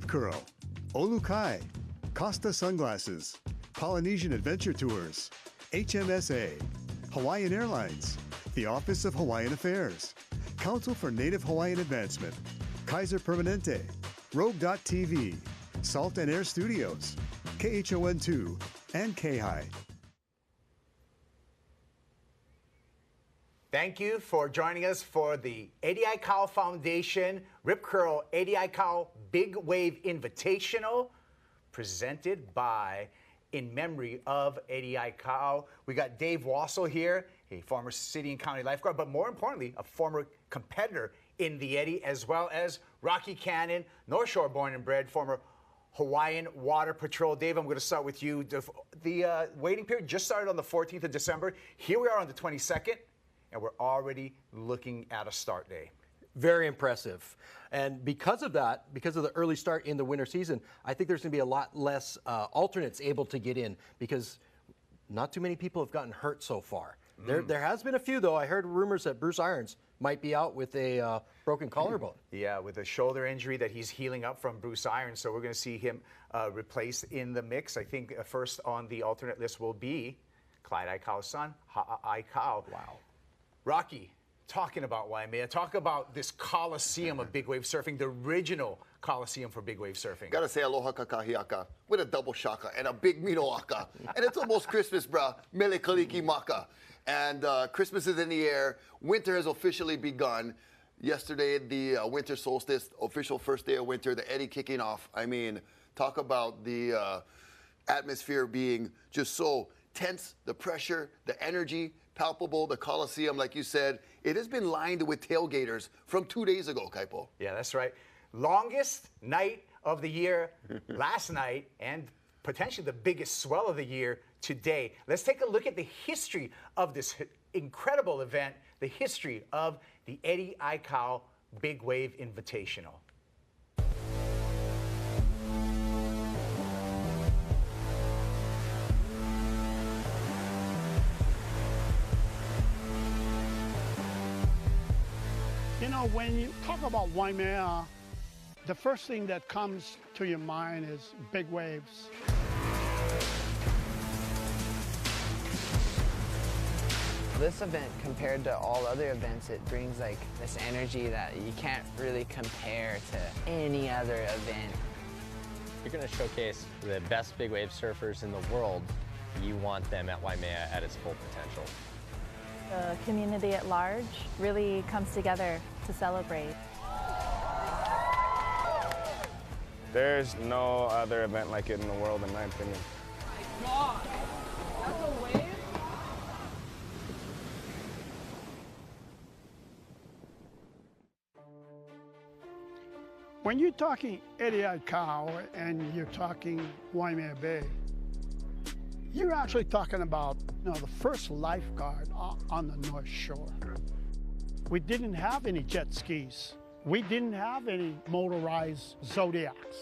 Rip Curl, Olukai, Costa Sunglasses, Polynesian Adventure Tours, HMSA, Hawaiian Airlines, the Office of Hawaiian Affairs, Council for Native Hawaiian Advancement, Kaiser Permanente, Rogue.tv, Salt and Air Studios, KHON2, and KHI. Thank you for joining us for the Eddie Aikau Foundation Rip Curl Eddie Aikau Big Wave Invitational, presented by in memory of Eddie Aikau. We got Dave Wassel here, a former city and county lifeguard, but more importantly, a former competitor in the Eddie, as well as Rocky Cannon, North Shore born and bred, former Hawaiian Water Patrol. Dave, I'm going to start with you. The waiting period just started on the 14th of December. Here we are on the 22nd. And we're already looking at a start day. Very impressive. And because of that, because of the early start in the winter season, I think there's going to be a lot less alternates able to get in because not too many people have gotten hurt so far. There has been a few, though. I heard rumors that Bruce Irons might be out with a broken collarbone. Yeah, with a shoulder injury that he's healing up from Bruce Irons. So we're going to see him replaced in the mix. I think first on the alternate list will be Clyde Aikau's son, Aikau. Wow. Rocky, talking about Waimea, talk about this Coliseum of big wave surfing, the original Coliseum for big wave surfing. Gotta say aloha kakahiaka with a double shaka and a big mino aka. And it's almost Christmas, brah. Mele kaliki maka. And Christmas is in the air. Winter has officially begun. Yesterday, the winter solstice, official first day of winter, the Eddie kicking off. I mean, talk about the atmosphere being just so tense, the pressure, the energy, palpable. The Coliseum, like you said, it has been lined with tailgaters from 2 days ago, Kaipo. Yeah, that's right. Longest night of the year last night, and potentially the biggest swell of the year today. Let's take a look at the history of this incredible event, the history of the Eddie Aikau Big Wave Invitational. You know, when you talk about Waimea, the first thing that comes to your mind is big waves. This event, compared to all other events, it brings like this energy that you can't really compare to any other event. You're going to showcase the best big wave surfers in the world. You want them at Waimea at its full potential. The community at large really comes together to celebrate. There's no other event like it in the world, in my opinion. Oh my God, that's a wave? When you're talking Eddie Aikau and you're talking Waimea Bay, you're actually talking about, you know, the first lifeguard on the North Shore. We didn't have any jet skis. We didn't have any motorized Zodiacs.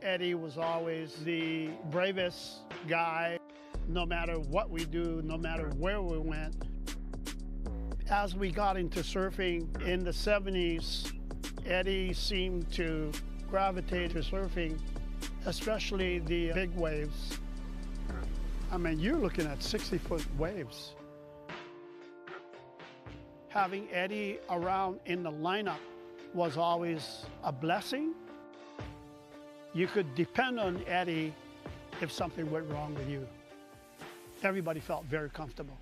Eddie was always the bravest guy, no matter what we do, no matter where we went. As we got into surfing in the 70s, Eddie seemed to gravitate to surfing, especially the big waves. I mean, you're looking at 60-foot waves. Having Eddie around in the lineup was always a blessing. You could depend on Eddie if something went wrong with you. Everybody felt very comfortable.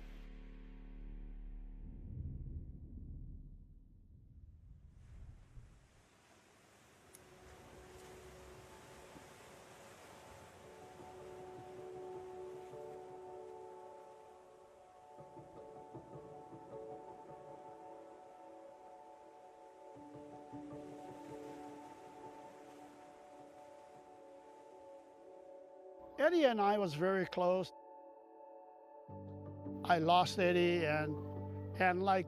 Eddie and I was very close. I lost Eddie, and like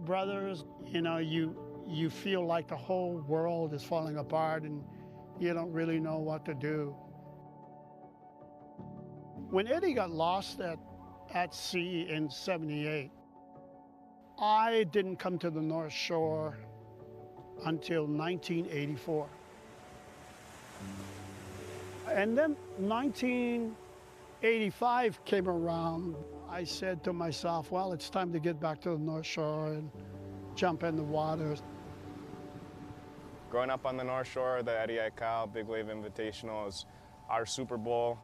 brothers, you know, you feel like the whole world is falling apart and you don't really know what to do. When Eddie got lost at sea in '78, I didn't come to the North Shore until 1984. And then 1985 came around. I said to myself, well, it's time to get back to the North Shore and jump in the water. Growing up on the North Shore, the Eddie Aikau Big Wave Invitational is our Super Bowl.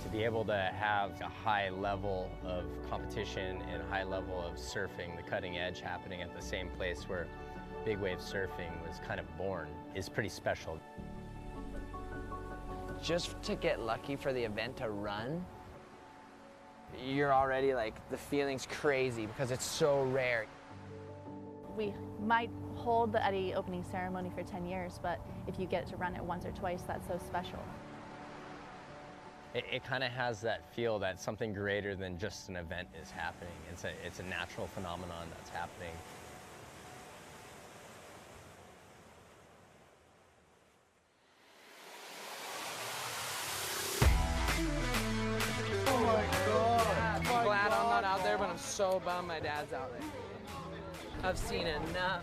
To be able to have a high level of competition and a high level of surfing, the cutting edge happening at the same place where big wave surfing was kind of born is pretty special. Just to get lucky for the event to run, you're already like, the feeling's crazy because it's so rare. We might hold the Eddie opening ceremony for 10 years, but if you get to run it once or twice, that's so special. It kind of has that feel that something greater than just an event is happening. It's a natural phenomenon that's happening. Oh my God. I'm glad I'm not out there, but I'm so bummed my dad's out there. I've seen enough.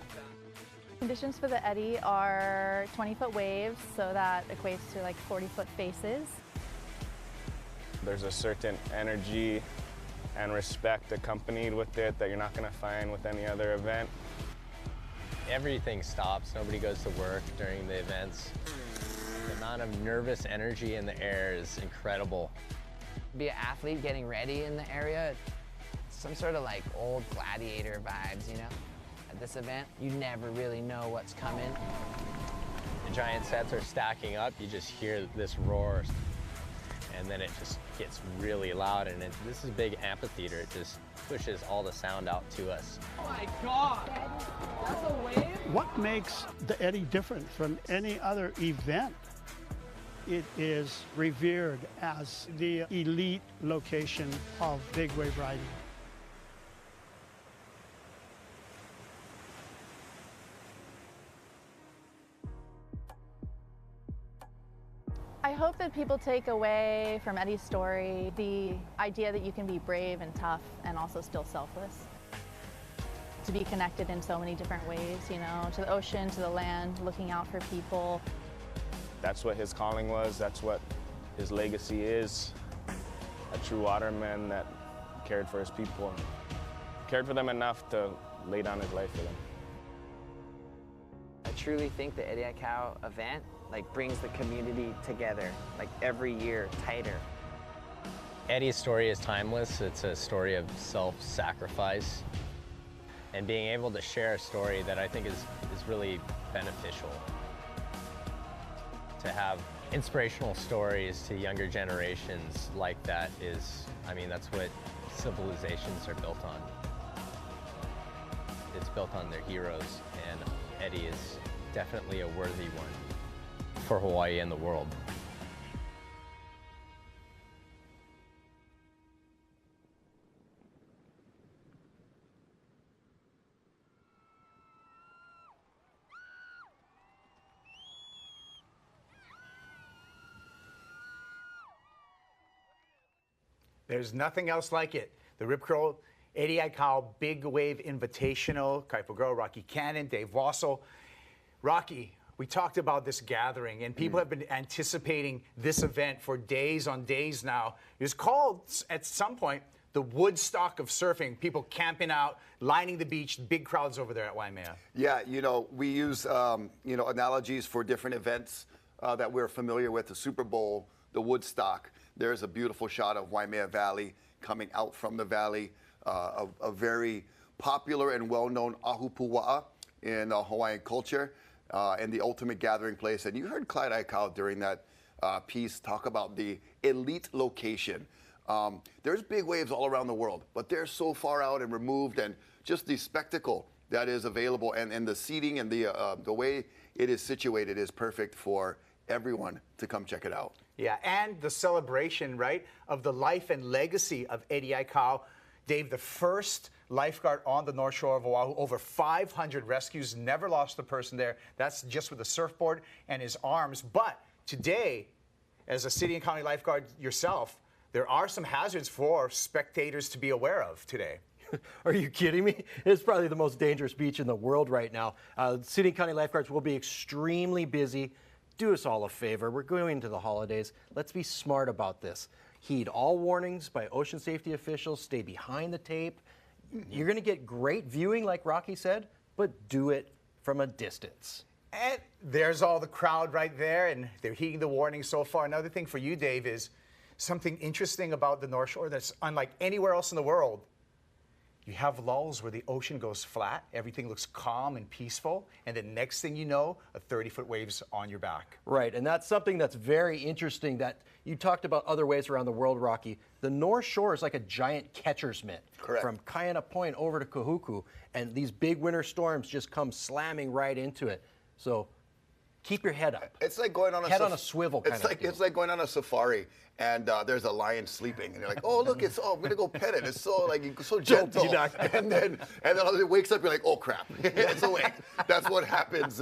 Conditions for the Eddie are 20-foot waves, so that equates to like 40-foot faces. There's a certain energy and respect accompanied with it that you're not going to find with any other event. Everything stops, nobody goes to work during the events. The amount of nervous energy in the air is incredible. Be an athlete getting ready in the area, some sort of like old gladiator vibes, you know? At this event, you never really know what's coming. The giant sets are stacking up, you just hear this roar, and then it just gets really loud, and this is a big amphitheater. It just pushes all the sound out to us. Oh my God, that's a wave? What makes the Eddie different from any other event? It is revered as the elite location of big wave riding. I hope that people take away from Eddie's story the idea that you can be brave and tough and also still selfless. To be connected in so many different ways, you know, to the ocean, to the land, looking out for people. That's what his calling was. That's what his legacy is. A true waterman that cared for his people, cared for them enough to lay down his life for them. I truly think the Eddie Aikau event like brings the community together, like every year tighter. Eddie's story is timeless. It's a story of self-sacrifice. And being able to share a story that I think is really beneficial. To have inspirational stories to younger generations like that is, I mean, that's what civilizations are built on. It's built on their heroes, and Eddie is definitely a worthy one for Hawaii and the world. There's nothing else like it. The Rip Curl Eddie Aikau Big Wave Invitational. Kaipo Girl, Rocky Cannon, Dave Wassel. Rocky, we talked about this gathering, and people have been anticipating this event for days on days now. It was called, at some point, the Woodstock of surfing. People camping out, lining the beach, big crowds over there at Waimea. Yeah, you know, we use, analogies for different events that we're familiar with. The Super Bowl, the Woodstock. There's a beautiful shot of Waimea Valley coming out from the valley, a very popular and well-known ahupua'a in Hawaiian culture, and the ultimate gathering place. And you heard Clyde Aikau during that piece talk about the elite location. There's big waves all around the world, but they're so far out and removed, and just the spectacle that is available, and the seating and the way it is situated is perfect for everyone to come check it out. Yeah, and the celebration, right, of the life and legacy of Eddie Aikau. Dave, the first lifeguard on the North Shore of Oahu, over 500 rescues, never lost a person there. That's just with a surfboard and his arms. But today, as a city and county lifeguard yourself, there are some hazards for spectators to be aware of today. Are you kidding me? It's probably the most dangerous beach in the world right now. City and county lifeguards will be extremely busy. Do us all a favor. We're going into the holidays. Let's be smart about this. Heed all warnings by ocean safety officials. Stay behind the tape. You're going to get great viewing, like Rocky said, but do it from a distance. And there's all the crowd right there, and they're heeding the warning so far. Another thing for you, Dave, is something interesting about the North Shore that's unlike anywhere else in the world. You have lulls where the ocean goes flat, everything looks calm and peaceful, and the next thing you know, a 30-foot wave's on your back. Right, and that's something that's very interesting that you talked about other waves around the world, Rocky. The North Shore is like a giant catcher's mitt. Correct. From Kaena Point over to Kahuku, and these big winter storms just come slamming right into it. So keep your head up. It's like going on a head on a swivel kind of deal. It's like going on a safari and there's a lion sleeping and you're like, oh look, I'm gonna go pet it. It's so so gentle. And then it wakes up, you're like, oh crap, it's awake. That's what happens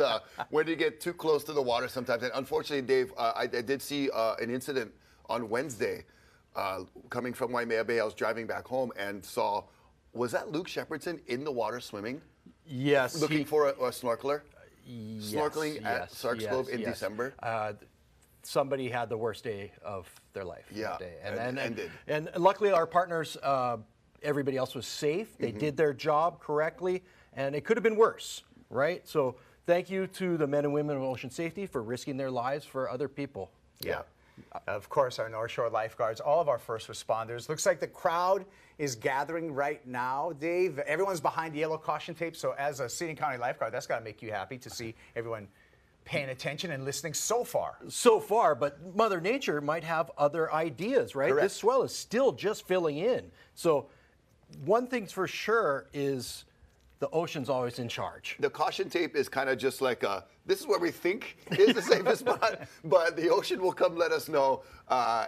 when you get too close to the water sometimes. And unfortunately, Dave, I did see an incident on Wednesday coming from Waimea Bay. I was driving back home and saw, was that Luke Shepardson in the water swimming? Yes. Looking for a snorkeler? Yes, Snorkeling at Sark's Cove in December. Somebody had the worst day of their life. Yeah, that day. and And luckily our partners, everybody else was safe. They did their job correctly, and it could have been worse, right? So thank you to the men and women of ocean safety for risking their lives for other people. Yeah. Of course, our North Shore lifeguards, all of our first responders. Looks like the crowd is gathering right now, Dave. Everyone's behind the yellow caution tape, so as a City and County lifeguard, that's got to make you happy to see everyone paying attention and listening so far. So far, but Mother Nature might have other ideas, right? Correct. This swell is still just filling in. So one thing's for sure is the ocean's always in charge. The caution tape is kind of just like this is where we think is the safest spot, but the ocean will come let us know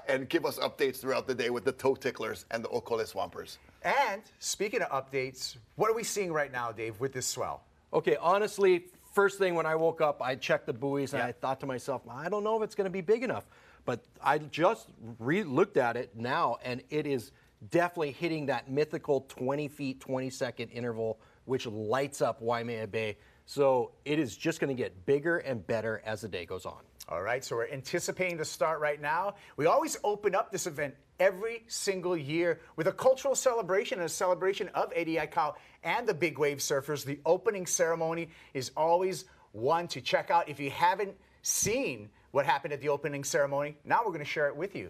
and give us updates throughout the day with the toe ticklers and the Okole swampers. And speaking of updates, what are we seeing right now, Dave, with this swell? Okay, honestly, first thing when I woke up, I checked the buoys and I thought to myself, I don't know if it's going to be big enough. But I just looked at it now, and it is definitely hitting that mythical 20 feet, 20-second interval, which lights up Waimea Bay. So it is just going to get bigger and better as the day goes on. All right, so we're anticipating the start right now. We always open up this event every single year with a cultural celebration and a celebration of ADI Cow and the big wave surfers. The opening ceremony is always one to check out. If you haven't seen what happened at the opening ceremony, now we're going to share it with you.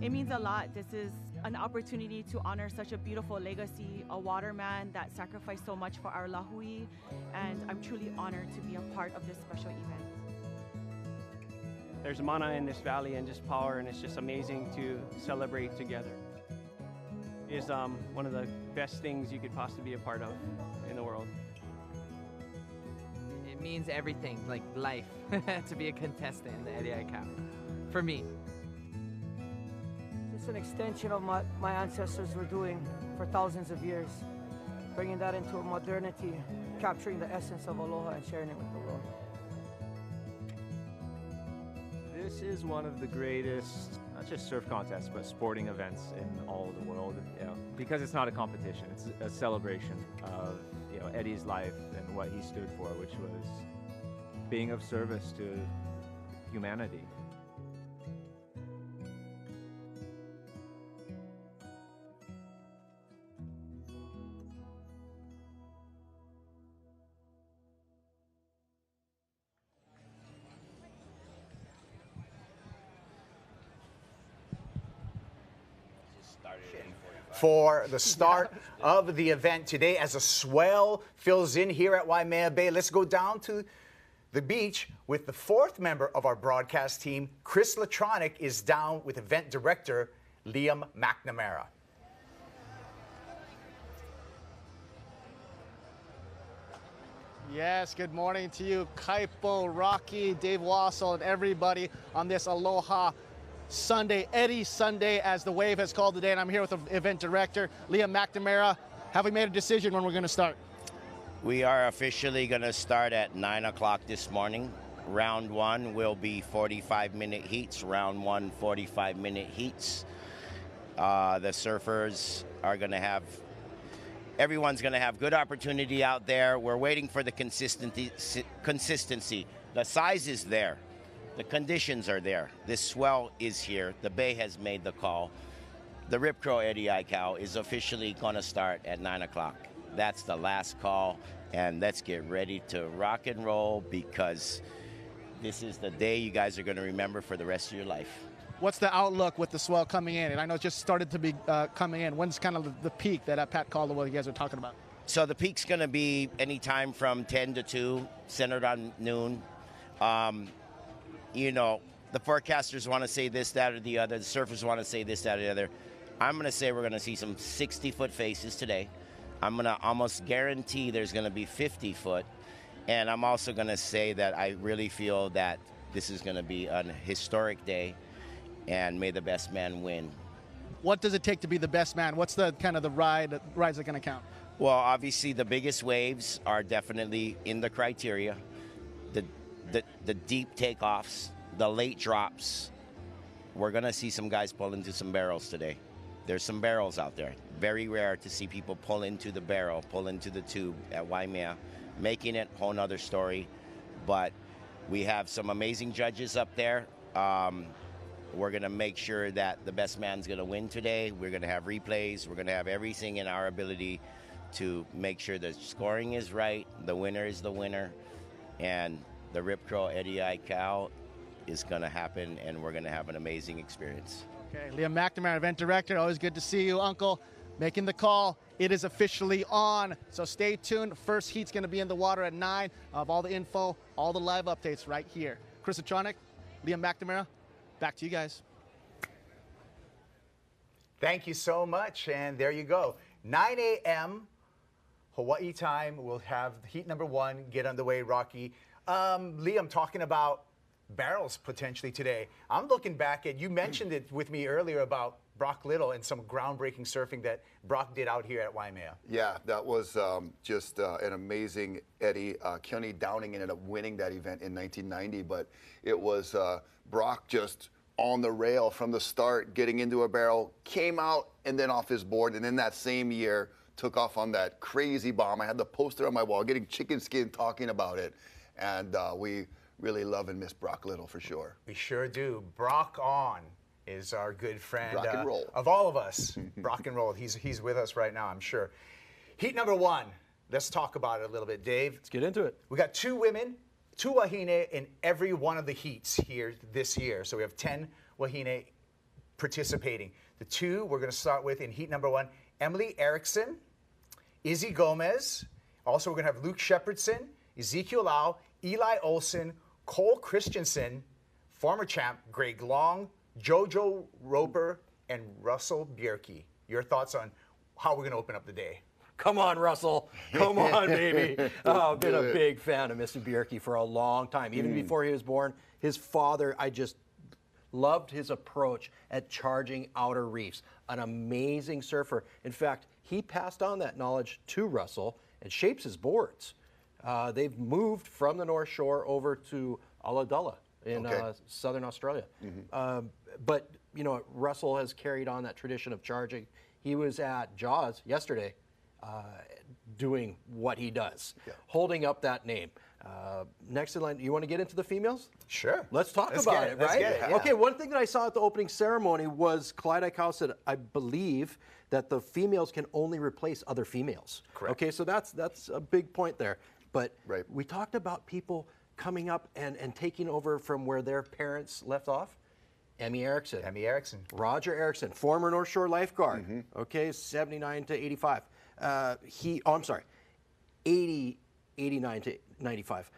It means a lot. This is an opportunity to honor such a beautiful legacy, a waterman that sacrificed so much for our lahui, and I'm truly honored to be a part of this special event. There's mana in this valley and just power, and it's just amazing to celebrate together. It is one of the best things you could possibly be a part of in the world. It means everything, like life, to be a contestant in the ADI Cow, for me. It's an extension of what my ancestors were doing for thousands of years, bringing that into modernity, capturing the essence of aloha and sharing it with the world. This is one of the greatest, not just surf contests, but sporting events in all of the world. You know, because it's not a competition; it's a celebration of Eddie's life and what he stood for, which was being of service to humanity. For the start of the event today, as a swell fills in here at Waimea Bay, let's go down to the beach with the fourth member of our broadcast team. Chris Latronic is down with event director Liam McNamara. Yes, good morning to you, Kaipo, Rocky, Dave Wassel, and everybody on this Aloha Sunday, Eddie Sunday, as the wave has called today, and I'm here with the event director, Liam McNamara. Have we made a decision when we're going to start? We are officially going to start at 9 o'clock this morning. Round 1 will be 45-minute heats. Round 1, 45-minute heats. The surfers are going to have, everyone's going to have good opportunity out there. We're waiting for the consistency. The size is there. The conditions are there. This swell is here. The Bay has made the call. The Rip Curl Eddie Aikau is officially going to start at 9 o'clock. That's the last call, and let's get ready to rock and roll because this is the day you guys are going to remember for the rest of your life. What's the outlook with the swell coming in? And I know it just started to be coming in. When's kind of the peak that Pat Caldwell you guys are talking about? So the peak's going to be anytime from 10 to 2, centered on noon. You know, the forecasters want to say this, that, or the other. The surfers want to say this, that, or the other. I'm going to say we're going to see some 60-foot faces today. I'm going to almost guarantee there's going to be 50-foot. And I'm also going to say that I really feel that this is going to be an historic day, and may the best man win. What does it take to be the best man? What's the kind of the rides that going to count? Well, obviously the biggest waves are definitely in the criteria. The deep takeoffs, the late drops. We're going to see some guys pull into some barrels today. There's some barrels out there. Very rare to see people pull into the barrel, pull into the tube at Waimea. Making it, whole nother story. But we have some amazing judges up there. We're going to make sure that the best man's going to win today. We're going to have replays. We're going to have everything in our ability to make sure the scoring is right, the winner is the winner, and the Rip Curl Eddie Aikau is going to happen, and we're going to have an amazing experience. Okay, Liam McNamara, event director, always good to see you, Uncle. Making the call. It is officially on, so stay tuned. First heat's going to be in the water at 9. Of all the info, all the live updates right here. Chris Atronic, Liam McNamara, back to you guys. Thank you so much, and there you go. 9 a.m. Hawaii time, we'll have heat number 1 get underway, Rocky. Liam, talking about barrels potentially today. I'm looking back at, you mentioned it with me earlier about Brock Little and some groundbreaking surfing that Brock did out here at Waimea. Yeah, that was just an amazing Eddie. Keone Downing ended up winning that event in 1990, but it was Brock just on the rail from the start, getting into a barrel, came out and then off his board, and then that same year took off on that crazy bomb. I had the poster on my wall, getting chicken skin talking about it, and we really love and miss Brock Little for sure. We sure do. Brock on is our good friend Rock and roll. of all of us. Rock and roll. He's with us right now, I'm sure. Heat number 1. Let's talk about it a little bit, Dave. Let's get into it. We got 2 women, 2 wahine in every one of the heats here this year. So we have 10 wahine participating. The 2 we're going to start with in heat number 1, Emily Erickson, Izzy Gomez. Also, we're going to have Luke Shepardson, Ezekiel Lau, Eli Olsen, Cole Christensen, former champ Greg Long, Jojo Roper, and Russell Bjerke. Your thoughts on how we're going to open up the day? Come on, Russell. Come on, baby. I've been a big fan of Mr. Bjerke for a long time. Even before he was born, his father, I just loved his approach at charging outer reefs. An amazing surfer. In fact, he passed on that knowledge to Russell and shapes his boards. They've moved from the North Shore over to Ulladulla in southern Australia. But, you know, Russell has carried on that tradition of charging. He was at Jaws yesterday doing what he does, holding up that name. Next in line, you want to get into the females? Sure. Let's talk about it, right? Yeah. Okay, one thing that I saw at the opening ceremony was Clyde Aikau said, I believe that the females can only replace other females. Correct. Okay, so that's a big point there. But we talked about people coming up and taking over from where their parents left off. Emmy Erickson. Roger Erickson, former North Shore lifeguard. Okay, 79 to 85. 89 to 95.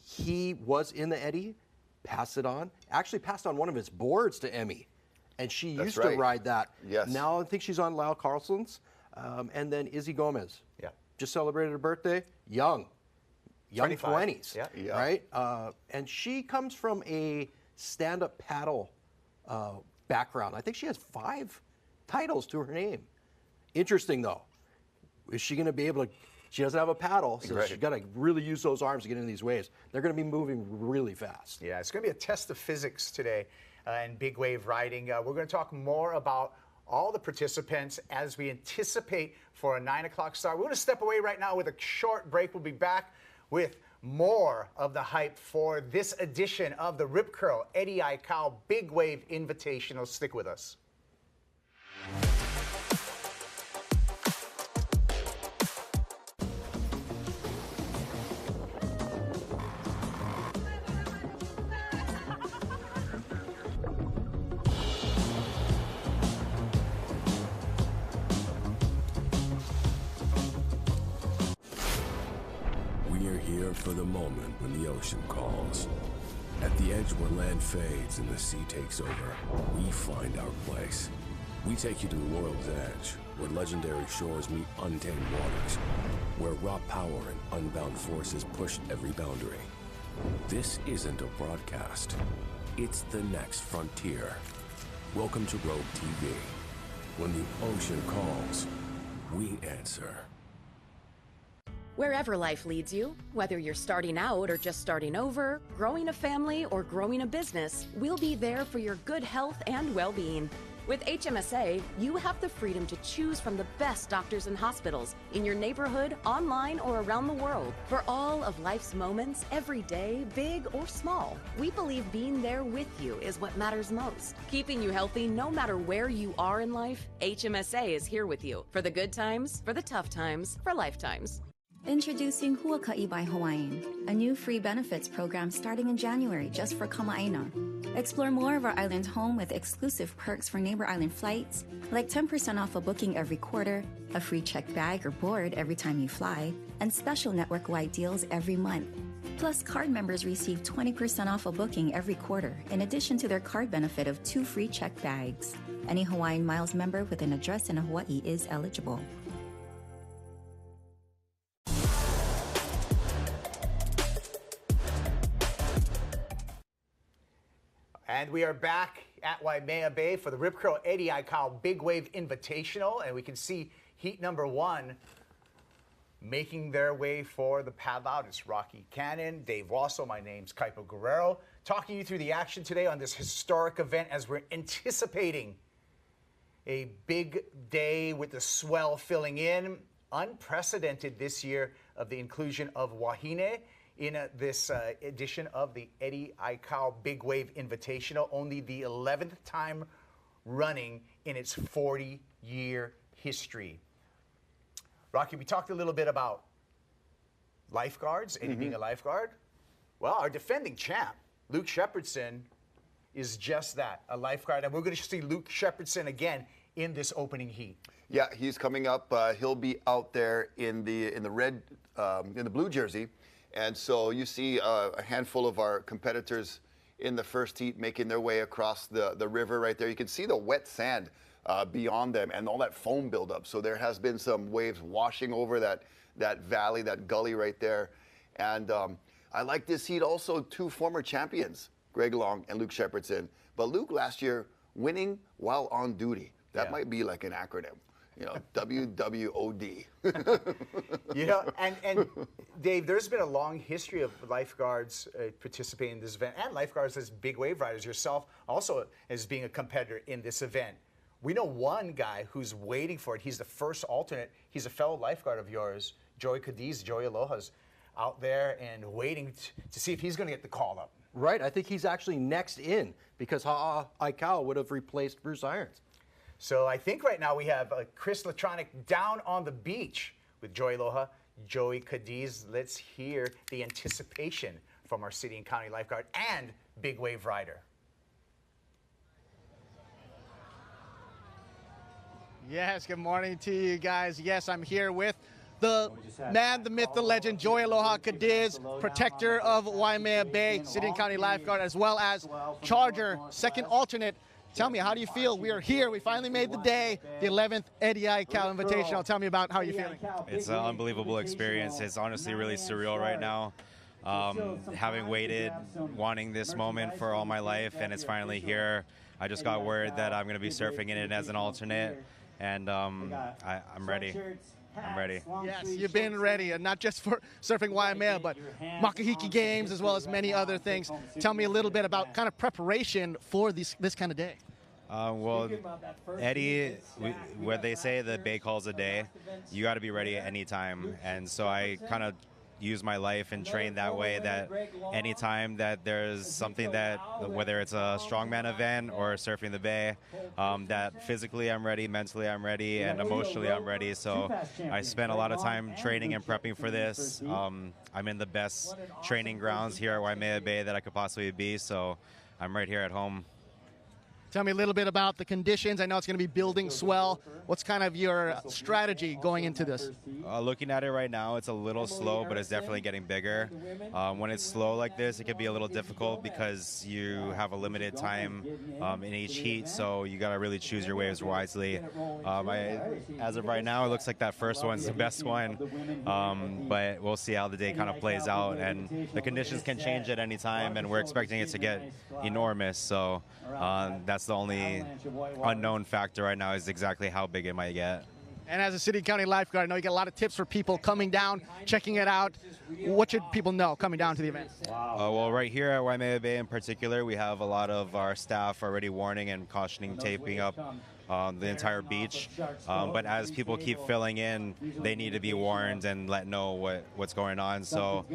He was in the Eddie, passed it on, actually passed on one of his boards to Emmy. And she used to ride that. Yes. Now I think she's on Lyle Carlson's. And then Izzy Gomez. Yeah. Just celebrated her birthday. Young 20s, yeah. right? And she comes from a stand-up paddle background. I think she has 5 titles to her name. Interesting, though. Is she going to be able to She doesn't have a paddle, so Right. she's got to really use those arms to get into these waves. They're going to be moving really fast. Yeah, it's going to be a test of physics today in big wave riding. We're going to talk more about all the participants as we anticipate for a 9 o'clock start. We're going to step away right now with a short break. We'll be back with more of the hype for this edition of the Rip Curl Eddie Aikau Big Wave Invitational. Stick with us. For the moment when the ocean calls. At the edge where land fades and the sea takes over, we find our place. We take you to the world's edge, where legendary shores meet untamed waters, where raw power and unbound forces push every boundary. This isn't a broadcast. It's the next frontier. Welcome to Rogue TV. When the ocean calls, we answer. Wherever life leads you, whether you're starting out or just starting over, growing a family or growing a business, we'll be there for your good health and well-being. With HMSA, you have the freedom to choose from the best doctors and hospitals in your neighborhood, online, or around the world. For all of life's moments, every day, big or small, we believe being there with you is what matters most. Keeping you healthy no matter where you are in life, HMSA is here with you. For the good times, for the tough times, for lifetimes. Introducing Huaka'i by Hawaiian, a new free benefits program starting in January just for Kama'aina. Explore more of our island home with exclusive perks for neighbor island flights, like 10% off a booking every quarter, a free checked bag or board every time you fly, and special network-wide deals every month. Plus, card members receive 20% off a booking every quarter, in addition to their card benefit of 2 free checked bags. Any Hawaiian Miles member with an address in Hawaii is eligible. And we are back at Waimea Bay for the Rip Curl Eddie Aikau Big Wave Invitational, and we can see heat number 1 making their way for the paddle out. It's Rocky Cannon, Dave Wassel, my name's Kaipo Guerrero, talking you through the action today on this historic event as we're anticipating a big day with the swell filling in. Unprecedented this year of the inclusion of Wahine in this edition of the Eddie Aikau Big Wave Invitational, only the 11th time running in its 40-year history. Rocky, we talked a little bit about lifeguards, Eddie being a lifeguard. Well, our defending champ, Luke Shepardson, is just that, a lifeguard. And we're going to see Luke Shepardson again in this opening heat. Yeah, he's coming up. He'll be out there in the blue jersey. And so you see a handful of our competitors in the first heat making their way across the river right there. You can see the wet sand beyond them and all that foam buildup. So there has been some waves washing over that valley, that gully right there. And I like this heat also, 2 former champions, Greg Long and Luke Shepardson. But Luke last year winning while on duty. That might be like an acronym. You know, WWOD. You know, and Dave, there's been a long history of lifeguards participating in this event, and lifeguards as big wave riders, yourself also as being a competitor in this event. We know one guy who's waiting for it. He's the first alternate. He's a fellow lifeguard of yours, Joey Cadiz, Joey Aloha's out there and waiting to see if he's going to get the call up. Right, I think he's actually next in because Ha'a Aikau would have replaced Bruce Irons. So I think right now we have Chris Latronic down on the beach with Joey Aloha, Joey Cadiz. Let's hear the anticipation from our city and county lifeguard and big wave rider. Yes, good morning to you guys. Yes, I'm here with the man, the myth, the legend, Joey Aloha Cadiz, protector of Waimea Bay, city and county lifeguard, as well as Charger, second alternate. Tell me, how do you feel? We are here. We finally made the day, the 11th Eddie Aikau Invitational. Tell me about how you're feeling. It's an unbelievable experience. It's honestly really surreal right now. Having waited, wanting this moment for all my life, and it's finally here. I just got word that I'm going to be surfing in it as an alternate, and I'm ready. I'm ready. Yes, you've been ready, and not just for surfing Waimea, but Makahiki Games as well as many other things. Tell me a little bit about kind of preparation for this kind of day. Well, Eddie, what they say, the bay calls a day. You got to be ready at any time, and so I kind of use my life and train that way, that anytime that there's something that, whether it's a strongman event or surfing the bay, that physically I'm ready, mentally I'm ready, and emotionally I'm ready. So I spent a lot of time training and prepping for this. I'm in the best training grounds here at Waimea Bay that I could possibly be, so I'm right here at home. Tell me a little bit about the conditions. I know it's going to be building swell. What's kind of your strategy going into this? Looking at it right now, it's a little slow, but it's definitely getting bigger. When it's slow like this, it can be a little difficult because you have a limited time in each heat, so you got to really choose your waves wisely. As of right now, it looks like that first one's the best one, but we'll see how the day kind of plays out. And the conditions can change at any time, and we're expecting it to get enormous. So that's the only unknown factor right now, is exactly how big it might get. And as a city and county lifeguard, I know you get a lot of tips for people coming down, checking it out. What should people know coming down to the event? Well, right here at Waimea Bay in particular, we have a lot of our staff already warning and cautioning, taping up the entire beach. But as people keep filling in, they need to be warned and let know what's going on. So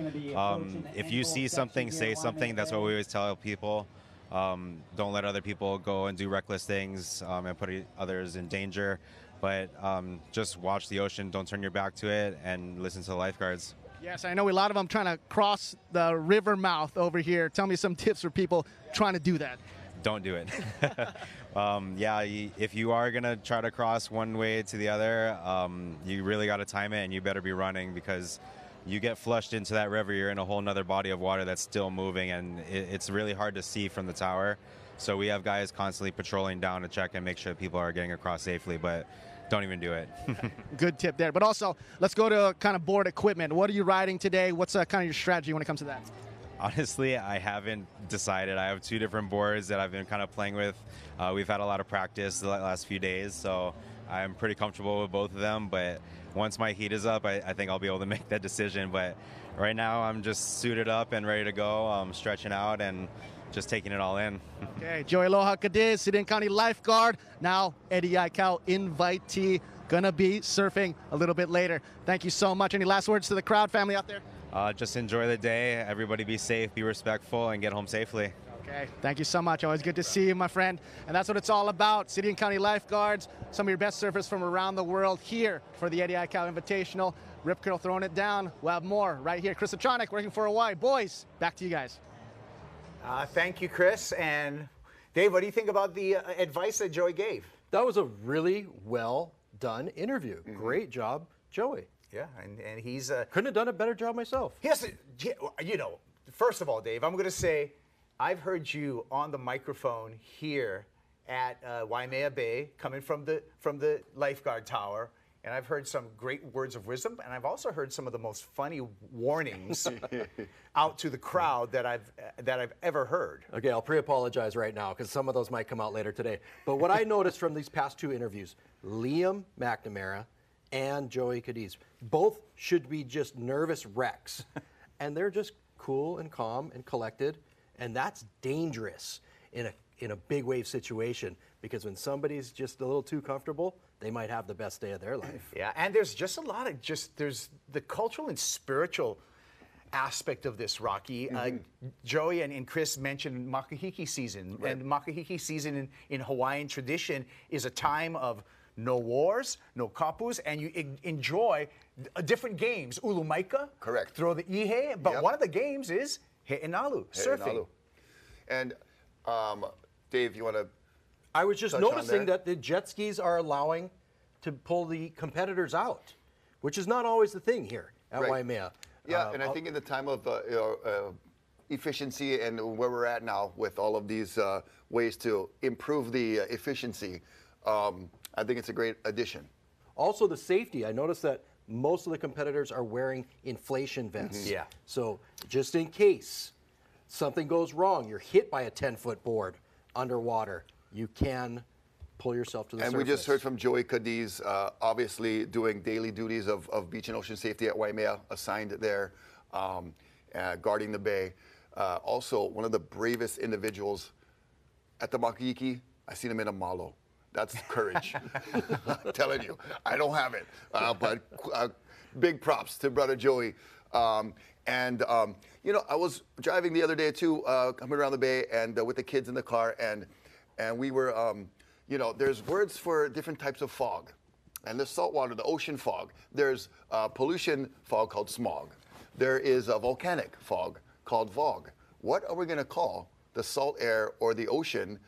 if you see something, say something. That's what we always tell people. Don't let other people go and do reckless things and put others in danger. But just watch the ocean, don't turn your back to it, and listen to the lifeguards. Yes, I know a lot of them trying to cross the river mouth over here. Tell me some tips for people trying to do that. Don't do it. Yeah, if you are going to try to cross one way to the other, you really got to time it, and you better be running, because you get flushed into that river, you're in a whole nother body of water that's still moving, and it's really hard to see from the tower. So we have guys constantly patrolling down to check and make sure people are getting across safely, but don't even do it. Good tip there. But also, let's go to kind of board equipment. What are you riding today? What's kind of your strategy when it comes to that? Honestly, I haven't decided. I have 2 different boards that I've been kind of playing with. We've had a lot of practice the last few days, so I'm pretty comfortable with both of them, but once my heat is up, I think I'll be able to make that decision. But right now, I'm just suited up and ready to go. I'm stretching out and just taking it all in. Okay, Joey Aloha Cadiz, City and County lifeguard, now Eddie Aikau invitee, gonna be surfing a little bit later. Thank you so much. Any last words to the crowd, family out there? Just enjoy the day. Everybody be safe, be respectful, and get home safely. Okay, thank you so much. Always good to see you, my friend. And that's what it's all about. City and County lifeguards, some of your best surfers from around the world here for the Eddie Aikau Invitational. Rip Curl throwing it down. We'll have more right here. Chris Atronic working for Hawaii. Boys, back to you guys. Thank you, Chris. And Dave, what do you think about the advice that Joey gave? That was a really well done interview. Great job, Joey. Yeah, and he's couldn't have done a better job myself. Yes, you know, first of all, Dave, I'm going to say I've heard you on the microphone here at Waimea Bay, coming from the lifeguard tower, and I've heard some great words of wisdom, and I've also heard some of the most funny warnings out to the crowd that I've ever heard. Okay, I'll pre-apologize right now because some of those might come out later today. But what I noticed from these past 2 interviews, Liam McNamara and Joey Cadiz, both should be just nervous wrecks, and they're just cool and calm and collected, and that's dangerous in a big wave situation, because when somebody's just a little too comfortable, they might have the best day of their life. Yeah, and there's just a lot of there's the cultural and spiritual aspect of this, Rocky. Joey and Chris mentioned Makahiki season, and Makahiki season in Hawaiian tradition is a time of no wars, no kapus, and you enjoy different games. Ulumaika, correct. Throw the ihe, but one of the games is he'enalu, surfing. And Dave, you want to? I was just noticing that the jet skis are allowing to pull the competitors out, which is not always the thing here at Waimea. Yeah, and I think in the time of efficiency and where we're at now with all of these ways to improve the efficiency, I think it's a great addition. Also the safety. I noticed that most of the competitors are wearing inflation vests. Yeah. So just in case something goes wrong, you're hit by a 10-foot board underwater, you can pull yourself to the and surface. we just heard from Joey Cadiz, obviously doing daily duties of beach and ocean safety at Waimea, assigned there, guarding the bay. Also, one of the bravest individuals at the Makiki. I seen him in a malo. That's courage. I'm telling you, I don't have it. But big props to brother Joey. You know, I was driving the other day too, coming around the bay and with the kids in the car, and we were, you know, there's words for different types of fog. And there's saltwater, the ocean fog. There's pollution fog called smog. There is a volcanic fog called VOG. What are we going to call the salt air or the ocean?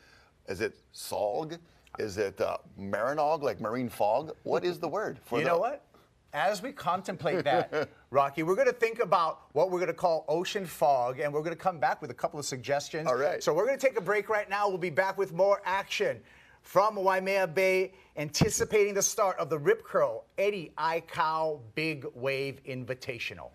Is it SOG? Is it marinog, like marine fog? What is the word for that? You know what? As we contemplate that, Rocky, we're going to think about what we're going to call ocean fog, and we're going to come back with a couple of suggestions. All right. So we're going to take a break right now. We'll be back with more action from Waimea Bay, anticipating the start of the Rip Curl Eddie Aikau Big Wave Invitational.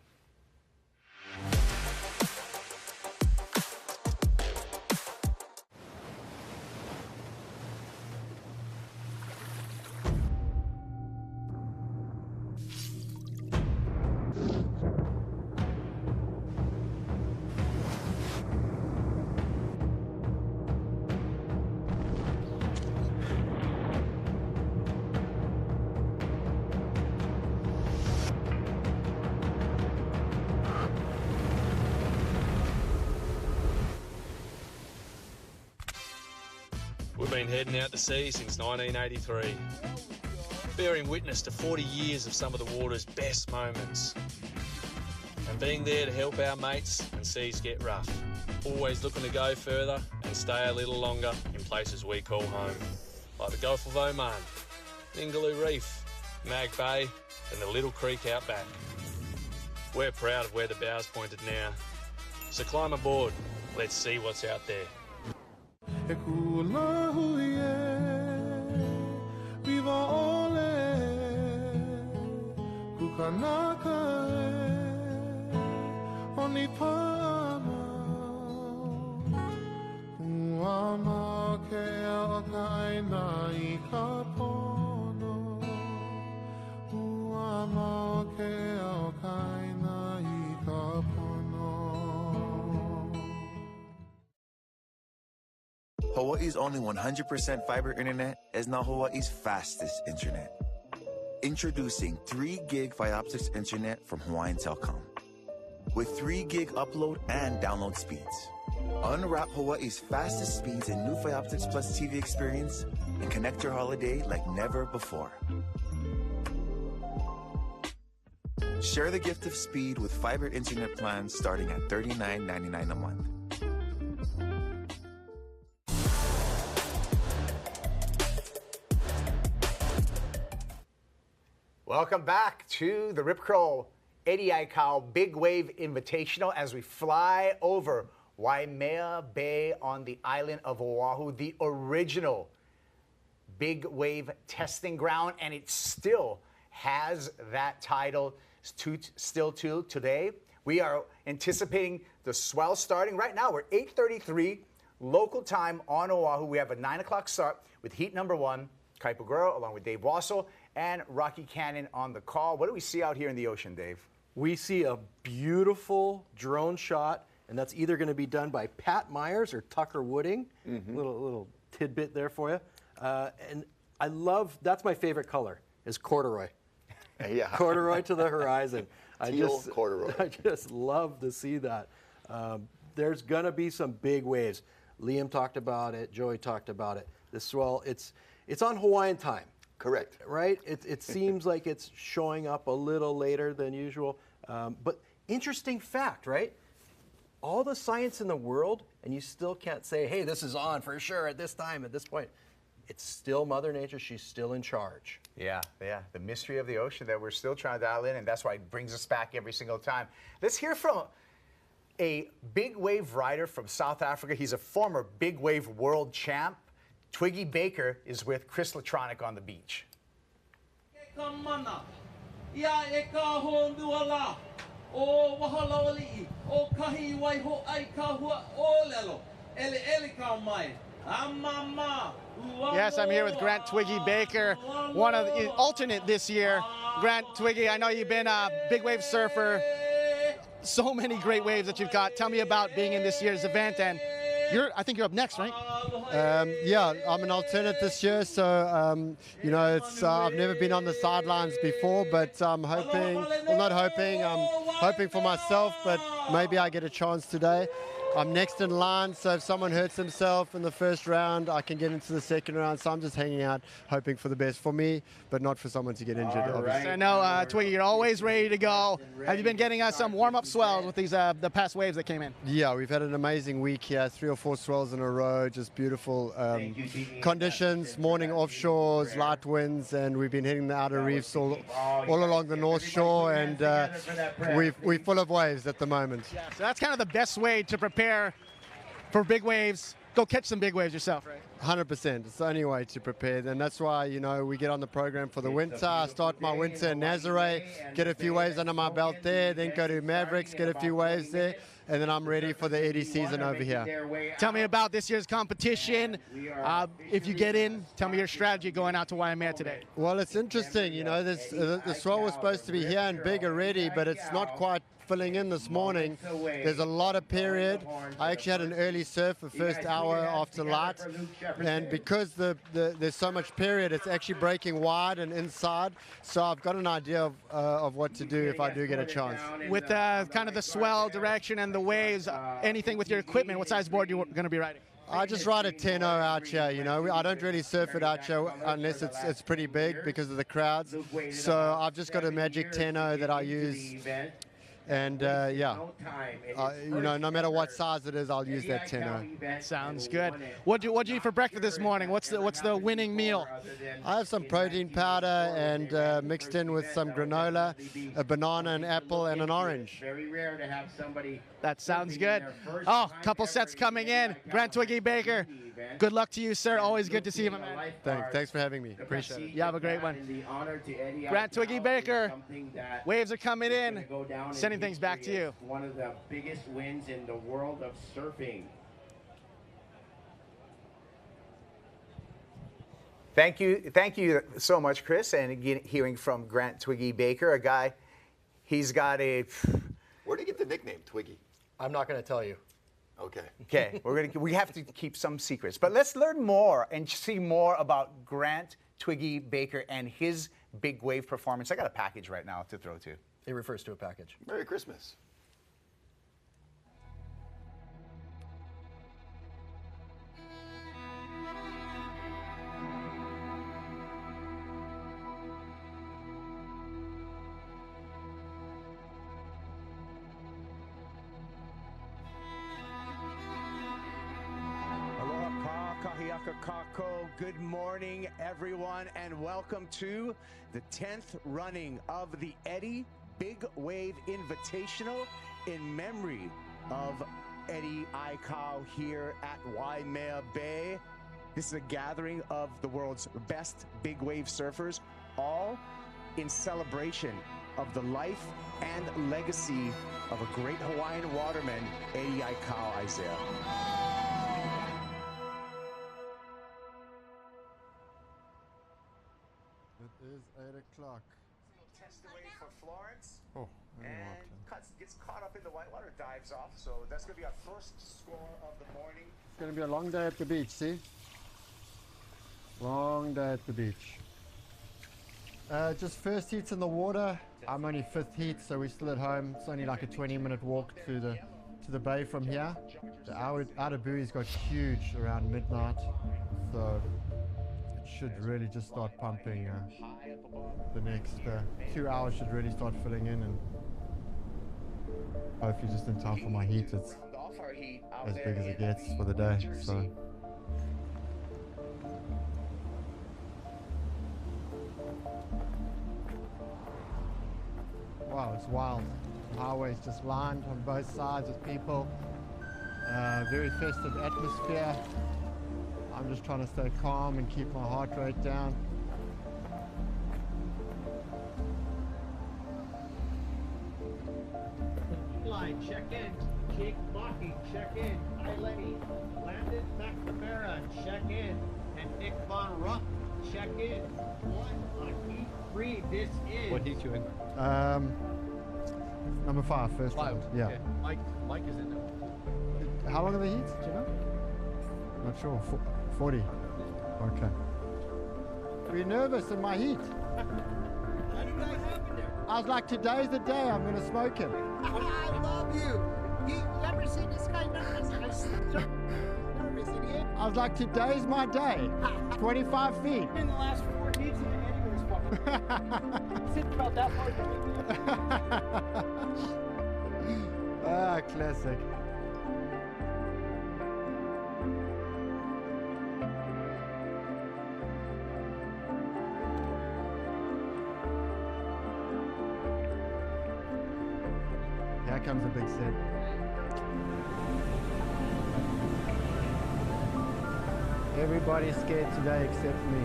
We've been heading out to sea since 1983, bearing witness to 40 years of some of the water's best moments, and being there to help our mates when seas get rough, always looking to go further and stay a little longer in places we call home, like the Gulf of Oman, Ningaloo Reef, Mag Bay and the Little Creek out back. We're proud of where the bow's pointed now, so climb aboard, let's see what's out there. Hawaii's only 100% fiber internet is now Hawaii's fastest internet. Introducing 3 gig fiber optics internet from Hawaiian Telcom. With 3 gig upload and download speeds. Unwrap Hawaii's fastest speeds in new fiber optics plus TV experience and connect your holiday like never before. Share the gift of speed with fiber internet plans starting at $39.99 a month. Welcome back to the Rip Curl Eddie Aikau Big Wave Invitational as we fly over Waimea Bay on the island of Oahu, the original big wave testing ground, and it still has that title still to today. We are anticipating the swell starting right now. We're 8:33 local time on Oahu. We have a 9 o'clock start with heat number 1, Kai Pagura, along with Dave Wassel and Rocky Cannon on the call. What do we see out here in the ocean, Dave? We see a beautiful drone shot, and that's either going to be done by Pat Myers or Tucker Wooding. Little tidbit there for you. And I love, that's my favorite color, is corduroy. Yeah. Corduroy to the horizon. Corduroy. I just love to see that. There's going to be some big waves. Liam talked about it. Joey talked about it. The swell, it's on Hawaiian time. Correct. Right? It seems like it's showing up a little later than usual. But interesting fact, right? All the science in the world, and you still can't say, hey, this is on for sure at this time, at this point. It's still Mother Nature. She's still in charge. Yeah. The mystery of the ocean that we're still trying to dial in, and that's why it brings us back every single time. Let's hear from a big wave rider from South Africa. He's a former big wave world champ. Twiggy Baker is with Chris Latronic on the beach. Yes, I'm here with Grant Twiggy Baker, one of the alternate this year. Grant Twiggy, I know you've been a big wave surfer. So many great waves that you've got. Tell me about being in this year's event, and I think you're up next, right? Yeah, I'm an alternate this year, so you know, I've never been on the sidelines before, but I'm hoping, well, not hoping, I'm hoping for myself, but maybe I get a chance today. I'm next in line, so if someone hurts himself in the first round, I can get into the second round. So I'm just hanging out, hoping for the best for me, but not for someone to get injured, obviously. I know, Twiggy, you're always ready to go. Have you been getting some warm-up swells with these the past waves that came in? Yeah, we've had an amazing week here, 3 or 4 swells in a row, just beautiful conditions, morning offshores, light winds, and we've been hitting the outer reefs all along the North Shore, and we're full of waves at the moment. Yeah, so that's kind of the best way to prepare for big waves. Go catch some big waves yourself, right? 100%. It's the only way to prepare. And that's why, you know, we get on the program for the winter. I start my winter in Nazaré, get a few waves under my belt there, then go to Mavericks, get a few waves there, and then I'm ready for the Eddie season over here. Tell me about this year's competition. If you get in, tell me your strategy going out to Waimea today. Well, it's interesting. You know, the swell was supposed to be here and big already, but it's not quite filling in this morning. There's a lot of period. I actually had an early surf the first hour after light, and because there's so much period, it's actually breaking wide and inside, so I've got an idea of what to do if I do get a chance. With kind of the swell direction and the waves, anything with your equipment, what size board are you going to be riding? I just ride a 10-0 out here, you know. I don't really surf it out here unless it's pretty big because of the crowds, so I've just got a magic 10-0 that I use. And yeah, you know, no matter what size it is, I'll use that 10-0. Sounds good. What'd you eat for breakfast this morning? What's the winning meal? I have some protein powder and mixed in with some granola, a banana, an apple, and an orange. Very rare to have somebody. That sounds good. Oh, couple sets coming in. Grant Twiggy Baker, good luck to you, sir. Always good to see you, my man. Thanks for having me. Appreciate it. You have a great one. Grant Twiggy Baker, waves are coming in. Sending things back to you. One of the biggest wins in the world of surfing. Thank you so much, Chris. And again, hearing from Grant Twiggy Baker, a guy, he's got a. Where did he get the nickname Twiggy? I'm not going to tell you. Okay. Okay, we have to keep some secrets. But let's learn more and see more about Grant Twiggy Baker and his big wave performance. I got a package right now to throw to. It refers to a package. Merry Christmas. Good morning, everyone, and welcome to the 10th running of the Eddie Big Wave Invitational in memory of Eddie Aikau here at Waimea Bay. This is a gathering of the world's best big wave surfers, all in celebration of the life and legacy of a great Hawaiian waterman, Eddie Aikau, Isaiah. It is 8 o'clock. Test away for Florence. Oh, and gets caught up in the whitewater, dives off. So that's going to be our first score of the morning. It's going to be a long day at the beach, see? Long day at the beach. Just first heats in the water. I'm only 5th heat, so we're still at home. It's only like a 20-minute walk to the bay from here. The outer buoy's got huge around midnight, so should really just start pumping. The next 2 hours should really start filling in, and hopefully just in time for my heat. It's as big as it gets for the day. So. Wow, it's wild. Highways just lined on both sides with people. Very festive atmosphere. I'm just trying to stay calm and keep my heart rate down. Flight check in. Jake Maki, check in. Hi, Lenny. Landon McNamara, check in. And Nick Von Rupp, check in. One on heat 3. This is. What heat you in? Number 5, first 5. round. Yeah. Okay. Mike is in there. How long are the heats? Do you know? Not sure. 40. Okay. Were you nervous in my heat? How did that happen there? I was like, today's the day I'm going to smoke him. I love you. You ever seen this guy nervous? Nervous idiot. I was like, today's my day. 25 feet. In the last 4 heats in the Eddie was fucking. Think about that part. Ah, classic. Here comes a big set. Everybody's scared today except me.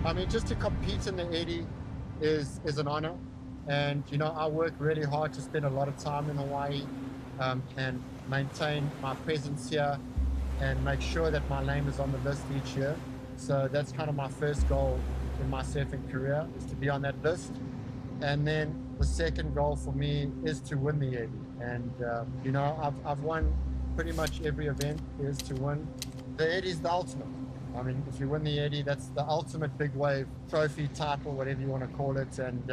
I mean, just to compete in the 80 is an honor. And, you know, I work really hard to spend a lot of time in Hawaii and maintain my presence here and make sure that my name is on the list each year. So that's kind of my first goal in my surfing career, is to be on that list. And then the second goal for me is to win the 80. And, you know, I've won pretty much every event is to win. The 80 is the ultimate. I mean, if you win the 80, that's the ultimate big wave trophy, title, whatever you want to call it. And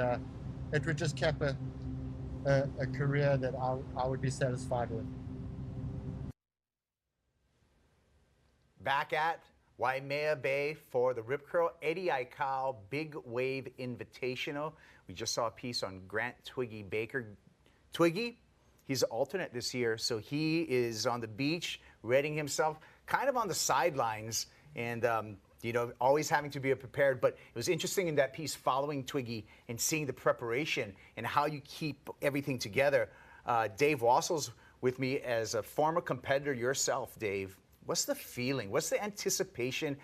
it would just cap a career that I would be satisfied with. Back at Waimea Bay for the Rip Curl Eddie Aikau Big Wave Invitational. We just saw a piece on Grant Twiggy Baker. Twiggy, he's an alternate this year, so he is on the beach, readying himself, kind of on the sidelines, and you know, always having to be prepared. But it was interesting in that piece, following Twiggy and seeing the preparation and how you keep everything together. Dave Wassel's with me as a former competitor yourself, Dave. What's the feeling? What's the anticipation?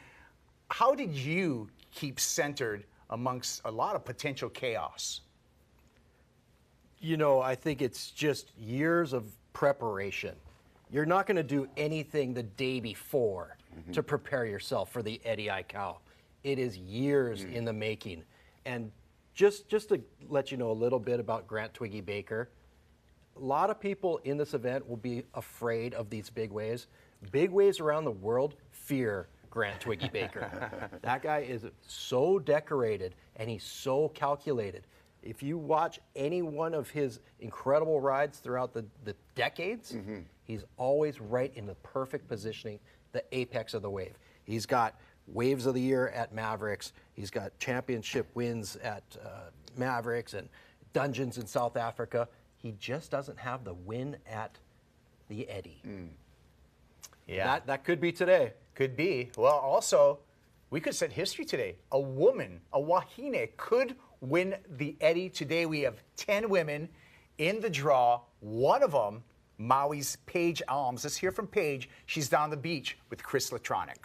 How did you keep centered amongst a lot of potential chaos? You know, I think it's just years of preparation. You're not going to do anything the day before to prepare yourself for the Eddie Aikau. It is years in the making. And just to let you know a little bit about Grant Twiggy Baker, a lot of people in this event will be afraid of these big waves. Big waves around the world fear Grant Twiggy Baker. That guy is so decorated and he's so calculated. If you watch any one of his incredible rides throughout the decades, he's always right in the perfect positioning, the apex of the wave. He's got Waves of the Year at Mavericks. He's got championship wins at Mavericks and Dungeons in South Africa. He just doesn't have the win at the Eddie. Yeah. That could be today. Could be. Well, also, we could set history today. A woman, a wahine, could win the Eddie today. We have 10 women in the draw. One of them, Maui's Paige Alms. Let's hear from Paige. She's down the beach with Chris Latronic.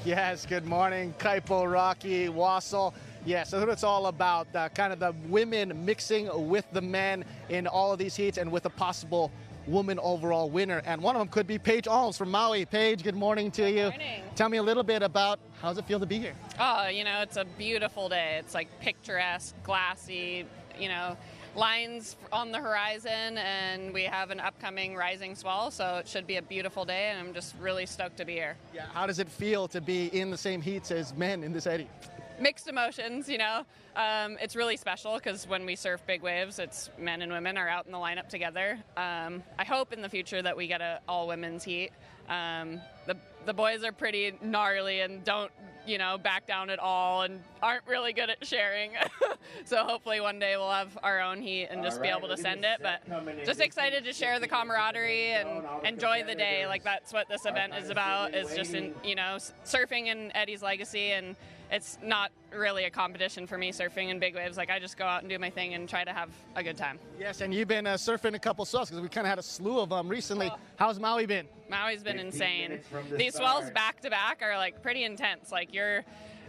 Yes, good morning, Kaipo, Rocky, Wassel. Yes, that's what it's all about, kind of the women mixing with the men in all of these heats and with a possible woman overall winner. And one of them could be Paige Alms from Maui. Paige, good morning to you. Good morning. Tell me a little bit about how does it feel to be here? Oh, you know, it's a beautiful day. It's like picturesque, glassy, you know, lines on the horizon, and we have an upcoming rising swell, so it should be a beautiful day, and I'm just really stoked to be here. Yeah, how does it feel to be in the same heats as men in this Eddie? Mixed emotions, you know. It's really special because when we surf big waves, it's men and women are out in the lineup together. I hope in the future that we get an all-women's heat. The boys are pretty gnarly and don't, you know, back down at all and aren't really good at sharing. So hopefully one day we'll have our own heat and just be able to send it. But just excited to share the camaraderie and enjoy the day. Like that's what this event is about, is just, you know, surfing in Eddie's legacy. And it's not really a competition for me surfing in big waves. Like I just go out and do my thing and try to have a good time. Yes, and you've been surfing a couple swells because we kind of had a slew of them recently. How's Maui been? Maui's been insane. These swells back to back are like pretty intense. Like you're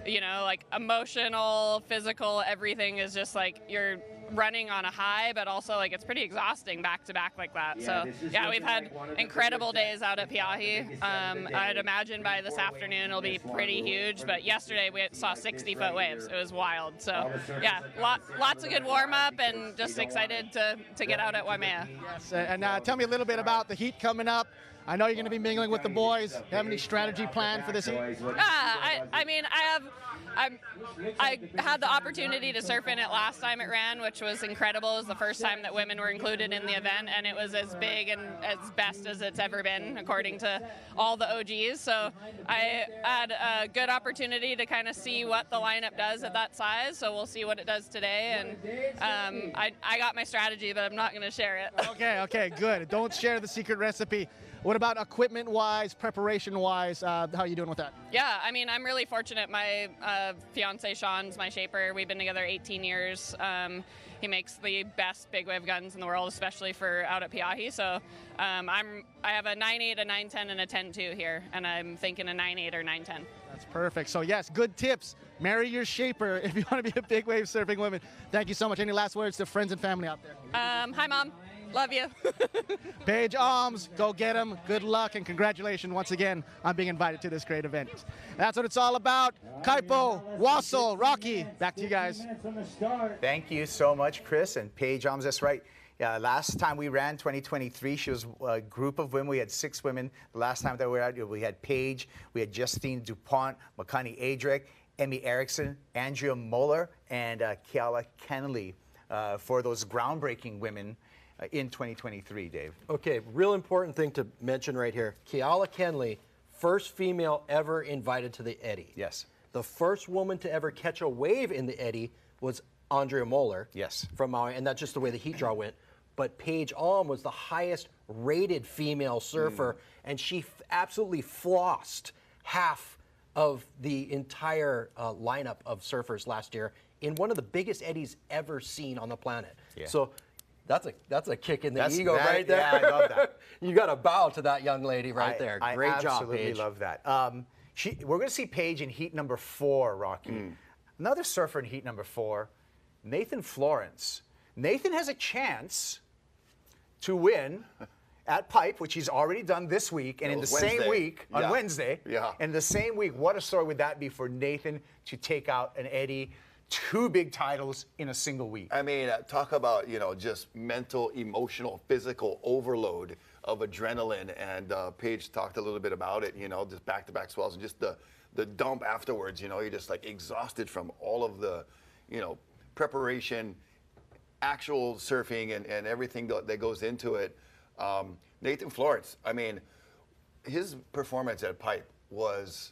you know, like emotional, physical, everything is just like you're running on a high, but also like it's pretty exhausting back to back like that. So yeah, we've had incredible days out at Piahi. I'd imagine by this afternoon it'll be pretty huge, but yesterday we saw 60-foot waves. It was wild. So yeah, lots of good warm up and just excited to get out at Waimea. Yes, and tell me a little bit about the heat coming up. I know you're going to be mingling with the boys. You have any strategy planned for this heat? I mean, I had the opportunity to surf in it last time it ran, which was incredible. It was the first time that women were included in the event, and it was as big and as best as it's ever been, according to all the OGs. So I had a good opportunity to kind of see what the lineup does at that size. So we'll see what it does today. And I got my strategy, but I'm not going to share it. Okay, good. Don't share the secret recipe. What about equipment-wise, preparation-wise? How are you doing with that? Yeah, I mean, I'm really fortunate. My fiance, Sean's my shaper. We've been together 18 years. He makes the best big wave guns in the world, especially for out at Piahi. So I have a 9.8, a 9.10, and a 10.2 here, and I'm thinking a 9.8 or 9.10. That's perfect. So yes, good tips. Marry your shaper if you want to be a big wave surfing woman. Thank you so much. Any last words to friends and family out there? Hi, Mom. Love you. Paige Alms, go get him. Good luck and congratulations once again on being invited to this great event. That's what it's all about. Kaipo, Wassel, Rocky, back to you guys. Thank you so much, Chris and Paige Alms. That's right. Last time we ran 2023, she was a group of women. We had 6 women. The last time that we were out, we had Paige, we had Justine DuPont, Makani Adric, Emmy Erickson, Andrea Moeller, and Kiala Kennelly for those groundbreaking women in 2023, Dave. Okay, real important thing to mention right here. Kiala Kenley, first female ever invited to the Eddy. Yes. The first woman to ever catch a wave in the Eddy was Andrea Moeller. Yes. From Maui, and that's just the way the heat draw went. But Paige Alm was the highest rated female surfer, and she absolutely flossed half of the entire lineup of surfers last year in one of the biggest eddies ever seen on the planet. Yeah. So that's a kick in the ego right there. Yeah, I love that. You got to bow to that young lady right there. Great job, Paige. I absolutely love that. We're going to see Paige in heat number 4, Rocky. Another surfer in heat number 4, Nathan Florence. Nathan has a chance to win at Pipe, which he's already done this week, and in the same week, on Wednesday, and the same week, what a story would that be for Nathan to take out an Eddy, 2 big titles in a single week. I mean, talk about, just mental, emotional, physical overload of adrenaline. And Paige talked a little bit about it, just back-to-back swells and just the dump afterwards, you're just like exhausted from all of the, preparation, actual surfing and everything that goes into it. Nathan Florence, I mean, his performance at Pipe was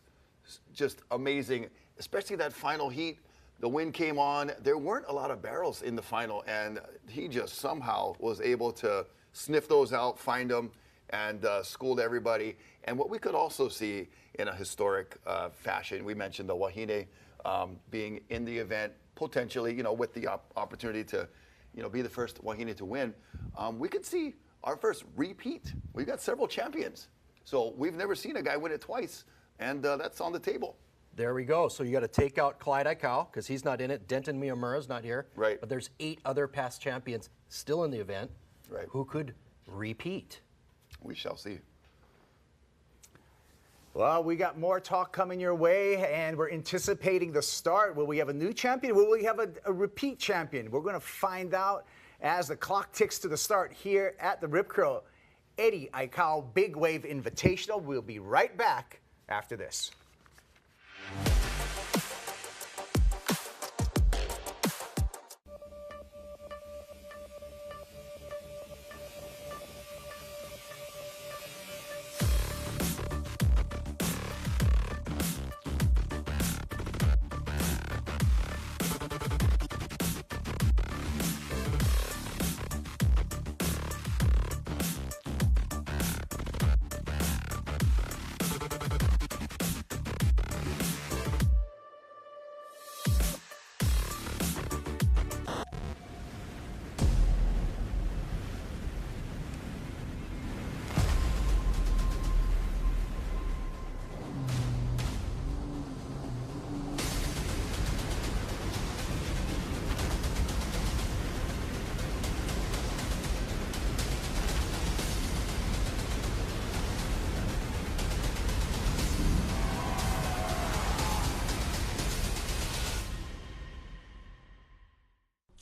just amazing, especially that final heat. The wind came on. There weren't a lot of barrels in the final, and he just somehow was able to sniff those out, find them, and schooled everybody. And what we could also see in a historic fashion, we mentioned the Wahine being in the event, potentially, with the opportunity to, be the first Wahine to win. We could see our first repeat. We've got several champions. So we've never seen a guy win it twice, and that's on the table. There we go. So you got to take out Clyde Aikau because he's not in it. Denton Miyamura's not here. Right. But there's 8 other past champions still in the event. Right. Who could repeat? We shall see. Well, we got more talk coming your way, and we're anticipating the start. Will we have a new champion? Will we have a repeat champion? We're going to find out as the clock ticks to the start here at the Rip Curl Eddie Aikau Big Wave Invitational. We'll be right back after this.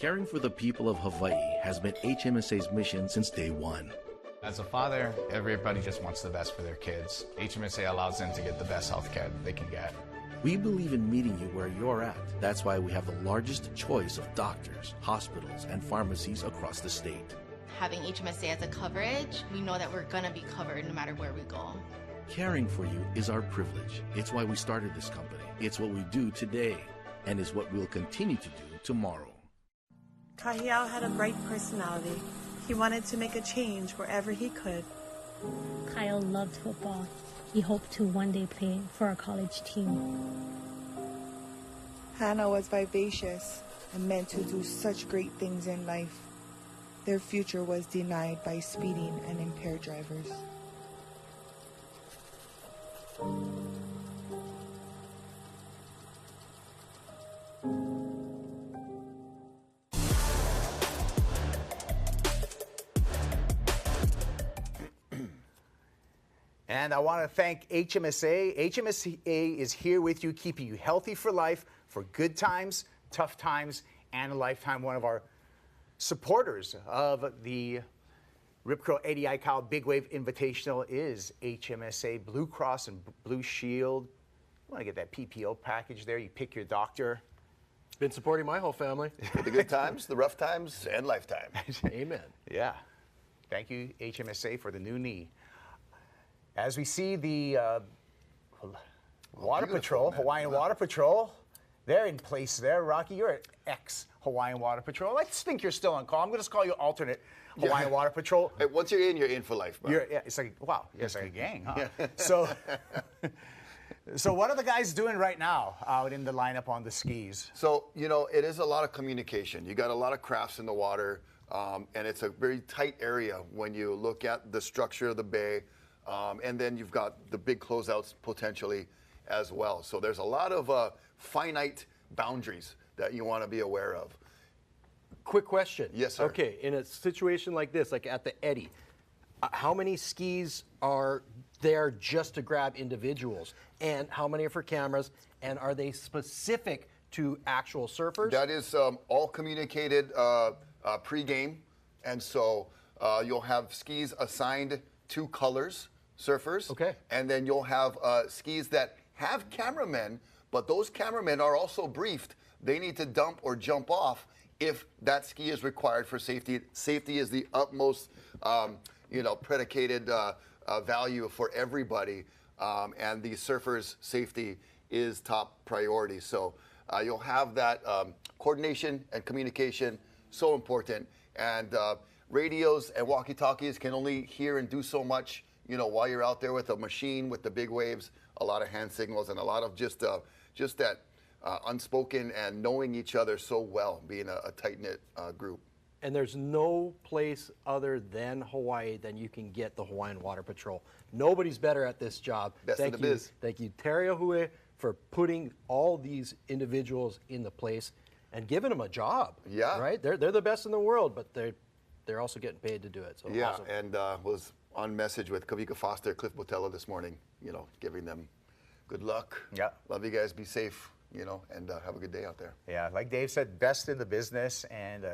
Caring for the people of Hawaii has been HMSA's mission since day one. As a father, everybody just wants the best for their kids. HMSA allows them to get the best health care they can get. We believe in meeting you where you're at. That's why we have the largest choice of doctors, hospitals, and pharmacies across the state. Having HMSA as a coverage, we know that we're going to be covered no matter where we go. Caring for you is our privilege. It's why we started this company. It's what we do today, and is what we'll continue to do tomorrow. Kahiao had a bright personality. He wanted to make a change wherever he could. Kyle loved football. He hoped to one day play for a college team. Hannah was vivacious and meant to do such great things in life. Their future was denied by speeding and impaired drivers. And I want to thank HMSA. HMSA is here with you, keeping you healthy for life, for good times, tough times, and a lifetime. One of our supporters of the Rip Curl 80 Cal Big Wave Invitational is HMSA Blue Cross and Blue Shield. You want to get that PPO package there. You pick your doctor. Been supporting my whole family. For the good times, the rough times, and lifetime. Amen. Yeah. Thank you, HMSA, for the new knee. As we see the Water Patrol, Hawaiian Water Patrol, they're in place there. Rocky, you're at ex-Hawaiian Water Patrol. I think you're still on call. I'm going to call you alternate Hawaiian Water Patrol. Hey, once you're in for life, bro. Yeah, it's like, wow, it's like a gang, huh? So, so what are the guys doing right now out in the lineup on the skis? So, you know, it is a lot of communication. You got a lot of crafts in the water, and it's a very tight area when you look at the structure of the bay. And then you've got the big closeouts potentially as well. So there's a lot of finite boundaries that you want to be aware of. Quick question. Yes, sir. Okay, in a situation like this, like at the Eddy, how many skis are there just to grab individuals? And how many are for cameras? And are they specific to actual surfers? That is all communicated pre-game. And so you'll have skis assigned to colors, surfers. Okay. And then you'll have skis that have cameramen, but those cameramen are also briefed. They need to dump or jump off if that ski is required for safety. Safety is the utmost, predicated value for everybody, and the surfers' safety is top priority. So you'll have that coordination and communication, so important. And radios and walkie-talkies can only hear and do so much, while you're out there with a machine, with the big waves, a lot of hand signals and a lot of just that unspoken and knowing each other so well, being a tight-knit group. And there's no place other than Hawaii than you can get the Hawaiian Water Patrol. Nobody's better at this job. Best in the biz. Thank you, Terry Ahue, for putting all these individuals in the place and giving them a job. Yeah. Right? They're the best in the world, but they're also getting paid to do it. So yeah, awesome. And was on message with Kavika Foster, Cliff Botello this morning, giving them good luck. Yeah. Love you guys. Be safe, and have a good day out there. Yeah, like Dave said, best in the business and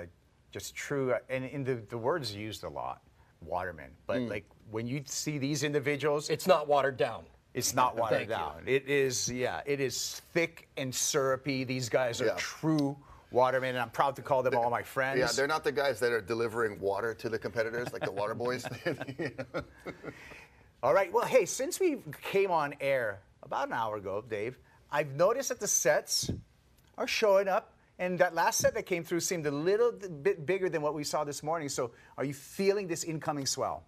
just true. And in the words used a lot, watermen. But like when you see these individuals, it's not watered down. It's not watered down. It is, it is thick and syrupy. These guys are true watermen, and I'm proud to call them all my friends. Yeah, they're not the guys that are delivering water to the competitors, like the water boys. All right, well, hey, since we came on air about an hour ago, Dave, I've noticed that the sets are showing up, and that last set that came through seemed a little bit bigger than what we saw this morning. So are you feeling this incoming swell?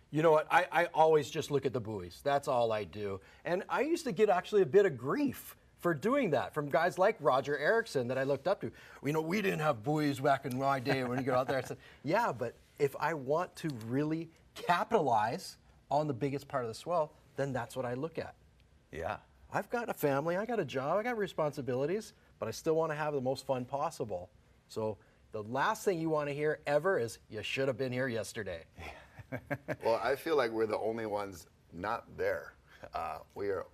You know what? I always just look at the buoys. That's all I do. And I used to get actually a bit of grief for doing that from guys like Roger Erickson that I looked up to. We didn't have buoys back in my day when you go out there. I said, yeah, but if I want to really capitalize on the biggest part of the swell, then that's what I look at. Yeah. I've got a family, I got a job, I got responsibilities, but I still want to have the most fun possible. So the last thing you want to hear ever is, you should have been here yesterday. Well, I feel like we're the only ones not there. We are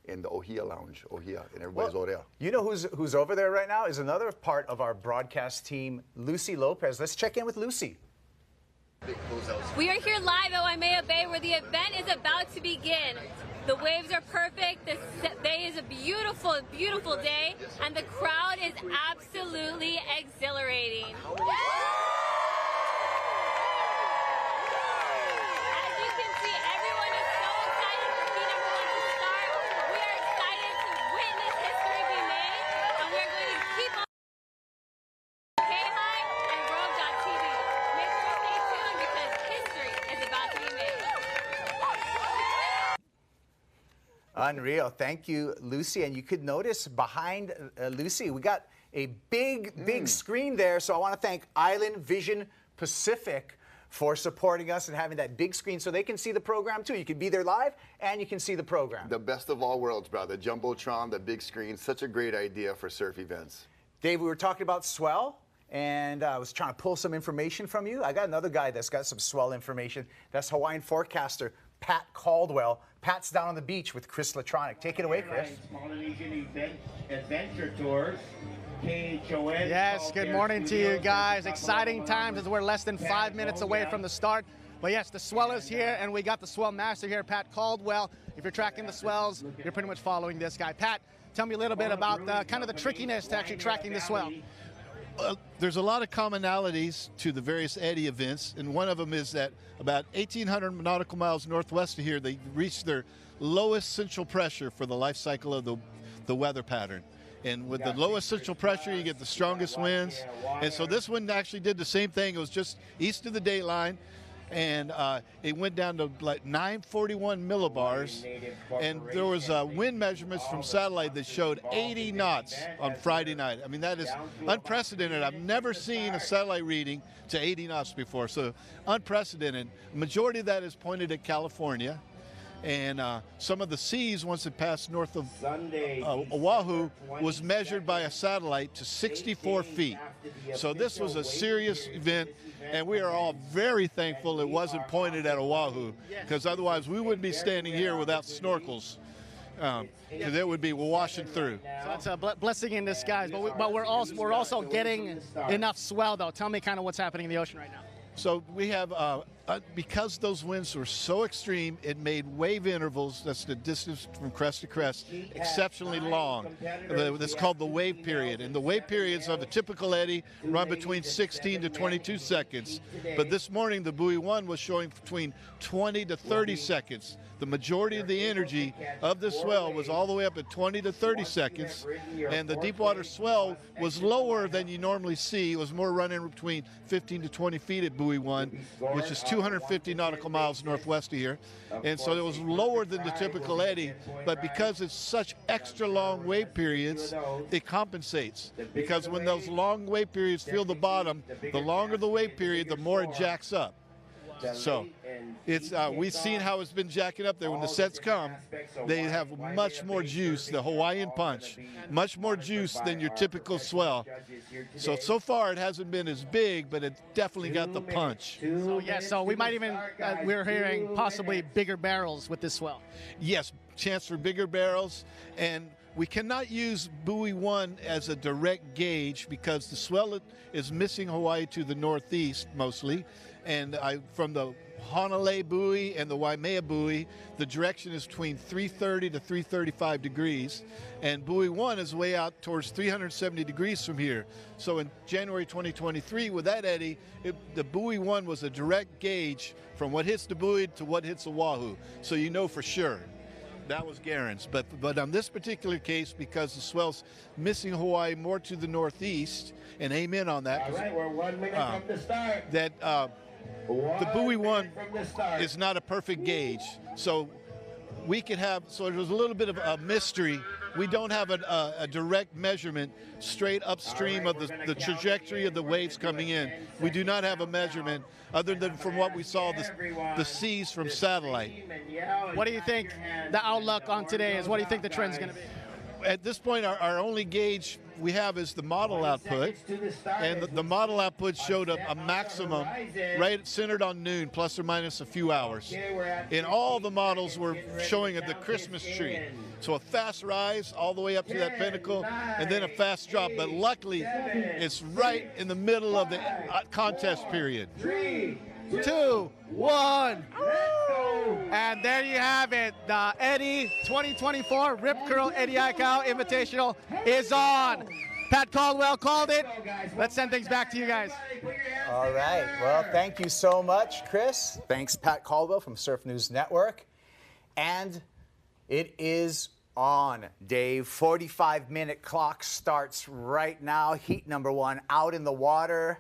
in the Ohia Lounge, Ohia, and everybody's over there. You know who's over there right now is another part of our broadcast team, Lucy Lopez. Let's check in with Lucy. We are here live at Waimea Bay where the event is about to begin. The waves are perfect, the day is a beautiful, beautiful day, and the crowd is absolutely exhilarating. As you can see, everyone is so excited for being everyone to start. We are excited to witness history be made, and we're going to keep on K-High and Grove.tv. Make sure to stay tuned because history is about to be made. Unreal. Thank you, Lucy. And you could notice behind Lucy, we got a big screen there. So I want to thank Island Vision Pacific for supporting us and having that big screen so they can see the program too. You can be there live and you can see the program. The best of all worlds, brother. Jumbotron, the big screen, such a great idea for surf events. Dave, we were talking about swell, and I was trying to pull some information from you. I got another guy that's got some swell information. That's Hawaiian forecaster Pat Caldwell. Pat's down on the beach with Chris Latronic. Take it away, Chris. Polynesian Adventure Tours. KHON. Yes, good morning to you guys. Exciting times as we're less than 5 minutes away from the start. But yes, the swell is here, and we got the swell master here, Pat Caldwell. If you're tracking the swells, you're pretty much following this guy. Pat, tell me a little bit about kind of the trickiness to actually tracking the swell. There's a lot of commonalities to the various eddy events, and one of them is that about 1,800 nautical miles northwest of here, they reach their lowest central pressure for the life cycle of the weather pattern. And with the lowest central pressure, you get the strongest winds. And so this one actually did the same thing. It was just east of the date line, and it went down to like 941 millibars, and there was wind measurements from satellite that showed 80 knots on Friday night. I mean, that is unprecedented. I've never seen a satellite reading to 80 knots before, so unprecedented. Majority of that is pointed at California, and some of the seas, once it passed north of Oahu, was measured by a satellite to 64 feet. So this was a serious event, and we are all very thankful it wasn't pointed at Oahu, because otherwise we wouldn't be standing here without snorkels, because it would be washing through. So it's a blessing in disguise, but we're also getting enough swell, though. Tell me kind of what's happening in the ocean right now. So we have, because those winds were so extreme, it made wave intervals, that's the distance from crest to crest, exceptionally long. That's called the wave period. And the wave periods of a typical eddy run between 16 to 22 seconds. But this morning, the buoy 1 was showing between 20 to 30 seconds. The majority of the energy of the swell was all the way up at 20 to 30 seconds, and the deep water swell was lower than you normally see. It was more running between 15 to 20 feet at buoy 1, which is 250 nautical miles northwest of here, and so it was lower than the typical eddy, but because it's such extra long wave periods, it compensates, because when those long wave periods feel the bottom, the longer the wave period, the more it jacks up. So it's we've seen how it's been jacking up there. When the sets come, they have much more juice, the Hawaiian punch, much more juice than your typical swell. So far it hasn't been as big, but it definitely got the punch. So yes, so we might even, we're hearing possibly bigger barrels with this swell. Yes, chance for bigger barrels, and we cannot use buoy 1 as a direct gauge because the swell is missing Hawaii to the northeast mostly, and from the Honolulu buoy and the Waimea buoy, the direction is between 330 to 335 degrees, and buoy 1 is way out towards 370 degrees from here. So in January 2023, with that eddy, the buoy 1 was a direct gauge from what hits the buoy to what hits Oahu, so you know for sure. That was Garen's, but on this particular case, because the swell's missing Hawaii more to the northeast, and amen on that. All right, we're 1 minute from the start. That the buoy 1 is not a perfect gauge, so we could have. So there's a little bit of a mystery. We don't have a direct measurement straight upstream of the trajectory of the waves coming in. We do not have a measurement other than from what we saw the seas from satellite. What do you think the outlook on today is? What do you think the trend's going to be? at this point, our only gauge we have is the model output, and the model output showed a maximum right centered on noon, plus or minus a few hours. And all the models were showing the Christmas tree. So a fast rise all the way up to that pinnacle, and then a fast drop. But luckily, it's right in the middle of the contest period. 3, 2, 1. And there you have it. The Eddie 2024 Rip Curl Eddie Aikau Invitational is on. Pat Caldwell called it. Let's send things back to you guys. All right. Well, thank you so much, Chris. Thanks, Pat Caldwell from Surf News Network. And it is on, Dave. 45-minute clock starts right now. Heat number 1 out in the water.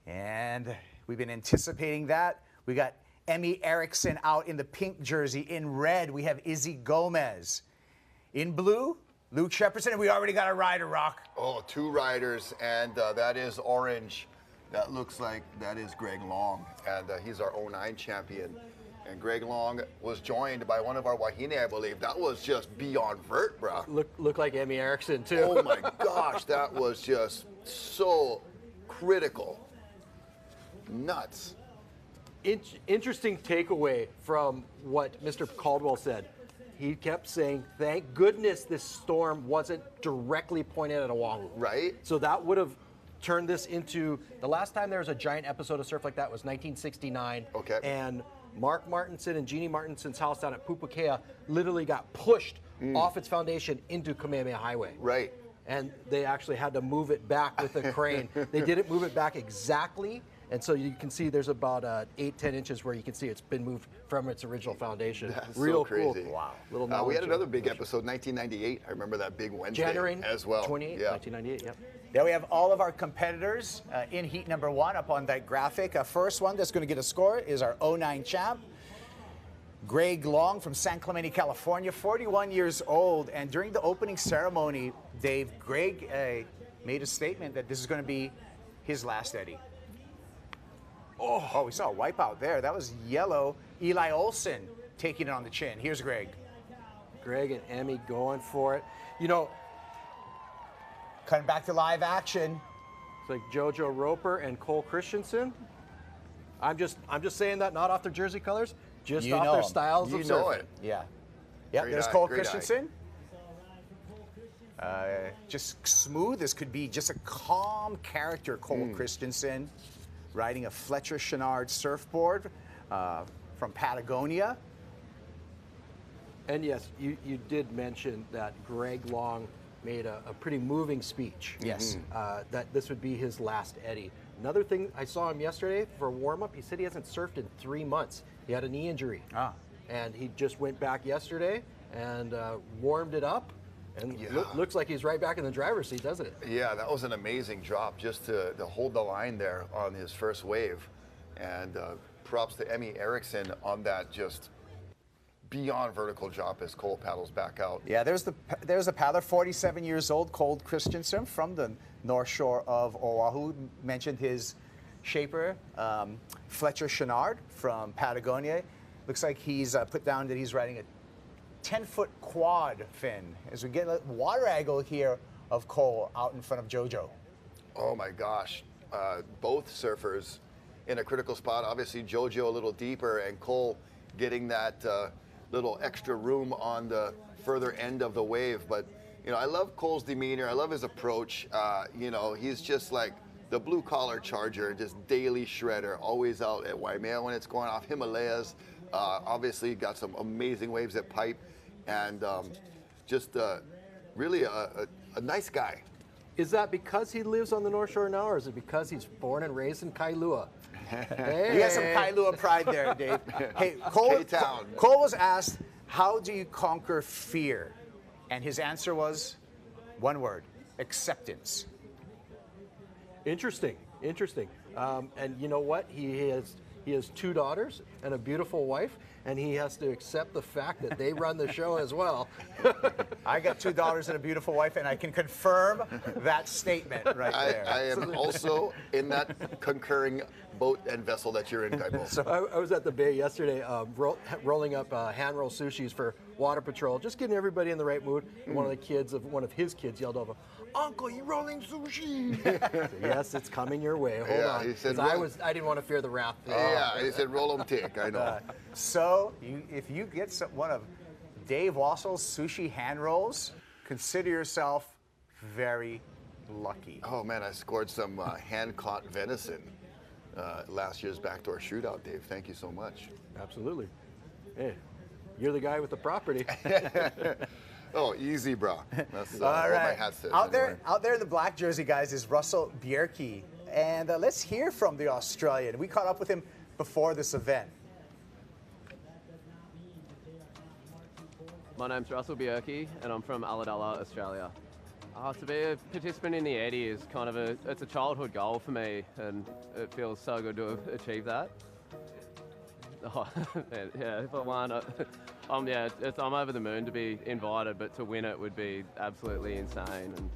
And we've been anticipating that. We got Emmy Erickson out in the pink jersey. In red, we have Izzy Gomez. In blue, Luke Shepardson, and we already got a rider, Rock. Oh, 2 riders, and that is orange. That looks like that is Greg Long, and he's our 09 champion. And Greg Long was joined by one of our Wahine, I believe. That was just beyond vert, bro. Look like Emmy Erickson, too. Oh, my gosh, that was just so critical. Nuts. Interesting takeaway from what Mr. Caldwell said. He kept saying, thank goodness this storm wasn't directly pointed at Oahu. Right. So that would have turned this into, the last time there was a giant episode of surf like that was 1969. Okay. And Mark Martinson and Jeannie Martinson's house down at Pupukea literally got pushed off its foundation into Kamehameha Highway. Right. And they actually had to move it back with a crane. They didn't move it back exactly. And so you can see there's about 8-10 inches where you can see it's been moved from its original foundation. That's Real so crazy. Cool. Wow. Little We had another big episode, 1998. I remember that big Wednesday January as well. 28, yeah. 1998, yep. There we have all of our competitors in heat number 1 up on that graphic. First one that's going to get a score is our 09 champ, Greg Long from San Clemente, California, 41 years old. And during the opening ceremony, Dave, Greg made a statement that this is going to be his last Eddie. Oh, we saw a wipeout there. That was yellow. Eli Olsen taking it on the chin. Here's Greg. Greg and Emmy going for it. You know, cutting back to live action. It's like JoJo Roper and Cole Christensen. I'm just saying that not off their jersey colors, just off their styles of surfing. Yeah. Yeah, there's Cole Christensen. Just smooth. This could be just a calm character, Cole Christensen, riding a Fletcher Chenard surfboard from Patagonia. And yes, you did mention that Greg Long made a pretty moving speech. Yes. That this would be his last Eddie. Another thing, I saw him yesterday for warm-up. He said he hasn't surfed in 3 months. He had a knee injury. And he just went back yesterday and warmed it up. And looks like he's right back in the driver's seat, doesn't it? Yeah, that was an amazing drop just to hold the line there on his first wave. And props to Emmy Erickson on that just beyond vertical drop as Cole paddles back out. Yeah, there's a paddler, 47 years old, Cole Christensen from the North Shore of Oahu. Mentioned his shaper, Fletcher Chenard from Patagonia. Looks like he's put down that he's riding a 10-foot quad fin as we get a water angle here of Cole out in front of JoJo. Oh my gosh, both surfers in a critical spot. Obviously JoJo a little deeper and Cole getting that little extra room on the further end of the wave. But you know, I love Cole's demeanor. I love his approach. You know, he's just like the blue collar charger, just daily shredder, always out at Waimea when it's going off, Himalayas. Obviously got some amazing waves at Pipe, and just really a nice guy. Is that because he lives on the North Shore now, or is it because he's born and raised in Kailua? Hey. You got some Kailua pride there, Dave. Hey, Cole was asked, how do you conquer fear? And his answer was one word: acceptance. Interesting. And you know what? He has He has 2 daughters and a beautiful wife, and he has to accept the fact that they run the show as well. I got 2 daughters and a beautiful wife, and I can confirm that statement right there. I am also in that concurring boat and vessel that you're in, Kaipo. So I was at the bay yesterday rolling up hand roll sushis for Water Patrol, just getting everybody in the right mood. And one of his kids yelled over, "Uncle, you rolling sushi?" So, yes, it's coming your way. Hold on. He said, I didn't want to fear the wrath. Yeah, he said, roll 'em tick. I know. So if you get one of Dave Wassel's sushi hand rolls, consider yourself very lucky. Oh man, I scored some hand-caught venison last year's backdoor shootout, Dave. Thank you so much. Absolutely. Hey, you're the guy with the property. Oh, easy, bro. That's all what right. my hat says. Out there in the black jersey, guys, is Russell Bierke. And let's hear from the Australian. We caught up with him before this event. My name's Russell Bierke, and I'm from Ulladulla, Australia. To be a participant in the 80 is kind of it's a childhood goal for me, and it feels so good to have achieved that. Oh, yeah, if I won, I'm over the moon to be invited, but to win it would be absolutely insane. And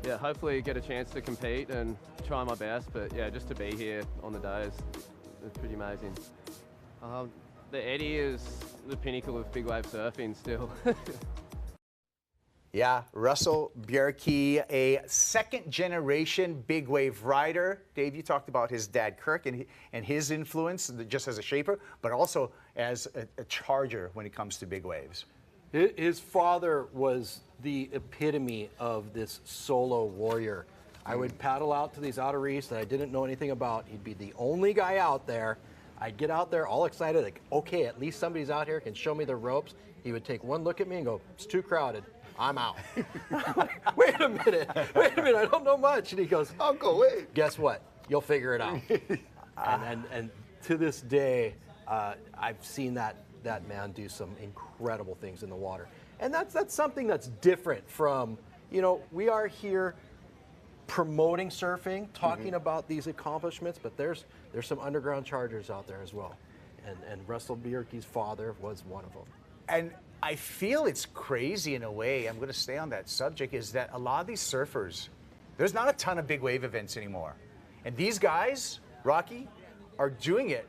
yeah, hopefully get a chance to compete and try my best. But yeah, just to be here on the day is pretty amazing. The Eddy is the pinnacle of big wave surfing still. Yeah, Russell Bierke, a second-generation big wave rider. Dave, you talked about his dad, Kirk, and his influence just as a shaper, but also as a charger when it comes to big waves. His father was the epitome of this solo warrior. I would paddle out to these outer reefs that I didn't know anything about. He'd be the only guy out there. I'd get out there all excited, like, okay, at least somebody's out here, can show me the ropes. He would take one look at me and go, "It's too crowded. I'm out." Wait a minute, I don't know much. And he goes, "Uncle, wait. Guess what? You'll figure it out." and to this day, I've seen that man do some incredible things in the water. And that's something that's different from, we are here promoting surfing, talking about these accomplishments, but there's some underground chargers out there as well. And Russell Bierke's father was one of them. And I feel it's crazy in a way, I'm going to stay on that subject, is that a lot of these surfers, there's not a ton of big wave events anymore. And these guys, Rocky, are doing it,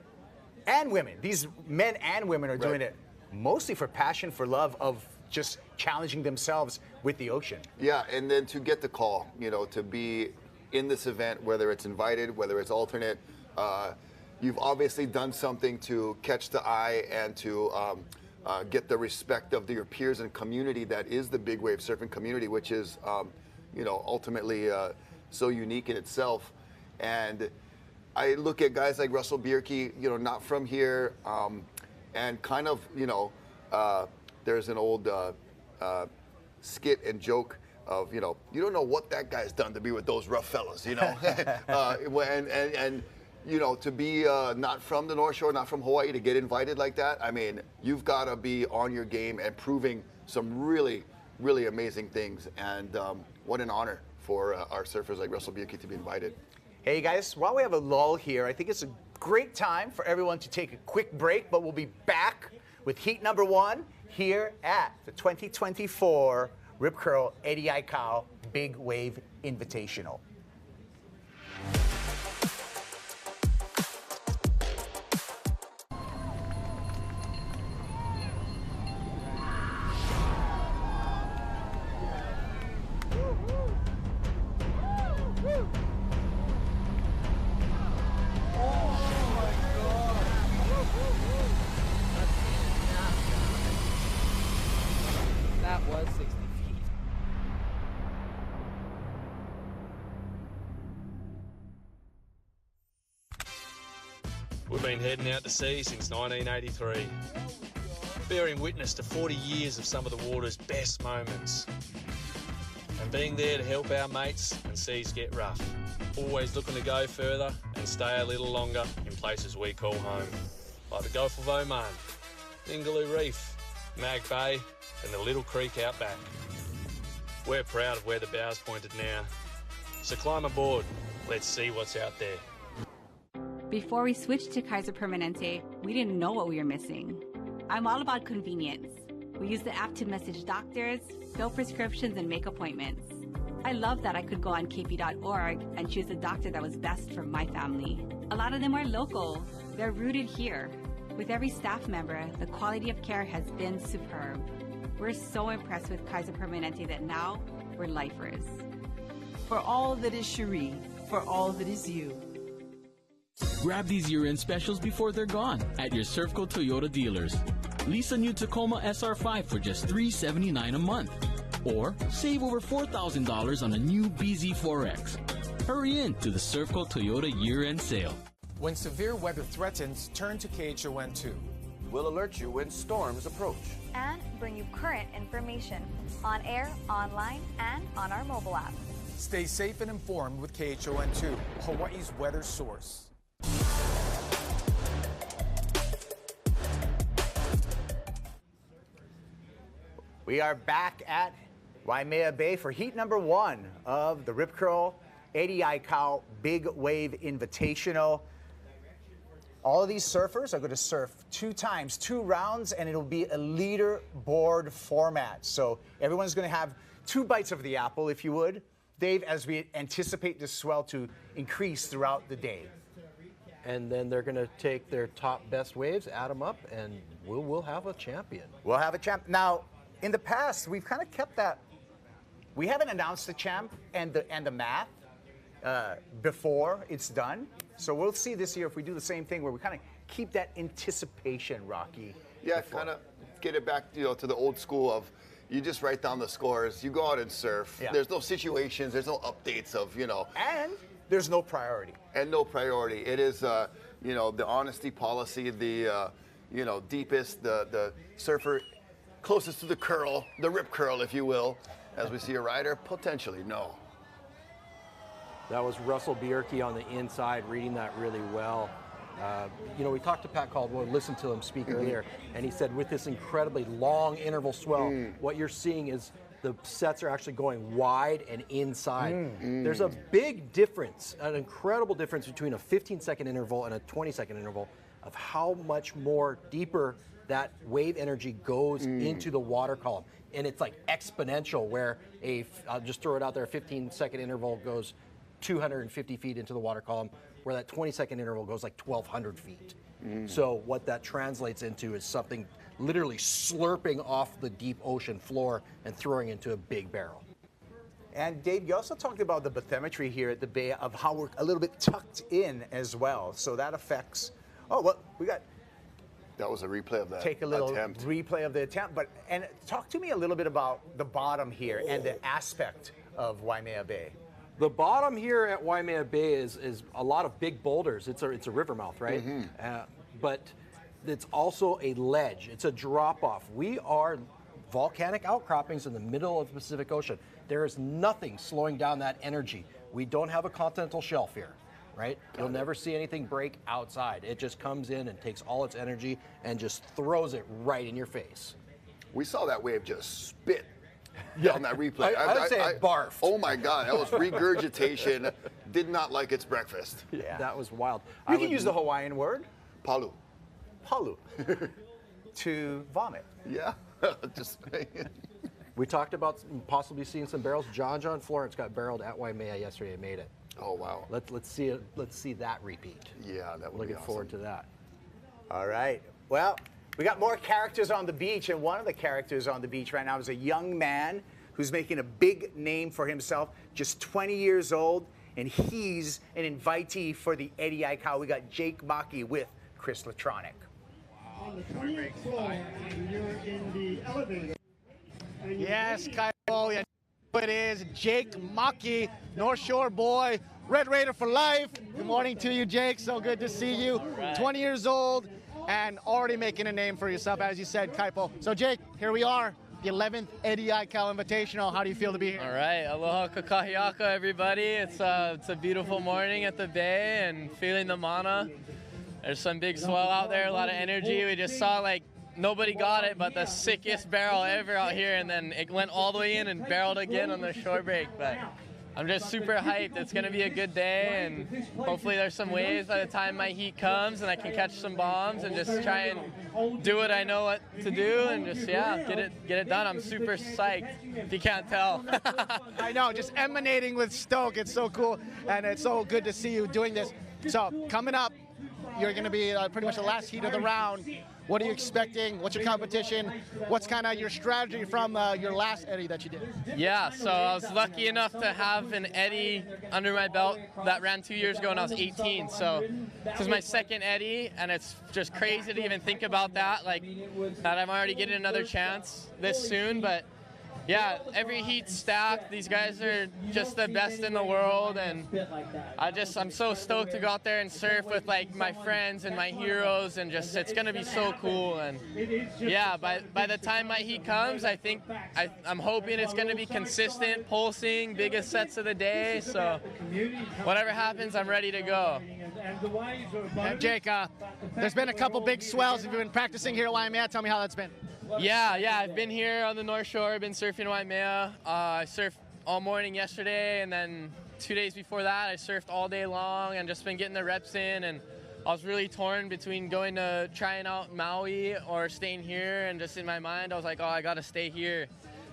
and women, these men and women are doing it mostly for passion, for love of just challenging themselves with the ocean. Yeah, and then to get the call, to be in this event, whether it's invited, whether it's alternate, you've obviously done something to catch the eye and to get the respect of your peers and community that is the big wave surfing community, which is, ultimately so unique in itself. And I look at guys like Russell Bierke, not from here, and kind of, there's an old skit and joke of, you don't know what that guy's done to be with those rough fellas, and to be not from the North Shore, not from Hawaii, to get invited like that, I mean, you've got to be on your game and proving some really, really amazing things. And what an honor for our surfers like Russell Bierke to be invited. Hey guys, while we have a lull here, I think it's a great time for everyone to take a quick break, but we'll be back with heat number 1 here at the 2024 Rip Curl Eddie Aikau Big Wave Invitational. That was 60 feet. We've been heading out to sea since 1983, bearing witness to 40 years of some of the water's best moments, and being there to help our mates when seas get rough. Always looking to go further and stay a little longer in places we call home, like the Gulf of Oman, Ningaloo Reef, Mag Bay, and the Little Creek out back. We're proud of where the bow's pointed now. So climb aboard, let's see what's out there. Before we switched to Kaiser Permanente, we didn't know what we were missing. I'm all about convenience. We use the app to message doctors, fill prescriptions, and make appointments. I love that I could go on kp.org and choose the doctor that was best for my family. A lot of them are local. They're rooted here. With every staff member, the quality of care has been superb. We're so impressed with Kaiser Permanente that now we're lifers. For all that is Cherie, for all that is you. Grab these year-end specials before they're gone at your Surfco Toyota dealers. Lease a new Tacoma SR5 for just $379 a month. Or save over $4,000 on a new BZ4X. Hurry in to the Surfco Toyota year-end sale. When severe weather threatens, turn to KHON2. We'll alert you when storms approach. And bring you current information on air, online, and on our mobile app. Stay safe and informed with KHON2, Hawaii's weather source. We are back at Waimea Bay for heat number 1 of the Rip Curl 80 Aikau Big Wave Invitational. All of these surfers are going to surf 2 times, 2 rounds, and it'll be a leaderboard format. So everyone's going to have 2 bites of the apple, if you would, Dave, as we anticipate this swell to increase throughout the day. And then they're going to take their top best waves, add them up, and we'll have a champion. We'll have a champ. Now, in the past, we've kind of kept that. We haven't announced the champ and the math before it's done. So we'll see this year if we do the same thing where we kind of keep that anticipation, Rocky. Yeah, kind of get it back, to the old school of you just write down the scores, you go out and surf. Yeah. There's no situations, there's no updates of, And there's no priority. And no priority. It is, the honesty policy, the, deepest, the surfer closest to the curl, the rip curl, if you will, as we see a rider, potentially, no. That was Russell Bierke on the inside, reading that really well. We talked to Pat Caldwell, listened to him speak earlier, and he said with this incredibly long interval swell, what you're seeing is the sets are actually going wide and inside. There's a big difference, an incredible difference between a 15-second interval and a 20-second interval of how much more deeper that wave energy goes into the water column. And it's like exponential where I'll just throw it out there, a 15-second interval goes 250 feet into the water column, where that 20-second interval goes like 1,200 feet. So what that translates into is something literally slurping off the deep ocean floor and throwing into a big barrel. And Dave, you also talked about the bathymetry here at the Bay of how we're a little bit tucked in as well. So that affects, that was a replay of that take a little attempt. Replay of the attempt. And talk to me a little bit about the bottom here and the aspect of Waimea Bay. The bottom here at Waimea Bay is a lot of big boulders. It's a river mouth, right? But it's also a ledge. It's a drop-off. We are volcanic outcroppings in the middle of the Pacific Ocean. There is nothing slowing down that energy. We don't have a continental shelf here, right? You'll never see anything break outside. It just comes in and takes all its energy and just throws it right in your face. We saw that wave just spit on that replay. I would say it barfed. Oh my God, that was regurgitation. Did not like its breakfast. Yeah. That was wild. You can use the Hawaiian word. Palu. Palu. To vomit. Yeah. Just We talked about possibly seeing some barrels. John Florence got barreled at Waimea yesterday and made it. Oh wow. Let's see it. Let's see that repeat. Yeah, that would Looking be awesome. forward to that. All right. Well, we got more characters on the beach, and one of the characters on the beach right now is a young man who's making a big name for himself, just 20 years old, and he's an invitee for the Eddie Aikau. We got Jake Maki with Chris Latronic. On the 28th floor, and you're in the elevator. Yes, Kyle, yeah, it is Jake Maki, North Shore boy, Red Raider for life. Good morning to you, Jake. So good to see you. 20 years old and already making a name for yourself, as you said, Kaipo. So, Jake, here we are, the 11th Eddie Aikau Invitational. How do you feel to be here? All right, aloha kakahiaka, everybody. It's a beautiful morning at the bay and feeling the mana. There's some big swell out there, a lot of energy. We just saw nobody got it, but the sickest barrel ever out here, and then it went all the way in and barreled again on the shore break. But I'm just super hyped. It's going to be a good day, and hopefully there's some waves by the time my heat comes and I can catch some bombs and just try and do what I know what to do and just, yeah, get it done. I'm super psyched, if you can't tell. I know, just emanating with stoke. It's so cool, and it's so good to see you doing this. So coming up, you're going to be pretty much the last heat of the round. What are you expecting? What's your competition? What's kind of your strategy from your last Eddie that you did? Yeah, so I was lucky enough to have an Eddie under my belt that ran 2 years ago when I was 18. So this is my second Eddie, and it's just crazy to even think about that, like that I'm already getting another chance this soon. But yeah, every heat's stacked. These guys are just the best in the world, and I'm so stoked to go out there and surf with like my friends and my heroes, and just it's gonna be so cool. And yeah, by the time my heat comes, I think I'm hoping it's gonna be consistent, pulsing, biggest sets of the day. So whatever happens, I'm ready to go. And Jake, there's been a couple big swells. Have you been practicing here at Waimea? Tell me how that's been. Yeah, I've been here on the North Shore. I've been surfing in Waimea. I surfed all morning yesterday, and then 2 days before that, I surfed all day long and just been getting the reps in. And I was really torn between trying out Maui or staying here. And just in my mind, I was like, oh, I got to stay here.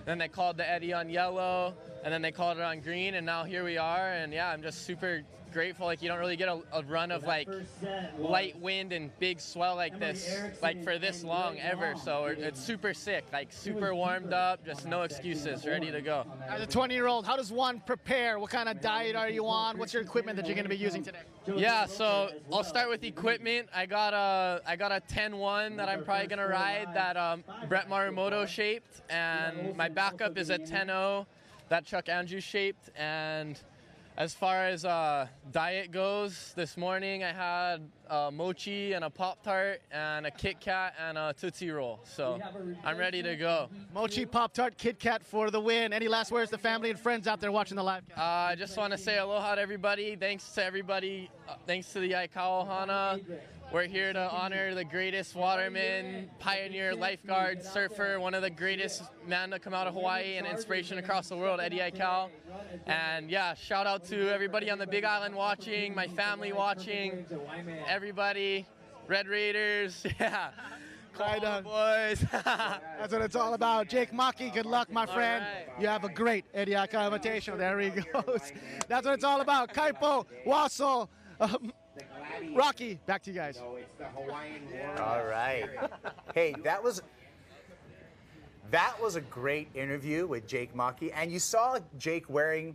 Then they called the Eddie on yellow, and then they called it on green, and now here we are. And yeah, I'm just super grateful. Like, you don't really get a run of like light wind and big swell like this, like for this long ever. So it's super sick, like super warmed up, just no excuses, ready to go. As a 20-year-old, how does one prepare? What kind of diet are you on? What's your equipment that you're going to be using today? Yeah, so I'll start with equipment. I got a 10-1 that I'm probably gonna ride, that Brett Marimoto shaped, and my backup is a 10-0 that Chuck Andrews shaped. And as far as diet goes, this morning I had a mochi and a Pop-Tart and a Kit Kat and a Tootsie Roll. So I'm ready to go. Mochi, Pop-Tart, Kit Kat for the win. Any last words to family and friends out there watching the live? I just want to say aloha to everybody. Thanks to everybody. Thanks to the Aikau Hana. We're here to honor the greatest waterman, pioneer, lifeguard, surfer, one of the greatest men to come out of Hawaii and inspiration across the world, Eddie Aikau. And yeah, shout out to everybody on the Big Island watching, my family watching, everybody, Red Raiders, yeah. Right on, boys. That's what it's all about. Jake Maki, good luck, my friend. Right. You have a great Eddie Aikau Invitational. There he goes. That's what it's all about. Kaipo, Wassel, Rocky, back to you guys. All right. Hey, that was a great interview with Jake Maki, and you saw Jake wearing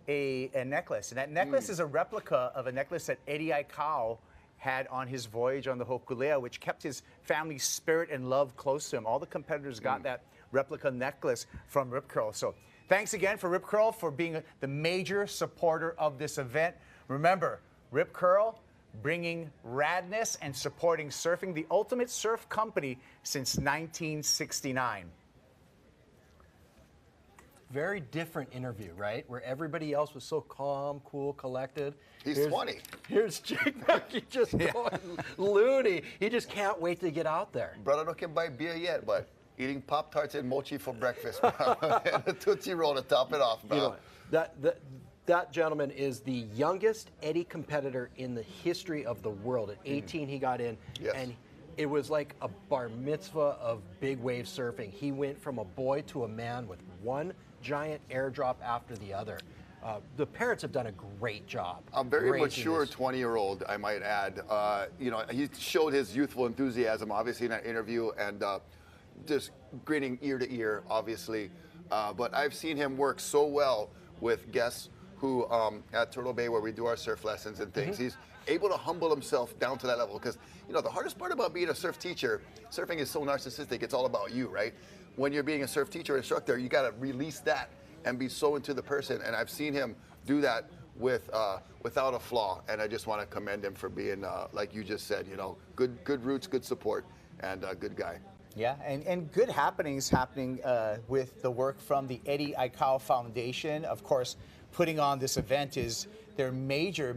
a necklace, and that necklace is a replica of a necklace that Eddie Aikau had on his voyage on the Hokulea, which kept his family's spirit and love close to him. All the competitors got that replica necklace from Rip Curl. So thanks again for Rip Curl for being the major supporter of this event. Remember, Rip Curl, bringing radness and supporting surfing, the ultimate surf company since 1969. Very different interview, right? Where everybody else was so calm, cool, collected. Here's 20. Here's Jake Maki just going loony. He just can't wait to get out there. Brother don't can buy beer yet, but eating Pop-Tarts and mochi for breakfast, bro. And a Tootsie Roll to top it off, bro. You know, that gentleman is the youngest Eddie competitor in the history of the world. At 18, he got in, and it was like a bar mitzvah of big wave surfing. He went from a boy to a man with one giant airdrop after the other. The parents have done a great job. A very mature 20-year-old, I might add. You know, he showed his youthful enthusiasm, obviously, in that interview, and just grinning ear to ear, obviously. But I've seen him work so well with guests who at Turtle Bay, where we do our surf lessons and things, he's able to humble himself down to that level. Because, you know, the hardest part about being a surf teacher, surfing is so narcissistic, it's all about you, right? When you're being a surf teacher or instructor, you got to release that and be so into the person. And I've seen him do that with without a flaw. And I just want to commend him for being, like you just said, you know, good roots, good support, and a good guy. Yeah, and good happenings happening with the work from the Eddie Aikau Foundation. Of course, putting on this event is their major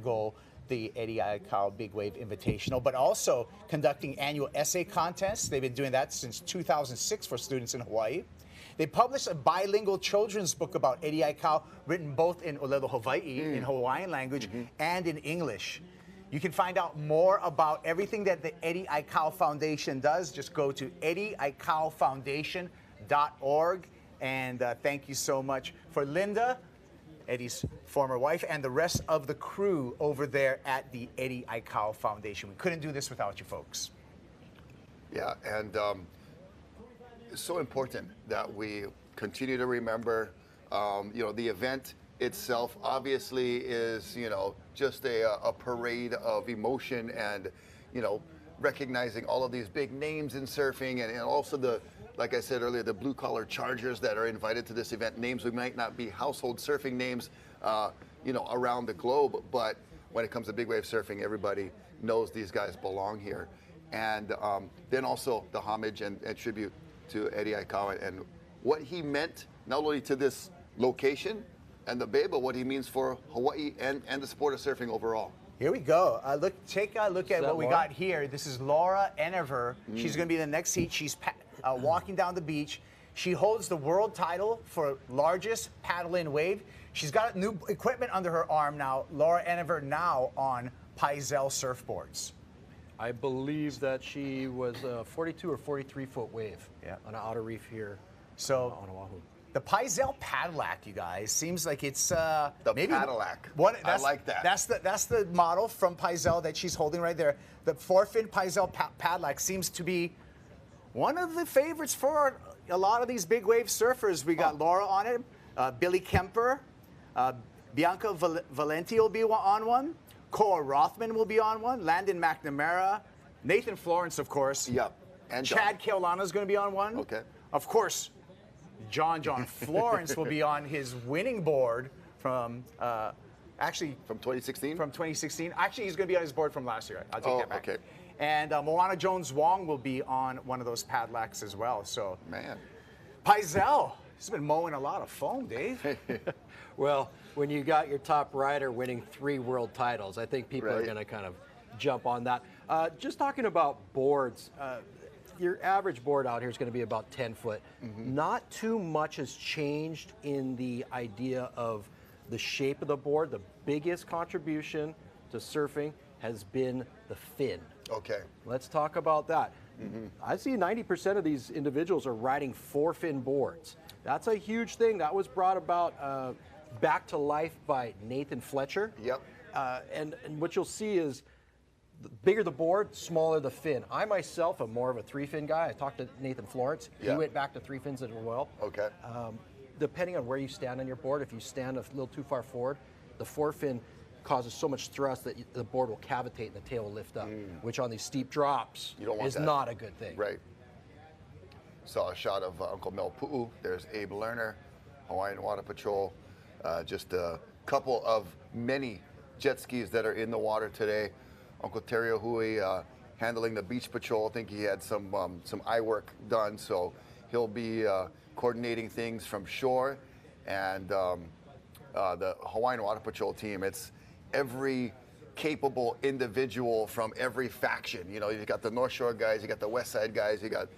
goal, the Eddie Aikau Big Wave Invitational, but also conducting annual essay contests. They've been doing that since 2006 for students in Hawaii. They published a bilingual children's book about Eddie Aikau, written both in Olelo, Hawaii, in Hawaiian language, and in English. You can find out more about everything that the Eddie Aikau Foundation does. Just go to eddieaikaufoundation.org. And thank you so much for Linda, Eddie's former wife, and the rest of the crew over there at the Eddie Aikau Foundation. We couldn't do this without you folks. Yeah, and it's so important that we continue to remember, the event itself obviously is, just a parade of emotion and, recognizing all of these big names in surfing and also like I said earlier, the blue-collar chargers that are invited to this event, names who might not be household surfing names, around the globe, but when it comes to big wave surfing, everybody knows these guys belong here. And then also the homage and tribute to Eddie Aikau and what he meant not only to this location and the bay, but what he means for Hawaii and the sport of surfing overall. Here we go. Take a look at what we got here. This is Laura Enever. She's going to be in the next heat. She's walking down the beach. She holds the world title for largest paddle-in wave. She's got new equipment under her arm now. Laura Enever now on Paisel surfboards. I believe that she was a 42 or 43 foot wave on an outer reef here on Oahu. The Paisel Padillac, you guys, seems like it's maybe Padillac. I like that. That's the model from Paisel that she's holding right there. The four-fin Paisel Padillac seems to be one of the favorites for a lot of these big wave surfers. We got Laura on it, Billy Kemper, Bianca Valenti will be on one, Cora Rothman will be on one, Landon McNamara, Nathan Florence, of course. Yep. And Chad Keolana is going to be on one. Okay. Of course, John Florence will be on his winning board from actually from 2016. From 2016. Actually, he's going to be on his board from last year. I'll take that back. Okay. And Moana Jones Wong will be on one of those Padillacs as well. So, man, Paisel has been mowing a lot of foam, Dave. Well, when you got your top rider winning 3 world titles, I think people are going to kind of jump on that. Just talking about boards, your average board out here is going to be about 10 foot. Not too much has changed in the idea of the shape of the board. The biggest contribution to surfing has been the fin. Okay. Let's talk about that. I see 90% of these individuals are riding 4-fin boards. That's a huge thing. That was brought about back to life by Nathan Fletcher. Yep. And what you'll see is the bigger the board, smaller the fin. I myself am more of a 3-fin guy. I talked to Nathan Florence. He went back to 3 fins as well. Okay. Depending on where you stand on your board, if you stand a little too far forward, the 4-fin causes so much thrust that the board will cavitate and the tail will lift up, which on these steep drops is not a good thing. Right. Saw a shot of Uncle Mel Pu'u. There's Abe Lerner, Hawaiian Water Patrol. Just a couple of many jet skis that are in the water today. Uncle Terry Hui handling the beach patrol. I think he had some eye work done, so he'll be coordinating things from shore. And the Hawaiian Water Patrol team, it's every capable individual from every faction. You got the North Shore guys, you got the West Side guys, you got,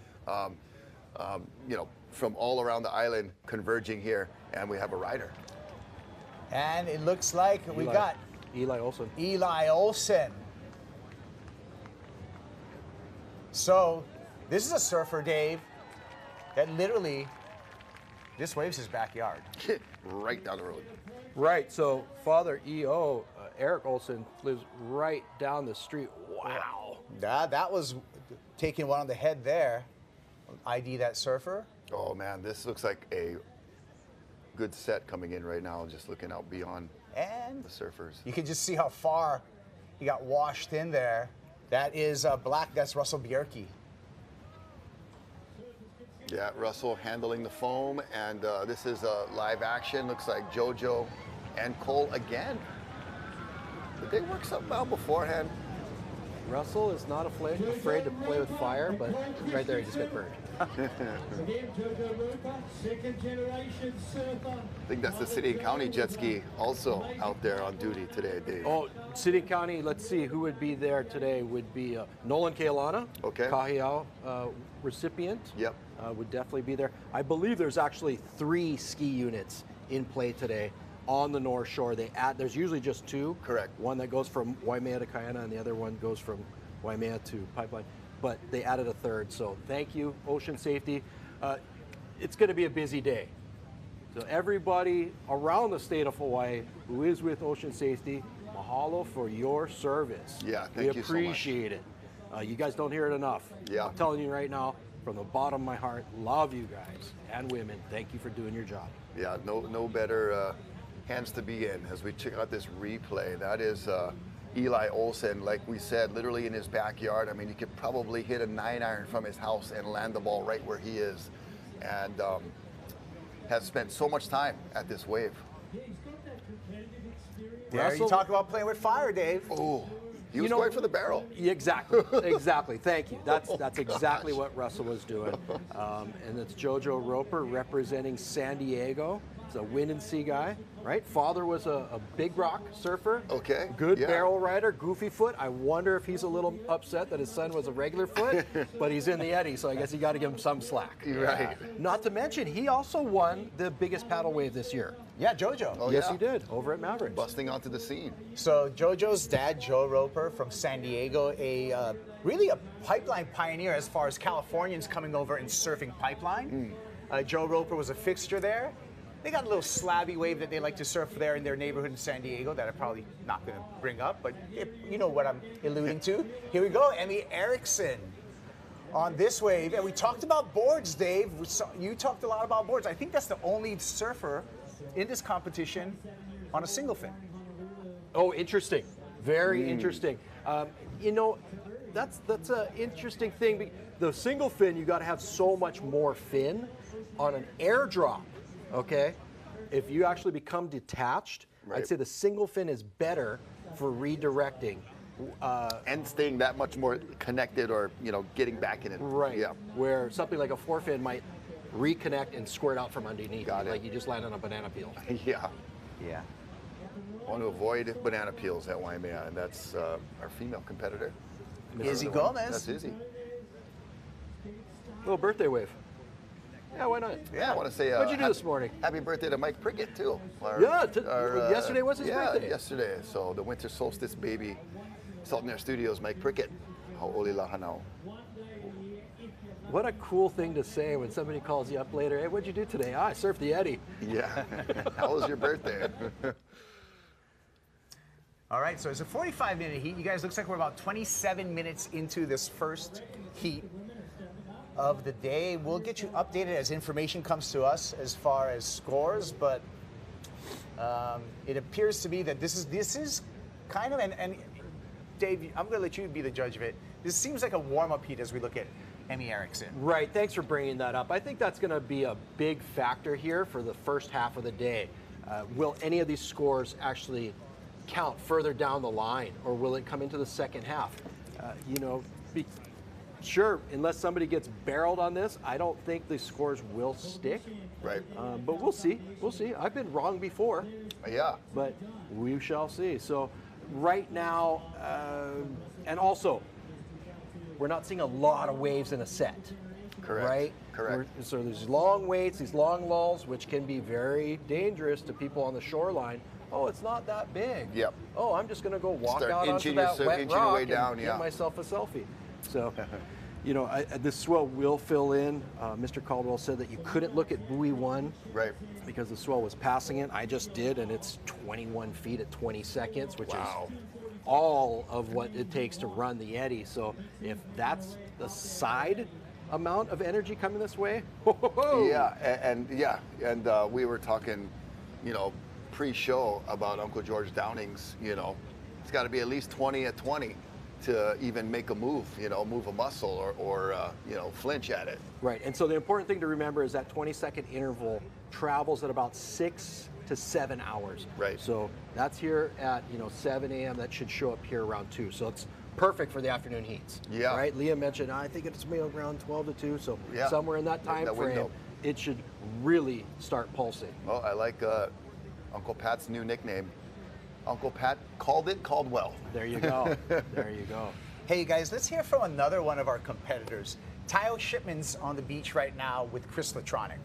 from all around the island converging here, and we have a rider. And it looks like we got Eli Olsen. Eli Olsen. So this is a surfer, Dave, that literally, this wave's his backyard. Right down the road. Right, so Father E.O., Eric Olsen, lives right down the street. Wow. That was taking one on the head there. ID that surfer. Oh man, this looks like a good set coming in right now, just looking out beyond and the surfers. You can just see how far he got washed in there. That is black, that's Russell Bjerke. Yeah, Russell handling the foam, and this is live action. Looks like JoJo and Cole again. Did they work something out beforehand? Russell is not afraid to play with fire, but right there he just got burned. Again, Jojo Roper, second generation surfer. I think that's the city and county jet ski also out there on duty today, Dave. Oh, City and County, let's see, who would be there today would be Nolan Kealana, Okay. Kahiao recipient. Yep. Would definitely be there. I believe there's actually 3 ski units in play today on the North Shore. There's usually just 2. Correct. One that goes from Waimea to Kayana and the other one goes from Waimea to Pipeline. But they added a 3rd, so thank you, Ocean Safety. It's going to be a busy day. So everybody around the state of Hawaii who is with Ocean Safety, mahalo for your service. Yeah, thank you so much. We appreciate it. You guys don't hear it enough. Yeah. I'm telling you right now, from the bottom of my heart, love you guys and women. Thank you for doing your job. Yeah, no better hands to be in as we check out this replay. That is Eli Olsen, like we said, literally in his backyard. I mean, you could probably hit a 9-iron from his house and land the ball right where he is. And has spent so much time at this wave. There you talk about playing with fire, Dave. Oh, he was going for the barrel. Exactly, exactly. Thank you. That's exactly what Russell was doing. And it's Jojo Roper representing San Diego. He's a wind and sea guy, right? Father was a big rock surfer. Okay. Good barrel rider, goofy foot. I wonder if he's a little upset that his son was a regular foot, but he's in the Eddy, so I guess you got to give him some slack. Right. Not to mention, he also won the biggest paddle wave this year. Yeah, Jojo. Oh, Yes, yeah. he did, over at Mavericks. Busting onto the scene. So Jojo's dad, Joe Roper from San Diego, really a pipeline pioneer as far as Californians coming over and surfing pipeline. Joe Roper was a fixture there. They got a little slabby wave that they like to surf there in their neighborhood in San Diego that I'm probably not going to bring up, but you know what I'm alluding to. Here we go, Emmy Erickson on this wave. And we talked about boards, Dave. You talked a lot about boards. I think that's the only surfer in this competition on a single fin. Oh, interesting. Very interesting. You know, that's an interesting thing. The single fin, you got to have so much more fin. On an airdrop, okay, if you actually become detached, I'd say the single fin is better for redirecting. And staying that much more connected or, getting back in it. Right. Yeah. Where something like a forefin might reconnect and squirt out from underneath. Like you just land on a banana peel. Yeah. Yeah. I want to avoid banana peels at Waimea, and that's our female competitor. Izzy Gomez. That's Izzy. Little birthday wave. Yeah, why not? Yeah, I want to say. What'd you do this morning? Happy birthday to Mike Prickett too. Yesterday was his birthday. Yeah, yesterday. So the winter solstice baby, Salt Air Studios, Mike Prickett. Hau'oli lahanau. What a cool thing to say when somebody calls you up later. Hey, what'd you do today? I surfed the Eddy. Yeah. How was your birthday? All right, so it's a 45-minute heat. You guys, looks like we're about 27 minutes into this first heat of the day. We'll get you updated as information comes to us as far as scores, but it appears to be that this is kind of, and Dave, I'm going to let you be the judge of it. This seems like a warm-up heat as we look at Emmy Erickson. Right, thanks for bringing that up. I think that's going to be a big factor here for the first half of the day. Will any of these scores actually count further down the line, or will it come into the second half? Sure, unless somebody gets barreled on this, I don't think the scores will stick. Right. But we'll see. We'll see. I've been wrong before. Yeah. But we shall see. So right now, and also, we're not seeing a lot of waves in a set. Correct. Right? Correct. So there's long waits, these long lulls, which can be very dangerous to people on the shoreline. Oh, it's not that big. Yep. Oh, I'm just going to go walk Start out onto inching that wet your rock way down, and yeah. get myself a selfie. So, this swell will fill in. Mr. Caldwell said that you couldn't look at buoy 1 because the swell was passing it. I just did, and it's 21 feet at 20 seconds, which is all of what it takes to run the Eddy. So if that's the side amount of energy coming this way, and we were talking, pre-show about Uncle George Downing's, it's got to be at least 20 at 20 to even make a move, move a muscle or flinch at it. Right, and so the important thing to remember is that 20-second interval travels at about 6 to 7 hours. Right. So that's here at 7 a.m. That should show up here around 2. So it's perfect for the afternoon heats. Yeah. Right? Leah mentioned, I think it's maybe around 12 to 2, so Yeah. somewhere in that time That frame, window. it should really start pulsing. Well, I like Uncle Pat's new nickname. Uncle Pat called it Caldwell. There you go. There you go. Hey, guys, let's hear from another one of our competitors. Tayo Shipman's on the beach right now with Chris Latronic.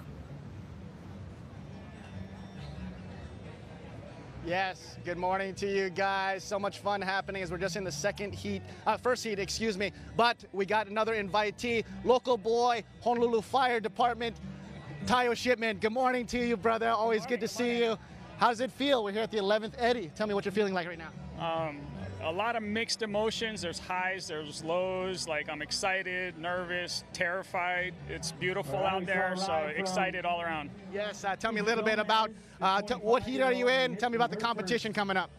Yes, good morning to you guys. So much fun happening as we're just in the first heat, excuse me. But we got another invitee, local boy, Honolulu Fire Department, Tayo Shipman. Good morning to you, brother. Always good to see you. How does it feel? We're here at the 11th Eddy. Tell me what you're feeling like right now. A lot of mixed emotions. There's highs, there's lows. Like, I'm excited, nervous, terrified. It's beautiful out there, so excited all around. Yes, tell me a little bit about what heat are you in? Tell me about the competition coming up.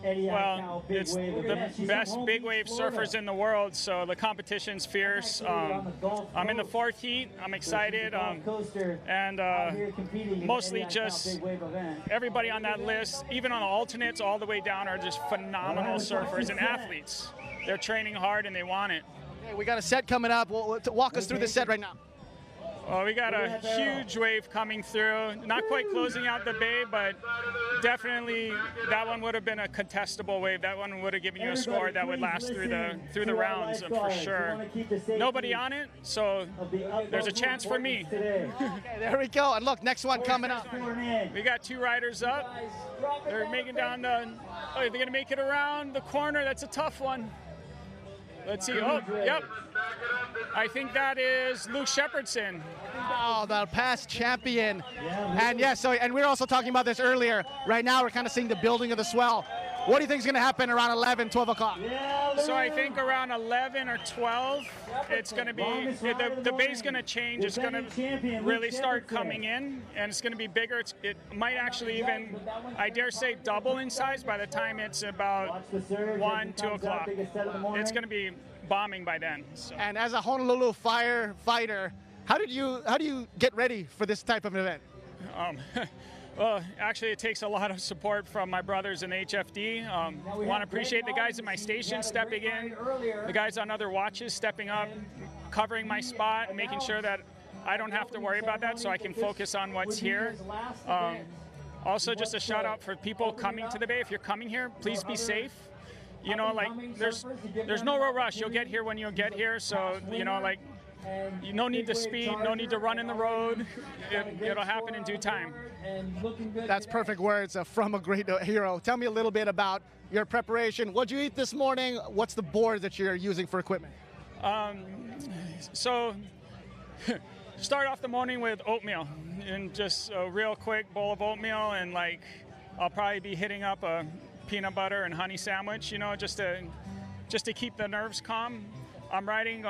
Well, it's the best big wave surfers in the world, so the competition's fierce. I'm in the 4th heat. I'm excited, and mostly just everybody on that list, even on the alternates all the way down, are just phenomenal surfers and athletes. They're training hard and they want it. Hey, we got a set coming up. Walk us through the set right now. Well, we got a huge wave coming through. Not quite closing out the bay, but definitely that one would have been a contestable wave. That one would have given you a score that would last through the rounds for sure. Nobody on it, so there's a chance for me. Okay, there we go. And look, next one coming up. We got 2 riders up. They're making down the. Oh, they're gonna make it around the corner. That's a tough one. Let's see. Oh, yep. I think that is Luke Shepherdson. Oh, the past champion. And yes, and we were also talking about this earlier. Right now, we're kind of seeing the building of the swell. What do you think is going to happen around 11, 12 o'clock? So I think around 11 or 12, it's going to be, the bay's going to change. It's going to really start coming in, and it's going to be bigger. It might actually even, I dare say, double in size by the time it's about 1, 2 o'clock. It's going to be bombing by then. So. And as a Honolulu firefighter, how do you get ready for this type of event? Well, actually, it takes a lot of support from my brothers in HFD. I want to appreciate the guys at my station stepping in, the guys on other watches stepping up, covering my spot, making sure that I don't have to worry about that so I can focus on what's here. Also, just a shout out for people coming to the bay. If you're coming here, please be safe. You know, like, there's no real rush. You'll get here when you'll get here. So, you know, like, no need to speed, no need to run in the road. It'll happen in due time. That's perfect words from a great hero. Tell me a little bit about your preparation. What'd you eat this morning? What's the board that you're using for equipment? So start off the morning with oatmeal, and just a real quick bowl of oatmeal, and like I'll probably be hitting up a peanut butter and honey sandwich, you know, just to keep the nerves calm. I'm riding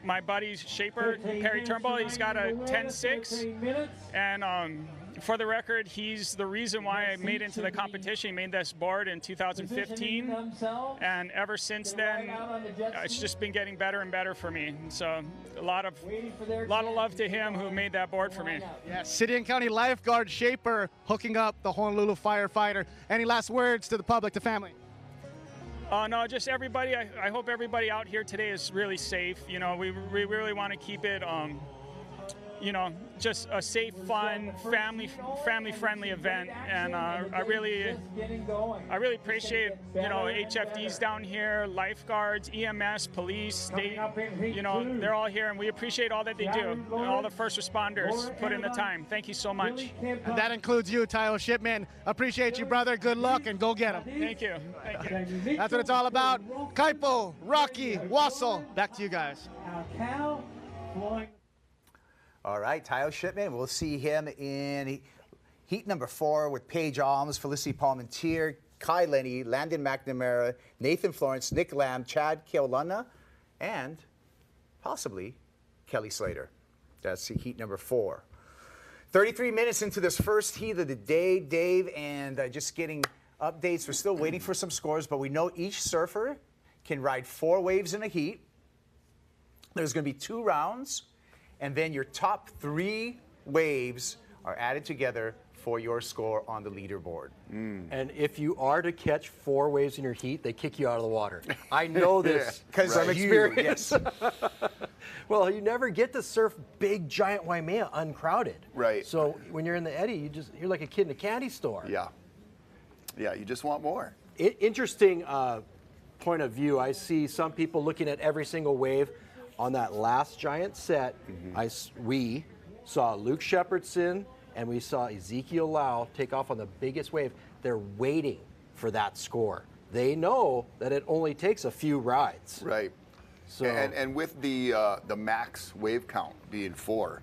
my buddy's shaper, Perry Turnbull. He's got a 10.6, and for the record, he's the reason why I made it into the competition. He made this board in 2015, and ever since then, it's just been getting better and better for me. So a lot of love to him who made that board for me. Yes, City and County Lifeguard Shaper hooking up the Honolulu firefighter. Any last words to the public, to family? No, just everybody. I hope everybody out here today is really safe. You know, we really want to keep it, you know, just a safe, fun, family-friendly event. And I really appreciate, you know, HFDs down here, lifeguards, EMS, police, state. You know, they're all here, and we appreciate all that they do. And all the first responders put in the time. Thank you so much. And that includes you, Tayo Shipman. Appreciate you, brother. Good luck, and go get them. Thank you. Thank you. That's what it's all about. Kaipo, Rocky, Wassel. Back to you guys. All right, Tayo Shipman, we'll see him in heat number 4 with Paige Alms, Felicity Palmentier, Kai Lenny, Landon McNamara, Nathan Florence, Nick Lamb, Chad Keolana, and possibly Kelly Slater. That's heat number 4. 33 minutes into this first heat of the day, Dave, and just getting updates. We're still waiting for some scores, but we know each surfer can ride 4 waves in a heat. There's going to be 2 rounds. And then your top 3 waves are added together for your score on the leaderboard. And if you are to catch 4 waves in your heat, they kick you out of the water. I know this from experience. Well, you never get to surf big, giant Waimea uncrowded. Right. So when you're in the eddy, you're like a kid in a candy store. Yeah. Yeah, you just want more. Interesting point of view. I see some people looking at every single wave. On that last giant set, we saw Luke Shepherdson and we saw Ezekiel Lau take off on the biggest wave. They're waiting for that score. They know that it only takes a few rides. Right. So and with the max wave count being 4,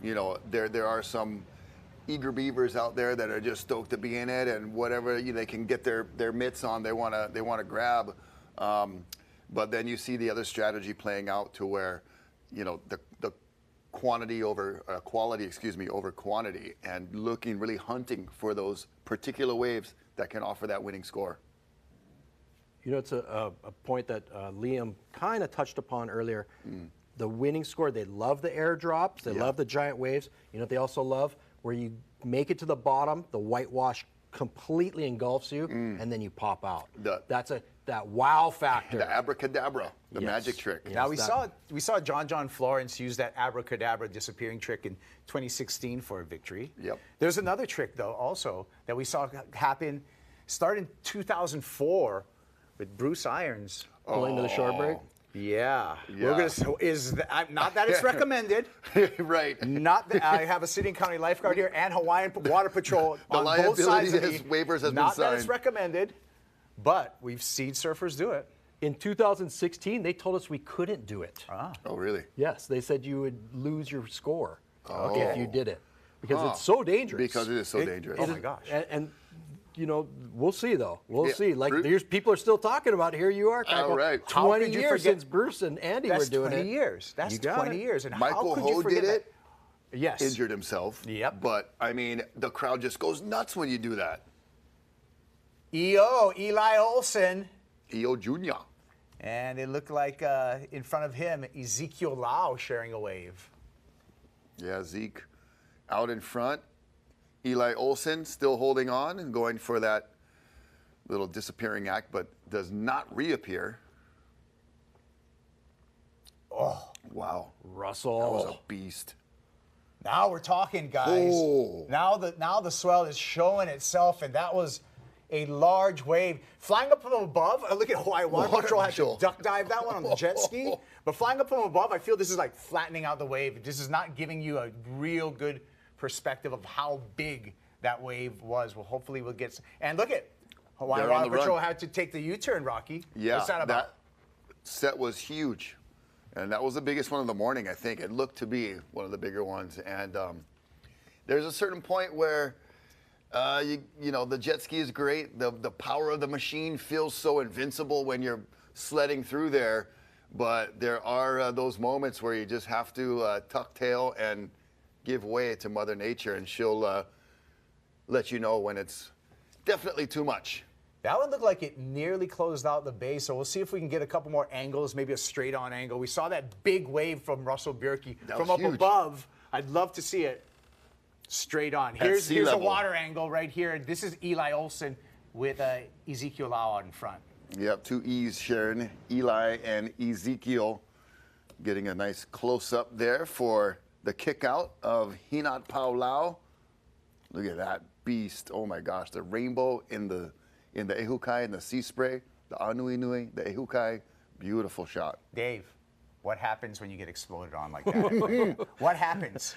you know, there are some eager beavers out there that are just stoked to be in it, and whatever they can get their mitts on, they want to grab. But then you see the other strategy playing out to where, you know, the quality over quantity, and really hunting for those particular waves that can offer that winning score. You know, it's a point that Liam kind of touched upon earlier. The winning score, they love the airdrops, they love the giant waves. You know what they also love? Where you make it to the bottom, the whitewash completely engulfs you, and then you pop out. That's that wow factor. The abracadabra, the magic trick. Yes, now we saw John Florence use that abracadabra disappearing trick in 2016 for a victory. Yep. There's another trick though also that we saw happen start in 2004 with Bruce Irons. Pulling to the shore break? Yeah. We're gonna not that it's recommended. Right. Not that I have a City and County lifeguard here and Hawaiian Water Patrol on both sides of me. Waivers has not been signed. that it's recommended, but we've seen surfers do it. In 2016, they told us we couldn't do it. Oh, really? Yes, they said you would lose your score Oh. if you did it because it's so dangerous. Because it is so dangerous. Oh my gosh. And you know, we'll see though. We'll see. Like there's people are still talking about it. Here you are, All right. 20 years since Bruce and Andy were doing it. That's 20 years. That's 20 years. And Michael how could you Ho forget did it. Yes. Injured himself. Yep. But I mean, the crowd just goes nuts when you do that. Eli Olsen. EO Jr. And it looked like in front of him, Ezekiel Lau sharing a wave. Yeah, Zeke out in front. Eli Olsen still holding on and going for that little disappearing act, but does not reappear. Oh. Wow. Russell. That was a beast. Now we're talking, guys. Oh. Now the swell is showing itself, and that was a large wave. Flying up from above, look at Hawaii Water Patrol had to duck dive that one on the jet ski. But flying up from above, I feel this is like flattening out the wave. This is not giving you a real good perspective of how big that wave was. Well, hopefully we'll get and look at Hawaii Water Patrol had to take the U-turn, Rocky. Yeah, what's that about? That set was huge, and that was the biggest one of the morning. I think it looked to be one of the bigger ones. And there's a certain point where you know the jet ski is great. The power of the machine feels so invincible when you're sledding through there, but there are those moments where you just have to tuck tail and give way to Mother Nature, and she'll let you know when it's definitely too much. That one looked like it nearly closed out the bay, so we'll see if we can get a couple more angles, maybe a straight-on angle. We saw that big wave from Russell Bierke from up above. I'd love to see it straight on. Here's a water angle right here. This is Eli Olsen with Ezekiel Lau out in front. Yep, 2 E's sharing. Eli and Ezekiel getting a nice close-up there for the kick out of Hinat Paulau. Look at that beast. Oh my gosh, the rainbow in the ehukai and the sea spray, the anui nui, the ehukai, beautiful shot. Dave, what happens when you get exploded on like that? What happens?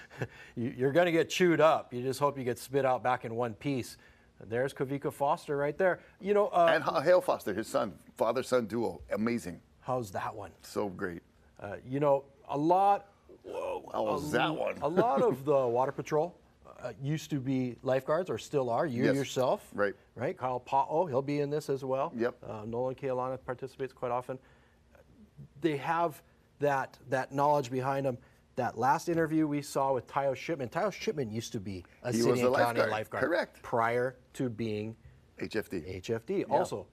You're going to get chewed up. You just hope you get spit out back in one piece. There's Kavika Foster right there. You know, and Hale Foster, his son, father-son duo, amazing. How's that one? So great. You know, a lot. Whoa, how was that one? A lot of the Water Patrol used to be lifeguards, or still are. You yourself, right? Kyle Pa'o, he'll be in this as well. Yep. Nolan Kealana participates quite often. They have that knowledge behind them. That last interview we saw with Tayo Shipman used to be a City and County lifeguard. Correct. Prior to being HFD. Yeah. Also,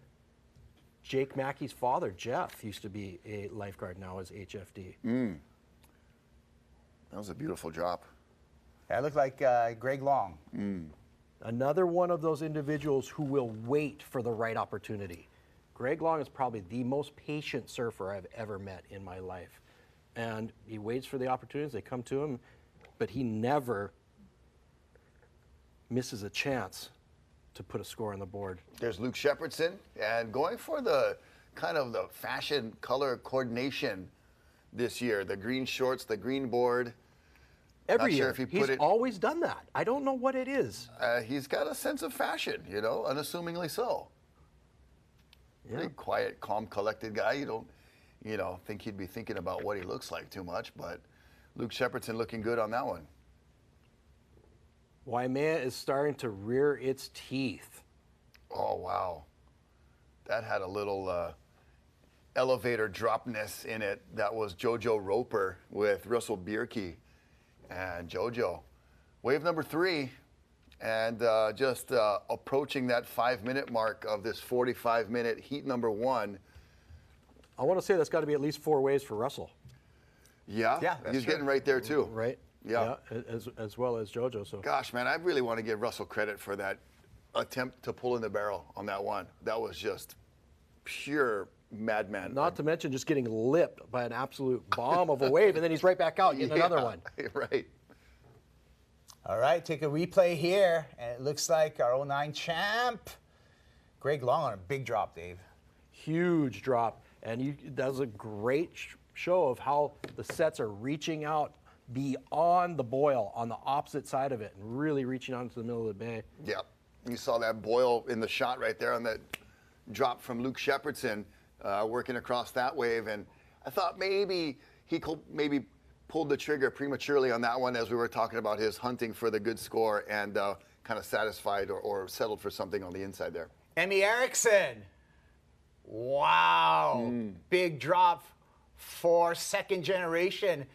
Jake Mackey's father, Jeff, used to be a lifeguard, now is HFD. That was a beautiful drop. That looked like Greg Long. Another one of those individuals who will wait for the right opportunity. Greg Long is probably the most patient surfer I've ever met in my life. And he waits for the opportunities, they come to him, but he never misses a chance to put a score on the board. There's Luke Shepardson, and going for the kind of the fashion color coordination this year. The green shorts, the green board. Every Not year, sure if he he's put it, always done that. I don't know what it is. He's got a sense of fashion, you know, unassumingly so. Yeah. Pretty quiet, calm, collected guy. You don't, you know, think he'd be thinking about what he looks like too much, but Luke Shepardson looking good on that one. Waimea is starting to rear its teeth. Oh, wow. That had a little elevator dropness in it. That was JoJo Roper with Russell Bierke and JoJo. Wave number 3, and just approaching that 5-minute mark of this 45-minute heat number 1. I want to say that's got to be at least 4 waves for Russell. Yeah, he's true. getting right there too. Right? Yeah. As well as JoJo. So. Gosh, man, I really want to give Russell credit for that attempt to pull in the barrel on that one. That was just pure madman. Not to mention just getting lipped by an absolute bomb of a wave, and then he's right back out getting another one. Right. All right, take a replay here, and it looks like our 09 champ, Greg Long, on a big drop, Dave. Huge drop, and that was a great show of how the sets are reaching out beyond the boil on the opposite side of it and really reaching out into the middle of the bay. Yep. You saw that boil in the shot right there on that drop from Luke Shepardson working across that wave. And I thought maybe he could pulled the trigger prematurely on that one as we were talking about his hunting for the good score and kind of satisfied or settled for something on the inside there. Emmy Erickson. Wow. Big drop for second generation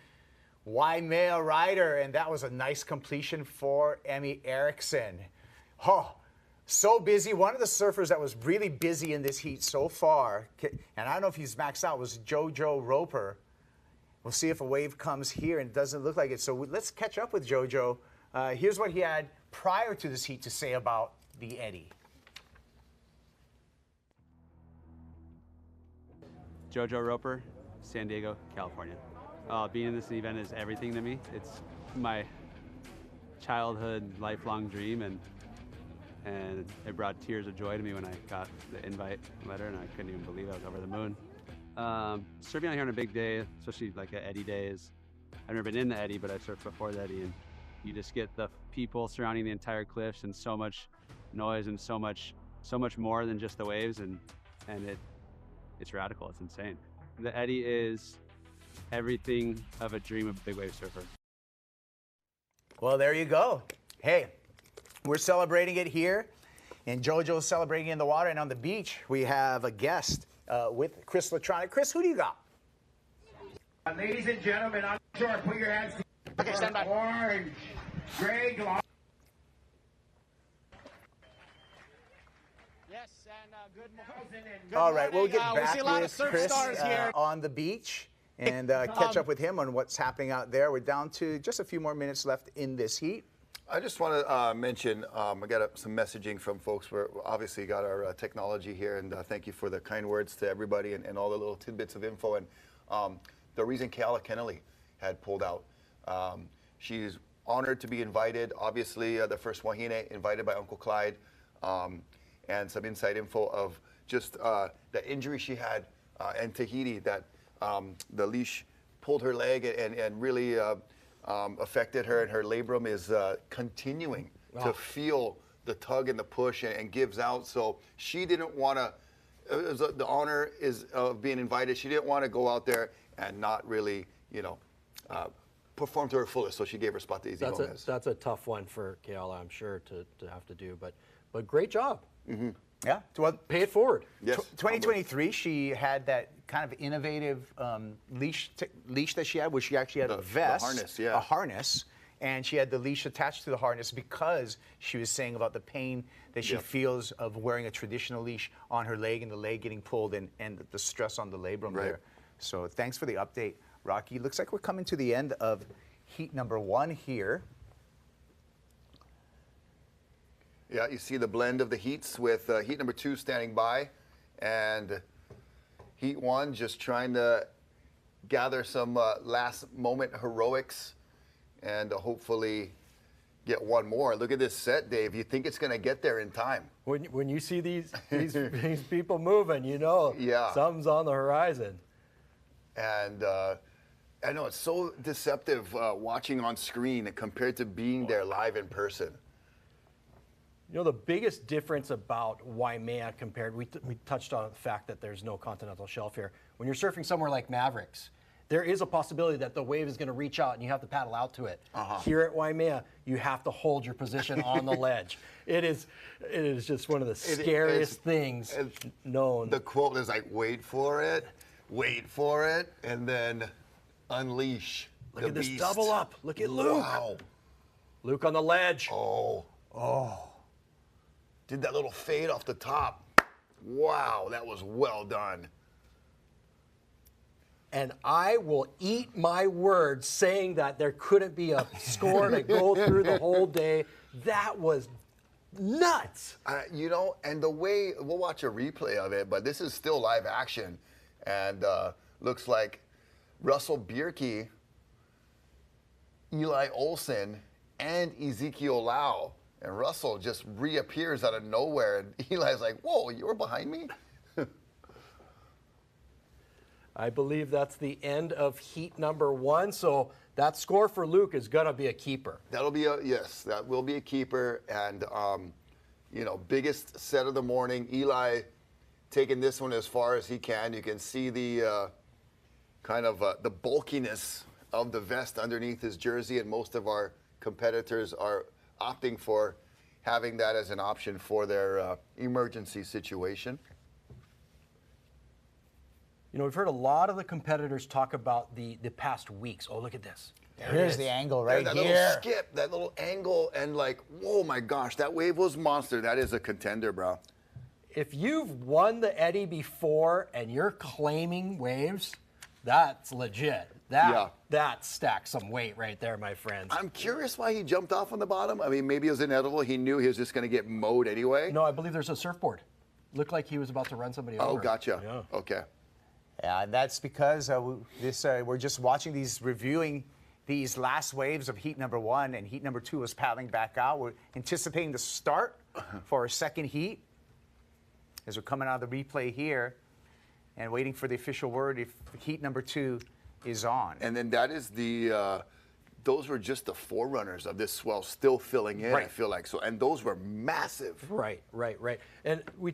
Waimea rider, and that was a nice completion for Emmy Erickson. Oh, so busy. One of the surfers that was really busy in this heat so far, and I don't know if he's maxed out, was JoJo Roper. We'll see if a wave comes here, and it doesn't look like it. So let's catch up with JoJo. Here's what he had prior to this heat to say about the eddy. JoJo Roper, San Diego, California. Being in this event is everything to me. It's my childhood, lifelong dream, and it brought tears of joy to me when I got the invite letter, and I couldn't even believe I was over the moon. Surfing out here on a big day, especially like an eddy day, I've never been in the eddy, but I surfed before the eddy, and you just get the people surrounding the entire cliffs and so much noise and so much more than just the waves, and it's radical. It's insane. The eddy is everything of a dream of a big wave surfer. Well, there you go. Hey, we're celebrating it here, and JoJo's celebrating in the water, and on the beach we have a guest with Chris Latronic. Chris, who do you got? Ladies and gentlemen, on shore, put your hands together. stand by. Orange, Greg Long. Yes, and good morning. All right, we'll get we back see a lot of with surf Chris stars here. on the beach and catch up with him on what's happening out there. We're down to just a few more minutes left in this heat. I just want to mention, I got some messaging from folks. We're obviously got our technology here, and thank you for the kind words to everybody and all the little tidbits of info. And the reason Keala Kennelly had pulled out, she's honored to be invited. Obviously, the first Wahine invited by Uncle Clyde, and some inside info of just the injury she had in Tahiti, that the leash pulled her leg and really affected her, and her labrum is continuing to feel the tug and the push and gives out. So she didn't want to, the honor is of being invited. She didn't want to go out there and not really, perform to her fullest. So she gave her spot to Izzy Gomez. That's a tough one for Keala, I'm sure, to have to do. But great job. Mm-hmm. Yeah, well, pay it forward. Yes. 2023, she had that kind of innovative leash that she had, where she actually had a vest, a harness, and she had the leash attached to the harness because she was saying about the pain that she feels of wearing a traditional leash on her leg and the leg getting pulled and the stress on the labrum there. So thanks for the update, Rocky. Looks like we're coming to the end of heat number 1 here. Yeah, you see the blend of the heats with heat number 2 standing by, and heat 1 just trying to gather some last moment heroics and hopefully get one more. Look at this set, Dave. You think it's going to get there in time. When you see these people moving, you know something's on the horizon. And I know it's so deceptive watching on screen compared to being there live in person. You know, the biggest difference about Waimea compared, we touched on the fact that there's no continental shelf here. When you're surfing somewhere like Mavericks, there is a possibility that the wave is going to reach out and you have to paddle out to it. Here at Waimea, you have to hold your position on the ledge. It is just one of the scariest things known. The quote is like, wait for it, and then unleash. Look at this double up. Look at Luke. Wow. Luke on the ledge. Oh. Did that little fade off the top. Wow, that was well done. And I will eat my words saying that there couldn't be a score to go through the whole day. That was nuts. You know, and the way, we'll watch a replay of it, but this is still live action. And looks like Russell Bierke, Eli Olsen, and Ezekiel Lau. And Russell just reappears out of nowhere. And Eli's like, whoa, you were behind me? I believe that's the end of heat number 1. So that score for Luke is going to be a keeper. That'll be yes, that will be a keeper. And, you know, biggest set of the morning. Eli taking this one as far as he can. You can see the kind of the bulkiness of the vest underneath his jersey. And most of our competitors are opting for having that as an option for their emergency situation. You know, we've heard a lot of the competitors talk about the past weeks. Oh, look at this. Here's the angle right that here. Little skip, that little angle, and like, whoa, my gosh, that wave was monster. That is a contender, bro. If you've won the Eddy before and you're claiming waves, that's legit. That stacks some weight right there, my friends. I'm curious why he jumped off on the bottom. I mean, maybe it was inevitable. He knew he was just going to get mowed anyway. No, I believe there's a surfboard. Looked like he was about to run somebody over. Oh, gotcha. Yeah. Okay. Yeah, and that's because we're just reviewing these last waves of heat number 1, and heat number 2 is paddling back out. We're anticipating the start for our second heat as we're coming out of the replay here and waiting for the official word if heat number 2 is on. And then that is those were just the forerunners of this swell still filling in, I feel like. So, and those were massive. Right. And we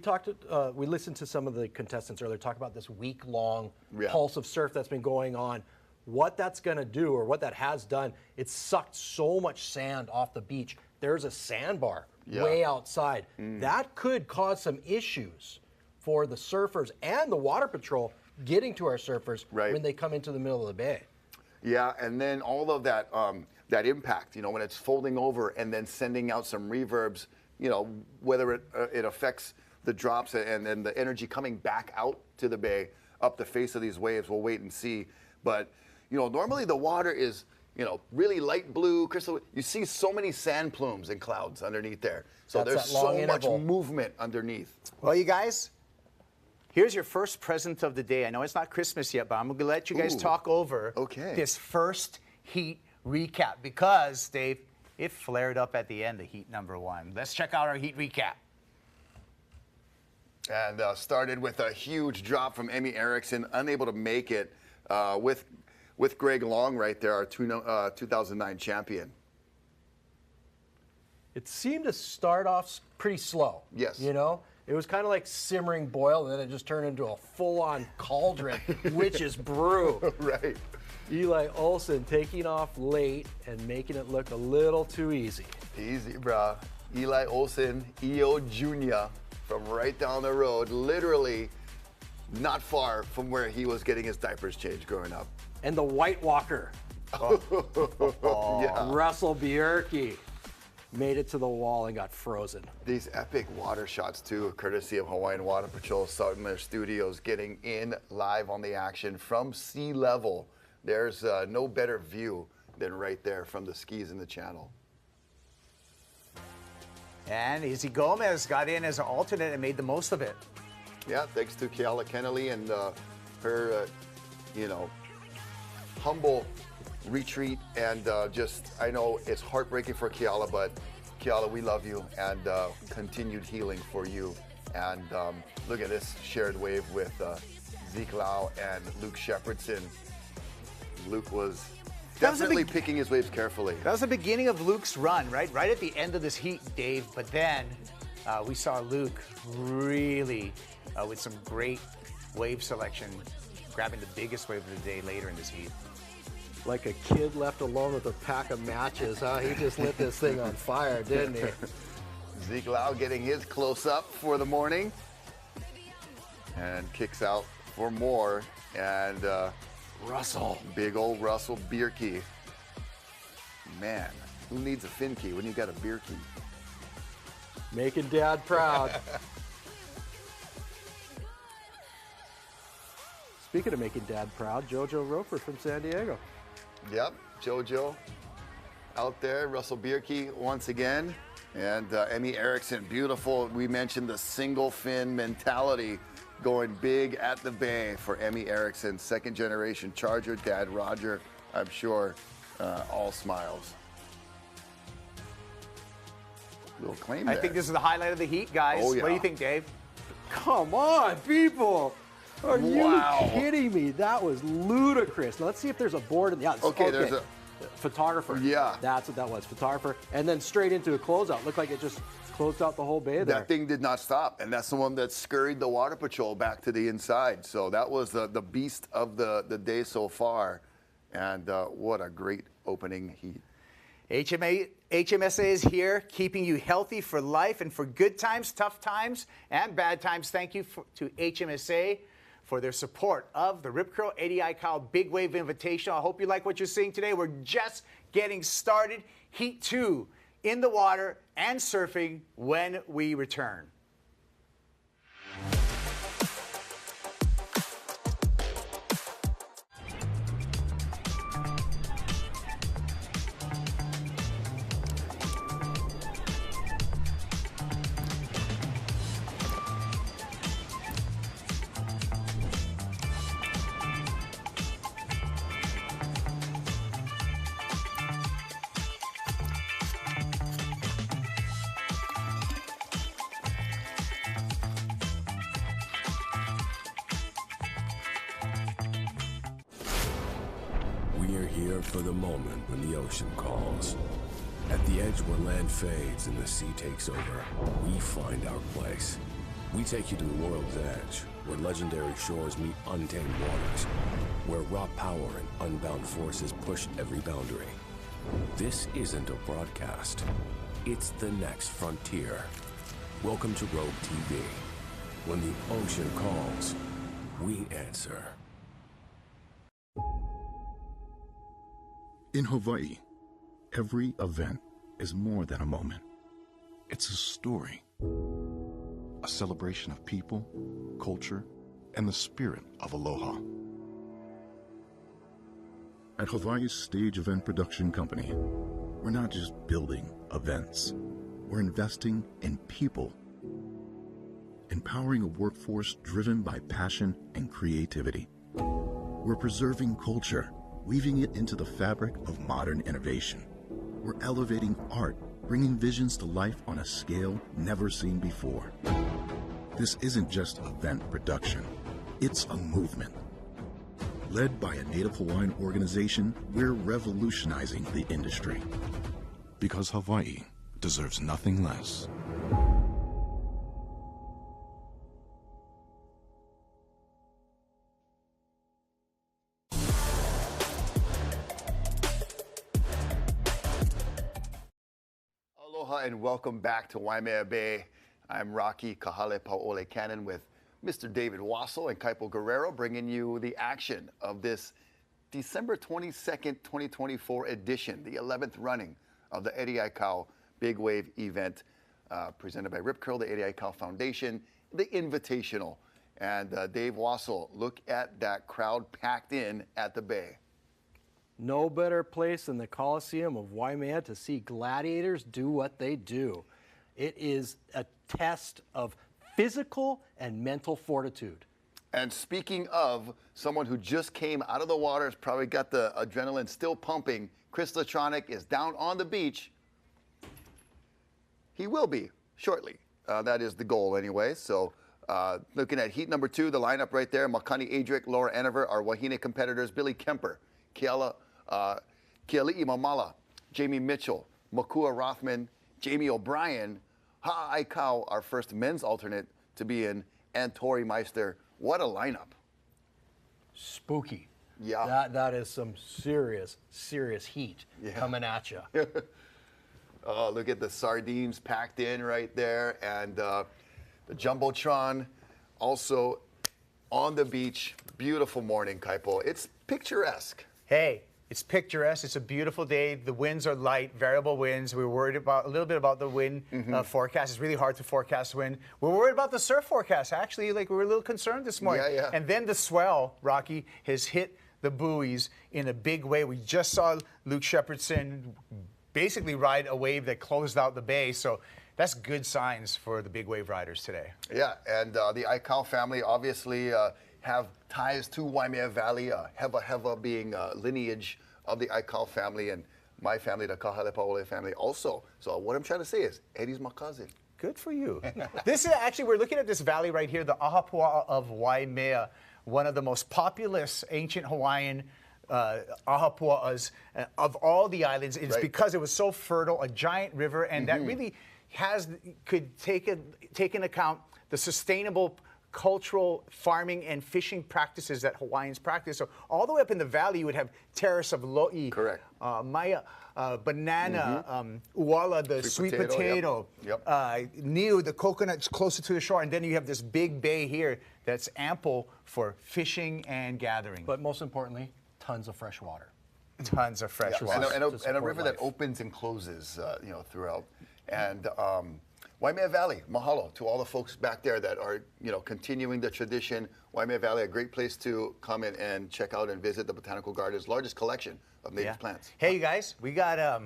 listened to some of the contestants earlier talk about this week-long pulse of surf that's been going on. What that's going to do, or what that has done, it's sucked so much sand off the beach. There's a sandbar way outside. That could cause some issues for the surfers and the water patrol getting to our surfers when they come into the middle of the bay. Yeah, and then all of that that impact, you know, when it's folding over and then sending out some reverbs, you know, whether it affects the drops and then the energy coming back out to the bay, up the face of these waves, we'll wait and see. But, you know, normally the water is, you know, really light blue, crystal. You see so many sand plumes and clouds underneath there. So there's so much movement underneath. Well, you guys, here's your first present of the day. I know it's not Christmas yet, but I'm going to let you guys talk over this first heat recap because, Dave, it flared up at the end of heat number 1. Let's check out our heat recap. And started with a huge drop from Emmy Erickson, unable to make it with Greg Long right there, our 2009 champion. It seemed to start off pretty slow. Yes. You know? It was kind of like simmering boil, and then it just turned into a full-on cauldron, witch's brew. Right. Eli Olsen taking off late and making it look a little too easy. Easy, bro. Eli Olsen, EO Jr. from right down the road, literally not far from where he was getting his diapers changed growing up. And the White Walker. Yeah. Russell Bierke made it to the wall and got frozen. These epic water shots, too, courtesy of Hawaiian Water Patrol, out in their studios, getting in live on the action from sea level. There's no better view than right there from the skis in the channel. And Izzy Gomez got in as an alternate and made the most of it. Yeah, thanks to Kiala Kennelly and her, humble retreat. And I know it's heartbreaking for Kiala, but Kiala, we love you and continued healing for you. And look at this shared wave with Zeke Lau and Luke Shepardson. Luke was definitely picking his waves carefully. That was the beginning of Luke's run, right? Right at the end of this heat, Dave. But then we saw Luke really with some great wave selection, grabbing the biggest wave of the day later in this heat. Like a kid left alone with a pack of matches, huh? He just lit this thing on fire, didn't he? Zeke Lau getting his close-up for the morning. And kicks out for more. And Russell. Big old Russell Bierke. Man, who needs a fin key when you got a beer key? Making Dad proud. Speaking of making Dad proud, JoJo Roper from San Diego. Yep, JoJo out there. Russell Bierke once again. And Emmy Erickson, beautiful. We mentioned the single fin mentality going big at the bay for Emmy Erickson, second generation Charger, Dad Roger, I'm sure, all smiles. Little claim there. I think this is the highlight of the heat, guys. Oh, yeah. What do you think, Dave? Come on, people. Are Wow. you kidding me? That was ludicrous. Now, let's see if there's a board in the Okay, there's a photographer. Yeah. That's what that was, photographer. And then straight into a closeout. Looked like it just closed out the whole bay there. That thing did not stop, and that's the one that scurried the water patrol back to the inside. So that was the beast of the day so far, and what a great opening heat. HMSA is here, keeping you healthy for life and for good times, tough times, and bad times. Thank you to HMSA for their support of the Rip Curl ADI Kyle Big Wave Invitational. I hope you like what you're seeing today. We're just getting started. Heat 2 in the water and surfing when we return. For the moment when the ocean calls. At the edge where land fades and the sea takes over, we find our place. We take you to the world's edge, where legendary shores meet untamed waters, where raw power and unbound forces push every boundary. This isn't a broadcast. It's the next frontier. Welcome to Rogue TV. When the ocean calls, we answer. In Hawaii, every event is more than a moment. It's a story, a celebration of people, culture, and the spirit of aloha. At Hawaii's Stage Event Production Company, we're not just building events, we're investing in people, empowering a workforce driven by passion and creativity. We're preserving culture, weaving it into the fabric of modern innovation. We're elevating art, bringing visions to life on a scale never seen before. This isn't just event production, it's a movement. Led by a Native Hawaiian organization, we're revolutionizing the industry. Because Hawaii deserves nothing less. Aloha and welcome back to Waimea Bay. I'm Rocky Kahale Pauole Cannon with Mr. David Wassel and Kaipo Guerrero, bringing you the action of this December 22nd, 2024 edition, the 11th running of the Eddie Aikau Big Wave event presented by Rip Curl, the Eddie Aikau Foundation, the Invitational. And Dave Wassel, look at that crowd packed in at the Bay. No better place than the Coliseum of Waimea to see gladiators do what they do. It is a test of physical and mental fortitude. And speaking of someone who just came out of the water, has probably got the adrenaline still pumping, Chris Latronic is down on the beach. He will be shortly. That is the goal anyway. So looking at heat number 2, the lineup right there, Makani Adric, Laura Enever, our Wahine competitors, Billy Kemper, Kiali'i Mamala, Jamie Mitchell, Makua Rothman, Jamie O'Brien, Ha'aikau, our first men's alternate to be in, and Tori Meister. What a lineup. Spooky. Yeah. That is some serious heat coming at you. Oh, look at the sardines packed in right there. And the Jumbotron also on the beach. Beautiful morning, Kaipo. It's picturesque. Hey, it's picturesque. It's a beautiful day. The winds are light, variable winds. We were worried about a little bit about the wind forecast. It's really hard to forecast wind. We're worried about the surf forecast. Actually, like we were a little concerned this morning. Yeah. And then the swell, Rocky, has hit the buoys in a big way. We just saw Luke Shepherdson basically ride a wave that closed out the bay. So that's good signs for the big wave riders today. Yeah, and the Aikau family obviously have ties to Waimea Valley, Heva being lineage of the Aikau family, and my family, the Kahalepaole family also. So what I'm trying to say is, Eddie's my cousin. Good for you. This is actually, we're looking at this valley right here, the Ahapua'a of Waimea, one of the most populous ancient Hawaiian Ahapua'as of all the islands. It's because it was so fertile, a giant river, and that really could take into account the sustainable cultural farming and fishing practices that Hawaiians practice. So all the way up in the valley, you would have terrace of lo'i, maya, banana, uala, the sweet potato, niu, the coconuts closer to the shore, and then you have this big bay here that's ample for fishing and gathering. But most importantly, tons of fresh water. Tons of fresh water. And a river that opens and closes, throughout. And Waimea Valley, mahalo to all the folks back there that are, continuing the tradition. Waimea Valley, a great place to come in and check out and visit the Botanical Gardens' largest collection of native plants. Hey, you guys, we got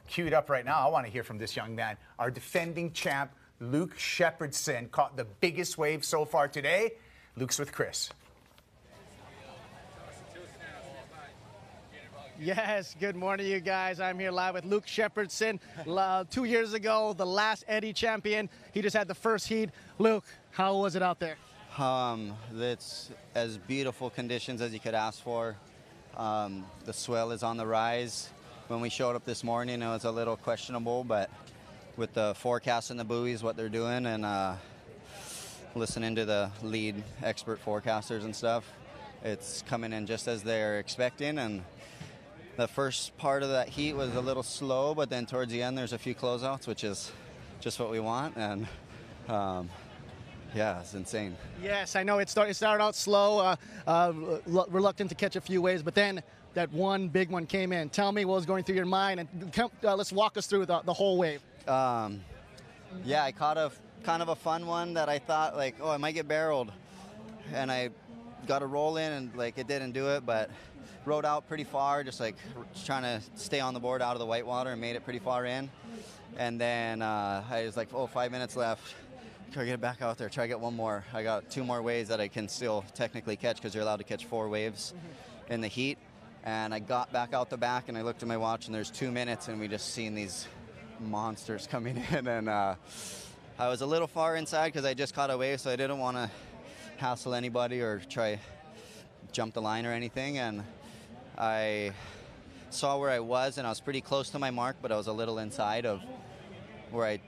queued up right now. I want to hear from this young man. Our defending champ, Luke Shepherdson, caught the biggest wave so far today. Luke's with Chris. Yes, good morning, you guys. I'm here live with Luke Shepherdson. 2 years ago, the last Eddie champion. He just had the first heat. Luke, how was it out there? It's as beautiful conditions as you could ask for. The swell is on the rise. When we showed up this morning, it was a little questionable, but with the forecast and the buoys, what they're doing, and listening to the lead expert forecasters and stuff, it's coming in just as they're expecting. And the first part of that heat was a little slow, but then towards the end there's a few closeouts, which is just what we want, and it's insane. Yes, I know it started out slow, reluctant to catch a few waves, but then that one big one came in. Tell me what was going through your mind, and let's walk us through the whole wave. I caught a kind of a fun one that I thought, I might get barreled, and I got a roll in, and it didn't do it, but rode out pretty far, just trying to stay on the board out of the white water, and made it pretty far in. And then I was 5 minutes left. Try to get back out there, try to get one more. I got 2 more waves that I can still technically catch, because you're allowed to catch 4 waves in the heat. And I got back out the back, and I looked at my watch, and there's 2 minutes, and we just seen these monsters coming in. And I was a little far inside because I just caught a wave, so I didn't want to hassle anybody or try jump the line or anything. And I saw where I was, and I was pretty close to my mark, but I was a little inside of where I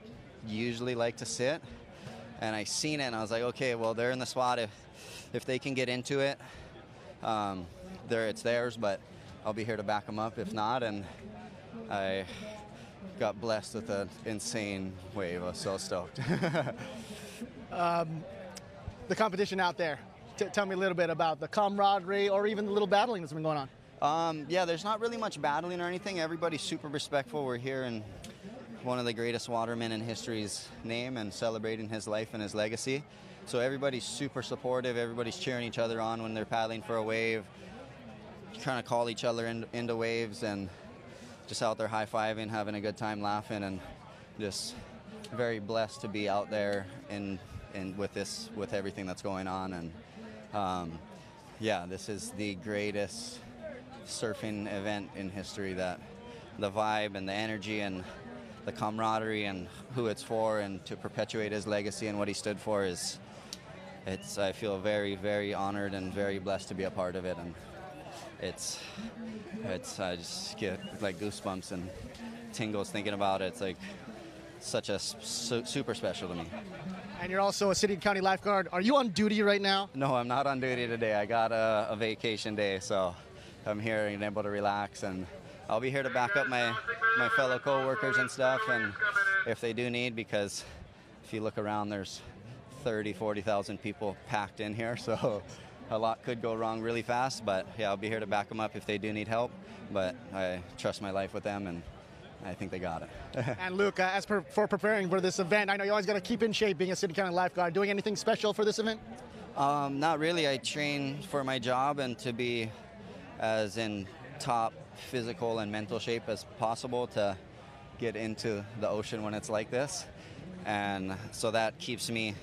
usually like to sit. And I seen it, and I was like, okay, well, they're in the spot. If they can get into it, it's theirs, but I'll be here to back them up if not. And I got blessed with an insane wave. I was so stoked. The competition out there, tell me a little bit about the camaraderie or even the little battling that's been going on. There's not really much battling or anything. Everybody's super respectful. We're here in one of the greatest watermen in history's name and celebrating his life and his legacy. So everybody's super supportive. Everybody's cheering each other on when they're paddling for a wave, trying to call each other into waves, and just out there high-fiving, having a good time, laughing, and just very blessed to be out there and with everything that's going on. And yeah, this is the greatest surfing event in history. That the vibe and the energy and the camaraderie and who it's for, and to perpetuate his legacy and what he stood for is, I feel very, very honored and very blessed to be a part of it. And I just get like goosebumps and tingles thinking about it. It's like such a super special to me. And you're also a city and county lifeguard. Are you on duty right now? No, I'm not on duty today. I got a vacation day, so I'm here and able to relax, and I'll be here to back up my fellow co-workers and stuff, and if they do need, because if you look around, there's 40,000 people packed in here, so a lot could go wrong really fast. But yeah, I'll be here to back them up if they do need help, but I trust my life with them, and I think they got it. And Luke, for preparing for this event, I know you always got to keep in shape being a city county lifeguard. Doing anything special for this event? Not really. I train for my job and to be as in top physical and mental shape as possible to get into the ocean when it's like this. And so that keeps me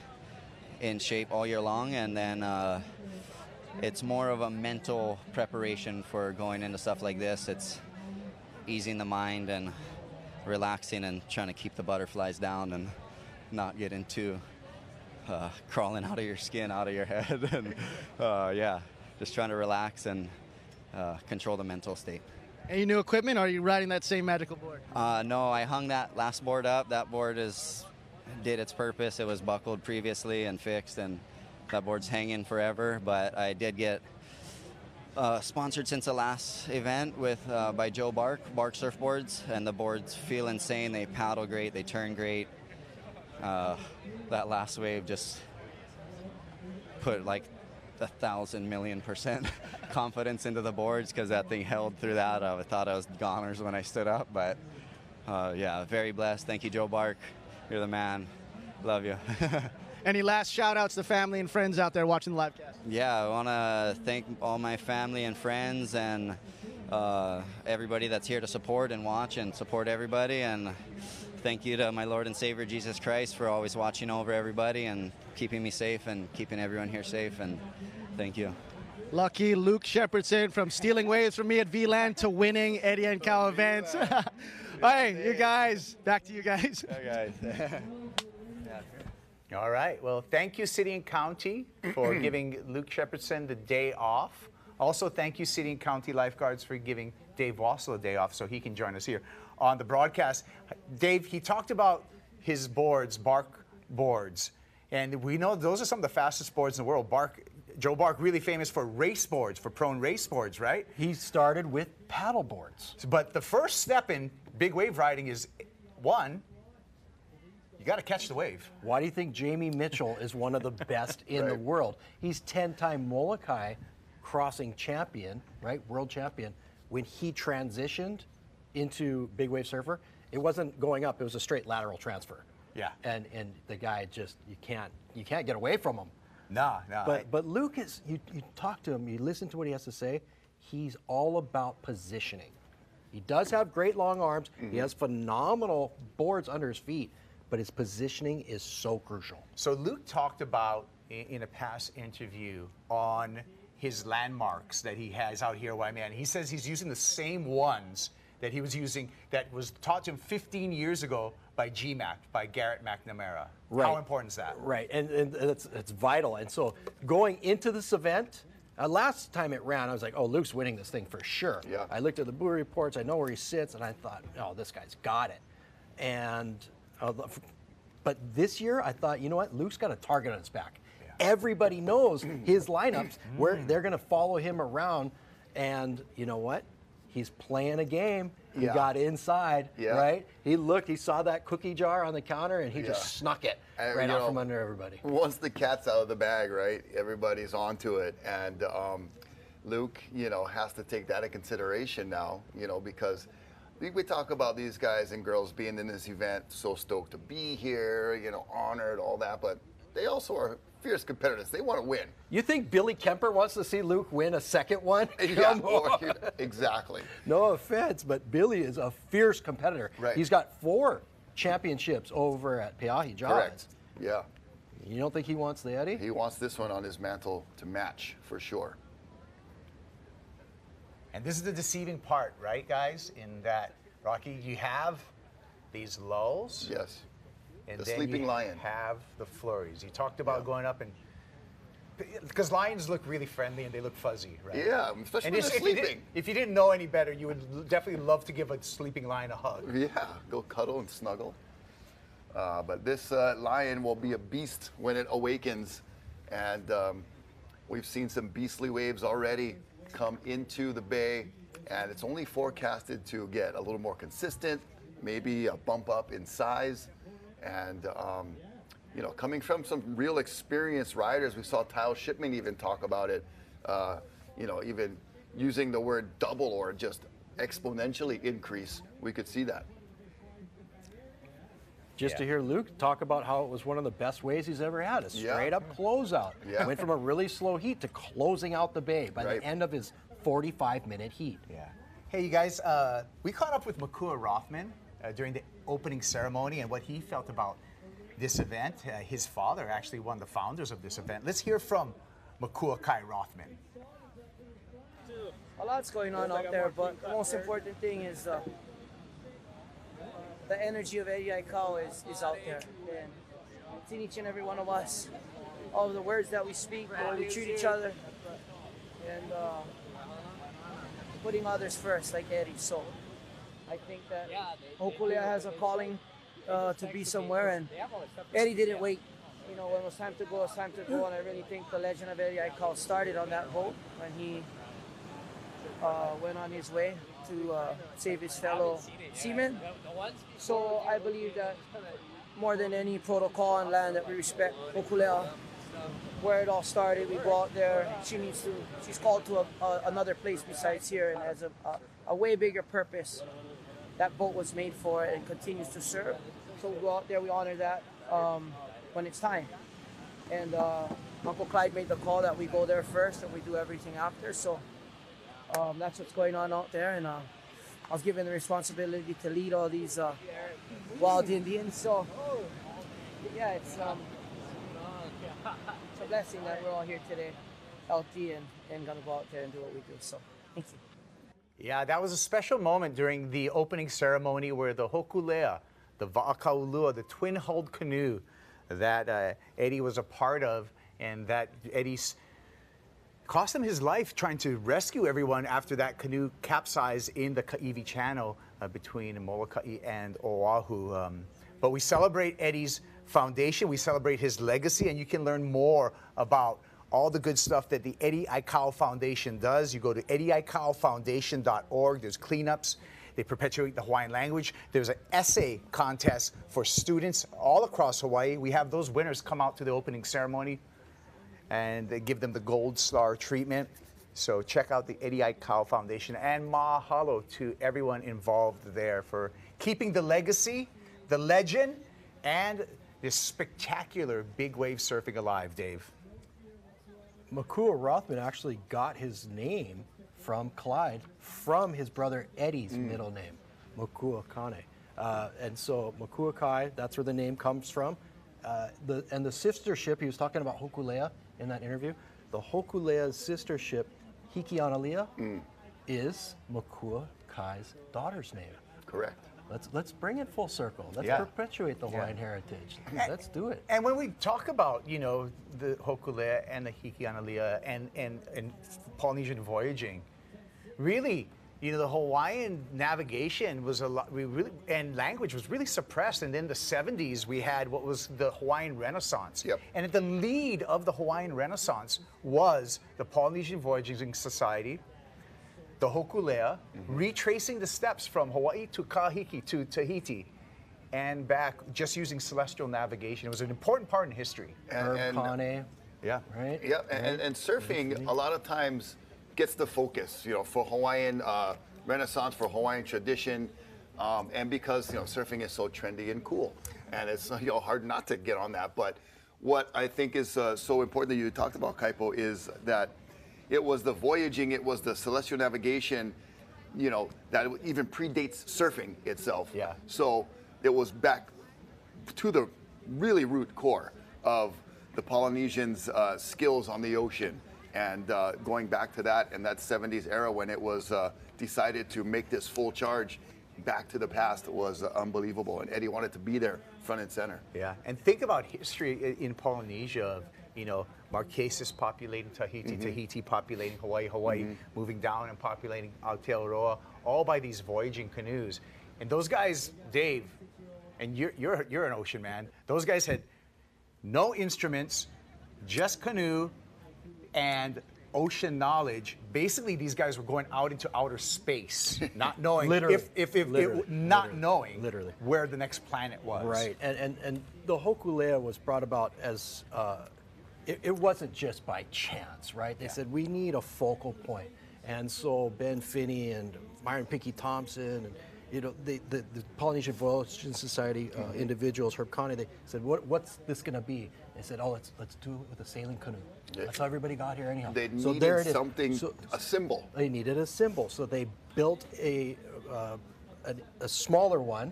in shape all year long. And then it's more of a mental preparation for going into stuff like this. It's easing the mind and relaxing and trying to keep the butterflies down and not get into crawling out of your skin, out of your head. And yeah, just trying to relax and control the mental state. Any new equipment, or are you riding that same magical board? No, I hung that last board up. That board did its purpose. It was buckled previously and fixed, and that board's hanging forever. But I did get sponsored since the last event by Joe Bark Surfboards, and the boards feel insane. They paddle great, they turn great. That last wave just put like 1,000,000,000% confidence into the boards, because that thing held through that. I thought I was goners when I stood up, but yeah, very blessed. Thank you, Joe Bark. You're the man. Love you. Any last shout outs to family and friends out there watching the live cast? Yeah, I want to thank all my family and friends and everybody that's here to support and watch and support everybody. And thank you to my Lord and Savior Jesus Christ for always watching over everybody and keeping me safe and keeping everyone here safe. And thank you. Lucky Luke Shepardson, from stealing waves from me at VLAN to winning Eddie and Cal events. Hey, you guys, back to you guys. Hey, guys. All right. Well, thank you, City and County, for giving Luke Shepardson the day off. Also, thank you, City and County lifeguards, for giving Dave Wassel a day off so he can join us here on the broadcast. Dave, he talked about his boards, Bark boards, and we know those are some of the fastest boards in the world. Joe Bark, really famous for race boards, for prone race boards, right? He started with paddle boards. But the first step in big wave riding is, one, you got to catch the wave. Why do you think Jamie Mitchell is one of the best in the world? He's 10-time Molokai crossing champion, right? World champion. When he transitioned into big wave surfer, it wasn't going up, it was a straight lateral transfer. Yeah. And the guy just, you can't get away from him. No. But Luke is, you talk to him, you listen to what he has to say, he's all about positioning. He does have great long arms, he has phenomenal boards under his feet, but his positioning is so crucial. So Luke talked about, in a past interview, on his landmarks that he has out here at Waimea. And he says he's using the same ones that he was using, that was taught to him 15 years ago by GMAC, by Garrett McNamara. Right. How important is that? Right, and it's vital. And so going into this event, last time it ran, I was like, oh, Luke's winning this thing for sure. Yeah. I looked at the buoy reports, I know where he sits, and I thought, oh, this guy's got it. And but this year, I thought, you know what, Luke's got a target on his back. Yeah. Everybody knows his lineups, where they're going to follow him around, and you know what? He's playing a game. He got inside, right? He looked, he saw that cookie jar on the counter, and he just snuck it right out from under everybody. Once the cat's out of the bag, right, everybody's onto it. And Luke, has to take that in consideration now, because we talk about these guys and girls being in this event, so stoked to be here, honored, all that, but they also are fierce competitors. They want to win. You think Billy Kemper wants to see Luke win a second one? Yeah, exactly. No offense, but Billy is a fierce competitor. Right. He's got 4 championships over at Pe'ahi Jaws. Correct. Yeah. You don't think he wants the Eddie? He wants this one on his mantle to match for sure. And this is the deceiving part, right, guys? In that, Rocky, you have these lulls. Yes. And The then sleeping you lion. have the flurries. You talked about going up and because lions look really friendly and they look fuzzy, right? Yeah, especially and when they're sleeping. If you didn't know any better, you would definitely love to give a sleeping lion a hug. Yeah, go cuddle and snuggle. But this lion will be a beast when it awakens. And we've seen some beastly waves already come into the bay. And it's only forecasted to get a little more consistent, maybe a bump up in size. And, you know, coming from some real experienced riders, we saw Tile Shipman even talk about it, you know, even using the word double or just exponentially increase, we could see that. Just to hear Luke talk about how it was one of the best ways he's ever had, a straight up closeout. Yeah. Went from a really slow heat to closing out the bay by the end of his 45-minute heat. Yeah. Hey, you guys, we caught up with Makua Rothman during the opening ceremony and what he felt about this event. His father actually one of the founders of this event. Let's hear from Makua Kai Rothman. A lot's going on out there, but the most important thing is the energy of Eddie Aikau is out there. And it's in each and every one of us. All of the words that we speak, the way we treat each other, and putting others first, like Eddie. So I think that Hokulea has a calling to be somewhere, and Eddie didn't wait. You know, when it was time to go, it was time to go, and I really think the legend of Eddie Aikau started on that boat when he went on his way to save his fellow seamen. So I believe that more than any protocol on land that we respect Hokulea, where it all started. We go out there. She's called to another place besides here, and has a way bigger purpose. That boat was made for it and continues to serve. So we go out there, we honor that when it's time. And Uncle Clyde made the call that we go there first and we do everything after. So that's what's going on out there. And I was given the responsibility to lead all these wild Indians. So yeah, it's a blessing that we're all here today, healthy and gonna go out there and do what we do. So thank you. Yeah, that was a special moment during the opening ceremony where the Hokulea, the Va'akaulua, the twin-hulled canoe that Eddie was a part of, and that Eddie's cost him his life trying to rescue everyone after that canoe capsized in the Ka'ivi Channel between Molokai and Oahu. But we celebrate Eddie's foundation, we celebrate his legacy, and you can learn more about all the good stuff that the Eddie Aikau Foundation does. You go to eddieaikaufoundation.org. There's cleanups. They perpetuate the Hawaiian language. There's an essay contest for students all across Hawaii. We have those winners come out to the opening ceremony and they give them the gold star treatment. So check out the Eddie Aikau Foundation, and mahalo to everyone involved there for keeping the legacy, the legend, and this spectacular big wave surfing alive, Dave. Makua Rothman actually got his name from Clyde, from his brother Eddie's middle name, Makua Kane. And so Makua Kai, that's where the name comes from. And the sister ship, he was talking about Hokulea in that interview. The Hokulea's sister ship, Hikianalia, is Makua Kai's daughter's name. Correct. Let's bring it full circle. Let's perpetuate the Hawaiian heritage. Let's do it. And when we talk about, you know, the Hokulea and the Hikianalia and Polynesian voyaging, really, you know, the Hawaiian navigation was and language was really suppressed. And in the 70s, we had what was the Hawaiian Renaissance. Yep. And at the lead of the Hawaiian Renaissance was the Polynesian Voyaging Society, the Hokulea, retracing the steps from Hawaii to Kahiki to Tahiti and back, just using celestial navigation. It was an important part in history. Kane. Yeah. Right? Yeah, and surfing a lot of times gets the focus, you know, for Hawaiian Renaissance, for Hawaiian tradition, and because, you know, surfing is so trendy and cool. And it's, you know, hard not to get on that. But what I think is so important that you talked about, Kaipo, is that it was the voyaging, it was the celestial navigation, you know, that even predates surfing itself. Yeah. So it was back to the really root core of the Polynesians' skills on the ocean. And going back to that and that 70s era when it was decided to make this full charge back to the past was unbelievable. And Eddie wanted to be there front and center. Yeah, and think about history in Polynesia of, you know, Marquesas populating Tahiti, Tahiti populating Hawaii, Hawaii moving down and populating Aotearoa, all by these voyaging canoes. And those guys, Dave, and you're an ocean man, those guys had no instruments, just canoe and ocean knowledge. Basically, these guys were going out into outer space, not knowing knowing where the next planet was. Right, and the Hokulea was brought about as it wasn't just by chance, right? They said we need a focal point, and so Ben Finney and Myron Pinky Thompson and the Polynesian Voyaging Society individuals, Herb Connie, they said, what's this going to be? They said, let's do it with a sailing canoe. That's how everybody got here anyhow. They needed something, a symbol. They needed a symbol, so they built a smaller one,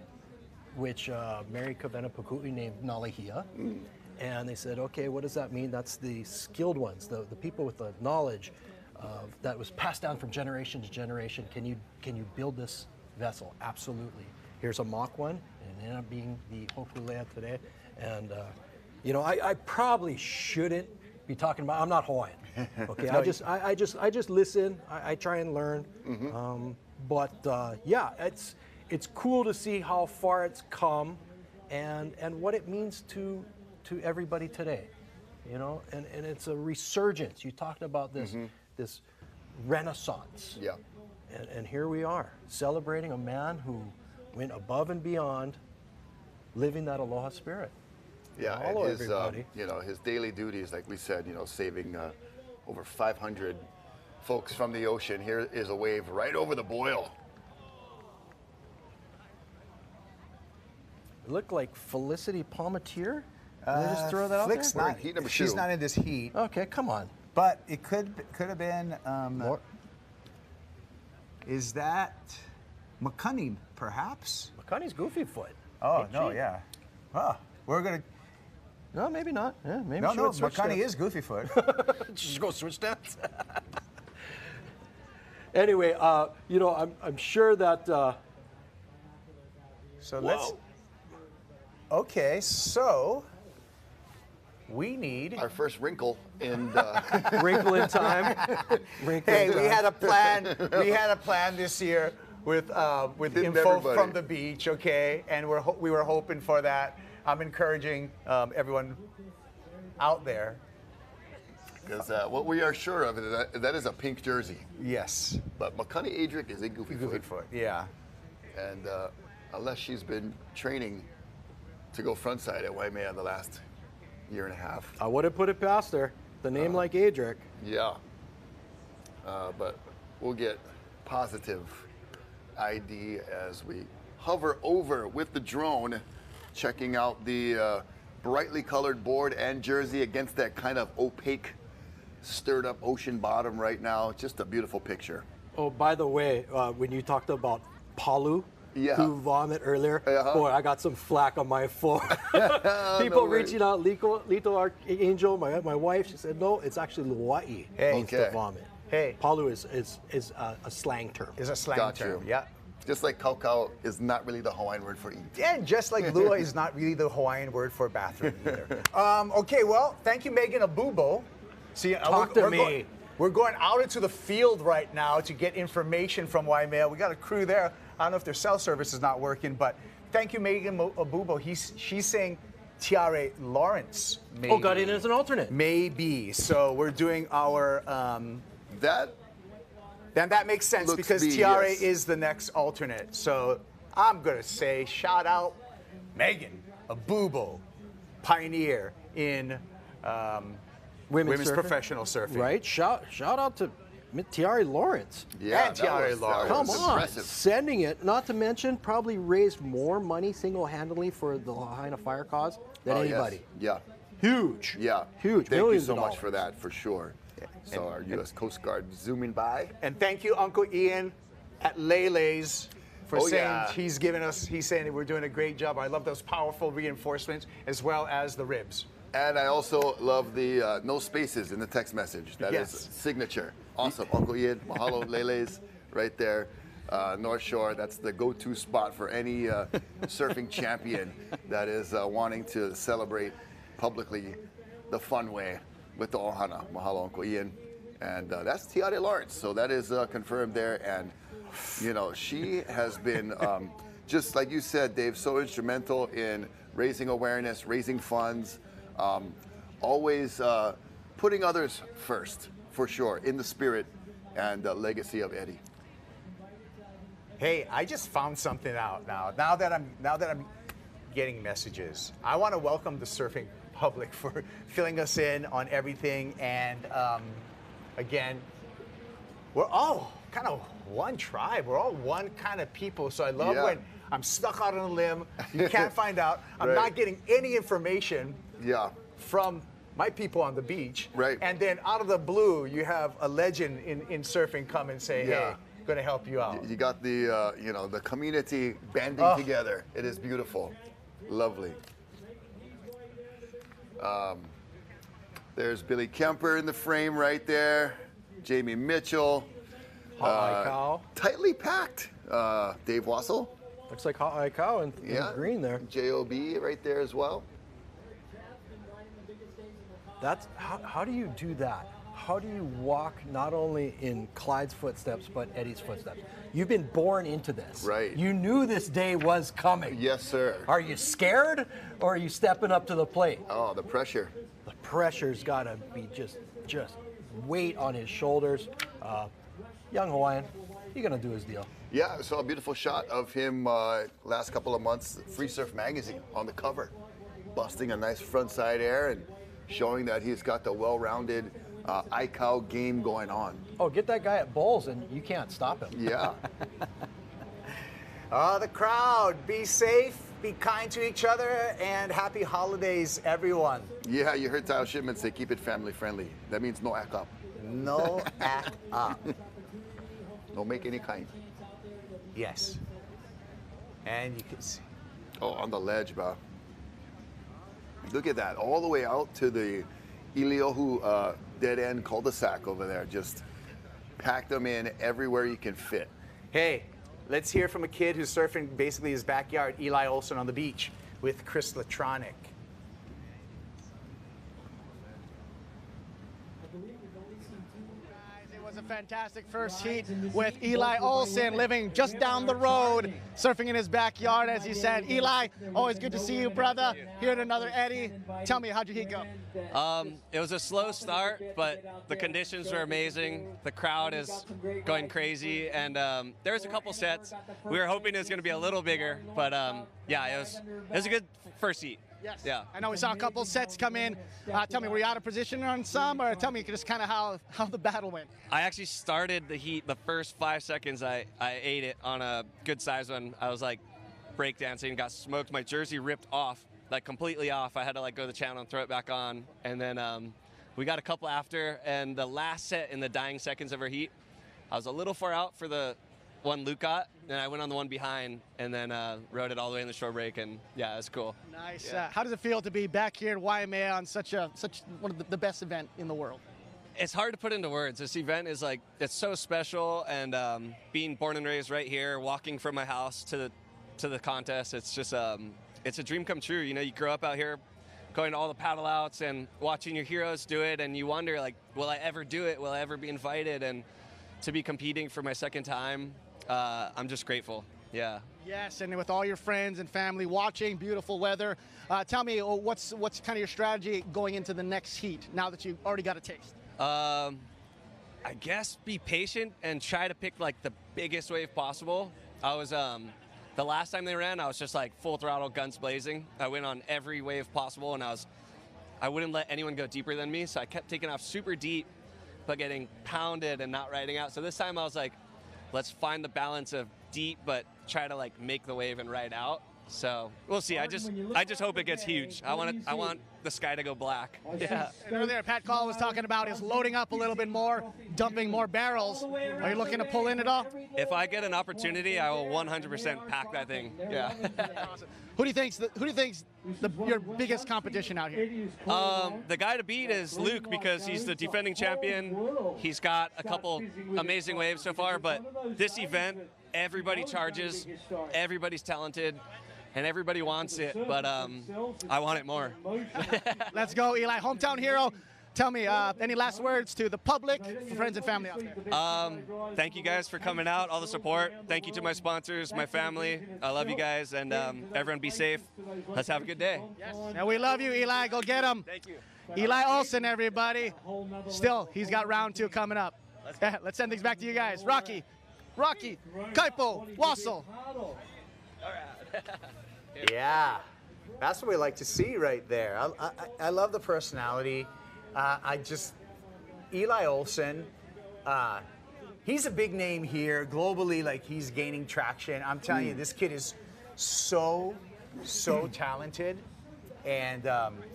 which Mary Kavena Pukui named Nalihia. And they said, okay, what does that mean? That's the skilled ones, the people with the knowledge that was passed down from generation to generation. Can you build this vessel? Absolutely. Here's a mock one, and it ended up being the Hokulea today. And I probably shouldn't be talking about. I'm not Hawaiian. Okay, No, I just listen. I try and learn. It's cool to see how far it's come, and what it means to everybody today. And it's a resurgence. You talked about this this renaissance. Yeah. And here we are, celebrating a man who went above and beyond, living that aloha spirit. Yeah, Hello, and his, everybody. his daily duties, like we said, saving over 500 folks from the ocean. Here is a wave right over the boil. It looked like Felicity Palmatier. Did they just throw that out Flick's there? not. Heat number She's two. not in this heat. Okay, come on. But it could have been. Is that McCunning, perhaps? McCunning's Goofy Foot. Oh Ain't no, she? yeah. Oh, we're gonna. No, maybe not. Yeah, maybe No, she no, would switch McCunning dance. is Goofy Foot. Just go switch dance. Anyway, I'm sure that. So let's. Okay, so we need our first wrinkle in wrinkle in time. Hey, we had a plan. We had a plan this year with info everybody. from the beach. Okay, and we were hoping for that. I'm encouraging everyone out there. Because what we are sure of is that is a pink jersey. Yes. But McCunny Adric is a Goofy Foot. Yeah. And unless she's been training to go frontside at Waimea the last year and a half. I wouldn't put it past her. The name like Adric. Yeah. But we'll get positive ID as we hover over with the drone, checking out the brightly colored board and jersey against that kind of opaque, stirred up ocean bottom right now. Just a beautiful picture. Oh, by the way, when you talked about Palu, who vomit earlier, boy, I got some flack on my phone. People reaching out, Lito Archangel, my wife, she said, no, it's actually Luai means to vomit. Hey. Palu is a slang term. Is a slang term, yeah. Just like kaukau is not really the Hawaiian word for eat. And just like lua is not really the Hawaiian word for bathroom either. Okay, well, thank you, Megan Abubo. See, Talk to me. We're going out into the field right now to get information from Waimea. We got a crew there. I don't know if their cell service is not working, but thank you, Megan Abubo. She's saying Tiare Lawrence. Maybe. Oh, got in as an alternate. Maybe. So we're doing our. Then that makes sense because Tiare is the next alternate. So I'm gonna say shout out Megan Abubo, pioneer in women's professional surfing. Right. Shout out to Tiare Lawrence. Yeah, and Tiare Lawrence. Come on, sending it. Not to mention, probably raised more money single-handedly for the Lahaina Fire Cause than anybody. Yes. Yeah. Huge. Yeah. Huge. Thank Millions you so of much dollars. for that, for sure. So our U.S. Coast Guard zooming by. And thank you, Uncle Ian at Lele's for saying he's saying that we're doing a great job. I love those powerful reinforcements as well as the ribs. And I also love the no spaces in the text message. That is signature. Awesome. Uncle Ian, mahalo, Lele's right there. North Shore, that's the go-to spot for any surfing champion that is wanting to celebrate publicly the fun way with the ohana. Mahalo, Uncle Ian. And that's Tiare Lawrence, so that is confirmed there. And, you know, she has been, just like you said, Dave, so instrumental in raising awareness, raising funds, always putting others first, for sure, in the spirit and legacy of Eddie. Hey, I just found something out now. Now that I'm getting messages, I want to welcome the surfing public for filling us in on everything. And again, we're all kind of one tribe. We're all one kind of people. So I love when I'm stuck out on a limb. You can't find out. I'm not getting any information from my people on the beach. Right. And then out of the blue, you have a legend in surfing come and say, hey, going to help you out. You got the, you know, the community banding together. It is beautiful. Lovely. There's Billy Kemper in the frame right there. Jamie Mitchell. Hot Eye Cow. Tightly packed. Dave Wassel. Looks like Hot Eye Cow in green there. J.O.B. right there as well. That's how do you do that? How do you walk not only in Clyde's footsteps, but Eddie's footsteps? You've been born into this. Right. You knew this day was coming. Yes, sir. Are you scared or are you stepping up to the plate? Oh, the pressure. The pressure's got to be just weight on his shoulders. Young Hawaiian, he's going to do his deal. Yeah, I saw a beautiful shot of him last couple of months, Free Surf Magazine on the cover, busting a nice front side air and showing that he's got the well-rounded ICAO game going on. Oh, get that guy at bowls and you can't stop him. Yeah. The crowd, be safe, be kind to each other, and happy holidays, everyone. Yeah, you heard Tile Shipman say keep it family friendly. That means no act up. No act up. Don't make any kind. Yes. And you can see. Oh, on the ledge, bro. Look at that, all the way out to the Iliohu dead end cul-de-sac over there. Just pack them in everywhere you can fit. Hey, let's hear from a kid who's surfing basically his backyard, Eli Olson on the beach with Chris Latronic. It was a fantastic first heat with Eli Olson living just down the road, surfing in his backyard, as he said. Eli, always good to see you, brother. Here at another Eddie. Tell me, how'd your heat go? It was a slow start, but the conditions were amazing. The crowd is going crazy, and there was a couple sets. We were hoping it was going to be a little bigger, but yeah, it was a good first heat. Yes. Yeah. I know we saw a couple sets come in. Tell me, were you out of position on some, or tell me just kind of how the battle went? I actually started the heat the first 5 seconds. I ate it on a good size one. I was like breakdancing, got smoked. My jersey ripped off, like completely off. I had to like go to the channel and throw it back on. And then we got a couple after, and the last set in the dying seconds of our heat, I was a little far out for the one Luke got, and I went on the one behind, and then rode it all the way in the shore break, and yeah, it was cool. Nice. Yeah. How does it feel to be back here in Waimea on such one of the best event in the world? It's hard to put into words. This event is like, it's so special, and being born and raised right here, walking from my house to the contest, it's just it's a dream come true. You know, you grow up out here going to all the paddle outs and watching your heroes do it, and you wonder, like, will I ever do it? Will I ever be invited? And to be competing for my second time, I'm just grateful. Yeah. Yes, and with all your friends and family watching, beautiful weather. Tell me, what's kind of your strategy going into the next heat now that you've already got a taste? I guess be patient and try to pick like the biggest wave possible. I was the last time they ran, I was just like full throttle, guns blazing. I went on every wave possible, and I wouldn't let anyone go deeper than me, so I kept taking off super deep, but getting pounded and not riding out. So this time I was like, let's find the balance of deep, but try to like make the wave and ride out. So we'll see. I just hope it gets huge. I want the sky to go black. Yeah. And earlier, Pat Call was talking about is loading up a little bit more, dumping more barrels. Are you looking to pull in at all? If I get an opportunity, I will 100% pack that thing. Yeah. Awesome. Who do you think's your biggest competition out here? The guy to beat is Luke because he's the defending champion. He's got a couple amazing waves so far, but this event, everybody charges, everybody's talented, and everybody wants it, but I want it more. Let's go, Eli. Hometown hero. Tell me, any last words to the public, friends and family out there? Thank you guys for coming out, all the support. Thank you to my sponsors, my family. I love you guys, and everyone be safe. Let's have a good day. Yes. And we love you, Eli. Go get him. Thank you. Eli Olsen, everybody. Still, he's got round 2 coming up. Let's send things back to you guys. Rocky, Kaipo, Wassel. All right. Yeah, that's what we like to see right there. I love the personality. Eli Olsen, he's a big name here globally. Like, he's gaining traction. I'm telling you, this kid is so talented and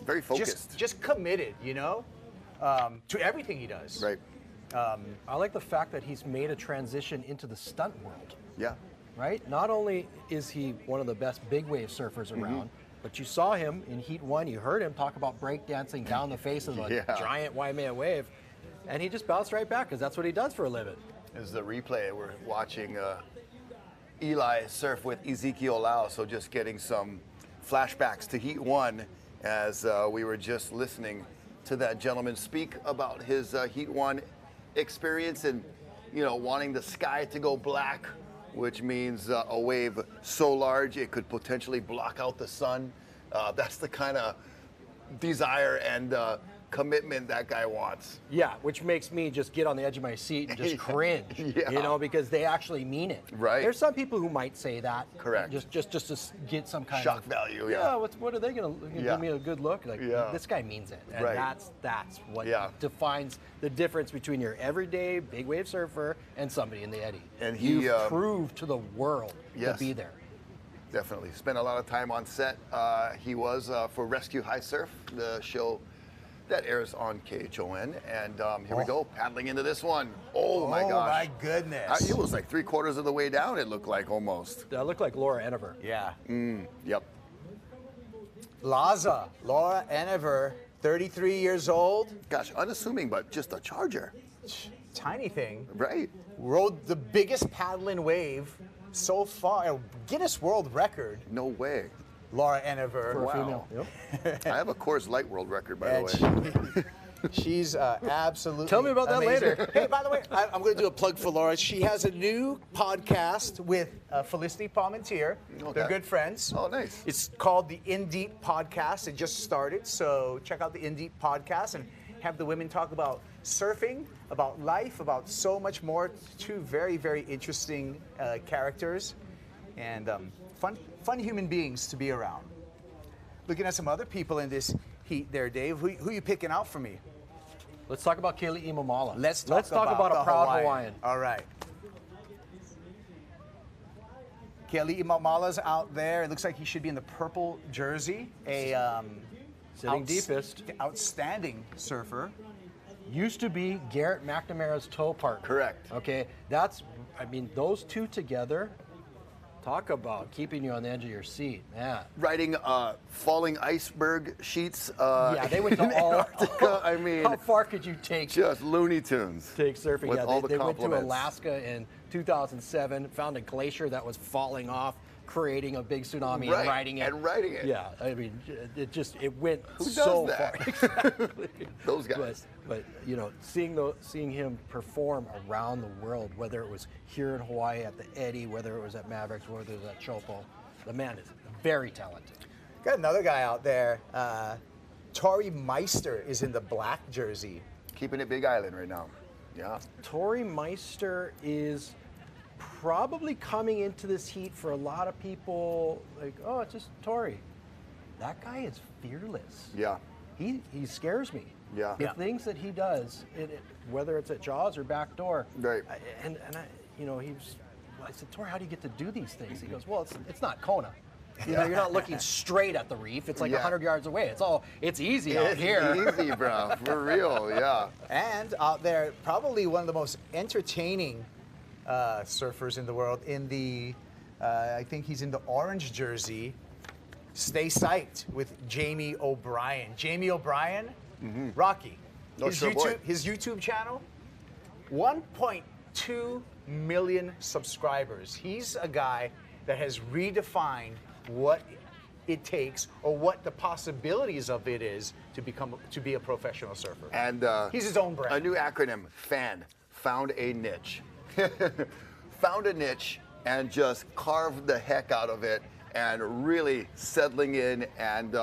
very focused, just committed, you know, to everything he does. Right. I like the fact that he's made a transition into the stunt world. Yeah. Right? Not only is he one of the best big wave surfers around, but you saw him in Heat 1. You heard him talk about breakdancing down the face of a giant Waimea wave, and he just bounced right back because that's what he does for a living. This is the replay. We're watching Eli surf with Ezekiel Lau, so just getting some flashbacks to Heat 1 as we were just listening to that gentleman speak about his Heat 1 experience and, you know, wanting the sky to go black, which means a wave so large it could potentially block out the sun. That's the kind of desire and commitment that guy wants. Yeah, which makes me just get on the edge of my seat and just cringe, you know, because they actually mean it. Right. There's some people who might say that. Correct. Just to get some kind shock of value. Yeah. What are they going to give me a good look? Like, this guy means it, and that's what defines the difference between your everyday big wave surfer and somebody in the eddy. And he proved to the world to be there. Definitely spent a lot of time on set. He was for Rescue High Surf, the show that airs on KHON, and here we go, paddling into this one. Oh my gosh. Oh my goodness. It was like 3/4 of the way down, it looked like almost. That looked like Laura Enever. Yeah. Yep. Laura Enever, 33 years old. Gosh, unassuming, but just a charger. Tiny thing. Right. Rode the biggest paddling wave so far, a Guinness World Record. No way. Laura Enever. For a female. Yep. I have a Coors Light world record, by the way. She's absolutely Tell me about that amazing. later. Hey, by the way, I'm going to do a plug for Laura. She has a new podcast with Felicity Palmentier. Okay. They're good friends. Oh, nice. It's called the In Deep Podcast. It just started, so check out the In Deep Podcast and have the women talk about surfing, about life, about so much more. Two very, very interesting characters and fun human beings to be around. Looking at some other people in this heat there, Dave. Who you picking out for me? Let's talk about Kaylee Imamala. Let's talk about a proud Hawaiian. All right. Kaylee Imamala's out there. It looks like he should be in the purple jersey. Sitting deepest. Outstanding surfer. Used to be Garrett McNamara's tow partner. Correct. Okay, those two together, talk about keeping you on the edge of your seat, man. Riding falling iceberg sheets. They went to Antarctica. I mean, how far could you take? Just Looney Tunes. Take surfing. With all the they went to compliments. Alaska in 2007, found a glacier that was falling off, creating a big tsunami and riding it. Yeah, I mean, it went so far. Exactly. Those guys. But you know, seeing him perform around the world, whether it was here in Hawaii at the Eddy, whether it was at Mavericks, whether it was at Chopo, the man is very talented. Got another guy out there. Tori Meister is in the black jersey. Keeping it Big Island right now. Yeah. Tori Meister is probably coming into this heat for a lot of people like, oh, it's just Tori. That guy is fearless. Yeah. He scares me. Yeah. The things that he does, whether it's at Jaws or backdoor. Right. I said, Tori, how do you get to do these things? He goes, well, it's not Kona. You know, you're not looking straight at the reef. It's like Yeah. 100 yards away. It's easy out here. It's easy, bro. For real, yeah. And out there, probably one of the most entertaining surfers in the world. In the, I think he's in the orange jersey. Stay psyched with Jamie O'Brien. Jamie O'Brien, Rocky. No, sure, boy. His YouTube channel, 1.2 million subscribers. He's a guy that has redefined what it takes or what the possibilities of it is to be a professional surfer. And he's his own brand. A new acronym, FAN, found a niche. Found a niche and just carved the heck out of it and really settling in. And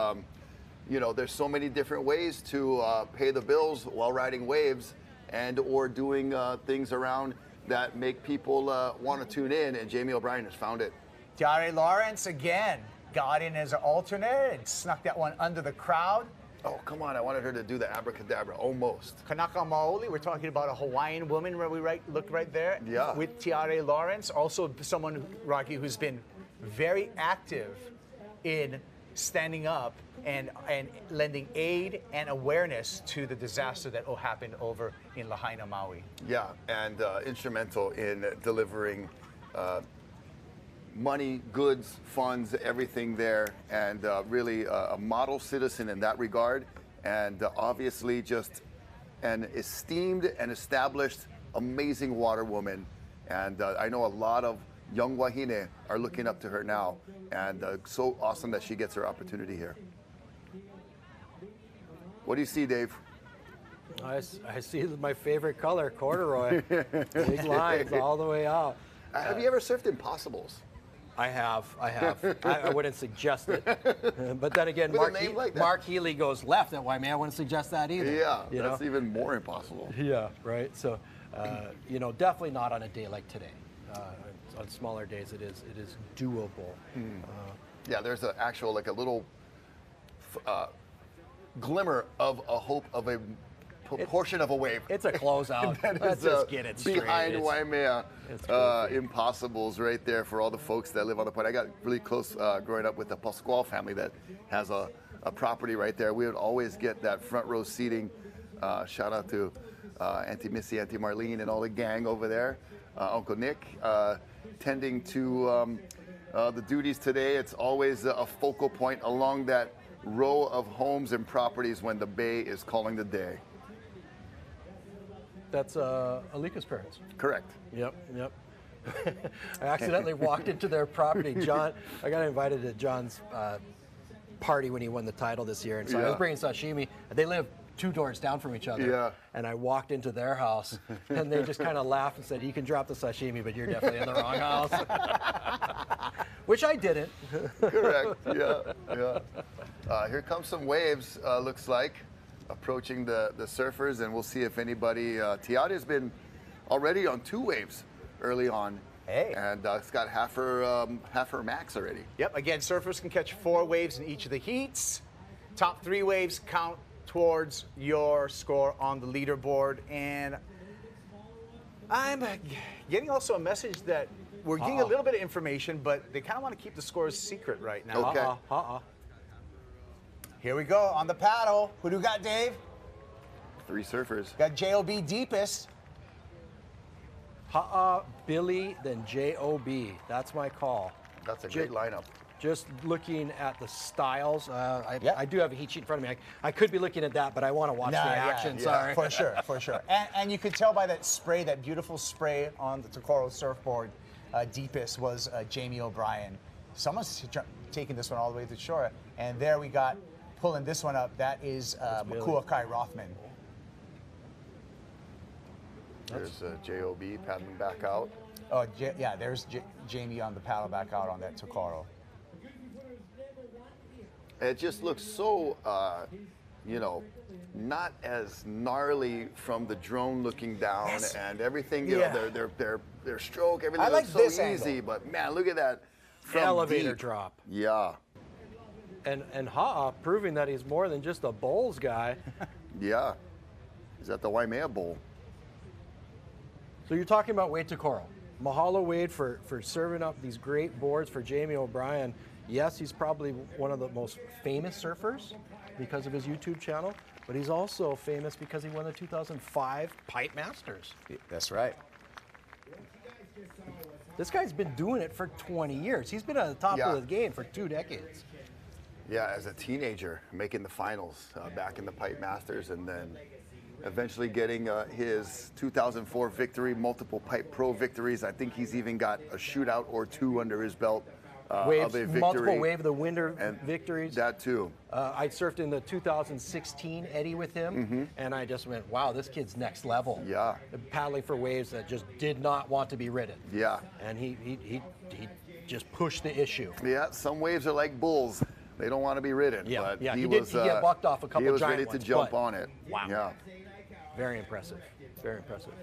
you know, there's so many different ways to pay the bills while riding waves and or doing things around that make people want to tune in, and Jamie O'Brien has found it. Tiare Lawrence again got in as an alternate and snuck that one under the crowd. Oh, come on, I wanted her to do the abracadabra, almost. Kanaka Maoli, we're talking about a Hawaiian woman where we look right there. Yeah. With Tiare Lawrence, also someone, Rocky, who's been very active in standing up and lending aid and awareness to the disaster that happened over in Lahaina, Maui. Yeah, and instrumental in delivering money, goods, funds, everything there, and really a model citizen in that regard, and obviously just an esteemed and established, amazing water woman. And I know a lot of young wahine are looking up to her now, and so awesome that she gets her opportunity here. What do you see, Dave? I see my favorite color, corduroy. Big lines all the way out. Have you ever surfed Impossibles? I have. I wouldn't suggest it. But then again, With a name like that? Mark Healy goes left at Waimea. I wouldn't suggest that either. Yeah, you that's know? even more impossible. Yeah, right. So, you know, definitely not on a day like today. On smaller days, it is doable. Yeah, there's an actual, like a little glimmer of a hope of a portion of a wave. It's a closeout. Let's just get it straight. Behind Waimea, Impossibles right there for all the folks that live on the point. I got really close growing up with the Pascual family that has a property right there. We would always get that front row seating. Shout out to Auntie Missy, Auntie Marlene, and all the gang over there. Uncle Nick tending to the duties today. It's always a focal point along that row of homes and properties when the bay is calling the day. That's Alika's parents. Correct. Yep. I accidentally walked into their property. I got invited to John's party when he won the title this year, and so I was bringing sashimi. They live 2 doors down from each other. Yeah. And I walked into their house, and they just kind of laughed and said, "You can drop the sashimi, but you're definitely in the wrong house." Which I didn't. Correct. Yeah. Here comes some waves. Looks like approaching the surfers, and we'll see if anybody. Tiare's been already on 2 waves early on. Hey. And it's got half her max already. Yep. Again, surfers can catch 4 waves in each of the heats. Top 3 waves count towards your score on the leaderboard. And I'm getting also a message that we're getting a little bit of information, but they kind of want to keep the scores secret right now. Okay. Here we go on the paddle. Who do we got, Dave? 3 surfers. Got J.O.B. deepest. Billy, then J.O.B. That's my call. That's a great lineup. Just looking at the styles, I do have a heat sheet in front of me. I could be looking at that, but I want to watch the action. Sorry. For sure. And you could tell by that spray, that beautiful spray on the Tokoro surfboard, deepest was Jamie O'Brien. Someone's taking this one all the way to shore. And there we got, pulling this one up, that is Makua Kai Rothman. There's J.O.B. paddling back out. Oh, yeah, there's Jamie on the paddle back out on that Tokoro. It just looks so, you know, not as gnarly from the drone looking down and everything. You know, their stroke, everything looks so easy. But man, look at that from elevator deep. drop. Yeah. And Ha'a proving that he's more than just a bowls guy. Yeah. He's at the Waimea Bowl. So you're talking about Wade Tokoro. Mahalo, Wade, for serving up these great boards for Jamie O'Brien. Yes, he's probably one of the most famous surfers because of his YouTube channel, but he's also famous because he won the 2005 Pipe Masters. That's right. This guy's been doing it for 20 years. He's been at the top of the game for 2 decades. Yeah, as a teenager, making the finals back in the Pipe Masters, and then eventually getting his 2004 victory, multiple Pipe Pro victories. I think he's even got a shootout or 2 under his belt Waves, of a victory. multiple Wave of the Winter victories. That too. I surfed in the 2016 Eddie with him, and I just went, wow, this kid's next level. Yeah. Paddling for waves that just did not want to be ridden. Yeah. And he just pushed the issue. Yeah, some waves are like bulls. They don't want to be ridden. Yeah, but yeah. He Did was, get bucked off a couple He was giant ready ones, to jump but on it. Wow. Yeah. Very impressive. Very impressive.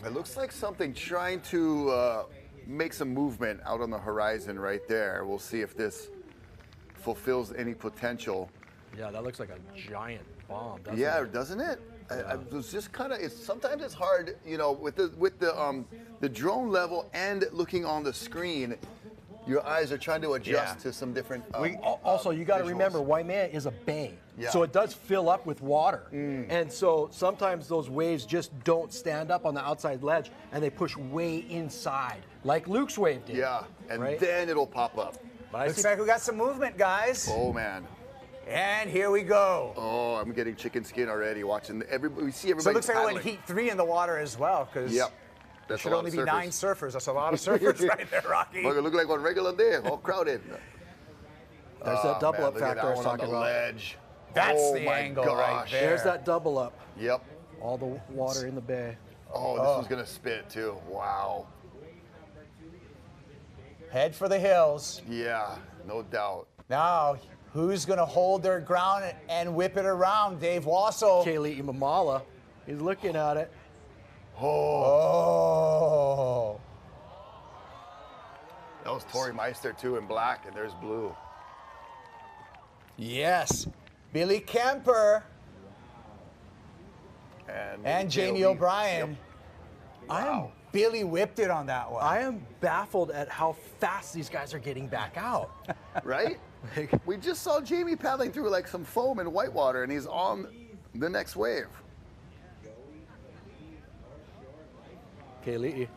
It looks like something trying to make some movement out on the horizon right there. We'll see if this fulfills any potential. Yeah, that looks like a giant bomb, doesn't Yeah, it? doesn't it? I was just kind of. Sometimes it's hard, you know, with the drone level and looking on the screen. Your eyes are trying to adjust to some different. Also, you got to remember, Waimea is a bay, Yeah. so it does fill up with water, and so sometimes those waves just don't stand up on the outside ledge, and they push way inside, like Luke's wave did. Yeah, and right? then it'll pop up. But Looks like we got some movement, guys. Oh man. And here we go. Oh, I'm getting chicken skin already watching everybody. We see everybody. So it looks like I went paddling. heat 3 in the water as well, because Yep. there That's should a lot only of be surfers. 9 surfers. That's a lot of surfers right there, Rocky. Look, it looked like one regular day, all crowded. There's that double up look at factor that I was one on talking the about. ledge. That's Oh the my angle right gosh. there. There's that double up. Yep. All the water in the bay. Oh, this one's gonna spit too. Wow. Head for the hills. Yeah, no doubt. Now, who's going to hold their ground and whip it around? Dave Wassel. Kaylee Imamala, he's looking at it. Oh. That was Tori Meister too in black, and there's blue. Yes. Billy Kemper and Jamie O'Brien. Wow. Billy whipped it on that one. I am baffled at how fast these guys are getting back out. Right? We just saw Jamie paddling through like some foam and whitewater, and he's on the next wave. Kaylee.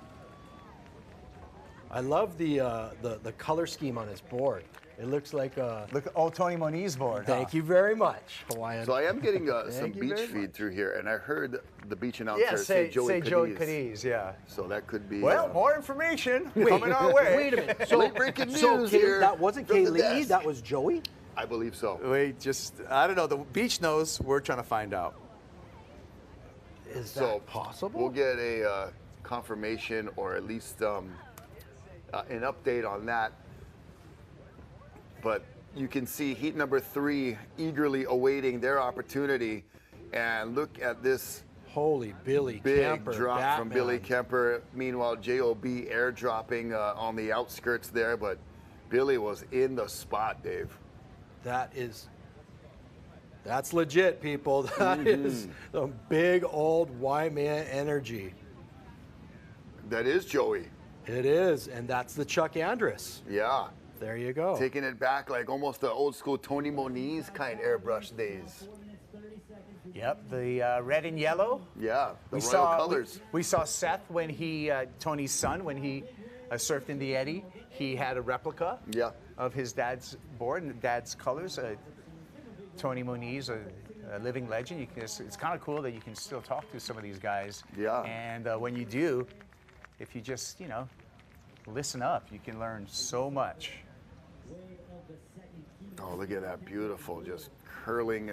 I love the color scheme on his board. It looks like Tony Moniz's board. Thank you very much, Hawaiian. So I am getting some Thank you beach very feed much. through here, and I heard the beach announcer Yeah, say Joey Cadiz, yeah. So that could be. Well, more information coming our way. Wait a minute. So, Late breaking news so here that wasn't from the Kaylee, desk. that was Joey? I believe so. We just, I don't know. The beach knows. We're trying to find out. Is So that possible? we'll get a confirmation or at least an update on that. But you can see heat number 3 eagerly awaiting their opportunity. And look at this Holy Billy big Kemper, drop from Billy Batman. Kemper. Meanwhile, JOB airdropping on the outskirts there, but Billy was in the spot, Dave. That's legit, people. That is some big old Waimea energy. That is Joey. It is, and that's the Chuck Andrus. Yeah. There you go. Taking it back like almost the old school Tony Moniz kind airbrush days. Yep, the red and yellow. Yeah, the We royal colors. We saw Seth when he, Tony's son, when he surfed in the Eddy. He had a replica of his dad's board and dad's colors. Tony Moniz, a living legend. It's kind of cool that you can still talk to some of these guys. Yeah. And when you do, if you just, listen up, you can learn so much. Oh, look at that beautiful, just curling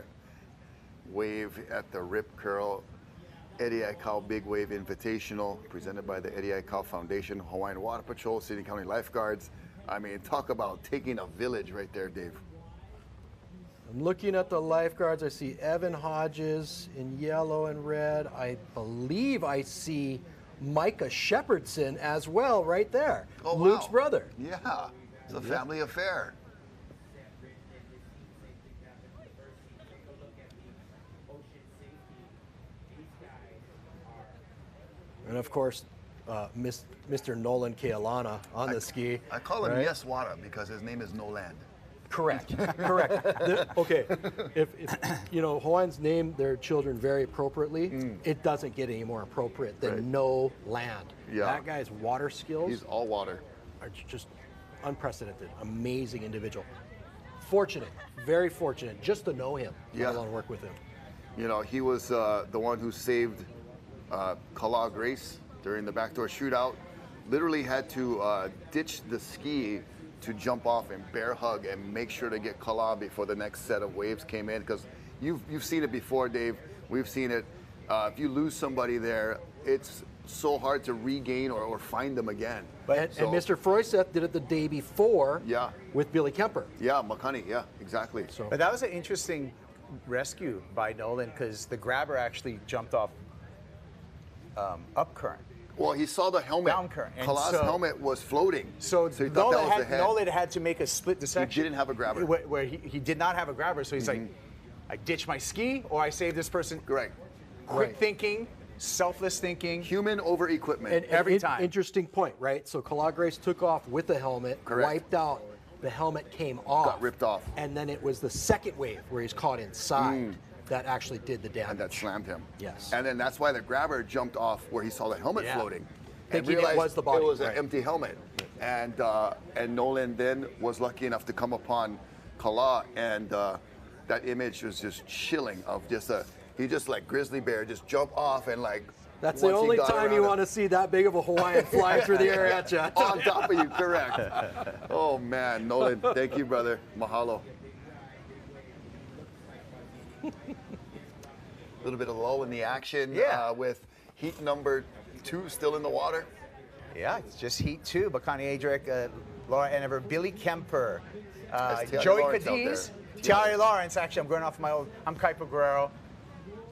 wave at the Rip Curl Eddie Aikau Big Wave Invitational, presented by the Eddie Aikau Foundation, Hawaiian Water Patrol, City and County Lifeguards. I mean, talk about taking a village right there, Dave. I'm looking at the lifeguards. I see Evan Hodges in yellow and red. I believe I see Micah Shepherdson as well right there. Oh, Luke's wow. brother. Yeah, it's a family affair. And of course, Mr. Nolan Kealana on the ski. I call him right? Yes Wada because his name is Noland. Correct. Correct. Okay. If you know Hawaiians name their children very appropriately, it doesn't get any more appropriate than No Land. Yeah. That guy's water skills. He's all water. Are just unprecedented. Amazing individual. Fortunate, very fortunate, just to know him. Yeah. Let alone work with him. You know, he was the one who saved Kala Grace during the backdoor shootout. Literally had to ditch the ski to jump off and bear hug and make sure to get Kala before the next set of waves came in. Because you've seen it before, Dave. We've seen it. If you lose somebody there, it's so hard to regain or find them again. And Mr. Froyseth did it the day before with Billy Kemper. Yeah, Makani, yeah, exactly. So. But that was an interesting rescue by Nolan because the grabber actually jumped off up current. Well, he saw the helmet. Down current. Kala's helmet was floating. So he thought that was the head. Nolan had to make a split decision. He didn't have a grabber. Where he did not have a grabber, so he's like, I ditch my ski or I save this person. Correct. Quick thinking, selfless thinking. Human over equipment. And every time. Interesting point, right? So Kala Grace took off with the helmet, wiped out. The helmet came off. Got ripped off. And then it was the second wave where he's caught inside that actually did the damage. And that slammed him. Yes. And then that's why the grabber jumped off where he saw the helmet floating. And Thinking it was the body. It was an empty helmet. And Nolan then was lucky enough to come upon Kala, and that image was just chilling of just he just like grizzly bear just jump off and like. That's the only time you want to see that big of a Hawaiian fly through the air at you. On top of you, correct. Oh man, Nolan, thank you, brother. Mahalo. A little bit of low in the action with heat number 2 still in the water. Yeah, it's just heat 2. Bakani Adric, Laura Enever, Billy Kemper, That's Joey Lawrence out Cadiz, there. Tiare Lawrence. Actually, I'm going off my old. I'm Kuiper Guerrero.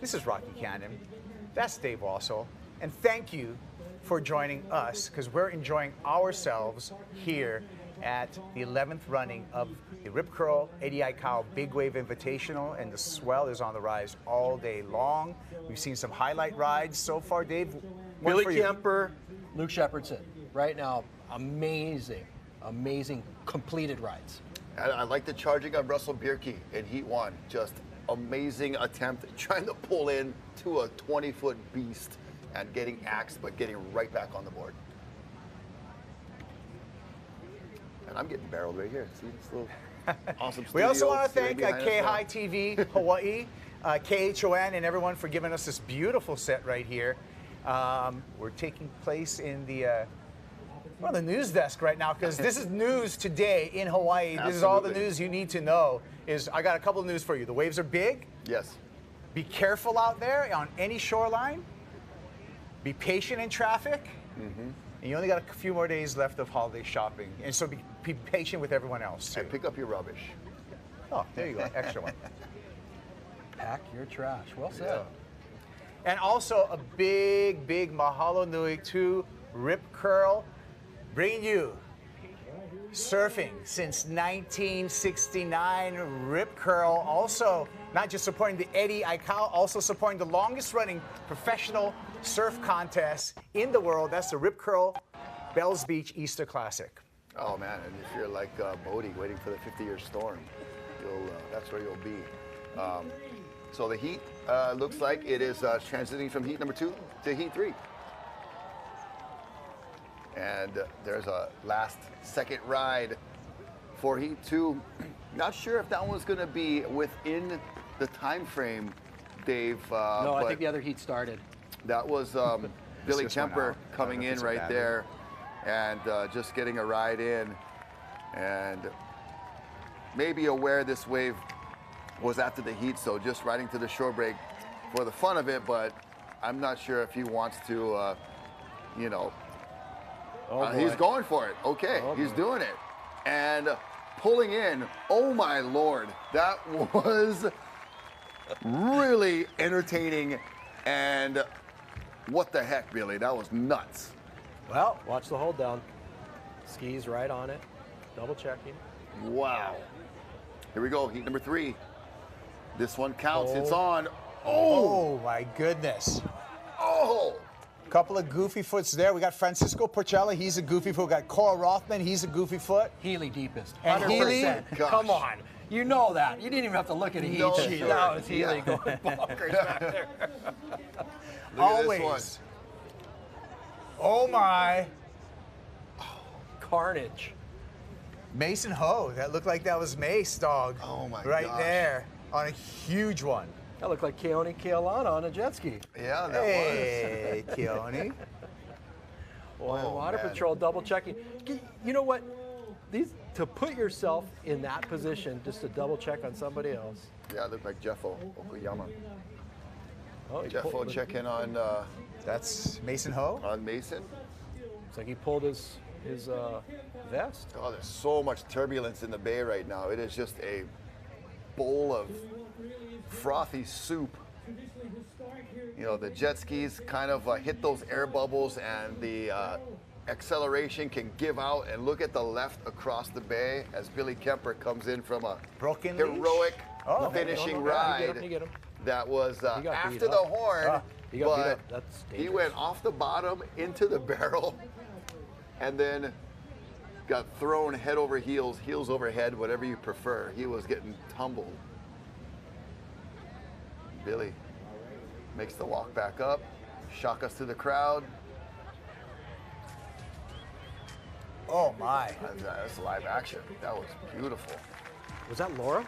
This is Rocky Cannon. That's Dave Wassel. And thank you for joining us because we're enjoying ourselves here at the 11th running of the Rip Curl ADI Cow Big Wave Invitational, and the swell is on the rise all day long. We've seen some highlight rides so far, Dave. Billy Kemper, Luke Shepherdson. Right now, amazing completed rides. I like the charging of Russell Bierke in Heat 1. Just amazing attempt trying to pull in to a 20-foot beast and getting axed, but getting right back on the board. And I'm getting barreled right here. See this little awesome studio. We also want to thank behind us K-High TV Hawaii, KHON, and everyone for giving us this beautiful set right here. We're taking place in the news desk right now because this is news today in Hawaii. This is all the news you need to know. I got a couple of news for you. The waves are big. Yes. Be careful out there on any shoreline. Be patient in traffic. And you only got a few more days left of holiday shopping. And so be patient with everyone else, too. And pick up your rubbish. Oh, there you go. Extra one. Pack your trash. Well said. Yeah. And also a big mahalo nui to Rip Curl, bringing you surfing since 1969. Rip Curl also not just supporting the Eddie Aikau, also supporting the longest running professional surf contest in the world. That's the Rip Curl Bells Beach Easter Classic. Oh man, and if you're like Bodie waiting for the 50-year storm, that's where you'll be. So the heat looks like it is transiting from heat number 2 to heat 3. And there's a second ride for heat 2. Not sure if that one's going to be within the time frame, Dave. No, I think the other heat started. That was Billy Kemper coming in right there and just getting a ride in, and maybe aware this wave was after the heat, so just riding to the shore break for the fun of it, but I'm not sure if he wants to, he's going for it. Okay, he's doing it. And pulling in, oh my Lord, that was really entertaining. And what the heck, Billy, that was nuts. Well, watch the hold down. Skis right on it, double checking. Wow. Here we go, heat number 3. This one counts, it's on. Oh my goodness. Oh, Couple of goofy foots there. We got Francisco Porcella. He's a goofy foot. We got Cora Rothman. He's a goofy foot. Healy deepest. And 100%. Healy? Come on. You know that. You didn't even have to look at a heat No, sheet. sir. That was Healy Yeah. going bonkers back there. Look Always. at this Oh, my. Carnage. Mason Ho. That looked like that was Mace, dog. Oh, my Right gosh. there on a huge one. That looked like Keone Kealana on a jet ski. one. Yeah, that Hey, Keone. Oil Oh, Water man. Patrol double checking. You know what? To put yourself in that position, just to double check on somebody else. Yeah, it looked like Jeffo Okuyama. Oh, he Jeffo pulled- checking on That's Mason Ho. Mason. It's like he pulled his vest. Oh, there's so much turbulence in the bay right now. It is just a bowl of frothy soup. You know, the jet skis kind of hit those air bubbles, and the acceleration can give out. And look at the left across the bay as Billy Kemper comes in from a Broken heroic leash? finishing You ride. get him. That was got after beat the up. horn, He got beat but up. That's he dangerous. went off the bottom into the barrel and then got thrown head over heels, heels over head, whatever you prefer. He was getting tumbled. Billy makes the walk back up, shock us to the crowd. Oh, my. That's live action. That was beautiful. Was that Laura?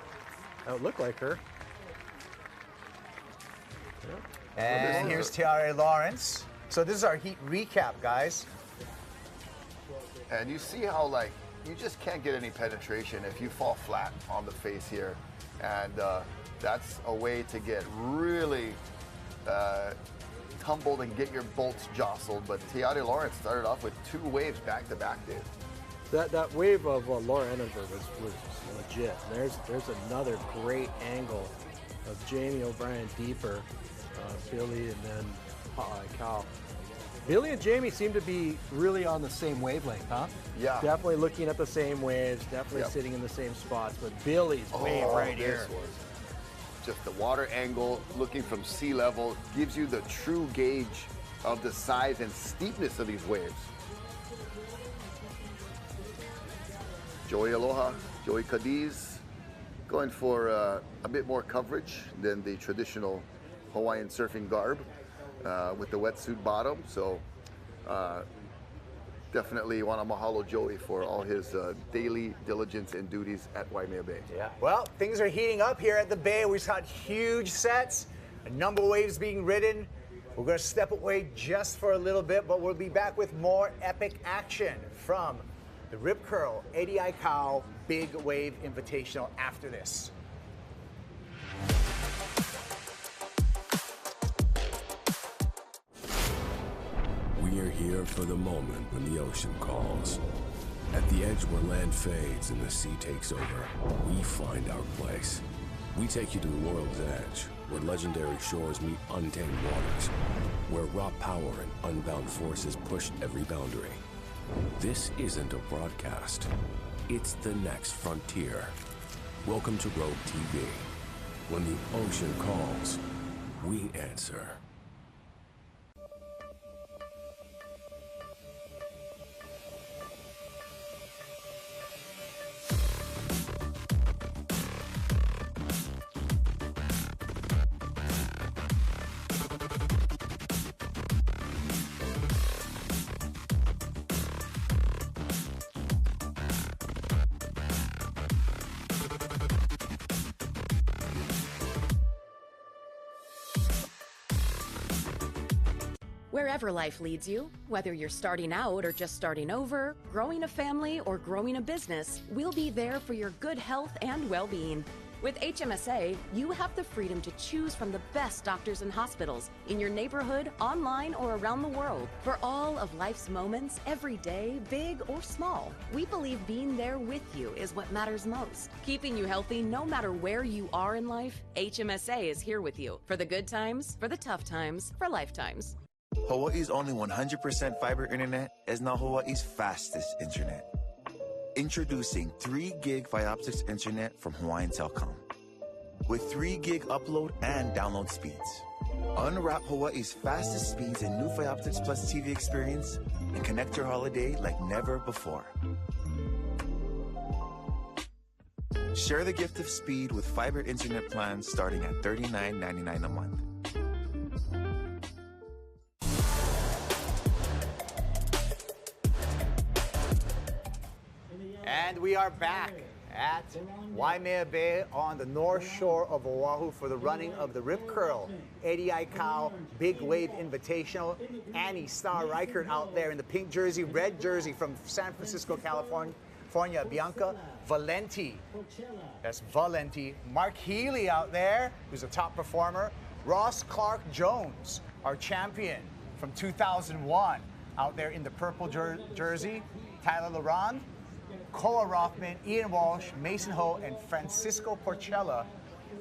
That would look like her. And here's Tiare Lawrence. So this is our heat recap, guys. And you see how, like, you just can't get any penetration if you fall flat on the face here. And that's a way to get really tumbled and get your bolts jostled. But Tiare Lawrence started off with 2 waves back to back, dude. That wave of Laura Enenberg was legit. There's another great angle of Jamie O'Brien deeper, Billy, and then Cal. Billy and Jamie seem to be really on the same wavelength, huh? Yeah. Definitely looking at the same waves, definitely sitting in the same spots. But Billy's wave right here. This was just the water angle, looking from sea level, gives you the true gauge of the size and steepness of these waves. Joey Aloha, Joey Cadiz, going for a bit more coverage than the traditional Hawaiian surfing garb with the wetsuit bottom. So definitely want to mahalo Joey for all his daily diligence and duties at Waimea Bay. Yeah. Well, things are heating up here at the Bay. We've got huge sets, a number of waves being ridden. We're going to step away just for a little bit, but we'll be back with more epic action from the Rip Curl ADI Cow Big Wave Invitational after this. We are here for the moment when the ocean calls. At the edge where land fades and the sea takes over, we find our place. We take you to the world's edge, where legendary shores meet untamed waters, where raw power and unbound forces push every boundary. This isn't a broadcast. It's the next frontier. Welcome to Rogue TV. When the ocean calls, we answer. Wherever life leads you, whether you're starting out or just starting over, growing a family or growing a business, we'll be there for your good health and well-being. With HMSA, you have the freedom to choose from the best doctors and hospitals in your neighborhood, online, or around the world. For all of life's moments, every day, big or small, we believe being there with you is what matters most. Keeping you healthy no matter where you are in life, HMSA is here with you. For the good times, for the tough times, for lifetimes. Hawaii's only 100% fiber internet is now Hawaii's fastest internet. Introducing 3 gig Fioptics internet from Hawaiian Telcom. With 3 gig upload and download speeds. Unwrap Hawaii's fastest speeds in new Fioptics Plus TV experience and connect your holiday like never before. Share the gift of speed with fiber internet plans starting at $39.99 a month. And we are back at Waimea Bay on the north shore of Oahu for the running of the Rip Curl 80i Cow Big Wave Invitational. Annie Star Reichert out there in the pink jersey, red jersey from San Francisco, California. Bianca Valenti, that's Valenti. Mark Healy out there, who's a top performer. Ross Clark Jones, our champion from 2001, out there in the purple jersey. Tyler Laurent, Koa Rothman, Ian Walsh, Mason Ho, and Francisco Porchella,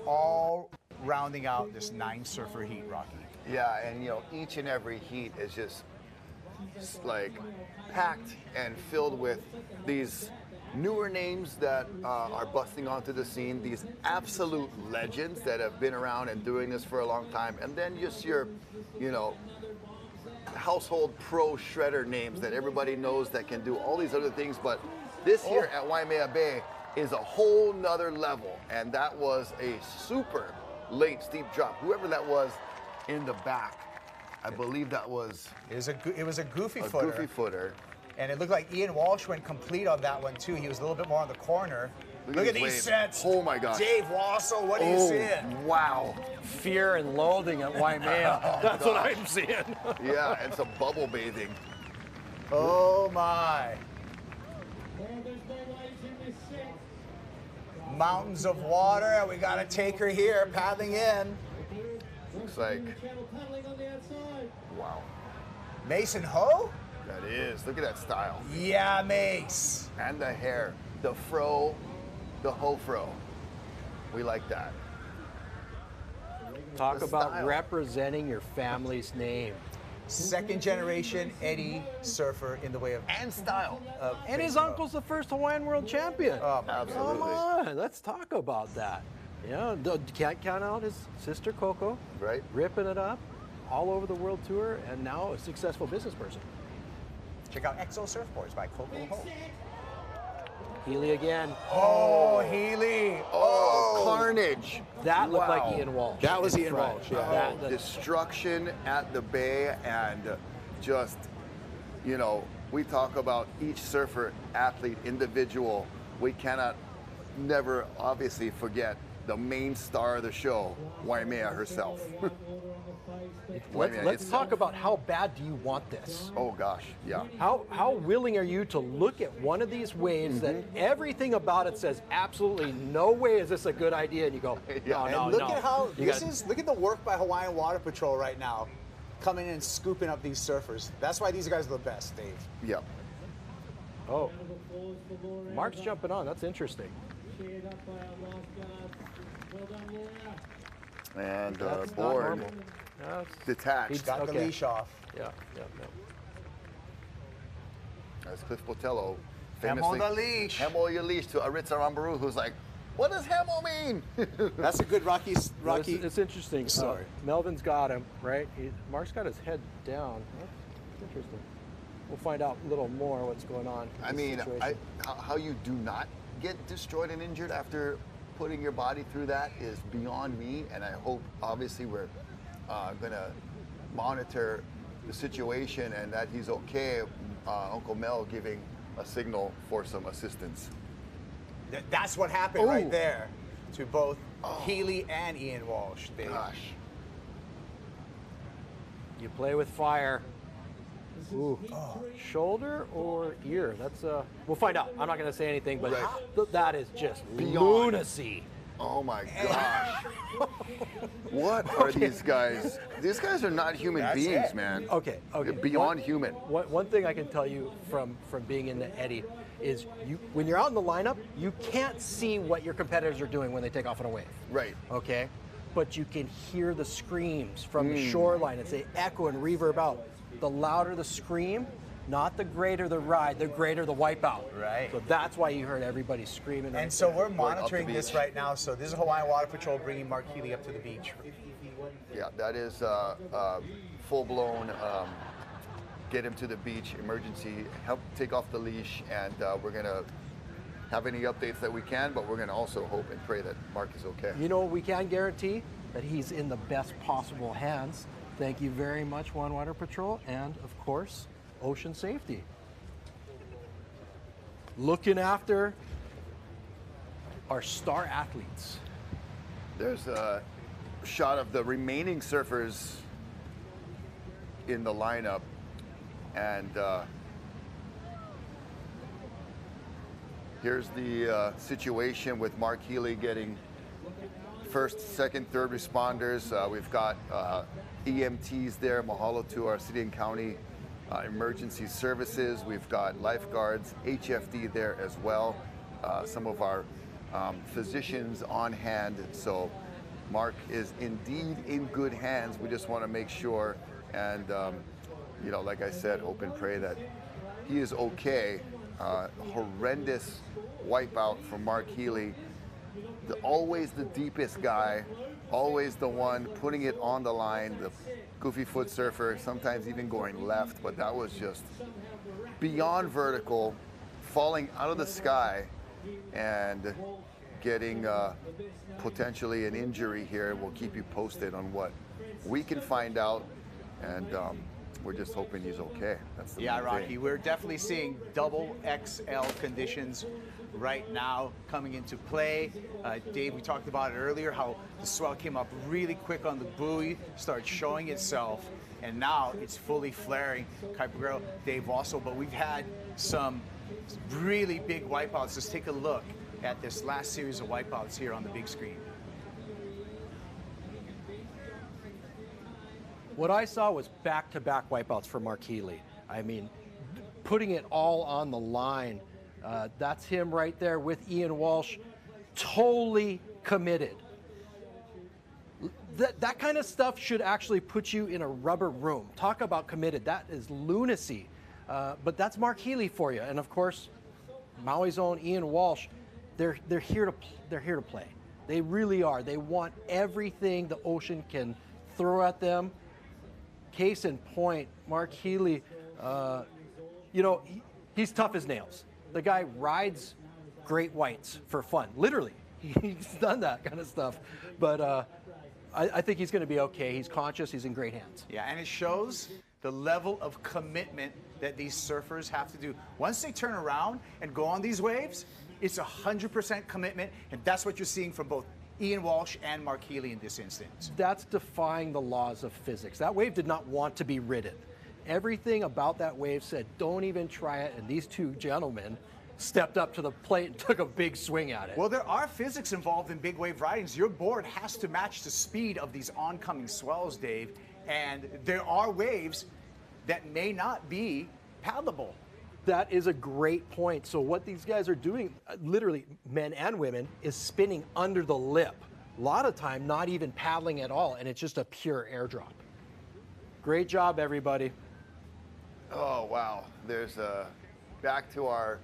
all rounding out this 9-surfer heat, Rocky. Yeah, and you know, each and every heat is just like packed and filled with these newer names that are busting onto the scene, these absolute legends that have been around and doing this for a long time, and then just your, you know, household pro shredder names that everybody knows that can do all these other things, but this here at Waimea Bay is a whole nother level, and that was a super late steep drop. Whoever that was in the back, I believe that was... It was a goofy a footer. Goofy footer. And it looked like Ian Walsh went complete on that one, too. He was a little bit more on the corner. Look at these wave. sets. Oh, my gosh. Dave Wassel, what are you seeing? Wow. Fear and loathing at Waimea. That's what I'm seeing. Yeah, and some bubble bathing. Oh, my. Mountains of water, and we got to take her here, paddling in. Looks like... Wow. Mason Ho? That is. Look at that style. Yeah, Mace. And the hair. The fro. The ho fro. We like that. Talk The about style. representing your family's name. Second generation Eddie surfer in the way of and style. And his uncle's the first Hawaiian world champion. Oh, absolutely. Come on, let's talk about that. Yeah, can't count out his sister Coco. Right. Ripping it up all over the world tour, and now a successful business person. Check out Exo Surfboards by Coco Ho. Healy again. Oh, Healy. Oh, carnage. That looked Wow. like Ian Walsh. That was Ian Walsh, yeah. Destruction at the bay, and just, you know, we talk about each surfer, athlete, individual. We cannot never obviously forget the main star of the show, Waimea herself. Let's talk about how bad do you want this? Oh gosh, yeah. How willing are you to look at one of these waves that everything about it says absolutely no way is this a good idea, and you go, no, And no, look no. at how You look at the work by Hawaiian Water Patrol right now, coming in and scooping up these surfers. That's why these guys are the best, Dave. Yep. Oh, Mark's jumping on. That's interesting. And That's not board normal. detached. He's got the leash off. Yeah. As Cliff Botello Hem famously... on the leash. Hem on your leash to Aritz Arambaru, who's like, what does hemo mean? That's a good Rocky. It's interesting. Sorry. Melvin's got him, right? Mark's got his head down. That's interesting. We'll find out a little more what's going on. I mean, how you do not get destroyed and injured after putting your body through that is beyond me, and I hope, obviously, we're going to monitor the situation and that he's okay. Uncle Mel giving a signal for some assistance. That's what happened right there to both Healy and Ian Walsh. Dave. Gosh. You play with fire. Ooh. Shoulder or ear? That's we'll find out. I'm not going to say anything, but that is just lunacy. Oh my gosh. What are these guys? These guys are not human beings, man. Okay. They're beyond human. One thing I can tell you from being in the Eddy is when you're out in the lineup, you can't see what your competitors are doing when they take off on a wave. Right. Okay? But you can hear the screams from the shoreline as they echo and reverb out. The louder the scream, not the greater the ride, the greater the wipeout. Right. So that's why you heard everybody screaming. And so we're monitoring this right now. So this is Hawaiian Water Patrol bringing Mark Healy up to the beach. Yeah, that is full-blown get him to the beach, emergency, help take off the leash, and we're going to have any updates that we can, but we're going to also hope and pray that Mark is okay. You know, we can guarantee that he's in the best possible hands. Thank you very much, One Water Patrol, and of course, Ocean Safety. Looking after our star athletes. There's a shot of the remaining surfers in the lineup, and here's the situation with Mark Healy getting first, second, third responders. We've got EMTs there. Mahalo to our city and county emergency services. We've got lifeguards, HFD there as well. Some of our physicians on hand. So Mark is indeed in good hands. We just want to make sure, and you know, like I said, hope and pray that he is okay. Horrendous wipeout from Mark Healy. Always the deepest guy, always the one putting it on the line, the goofy foot surfer, sometimes even going left, but that was just beyond vertical, falling out of the sky and getting potentially an injury here. We'll keep you posted on what we can find out, and we're just hoping he's okay. That's the main Rocky, thing. we're definitely seeing double XL conditions right now coming into play. Dave, we talked about it earlier, how the swell came up really quick on the buoy, started showing itself, and now it's fully flaring. Kuiper Girl, Dave also, but we've had some really big wipeouts. Let's take a look at this last series of wipeouts here on the big screen. What I saw was back-to-back wipeouts for Mark Healy. I mean, putting it all on the line. That's him right there with Ian Walsh, totally committed. That kind of stuff should actually put you in a rubber room. Talk about committed. That is lunacy. But that's Mark Healy for you. And of course, Maui's own Ian Walsh. They're here to play. They really are. They want everything the ocean can throw at them. Case in point, Mark Healy, you know, he's tough as nails. The guy rides great whites for fun, literally. He's done that kind of stuff. But I think he's going to be okay. He's conscious. He's in great hands. Yeah, and it shows the level of commitment that these surfers have to do. Once they turn around and go on these waves, it's 100% commitment, and that's what you're seeing from both Ian Walsh and Mark Healy in this instance. That's defying the laws of physics. That wave did not want to be ridden. Everything about that wave said, don't even try it, and these two gentlemen stepped up to the plate and took a big swing at it. Well, there are physics involved in big wave ridings. Your board has to match the speed of these oncoming swells, Dave, and there are waves that may not be paddleable. That is a great point. So what these guys are doing, literally men and women, is spinning under the lip. A lot of time, not even paddling at all, and it's just a pure airdrop. Great job, everybody. Oh, wow. There's back to our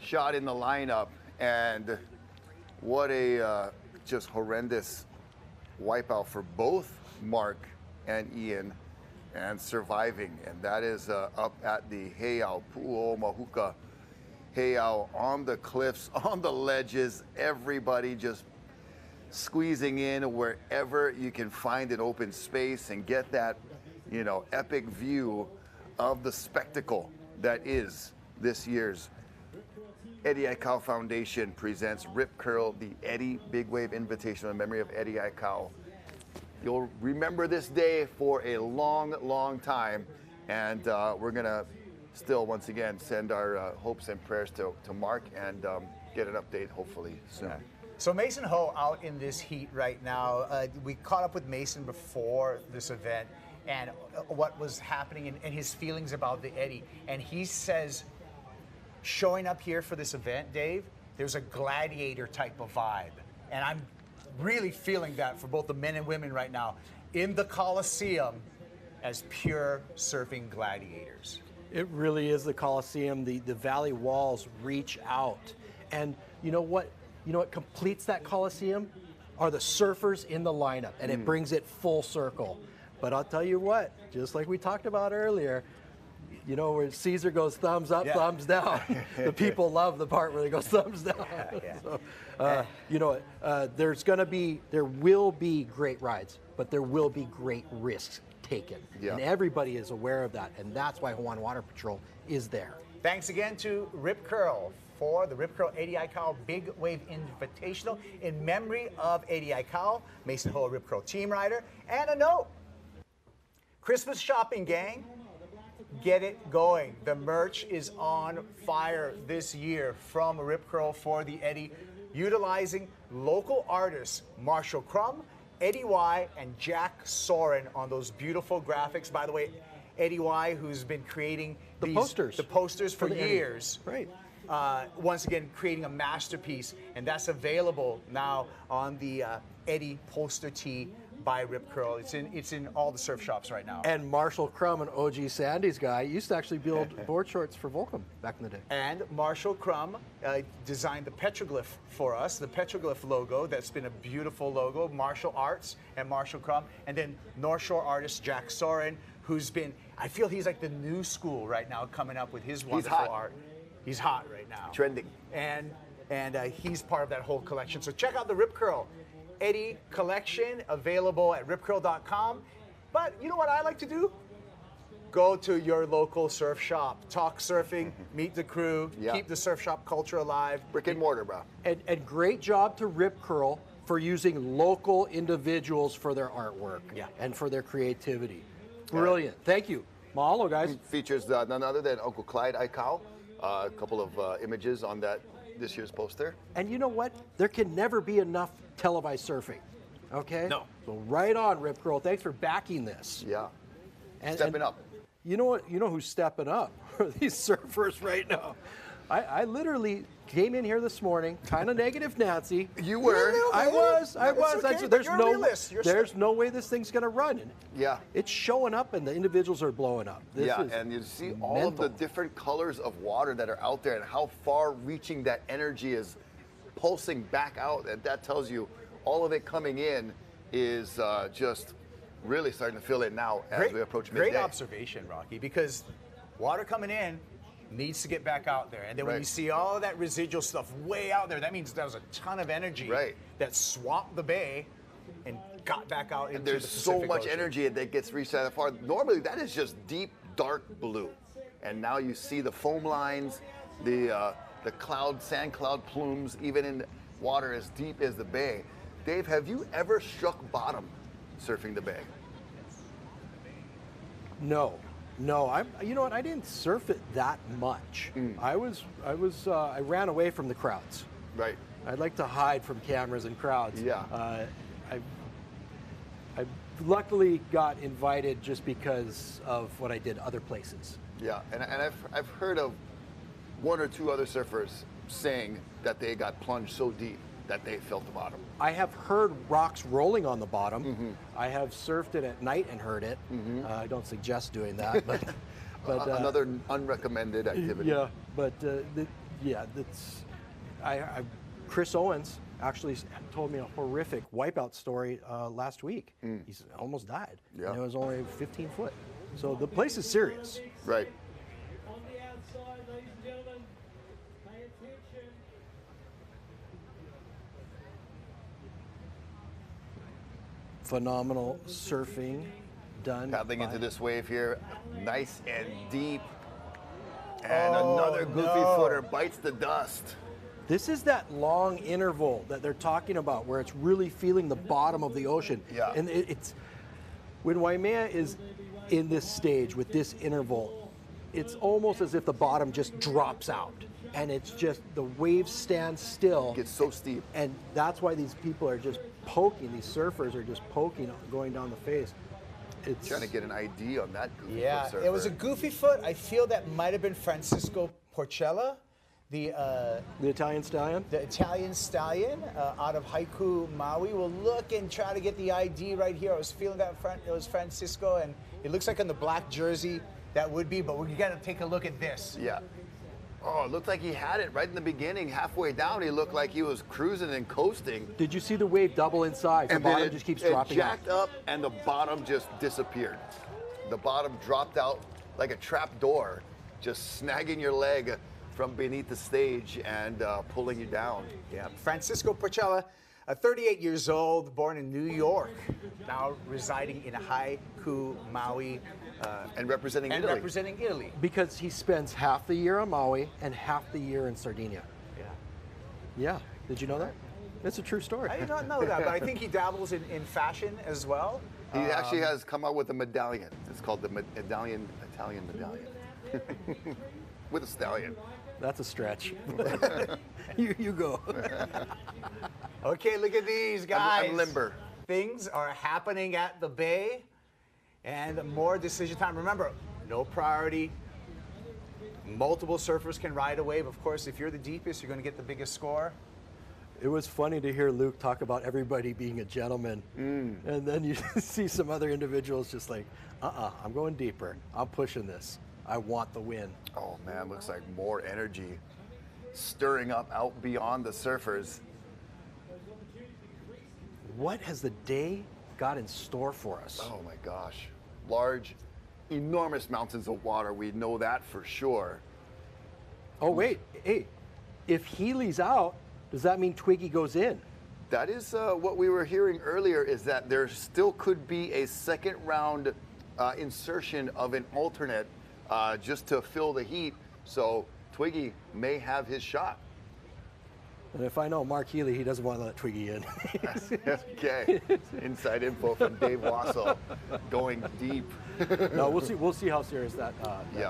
shot in the lineup, and what a just horrendous wipeout for both Mark and Ian, and surviving. And that is up at the Heiau, Pu'o Mahuka Heiau, on the cliffs, on the ledges, everybody just squeezing in wherever you can find an open space and get that, you know, epic view of the spectacle that is this year's Eddie Aikau Foundation presents Rip Curl, the Eddie Big Wave Invitational in memory of Eddie Aikau. You'll remember this day for a long, long time, and we're gonna still, once again, send our hopes and prayers to Mark and get an update hopefully soon. Yeah. So Mason Ho out in this heat right now. We caught up with Mason before this event and what was happening and his feelings about the Eddie. And he says, showing up here for this event, Dave, there's a gladiator type of vibe. And I'm really feeling that for both the men and women right now in the Coliseum as pure surfing gladiators. It really is the Coliseum. The valley walls reach out. And you know what completes that Coliseum? are the surfers in the lineup, and it brings it full circle. But I'll tell you what, just like we talked about earlier, you know, where Caesar goes thumbs up, thumbs down. The people love the part where they go thumbs down. So, you know, there will be great rides, but there will be great risks taken. And everybody is aware of that, and that's why Hawaiian Water Patrol is there. Thanks again to Rip Curl for the Rip Curl 80 Aikau Big Wave Invitational in memory of 80 Aikau, Mason Hoa Rip Curl team rider. And a note, Christmas shopping, gang. Get it going. The merch is on fire this year from Rip Curl for the Eddie, utilizing local artists Marshall Crum, Eddie Y, and Jack Soren on those beautiful graphics. By the way, Eddie Y, who's been creating the posters for years. Right. Once again, creating a masterpiece, and that's available now on the Eddie poster tee by Rip Curl. It's in all the surf shops right now. And Marshall Crum, an OG Sandy's guy, used to actually build board shorts for Volcom back in the day. And Marshall Crum designed the petroglyph for us, the petroglyph logo. That's been a beautiful logo. Marshall Arts and Marshall Crum. And then North Shore artist Jack Soren, who's been, I feel he's like the new school right now, coming up with his wonderful art. He's hot right now. Trending. And he's part of that whole collection. So check out the Rip Curl Eddie collection, available at ripcurl.com. But you know what I like to do? Go to your local surf shop, talk surfing, meet the crew, keep the surf shop culture alive. Brick and mortar, bro. And great job to Rip Curl for using local individuals for their artwork and for their creativity. Brilliant. Thank you. Mahalo, guys. Features none other than Uncle Clyde Aikau. A couple of images on this year's poster. And you know what? There can never be enough televised surfing. Okay? No. So right on, Rip Curl. Thanks for backing this. Yeah. And, stepping up. You know what? You know who's stepping up? These surfers right now. I literally came in here this morning, kind of negative Nancy. You were. I was. Okay, There's no way this thing's going to run. Yeah. It's showing up and the individuals are blowing up. This is and you see all of the different colors of water that are out there and how far reaching that energy is pulsing back out. And that tells you all of it coming in is just really starting to feel it now as we approach midday. Great observation, Rocky, because water coming in needs to get back out there. And then when you see all of that residual stuff way out there, that means there was a ton of energy that swamped the bay and got back out into the Pacific There's so much Ocean. energy that gets reached that far. Normally, that is just deep, dark blue. And now you see the foam lines, the sand cloud plumes, even in water as deep as the bay. Dave, have you ever struck bottom surfing the bay? No. You know what? I didn't surf it that much. I ran away from the crowds. Right. I'd like to hide from cameras and crowds. Yeah. I luckily got invited just because of what I did other places. Yeah, and I've heard of one or two other surfers saying that they got plunged so deep that they felt the bottom. I have heard rocks rolling on the bottom. I have surfed it at night and heard it. I don't suggest doing that, but another unrecommended activity. Yeah, but Chris Owens actually told me a horrific wipeout story last week. He almost died. Yeah. And it was only 15 foot. So the place is serious. Right. On the outside, ladies and gentlemen, pay attention. Phenomenal surfing done. Paddling into this wave here, nice and deep. And another goofy footer bites the dust. This is that long interval that they're talking about where it's really feeling the bottom of the ocean. Yeah. And it's when Waimea is in this stage with this interval, it's almost as if the bottom just drops out. And it's just, the waves stand still. It gets so steep. And that's why these people are just poking, these surfers are just poking, going down the face. It's trying to get an ID on that goofy Yeah, foot surfer. it was a goofy foot. I feel that might have been Francisco Porcella, the Italian stallion? The Italian stallion out of Haiku, Maui. We'll look and try to get the ID right here. I was feeling that it was Francisco, and it looks like on the black jersey that would be, but we got to take a look at this. Yeah. Oh, it looked like he had it right in the beginning. Halfway down, he looked like he was cruising and coasting. Did you see the wave double inside? The bottom just keeps dropping It jacked up, and the bottom just disappeared. The bottom dropped out like a trap door, just snagging your leg from beneath the stage and pulling you down. Yeah, Francisco Porchella, 38 years old, born in New York, now residing in Haiku, Maui. And representing Italy. Because he spends half the year on Maui and half the year in Sardinia. Yeah. Yeah. Did you know that? It's a true story. I did not know that, but I think he dabbles in fashion as well. He actually has come out with a medallion. It's called the Italian medallion. With a stallion. That's a stretch. you go. Okay, look at these guys. I'm limber. Things are happening at the Bay, and more decision time. Remember, no priority. Multiple surfers can ride a wave. Of course, if you're the deepest, you're going to get the biggest score. It was funny to hear Luke talk about everybody being a gentleman. And then you see some other individuals just like, I'm going deeper. I'm pushing this. I want the win. Oh man, looks like more energy stirring up out beyond the surfers. What has the day got in store for us? Oh my gosh. Large, enormous mountains of water. We know that for sure. Oh wait, hey, if Healy's out, does that mean Twiggy goes in? That is what we were hearing earlier, is that there still could be a second round insertion of an alternate just to fill the heat. So Twiggy may have his shot. And if I know Mark Healy, he doesn't want to let Twiggy in. Okay, inside info from Dave Wassel, going deep. No, we'll see how serious that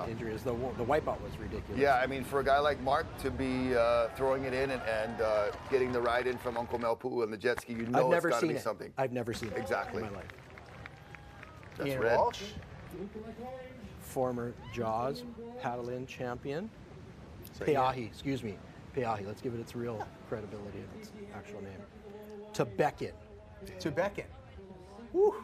injury is. The wipeout was ridiculous. Yeah, I mean, for a guy like Mark to be throwing it in and getting the ride in from Uncle Melpu and the jet ski, you know it's got to be something. I've never seen it exactly in my life. That's Ian red. Walsh, former Jaws paddle-in champion. Peahi, excuse me. Peahi, let's give it its real credibility and its actual name. To beckon. To beckon. Whew.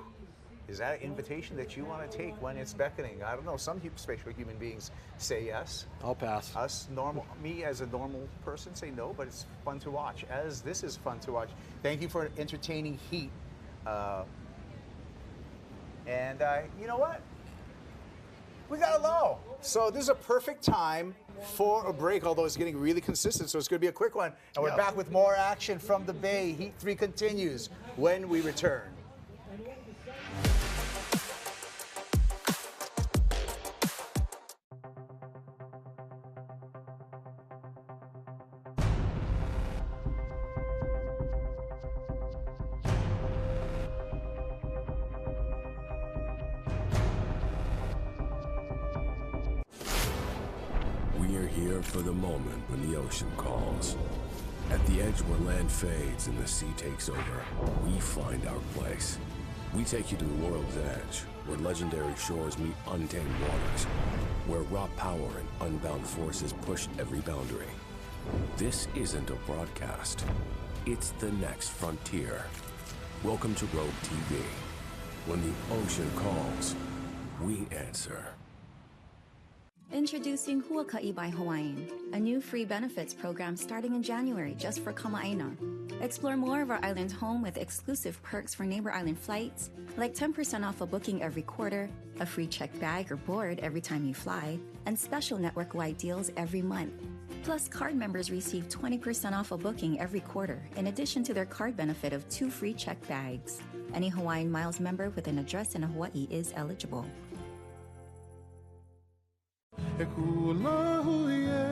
Is that an invitation that you want to take when it's beckoning? I don't know. Some special human beings say yes. I'll pass. Us me as a normal person say no, but it's fun to watch. As this is fun to watch. Thank you for entertaining heat. And you know what? We got a low. So this is a perfect time for a break, although it's getting really consistent, so it's going to be a quick one. And we're back with more action from the Bay. Heat 3 continues when we return. Here for the moment when the ocean calls. At the edge where land fades and the sea takes over, we find our place. We take you to the world's edge, where legendary shores meet untamed waters, where raw power and unbound forces push every boundary. This isn't a broadcast. It's the next frontier. Welcome to Rogue TV. When the ocean calls, we answer. Introducing Huaka'i by Hawaiian, a new free benefits program starting in January just for Kama'aina. Explore more of our island home with exclusive perks for neighbor island flights, like 10% off a booking every quarter, a free checked bag or board every time you fly, and special network-wide deals every month. Plus, card members receive 20% off a booking every quarter, in addition to their card benefit of 2 free checked bags. Any Hawaiian Miles member with an address in Hawaii is eligible. E kula huie,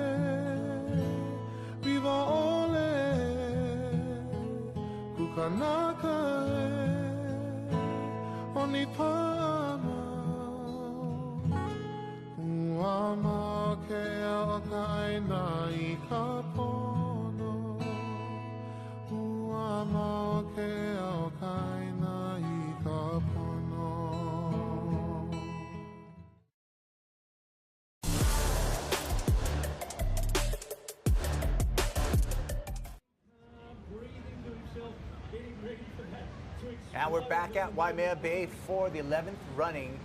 viva ole, kukanaka e, oni pama, uama ke akaina I ka pono, uama ke akaina I ka pono. And we're back at Waimea Bay for the 11th running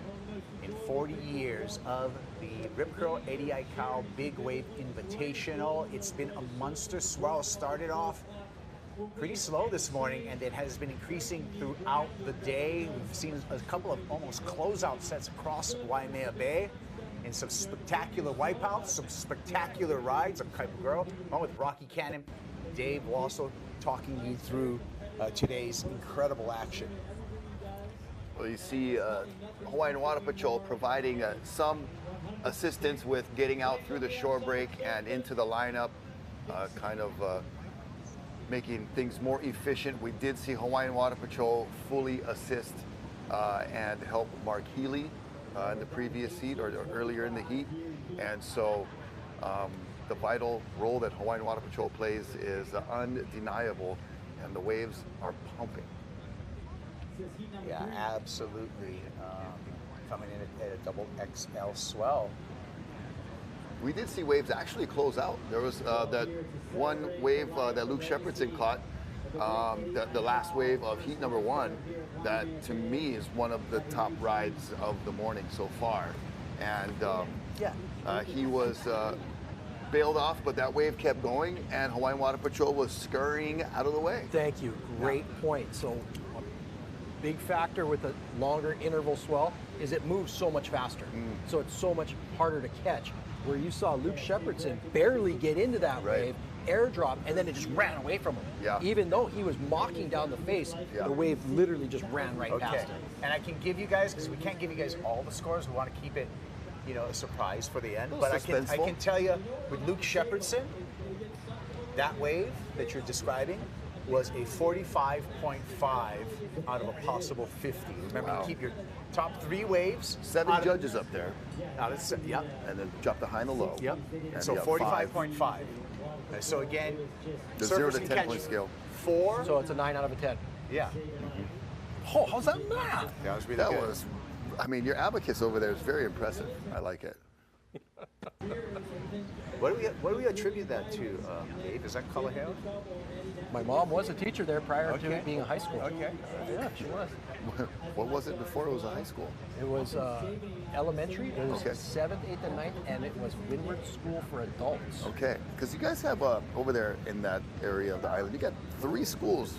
in 40 years of the Rip Curl 80i Cow Big Wave Invitational. It's been a monster swell. Started off pretty slow this morning, and it has been increasing throughout the day. We've seen a couple of almost closeout sets across Waimea Bay, and some spectacular wipeouts, some spectacular rides. I'm Kuiper Girl, along with Rocky Cannon, Dave Wassel, talking you through today's incredible action. Well, you see Hawaiian Water Patrol providing some assistance with getting out through the shore break and into the lineup, kind of making things more efficient. We did see Hawaiian Water Patrol fully assist and help Mark Healy in the previous heat or earlier in the heat. And so the vital role that Hawaiian Water Patrol plays is undeniable, and the waves are pumping. Yeah, absolutely. Coming in at a double XL swell. We did see waves actually close out. There was that one wave that Luke Shepardson caught, the last wave of heat number 1, that to me is one of the top rides of the morning so far. And he was bailed off, but that wave kept going, and Hawaiian Water Patrol was scurrying out of the way. Thank you. Great point. So a big factor with the longer interval swell is it moves so much faster. So it's so much harder to catch. Where you saw Luke Shepardson barely get into that wave, airdrop, and then it just ran away from him. Yeah. Even though he was mocking down the face, the wave literally just ran right past him. And I can give you guys, because we can't give you guys all the scores, we want to keep it, you know, a surprise for the end. But I can tell you, with Luke Shepardson, that wave that you're describing was a 45.5 out of a possible 50. Remember, you keep your top 3 waves. 7 judges up there. Yep. And then drop the high and the low. Yep. And so 45.5. So again, the 0 to 10 point scale. 4. So it's a 9 out of a 10. Yeah. Oh, how's that math? That was really that good. was, I mean, your abacus over there is very impressive. I like it. What do we attribute that to, Dave? Is that Kalaheo? My mom was a teacher there prior to it being a high school. Okay. Yeah, she was. What was it before it was a high school? It was elementary. It was 7th, 8th, and 9th, and it was Windward School for Adults. Okay, because you guys have over there in that area of the island, you got 3 schools,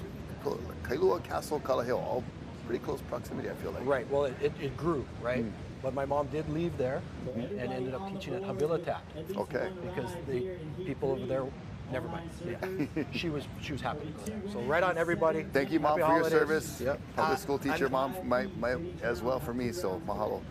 Kailua, Castle, Kalaheo, all pretty close proximity, I feel like. Right, well, it grew, right? But my mom did leave there and ended up teaching at Habilitat. Okay. Because the people over there, never mind. Yeah. she was happy to go there. So right on, everybody. Thank you, Mom, Happy for holidays. your service. Yep. Public school teacher, Mom, as well for me, so mahalo.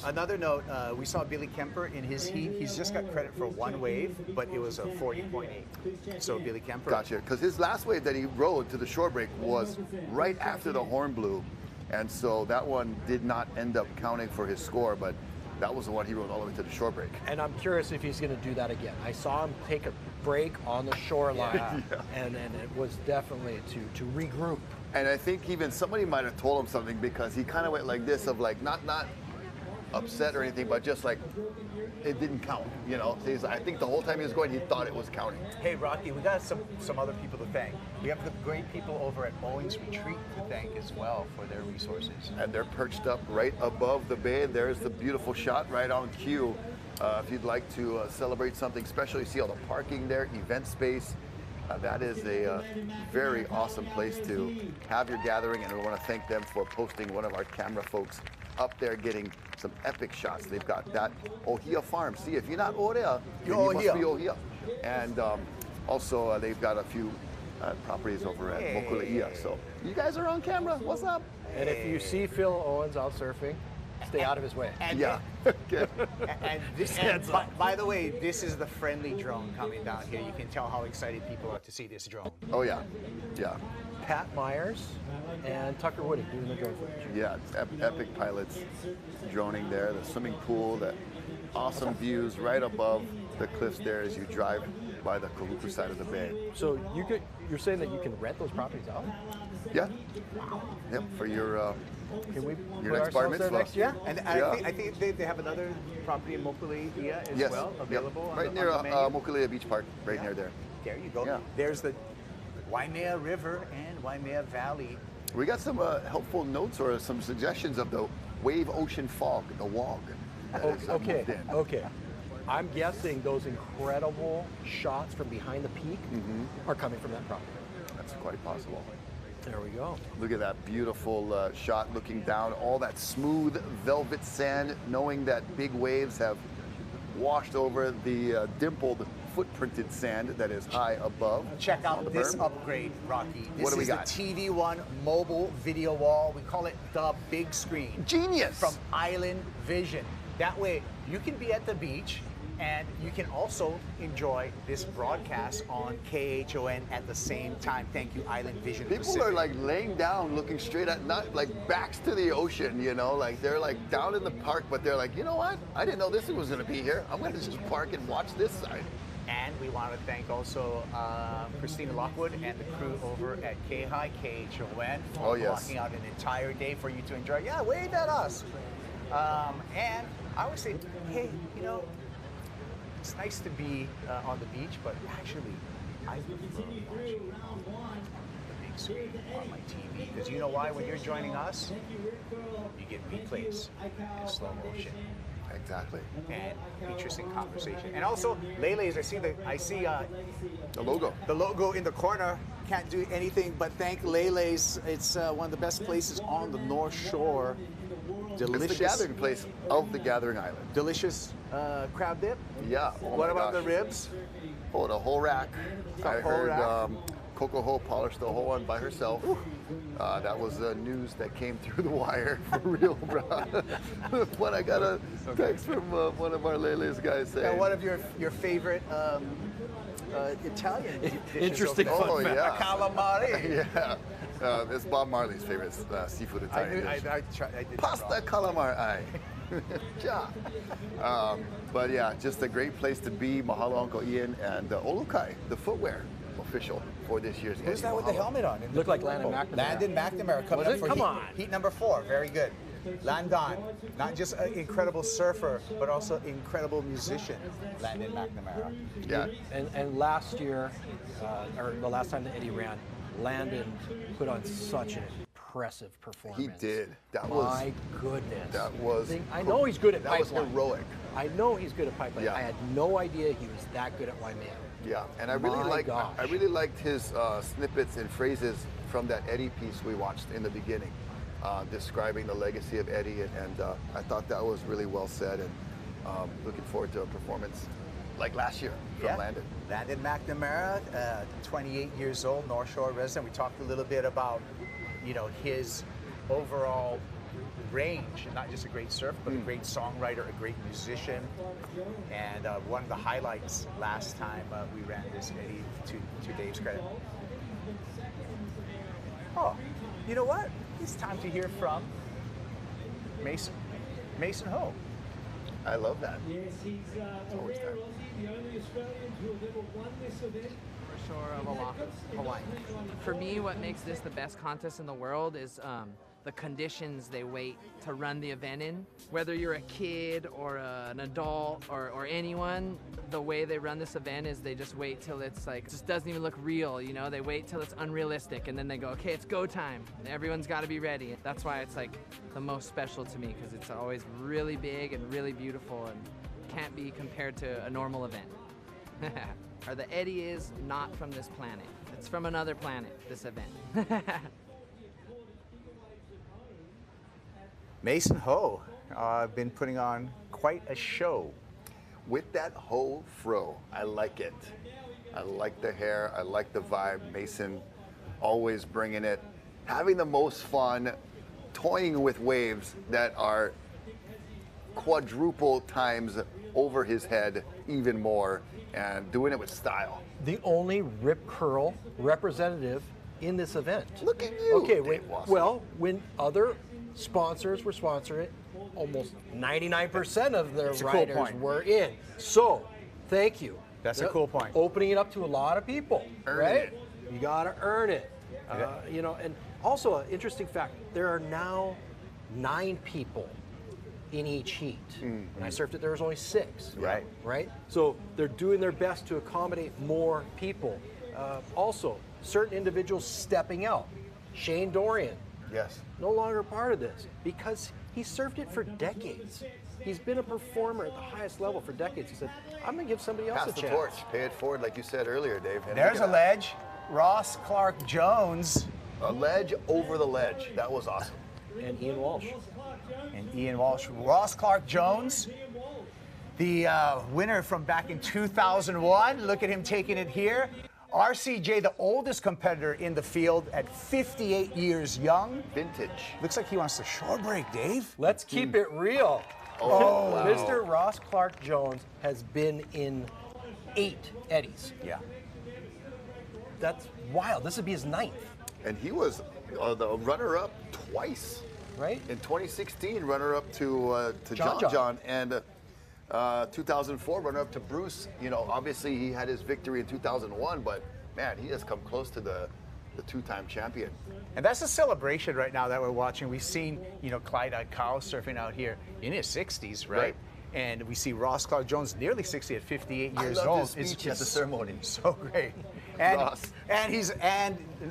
Another note, we saw Billy Kemper in his heat. He's just got credit for 1 wave, but it was a 40.8. So Billy Kemper. Gotcha, because his last wave that he rode to the shore break was right after the horn blew. And so that one did not end up counting for his score, but that was the one he rode all the way to the shore break. And I'm curious if he's going to do that again. I saw him take a break on the shoreline, and it was definitely to regroup. And I think even somebody might have told him something, because he kind of went like this, of like not upset or anything, but just like it didn't count, you know. So I think the whole time he was going, he thought it was counting. Hey, Rocky, we got some other people to thank. We have the great people over at Owens Retreat to thank as well for their resources. And they're perched up right above the bay. There's the beautiful shot right on cue. If you'd like to celebrate something special, you see all the parking there, event space. That is a very awesome place to have your gathering, and we want to thank them for posting one of our camera folks up there getting some epic shots. They've got that Ohia Farm. See, if you're not Orea, then you must be Ohia. And also, they've got a few properties over at Mokuleia. So you guys are on camera. What's up? And if you see Phil Owens out surfing, stay out of his way. And by the way, this is the friendly drone coming down here. You can tell how excited people are to see this drone. Oh, yeah. Yeah. Pat Myers and Tucker Woody doing the drone footage. Yeah, it's epic pilots droning there. The swimming pool, the awesome views right above the cliffs there as you drive by the Kahuku side of the bay. So you're saying that you can rent those properties out? Yeah. Yep, for your can we your next bar mitzvah. Next year? And I think they have another property in Mokuleia as well available. Right near Mokuleia Beach Park, right near there. There you go. Yeah. There's the Waimea River and Waimea Valley. We got some helpful notes or some suggestions of the wave ocean fog, the WOG. that is, Okay, moved in. okay. I'm guessing those incredible shots from behind the peak are coming from that property. That's quite possible. There we go. Look at that beautiful shot looking down, all that smooth velvet sand, knowing that big waves have washed over the dimpled footprinted sand that is high above. Check on out the this berm. upgrade, Rocky. This What do we is got? the TV1 mobile video wall. We call it the big screen. Genius! From Island Vision. That way, you can be at the beach and you can also enjoy this broadcast on KHON at the same time. Thank you, Island Vision People Pacific. are like laying down, looking straight at, not like backs to the ocean, you know, like they're like down in the park, but they're like, you know what? I didn't know this was gonna be here. I'm gonna just park and watch this side. And we want to thank also Christina Lockwood and the crew over at KHI, KHON, for Oh, yes. blocking out an entire day for you to enjoy. Yeah, wave at us. And I would say, hey, you know, it's nice to be on the beach, but actually, I prefer watching the big screen on my TV. Because you know why? When you're joining us, you get replays in slow motion. Exactly. And interesting conversation. And also, Lele's, I see the logo. The logo in the corner. Can't do anything but thank Lele's. It's one of the best places on the North Shore. Delicious. It's the gathering place of the Gathering Island. Delicious crab dip. Yeah. Oh What my about gosh. the ribs? Oh, the whole rack. I whole heard rack. Coco Ho polished the whole one by herself. That was news that came through the wire for real, bro. When I got a text from one of our Lele's guys saying. And one of your favorite Italian dishes. Interesting over Oh, there. yeah. Calamari. Yeah. It's Bob Marley's favorite seafood Italian dish. I did Pasta calamari. Aye. Yeah. But yeah, just a great place to be. Mahalo, Uncle Ian, and Olukai, the footwear official for this year's Who's Eddie that with the Mahalo. helmet on? Looked like Landon McNamara. Landon McNamara coming Was up it? for Come heat, on. heat number 4. Very good. Landon, not just an incredible surfer, but also incredible musician, Landon McNamara. Yeah. And last year, or the last time that Eddie ran, Landon put on such an impressive performance. He did. That My was. goodness. That was. I know he's good at That was pipeline. heroic. I know he's good at pipeline. Yeah. I had no idea he was that good at Waimea. Yeah, and I really My liked. gosh. I really liked his snippets and phrases from that Eddie piece we watched in the beginning, describing the legacy of Eddie, and I thought that was really well said. And looking forward to a performance like last year from Landon. Landon McNamara, 28 years old, North Shore resident. We talked a little bit about, you know, his overall range, not just a great surfer, but a great songwriter, a great musician. And one of the highlights last time we ran this, Eddie, to Dave's credit. Oh, you know what? It's time to hear from Mason Ho. I love that. Yes, he's always there. the only Australian to have ever won this event. Shore of Oahu, Hawaii. For me, what makes this the best contest in the world is the conditions they wait to run the event in. Whether you're a kid or an adult or anyone, the way they run this event is they just wait till it's like, just doesn't even look real, you know? They wait till it's unrealistic and then they go, okay, it's go time. Everyone's gotta be ready. That's why it's like the most special to me, because it's always really big and really beautiful and can't be compared to a normal event. Or the Eddie is not from this planet. It's from another planet, this event. Mason Ho, been putting on quite a show. With that Ho fro, I like it. I like the hair. I like the vibe. Mason always bringing it, having the most fun, toying with waves that are quadruple times over his head, even more, and doing it with style. The only Rip Curl representative in this event. Look at you. Okay, Dave Wasson. well, when other sponsors were sponsoring it, almost 99% of their That's a cool riders point. were in. So, thank you. That's a cool point. Opening it up to a lot of people, Earning right? it. You got to earn it. You know, and also an interesting fact: there are now 9 people in each heat. When I surfed it, there was only 6. Right. Right. So they're doing their best to accommodate more people. Also, certain individuals stepping out. Shane Dorian, Yes. no longer part of this because He served it for decades. He's been a performer at the highest level for decades. He said, I'm going to give somebody else Pass a the chance. torch. Pay it forward, like you said earlier, Dave. And There's a look at ledge. Ross Clark Jones. a ledge over the ledge. That was awesome. And Ian Walsh. Ross Clark Jones, the winner from back in 2001. Look at him taking it here. RCJ, the oldest competitor in the field at 58 years young. Vintage. Looks like he wants the short break, Dave. Let's keep it real. Oh, wow. Mr. Ross Clark Jones has been in 8 Eddies. Yeah. That's wild. This would be his 9th. And he was the runner-up twice. Right? In 2016, runner-up to John, and 2004, runner-up to Bruce. You know, obviously he had his victory in 2001, but man, he has come close to the two-time champion. And that's a celebration right now that we're watching. We've seen, Clyde Kyle surfing out here in his 60s, right? And we see Ross Clark Jones nearly 60 at 58 years I love old. his speech at the ceremony. So great. And, Ross. and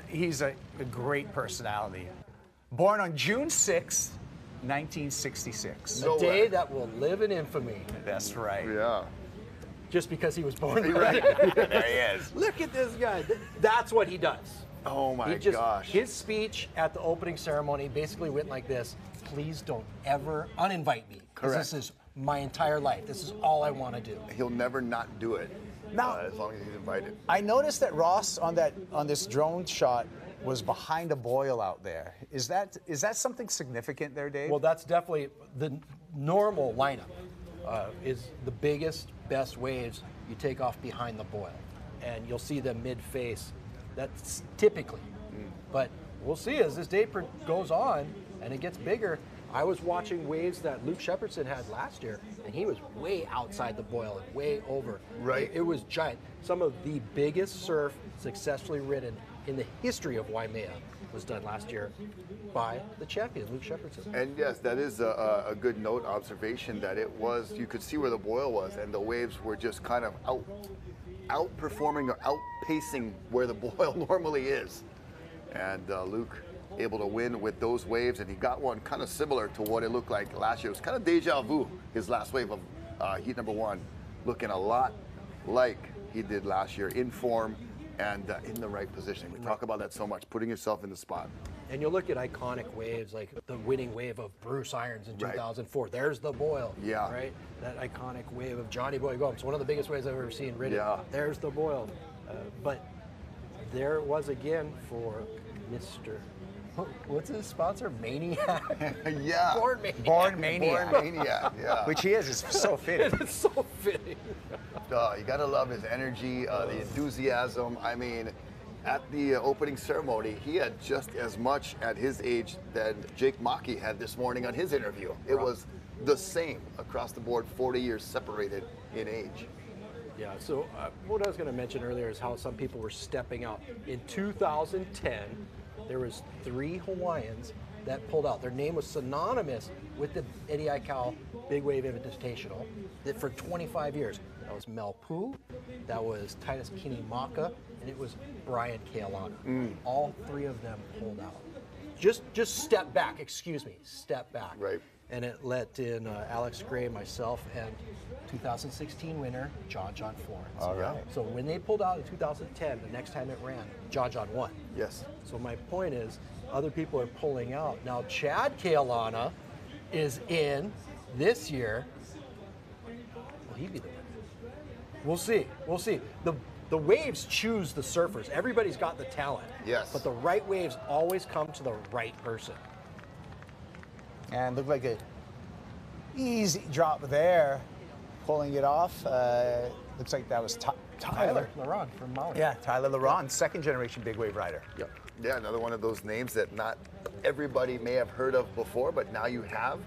he's a great personality. Born on June 6th, 1966. A day that will live in infamy. That's right. Yeah. Just because he was born Right. There he is. Look at this guy. That's what he does. Oh my gosh. His speech at the opening ceremony basically went like this: please don't ever uninvite me. 'Cause Correct. This is my entire life. This is all I want to do. He'll never not do it. Now- as long as he's invited. I noticed that Ross on this drone shot was behind a boil out there. Is that something significant there, Dave? Well, that's definitely the normal lineup. Is the biggest, best waves you take off behind the boil, and you'll see them mid-face. That's typically, but we'll see as this day goes on and it gets bigger. I was watching waves that Luke Shepardson had last year, and he was way outside the boil and way over. Right. It was giant. Some of the biggest surf successfully ridden in the history of Waimea was done last year by the champion, Luke Shepardson. And yes, that is a good note observation that it was, you could see where the boil was, and the waves were just kind of outperforming or outpacing where the boil normally is. And Luke able to win with those waves, and he got one kind of similar to what it looked like last year. It was kind of deja vu, his last wave of heat number 1, looking a lot like he did last year, in form and in the right position. We talk about that so much, putting yourself in the spot. And you look at iconic waves like the winning wave of Bruce Irons in 2004. There's the boil. Yeah. Right? That iconic wave of Johnny Boy Gomes, one of the biggest waves I've ever seen ridden. Yeah. There's the boil. But there it was again for Mr. What's his sponsor? Maniac? Yeah. Born Maniac. Born Maniac. Born Maniac, yeah. Which he is. It's so fitting. It's so fitting. You gotta love his energy, the enthusiasm. I mean, at the opening ceremony, he had just as much at his age that Jake Maki had this morning on his interview. It was the same across the board, 40 years separated in age. Yeah, so what I was going to mention earlier is how some people were stepping out. In 2010, there was 3 Hawaiians that pulled out. Their name was synonymous with the Eddie Aikau Big Wave Invitational for 25 years. That was Mel Poo, that was Titus Kinimaka, and it was Brian Kealana. All 3 of them pulled out. Just step back, step back. Right. And it let in Alex Gray, myself, and 2016 winner, John Florence. All right. So when they pulled out in 2010, the next time it ran, John won. Yes. So my point is, other people are pulling out. Now Chad Kealana is in this year. Will he be the winner? We'll see. The waves choose the surfers. Everybody's got the talent. Yes. But the right waves always come to the right person. And looked like a easy drop there, pulling it off. Looks like that was Tyler Laron from Maui. Yeah, Tyler Laron, second generation big wave rider. Yep. Yeah, another one of those names that not everybody may have heard of before, but now you have,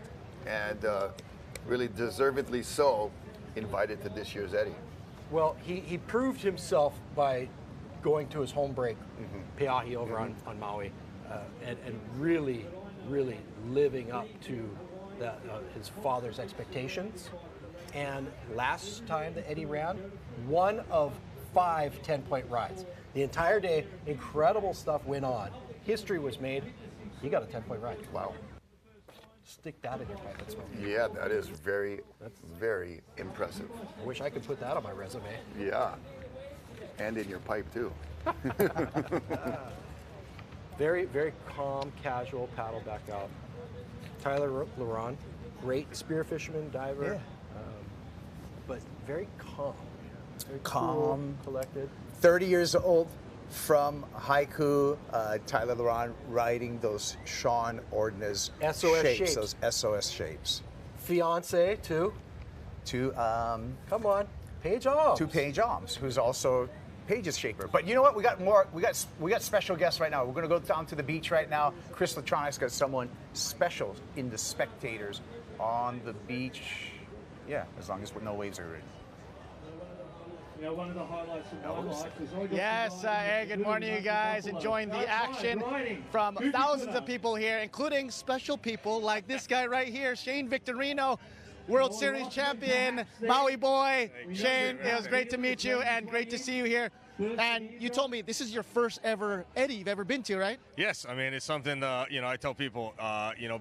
and really deservedly so, invited to this year's Eddie. Well, he proved himself by going to his home break, Peahi over on Maui, and really living up to his father's expectations. And last time that Eddie ran, 1 of 5 10-point rides. The entire day, incredible stuff went on. History was made. He got a 10-point ride. Wow. Stick that in your pipe and smoke. Yeah, that is very, very impressive. I wish I could put that on my resume. Yeah, and in your pipe too. Very, very calm, casual paddle back out. Tyler Laron, great spearfisherman, diver, but very calm. Very Calm. cool, collected. 30 years old from Haiku, Tyler Laron riding those Sean Ordonez SOS shapes, shapes. those SOS shapes. Fiance too. Come on, Paige Alms. To Paige Alms, who's also Paige's shaper. But you know what? We got more. We got special guests right now. We're going to go down to the beach right now. Chris Latronic's got someone special in the spectators on the beach. Yeah, as long as no waves are in. You know, one of the highlights of my life is I got Yes, hey, good morning, you guys. Enjoying the action from thousands of people here, including special people like this guy right here, Shane Victorino, World Series champion, Maui boy. Shane, it was great to meet you and great to see you here. And you told me this is your first ever Eddie you've ever been to, right? Yes, I mean, it's something, I tell people,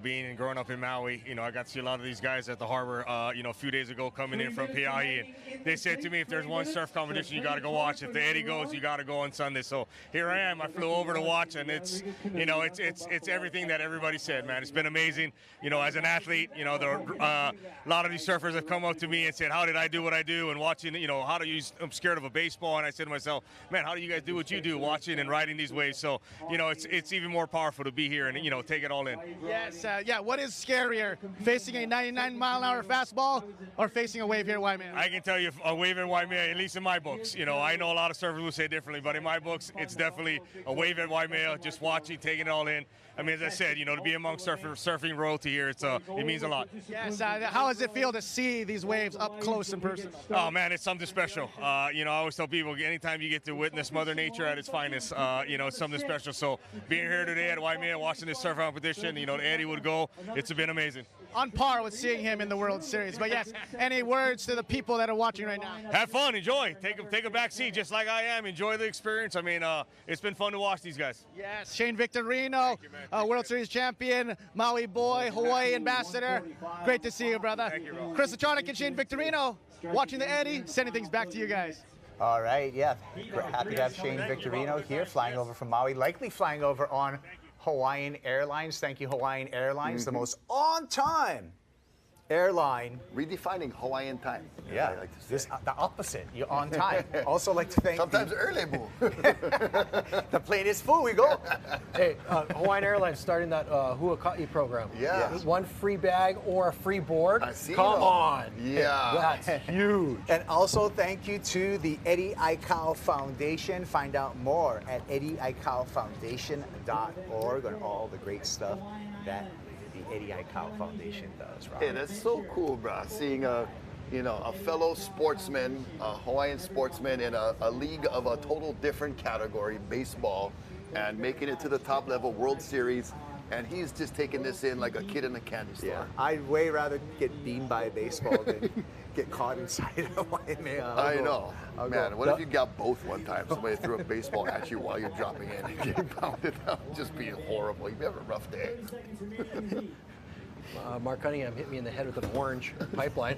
being and growing up in Maui, I got to see a lot of these guys at the harbor, a few days ago coming in from PIE. And they said to me, if there's one surf competition, you got to go watch. If the Eddie goes, you got to go on Sunday. So here I am. I flew over to watch, and it's everything that everybody said, man. It's been amazing. As an athlete, a lot of these surfers have come up to me and said, how did I do what I do? And watching, I'm scared of a baseball. And I said to myself, man, how do you guys do what you do, watching and riding these waves? So, it's even more powerful to be here and, take it all in. Yes, what is scarier, facing a 99-mile-an-hour fastball or facing a wave here at Waimea? I can tell you a wave at Waimea, at least in my books. I know a lot of surfers will say differently, but in my books, it's definitely a wave at Waimea, just watching, taking it all in. I mean, as I said, to be among surfing royalty here, it means a lot. Yes, how does it feel to see these waves up close in person? Oh, man, it's something special. I always tell people, anytime you get to witness Mother Nature at its finest, it's something special. So being here today at Waimea, watching this surf competition, the Eddie would go, it's been amazing. On par with seeing him in the World Series. But yes, any words to the people that are watching right now? Have fun, enjoy. Take a back seat just like I am. Enjoy the experience. I mean, it's been fun to watch these guys. Yes, Shane Victorino, World Series champion, Maui boy, Hawaii ambassador. Great to see you, brother. Thank you, bro. Chris Latronic and Shane Victorino watching the Eddie, sending things back to you guys. All right, yeah. Happy to have Shane Victorino here, flying over from Maui, likely flying over on Hawaiian Airlines. Thank you, Hawaiian Airlines, the most on-time airline. Redefining Hawaiian time. Yeah, I like to say. the opposite. You're on time. Also like to thank sometimes early, boo. The plane is full. We go. Hey, Hawaiian Airlines starting that Huaka'i program. Yeah. One free bag or a free board. Come on. Yeah. That's huge. And also thank you to the Eddie Aikau Foundation. Find out more at eddieaikaufoundation.org on all the great stuff that the Eddie Aikau Foundation does, right? Hey, that's so cool, bro. Seeing a fellow sportsman, a Hawaiian sportsman in a league of a total different category, baseball, and making it to the top level World Series. And he's just taking this in like a kid in a candy store. Yeah, I'd way rather get beamed by a baseball than get caught inside a Waimea. I know. Man, what if you got both one time? Somebody threw a baseball at you while you're dropping in and getting pounded out. Just be horrible. You'd have a rough day. Mark Cunningham hit me in the head with an orange pipeline.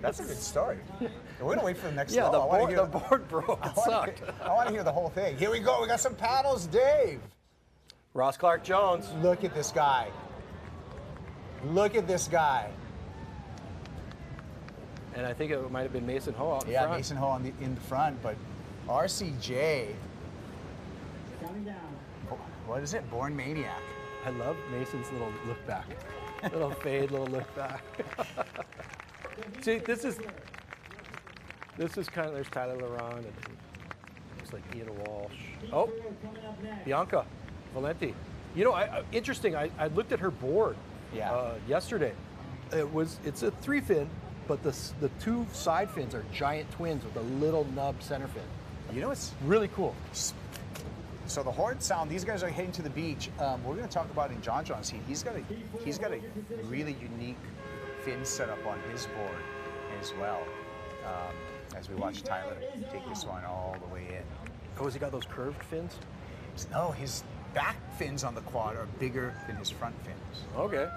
That's a good story. We're going to wait for the next Yeah, call. the board broke. It sucked. I want to hear the whole thing. Here we go. We got some paddles, Dave. Ross Clark Jones. Look at this guy. Look at this guy. And I think it might have been Mason Ho out in Yeah, front. Mason Ho in the front, but RCJ. What is it? Born Maniac. I love Mason's little look back. Little fade, little look back. See, this is kind of, there's Tyler Laron and looks like Ian Walsh. Oh, Bianca Valenti. Interesting, I looked at her board yesterday. It's a 3-fin, but the two side fins are giant twins with a little nub center fin. It's really cool. So the horn sound, these guys are heading to the beach. We're going to talk about in John John's heat. He's got a really unique fin setup on his board as well. As we watch Tyler take this one all the way in. Oh, has he got those curved fins? No, back fins on the quad are bigger than his front fins. Okay.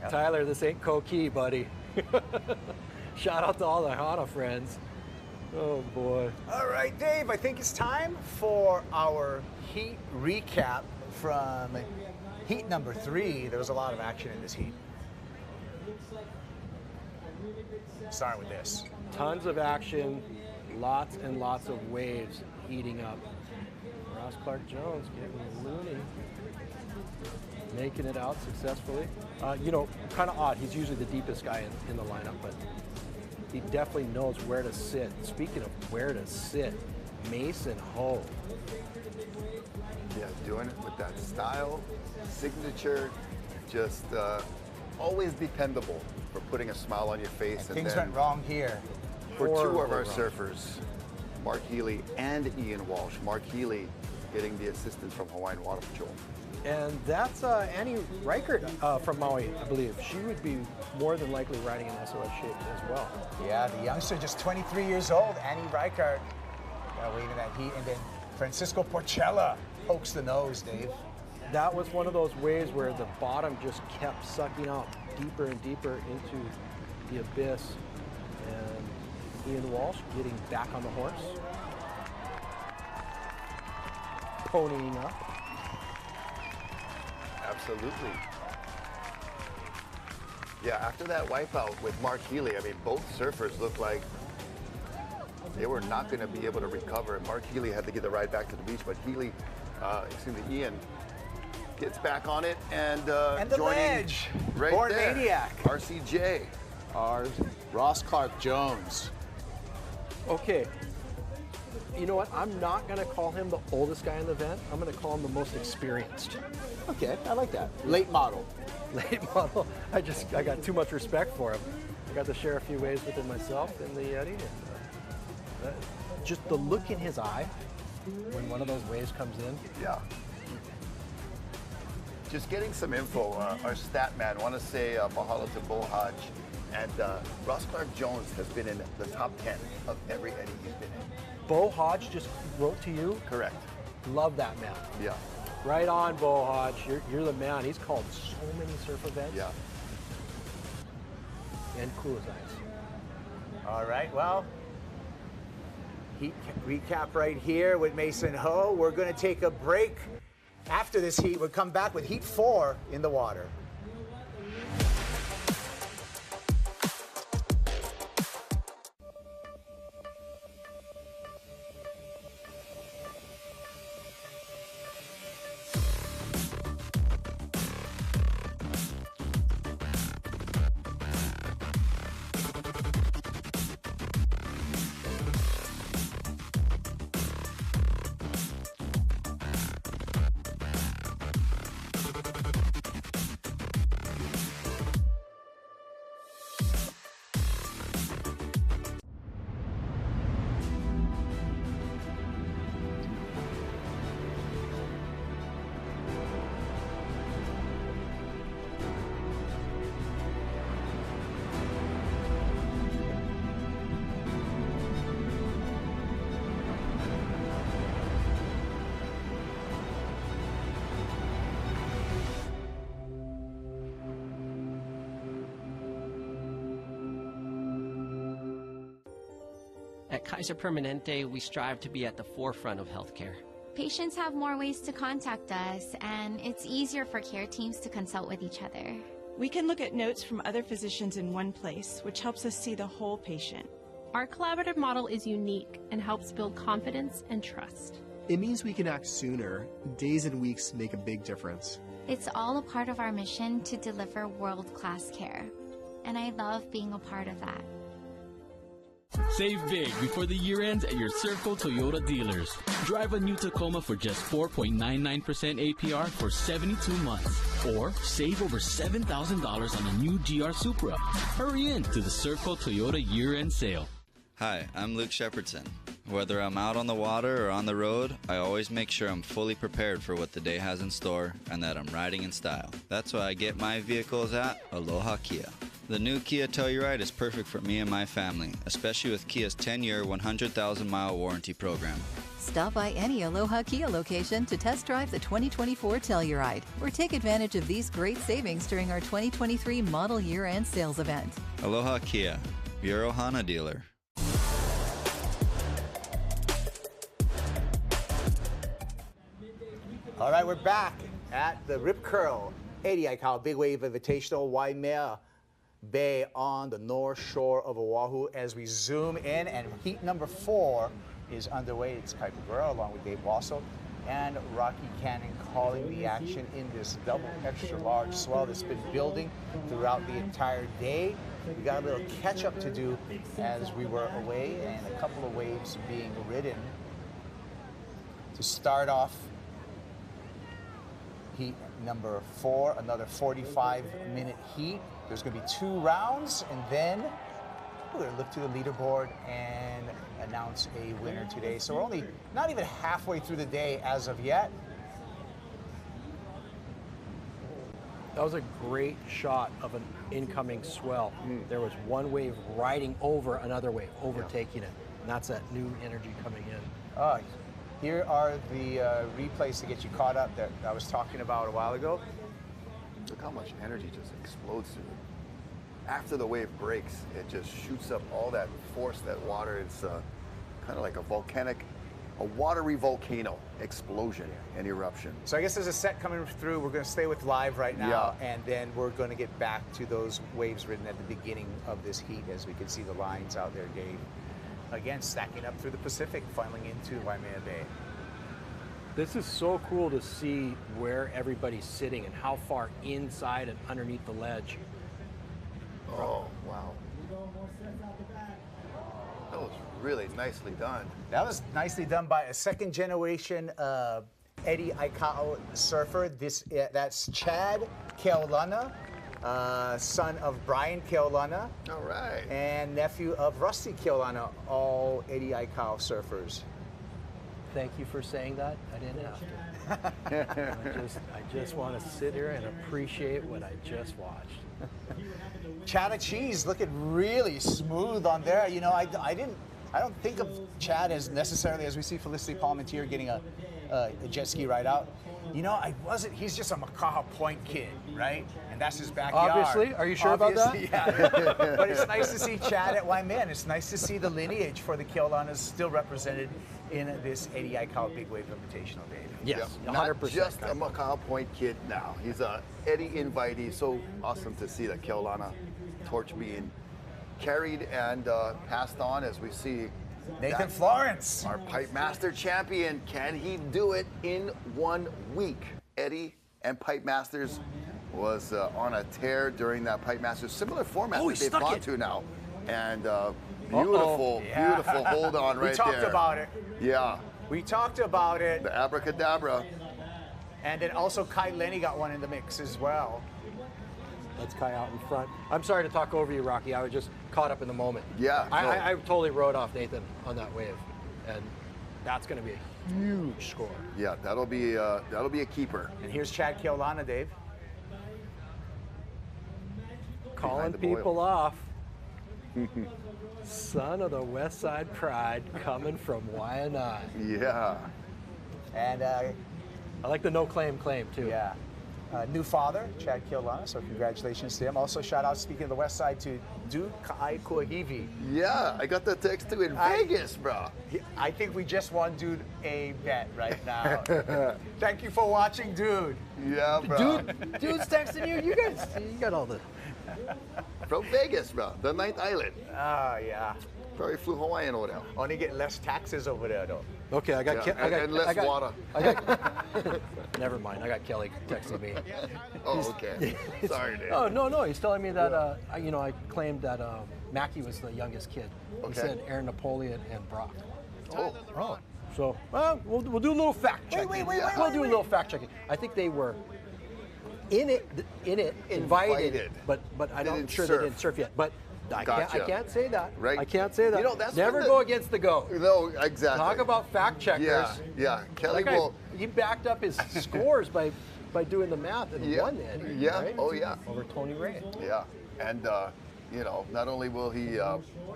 Yep. Tyler, this ain't Koki, buddy. Shout out to all the Hana friends. Oh boy. All right, Dave, I think it's time for our heat recap from heat number 3. There was a lot of action in this heat. Starting with this. Tons of action, lots and lots of waves heating up. Ross Clark-Jones getting loony. Making it out successfully. You know, kind of odd. He's usually the deepest guy in the lineup, but he definitely knows where to sit. Speaking of where to sit, Mason Ho. Yeah, doing it with that style, signature, just always dependable for putting a smile on your face. And things went wrong here. For two of our surfers, Mark Healy and Ian Walsh. Mark Healy getting the assistance from Hawaiian Water Patrol. And that's Annie Reichert from Maui, I believe. She would be more than likely riding in SOS shape as well. Yeah, the youngster, just 23 years old, Annie Reichert, waving that heat. And then Francisco Porchella pokes the nose, Dave. That was one of those waves where the bottom just kept sucking out deeper and deeper into the abyss. And Ian Walsh getting back on the horse. Ponying up. Absolutely. Yeah, after that wipeout with Mark Healy, I mean, both surfers looked like they were not going to be able to recover. Mark Healy had to get the ride back to the beach, but Healy, Ian, gets back on it and the joining ledge. right Born there. Maniac. RCJ. Ross Clark-Jones. Okay. You know what? I'm not going to call him the oldest guy in the event. I'm going to call him the most experienced. Okay, I like that. Late model. Late model. I got too much respect for him. I got to share a few waves with him myself in the Eddy. And, just the look in his eye when one of those waves comes in. Yeah. Just getting some info. Our stat man, want to say mahalo to Bo Hodge. And Ross Clark-Jones has been in the top 10 of every Eddy he's been in. Bo Hodge just wrote to you? Correct. Love that man. Yeah. Right on, Bo Hodge. You're the man. He's called so many surf events. Yeah. And cool as ice. All right, well, heat recap right here with Mason Ho. We're going to take a break. After this heat, we'll come back with heat 4 in the water. At Kaiser Permanente, we strive to be at the forefront of healthcare. Patients have more ways to contact us, and it's easier for care teams to consult with each other. We can look at notes from other physicians in one place, which helps us see the whole patient. Our collaborative model is unique and helps build confidence and trust. It means we can act sooner. Days and weeks make a big difference. It's all a part of our mission to deliver world-class care, and I love being a part of that. Save big before the year ends at your Circle Toyota dealers. Drive a new Tacoma for just 4.99% APR for 72 months. Or save over $7,000 on a new GR Supra. Hurry in to the Circle Toyota year-end sale. Hi, I'm Luke Shepardson. Whether I'm out on the water or on the road, I always make sure I'm fully prepared for what the day has in store and that I'm riding in style. That's why I get my vehicles at Aloha Kia. The new Kia Telluride is perfect for me and my family, especially with Kia's 10-year, 100,000-mile warranty program. Stop by any Aloha Kia location to test drive the 2024 Telluride or take advantage of these great savings during our 2023 model year-end sales event. Aloha Kia, your Ohana dealer. All right, we're back at the Rip Curl 80 Aikau Big Wave Invitational Waimea Bay on the north shore of Oahu as we zoom in, and heat number 4 is underway. It's Kai Pagura along with Dave Wassel and Rocky Cannon calling the action in this double extra large swell that's been building throughout the entire day. We got a little catch up to do as we were away, and a couple of waves being ridden to start off heat number 4, another 45-minute heat. There's going to be 2 rounds, and then we're going to look to the leaderboard and announce a winner today. So we're only not even halfway through the day as of yet. That was a great shot of an incoming swell. There was one wave riding over another wave, overtaking it. And that's that new energy coming in. Here are the replays to get you caught up that I was talking about a while ago. Look how much energy just explodes through it. After the wave breaks, it just shoots up all that force, that water. It's kind of like a watery volcano explosion and eruption. So I guess there's a set coming through. We're going to stay with live right now, and then we're going to get back to those waves ridden at the beginning of this heat, as we can see the lines out there, Dave. Again, stacking up through the Pacific, funneling into Waimea Bay. This is so cool to see where everybody's sitting and how far inside and underneath the ledge. Oh, wow. That was really nicely done. That was nicely done by a second-generation Eddie Aikau surfer. That's Chad Keaulana, son of Brian Keaulana. All right. And nephew of Rusty Keaulana, all Eddie Aikau surfers. Thank you for saying that. I didn't have to. I just want to sit here and appreciate what I just watched. Chad Cheese looking really smooth on there. You know, I don't think of Chad as necessarily as we see Felicity Palmentier getting a jet ski ride out. You know, he's just a Makaha Point kid, right? And that's his backyard. Obviously. Are you sure about that? Yeah. But it's nice to see Chad at Waimea, and it's nice to see the lineage for the Keaulanas still represented in this 80 Aikau Big Wave Invitational, Dave. Yes, yeah, 100%. Not just a Makaha Point kid now. He's a Eddie invitee. So awesome to see the Keaulana torch being carried and passed on as we see Nathan Florence, our Pipe Master champion. Can he do it in 1 week? Eddie and Pipe Masters was on a tear during that Pipe Masters. Similar format that they've gone to now. And beautiful hold on right there. We talked about it. Yeah. We talked about it. The abracadabra. And then also Kai Lenny got one in the mix as well. That's Kai out in front. I'm sorry to talk over you, Rocky. I was just caught up in the moment. Yeah. I totally rode off Nathan on that wave, and that's going to be a huge score. Yeah, that'll be a keeper. And here's Chad Keaulana, Dave. Calling people off. Son of the West Side Pride coming from Waimea. Yeah. And I like the no claim too. Yeah. New father, Chad Keaulana, so congratulations to him. Also, shout out, speaking of the West Side, to Duke Ka'ai Kuahivi. Yeah, I got the text too in Vegas, bro. I think we just won Dude a bet right now. Thank you for watching, Dude. Yeah, bro. Dude's texting you. You got all the... From Vegas, bro. The 9th Island. Oh, yeah. Probably flew Hawaiian over there. Only get less taxes over there, though. Okay, I got and less water. Never mind. I got Kelly texting me. Oh, okay. Sorry, Dave. Oh, no. He's telling me that I claimed that Mackie was the youngest kid. Okay. He said Aaron Napoleon and Brock. Oh. So we'll do a little fact checking. We'll do a little fact checking. I think they were in it, invited. but I'm sure they didn't surf yet. But I can't say that. Right. I can't say that. You know, that's never go against the go. No, exactly. Talk about fact checkers. Yeah. Kelly he backed up his scores by doing the math and won that. Yeah. Right? Oh, yeah. Over Tony Ray. Yeah. And, you know, not only will he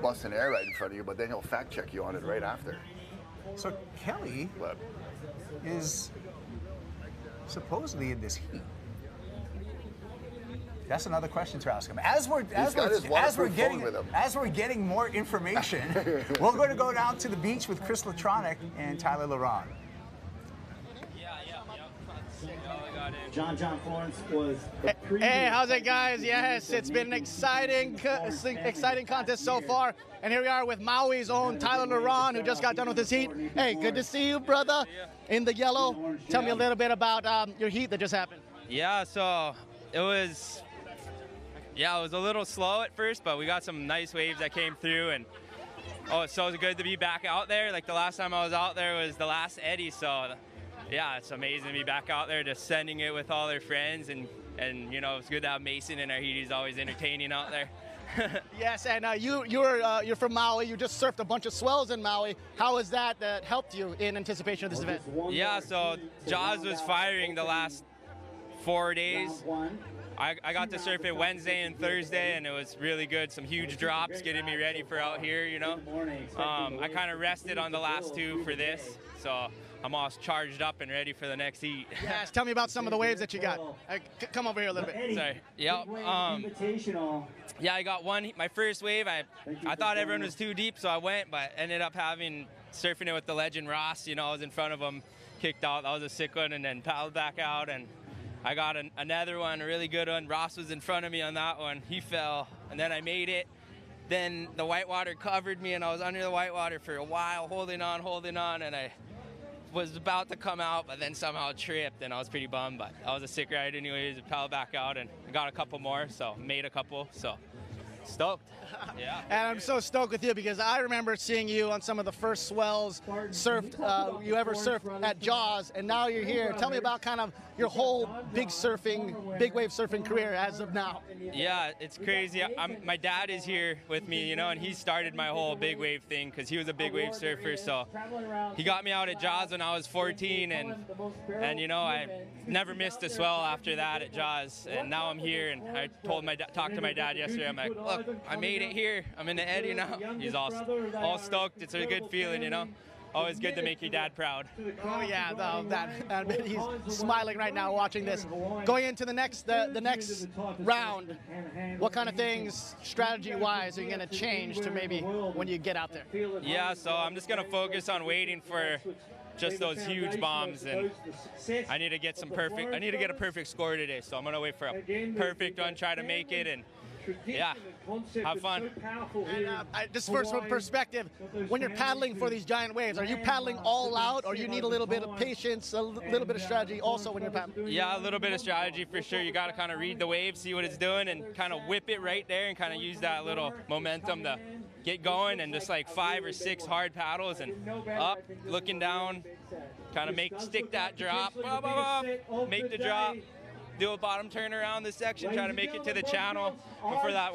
bust an air right in front of you, but then he'll fact check you on it right after. So Kelly is supposedly in this heat. That's another question to ask him. As we're getting more information, we're going to go down to the beach with Chris Latronic and Tyler Laron. John Florence was. Hey, how's it, guys? Yes, it's been an exciting contest so far, and here we are with Maui's own Tyler Laron, who just got done with his heat. Hey, good to see you, brother. In the yellow. Tell me a little bit about your heat that just happened. Yeah, so it was a little slow at first, but we got some nice waves that came through, and it's so good to be back out there. Like the last time I was out there was the last Eddy, so yeah, it's amazing to be back out there just sending it with all their friends, and you know, it's good to have Mason in our heat. He's always entertaining out there. Yes, and you're from Maui. You just surfed a bunch of swells in Maui. How has that helped you in anticipation of this event? Yeah, so Jaws was firing the last 4 days. I got to surf it Wednesday and Thursday, and it was really good. Some huge drops getting me ready for out here, you know. I kind of rested on the last two for this, so I'm all charged up and ready for the next heat. Yes, tell me about some of the waves that you got. Come over here a little bit. Sorry. Yep. Yeah, I got one. My first wave, I thought everyone was too deep, so I went, but ended up surfing it with the legend Ross. You know, I was in front of him, kicked out. That was a sick one, and then paddled back out, and I got another one, a really good one. Ross was in front of me on that one. He fell, and then I made it. Then the whitewater covered me, and I was under the whitewater for a while, holding on, and I was about to come out, but then somehow tripped, and I was pretty bummed. But that was a sick ride anyways. I paddled back out, and I got a couple more, so made a couple, so stoked. Yeah. And I'm so stoked with you because I remember seeing you on some of the first swells you ever surfed at Jaws, and now you're here. Tell me about kind of your whole big wave surfing career as of now. Yeah, it's crazy. My dad is here with me, you know, and he started my whole big wave thing because he was a big wave surfer. So he got me out at Jaws when I was 14, and you know, I never missed a swell after that at Jaws. And now I'm here, and I talked to my dad yesterday. I'm like, look, I made it here. I'm in the Eddy now. He's all stoked. It's a good feeling, you know. Always good to make your dad proud. Oh yeah, he's smiling right now watching this. Going into the next round, what kind of things, strategy-wise, are you going to change to maybe when you get out there? Yeah, so I'm just going to focus on waiting for just those huge bombs, and I need to get a perfect score today. So I'm going to wait for a perfect one, try to make it, and yeah, have fun. And just for some perspective, when you're paddling for these giant waves, are you paddling all out, or you need a little bit of patience, a little bit of strategy also when you're paddling? Yeah, a little bit of strategy for sure. You got to kind of read the wave, see what it's doing, and kind of whip it right there and kind of use that little momentum to get going, and just like 5 or 6 hard paddles and up, looking down, kind of stick that drop, make the drop. Do a bottom turn around this section, try to make it to the channel before that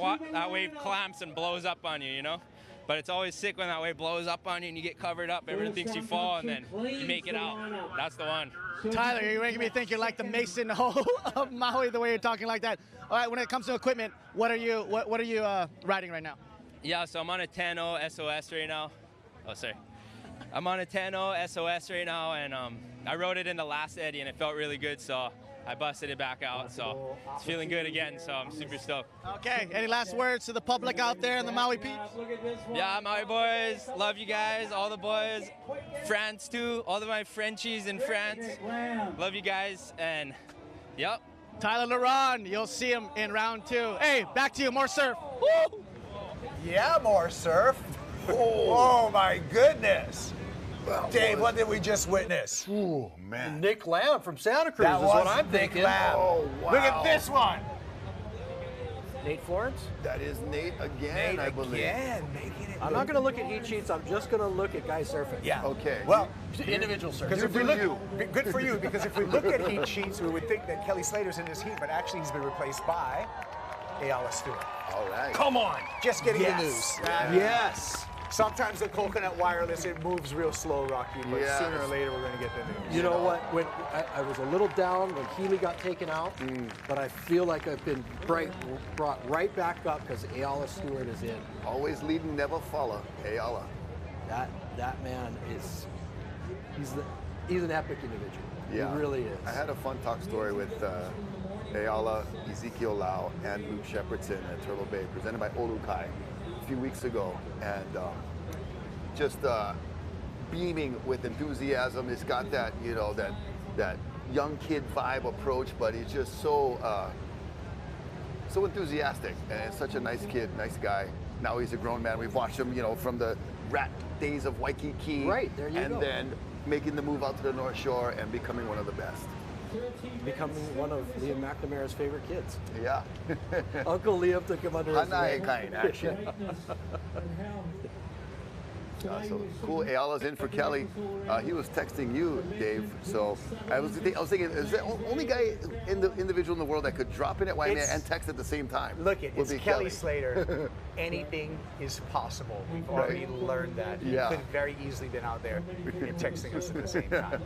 wave clamps and blows up on you, you know? But it's always sick when that wave blows up on you and you get covered up, everyone thinks you fall, and then you make it out. That's the one. Tyler, you're making me think you're like the Mason Ho of Maui, the way you're talking like that. All right, when it comes to equipment, what are you riding right now? Yeah, so I'm on a 10.0 SOS right now. Oh, sorry. I'm on a 10.0 SOS right now, and I rode it in the last Eddy, and it felt really good, so I busted it back out, so it's feeling good again, so I'm super stoked. Okay, any last words to the public out there in the Maui peeps? Yeah, Maui boys, love you guys, all the boys, France too, all of my Frenchies in France, love you guys, and yep. Tyler Laron, you'll see him in round 2. Hey, back to you, more surf. Woo! Yeah, more surf. Oh my goodness. Dave, what did we just witness? Oh, man. Nick Lamb from Santa Cruz is what I'm thinking. Oh, wow. Look at this one. Nate Florence? That is Nate again, I believe. Making it. I'm not going to look at heat sheets. I'm just going to look at guys surfing. Yeah. Okay. Well, individual surfing. Because if we look, good for you. Because if we look at heat sheets, we would think that Kelly Slater's in this heat, but actually he's been replaced by Ayala Stewart. All right. Come on. Just getting the news. Yes. Sometimes the coconut wireless, it moves real slow, Rocky, but Yeah. sooner or later we're going to get the news. You know what? When I was a little down when Healy got taken out, but I feel like I've been brought right back up because Ayala Stewart is in. Always leading, never follow. Ayala. That man is he's an epic individual. Yeah. He really is. I had a fun talk story with Ayala, Ezekiel Lau, and Luke Shepardson at Turtle Bay, presented by Olukai a few weeks ago, and just beaming with enthusiasm. He's got that, you know, that young kid vibe approach, but he's just so enthusiastic, and such a nice kid, nice guy. Now he's a grown man. We've watched him, you know, from the rat days of Waikiki, right there you go, and then making the move out to the North Shore and becoming one of the best. Becoming one of Liam McNamara's favorite kids. Yeah. Uncle Liam took him under his wing. Kind, actually. So cool. Ayala's in for Kelly. He was texting you, Dave. So I was thinking, is the only guy individual in the world that could drop in at Waimea and text at the same time? Look, it's Kelly Slater. Anything is possible. We've already learned that. Yeah. He could have very easily been out there texting us at the same time.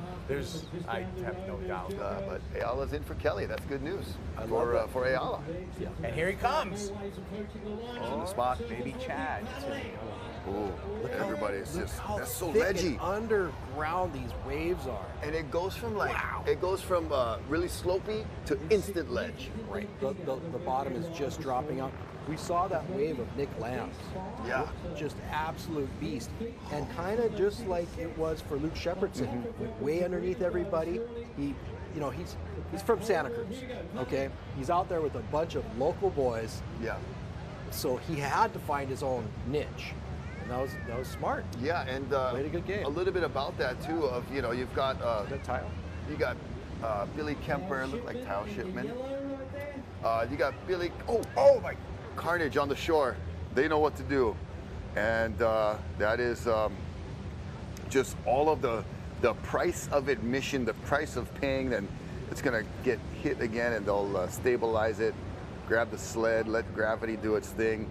I have no doubt. But Ayala's in for Kelly. That's good news for Ayala. Yeah. And here he comes. On the spot. Baby Chad. Ooh, everybody is just, that's so thick ledgy. and underground these waves are. And it goes from really slopey to instant ledge. Right. The bottom is just dropping out. We saw that wave of Nick Lamb's. Yeah. Just absolute beast. And kind of just like it was for Luke Shepardson, way underneath everybody. He's from Santa Cruz, okay? He's out there with a bunch of local boys. Yeah. So he had to find his own niche. That was smart. Yeah, and played a good game. A little bit about that too. Of you've got tile. You got Billy Kemper, look like tile shipment. You got Billy. Oh my! Carnage on the shore. They know what to do, and that is just all of the price of admission, the price of paying. Then it's gonna get hit again, and they'll stabilize it, grab the sled, let gravity do its thing,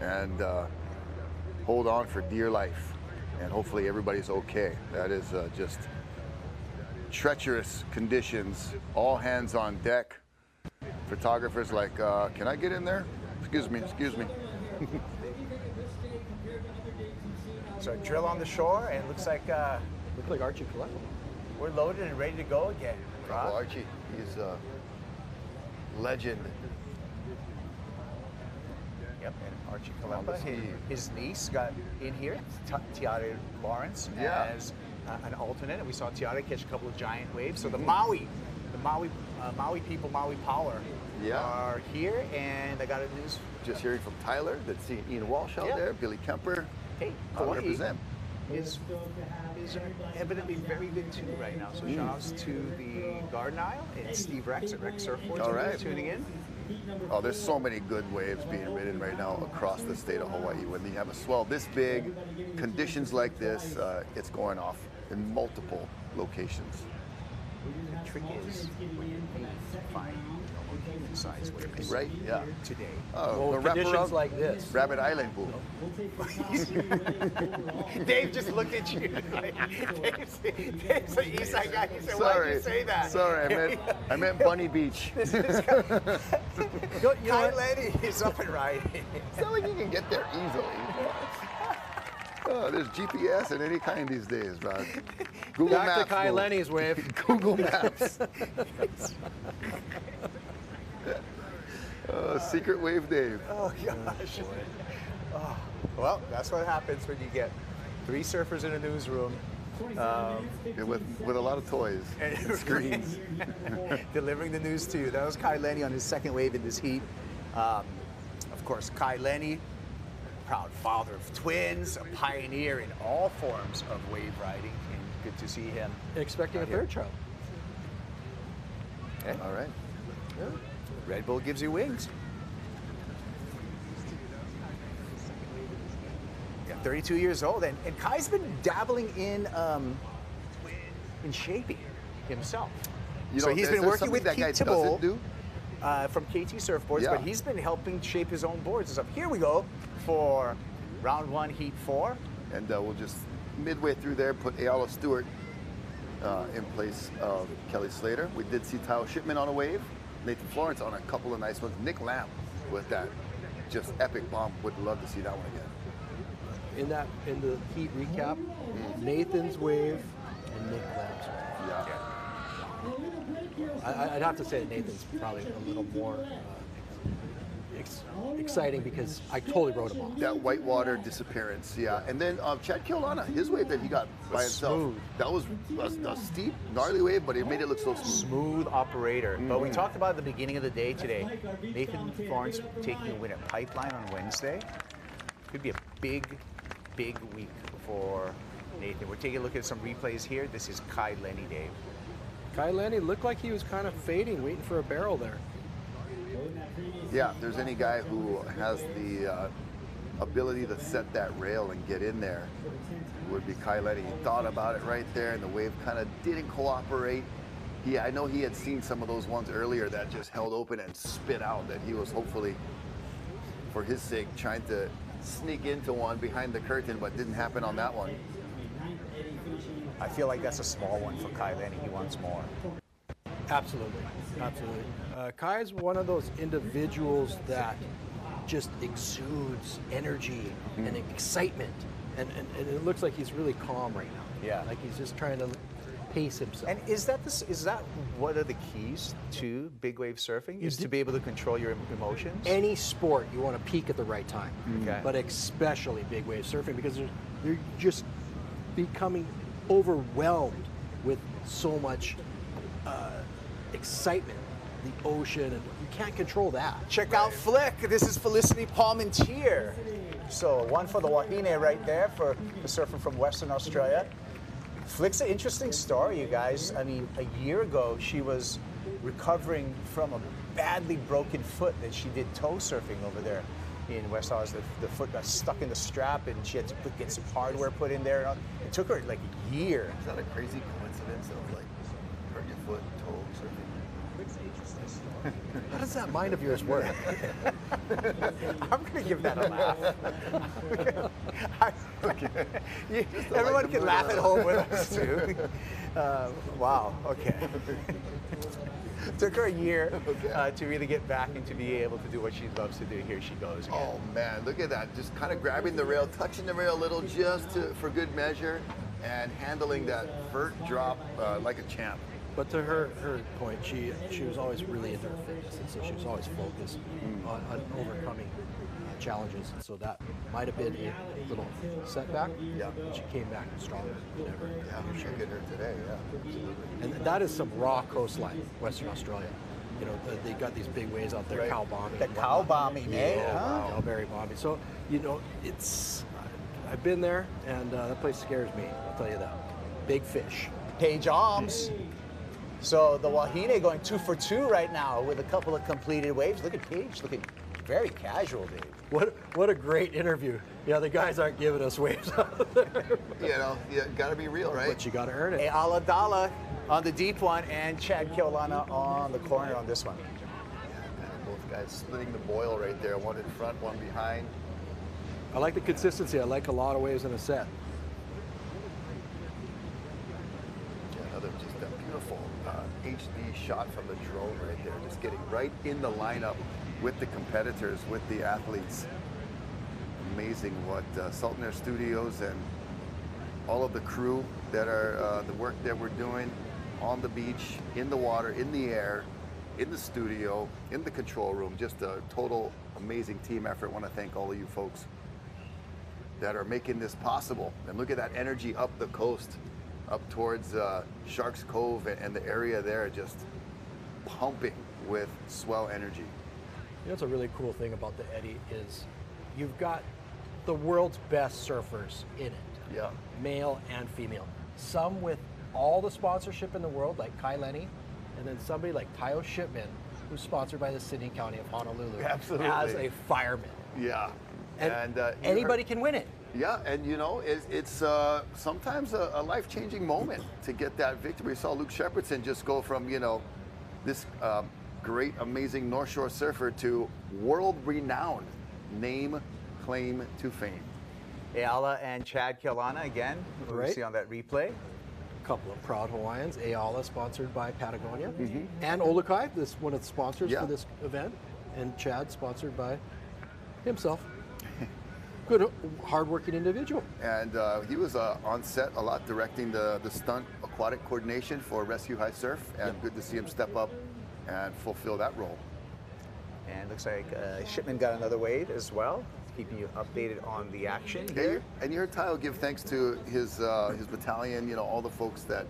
and hold on for dear life, and hopefully everybody's okay. That is just treacherous conditions. All hands on deck. Photographers like, can I get in there? Excuse me. So drill on the shore, and it looks like Archie Colette. We're loaded and ready to go again. Well, Archie, he's a legend. Yep, and Archie Kalepa, his niece, got in here, Tiara Lawrence, as an alternate, and we saw Tiara catch a couple of giant waves. So the Maui people, Maui Power, are here, and I got a news. Just hearing from Tyler, that's seeing Ian Walsh out there, Billy Kemper. Hey, Hawaii is evidently very good too right now. So shout outs to the Garden Isle and Steve Rex at Rex Surfboards tuning in. Oh, there's so many good waves being ridden right now across the state of Hawaii. When you have a swell this big, conditions like this, it's going off in multiple locations. The trick is when you find size waves. Right, yeah. Today. Oh, well, conditions like this. Rabbit Island pool. Dave just looked at you. Dave's an East Side guy. He said, why did you say that? Sorry, I meant Bunny Beach. Kai Lenny is up and riding. It's not like you can get there easily. Oh, there's GPS in any kind these days, bro. Google Back Maps. to Kai Lenny's wave. Google Maps. Secret Wave Dave. Oh, gosh. Oh. Well, that's what happens when you get 3 surfers in a newsroom. With a lot of toys and screens. Delivering the news to you. That was Kai Lenny on his second wave in this heat. Of course, Kai Lenny, proud father of twins, a pioneer in all forms of wave riding, and good to see him. Expecting a third child. Okay. All right. Yeah. Red Bull gives you wings. Yeah, 32 years old, and Kai's been dabbling in shaping himself. So he's been working with Pete Thibault from KT Surfboards, but he's been helping shape his own boards and stuff. Here we go for round 1, heat 4. And we'll just midway through there put Ayala Stewart in place of Kelly Slater. We did see Tyle Shipman on a wave, Nathan Florence on a couple of nice ones, Nick Lamb with that just epic bomb. Would love to see that one again. In the heat recap, Nathan's wave and Nick Lamb's wave. Yeah. I'd have to say that Nathan's probably a little more exciting because I totally wrote him off. That whitewater disappearance, yeah. And then Chad Keolana, his wave that he got by himself. Smooth. That was a steep, gnarly wave, but he made it look so smooth. Smooth operator. But we talked about at the beginning of the day today, Nathan Florence taking a win at Pipeline on Wednesday. Could be a big, big week for Nathan. We're taking a look at some replays here. This is Kai Lenny, Dave. Kai Lenny looked like he was kind of fading, waiting for a barrel there. Yeah, if there's any guy who has the ability to set that rail and get in there, it would be Kai Lenny. He thought about it right there, and the wave kind of didn't cooperate. I know he had seen some of those ones earlier that just held open and spit out, that he was hopefully, for his sake, trying to sneak into one behind the curtain, but didn't happen on that one. I feel like that's a small one for Kai Lenny. He wants more. Absolutely, absolutely. Kai is one of those individuals that just exudes energy and excitement, and it looks like he's really calm right now. Yeah, like he's just trying to pace himself. And is that one of the keys to big wave surfing? Is to be able to control your emotions? Any sport, you want to peak at the right time, Okay. but especially big wave surfing because you're just becoming overwhelmed with so much excitement, the ocean, and you can't control that. Check out Flick. This is Felicity Palmentier. So one for the Wahine right there for the surfer from Western Australia. Flick's an interesting story, you guys. I mean, a year ago, she was recovering from a badly broken foot that she did toe surfing over there in West Oz. The foot got stuck in the strap, and she had to get some hardware put in there. It took her like a year. Is that a crazy coincidence of like hurt your foot, toe surfing? How does that mind of yours work? I'm going to give that a laugh. Everyone can laugh at home with us, too. Wow, okay. Took her a year to really get back and to be able to do what she loves to do. Here she goes again. Oh, man, look at that. Just kind of grabbing the rail, touching the rail a little just for good measure, and handling that vert drop like a champ. But to her point, she was always really into her fitness, and so she was always focused on overcoming challenges. And so that might have been a little setback. Yeah. But she came back stronger than ever. Yeah, she hit her today. Yeah, absolutely. And that is some raw coastline, Western Australia. You know, they got these big waves out there, Right. cow bombing. The cow bombing, eh? Yeah, cowberry bombing. So, you know, I've been there, and that place scares me. I'll tell you that. Big fish. Paige Alms. So the Wahine going 2 for 2 right now with a couple of completed waves. Look at Paige, looking very casual, Dave. What a great interview. Yeah, the guys aren't giving us waves out there. You know, you got to be real, right? But you got to earn it. Hey, Aladala on the deep one and Chad Keolana on the corner on this one. Yeah, both guys splitting the boil right there. One in front, one behind. I like the consistency. I like a lot of waves in a set. Yeah, another just a beautiful HD shot from the drone right there. Just getting right in the lineup with the competitors, with the athletes. Amazing what Sultan Air Studios and all of the crew that are the work that we're doing on the beach, in the water, in the air, in the studio, in the control room. Just a total amazing team effort. I want to thank all of you folks that are making this possible. And look at that energy up the coast, up towards Sharks Cove and the area there, just pumping with swell energy. You know what's a really cool thing about the Eddy is you've got the world's best surfers in it. Yeah. Male and female. Some with all the sponsorship in the world, like Kai Lenny, and then somebody like Tyle Shipman, who's sponsored by the City and County of Honolulu. Absolutely. As a fireman. Yeah. And anybody can win it. Yeah, and you know, it's sometimes a life-changing moment to get that victory. We saw Luke Shepardson just go from, you know, this great, amazing North Shore surfer to world-renowned name, claim to fame. Ayala and Chad Kilana again, who we Right. see on that replay. Couple of proud Hawaiians. Ayala sponsored by Patagonia, and Olukai, this one of the sponsors for this event, and Chad sponsored by himself. Good, hardworking individual. And he was on set a lot, directing the stunt aquatic coordination for Rescue High Surf, and good to see him step up and fulfill that role. And looks like Shipman got another wave as well, keeping you updated on the action here. And you heard Tayo give thanks to his battalion, you know, all the folks that,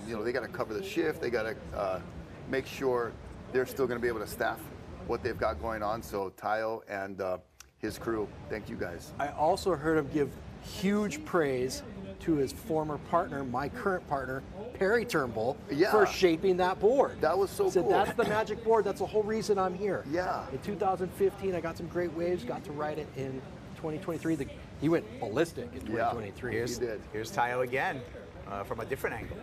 you know, they got to cover the shift, they got to make sure they're still going to be able to staff what they've got going on. So Tayo and his crew, thank you guys. I also heard him give huge praise to his former partner, my current partner, Perry Turnbull, for shaping that board. That was so Said, cool. that's the magic board. That's the whole reason I'm here. Yeah. In 2015, I got some great waves, got to ride it in 2023. He went ballistic in 2023. Here's Tayo again from a different angle.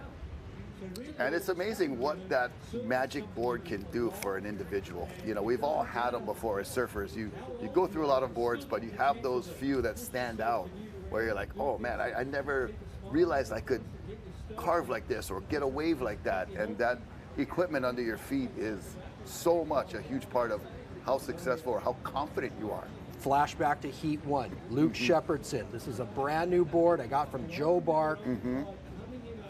And it's amazing what that magic board can do for an individual. You know, we've all had them before as surfers. You go through a lot of boards, but you have those few that stand out where you're like, oh man, I never realized I could carve like this or get a wave like that. And that equipment under your feet is so much a huge part of how successful or how confident you are. Flashback to Heat 1, Luke Shepherdson. This is a brand new board I got from Joe Bark.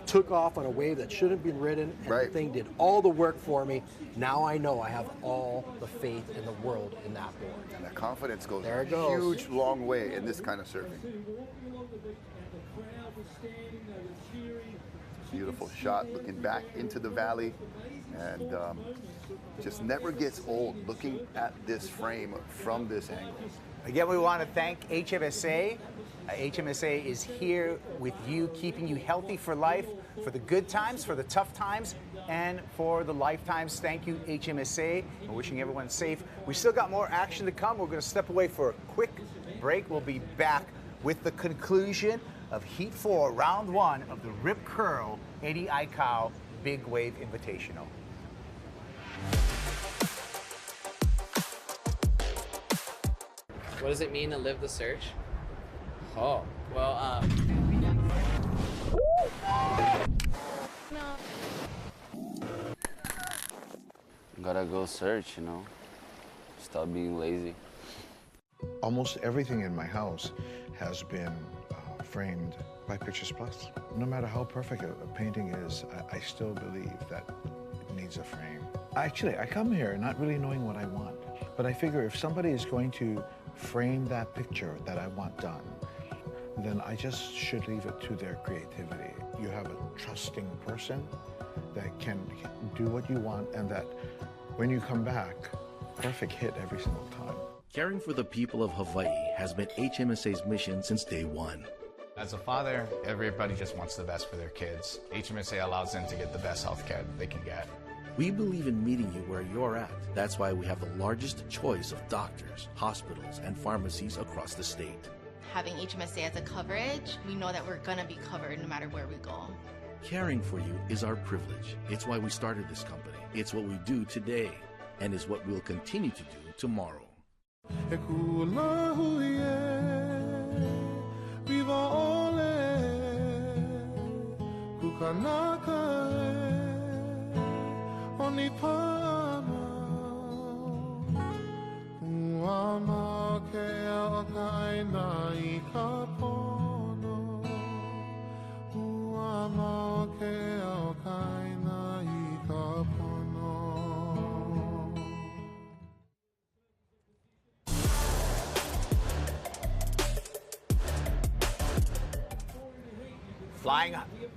Took off on a wave that shouldn't have been ridden, and the thing did all the work for me. Now I know I have all the faith in the world in that board. And that confidence goes there. It a goes. huge, long way in this kind of surfing. Beautiful shot, looking back into the valley, and just never gets old looking at this frame from this angle. Again, we want to thank HMSA. HMSA is here with you, keeping you healthy for life, for the good times, for the tough times, and for the lifetimes. Thank you, HMSA. We're wishing everyone safe. We still got more action to come. We're going to step away for a quick break. We'll be back with the conclusion of Heat 4, Round 1 of the Rip Curl 80 Aikau Big Wave Invitational. What does it mean to live the search? Oh, well, Gotta go search, you know. Stop being lazy. Almost everything in my house has been framed by Pictures Plus. No matter how perfect a painting is, I still believe that it needs a frame. Actually, I come here not really knowing what I want, but I figure if somebody is going to frame that picture that I want done, then I just should leave it to their creativity. You have a trusting person that can do what you want, and that when you come back, perfect hit every single time. Caring for the people of Hawaii has been HMSA's mission since day one. As a father, everybody just wants the best for their kids. HMSA allows them to get the best health care they can get. We believe in meeting you where you're at. That's why we have the largest choice of doctors, hospitals, and pharmacies across the state. Having HMSA as a coverage, we know that we're gonna be covered no matter where we go. Caring for you is our privilege. It's why we started this company. It's what we do today, and is what we'll continue to do tomorrow.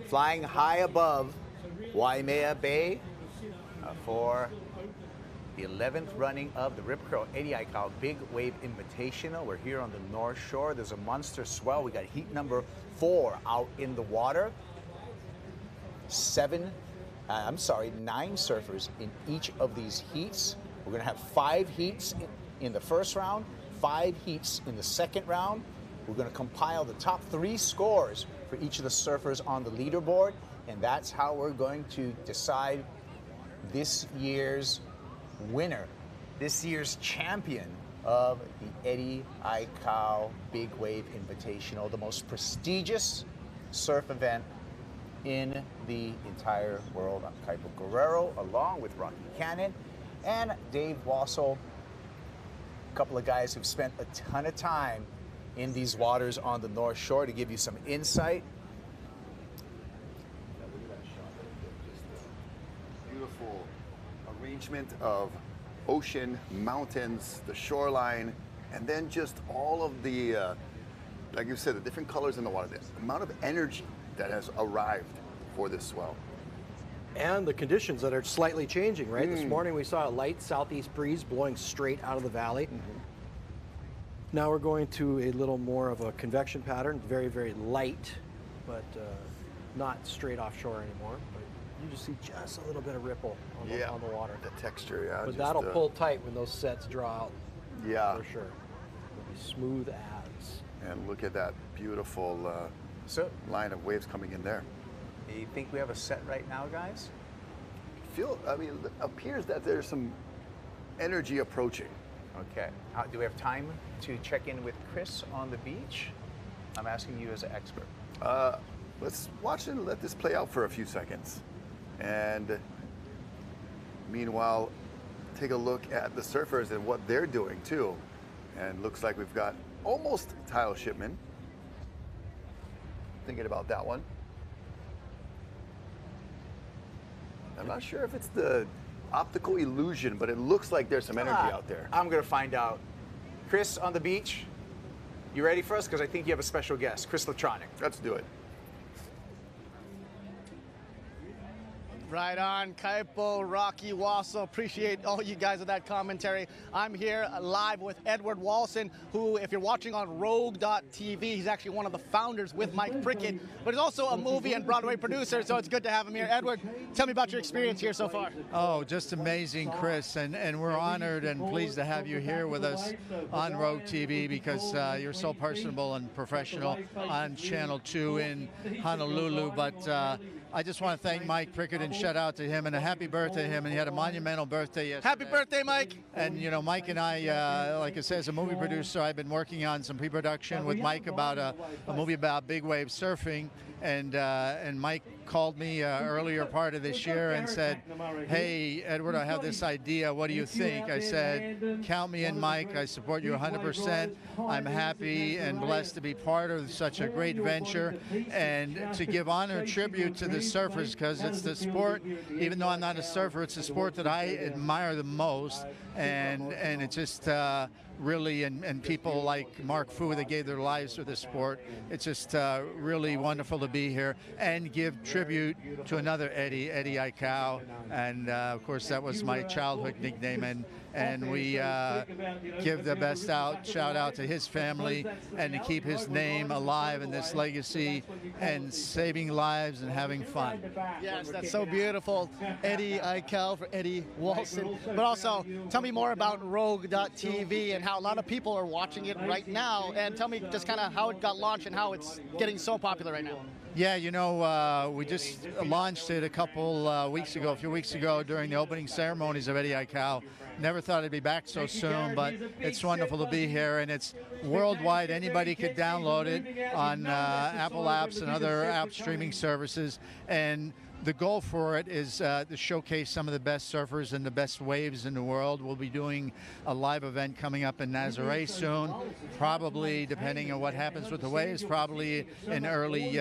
Flying high above Waimea Bay for the 11th running of the Rip Curl 80 Aikau Big Wave Invitational. We're here on the North Shore. There's a monster swell. We got heat number 4 out in the water. 9 surfers in each of these heats. We're going to have 5 heats in the first round, 5 heats in the second round. We're going to compile the top 3 scores for each of the surfers on the leaderboard, and that's how we're going to decide this year's winner, this year's champion of the Eddie Aikau Big Wave Invitational, the most prestigious surf event in the entire world. I'm Kaipo Guerrero, along with Rocky Cannon and Dave Wassel, a couple of guys who've spent a ton of time in these waters on the North Shore to give you some insight. Beautiful arrangement of ocean, mountains, the shoreline, and then just all of the, like you said, the different colors in the water. The amount of energy that has arrived for this swell. And the conditions that are slightly changing, right? This morning we saw a light southeast breeze blowing straight out of the valley. Now we're going to a little more of a convection pattern, very, very light, but not straight offshore anymore. But you just see just a little bit of ripple on, on the water. The texture, yeah. But that'll pull tight when those sets draw out. Yeah. For sure. It'll be smooth as. And look at that beautiful line of waves coming in there. You think we have a set right now, guys? I mean, it appears that there's some energy approaching. Okay. Do we have time to check in with Chris on the beach? I'm asking you as an expert. Let's watch and let this play out for a few seconds. And meanwhile, take a look at the surfers and what they're doing too. And looks like we've got almost tile shipment. Thinking about that one. I'm not sure if it's the optical illusion, but it looks like there's some energy out there. I'm gonna find out. Chris on the beach, you ready for us? Because I think you have a special guest, Chris Latronic. Let's do it. Right on, Kaipo, Rocky, Wassel. Appreciate all you guys of that commentary. I'm here live with Edward Walson, who, if you're watching on Rogue.tv, he's actually one of the founders with Mike Prickett, but he's also a movie and Broadway producer, so it's good to have him here. Edward, tell me about your experience here so far. Oh, just amazing, Chris, and we're honored and pleased to have you here with us on Rogue TV because you're so personable and professional on Channel 2 in Honolulu, but I just want to thank Mike Prickett and shout out to him and a happy birthday to him. And he had a monumental birthday yesterday. Happy birthday, Mike. And, you know, Mike and I, like I said, as a movie producer, I've been working on some pre-production with Mike about a movie about big wave surfing. And Mike called me earlier part of this year and said, hey, Edward, I have this idea. What do you think? I said, count me in, Mike. I support you 100%. I'm happy and blessed to be part of such a great venture and to give honor and tribute to the surfers because it's the sport, even though I'm not a surfer, it's the sport that I admire the most. And it's just really, and people like Mark Fu that gave their lives for this sport. It's just really wonderful to be here and give tribute to another Eddie Aikau. And of course, that was my childhood nickname. And we give the best shout out to his family and to keep his name alive in this legacy and saving lives and having fun. Yes, that's so beautiful. Eddie Aikau for Eddie Walson. But also, tell me more about Rogue.tv and how a lot of people are watching it right now. And tell me just kind of how it got launched and how it's getting so popular right now. Yeah, you know, we just launched it a few weeks ago during the opening ceremonies of Eddie Aikau. Never thought it'd be back so soon, but it's wonderful to be here, and it's worldwide. Anybody could download it on Apple apps and other app streaming services. And the goal for it is to showcase some of the best surfers and the best waves in the world. We'll be doing a live event coming up in Nazaré soon, probably, depending on what happens with the waves, probably in early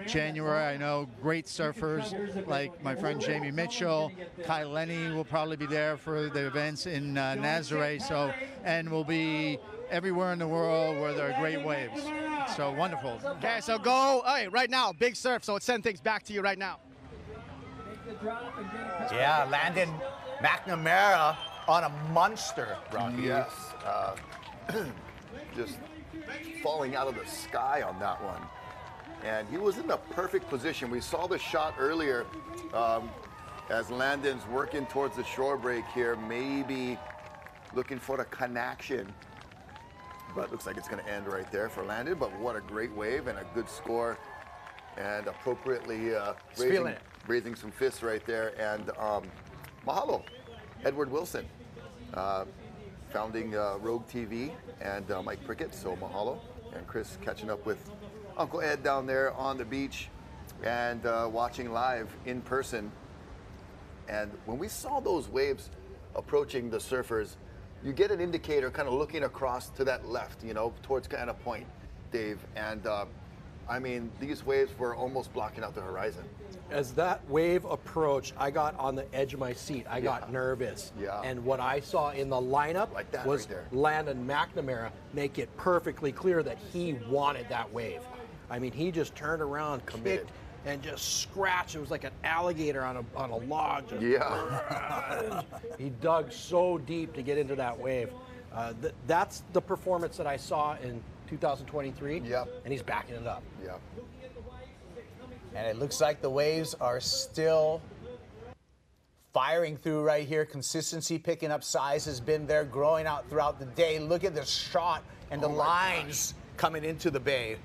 January. I know great surfers like my friend Jamie Mitchell, Kai Lenny will probably be there for the events in Nazaré. And we'll be everywhere in the world where there are great waves. So wonderful. Okay, so go right now, big surf. So let's send things back to you right now. Yeah, Landon McNamara on a monster, Rocky. Yes. Just falling out of the sky on that one. And he was in the perfect position. We saw the shot earlier as Landon's working towards the shore break here, maybe looking for a connection. But looks like it's going to end right there for Landon. But what a great wave and a good score. And appropriately raising some fists right there. And mahalo, Edward Wilson, founding Rogue TV, and Mike Prickett, so mahalo. And Chris catching up with Uncle Ed down there on the beach and watching live in person. And when we saw those waves approaching the surfers, you get an indicator kind of looking across to that left, you know, towards kind of point, Dave. And I mean, these waves were almost blocking out the horizon. As that wave approached, I got on the edge of my seat. I got nervous. Yeah. And what I saw in the lineup was right there. Landon McNamara make it perfectly clear that he wanted that wave. I mean, he just turned around, kicked, and just scratched. It was like an alligator on a log. Just he dug so deep to get into that wave. That's the performance that I saw in 2023. Yep. And he's backing it up. Yep. And it looks like the waves are still firing through right here. Consistency picking up size has been there, growing out throughout the day. Look at the shot and the lines coming into the bay.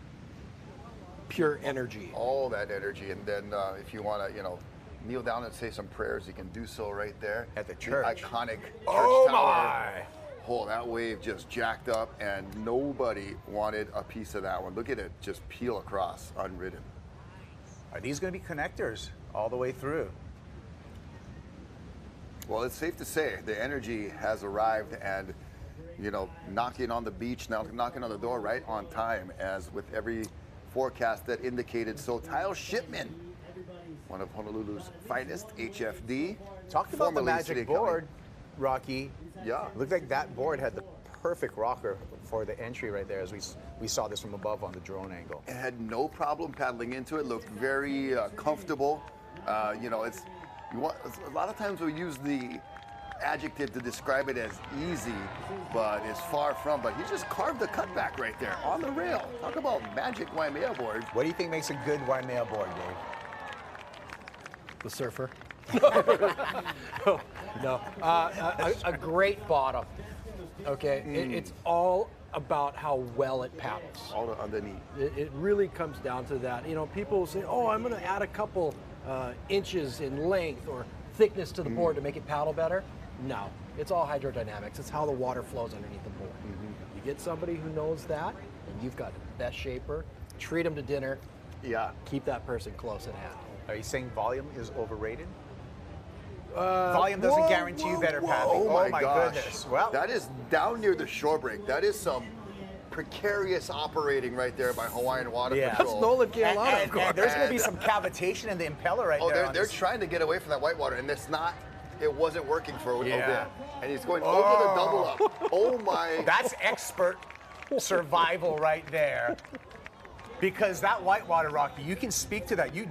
Pure energy. All that energy. And then if you want to, you know, kneel down and say some prayers, you can do so right there. At the church. The iconic church Oh, tower. my. Oh, that wave just jacked up, and nobody wanted a piece of that one. Look at it just peel across, unridden. Are these going to be connectors all the way through? Well, it's safe to say the energy has arrived, and, you know, knocking on the beach, now knocking on the door right on time, as with every forecast that indicated. So Tile Shipman, one of Honolulu's finest, HFD. Talked about the magic board, Rocky. Yeah. Looked like that board had the perfect rocker for the entry right there, as we saw this from above on the drone angle. It had no problem paddling into it. Looked very comfortable. You know, a lot of times we use the adjective to describe it as easy, but it's far from. But he just carved the cutback right there on the rail. Talk about magic Waimea board. What do you think makes a good Waimea board, Dave? The surfer. No, a great bottom. Okay, it's all about how well it paddles. All the underneath. It really comes down to that. You know, people say, "Oh, I'm going to add a couple inches in length or thickness to the board to make it paddle better." No, it's all hydrodynamics. It's how the water flows underneath the board. You get somebody who knows that, and you've got the best shaper. Treat them to dinner. Yeah. Keep that person close at hand. Are you saying volume is overrated? Volume doesn't guarantee you better paddling. Oh my gosh. Goodness. Well, that is down near the shore break. That is some precarious operating right there by Hawaiian Water Patrol. That's Nolan Kealana, of course. And there's going to be some cavitation in the impeller right there. Oh, they're trying to get away from that whitewater, and it wasn't working for a bit. And he's going over the double up. Oh my. That's expert survival right there. Because that whitewater, Rocky, you can speak to that. You've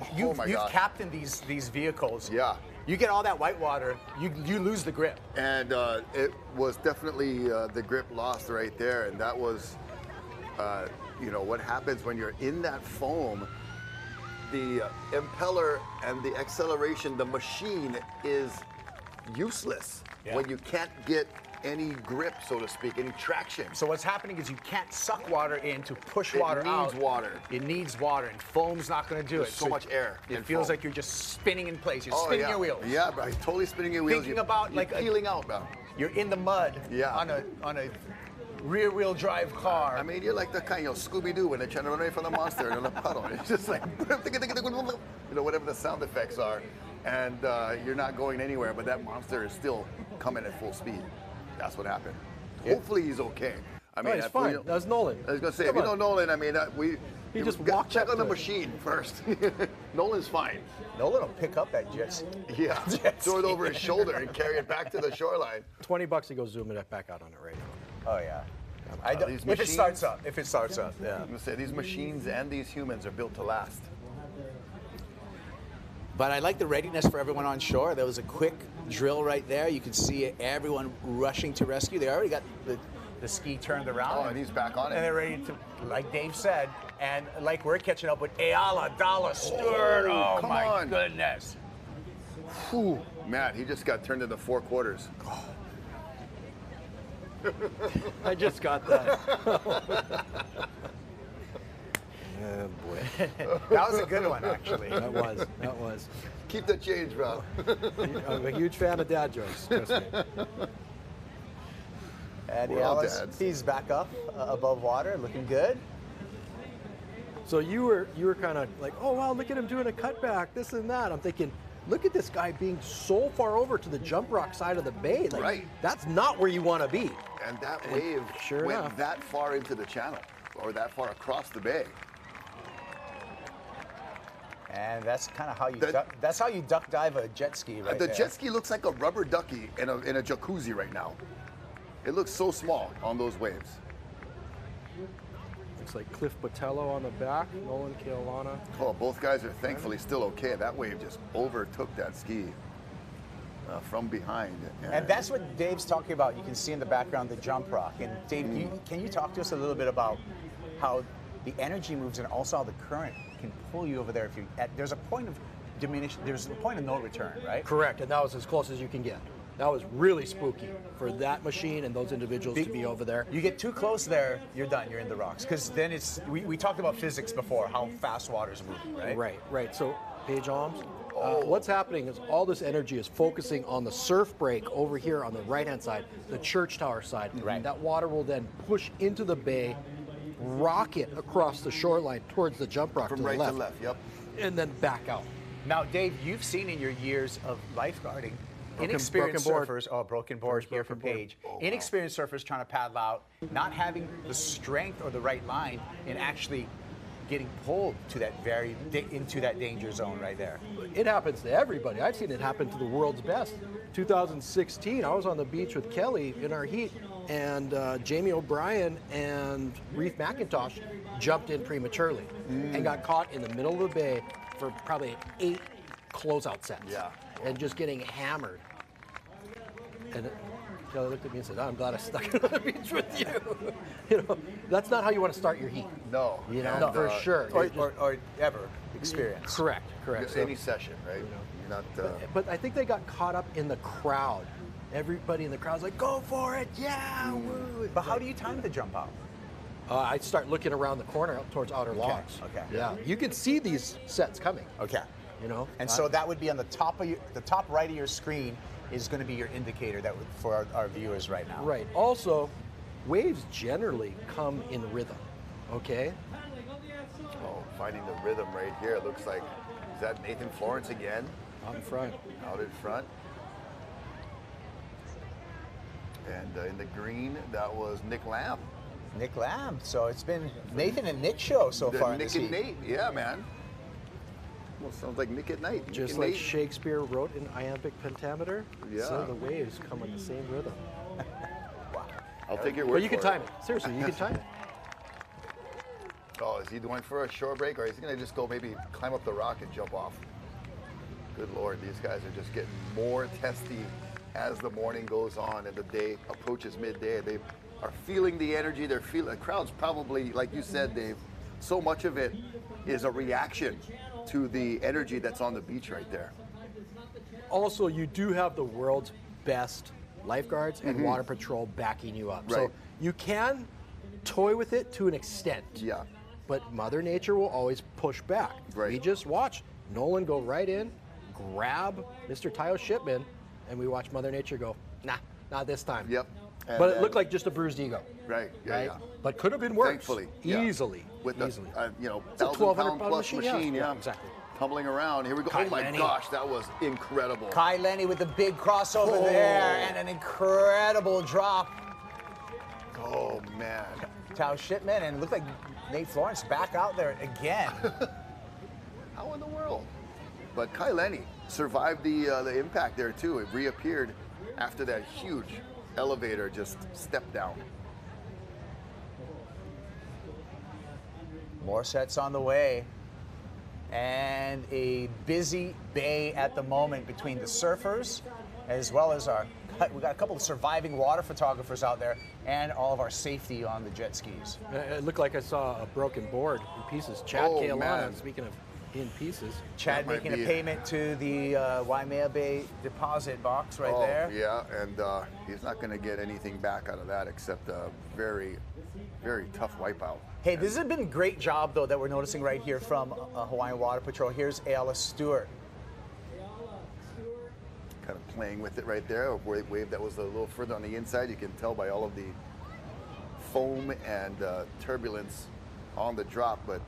captained these vehicles. Yeah. You get all that whitewater, you lose the grip. And it was definitely the grip lost right there. And that was, you know, what happens when you're in that foam. The impeller and the acceleration, the machine is useless when you can't get any grip, so to speak, any traction. So what's happening is you can't suck water in to push water out. It needs water. It needs water, and foam's not going to do There's it. so much air. It feels like you're just spinning in place. You're spinning your wheels. Yeah, bro. Totally spinning your wheels. Thinking about you're like peeling out, bro. You're in the mud on a rear-wheel drive car. I mean, you're like the kind, Scooby-Doo when they're trying to run away from the monster in a puddle. It's just like, you know, whatever the sound effects are, and you're not going anywhere, but that monster is still coming at full speed. That's what happened. Hopefully he's okay. I mean, he's fine. That's Nolan. I was gonna say, if you know Nolan, I mean, he just walked check on the machine first. Nolan's fine. Nolan will pick up that jet ski. Yeah, throw it over his shoulder and carry it back to the shoreline. $20 to go zoom it back out on it right now. Oh yeah. If it starts up. If it starts up. Yeah. I'm gonna say these machines and these humans are built to last. But I like the readiness for everyone on shore. There was a quick drill right there. You can see everyone rushing to rescue. They already got the ski turned around. Oh, and he's back on it. And they're ready to, like Dave said, and like we're catching up with Ayala Dalla Stewart. Oh my goodness. Whew. Matt, he just got turned into 4 quarters. I just got that. Oh boy. That was a good one, actually. That was. Keep the change, bro. I'm a huge fan of dad jokes, trust me. And We're all Ellis, dads. he's back up above water, looking good. So you were kind of like, oh wow, look at him doing a cutback, this and that. I'm thinking, look at this guy being so far over to the jump rock side of the bay. Like, Right. That's not where you want to be. And that wave sure went enough. that far into the channel, or that far across the bay. And that's kind of how you that's how you duck dive a jet ski right The there. jet ski looks like a rubber ducky in a jacuzzi right now. It looks so small on those waves. Looks like Cliff Botello on the back, Nolan Keolana. Oh, both guys are thankfully still okay. That wave just overtook that ski from behind. And that's what Dave's talking about. You can see in the background the jump rock. And Dave, can you talk to us a little bit about how the energy moves and also how the current can pull you over there if you there's a point of there's a point of no return, right? Correct, and that was as close as you can get. That was really spooky for that machine and those individuals to be over there. You get too close there, you're done. You're in the rocks. Because then it's we talked about physics before, how fast water's moving, right? Right. So, Paige Alms, what's happening is all this energy is focusing on the surf break over here on the right-hand side, the church tower side. Right. That water will then push into the bay, rocket across the shoreline towards the jump rock From to the right left. to left, yep. And then back out. Now, Dave, you've seen in your years of lifeguarding Broken inexperienced board. surfers, broken board here from Paige. Inexperienced surfers trying to paddle out, not having the strength or the right line, and actually getting pulled to that into that danger zone right there. It happens to everybody. I've seen it happen to the world's best. 2016, I was on the beach with Kelly in our heat, and Jamie O'Brien and Reef McIntosh jumped in prematurely and got caught in the middle of the bay for probably 8 closeout sets. Yeah. And just getting hammered. And Kelly looked at me and said, I'm glad I stuck on the beach with you. You know, that's not how you want to start your heat. No. You know, for sure. Or ever experience. Correct. Any session, right? You're not. But I think they got caught up in the crowd. Everybody in the crowd's like, go for it, yeah, woo. But how do you time the jump out? I start looking around the corner up towards outer locks. Okay. Yeah, you can see these sets coming. Okay. You know. And so that would be on the top of the top right of your screen is going to be your indicator for our viewers right now. Right. Also, waves generally come in rhythm. Okay. Oh, finding the rhythm right here. It looks like, is that Nathan Florence again? Out in front. Out in front. And in the green, that was Nick Lamb. Nick Lamb. So it's been Nathan and Nick show so far. Nick and Nate, yeah, man. Well, sounds like Nick at Night. Just like Shakespeare wrote in iambic pentameter, Yeah. so the waves come in the same rhythm. Wow. I'll take your word But you for can time it. Seriously, you can time it. Oh, is he going for a shore break, or is he going to just go maybe climb up the rock and jump off? Good Lord, these guys are just getting more testy as the morning goes on and the day approaches midday. They are feeling the energy. They're feeling. The crowd's probably, like you said, Dave, so much of it is a reaction to the energy that's on the beach right there. Also, you do have the world's best lifeguards and water patrol backing you up. Right. So you can toy with it to an extent. Yeah. But Mother Nature will always push back. Right. We just watch Nolan go right in, grab Mr. Tayo Shipman, and we watch Mother Nature go, nah, not this time. Yep. But it looked like just a bruised ego. Right. Yeah. Right? Yeah. But could have been worse. Thankfully, yeah. Easily. With the, easily. It's a 1,000-pound 1,200 plus machine, yeah. Exactly. Tumbling around. Here we go. Kai Oh my Lenny. gosh, that was incredible. Kai Lenny with the big crossover there and an incredible drop. Oh man. Tao Shipman, and it looked like Nate Florence back out there again. How in the world? But Kai Lenny survived the impact there too. It reappeared after that huge elevator just stepped down. More sets on the way. And a busy bay at the moment between the surfers as well as we got a couple of surviving water photographers out there and all of our safety on the jet skis. It looked like I saw a broken board in pieces. Chad Oh, Keolana, man. speaking of in pieces. Chad That might making a be- payment to the Waimea Bay deposit box right there. Yeah, and he's not going to get anything back out of that except a very, very tough wipeout. Hey, this has been a great job, though, that we're noticing right here from Hawaiian Water Patrol. Here's Ayala Stewart. kind of playing with it right there. A wave that was a little further on the inside. You can tell by all of the foam and turbulence on the drop, but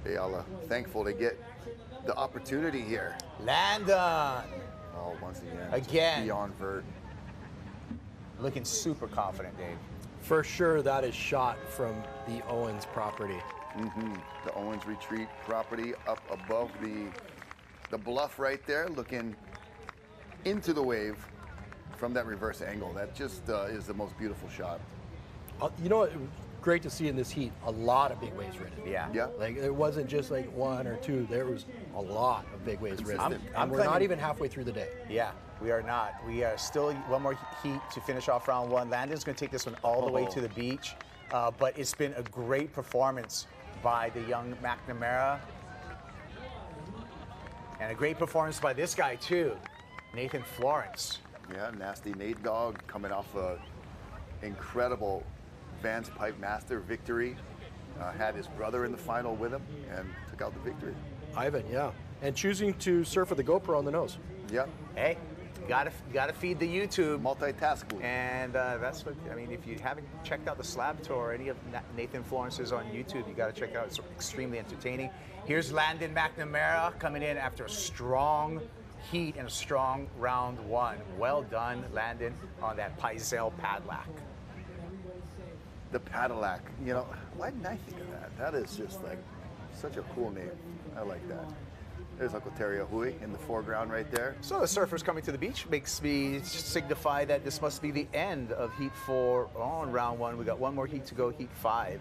Ayala thankful to get the opportunity here. Landon. Oh, once again. Beyond vert. Looking super confident, Dave. For sure, that is shot from the Owens property. The Owens retreat property up above the bluff right there, looking into the wave from that reverse angle. That just is the most beautiful shot. You know what? Great to see in this heat, a lot of big waves ridden. Yeah. Like it wasn't just like one or two. There was a lot of big waves ridden. And we're not even halfway through the day. Yeah, we are not. We are still one more heat to finish off round one. Landon's going to take this one all the way to the beach. But it's been a great performance by the young McNamara. And a great performance by this guy too, Nathan Florence. Yeah, nasty Nate dog coming off a incredible Vans Pipe Master victory. Had his brother in the final with him and took out the victory. Ivan, yeah. And choosing to surf with the GoPro on the nose. Yeah. Hey, gotta feed the YouTube. Multitasking. And that's what, I mean, if you haven't checked out the Slab Tour or any of Nathan Florence's on YouTube, you gotta check it out. It's extremely entertaining. Here's Landon McNamara coming in after a strong heat and a strong round one. Well done, Landon, on that Paisel Padlack. The Padillac, you know, why didn't I think of that? That is just like such a cool name. I like that. There's Uncle Terry Ahui in the foreground right there. So the surfers coming to the beach makes me signify that this must be the end of Heat 4 on round one. We got one more heat to go, Heat 5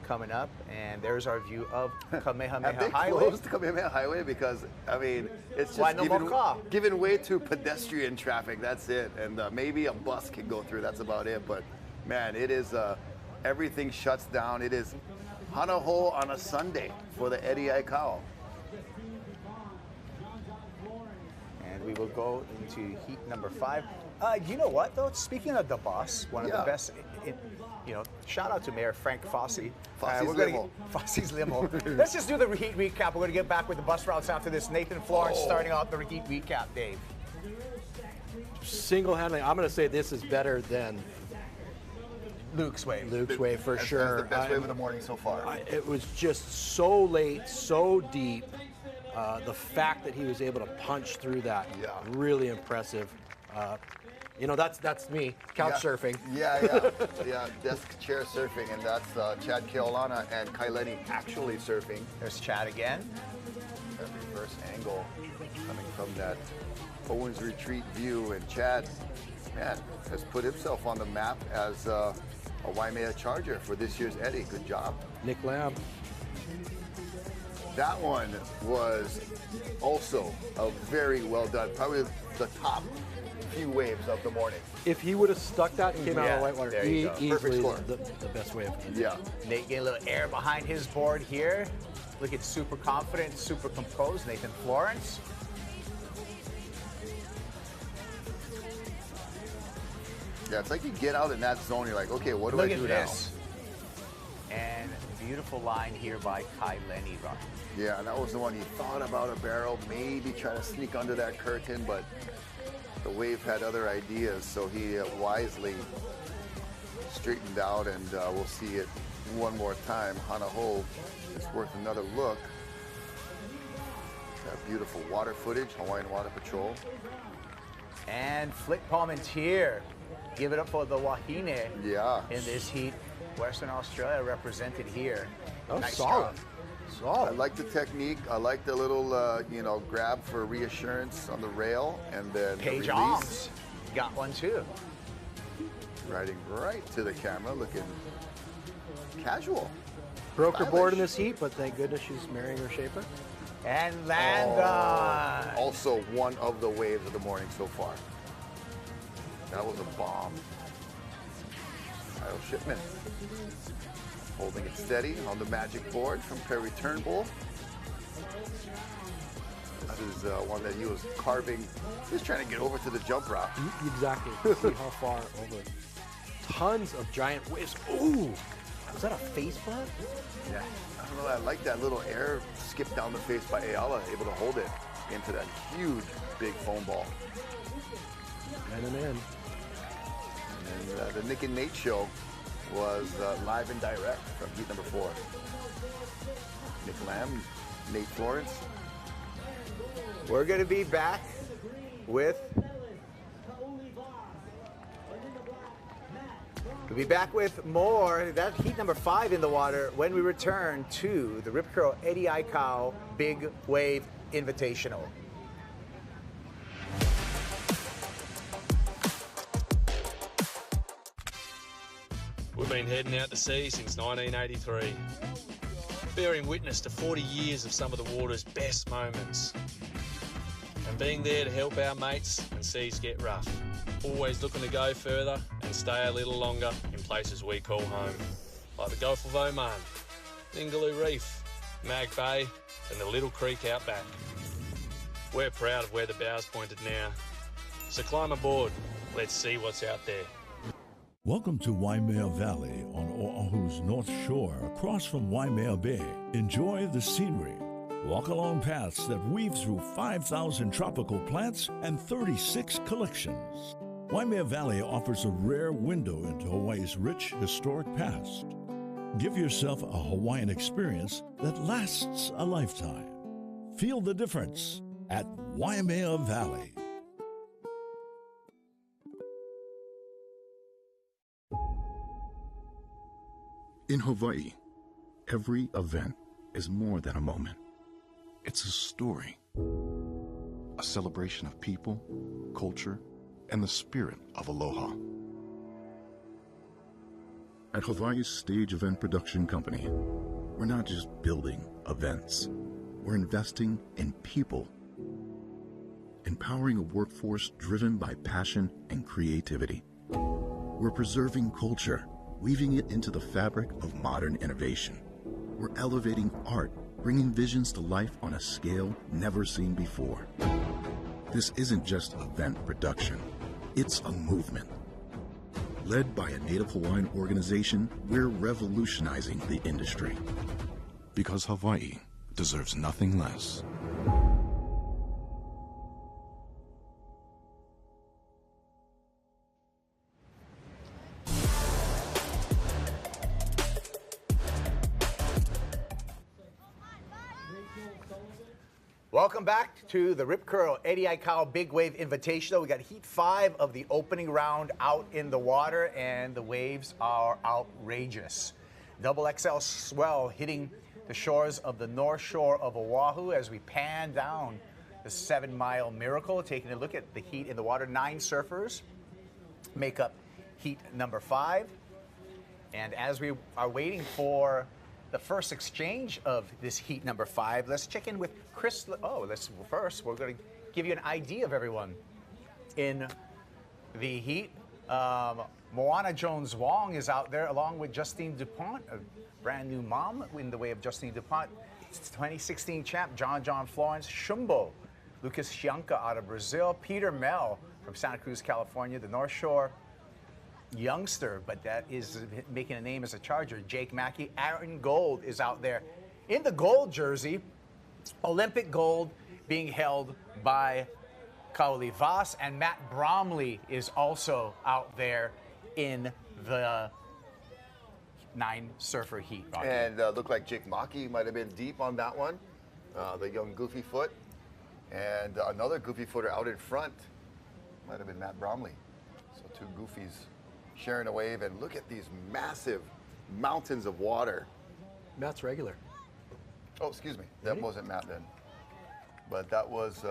coming up, and there's our view of Kamehameha Have they Highway. closed the Kamehameha Highway? Because, I mean, it's Why just no more car? giving way to pedestrian traffic. That's it. And maybe a bus can go through. That's about it. But, man, it is... everything shuts down. It is Hanaho on a Sunday for the Eddie Aikau. And we will go into heat number 5. You know what, though? Speaking of the bus, one of the best, you know, shout out to Mayor Frank Fossey. Fosse's limo. Let's just do the heat recap. We're going to get back with the bus routes after this. Nathan Florence starting off the heat recap, Dave. Single-handedly, I'm going to say this is better than Luke's wave. Luke's wave for sure. That's the best wave of the morning so far. It was just so late, so deep. The fact that he was able to punch through that, really impressive. You know, that's me, couch surfing. Yeah, desk chair surfing, and that's Chad Keolana and Kaileni actually surfing. There's Chad again. That reverse angle coming from that Owens Retreat view, and Chad, man, has put himself on the map as a Waimea Charger for this year's Eddie. Good job. Nick Lamb. That one was also a very well done, probably the top few waves of the morning. If he would have stuck that and came out of whitewater, there you go. easily the best wave. Yeah. Nate getting a little air behind his board here. Looking super confident, super composed. Nathan Florence. Yeah, it's like you get out in that zone, you're like, okay, what do I do now? And beautiful line here by Kaileni, Rocky. Yeah, and that was the one he thought about a barrel, maybe try to sneak under that curtain, but the wave had other ideas, so he wisely straightened out, and we'll see it one more time. Hanaho is worth another look. That beautiful water footage, Hawaiian Water Patrol. And Flick Palmentier. Give it up for the Wahine in this heat. Western Australia represented here. Oh, nice solid. Job. I like the technique. I like the little, you know, grab for reassurance on the rail, and then Paige the Alms got one too. Riding right to the camera, looking casual. Broke her board in this heat, but thank goodness she's marrying her shaper. And Landon. Also one of the waves of the morning so far. That was a bomb. Kyle Shipman holding it steady on the magic board from Perry Turnbull. This is one that he was carving. He's trying to get over to the jump route. Exactly. See how far over. Tons of giant waves. Ooh, was that a face plant? Yeah. I don't know. I like that little air skip down the face by Ayala, able to hold it. into that huge, big foam ball. And an end. And the Nick and Nate show was live and direct from heat number 4. Nick Lamb, Nate Florence. We're going to be back with... We'll be back with more. That heat number 5 in the water when we return to the Rip Curl Eddie Aikau Big Wave Invitational. We've been heading out to sea since 1983, bearing witness to 40 years of some of the water's best moments, and being there to help our mates when seas get rough. Always looking to go further and stay a little longer in places we call home, like the Gulf of Oman, Ningaloo Reef, Mag Bay, and the Little Creek out back. We're proud of where the bow's pointed now, so climb aboard. Let's see what's out there. Welcome to Waimea Valley on Oahu's North Shore across from Waimea Bay. Enjoy the scenery. Walk along paths that weave through 5,000 tropical plants and 36 collections. Waimea Valley offers a rare window into Hawaii's rich historic past. Give yourself a Hawaiian experience that lasts a lifetime. Feel the difference at Waimea Valley. In Hawaii, every event is more than a moment. It's a story, a celebration of people, culture, and the spirit of aloha. At Hawaii's Stage Event Production Company, we're not just building events, we're investing in people, empowering a workforce driven by passion and creativity. We're preserving culture, weaving it into the fabric of modern innovation. We're elevating art, bringing visions to life on a scale never seen before. This isn't just event production, it's a movement. Led by a Native Hawaiian organization, we're revolutionizing the industry. Because Hawaii deserves nothing less. Welcome back to the Rip Curl Eddie Aikau Big Wave Invitational. We got Heat 5 of the opening round out in the water, and the waves are outrageous. Double XL swell hitting the shores of the North Shore of Oahu as we pan down the 7 Mile Miracle, taking a look at the heat in the water. 9 surfers make up heat number 5. And as we are waiting for the first exchange of this heat number 5, let's check in with Chris. First, we're going to give you an idea of everyone in the heat. Moana Jones-Wong is out there along with Justine DuPont, a brand new mom in the way of Justine DuPont. 2016 champ John Florence, Shumbo, Lucas Chianca out of Brazil, Peter Mel from Santa Cruz, California, the North Shore youngster, but that is making a name as a Charger, Jake Mackey. Aaron Gold is out there in the gold jersey, Olympic gold being held by Kaoli Voss, and Matt Bromley is also out there in the 9 surfer heat. Rocky. And looked like Jake Mackey might have been deep on that one, the young goofy foot. And another goofy footer out in front might have been Matt Bromley. So 2 goofies sharing a wave, and look at these massive mountains of water. Matt's regular. Oh, excuse me. That wasn't Matt then. But that was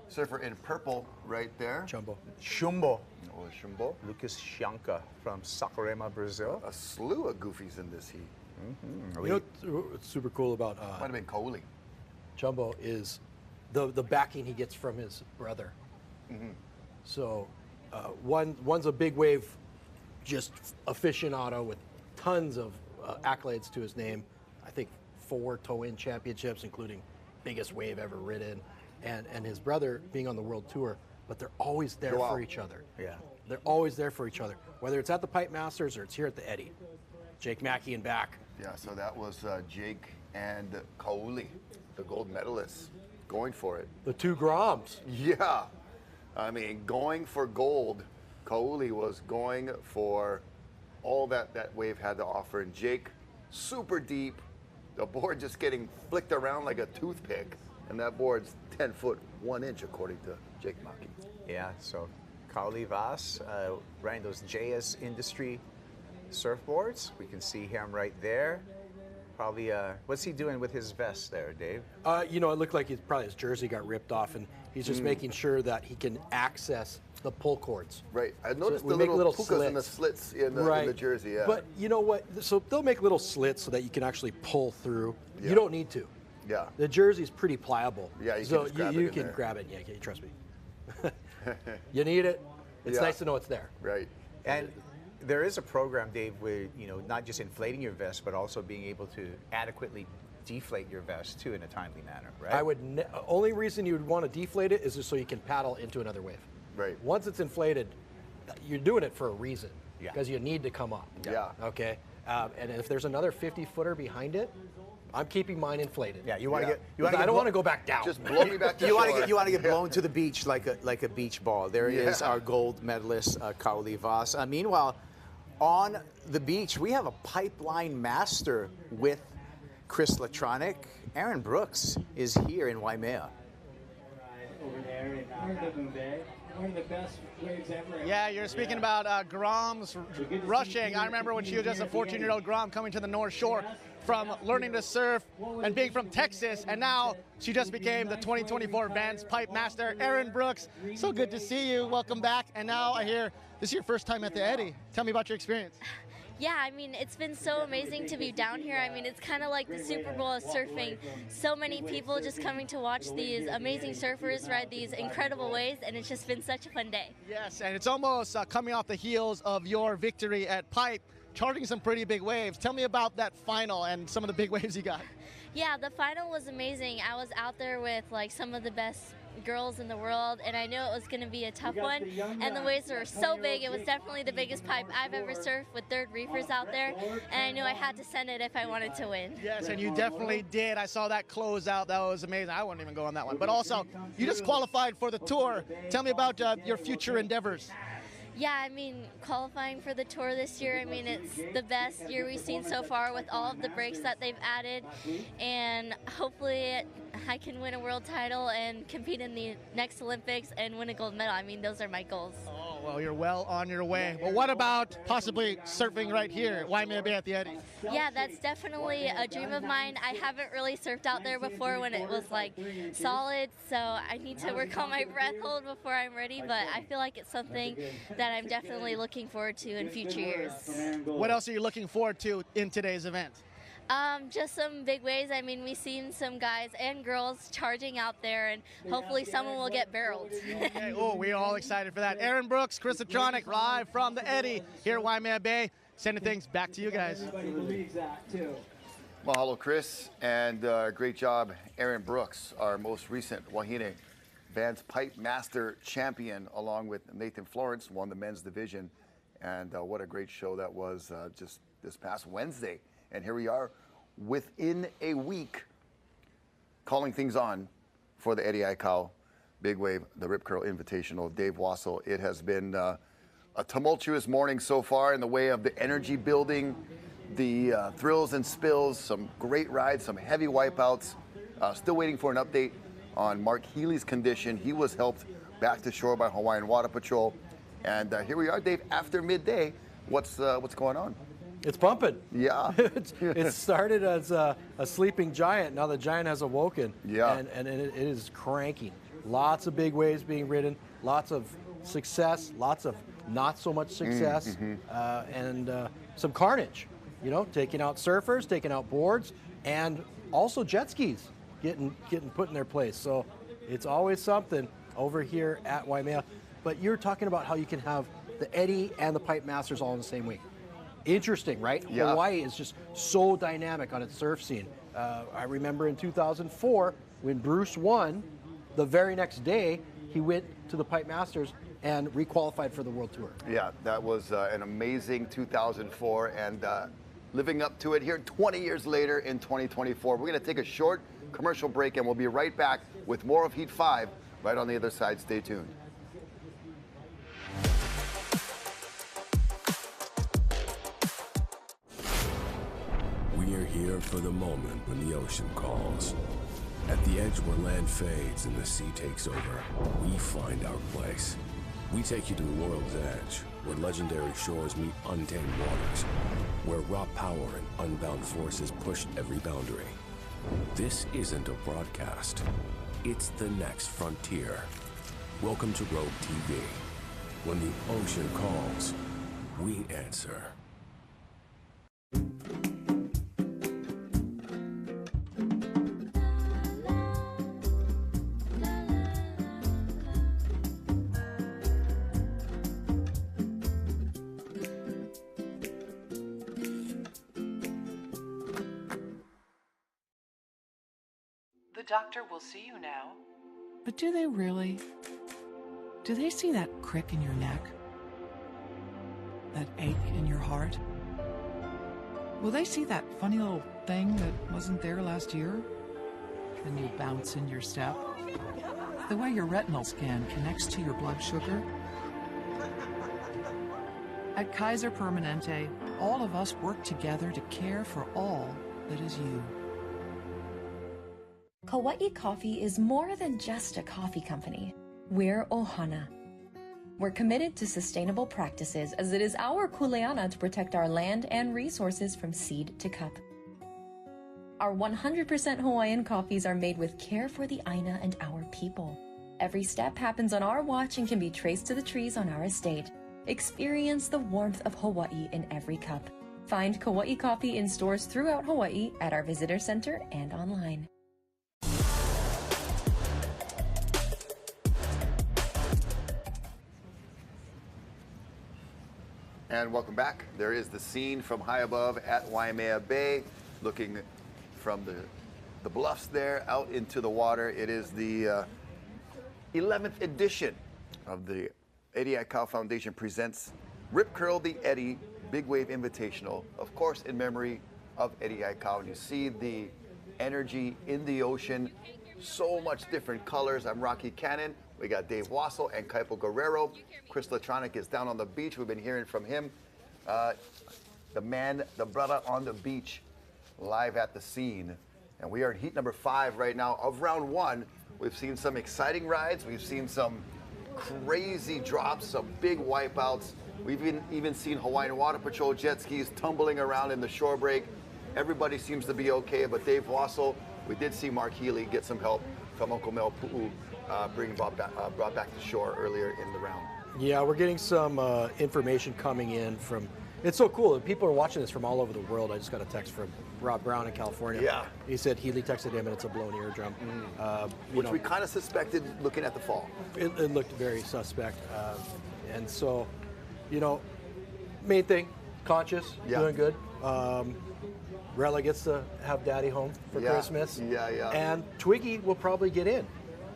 surfer in purple right there. Shumbo. It was Shumbo. Lucas Chianca from Saquarema, Brazil. A slew of goofies in this heat. You know what's super cool about might have been Kaoli. Jumbo is the backing he gets from his brother. So one's a big wave, just aficionado with tons of accolades to his name. I think 4 tow-in championships, including biggest wave ever ridden, and his brother being on the world tour. But they're always there for each other. Yeah, they're always there for each other, whether it's at the Pipe Masters or it's here at the Eddie. Jake Mackey and back. Yeah, so that was Jake and Kaoli, the gold medalists going for it. The 2 Groms. Yeah. I mean, going for gold. Kauli was going for all that wave had to offer. And Jake, super deep. The board just getting flicked around like a toothpick. And that board's 10 foot 1 inch, according to Jake Maki. Yeah, so Kauli Vas riding those JS Industry surfboards. We can see him right there. Probably, what's he doing with his vest there, Dave? You know, it looked like probably his jersey got ripped off, and he's just making sure that he can access the pull cords. Right. I noticed So the we make little little pukas and the slits in the jersey, yeah. But you know what? So they'll make little slits so that you can actually pull through. Yeah. You don't need to. Yeah. The jersey's pretty pliable. Yeah, you so can just grab it you in can there. grab it. Yeah, you trust me. You need it. It's Yeah. nice to know it's there. Right. And there is a program, Dave, where, you know, not just inflating your vest, but also being able to adequately deflate your vest too in a timely manner, right? I would only reason you would want to deflate it is just so you can paddle into another wave. Right. Once it's inflated, you're doing it for a reason. Yeah. Because you need to come up. Yeah. Okay. And if there's another 50-footer behind it, I'm keeping mine inflated. Yeah, you want to Yeah. get. You want to. I don't want to go back down. Just blow me back to You want shore. to get. You want to get blown to the beach like a beach ball. There is Yeah. our gold medalist, Kauli Vas. Meanwhile, on the beach, we have a pipeline master with Chris Latronic. Aaron Brooks is here in Waimea. Over there in one of the best waves ever. Yeah, you're speaking about Groms rushing. I remember when she was just a 14-year-old Grom coming to the North Shore from learning to surf and being from Texas, and now she just became the 2024 Vans Pipe Master. Aaron Brooks, so good to see you. Welcome back. And now I hear this is your first time at the Eddy. Tell me about your experience. Yeah, I mean, it's been so amazing to be down here. I mean, it's kind of like the Super Bowl of surfing. So many people just coming to watch these amazing surfers ride these incredible waves, and it's just been such a fun day. Yes, and it's almost coming off the heels of your victory at Pipe, charting some pretty big waves. Tell me about that final and some of the big waves you got. Yeah, the final was amazing. I was out there with like some of the best girls in the world, and I knew it was going to be a tough one, and the waves were so big. It was definitely the biggest pipe I've ever surfed with third reefers out there, and I knew I had to send it if I wanted to win. Yes, and you definitely did. I saw that close out. That was amazing. I wouldn't even go on that one. But also, you just qualified for the tour. Tell me about your future endeavors. Yeah, I mean, qualifying for the tour this year, I mean, it's the best year we've seen so far with all of the breaks that they've added, and hopefully I can win a world title and compete in the next Olympics and win a gold medal. I mean, those are my goals. Oh, well, you're well on your way. But what about possibly surfing right here at Waimea Bay at the Eddy? Yeah, that's definitely a dream of mine. I haven't really surfed out there before when it was like solid, so I need to work on my breath hold before I'm ready, but I feel like it's something that I'm definitely looking forward to in future years. What else are you looking forward to in today's event? Just some big waves. I mean, we've seen some guys and girls charging out there, and hopefully someone will get barreled. Okay. Oh, we're all excited for that. Aaron Brooks, Chris Atronic, live from the Eddy here at Waimea Bay. Sending things back to you guys. Everybody believes that too. Mahalo, Chris, and great job, Aaron Brooks, our most recent Wahine Vans Pipe Master champion, along with Nathan Florence, won the men's division. And what a great show that was just this past Wednesday. And here we are within a week calling things on for the Eddie Aikau Big Wave, the Rip Curl Invitational. Dave Wassel, it has been a tumultuous morning so far in the way of the energy building, the thrills and spills, some great rides, some heavy wipeouts. Still waiting for an update on Mark Healy's condition. He was helped back to shore by Hawaiian Water Patrol. And here we are, Dave, after midday. What's going on? It's pumping. Yeah. It started as a sleeping giant. Now the giant has awoken. Yeah. And it is cranking. Lots of big waves being ridden. Lots of success. Lots of not so much success. And some carnage. You know, taking out surfers, taking out boards, and also jet skis getting put in their place. So it's always something over here at Waimea. But you're talking about how you can have the Eddy and the Pipe Masters all in the same week. Interesting, right? Yeah. Hawaii is just so dynamic on its surf scene. I remember in 2004 when Bruce won, the very next day he went to the Pipe Masters and requalified for the World Tour. Yeah, that was an amazing 2004, and living up to it here 20 years later in 2024. We're going to take a short commercial break, and we'll be right back with with more of Heat 5 right on the other side. Stay tuned. We are here for the moment when the ocean calls. At the edge where land fades and the sea takes over, we find our place. We take you to the world's edge, where legendary shores meet untamed waters, where raw power and unbound forces push every boundary. This isn't a broadcast. It's the next frontier. Welcome to Rogue TV. When the ocean calls, we answer. The doctor will see you now. But do they really? Do they see that crick in your neck? That ache in your heart? Will they see that funny little thing that wasn't there last year? The new bounce in your step? The way your retinal scan connects to your blood sugar? At Kaiser Permanente, all of us work together to care for all that is you. Kauai Coffee is more than just a coffee company. We're Ohana. We're committed to sustainable practices as it is our kuleana to protect our land and resources from seed to cup. Our 100% Hawaiian coffees are made with care for the Aina and our people. Every step happens on our watch and can be traced to the trees on our estate. Experience the warmth of Hawaii in every cup. Find Kauai Coffee in stores throughout Hawaii, at our visitor center, and online. And welcome back. There is the scene from high above at Waimea Bay, looking from the bluffs there out into the water. It is the 11th edition of the Eddie Aikau Foundation presents Rip Curl the Eddie Big Wave Invitational, of course in memory of Eddie Aikau. And you see the energy in the ocean, so much different colors. I'm Rocky Cannon. We got Dave Wassel and Kaipo Guerrero. Chris Latronic is down on the beach. We've been hearing from him. The man, the brother on the beach, live at the scene. And we are in heat number 5 right now of round 1. We've seen some exciting rides. We've seen some crazy drops, some big wipeouts. We've even seen Hawaiian Water Patrol jet skis tumbling around in the shore break. Everybody seems to be okay, but Dave Wassel, we did see Mark Healy get some help from Uncle Mel Pu'u, brought back to shore earlier in the round. Yeah, we're getting some information coming in from. It's so cool. People are watching this from all over the world. I just got a text from Rob Brown in California. Yeah. He said Healy texted him and it's a blown eardrum. Which we kind of suspected looking at the fall. It looked very suspect. And so, main thing, conscious, doing good. Rella gets to have Daddy home for Christmas. Yeah. And Twiggy will probably get in.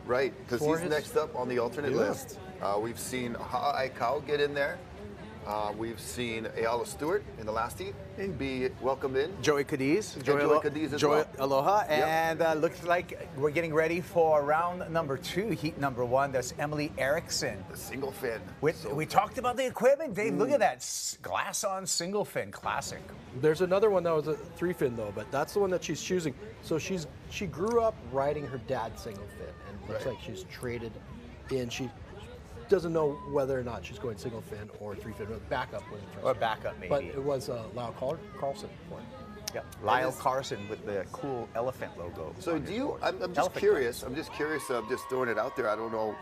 Right, because he's next up on the alternate list. We've seen Ha'a Aikau get in there. We've seen Ayala Stewart in the last heat be welcomed in. Joey Cadiz. Joey Cadiz as well. Aloha. Yep. And looks like we're getting ready for round number 2, heat number 1. That's Emily Erickson. The single fin. We talked about the equipment, Dave. Look at that glass on single fin, classic. There's another one that was a 3-fin though, but that's the one that she's choosing. So she grew up riding her dad's single fin, and looks like she's traded in. She doesn't know whether or not she's going single fin or 3-fin. Backup was Or backup, maybe. But it was Lyle Carlson for it. Yep. Lyle Carson with the cool elephant logo. So I'm just curious. I'm just throwing it out there. I don't know,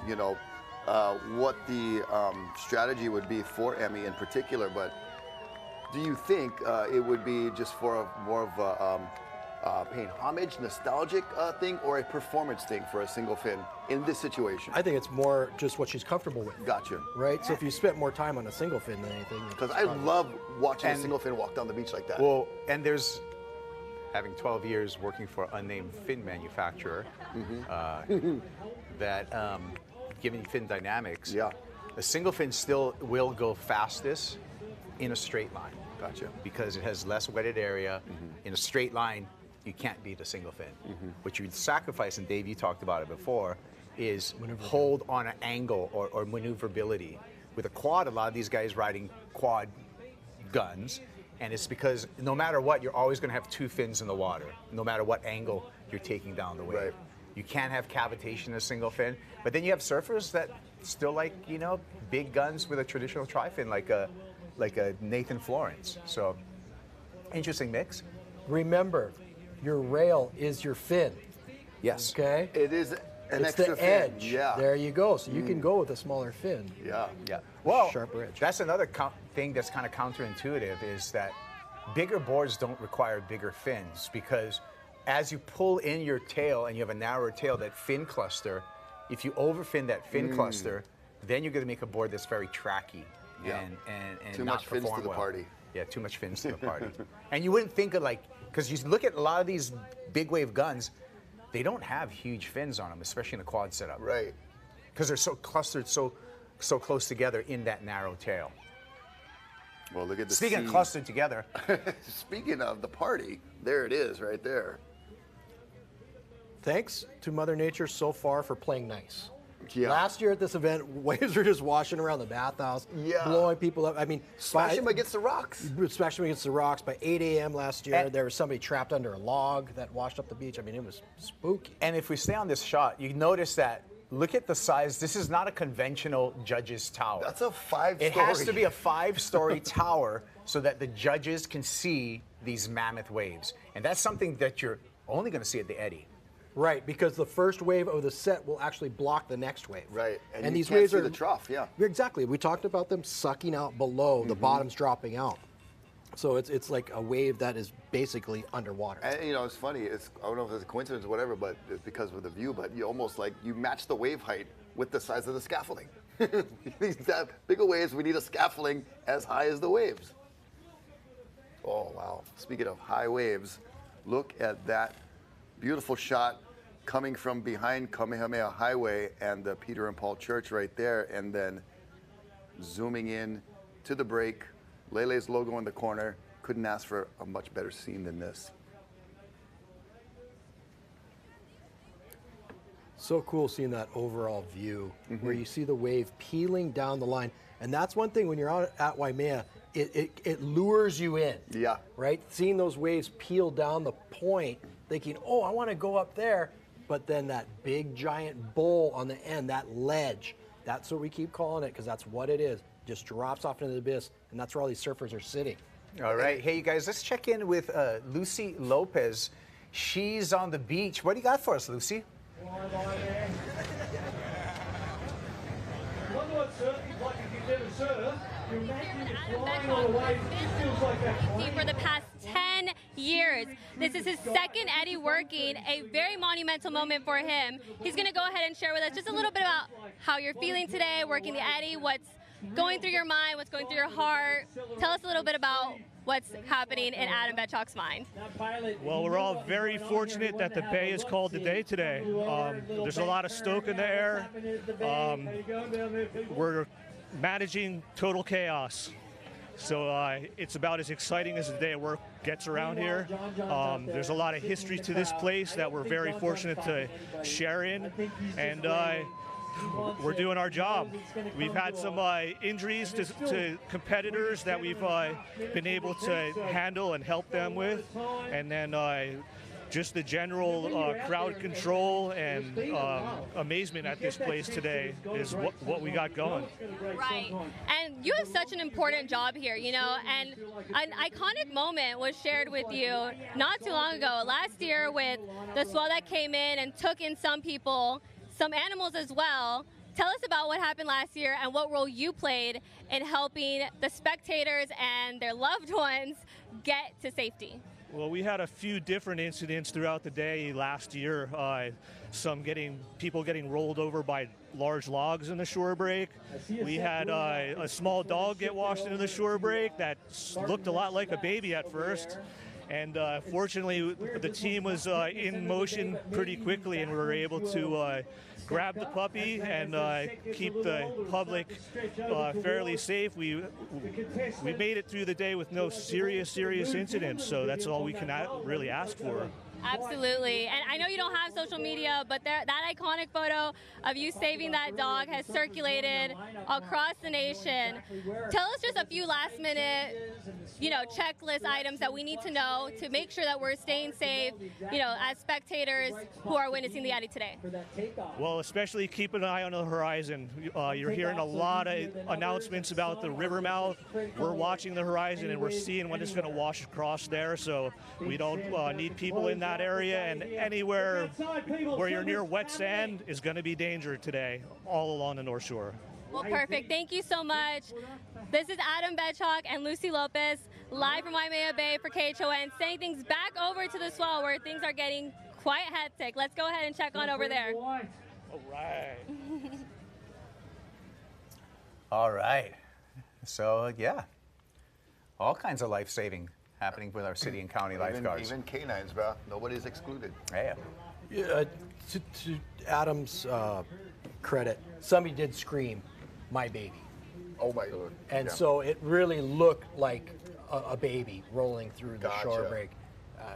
what the strategy would be for Emmy in particular, but do you think it would be just for more of a paying homage, nostalgic thing, or a performance thing for a single fin in this situation? I think it's more just what she's comfortable with. Gotcha. Right? So if you spent more time on a single fin than anything. Because I love watching a single fin walk down the beach like that. Well, and there's, having 12 years working for an unnamed fin manufacturer, that given fin dynamics, a single fin still will go fastest in a straight line. Gotcha. Because it has less wetted area in a straight line. you can't beat a single fin. What you sacrifice, and Dave, you talked about it before, is hold on an angle or maneuverability. With a quad, a lot of these guys riding quad guns, and it's because no matter what, you're always going to have two fins in the water, no matter what angle you're taking down the wave. Right. You can't have cavitation in a single fin, but then you have surfers that still like, you know, big guns with a traditional tri-fin, like a Nathan Florence. So, interesting mix. Remember, your rail is your fin. Yes. Okay? It is an it's extra the fin. edge. Yeah. There you go. So you can go with a smaller fin. Yeah. Yeah. Well, sharper edge. That's another thing that's kind of counterintuitive is that bigger boards don't require bigger fins because as you pull in your tail and you have a narrower tail, that fin cluster, if you overfin that fin cluster, then you're going to make a board that's very tracky and Too not much fins perform to the well. party. Yeah, too much fins to the party. And you wouldn't think of because you look at a lot of these big wave guns, they don't have huge fins on them, especially in a quad setup. Right. Because they're so clustered, so close together in that narrow tail. Well, look at the Speaking sea. of clustered together. Speaking of the party, there it is right there. Thanks to Mother Nature so far for playing nice. Yeah. Last year at this event, waves were just washing around the bathhouse, blowing people up. I mean, Smash them against the rocks. Smash them against the rocks. By 8 a.m. last year, there was somebody trapped under a log that washed up the beach. I mean, it was spooky. And if we stay on this shot, you notice that, look at the size. This is not a conventional judge's tower. That's a 5-story. It has to be a 5-story tower so that the judges can see these mammoth waves. And that's something that you're only going to see at the Eddy. Right, because the first wave of the set will actually block the next wave. Right, and you these can't waves see are the trough, yeah. Exactly. We talked about them sucking out below, the bottom's dropping out. So it's like a wave that is basically underwater. And you know, it's funny. I don't know if it's a coincidence or whatever, but it's because of the view. But you almost you match the wave height with the size of the scaffolding. These bigger waves, we need a scaffolding as high as the waves. Oh wow! Speaking of high waves, look at that beautiful shot coming from behind Kamehameha Highway and the Peter and Paul Church right there, and then zooming in to the break. Lele's logo in the corner. Couldn't ask for a much better scene than this. So cool seeing that overall view where you see the wave peeling down the line. And that's one thing when you're out at Waimea, it lures you in. Yeah. Right? Seeing those waves peel down the point, thinking, oh, I want to go up there. But then that big giant bowl on the end, that ledge, that's what we keep calling it because that's what it is. Just drops off into the abyss, and that's where all these surfers are sitting. All right. Hey, you guys, let's check in with Lucy Lopez. She's on the beach. What do you got for us, Lucy? For the past 10 years. This is his second Eddy working, a very monumental moment for him. He's going to go ahead and share with us just a little bit about how you're feeling today working the Eddy, what's going through your mind, what's going through your heart. Tell us a little bit about what's happening in Adam Betchak's mind. Well, we're all very fortunate that the Bay is called today. There's a lot of stoke in the air. We're managing total chaos. So it's about as exciting as the day of work gets around here. There's a lot of history to this place that we're very fortunate to share in. And we're doing our job. We've had some injuries to competitors that we've been able to handle and help them with. And then just the general crowd control and amazement at this place today is what we got going. Right. And you have such an important job here, you know, and an iconic moment was shared with you not too long ago, last year with the swell that came in and took in some people, some animals as well. Tell us about what happened last year and what role you played in helping the spectators and their loved ones get to safety. Well, we had a few different incidents throughout the day last year. People getting rolled over by large logs in the shore break. We had a small dog get washed into the shore break that looked a lot like a baby at first. And fortunately, the team was in motion pretty quickly, and we were able to grab the puppy and keep the public fairly safe. We made it through the day with no serious incidents, so that's all we can really ask for. Absolutely. And I know you don't have social media, but that iconic photo of you saving that dog has circulated across the nation. Tell us just a few last minute, checklist items that we need to know to make sure that we're staying safe, as spectators who are witnessing the Addy today. Well, especially keep an eye on the horizon. You're hearing a lot of announcements about the river mouth. We're watching the horizon and we're seeing when it's going to wash across there. So we don't need people in that area, and anywhere where you're near wet sand is going to be danger today, all along the North Shore. Well, perfect. Thank you so much. This is Adam Betchak and Lucy Lopez, live from Waimea Bay for KHON, sending things back over to the swell where things are getting quite hectic. Let's go ahead and check on over there. All right. All right. So, yeah, all kinds of life-saving happening with our city and county lifeguards. Even canines, bro. Nobody's excluded. Yeah. To Adam's credit, somebody did scream, "My baby." Oh my Lord. And Yeah. so it really looked like a baby rolling through the shore break.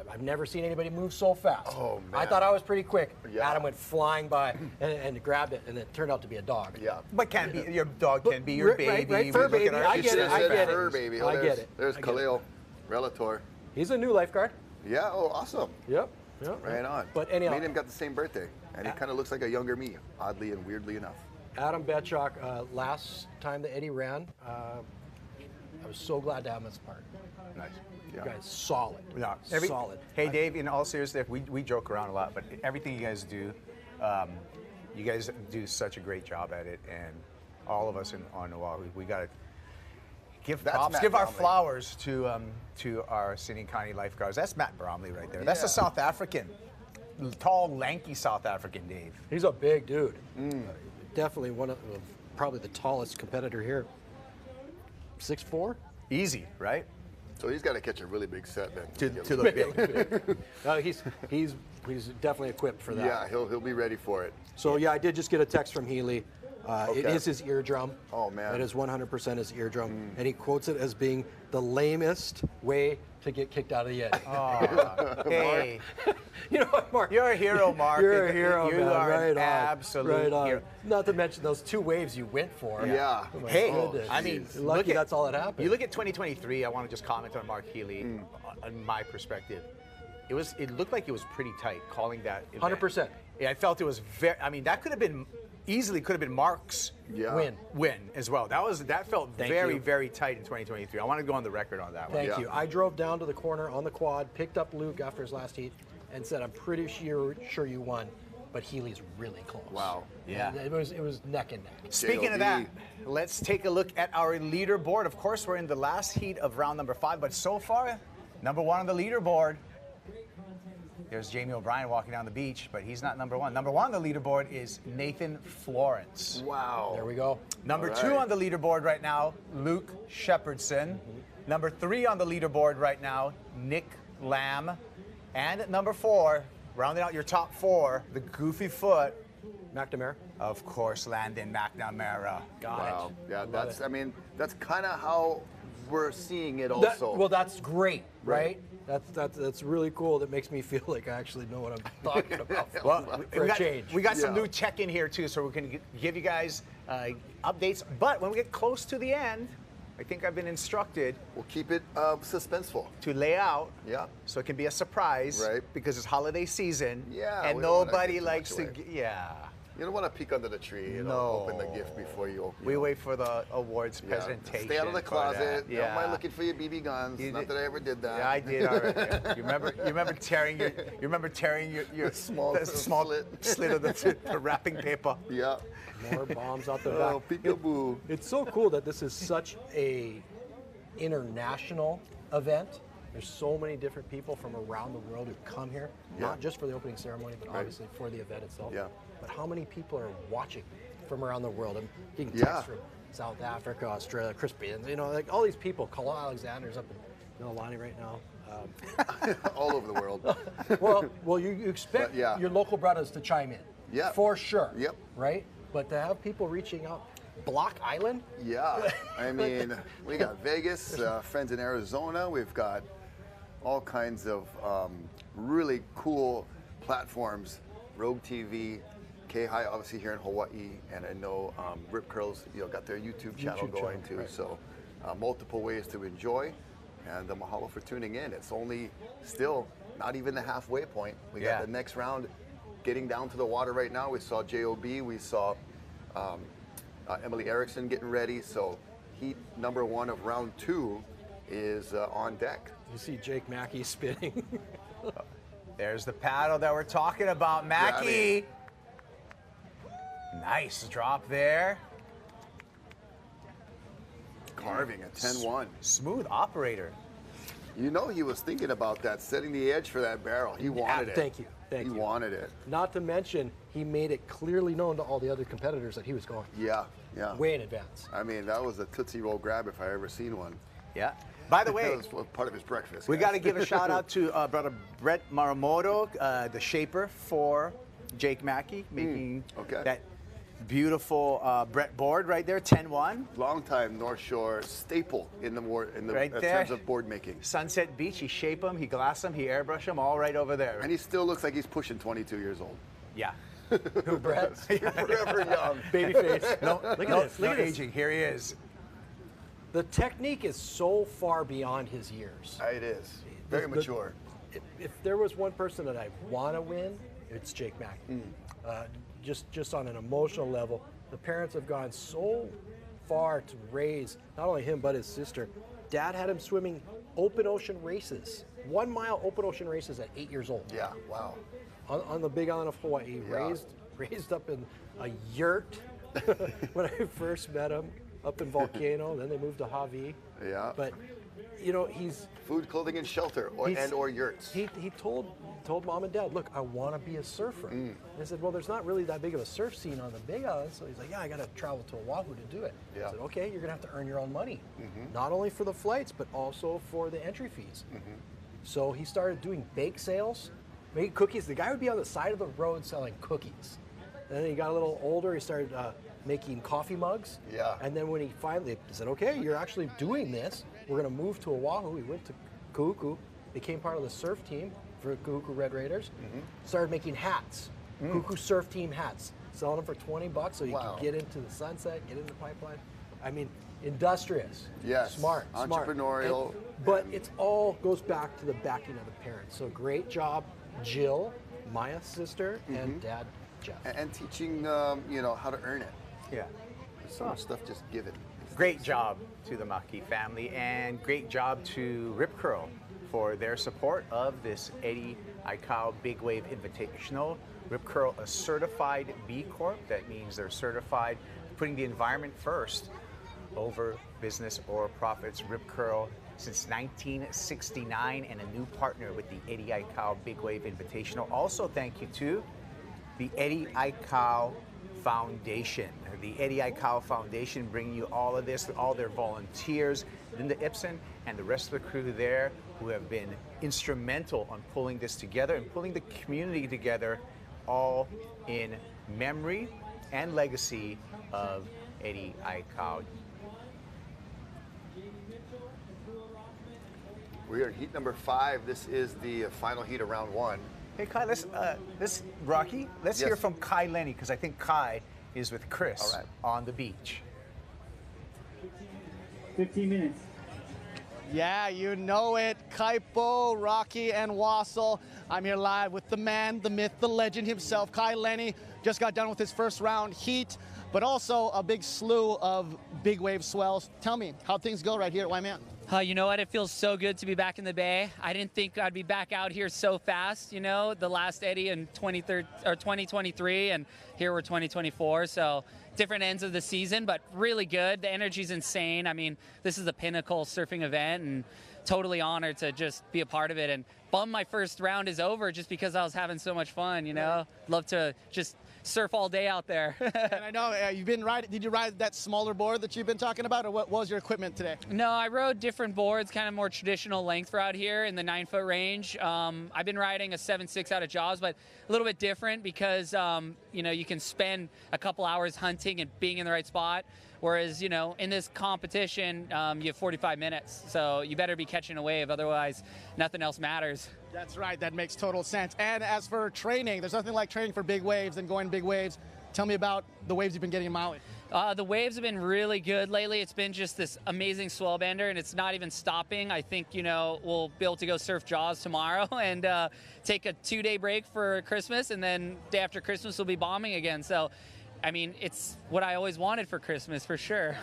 I've never seen anybody move so fast. Oh, man. I thought I was pretty quick. Yeah. Adam went flying by and grabbed it, and it turned out to be a dog. Yeah. But your dog can be your baby. Right, fur baby. I get it. I get Fur it. baby. I get it. There's I get it. Khalil, Relator. He's a new lifeguard. Yeah. Oh, awesome. Yep. Right on. But anyhow, me and him got the same birthday, and he kind of looks like a younger me, oddly and weirdly enough. Adam Betchak, last time that Eddie ran, I was so glad to have him as part. Nice. You guys, solid. No, solid. Hey, Dave, in all seriousness, we joke around a lot, but everything you guys do, you guys do such a great job at it, and all of us on Oahu, we got to give props, give our flowers to our city and county lifeguards. That's Matt Bromley right there. That's a South African, tall, lanky South African Dave. He's a big dude. Definitely one of probably the tallest competitor here. 6'4"? Easy, right? So he's got to catch a really big set then. To look big. No, he's definitely equipped for that. Yeah, he'll be ready for it. So yeah, I did just get a text from Healy. It Okay. is his eardrum. Oh man. It is 100% his eardrum, and he quotes it as being the lamest way to get kicked out of the Yeti. Oh, hey. You know what, Mark? You're a hero, Mark. You're a hero, You man. are right an on. absolute right on. hero. Not to mention those 2 waves you went for. Yeah. Oh, my Hey, goodness. I mean, You're lucky that's all that happened. You look at 2023. I want to just comment on Mark Healy, on my perspective. It looked like it was pretty tight calling that event. 100%. Yeah, I felt it was very. I mean, that could have been Mark's win as well. That felt very, very tight in 2023. I want to go on the record on that one. Thank you. I drove down to the corner on the quad, picked up Luke after his last heat, and said, "I'm pretty sure you won, but Healy's really close." Wow. Yeah. And it was neck and neck. Speaking of that, let's take a look at our leaderboard. Of course, we're in the last heat of round number 5, but so far, number 1 on the leaderboard. There's Jamie O'Brien walking down the beach, but he's not number 1. Number 1 on the leaderboard is Nathan Florence. Wow. There we go. Number 2 on the leaderboard right now, Luke Shepardson. Number 3 on the leaderboard right now, Nick Lamb. And number 4, rounding out your top 4, the goofy foot, McNamara. Of course, Landon McNamara. Wow. Yeah, that's kind of how we're seeing it also. That's great, right? That's really cool. That makes me feel like I actually know what I'm talking about. Well, we got some Yeah. new check-in here too, so we can give you guys updates. But when we get close to the end, I think I've been instructed. We'll keep it suspenseful. To lay out. Yeah. So it can be a surprise. Right. Because it's holiday season. Yeah. And we don't wanna nobody give too likes much to. away. Yeah. You don't want to peek under the tree. Open the gift before you open. We wait for the awards Yeah. presentation. Stay out of the for closet. that. Don't mind looking for your BB guns. Not that I ever did that. Yeah, I did already. You remember tearing your small slit of the wrapping paper. Yeah. More bombs out the Oh, back. peekaboo. It's so cool that this is such a international event. There's so many different people from around the world who come here, not just for the opening ceremony, but obviously for the event itself. Yeah. But how many people are watching from around the world? I'm getting Yeah. texts from South Africa, Australia, Chris Beans, like all these people. Kalal Alexander's up in Mililani right now. All over the world. well, you expect your local brothers to chime in. Yeah. For sure. Yep. Right? But to have people reaching out, Block Island? Yeah. I mean, we got Vegas, friends in Arizona. We've got all kinds of really cool platforms. Rogue TV, K-High, obviously here in Hawaii, and I know Rip Curl's got their YouTube channel going too. Right. So multiple ways to enjoy, and mahalo for tuning in. It's only still not even the halfway point. We got the next round getting down to the water right now. We saw J.O.B., we saw Emily Erickson getting ready. So heat number 1 of round 2 is on deck. You see Jake Mackey spinning. There's the paddle that we're talking about, Mackey. Nice drop there. Carving a 10-1. Smooth operator. You know he was thinking about that, setting the edge for that barrel. He wanted it. Thank you. Thank you. He wanted it. Not to mention, he made it clearly known to all the other competitors that he was going. Yeah. Way in advance. I mean, that was a Tootsie Roll grab if I ever seen one. Yeah. By the way, that was part of his breakfast. We got to give a shout out to brother Brett Maramoto, the shaper for Jake Mackey, making that beautiful Brett board right there, 10-1. Long-time North Shore staple in the right in there. terms of board making. Sunset Beach, he shape them, he glass them, he airbrush them, all right over there. And he still looks like he's pushing 22 years old. Yeah. Who, Brett? Forever young. Baby face. No, look at this. Look at aging. Here he is. The technique is so far beyond his years. It is. Very mature. If there was one person that I want to win, it's Jake Mackey. Just on an emotional level, the parents have gone so far to raise not only him but his sister. Dad had him swimming open ocean races, 1 mile open ocean races at 8 years old. Yeah, wow. On the Big Island of Hawaii, raised up in a yurt when I first met him, up in Volcano. Then they moved to Hawaii. Yeah. But he's food, clothing, and shelter, or yurts. He told mom and dad, look, I want to be a surfer. And I said, well, there's not really that big of a surf scene on the Big Island. So he's like, yeah, I got to travel to Oahu to do it. I said, okay, you're going to have to earn your own money, not only for the flights, but also for the entry fees. So he started doing bake sales, making cookies. The guy would be on the side of the road selling cookies. And then he got a little older. He started making coffee mugs. Yeah. And then when he finally said, okay, you're actually doing this, we're going to move to Oahu. He went to Ku'uku, became part of the surf team for Ku'uku Red Raiders, started making hats, Ku'uku surf team hats, selling them for $20 so you can get into the sunset, get into the pipeline. I mean, industrious. Yes. Smart. Entrepreneurial. But it's all goes back to the backing of the parents. So great job, Jill, Maya's sister, and Dad, Jeff. And teaching, how to earn it. Yeah. Some stuff just given. Great job to the Maki family, and great job to Rip Curl for their support of this Eddie Aikau Big Wave Invitational. Rip Curl, a certified B Corp. That means they're certified putting the environment first over business or profits. Rip Curl since 1969 and a new partner with the Eddie Aikau Big Wave Invitational. Also, thank you to the Eddie Aikau Foundation. The Eddie Aikau Foundation bringing you all of this, all their volunteers, Linda Ibsen and the rest of the crew there who have been instrumental on pulling this together and pulling the community together, all in memory and legacy of Eddie Aikau. We are in heat number 5. This is the final heat of round 1. Hey Kai, let's hear from Kai Lenny, because I think Kai is with Chris on the beach. 15 minutes. Yeah, you know it. Kaipo, Rocky, and Wassel. I'm here live with the man, the myth, the legend himself, Kai Lenny. Just got done with his first round heat, but also a big slew of big wave swells. Tell me how things go right here at Waimea. You know what? It feels so good to be back in the Bay. I didn't think I'd be back out here so fast. You know, the last Eddie in 2023, and here we're 2024. So different ends of the season, but really good. The energy's insane. I mean, this is the pinnacle surfing event, and totally honored to just be a part of it. And bummed my first round is over just because I was having so much fun. You know, love to just surf all day out there. And I know you've been riding. Did you ride that smaller board that you've been talking about, or what was your equipment today? No, I rode different boards, kind of more traditional length for out here in the 9-foot range. I've been riding a 7.6 out of Jaws, but a little bit different because you know, you can spend a couple hours hunting and being in the right spot. Whereas, you know, in this competition, you have 45 minutes. So you better be catching a wave. Otherwise, nothing else matters. That's right. That makes total sense. And as for training, there's nothing like training for big waves and going big waves. Tell me about the waves you've been getting in Maui. The waves have been really good lately. It's been just this amazing swell bender, and it's not even stopping. I think, you know, we'll be able to go surf Jaws tomorrow and take a 2-day break for Christmas, and then day after Christmas we'll be bombing again. So, I mean, it's what I always wanted for Christmas, for sure.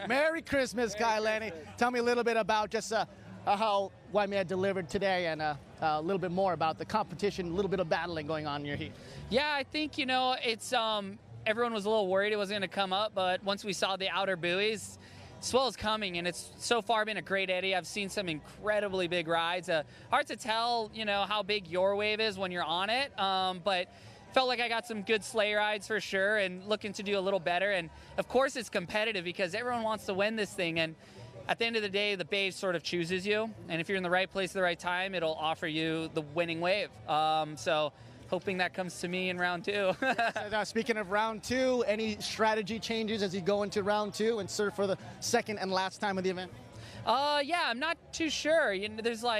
Merry Christmas, Kailani. Tell me a little bit about just how Waimea delivered today, and a little bit more about the competition, a little bit of battling going on in your heat. Yeah, I think, you know, it's everyone was a little worried it wasn't going to come up, but once we saw the outer buoys, swell's coming, and it's so far been a great eddy. I've seen some incredibly big rides. Hard to tell, you know, how big your wave is when you're on it, but felt like I got some good sleigh rides for sure, and looking to do a little better. And of course it's competitive because everyone wants to win this thing, and at the end of the day, the wave sort of chooses you, and if you're in the right place at the right time, it'll offer you the winning wave. So hoping that comes to me in round 2. Now, speaking of round 2, any strategy changes as you go into round 2 and surf for the second and last time of the event? Yeah, I'm not too sure. You know,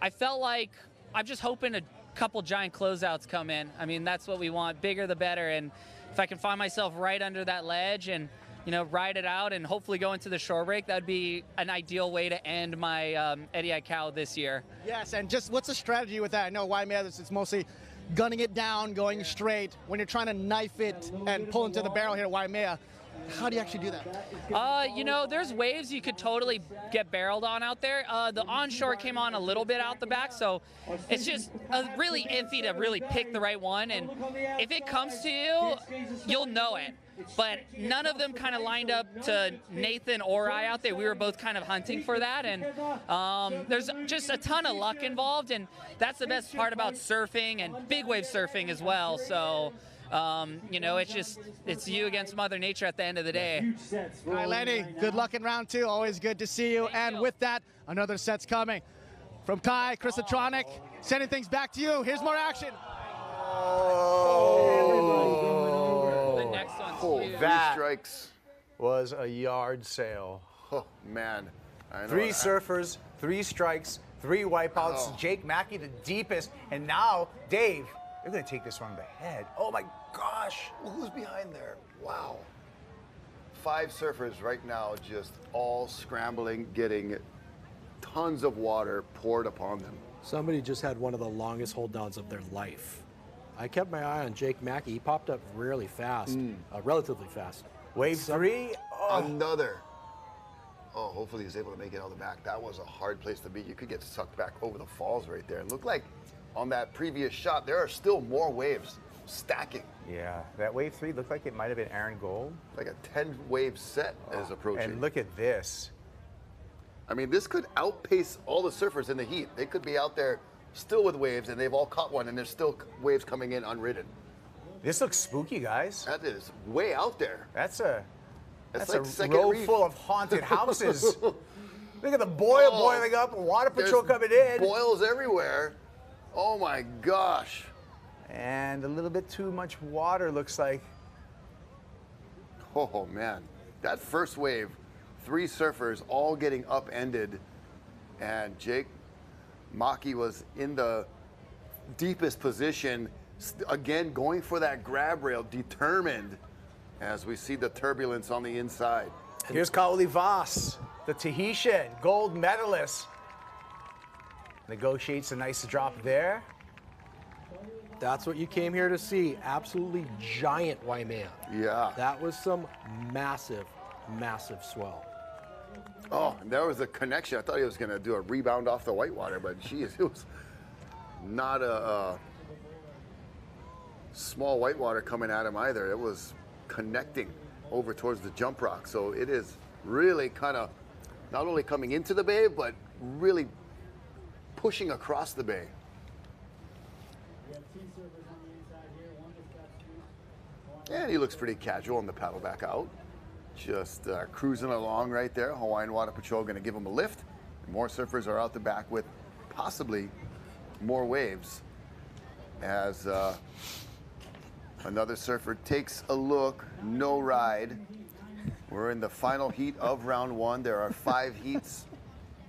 I felt like I'm just hoping a couple giant closeouts come in. I mean, that's what we want. Bigger the better. And if I can find myself right under that ledge and, you know, ride it out and hopefully go into the shore break, that'd be an ideal way to end my Eddie Aikau this year. Yes, and just what's the strategy with that? I know Waimea, it's mostly gunning it down, going straight. When you're trying to knife it and pull into the barrel here at Waimea, how do you actually do that? You know, there's waves you could totally get barreled on out there. The onshore came on a little bit out the back, so it's just really iffy to really pick the right one. And if it comes to you, you'll know it. But none of them kind of lined up to Nathan or I out there. We were both kind of hunting for that, and there's just a ton of luck involved, and that's the best part about surfing and big wave surfing as well. So, you know, it's you against Mother Nature at the end of the day. All right, Lenny, good luck in round 2. Always good to see you. And with that, another set's coming. From Kai, Chrisotronic, sending things back to you. Here's more action. The next one's huge. That strikes was a yard sale. Oh, man. I know 3 surfers, 3 strikes, 3 wipeouts. Oh. Jake Mackey, the deepest. And now, Dave, you're going to take this one on the head. Oh, my gosh. Well, who's behind there? Wow. 5 surfers right now just all scrambling, getting tons of water poured upon them. Somebody just had one of the longest hold downs of their life. I kept my eye on Jake Mackey. He popped up really fast, relatively fast. Wave 3. Oh. Another. Oh, hopefully he's able to make it out the back. That was a hard place to be. You could get sucked back over the falls right there. It looked like on that previous shot, there are still more waves stacking. Yeah, that wave 3 looked like it might have been Aaron Gold. Like a 10-wave set is approaching. And look at this. I mean, this could outpace all the surfers in the heat. They could be out there still with waves, and they've all caught one, and there's still waves coming in unridden. This looks spooky, guys. That is way out there. That's a like row reef. full of haunted houses. Look at the boil boiling up, water patrol coming in. Boils everywhere. Oh my gosh. And a little bit too much water, looks like. Oh man, that first wave, 3 surfers all getting upended, and Jake Mackey was in the deepest position, again going for that grab rail, determined, as we see the turbulence on the inside. Here's Kaoli Voss, the Tahitian gold medalist. Negotiates a nice drop there. That's what you came here to see. Absolutely giant Waimea. Yeah. That was some massive, massive swell. Oh, and there was a connection. I thought he was going to do a rebound off the whitewater, but geez, it was not a small whitewater coming at him either. It was connecting over towards the jump rock. So it is really kind of not only coming into the bay, but really pushing across the bay. And he looks pretty casual on the paddle back out. Just cruising along right there. Hawaiian Water Patrol going to give him a lift. More surfers are out the back with possibly more waves as another surfer takes a look. No ride. We're in the final heat of round one. There are 5 heats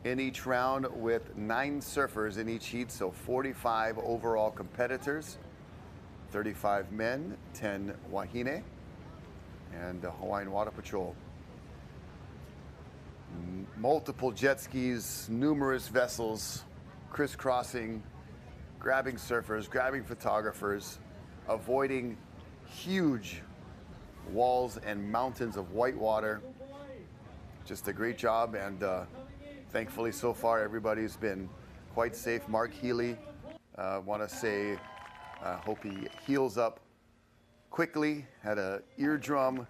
in each round with 9 surfers in each heat, so 45 overall competitors, 35 men, 10 wahine, and the Hawaiian Water Patrol. Multiple jet skis, numerous vessels, crisscrossing, grabbing surfers, grabbing photographers, avoiding huge walls and mountains of white water. Just a great job, and thankfully so far everybody's been quite safe. Mark Healy, want to say, hope he heals up quickly. Had a eardrum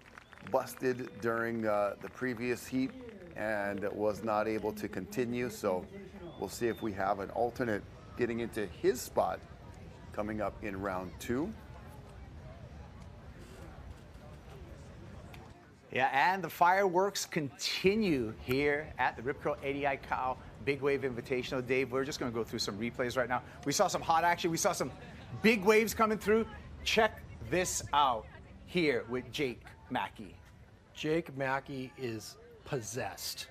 busted during the previous heat and was not able to continue, so we'll see if we have an alternate getting into his spot coming up in round 2. Yeah, and the fireworks continue here at the Rip Curl ADI Cow Big Wave Invitational. Dave, we're just going to go through some replays right now. We saw some hot action. We saw some big waves coming through. Check this out here with Jake Mackey. Jake Mackey is possessed.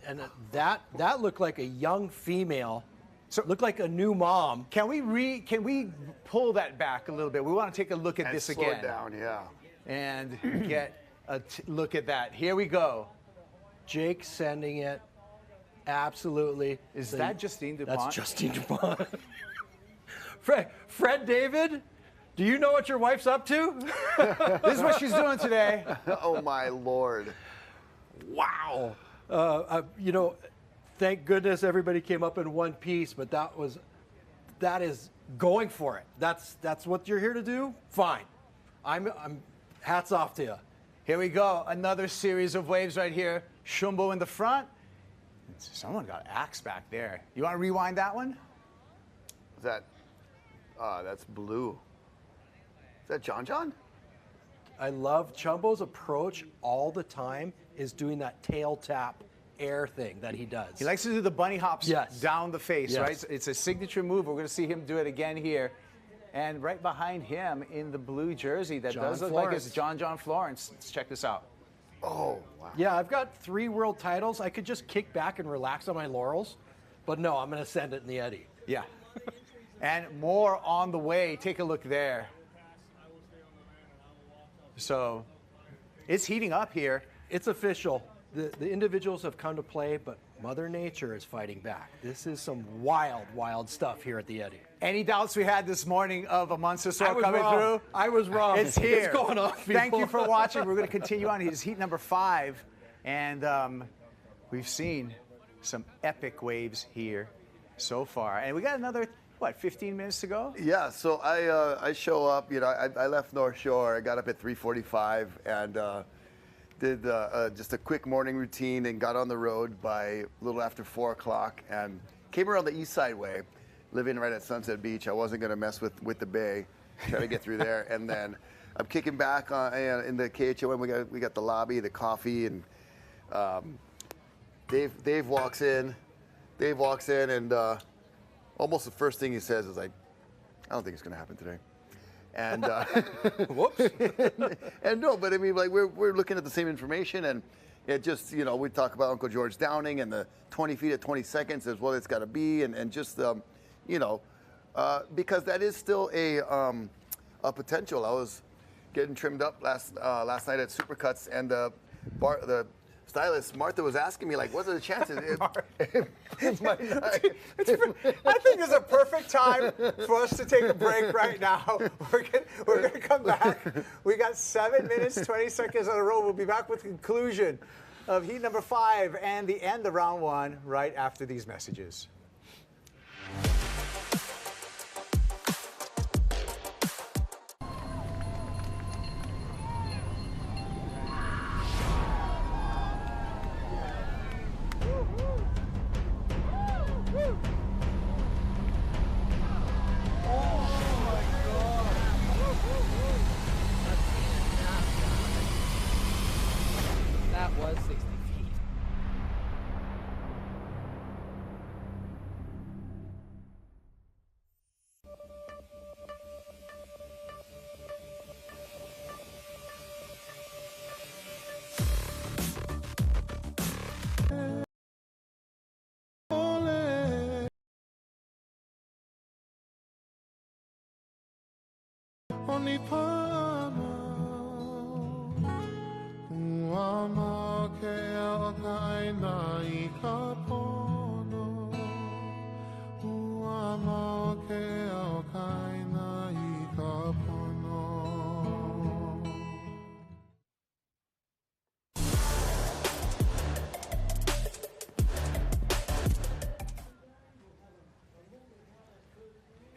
And that looked like a young female. So looked like a new mom. Can we pull that back a little bit? We want to take a look at this again. Slow it down, yeah. And get a look at that. Here we go. Jake sending it. Absolutely. Is that Justine DuPont? That's Justine DuPont. Fred David, do you know what your wife's up to? This is what she's doing today. Oh, my Lord. Wow. You know, thank goodness everybody came up in one piece, but that is going for it. That's what you're here to do? Fine. I'm hats off to you. Here we go. Another series of waves right here. Shumbo in the front. Someone got axe back there. You want to rewind that one? That's blue. Is that John John? I love Chumbo's approach all the time is doing that tail tap air thing that he does. He likes to do the bunny hops down the face, Yes. right? It's a signature move. We're going to see him do it again here. And right behind him in the blue jersey, that does look like it's John Florence. Let's check this out. Oh, wow. Yeah, I've got 3 world titles. I could just kick back and relax on my laurels, but no, I'm going to send it in the eddy. Yeah. And more on the way. Take a look there. So it's heating up here. It's official. The individuals have come to play, but Mother Nature is fighting back. This is some wild, wild stuff here at the Eddy. Any doubts we had this morning of a monster storm coming through? I was wrong. It's here. It's going on, people. Thank you for watching. We're going to continue on. He's heat number 5, and we've seen some epic waves here so far. And we got another, 15 minutes to go? Yeah, so I show up, I left North Shore. I got up at 3:45 and did just a quick morning routine and got on the road by a little after 4 o'clock and came around the East Side Way, living right at Sunset Beach. I wasn't going to mess with the bay, try to get through there. And then I'm kicking back in the KHOM. We got the lobby, the coffee, and Dave walks in. And almost the first thing he says is like, I don't think it's going to happen today. And whoops. and no, but I mean, like we're looking at the same information, and it just we talk about Uncle George Downing and the 20 feet at 20 seconds as well. It's got to be, and just because that is still a potential. I was getting trimmed up last night at Supercuts, and the stylist Martha was asking me like, what are the chances? I think it's a perfect time for us to take a break right now. We're going to come back. We got 7 minutes, 20 seconds on the road. We'll be back with the conclusion of heat number 5 and the end of round 1 right after these messages.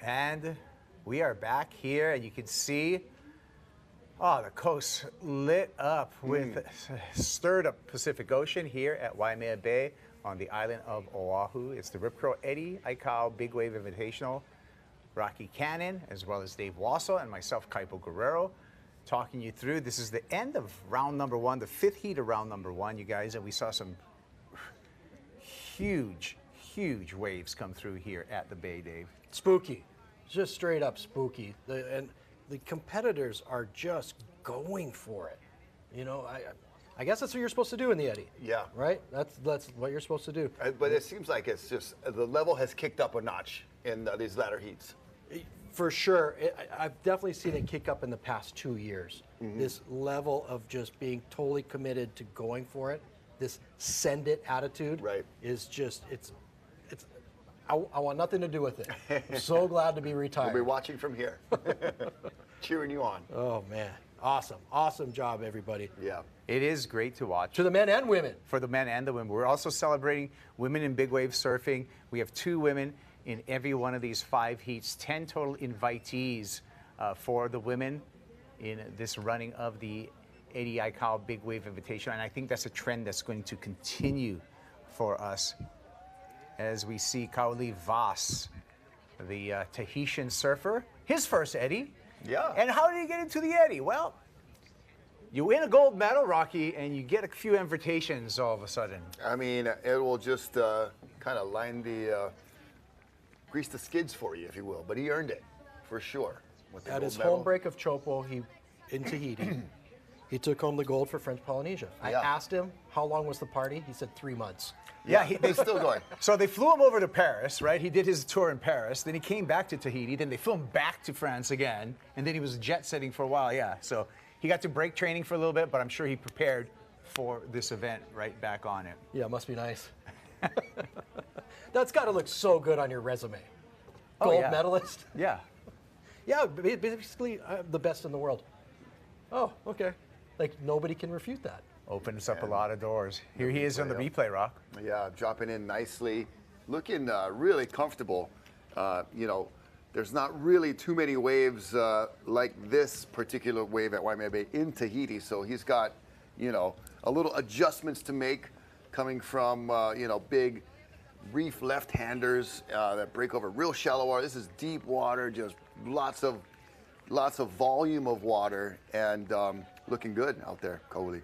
And we are back here, and you can see, the coast lit up with stirred up Pacific Ocean here at Waimea Bay on the island of Oahu. It's the Rip Curl Eddie Aikau Big Wave Invitational. Rocky Cannon, as well as Dave Wassel and myself, Kaipo Guerrero, talking you through. This is the end of round number one, the fifth heat of round number one, you guys, and we saw some huge waves come through here at the Bay, Dave. Spooky. Just straight up spooky. And the competitors are just going for it. You know, I guess that's what you're supposed to do in the Eddy. Yeah. Right? That's what you're supposed to do. But it seems like it's just, the level has kicked up a notch in these latter heats. For sure. I've definitely seen it kick up in the past 2 years. This level of just being totally committed to going for it, this send it attitude is just, I want nothing to do with it. I'm so glad to be retired. We'll be watching from here, cheering you on. Oh, man. Awesome. Awesome job, everybody. Yeah. It is great to watch. To the men and women. For the men and the women. We're also celebrating women in big wave surfing. We have 2 women in every one of these 5 heats, 10 total invitees for the women in this running of the Eddie Aikau Big Wave Invitational. And I think that's a trend that's going to continue for us as we see Kaoli Voss, the Tahitian surfer, his first Eddie. Yeah. And how did he get into the Eddie? Well, you win a gold medal, Rocky, and you get a few invitations all of a sudden. I mean, it will just kind of line the, grease the skids for you, if you will. But he earned it, for sure. With the At gold his medal. home break of Chopo, in Tahiti, he took home the gold for French Polynesia. I asked him, how long was the party? He said 3 months. Yeah, they're still going. So they flew him over to Paris, right? He did his tour in Paris. Then he came back to Tahiti. Then they flew him back to France again. And then he was jet setting for a while, yeah. So he got to break training for a little bit, but I'm sure he prepared for this event right back on it. Yeah, must be nice. That's got to look so good on your resume. Oh, Gold yeah. medalist. Yeah. Yeah, basically the best in the world. Oh, okay. Like, nobody can refute that. Opens up a lot of doors. Here he is on the replay, Rock. Yeah, dropping in nicely, looking really comfortable. You know, there's not really too many waves like this particular wave at Waimea Bay in Tahiti, so he's got, you know, a little adjustments to make coming from, you know, big reef left-handers that break over real shallow water. This is deep water, just lots of volume of water, and looking good out there, Kaoli.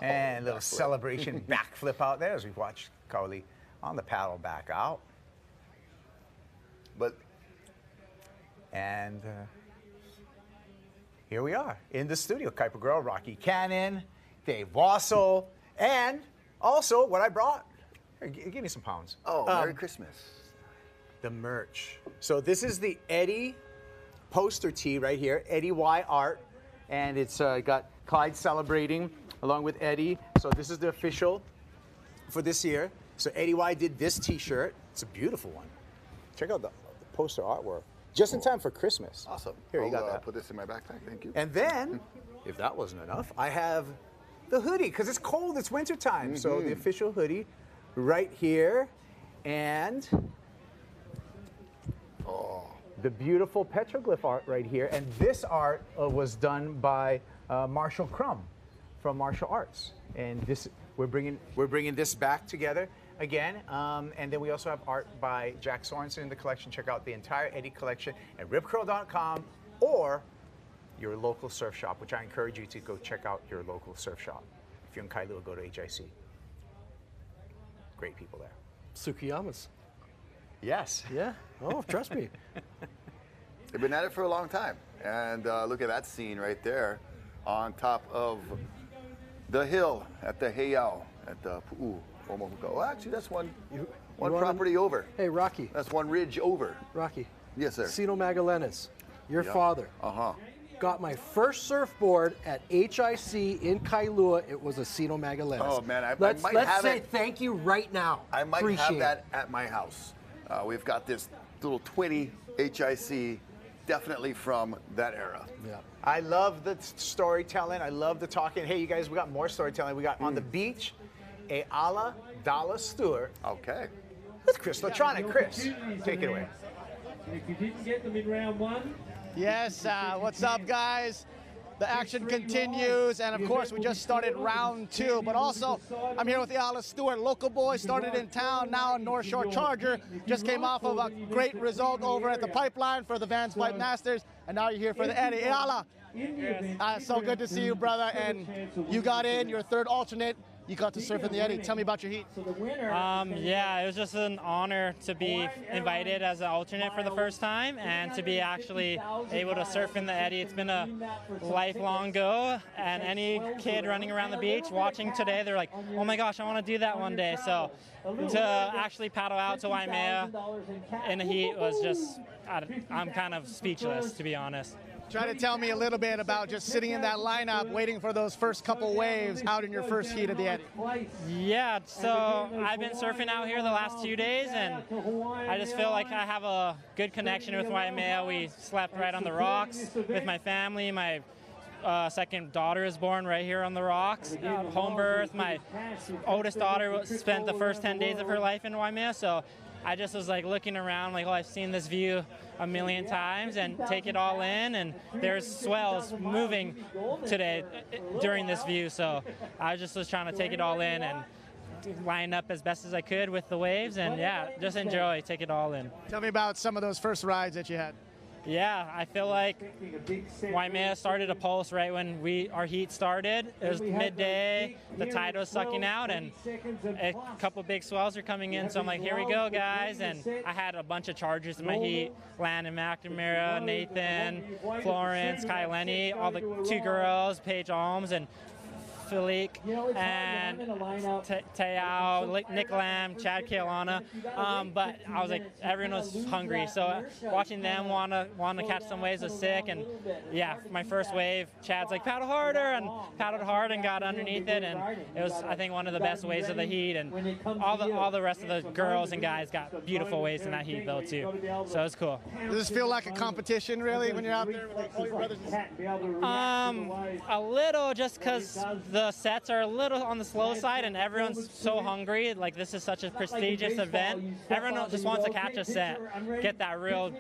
And a little celebration backflip out there as we watch Kaoli on the paddle back out. And here we are in the studio. Kuiper Girl, Rocky Cannon, Dave Wassel, and also what I brought. Here, give me some pounds. Oh, Merry Christmas. The merch. So this is the Eddie poster tee right here, Eddie Y Art, and it's got Clyde celebrating along with Eddie. So this is the official for this year. So Eddie Y did this t-shirt. It's a beautiful one. Check out the poster artwork. Just in time for Christmas. Awesome. Here, you got that. Put this in my backpack, thank you. And then, if that wasn't enough, I have the hoodie, because it's cold, it's winter time. So the official hoodie right here. And the beautiful petroglyph art right here. And this art was done by Marshall Crum from Martial Arts. And this we're bringing this back together again. And then we also have art by Jack Sorensen in the collection. Check out the entire Eddie collection at ripcurl.com or your local surf shop, which I encourage you to go check out your local surf shop. If you're in Kailua, go to HIC. Great people there. Tsukiyama's. Yes. Yeah. Oh, trust me. They've been at it for a long time. And look at that scene right there on top of the hill at the Heiau at the Pu'u Omohuka. Well, actually, that's one property over. Hey, Rocky. That's one ridge over. Rocky, Yes, sir. Sino Magallanes, your Yep. father. Uh-huh. Got my first surfboard at HIC in Kailua. It was a Sino Magallanes. Oh, man, I let's might have say it. thank you right now. I might Appreciate have it. that at my house. We've got this little 20 HIC, definitely from that era. Yeah. I love the storytelling. I love the talking. Hey, you guys, we got more storytelling. We got On the Beach, a ala Dalla Stewart. Okay. With Chris Latronic. Chris, take it away. If you didn't get them in round one, Yes, what's up, guys? The action continues, and of course, we just started round 2. But also, I'm here with Dalla Stewart, local boy, started in town, now a North Shore Charger. Just came off of a great result over at the Pipeline for the Vans Pipe Masters, and now you're here for the Eddie. Ala, so good to see you, brother. And you got in, your third alternate. You got to surf in the Eddie. Tell me about your heat. Yeah, it was just an honor to be invited as an alternate for the first time and to be actually able to surf in the Eddie. It's been a lifelong goal, and any kid running around the beach watching today, they're like, oh my gosh, I want to do that one day. So to actually paddle out to Waimea in the heat was just, I'm kind of speechless, to be honest. Try to tell me a little bit about just sitting in that lineup, waiting for those first couple waves out in your first heat of the Eddie. Yeah, so I've been surfing out here the last 2 days, and I just feel like I have a good connection with Waimea. We slept right on the rocks with my family. My second daughter is born right here on the rocks. Home birth. My oldest daughter spent the first 10 days of her life in Waimea, so I just was like looking around like, oh, I've seen this view a million times, and take it all in, and there's swells moving today during this view, so I just was trying to take it all in and line up as best as I could with the waves, and yeah, just enjoy, take it all in. Tell me about some of those first rides that you had. Yeah, I feel like Waimea started a pulse right when our heat started. It was midday, the tide was sucking out, and a couple big swells are coming in, so I'm like, here we go, guys. And I had a bunch of chargers in my heat, Landon McNamara, Nathan, Florence, Kai Lenny, all the 2 girls, Paige Alms, and Philippe, and Teao, Nick Lamb, Chad Kailana, but I was like, everyone was hungry, so watching them want to catch some waves was sick. And yeah, my first wave, Chad's like, paddle harder, and paddled hard and got underneath it, and it was, I think, one of the best waves of the heat. And all the rest of the girls and guys got beautiful waves in that heat though too, so it was cool. Does this feel like a competition really when you're out there with all your brothers? A little, just because the sets are a little on the slow side and everyone's so hungry. Like, this is such a prestigious event. Everyone just wants to catch a set, get that real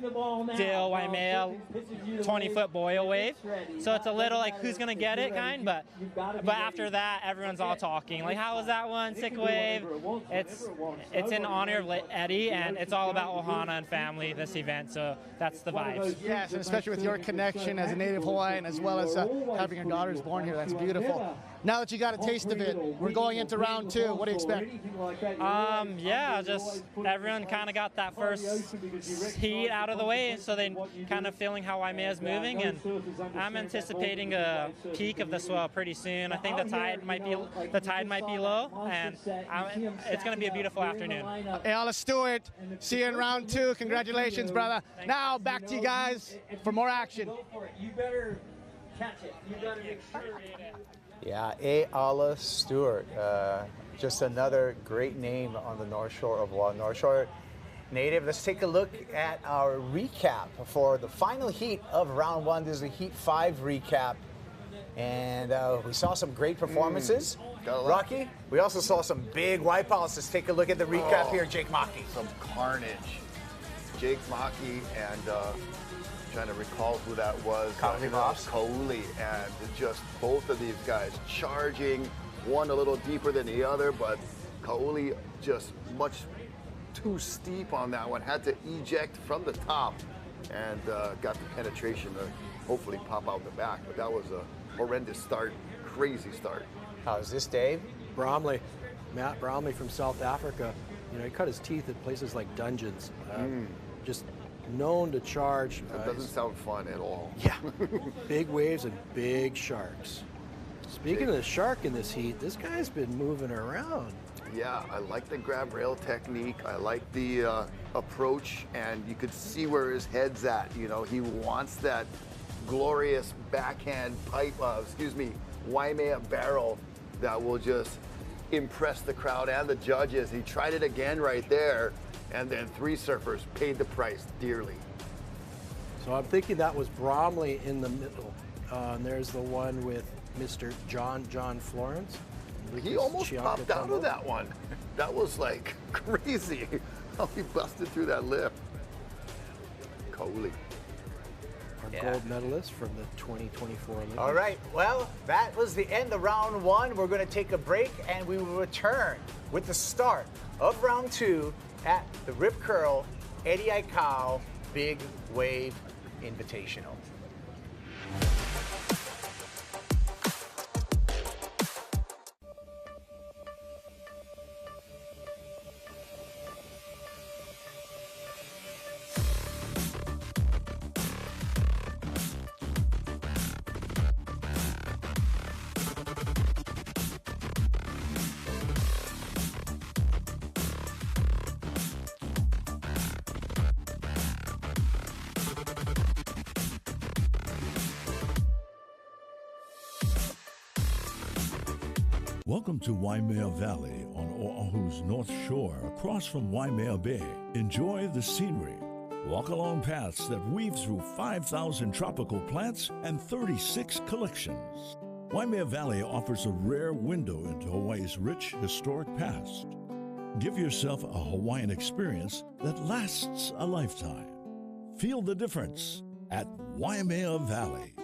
deal Waimea 20-foot boil wave. So it's a little like, who's gonna get it kind, but after that everyone's all talking like, how was that one, sick wave. It's in honor of Eddie, and it's all about Ohana and family, this event, so that's the vibes. Yes, and especially with your connection as a native Hawaiian, as well as having your daughters born here. That's beautiful. Now that you got a taste of it, we're going into round 2. What do you expect? Yeah, just everyone kind of got that first heat out of the way, so they kind of feeling how Waimea is moving, and I'm anticipating a peak of the swell pretty soon. I think the tide might be low, and it's going to be a beautiful afternoon. Dalla Stewart, see you in round 2. Congratulations, brother. Now back to you guys for more action. you better catch it. You better make sure. Yeah, Dalla Stewart, just another great name on the North Shore of Oahu. North Shore native. Let's take a look at our recap for the final heat of round 1. This is the Heat 5 recap. And we saw some great performances. Rocky, we also saw some big wipeouts. Let's take a look at the recap here, Jake Maki. Some carnage. Jake Maki and trying to recall who that was. Kauli, and just both of these guys charging, one a little deeper than the other, but Kauli just much too steep on that one. Had to eject from the top and got the penetration to hopefully pop out the back. But that was a horrendous start, crazy start. How's this, Dave? Bromley, Matt Bromley from South Africa. You know, he cut his teeth at places like Dungeons. Just known to charge. That doesn't sound fun at all. Yeah. Big waves and big sharks. Speaking of the shark in this heat, this guy's been moving around. Yeah, I like the grab rail technique. I like the approach, and you could see where his head's at. You know, he wants that glorious backhand pipe, Waimea barrel that will just impress the crowd and the judges. He tried it again right there, and then 3 surfers paid the price dearly. So I'm thinking that was Bromley in the middle. And there's the one with Mr. John Florence. He almost popped out of that one. That was like crazy how he busted through that lip. Coley. Our gold medalist from the 2024 Olympics. All right, well, that was the end of round 1. We're going to take a break, and we will return with the start of round 2 at the Rip Curl Eddie Aikau Big Wave Invitational. Welcome to Waimea Valley on Oahu's North Shore, across from Waimea Bay. Enjoy the scenery. Walk along paths that weave through 5,000 tropical plants and 36 collections. Waimea Valley offers a rare window into Hawaii's rich historic past. Give yourself a Hawaiian experience that lasts a lifetime. Feel the difference at Waimea Valley.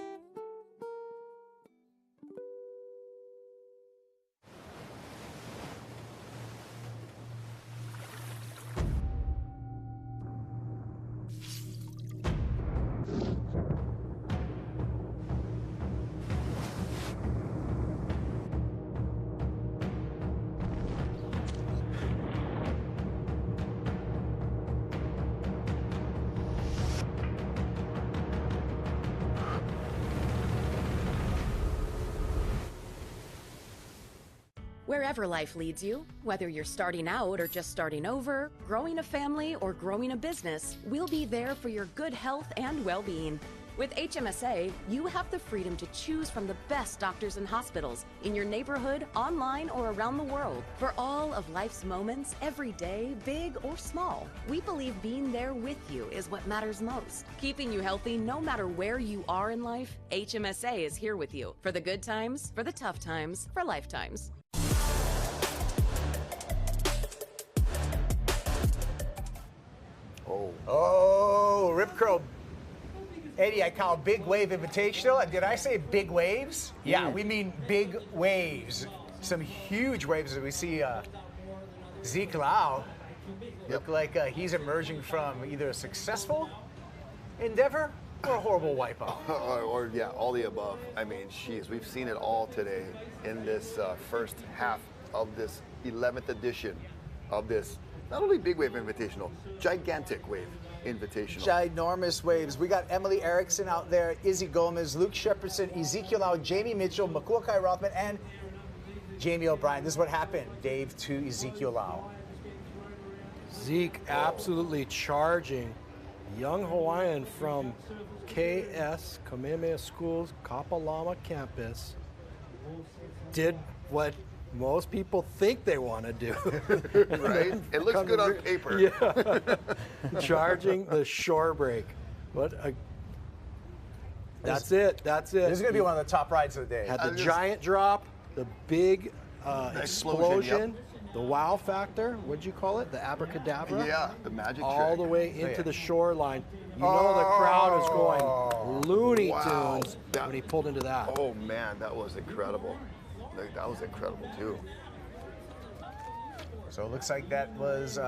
Wherever life leads you, whether you're starting out or just starting over, growing a family or growing a business, we'll be there for your good health and well-being. With HMSA, you have the freedom to choose from the best doctors and hospitals in your neighborhood, online, or around the world. For all of life's moments, every day, big or small, we believe being there with you is what matters most. Keeping you healthy no matter where you are in life, HMSA is here with you. For the good times, for the tough times, for lifetimes. Oh, Rip Curl Eddie Aikau Big Wave Invitational. And did I say big waves? Yeah, we mean big waves. Some huge waves as we see Zeke Lau look like he's emerging from either a successful endeavor or a horrible wipeout. or yeah, all the above. I mean, geez, we've seen it all today in this first half of this 11th edition of this not only Big Wave Invitational, Gigantic Wave Invitational. Ginormous waves. We got Emily Erickson out there, Izzy Gomez, Luke Shepardson, Ezekiel Lau, Jamie Mitchell, Makuakai Rothman, and Jamie O'Brien. This is what happened, Dave, to Ezekiel Lau. Zeke absolutely charging. Young Hawaiian from KS, Kamehameha School's Kapalama campus, did what most people think they want to do. Right? It looks good on paper. Yeah. Charging the shore break. That's it. That's it. This is going to be one of the top rides of the day. Had the giant drop, the big explosion, yep. The wow factor. What'd you call it? The abracadabra? Yeah, the magic all trick. the way into the shoreline. You know the crowd is going Looney Tunes when he pulled into that. Oh man, that was incredible. That was incredible too. So it looks like that was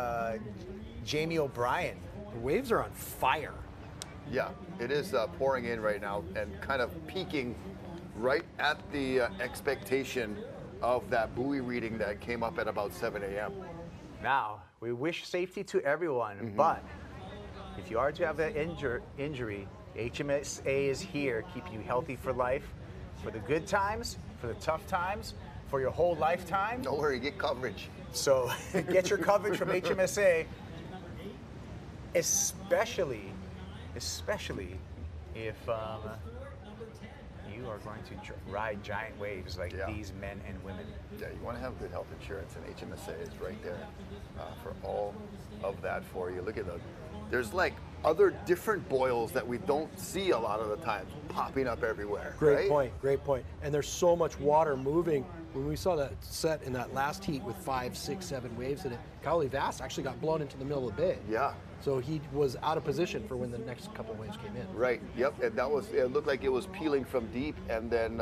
Jamie O'Brien. The waves are on fire. Yeah, it is pouring in right now and kind of peaking right at the expectation of that buoy reading that came up at about 7 a.m. Now, we wish safety to everyone, but if you are to have an injury, HMSA is here, keeping you healthy for life, for the good times, for the tough times, for your whole lifetime. Don't worry, get coverage. So get your coverage from HMSA, especially if you are going to ride giant waves like these men and women. Yeah, you want to have good health insurance, and HMSA is right there for all of that for you. Look at there's like other different boils that we don't see a lot of the time popping up everywhere. Great point, great point. And there's so much water moving. When we saw that set in that last heat with 5, 6, 7 waves in it, Kaoli Vass actually got blown into the middle of the bay. Yeah. So he was out of position for when the next couple of waves came in. Right. Yep. And it looked like it was peeling from deep, and then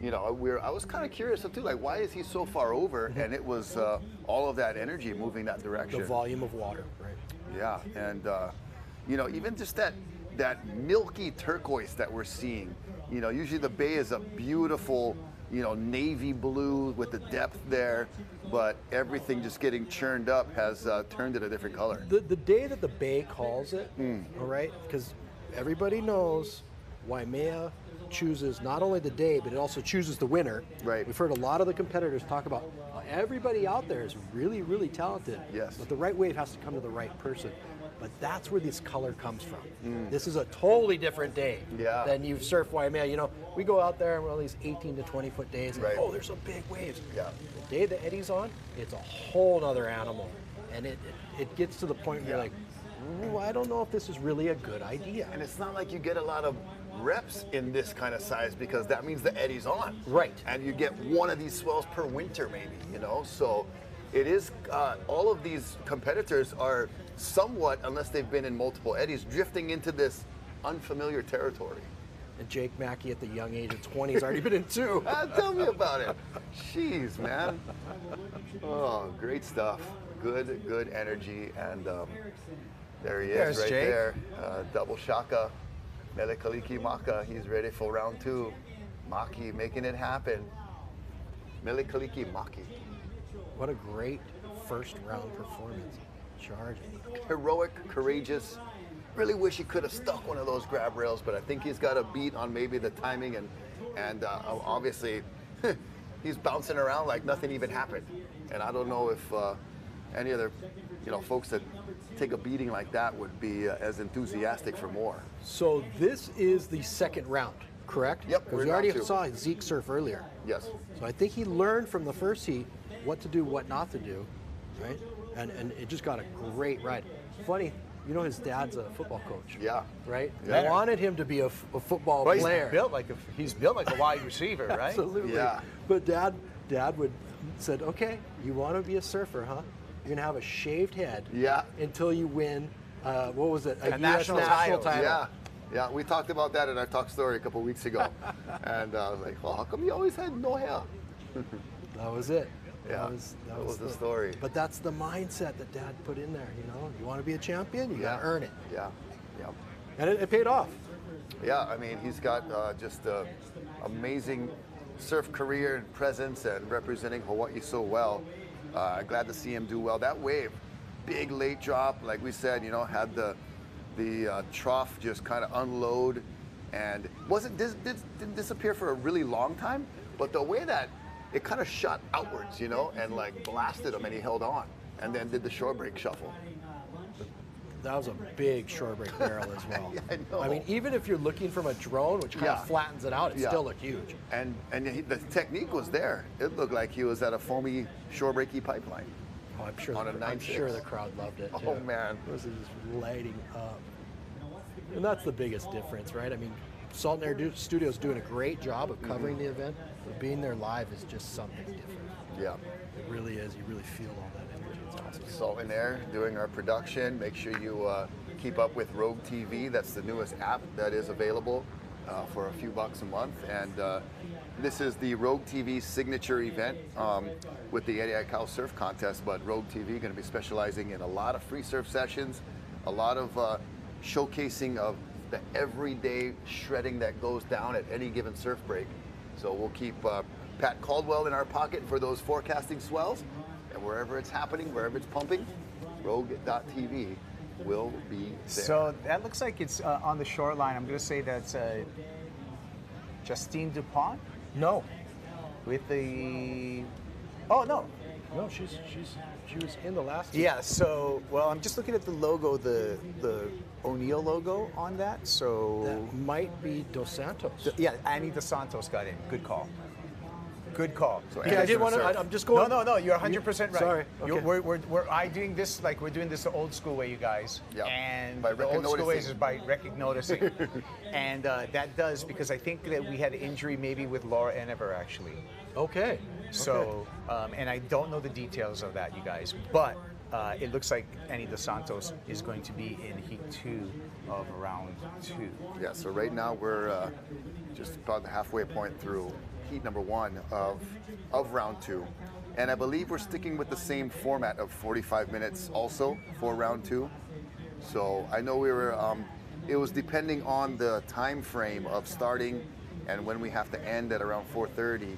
you know, I was kind of curious too, like, why is he so far over? And it was all of that energy moving that direction. The volume of water, right? Yeah, and you know, even just that milky turquoise that we're seeing. You know, usually the bay is a beautiful, you know, navy blue with the depth there, but everything just getting churned up has turned it a different color. The day that the bay calls it, all right, because everybody knows Waimea chooses not only the day, but it also chooses the winner. Right. We've heard a lot of the competitors talk about everybody out there is really, really talented. Yes. But the right wave has to come to the right person. But that's where this color comes from. This is a totally different day than you surf Waimea. You know, we go out there and we're on these 18 to 20 foot days. And, oh, there's some big waves. Yeah. The day the eddy's on, it's a whole nother animal. And it gets to the point where you're like, ooh, I don't know if this is really a good idea. And it's not like you get a lot of reps in this kind of size, because that means the eddy's on. Right. And you get one of these swells per winter maybe, you know? So it is, all of these competitors are somewhat, unless they've been in multiple eddies, drifting into this unfamiliar territory. And Jake Mackey at the young age of 20 has already been in 2. Tell me about it. Jeez, man. Oh, great stuff. Good energy. And there he is, right Jake. there. Double shaka. Mele Kaliki Maka. He's ready for round 2. Maki making it happen. Mele Kaliki Maki. What a great first round performance. Charging. Heroic, courageous. Really wish he could have stuck one of those grab rails, but I think he's got a beat on maybe the timing, and obviously he's bouncing around like nothing even happened. And I don't know if any other, you know, folks that take a beating like that would be as enthusiastic for more. So this is the second round, correct? Yep. Because we already saw Zeke surf earlier. Yes. So I think he learned from the first heat what to do, what not to do, right? And it just got a great ride. Funny, you know, his dad's a football coach. Yeah. Right? Yeah. They wanted him to be a football Well, player. he's built like a wide receiver, right? Absolutely. Yeah. But dad said, okay, you want to be a surfer, huh? You're gonna have a shaved head. Yeah. Until you win, what was it? A national title. Yeah. Yeah, we talked about that in our talk story a couple of weeks ago. And I was like, well, how come you always had no hair? That was it. Yeah, that was the story. But that's the mindset that Dad put in there. You know, you want to be a champion, you got to earn it. Yeah, yeah. And it paid off. Yeah, I mean, he's got just an amazing surf career and presence, and representing Hawaii so well. Glad to see him do well. That wave, big late drop, like we said, you know, had the trough just kind of unload, and didn't disappear for a really long time. But the way that it kind of shot outwards, you know, and like blasted him, and he held on, and then did the shore break shuffle. That was a big shore break barrel as well. Yeah, I know. I mean, even if you're looking from a drone, which kind of flattens it out, it still looked huge. And the technique was there. It looked like he was at a foamy shore breaky pipeline. Oh, I'm sure. On a I'm 9.6. sure the crowd loved it. Oh man, this is lighting up, and that's the biggest difference, right? I mean, Salt and Air Studios doing a great job of covering the event, but being there live is just something different. Yeah. It really is. You really feel all that energy. It's awesome. Salt and Air doing our production. Make sure you keep up with Rogue TV. That's the newest app that is available for a few bucks a month. And this is the Rogue TV signature event with the Eddie Aikau Surf Contest. But Rogue TV going to be specializing in a lot of free surf sessions, a lot of showcasing of the everyday shredding that goes down at any given surf break. So we'll keep Pat Caldwell in our pocket for those forecasting swells, and wherever it's happening, wherever it's pumping, Rogue.tv will be there. So that looks like it's on the shoreline. I'm going to say that's Justine DuPont? No. with the. Oh no. No, she was in the last. Yeah. So well, I'm just looking at the logo, the O'Neill logo on that. So that might be Dos Santos. Yeah, Annie Dos Santos got in. Good call. Good call. So okay, I didn't want to. I'm just going. No. You're 100% right. Sorry. Okay. We're doing this like we're doing this the old school way, you guys. Yeah. And by the old school ways is by recognizing. And that does because I think that we had an injury maybe with Laura Enever actually. Okay. So and I don't know the details of that, you guys, but it looks like Annie Dos Santos is going to be in Heat 2 of round 2. Yeah. So right now we're just about the halfway point through Heat number 1 of round 2, and I believe we're sticking with the same format of 45 minutes also for round 2. So I know we were. It was depending on the time frame of starting and when we have to end at around 4:30.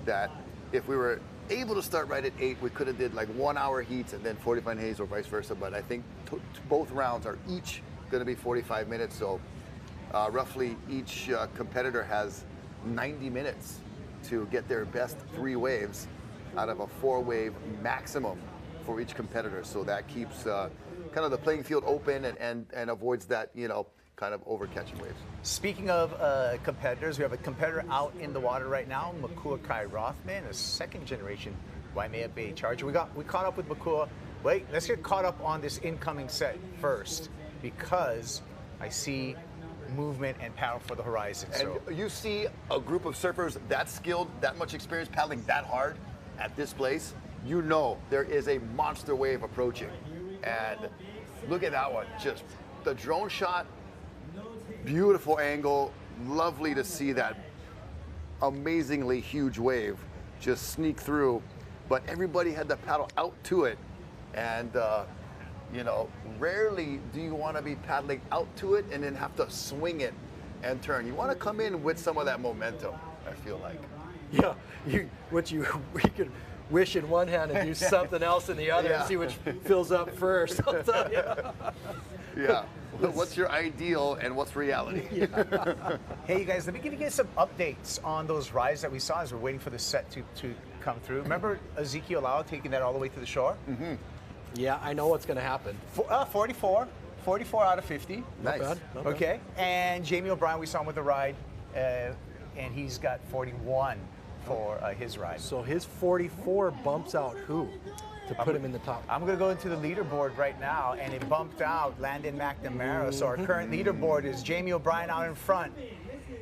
That if we were able to start right at 8, we could have did like 1 hour heats and then 45 haze or vice versa. But I think both rounds are each going to be 45 minutes. So roughly each competitor has 90 minutes to get their best 3 waves out of a 4-wave maximum for each competitor. So that keeps kind of the playing field open and avoids that, kind of overcatching waves. Speaking of competitors, we have a competitor out in the water right now, Makua Kai Rothman, a second-generation Waimea Bay Charger. We caught up with Makua. Wait, let's get caught up on this incoming set first because I see movement and paddle for the horizon. And you see a group of surfers that skilled, that much experience paddling that hard at this place, you know there is a monster wave approaching. And look at that one, just the drone shot, beautiful angle, lovely to see that amazingly huge wave just sneak through, but everybody had to paddle out to it. And rarely do you want to be paddling out to it and then have to swing it and turn. You want to come in with some of that momentum, I feel like. Yeah, we could wish in one hand and do something else in the other and see which fills up first. I'll tell you. Yeah. What's your ideal and what's reality? Hey, you guys, let me give you guys some updates on those rides that we saw as we're waiting for the set to come through. Remember Ezekiel Lau taking that all the way to the shore? Mm-hmm. Yeah, I know what's going to happen. 44 out of 50. Nice. Not bad. Okay, and Jamie O'Brien, we saw him with the ride, and he's got 41 for his ride. So his 44 bumps out who to put him in the top? I'm going to go into the leaderboard right now, and it bumped out Landon McNamara. So our current leaderboard is Jamie O'Brien out in front,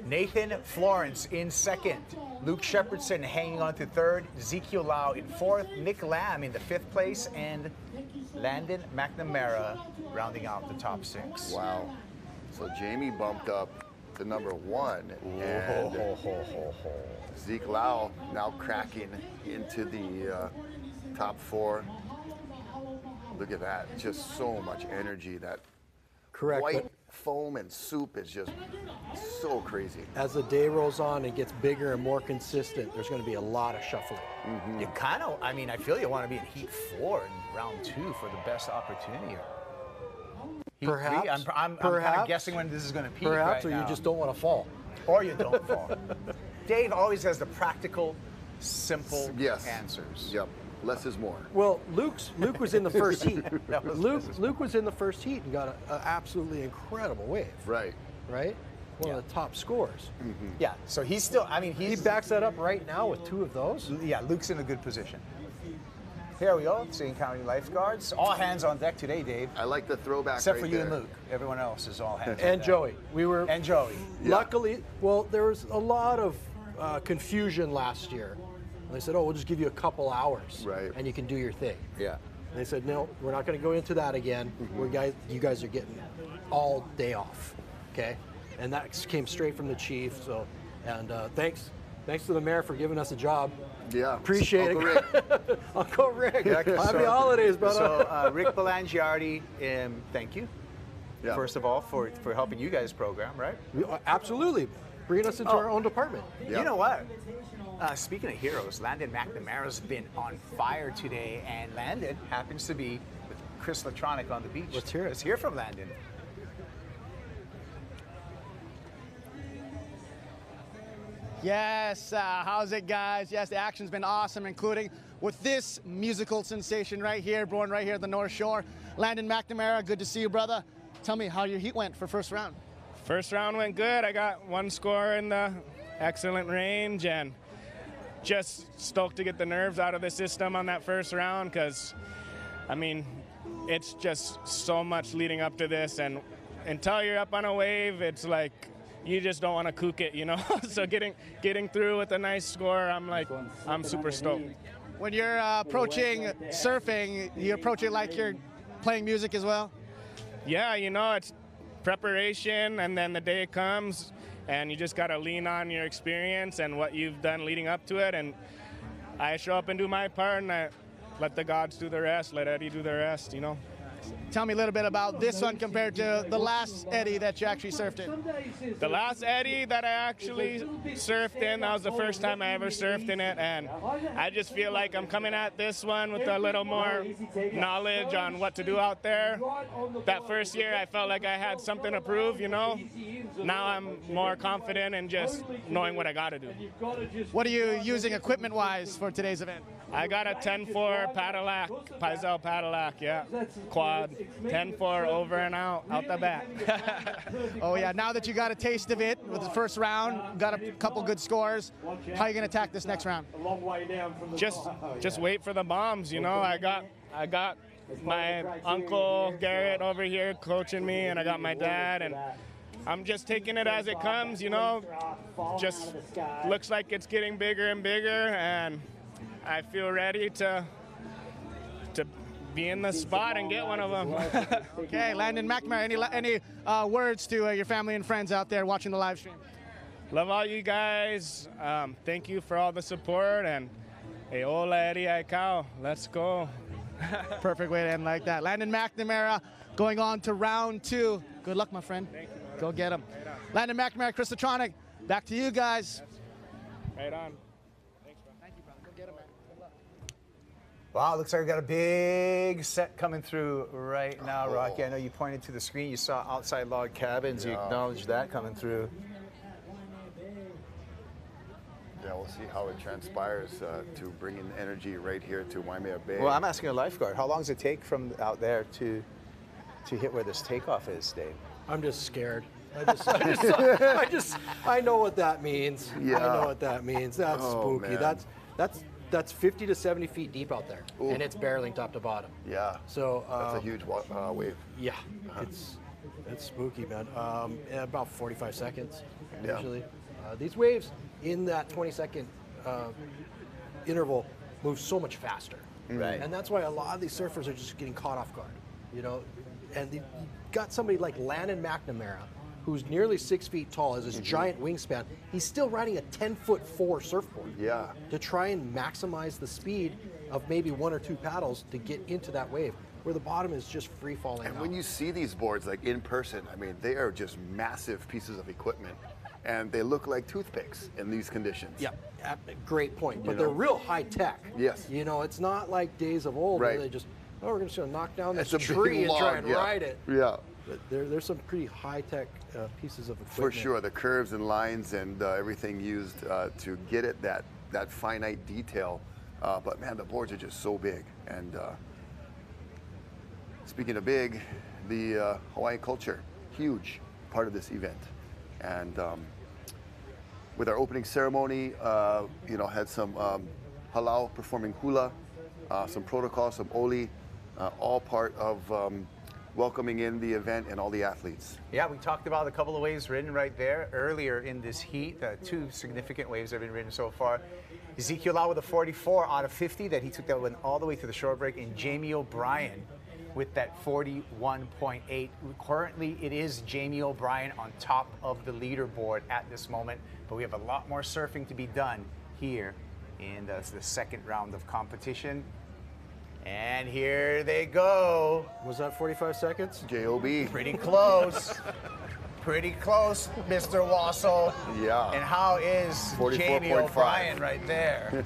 Nathan Florence in second, Luke Shepardson hanging on to third, Ezekiel Lau in fourth, Nick Lamb in the 5th place, and Landon McNamara rounding out the top 6. Wow. So Jamie bumped up to number 1. And Zeke Lau now cracking into the top 4. Look at that. Just so much energy. That Correct. White foam and soup is just so crazy. As the day rolls on and gets bigger and more consistent, there's going to be a lot of shuffling. Mm-hmm. You kind of, I feel you want to be in Heat 4 in round 2 for the best opportunity. Heat Perhaps. 3, I'm kind of guessing when this is going to peak Perhaps, right or now. you just don't want to fall. Or you don't fall. Dave always has the practical, simple answers. Yep. Less is more. Well, Luke was in the first heat. Luke was in the first heat and got an absolutely incredible wave. Right. Right? One of the top scores. Mm-hmm. Yeah, so he's still, he backs that up right now with 2 of those. Yeah, Luke's in a good position. Here we go, St. County Lifeguards. All hands on deck today, Dave. I like the throwback Except right for you there. and Luke. Everyone else is all hands on And deck. Joey. And Joey. Luckily, well, there was a lot of confusion last year. They said, we'll just give you a couple hours, and you can do your thing. Yeah. And they said, no, we're not going to go into that again. You guys are getting all day off, okay? And that came straight from the chief. So, and thanks to the mayor for giving us a job. Yeah. Appreciate Uncle it. Rick. Uncle Rick. Happy holidays, brother. So Rick Belangiardi, thank you. Yeah. First of all, for helping you guys program, right? Absolutely. Bringing us into our own department. You know what? Speaking of heroes, Landon McNamara's been on fire today, and Landon happens to be with Chris Latronic on the beach. Let's hear it. Let's hear from Landon. Yes, how's it, guys? Yes, the action's been awesome, including with this musical sensation right here, born right here at the North Shore. Landon McNamara, good to see you, brother. Tell me how your heat went for first round. First round went good. I got one score in the excellent range, and just stoked to get the nerves out of the system on that first round, because, I mean, it's just so much leading up to this, and until you're up on a wave, it's like you just don't want to kook it, you know? So getting through with a nice score, I'm super stoked. When you're approaching surfing, you approach it like you're playing music as well? Yeah, you know, it's preparation, and then the day comes, and you just got to lean on your experience and what you've done leading up to it, and I show up and do my part, and I let the gods do the rest, let Eddie do the rest, you know? Tell me a little bit about this one compared to the last Eddy that you actually surfed in. The last Eddy that I actually surfed in, that was the first time I ever surfed in it, and I just feel like I'm coming at this one with a little more knowledge on what to do out there. That first year, I felt like I had something to prove, you know? Now I'm more confident in just knowing what I got to do. What are you using equipment-wise for today's event? I got a 10-4 Padillac, Paisel Padillac, yeah, quad, 10-4 over and out the back. Oh yeah, now that you got a taste of it with the first round, got a couple good scores, how are you gonna attack this next round? Just wait for the bombs, you know. I got my uncle Garrett over here coaching me, and I got my dad, and I'm just taking it as it comes, you know. Just looks like it's getting bigger and bigger, and I feel ready to be in the spot and get one of them. Okay, Landon McNamara, any words to your family and friends out there watching the live stream? Love all you guys. Thank you for all the support, and hey, hola Eddie Aikau, let's go. Perfect way to end like that. Landon McNamara going on to round 2. Good luck, my friend. Thank you, go get him. Landon McNamara, Christotronic, back to you guys. Right on. Wow, looks like we got a big set coming through right now, Rocky. I know you pointed to the screen. You saw outside log cabins. You acknowledged that coming through. Yeah, we'll see how it transpires to bring in energy right here to Waimea Bay. Well, I'm asking a lifeguard. How long does it take from out there to hit where this takeoff is, Dave? I'm just scared. I know what that means. Yeah. I know what that means. That's spooky. Man. That's 50 to 70 feet deep out there, and it's barreling top to bottom. Yeah. So that's a huge wave. Yeah, it's spooky, man. About 45 seconds usually. These waves in that 20-second interval move so much faster, right? And that's why a lot of these surfers are just getting caught off guard, you know. And you got somebody like Landon McNamara, who's nearly 6 feet tall, has this giant wingspan. He's still riding a 10'4" surfboard. Yeah. To try and maximize the speed of maybe 1 or 2 paddles to get into that wave, where the bottom is just free falling. And when you see these boards like in person, I mean, they are just massive pieces of equipment, and they look like toothpicks in these conditions. Yeah, great point. But they're real high tech. Yes. You know, it's not like days of old where they just, we're just gonna knock down this It's a tree big and try log, and ride it. Yeah. But there's some pretty high-tech pieces of equipment. For sure, the curves and lines and everything used to get it that finite detail. But man, the boards are just so big. And speaking of big, the Hawaiian culture, huge part of this event. And with our opening ceremony, had some halau performing hula, some protocol, some oli, all part of welcoming in the event and all the athletes. Yeah, we talked about a couple of waves ridden right there earlier in this heat. 2 significant waves have been ridden so far. Ezekiel Lau with a 44 out of 50 that he took that one all the way to the shore break, and Jamie O'Brien with that 41.8. Currently, it is Jamie O'Brien on top of the leaderboard at this moment, but we have a lot more surfing to be done here in the second round of competition. And here they go. Was that 45 seconds? J.O.B. Pretty close. Pretty close, Mr. Wassel. Yeah. And how is Jamie O'Brien right there?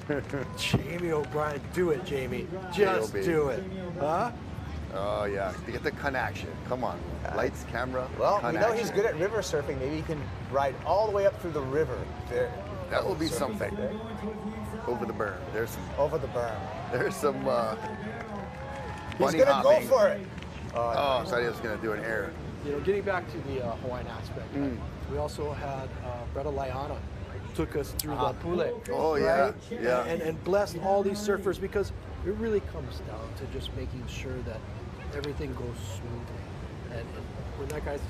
Jamie O'Brien, do it, Jamie. Just do it. Huh? Oh, yeah. To get the connection. Come on. Lights, camera, Well, we know connection. he's good at river surfing. Maybe he can ride all the way up through the river. That will be something. Over the berm. There's some. Over the berm. There's some. He's Bunny gonna hopping. go for it. Oh, so he was gonna do an air. You know, getting back to the Hawaiian aspect, we also had Bretta Laiana took us through the Pule. Oh, yeah, right? yeah. And blessed all these surfers because it really comes down to just making sure that everything goes smoothly. And when that guy's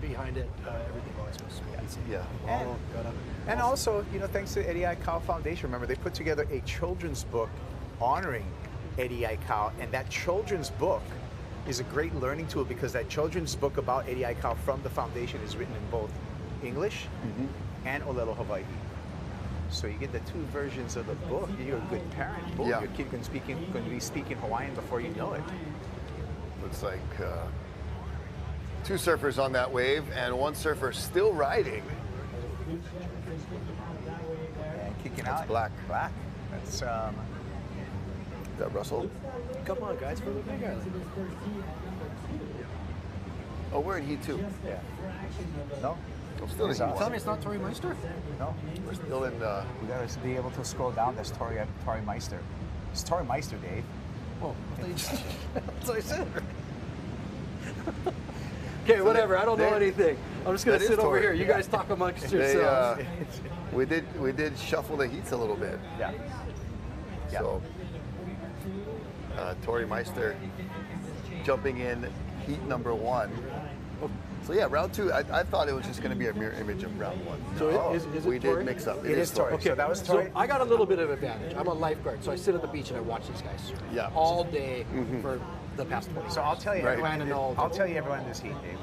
behind it, everything always goes smoothly. Yeah. And also, you know, thanks to Eddie Aikau Foundation, remember, they put together a children's book honoring Eddie Aikau, and that children's book is a great learning tool because that children's book about Eddie Aikau from the foundation is written in both English and Olelo Hawaii. So you get the two versions of the book. You're a good parent. Boom, your kid going to be speaking Hawaiian before you know it. Looks like two surfers on that wave and one surfer still riding. And kicking That's out. Black. Black. That's Is that Russell? Come on, guys, for the big island. Oh, we're in Heat 2. Yeah. No? I'm still in Heat 1. Tell me it's not Tori Meister? No. We're still in. We got to be able to scroll down. That's Tori Meister. It's Tori Meister, Dave. Oh, that's what I said. Okay, whatever. I don't know anything. I'm just gonna sit over here. You guys talk amongst yourselves. We did shuffle the heats a little bit. Yeah. So Tori Meister jumping in heat number 1. So yeah, round 2. I thought it was just going to be a mirror image of round 1. So is it we Tori? did mix up. It is Tori. Okay, So that was Tori. So I got a little bit of advantage. I'm a lifeguard, so I sit at the beach and I watch these guys surf all day for the past 20 years. So I'll tell you, Right. everyone, I'll tell you everyone in this heat, Dave.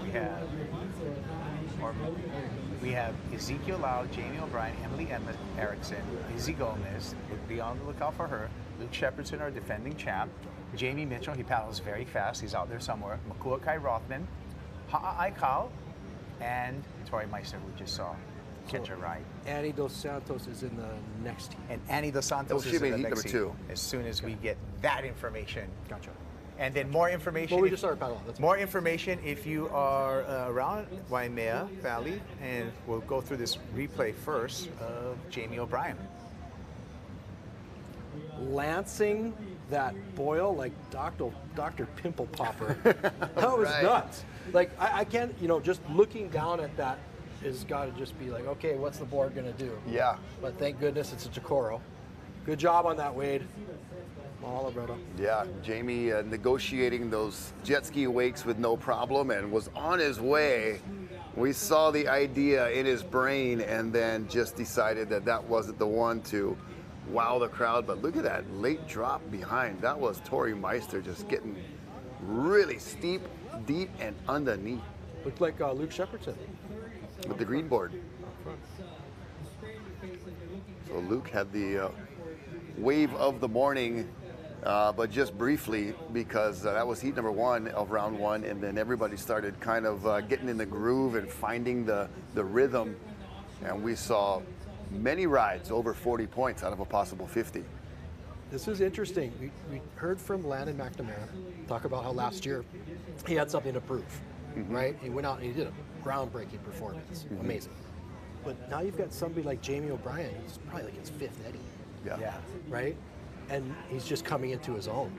We have Ezekiel Lau, Jamie O'Brien, Emily Erickson, Izzy Gomez. We'll be on the lookout for her. Luke Shepardson, our defending champ. Jamie Mitchell, he paddles very fast. He's out there somewhere. Makua Kai Rothman, Ha'a Aikau, and Tori Meister, we just saw catch a ride. Annie Dos Santos is in the next heat. And Annie Dos Santos she is in made the heat next number heat. 2. As soon as we get that information. Gotcha. And then more information. Well, we just started paddling. That's more information if you are around Waimea Valley, and we'll go through this replay first of Jamie O'Brien. Lancing that boil like Dr. Pimple Popper. That was nuts. Like, I can't, just looking down at that has got to just be like, okay, what's the board going to do? Yeah. But thank goodness it's a Chikoro. Good job on that, Wade. Mahalo, brother. Yeah, Jamie negotiating those jet ski wakes with no problem and was on his way. We saw the idea in his brain and then just decided that wasn't the one to wow the crowd. But look at that late drop behind. That was Tori Meister just getting really steep, deep, and underneath. Looked like Luke Shepardson. With the green board. So Luke had the wave of the morning, but just briefly because that was heat number 1 of round 1, and then everybody started kind of getting in the groove and finding the rhythm, and we saw many rides over 40 points out of a possible 50. This is interesting. We heard from Landon McNamara talk about how last year he had something to prove, right? He went out and he did a groundbreaking performance. Amazing. But now you've got somebody like Jamie O'Brien, who's probably like his 5th Eddie. Yeah. Right? And he's just coming into his own.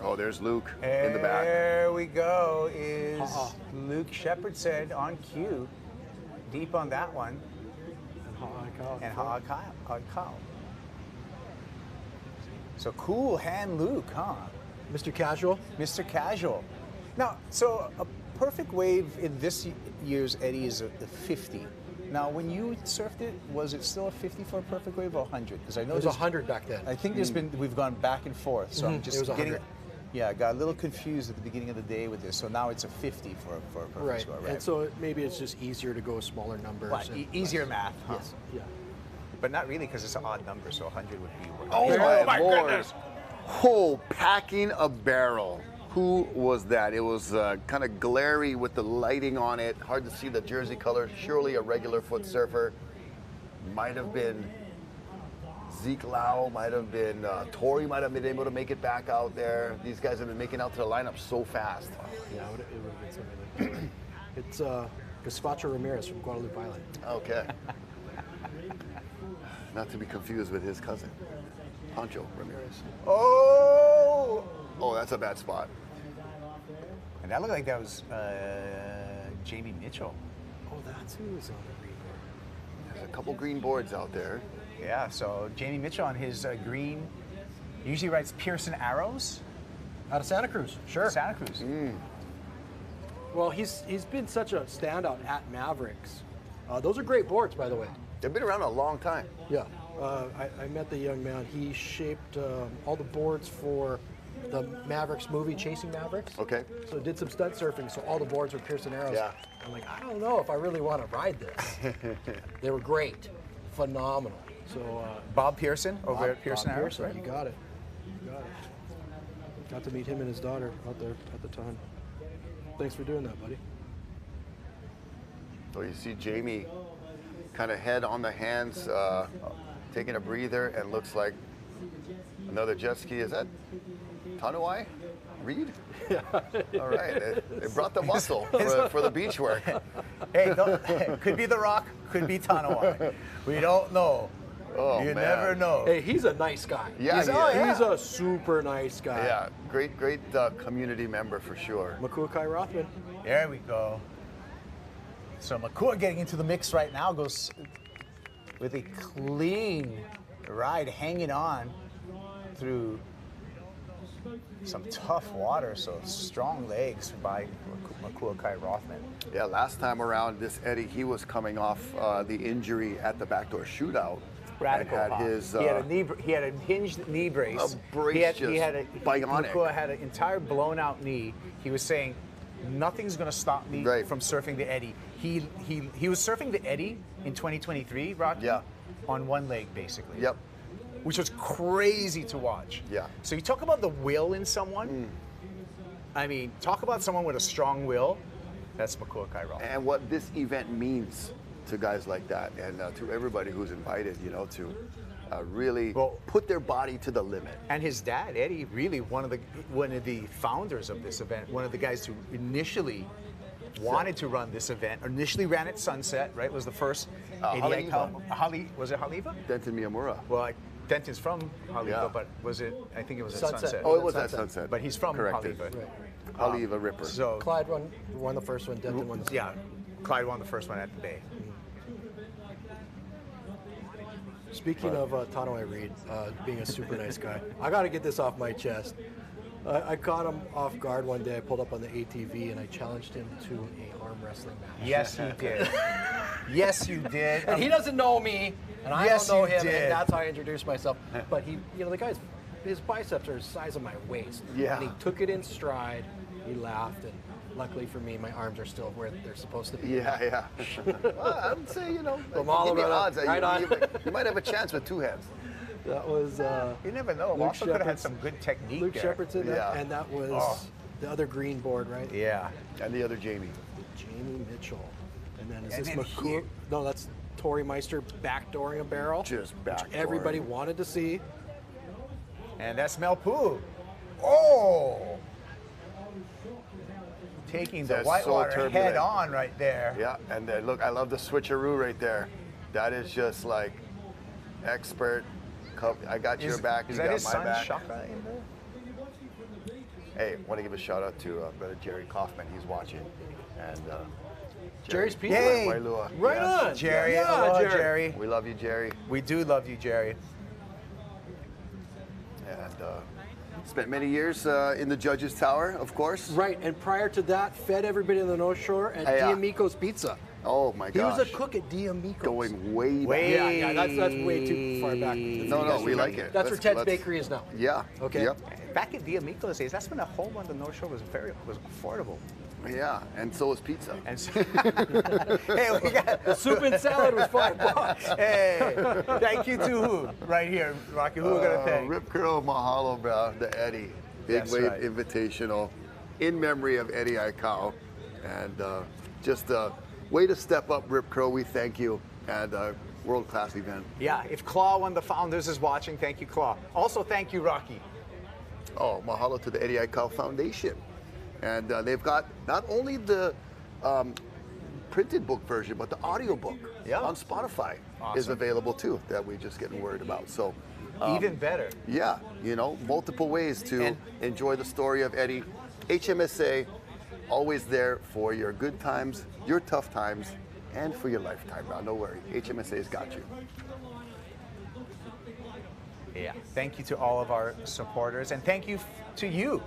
Oh, there's Luke in the back. There we go, is Luke Shepardson on cue. Deep on that one. And Ha'a Aikau. So cool hand Luke, huh? Mr. Casual? Mr. Casual. Now, so a perfect wave in this year's Eddie is a 50. Now, when you surfed it, was it still a 50 for a perfect wave or 100? Because I know It was 100 back then. I think we've gone back and forth. So I'm just it was 100. I got a little confused at the beginning of the day with this. So now it's a 50 for a perfect score, right? And so maybe it's just easier to go smaller numbers. But easier math, huh? Yes. Yeah. But not really, because it's an odd number, so 100 would be. Oh my goodness! Oh, packing a barrel. Who was that? It was kind of glary with the lighting on it. Hard to see the jersey color. Surely a regular foot surfer. Might have been Zeke Lau. Might have been Tori. Might have been able to make it back out there. These guys have been making out to the lineup so fast. Yeah, it would have been something like that. It's Gaspacho Ramirez from Guadalupe Island. Okay. Not to be confused with his cousin, Pancho Ramirez. Oh! Oh, that's a bad spot. And that looked like that was Jamie Mitchell. Oh, that's who was on the green. There's a couple green boards out there. Yeah, so Jamie Mitchell on his green, he usually writes Pearson Arrows. Out of Santa Cruz, sure. Santa Cruz. Well, he's been such a standout at Mavericks. Those are great boards, by the way. They've been around a long time. Yeah. I met the young man. He shaped all the boards for the Mavericks movie, Chasing Mavericks. Okay. So did some stunt surfing, so all the boards were Pearson Arrows. Yeah. I'm like, I don't know if I really want to ride this. They were great. Phenomenal. So Bob Pearson over at Pearson Bob Arrows, Pearson, right? You got it. You got it. Got to meet him and his daughter out there at the time. Thanks for doing that, buddy. So you see Jamie kind of head on the hands, taking a breather, and looks like another jet ski. Is that Tanawai? Reed? Yeah. All right. They brought the muscle for the beach work. Hey, could be The Rock, could be Tanawai. We don't know. Oh, you man. never know. Hey, he's a nice guy. Yeah, he's a super nice guy. Yeah, great community member for sure. Makuakai Rothman. There we go. So Makua getting into the mix right now, goes with a clean ride, hanging on through some tough water, so strong legs by Makuakai Rothman. Yeah, last time around this Eddie, he was coming off the injury at the backdoor shootout. Radical. And had his, he had a hinged knee brace. A brace, he had a bionic. Makua had an entire blown out knee. He was saying, nothing's going to stop me from surfing the Eddie. He was surfing the Eddie in 2023, Rocky. Yeah. On one leg, basically. Yep. Which was crazy to watch. Yeah. So you talk about the will in someone. I mean, talk about someone with a strong will. That's Makuakai Rothman. And what this event means to guys like that, and to everybody who's invited, to really put their body to the limit. And his dad, Eddie, really one of the founders of this event, one of the guys who initially wanted to run this event, initially ran at Sunset, right? Was the first ADI was it Haliva? Denton Miyamura. Well, Denton's from Haliva, Yeah. but I think it was at Sunset. Sunset. Oh, it was at Sunset. But he's from Corrected. Haliva. Right. Haliva Ripper. So Clyde won the first one, Denton won the second. yeah, Clyde won the first one at the Bay. Speaking of Tanawai Reed being a super nice guy, I got to get this off my chest. I caught him off guard one day. I pulled up on the ATV and I challenged him to an arm wrestling match. Yes, you did. Yes, you did. And he doesn't know me, and I Yes, don't know you him, did. and that's how I introduced myself. But he, the guy's, his biceps are the size of my waist. Yeah. And he took it in stride. He laughed, and luckily for me, my arms are still where they're supposed to be. Yeah. Well, I would say, From all give me around, odds. right on. You might have a chance with two hands. That was. You never know. Luke Also could have had Shepherd's- some good technique Luke there. Shepherdson, Yeah. and that was the other green board, right? Yeah. And the other Jamie. Jamie Mitchell. And then is And this then McCool? No, that's Tory Meister backdooring a barrel. Just which backdooring. everybody wanted to see. And that's Melpu. Oh! Taking the That's so whitewater turbulent. head on right there. Yeah, and look, I love the switcheroo right there. That is just like expert. I got your back, Is you that got his my son, back. Shaka, in there? Hey, want to give a shout out to brother Jerry Kaufman. He's watching, and Jerry's pizza. Yay! Wailua. Right Yes. on. Jerry, Yeah, hello, Jerry. Jerry. We love you, Jerry. We do love you, Jerry. And spent many years in the judges' tower, of course. Right, and prior to that, fed everybody in the North Shore at Yeah. Diamico's Pizza. Oh my He gosh. was a cook at Diamico's. Going way back. Way- Yeah, that's way too far back. No, we like it. That's where Let's- Ted's let's- Bakery is now. Yeah. Okay. Yep. Back at Diamico's days, that's when the home on the North Shore was affordable. Yeah, and so is pizza. And so, hey, we got The soup and salad was $5. Hey, thank you to who? Right here, Rocky. Who we're gonna thank? Rip Curl Mahalo, bro. The Eddie. Big That's Wave right. Invitational in memory of Eddie Aikau. And just a way to step up, Rip Curl. We thank you. And world-class event. Yeah, if Claw, one of the founders, is watching, thank you, Claw. Also, thank you, Rocky. Oh, mahalo to the Eddie Aikau Foundation. And they've got not only the printed book version, but the audio book on Spotify is Awesome. available too, that we're just getting word about. So Even better. Yeah, multiple ways to enjoy the story of Eddie. HMSA, always there for your good times, your tough times, and for your lifetime. Now, no worry, HMSA's got you. Yeah. Thank you to all of our supporters, and thank you to you,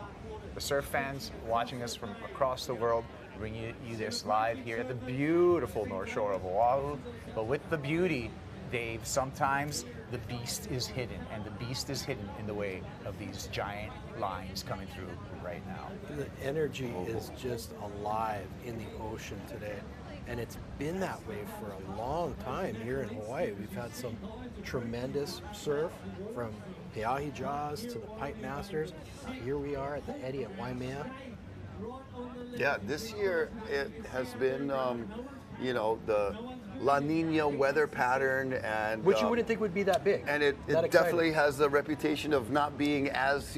the surf fans watching us from across the world, bringing you this live here at the beautiful North Shore of Oahu. But with the beauty, Dave, sometimes the beast is hidden, and the beast is hidden in the way of these giant lines coming through right now. The energy is just alive in the ocean today. And it's been that way for a long time here in Hawaii. We've had some tremendous surf from Peahi Jaws to the Pipe Masters. Here we are at the Eddy at Waimea. Yeah, this year it has been, the La Nina weather pattern, and Which you wouldn't think would be that big. And it definitely has the reputation of not being as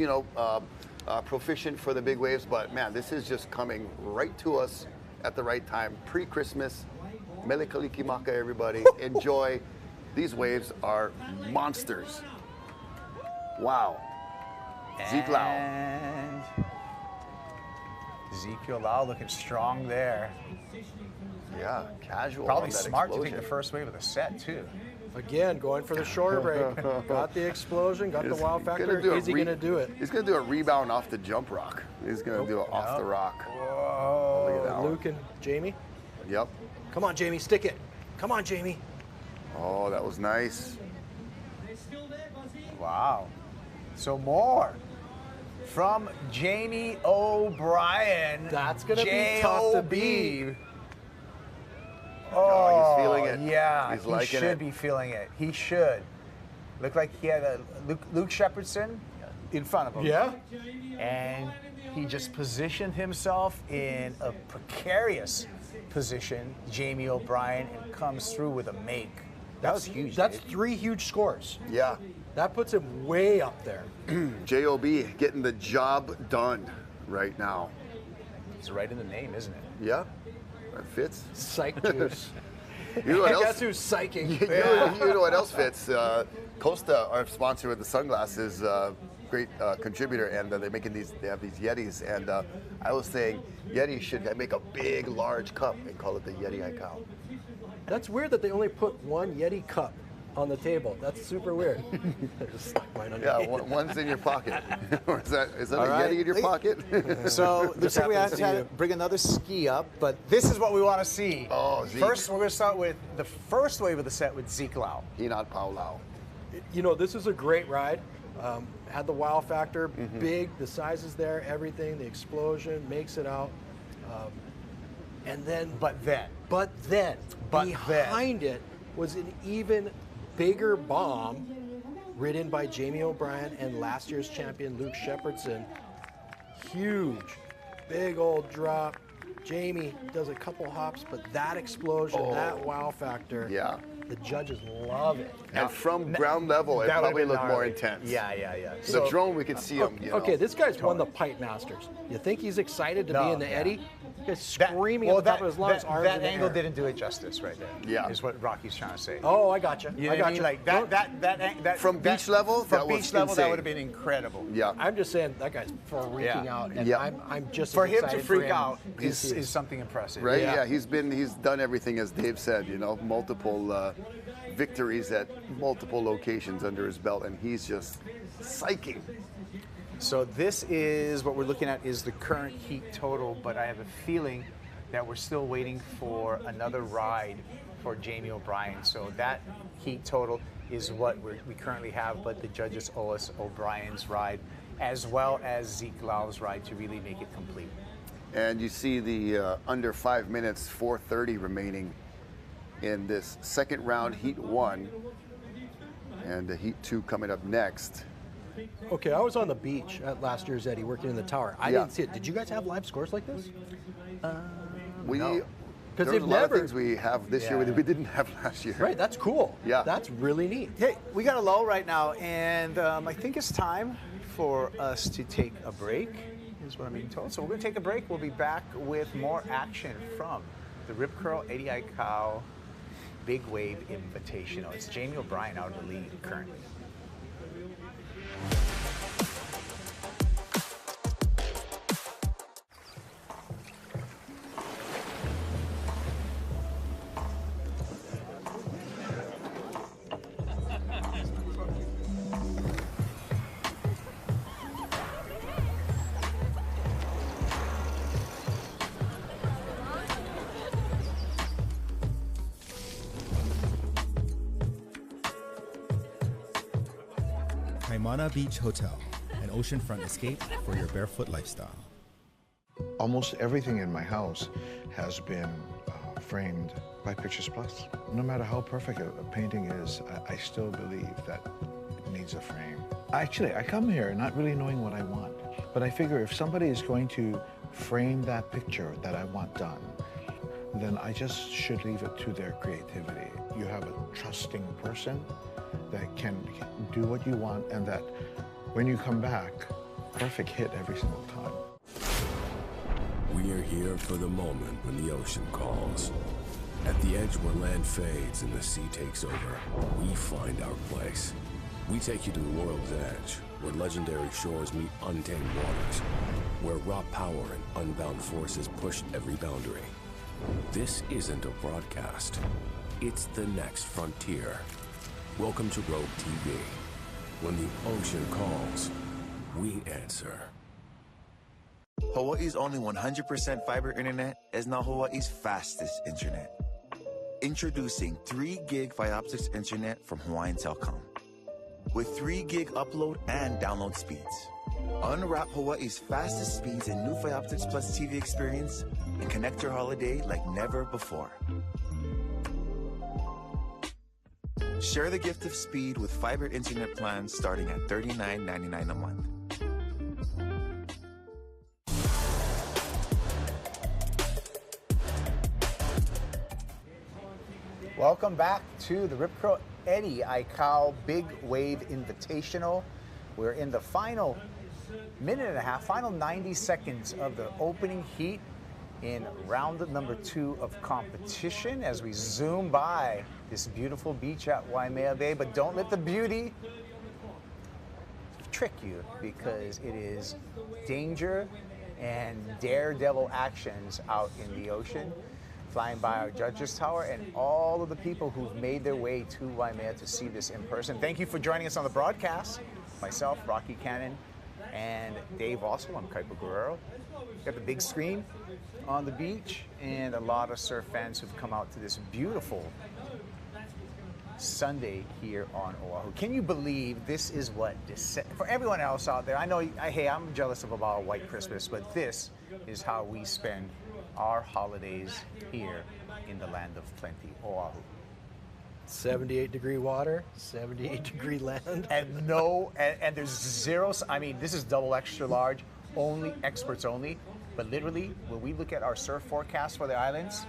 proficient for the big waves. But man, this is just coming right to us at the right time, pre-Christmas. Mele Kalikimaka, everybody. Enjoy. These waves are monsters. Wow. Zeke Lau. And Ezekiel Lau looking strong there. Yeah, casual. Probably on that smart to explosion. take the first wave of the set, too. Again, going for the shore break. Got the explosion, got the wow factor. Is he going to do it? He's going to do a rebound off the jump rock. He's going to do it off the rock. Whoa. Look at that one. Luke and Jamie? Yep. Come on, Jamie, stick it. Come on, Jamie. Oh, that was nice. Wow. So more from Jamie O'Brien. That's going to be tough to beat. Oh, he's feeling it. Yeah, He's he liking should it. be feeling it. He should. Looked like he had a Luke Shepherdson in front of him. Yeah. And he just positioned himself in a precarious position, Jamie O'Brien, and comes through with a make. That was huge. That's Dave. 3 huge scores. Yeah. That puts him way up there. J.O.B. getting the job done right now. It's right in the name, isn't it? Yeah, that fits. Psych juice. You know what else? Guess who's psyching? You know what else fits? Costa, our sponsor with the sunglasses, great contributor, and they have these Yetis. And I was saying Yeti should make a big, large cup and call it the Yeti Aikau. That's weird that they only put one Yeti cup on the table. That's super weird. I just stuck mine on Yeah, your one's in your pocket. Or is that All a right. Yeti in your pocket? So looks like we have to bring another ski up, but this is what we want to see. Oh, Zeke. First, we're going to start with the first wave of the set with Zeke Lau. Hinat Pau Lau. This is a great ride. Had the wow factor, big, the size is there, everything, the explosion makes it out. But then, behind it was an even bigger bomb ridden by Jamie O'Brien and last year's champion Luke Shepherdson. Huge, big old drop. Jamie does a couple hops, but that explosion, that wow factor, the judges love it. And from ground level, it that probably would've been looked more gnarly. intense. Yeah. The drone, we could see him. Okay, this guy's won the Pipe Masters. You think he's excited to be in the Eddy? He's screaming at the top of his lungs, arms that in the angle air. didn't do it justice right there. Yeah. Is what Rocky's trying to say. Oh, I gotcha. You know I what I gotcha. mean? Like that From beach level, from that beach was level, that insane. would have been incredible. Yeah. I'm just saying that guy's freaking out, and I'm just For as him to excited freak him out as he is something impressive. Right? Yeah. He's done everything, as Dave said, multiple victories at multiple locations under his belt, and he's just psyching. So this is what we're looking at is the current heat total, but I have a feeling that we're still waiting for another ride for Jamie O'Brien. So that heat total is what we currently have, but the judges owe us O'Brien's ride as well as Zeke Lau's ride to really make it complete. And you see the under 5 minutes, 4:30 remaining in this second round, Heat 1, and the Heat 2 coming up next. Okay, I was on the beach at last year's Eddy working in the tower. I didn't see it. Did you guys have live scores like this? Because Because there's a lot of things we have this year that we didn't have last year. Right, that's cool. Yeah. That's really neat. Hey, we got a lull right now, and I think it's time for us to take a break, is what I'm being told. So we're going to take a break. We'll be back with more action from the Rip Curl 80i Cow Big Wave Invitational. It's Jamie O'Brien out of the lead currently. Kaimana Beach Hotel, an oceanfront escape for your barefoot lifestyle. Almost everything in my house has been framed by Pictures Plus. No matter how perfect a painting is, I still believe that it needs a frame. Actually, I come here not really knowing what I want, but I figure if somebody is going to frame that picture that I want done, then I just should leave it to their creativity. You have a trusting person that can do what you want, and that when you come back, perfect hit every single time. We are here for the moment when the ocean calls. At the edge where land fades and the sea takes over, we find our place. We take you to the world's edge, where legendary shores meet untamed waters, where raw power and unbound forces push every boundary. This isn't a broadcast. It's the next frontier. Welcome to Rogue TV. When the ocean calls, we answer. Hawaii's only 100% fiber internet is now Hawaii's fastest internet. Introducing 3 gig fiber optics internet from Hawaiian Telcom. With 3 gig upload and download speeds. Unwrap Hawaii's fastest speeds in new fiber optics plus TV experience and connect your holiday like never before. Share the gift of speed with fiber internet plans starting at $39.99 a month. Welcome back to the Rip Curl 80i Cow Big Wave Invitational. We're in the final minute and a half, final 90 seconds of the opening heat in round number 2 of competition as we zoom by this beautiful beach at Waimea Bay. But don't let the beauty trick you, because it is danger and daredevil actions out in the ocean. Flying by our judges tower and all of the people who've made their way to Waimea to see this in person. Thank you for joining us on the broadcast. Myself, Rocky Cannon, and Dave Ossel. I'm Kaipo Guerrero. Got the big screen on the beach and a lot of surf fans who've come out to this beautiful Sunday here on Oahu. Can you believe this is what for everyone else out there? I know, hey, I'm jealous of about a white Christmas, but this is how we spend our holidays here in the land of plenty, Oahu. 78-degree water, 78-degree land. And no, and there's zero, I mean, this is double extra large, only experts only, but literally, when we look at our surf forecast for the islands,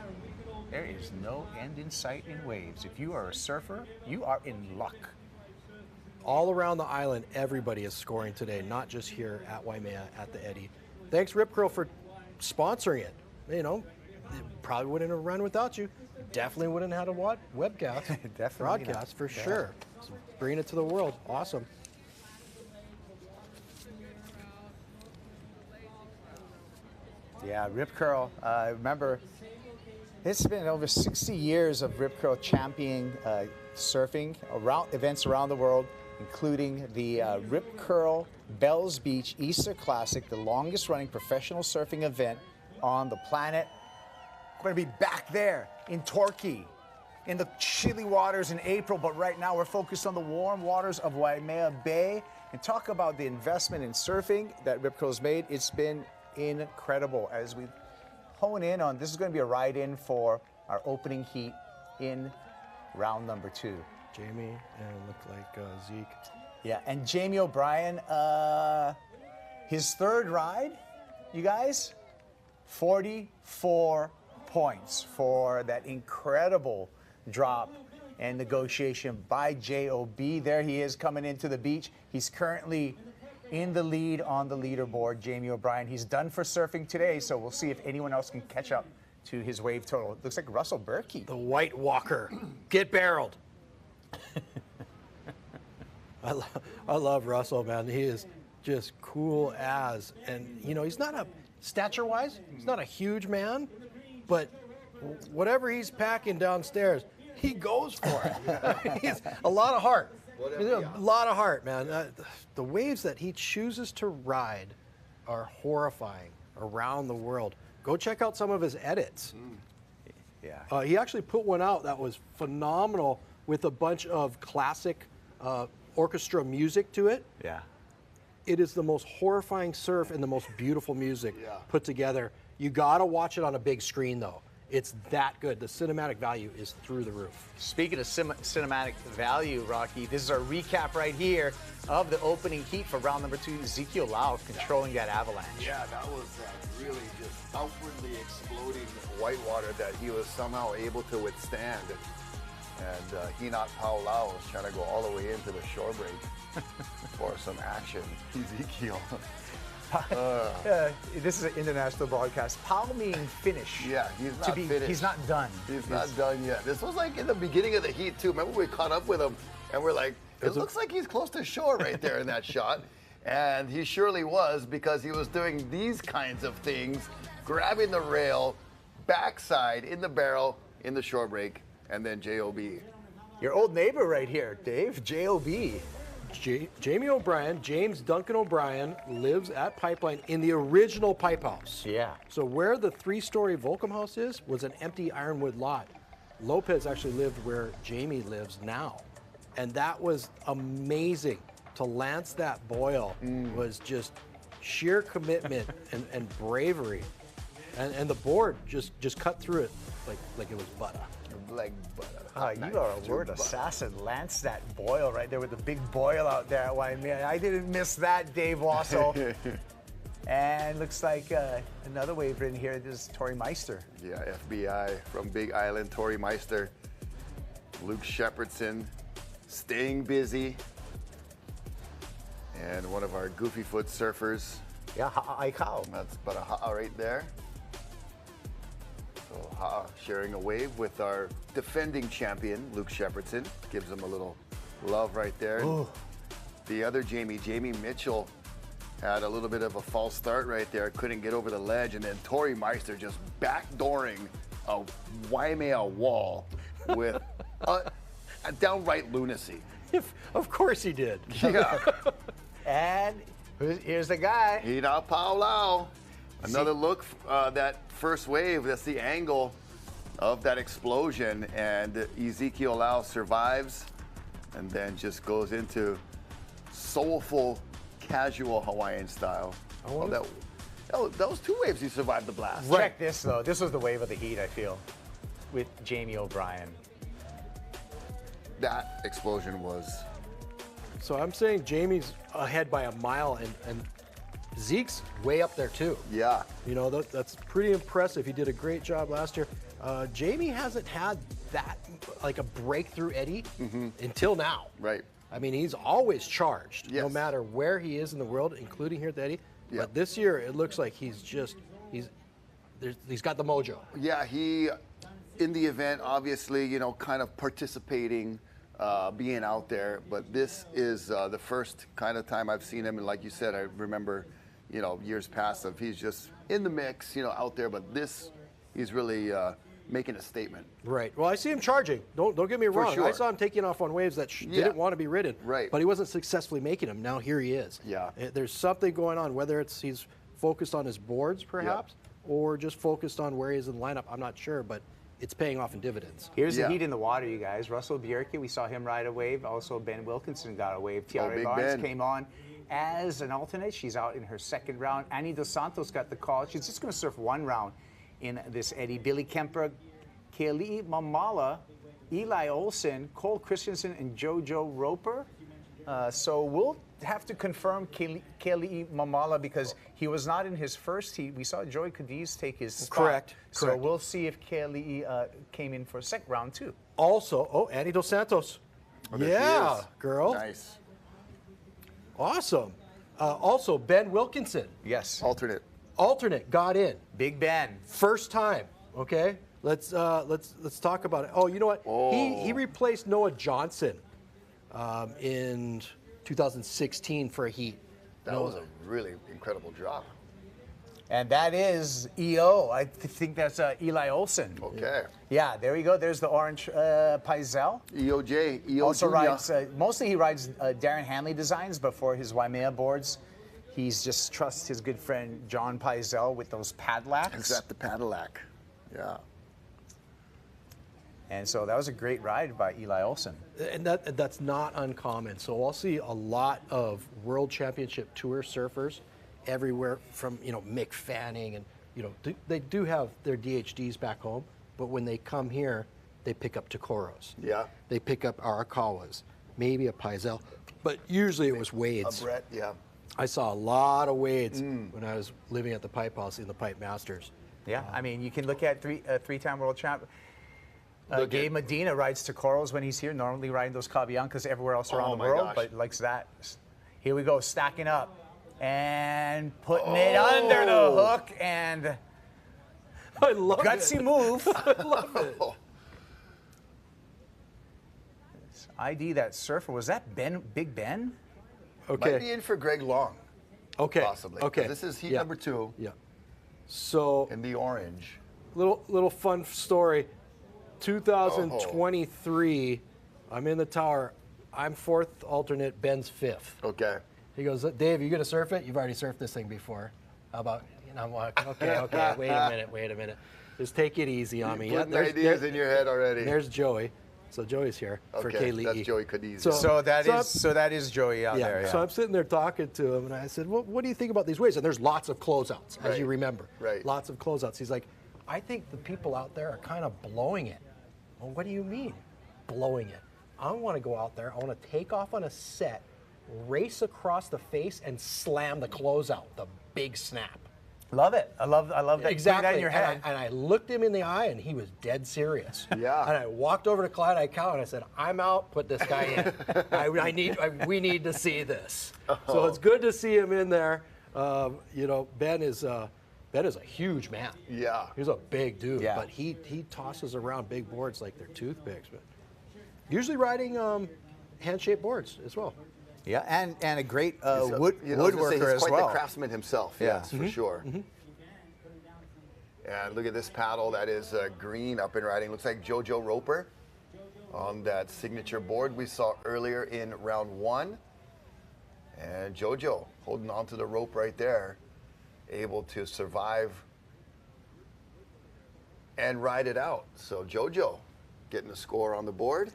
there is no end in sight in waves. If you are a surfer, you are in luck. All around the island, everybody is scoring today, not just here at Waimea at the Eddy. Thanks, Rip Curl, for sponsoring it. You know, it probably wouldn't have run without you. Definitely wouldn't have had a webcast, broadcast for sure. So bringing it to the world, awesome. Yeah, Rip Curl. Remember, it's been over 60 years of Rip Curl championing surfing events around the world, including the Rip Curl Bells Beach Easter Classic, the longest running professional surfing event on the planet. We're going to be back there in Torquay in the chilly waters in April, but right now we're focused on the warm waters of Waimea Bay and talk about the investment in surfing that Rip Curl's made. It's been incredible as we hone in on, this is going to be a ride-in for our opening heat in round number 2. Jamie and looked like Zeke. Yeah, and Jamie O'Brien, his third ride, you guys, 44 points for that incredible drop and negotiation by J.O.B. There he is coming into the beach. He's currently in the lead on the leaderboard, Jamie O'Brien. He's done for surfing today, so we'll see if anyone else can catch up to his wave total. Looks like Russell Berkey. The White Walker. Get barreled. I love Russell, man. He is just cool as. And, you know, he's not a, stature-wise, he's not a huge man, but whatever he's packing downstairs, he goes for it. He's a lot of heart. A lot of heart, man. The waves that he chooses to ride are horrifying around the world. Go check out some of his edits. Yeah. He actually put one out that was phenomenal with a bunch of classic orchestra music to it. Yeah. It is the most horrifying surf and the most beautiful music put together. You gotta watch it on a big screen though. It's that good. The cinematic value is through the roof. Speaking of cinematic value, Rocky, this is our recap right here of the opening heat for round number 2. Ezekiel Lau controlling that avalanche. Yeah, that was really just outwardly exploding whitewater that he was somehow able to withstand. And Hinat Paolau was trying to go all the way into the shore break for some action. Ezekiel. This is an international broadcast. Pao meaning finish. Yeah, he's not finished. He's not done. He's not done yet. This was like in the beginning of the heat too. Remember we caught up with him and we're like, it looks like he's close to shore right there in that shot. And he surely was, because he was doing these kinds of things, grabbing the rail, backside, in the barrel, in the shore break, and then JOB. Your old neighbor right here, Dave, JOB. Jamie O'Brien, James Duncan O'Brien, lives at Pipeline in the original pipe house. Yeah. So where the 3-story Volcom house is was an empty ironwood lot. Lopez actually lived where Jamie lives now. And that was amazing. To lance that boil was just sheer commitment and bravery. And the board just cut through it like it was butter. Like butter. You are a word assassin. Lance that boil right there with the big boil out there at Waimea. I didn't miss that, Dave Wassel. And looks like another wave in here. This is Tori Meister. Yeah, FBI from Big Island, Tori Meister. Luke Shepardson staying busy. And one of our goofy foot surfers. Yeah, Ha'a. That's about a Ha'a right there. So Ha'a sharing a wave with our defending champion, Luke Shepardson. Gives him a little love right there. The other Jamie Mitchell, had a little bit of a false start right there. Couldn't get over the ledge. And then Tori Meister just backdooring a Waimea wall with a downright lunacy. Of course he did. Yeah. And here's the guy. Hinat Paolau. Another look, that first wave, that's the angle of that explosion. And Ezekiel Lau survives and then just goes into soulful, casual Hawaiian style. Oh, that was 2 waves he survived the blast. Right. Check this, though. This was the wave of the heat, I feel, with Jamie O'Brien. That explosion was... So I'm saying Jamie's ahead by a mile, and Zeke's way up there too. Yeah. You know, that's pretty impressive. He did a great job last year. Jamie hasn't had that, like a breakthrough eddy until now. Right. I mean, he's always charged, no matter where he is in the world, including here at the eddy. But this year, it looks like he's got the mojo. Yeah, he, in the event, obviously, you know, kind of participating, being out there. But this is the first kind of time I've seen him. And like you said, I remember, you know, years past of he's just in the mix, you know, out there. But this, he's really making a statement. Right. Well, I see him charging. Don't get me wrong. sure. I saw him taking off on waves that didn't want to be ridden. Right. But he wasn't successfully making them. Now here he is. Yeah. There's something going on, whether it's he's focused on his boards perhaps, or just focused on where he is in the lineup. I'm not sure, but it's paying off in dividends. Here's the heat in the water, you guys. Russell Bjerke, we saw him ride a wave. Also, Ben Wilkinson got a wave. Tiara Barnes came on as an alternate. She's out in her second round. Annie Dos Santos got the call. She's just going to surf one round in this eddy. Billy Kemper, Keali'i Mamala, Eli Olsen, Cole Christensen, and JoJo Roper. So we'll have to confirm Keali'i Mamala because he was not in his first heat. We saw Joey Cadiz take his spot. Correct. So we'll see if Keali'i came in for a second round too. Also, Annie Dos Santos. Yeah, girl. Nice. Awesome. Also, Ben Wilkinson. Yes. Alternate. Alternate got in. Big Ben. First time. Okay, let's talk about it. Oh, you know what? He replaced Noah Johnson in 2016 for a heat. That was a really incredible drop. And that is EO. I think that's Eli Olsen. Okay. Yeah, there you go. There's the orange Paisel. EO Also Jr. rides, mostly he rides Darren Hanley designs, but for his Waimea boards, he's just trusts his good friend John Paisel with those Padlacks. Is that the Padillac? Yeah. And so that was a great ride by Eli Olsen. And that's not uncommon. So I'll see a lot of World Championship Tour surfers everywhere from, Mick Fanning and, they do have their DHDs back home, but when they come here, they pick up Tokoros. Yeah. They pick up Arakawas, maybe a Paisel, but usually it was Wades. A Brett, yeah. I saw a lot of Wades when I was living at the Pipe House in the Pipe Masters. Yeah, I mean, you can look at three-time world champ. Gabe Medina rides Tokoros when he's here, normally riding those Cabiancas everywhere else around the world, but likes that. Here we go, stacking up and putting it under the hook, and I love gutsy it. move. I love it. ID that surfer, was that Big Ben? Okay. Might be in for Greg Long. Okay. Possibly. Okay. This is heat number 2. Yeah. So in the orange. Little fun story. 2023, I'm in the tower. I'm 4th alternate, Ben's 5th. Okay. He goes, Dave, you gonna surf it? You've already surfed this thing before. How about, I'm like, okay, wait a minute. Just take it easy on me. Putting ideas in your head already. There's Joey. So Joey's here for K-Lee. That's Joey Cadiz. So that is Joey out there. Yeah. So I'm sitting there talking to him, and I said, well, what do you think about these waves? And there's lots of closeouts, as you remember. Right. Lots of closeouts. He's like, I think the people out there are kind of blowing it. Well, what do you mean, blowing it? I want to go out there. I want to take off on a set, race across the face, and slam the closeout, the big snap. Love it. I love that. Exactly. That in your head. And I looked him in the eye, and he was dead serious. Yeah. And I walked over to Clyde Aikau, and I said, I'm out. Put this guy in. We need to see this. So it's good to see him in there. Ben is a huge man. Yeah. He's a big dude. Yeah. But he tosses around big boards like they're toothpicks. But usually riding hand-shaped boards as well. Yeah, and a great woodworker he's as quite well. the craftsman himself. Yeah. Yes, for sure. And look at this paddle. That is green up and riding. Looks like JoJo Roper on that signature board we saw earlier in round 1. And JoJo holding on to the rope right there, able to survive and ride it out. So JoJo getting a score on the board.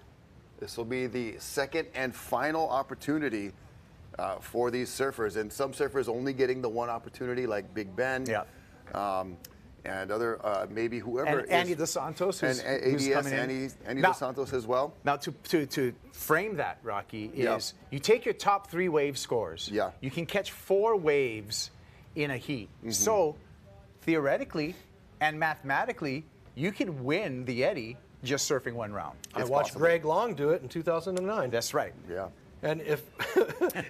This will be the second and final opportunity for these surfers. And some surfers only getting the one opportunity, like Big Ben. Yeah. And other, maybe whoever. And Andy DeSantos, who's ADS, coming in. Andy Now- DeSantos as well. Now, to frame that, Rocky, is Yeah. you take your top 3 wave scores. Yeah. You can catch 4 waves in a heat. So, theoretically and mathematically, you can win the Eddy just surfing 1 round. I watched Greg Long do it in 2009. That's right. Yeah. And if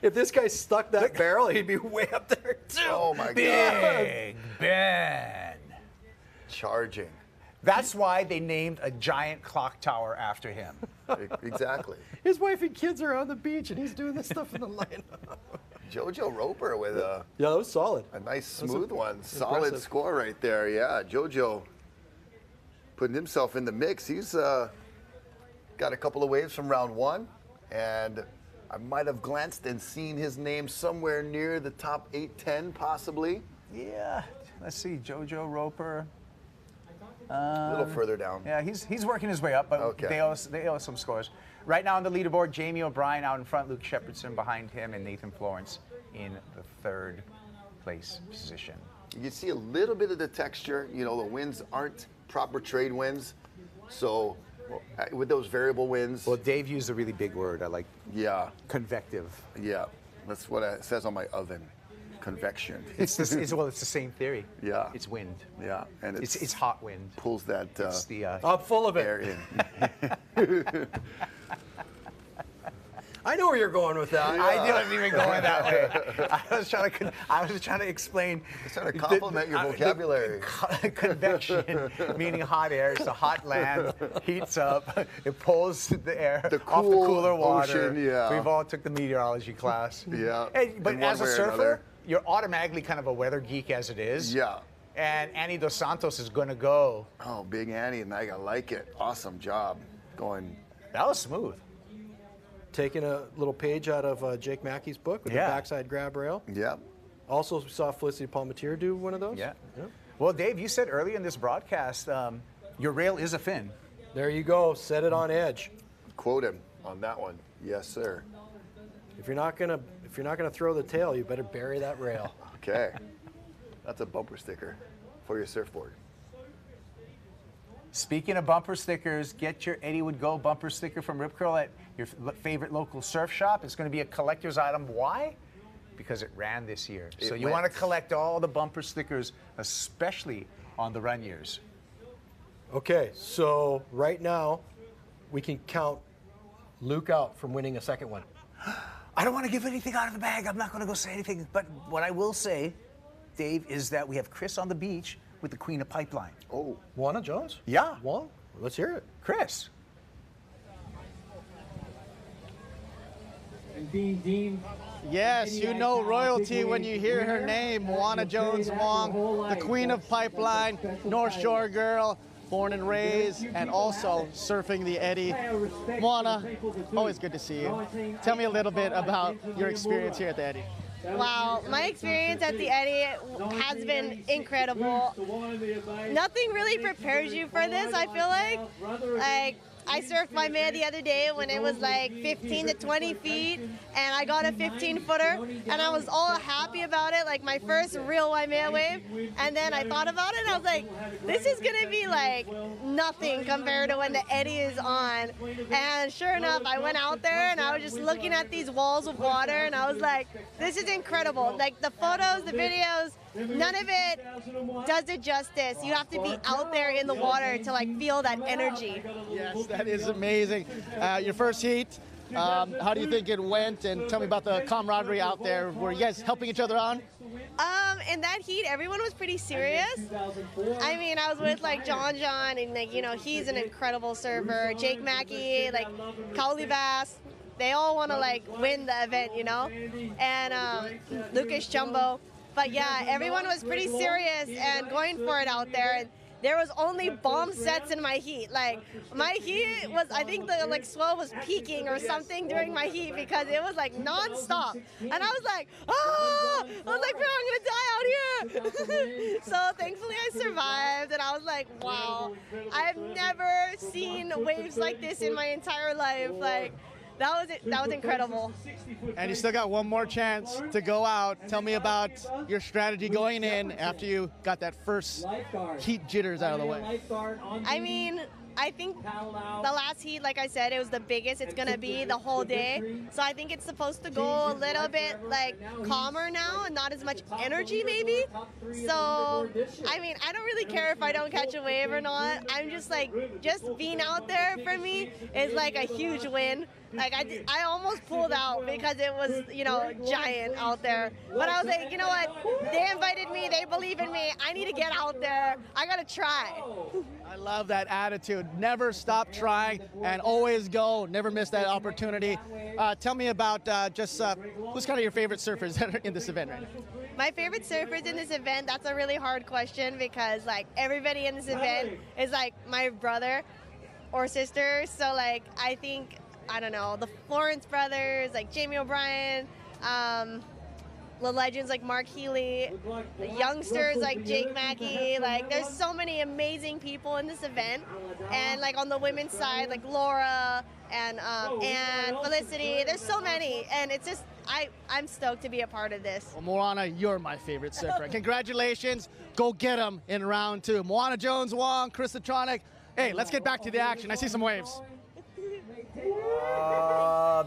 if this guy stuck that barrel, he'd be way up there too. Oh my God. Big Ben. Charging. That's why they named a giant clock tower after him. Exactly. His wife and kids are on the beach, and he's doing this stuff in the lineup. JoJo Roper with Yeah, that was solid. a nice That's smooth one. impressive. Solid score right there. Yeah, JoJo putting himself in the mix. He's got a couple of waves from round 1, and I might have glanced and seen his name somewhere near the top 8-10 possibly. Yeah. Let's see, JoJo Roper. A little further down. Yeah, he's working his way up, but Okay. they owe us some scores. Right now on the leaderboard, Jamie O'Brien out in front, Luke Shepardson behind him, and Nathan Florence in the 3rd place position. You can see a little bit of the texture. The winds aren't proper trade winds. So with those variable winds. Well, Dave used a really big word. I like convective. Yeah, that's what it says on my oven. Convection. It's the same theory. Yeah. It's wind. Yeah, and it's hot wind. Pulls that It's the I'm full of it. air in. I know where you're going with that. I didn't even go in that way. I was trying to explain. Trying to compliment your vocabulary. Convection, meaning hot air. It's a hot land, heats up, it pulls the air off the cooler water. Ocean, yeah. We've all took the meteorology class. Yeah. Hey, but in one as a way or surfer, another. you're automatically kind of a weather geek as it is. Yeah. And Annie Dos Santos is going to go. Oh, Big Annie and I like it. Awesome job going. That was smooth. Taking a little page out of Jake Mackey's book with the backside grab rail. Yeah. Also, we saw Felicity Palmatier do one of those. Yeah. Well, Dave, you said earlier in this broadcast, your rail is a fin. There you go. Set it on edge. Quote him on that one. Yes, sir. If you're not gonna throw the tail, you better bury that rail. Okay. That's a bumper sticker for your surfboard. Speaking of bumper stickers, get your Eddie Would Go bumper sticker from Rip Curl at your favorite local surf shop. It's going to be a collector's item. Why? Because it ran this year. So you want to collect all the bumper stickers, especially on the run years. Okay, so right now we can count Luke out from winning a second one. I don't want to give anything out of the bag. I'm not going to go say anything. But what I will say, Dave, is that we have Chris on the beach with the Queen of Pipeline. Oh. Juana Jones? Yeah. Well, let's hear it. Chris. And being deemed. Yes, you know royalty when you hear her name, Moana Jones Wong, the Queen of Pipeline, North Shore girl, born and raised, and also surfing the Eddie. Moana, always good to see you. Tell me a little bit about your experience here at the Eddie. Wow, my experience at the Eddie has been incredible. Nothing really prepares you for this, I feel like. I surfed Waimea the other day when it was like 15 to 20 feet, and I got a 15-footer, and I was all happy about it, like my first real Waimea wave. And then I thought about it, and I was like, this is gonna be like nothing compared to when the Eddie is on. And sure enough, I went out there, and I was just looking at these walls of water, and I was like, this is incredible. Like the photos, the videos, none of it does it justice. You have to be out there in the water to like feel that energy. Yes, that is amazing. Your first heat, how do you think it went? And tell me about the camaraderie out there. Were you guys helping each other on? In that heat, everyone was pretty serious. I mean, I was with like John, and like, you know, he's an incredible surfer. Jake Mackey, like Kauli Bass. They all want to like win the event, you know? And Lucas Jumbo. But yeah, everyone was pretty serious and going for it out there. And there was only bomb sets in my heat. Like my heat was, I think the like swell was peaking or something during my heat because it was like nonstop. And I was like, ah! I was like, bro, I'm gonna die out here. So thankfully I survived, and I was like, wow, I've never seen waves like this in my entire life. Like, that was it. That was incredible. And you still got one more chance to go out. Tell me about your strategy going in after you got that first heat jitters out of the way. I mean, I think the last heat, like I said, it was the biggest it's going to be the whole day. So I think it's supposed to go a little bit like calmer now and not as much energy maybe. So, I mean, I don't really care if I don't catch a wave or not. I'm just like, just being out there for me is like a huge win. Like I almost pulled out because it was, you know, giant out there. But I was like, you know what? They invited me. They believe in me. I need to get out there. I got to try. I love that attitude. Never stop trying and always go. Never miss that opportunity. Tell me about who's kind of your favorite surfers that are in this event right now? My favorite surfers in this event, that's a really hard question because like everybody in this event is like my brother or sister. So like I think, I don't know, the Florence brothers, like Jamie O'Brien, the legends like Mark Healy, the youngsters like Jake Mackey. Like there's so many amazing people in this event. And like on the women's side, like Laura and Felicity, there's so many. And it's just, I'm stoked to be a part of this. Well, Moana, you're my favorite surfer. Congratulations. Go get them in round 2. Moana Jones Wong, Chris Atronic. Hey, let's get back to the action. I see some waves.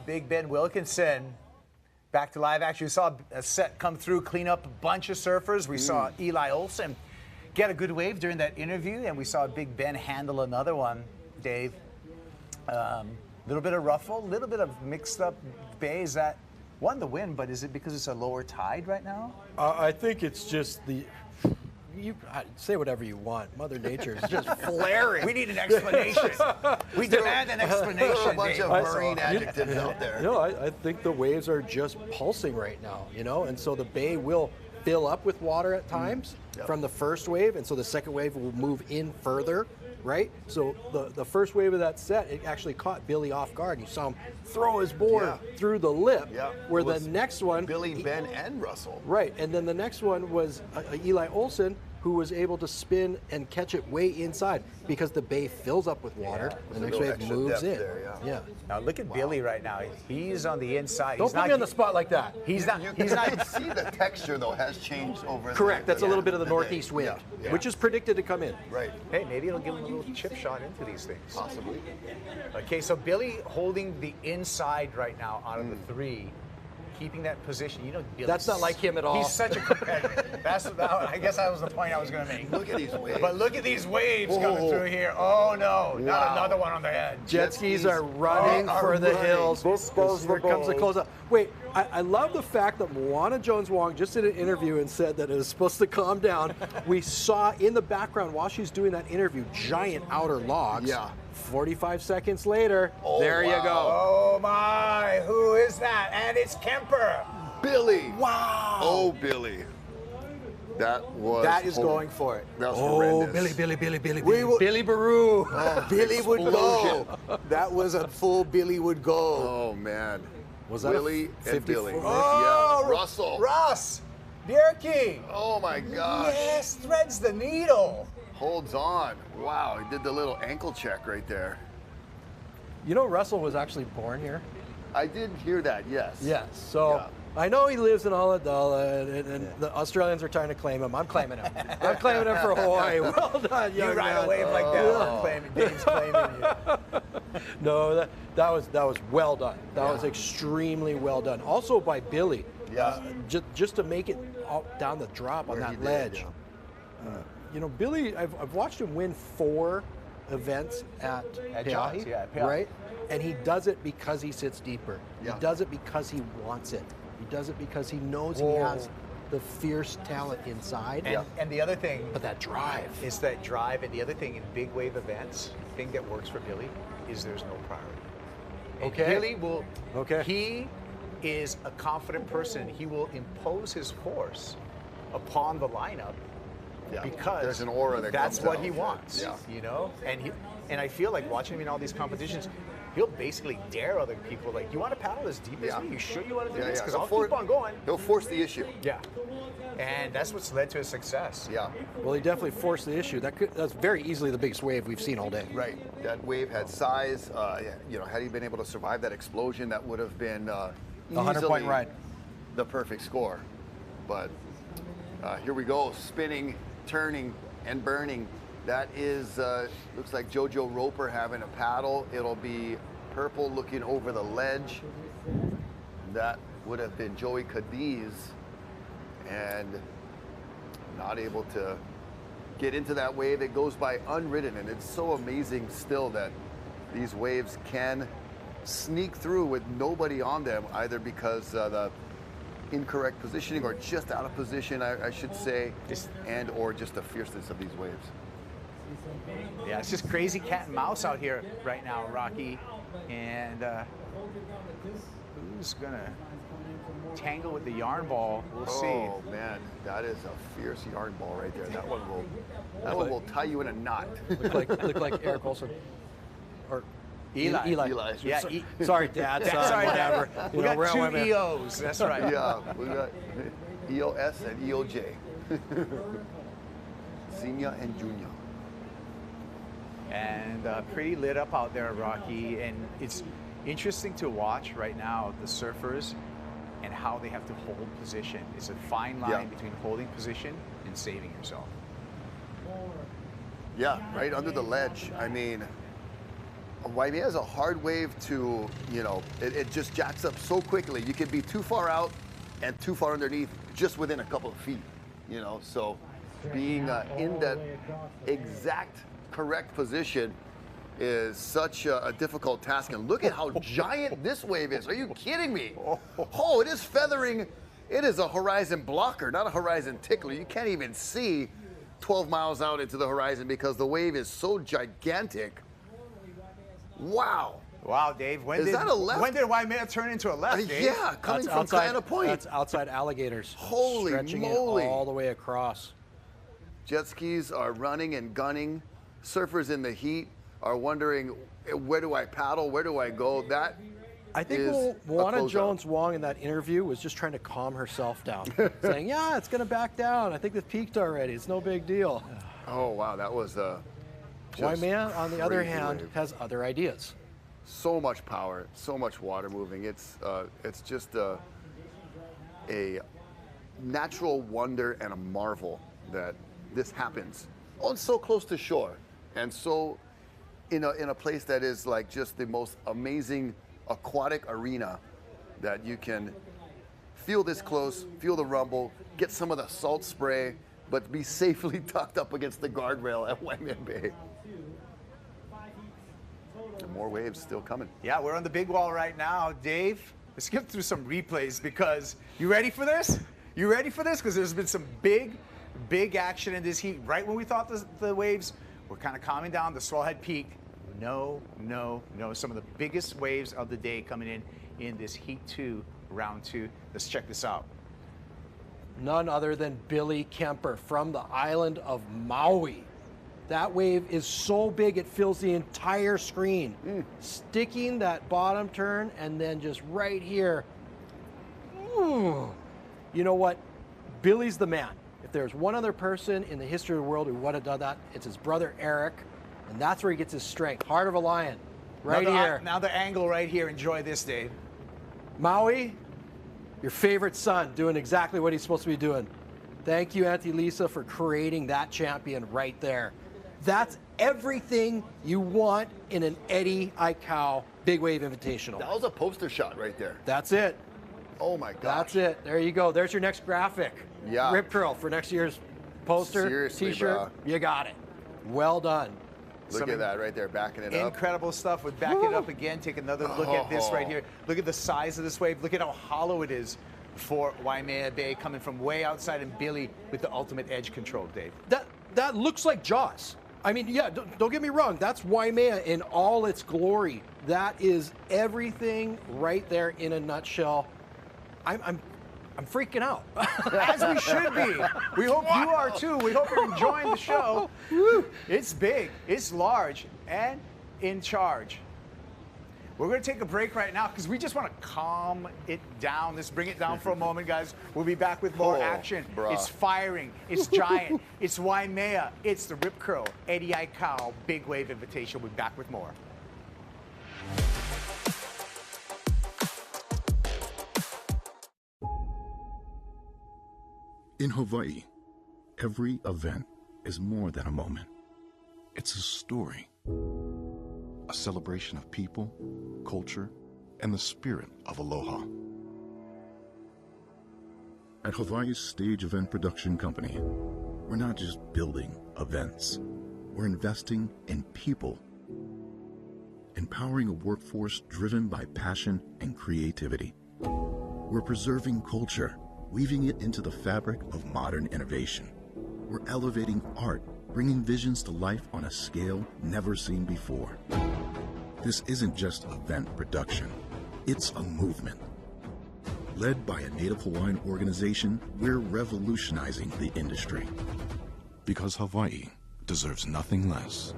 Big Ben Wilkinson. Back to live action. We saw a set come through, clean up a bunch of surfers. We saw Eli Olsen get a good wave during that interview, and we saw Big Ben handle another one, Dave. little bit of ruffle, a little bit of mixed up bays that won the win, but is it because it's a lower tide right now? I think it's just say whatever you want. Mother Nature is just flaring. We need an explanation. We demand an explanation. A bunch of marine adjectives out there. I think the waves are just pulsing right now, and so the bay will fill up with water at times from the first wave, and so the second wave will move in further, right? So the first wave of that set, it actually caught Billy off guard. You saw him throw his board through the lip, where the next one... Billy, Ben, and Russell. Right, and then the next one was Eli Olsen, who was able to spin and catch it way inside because the bay fills up with water. The next wave moves in. Yeah. Now look at Billy right now. He's on the inside. Don't put me on the spot like that. He's not. You can see the texture though has changed over. Correct. That's a little bit of the northeast wind, which is predicted to come in. Right. Hey, maybe it'll give him a little chip shot into these things. Possibly. Okay, so Billy holding the inside right now out of the three. Keeping that position, Billy. That's not like him at all. He's such a competitor. I guess that was the point I was going to make. Look at these waves. But look at these waves coming through here. Oh no, not another one on the head. Jet skis are running for the hills. Here comes the close-up. Wait, I love the fact that Moana Jones-Wong just did an interview and said that it was supposed to calm down. We saw in the background while she's doing that interview, giant outer logs. Yeah. 45 seconds later, there you go. Oh my, who is that? And it's Kemper. Billy. Wow. Oh, Billy. That is going for it. That was horrendous. Billy Baru. Oh, Billy would go. That was a full Billy would go. Oh, man. Was that Willie and Billy? Oh, yeah. Russell. Russ. Bierke. Oh, my gosh. Yes, threads the needle. Holds on. Wow, he did the little ankle check right there. Russell was actually born here. I did hear that, yes. Yes, so I know he lives in Ulladulla, and the Australians are trying to claim him. I'm claiming him. I'm claiming him for Hawaii. Well done, young man. You ride a wave like that. Dave's claiming you. No, that was well done. That was extremely well done. Also by Billy. Yeah. Just to make it down the drop on that ledge. Billy, I've watched him win 4 events at John's, Pe'ahi, right? And he does it because he sits deeper. Yeah. He does it because he wants it. He does it because he knows he has the fierce talent inside. And the other thing, but that drive is that drive. And the other thing in big wave events, the thing that works for Billy is there's no priority. And Billy will. Okay. He is a confident person. He will impose his force upon the lineup. Yeah. Because there's an aura that that's comes what out. he wants, and I feel like watching him in all these competitions, he'll basically dare other people, like, you want to paddle as deep as me? You sure you want to do this? Because I'll keep on going. He'll force the issue. Yeah, and that's what's led to his success. Yeah. Well, he definitely forced the issue. That's very easily the biggest wave we've seen all day. Right. That wave had size. Had he been able to survive that explosion, that would have been a 100-point ride. The perfect score. But here we go, spinning, turning, and burning. That is, looks like JoJo Roper having a paddle. It'll be purple looking over the ledge. That would have been Joey Cadiz, and not able to get into that wave. It goes by unridden, and it's so amazing still that these waves can sneak through with nobody on them, either because the incorrect positioning or just out of position, I should say, and or just the fierceness of these waves. Yeah, it's just crazy cat and mouse out here right now, Rocky. And who's gonna tangle with the yarn ball? We'll see. Oh man, that is a fierce yarn ball right there. That one will tie you in a knot. Look like Eric Olson. Or Eli. Yeah. Sorry, Dad. Sorry, whatever. We got 2 EOs. That's right. Yeah, we got EOS and EOJ. Senior and Junior. And pretty lit up out there, Rocky. And it's interesting to watch right now the surfers and how they have to hold position. It's a fine line between holding position and saving yourself. Yeah, right under the ledge. I mean, Waimea is a hard wave to, it just jacks up so quickly. You can be too far out and too far underneath just within a couple of feet, so being in that exact correct position is such a difficult task. And look at how giant this wave is. Are you kidding me? Oh, it is feathering. It is a horizon blocker, not a horizon tickler. You can't even see 12 miles out into the horizon because the wave is so gigantic. Wow. Wow, Dave. When Is did, that a left? When did Waimea turn into a left, Dave? Yeah, coming from Kiana Point. That's outside alligators. Holy stretching moly. it all the way across. Jet skis are running and gunning. Surfers in the heat are wondering, where do I paddle? Where do I go? That I think is a Moana closeout. Jones-Wong in that interview was just trying to calm herself down, saying, yeah, it's going to back down. I think it's peaked already. It's no big deal. Oh, wow, that was Waimea, on the other crazy hand, wave. has other ideas. So much power, so much water moving. It's just a natural wonder and a marvel that this happens. Oh, it's so close to shore, and so in a place that is like just the most amazing aquatic arena that you can feel this close, feel the rumble, get some of the salt spray, but be safely tucked up against the guardrail at Waimea Bay. And more waves still coming. Yeah, we're on the big wall right now. Dave, let's get through some replays because you ready for this? You ready for this? Because there's been some big action in this heat. Right when we thought the waves were kind of calming down, the swell had peaked. No. Some of the biggest waves of the day coming in this Heat 2, Round 2. Let's check this out. None other than Billy Kemper from the island of Maui. That wave is so big it fills the entire screen. Sticking that bottom turn and then just right here. Ooh. You know what? Billy's the man. If there's one other person in the history of the world who would have done that, it's his brother Eric. And that's where he gets his strength. Heart of a lion. Right here. Now the angle right here. Enjoy this, Dave. Maui, your favorite son doing exactly what he's supposed to be doing. Thank you, Auntie Lisa, for creating that champion right there. That's everything you want in an Eddie Aikau Big Wave Invitational. That was a poster shot right there. That's it. Oh my gosh. That's it. There you go. There's your next graphic. Yeah. Rip curl for next year's poster, Seriously, t-shirt. bro. You got it. Well done. Look at that right there, backing it up. Incredible stuff. We'll back it up again. Take another look at this right here. Look at the size of this wave. Look at how hollow it is for Waimea Bay, coming from way outside, and Billy with the ultimate edge control, Dave. That looks like Jaws. I mean, yeah, don't get me wrong. That's Waimea in all its glory. That is everything right there in a nutshell. I'm freaking out. As we should be. We hope you are too. We hope you're enjoying the show. It's big, it's large, and in charge. We're going to take a break right now because we just want to calm it down. Let's bring it down for a moment, guys. We'll be back with more action. Bruh. It's firing. It's giant. It's Waimea. It's the Rip Curl Eddie Aikau Big Wave Invitational. We'll be back with more. In Hawaii, every event is more than a moment. It's a story. A celebration of people, culture, and the spirit of aloha. At Hawaii's Stage Event Production Company, we're not just building events. We're investing in people. Empowering a workforce driven by passion and creativity. We're preserving culture, weaving it into the fabric of modern innovation. We're elevating art, bringing visions to life on a scale never seen before. This isn't just event production, it's a movement. Led by a Native Hawaiian organization, we're revolutionizing the industry. Because Hawaii deserves nothing less.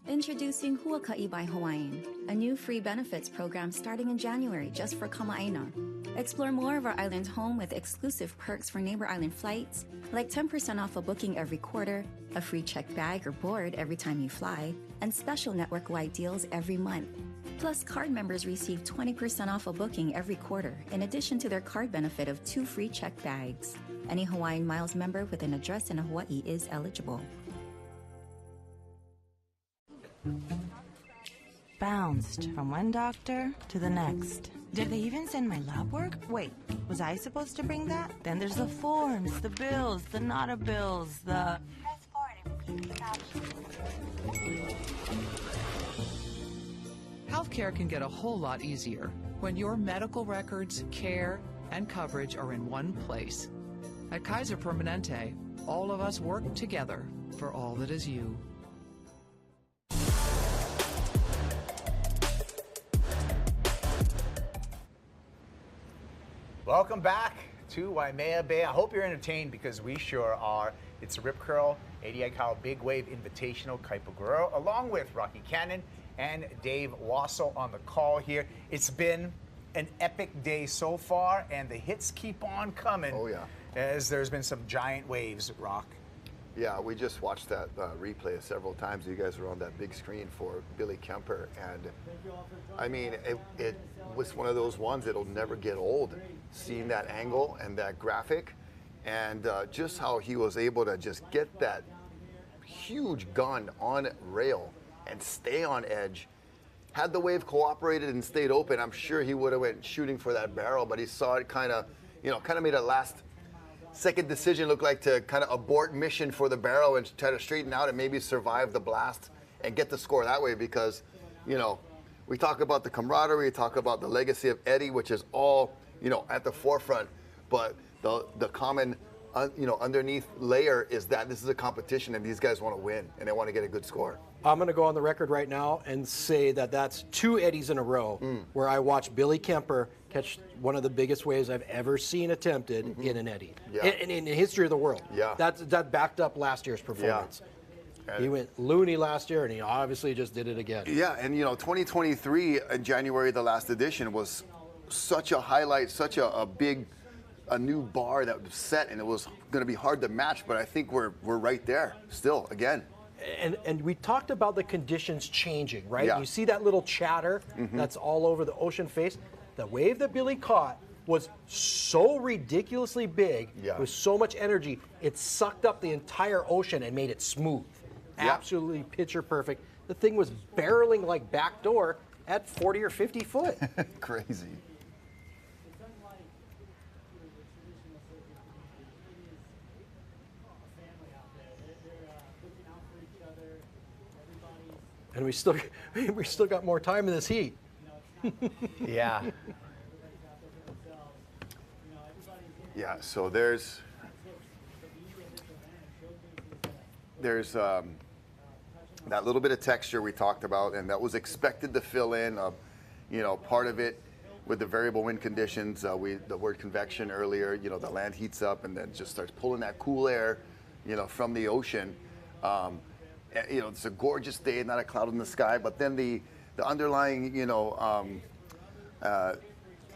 Introducing Huaka'i by Hawaiian, a new free benefits program starting in January just for Kama'aina. Explore more of our island home with exclusive perks for neighbor island flights, like 10% off a booking every quarter, a free checked bag or board every time you fly, and special network-wide deals every month. Plus, card members receive 20% off a booking every quarter, in addition to their card benefit of 2 free checked bags. Any Hawaiian Miles member with an address in Hawaii is eligible. Bounced from one doctor to the next. Did they even send my lab work? Wait, was I supposed to bring that? Then there's the forms, the bills, the nota bills, the... Press forward and repeat the caption. Healthcare can get a whole lot easier when your medical records, care, and coverage are in one place. At Kaiser Permanente, all of us work together for all that is you. Welcome back to Waimea Bay. I hope you're entertained because we sure are. It's a Rip Curl 80 Cal Big Wave Invitational Kaipo Guerrero, along with Rocky Cannon and Dave Wassel on the call here. It's been an epic day so far, and the hits keep on coming. Oh, yeah. As there's been some giant waves, Rock. Yeah, we just watched that replay several times. You guys were on that big screen for Billy Kemper, and I mean, it was one of those ones that'll never get old. Seeing that angle and that graphic, and just how he was able to just get that huge gun on rail and stay on edge. Had the wave cooperated and stayed open, I'm sure he would have went shooting for that barrel, but he saw it kind of made a last second decision look like to kind of abort mission for the barrel and try to straighten out and maybe survive the blast and get the score that way, because, you know, we talk about the camaraderie, we talk about the legacy of Eddie, which is all, you know, at the forefront, but the common, underneath layer is that this is a competition and these guys want to win and they want to get a good score. I'm going to go on the record right now and say that that's 2 Eddies in a row where I watched Billy Kemper catch one of the biggest waves I've ever seen attempted in an Eddy, in the history of the world. Yeah. That backed up last year's performance. Yeah. He went loony last year, and he obviously just did it again. Yeah, and 2023 in January, the last edition, was such a highlight, such a new bar that was set, and it was going to be hard to match. But I think we're right there still again. And we talked about the conditions changing, right? Yeah. You see that little chatter that's all over the ocean face. The wave that Billy caught was so ridiculously big, with so much energy, it sucked up the entire ocean and made it smooth. Absolutely picture perfect. The thing was barreling like backdoor at 40 or 50 foot. Crazy. And we still got more time in this heat. Yeah. Yeah, so there's that little bit of texture we talked about, and that was expected to fill in, part of it with the variable wind conditions. The word convection earlier, the land heats up and then just starts pulling that cool air, from the ocean. It's a gorgeous day, not a cloud in the sky, but then the underlying,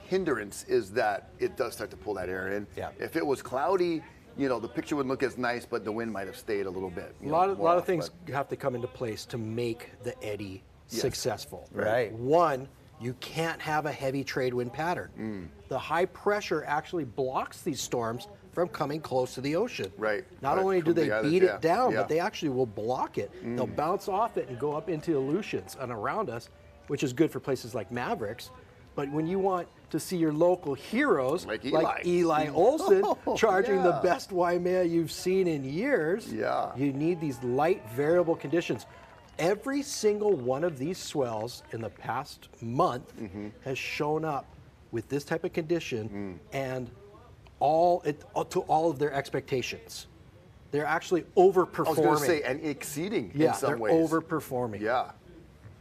hindrance is that it does start to pull that air in. Yeah. If it was cloudy, the picture wouldn't look as nice, but the wind might have stayed a little bit. A lot of things have to come into place to make the Eddy successful. Right. One, you can't have a heavy trade wind pattern. The high pressure actually blocks these storms from coming close to the ocean. Right. Not only do they beat it down, but they actually will block it. They'll bounce off it and go up into Aleutians and around us, which is good for places like Mavericks. But when you want to see your local heroes like Eli Olsen charging the best Waimea you've seen in years, you need these light variable conditions. Every single one of these swells in the past month has shown up with this type of condition and to all of their expectations. They're actually overperforming. I was going to say, and exceeding in some ways. Yeah, they're overperforming. Yeah.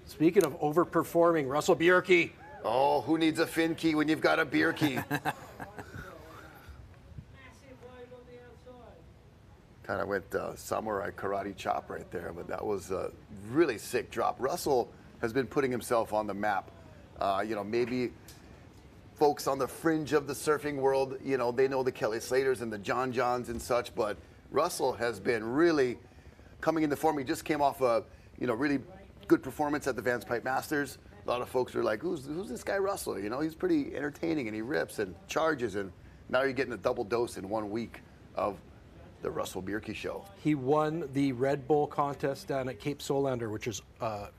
Speaking of overperforming, Russell Bjerke. Oh, who needs a fin key when you've got a beer key? Kind of went samurai karate chop right there, but that was a really sick drop. Russell has been putting himself on the map. Maybe folks on the fringe of the surfing world, they know the Kelly Slaters and the John Johns and such, but Russell has been really coming into form. He just came off a, really good performance at the Vans Pipe Masters. A lot of folks are like, who's this guy Russell? He's pretty entertaining and he rips and charges, and now you're getting a double dose in 1 week of the Russell Bierke show. He won the Red Bull contest down at Cape Solander, which is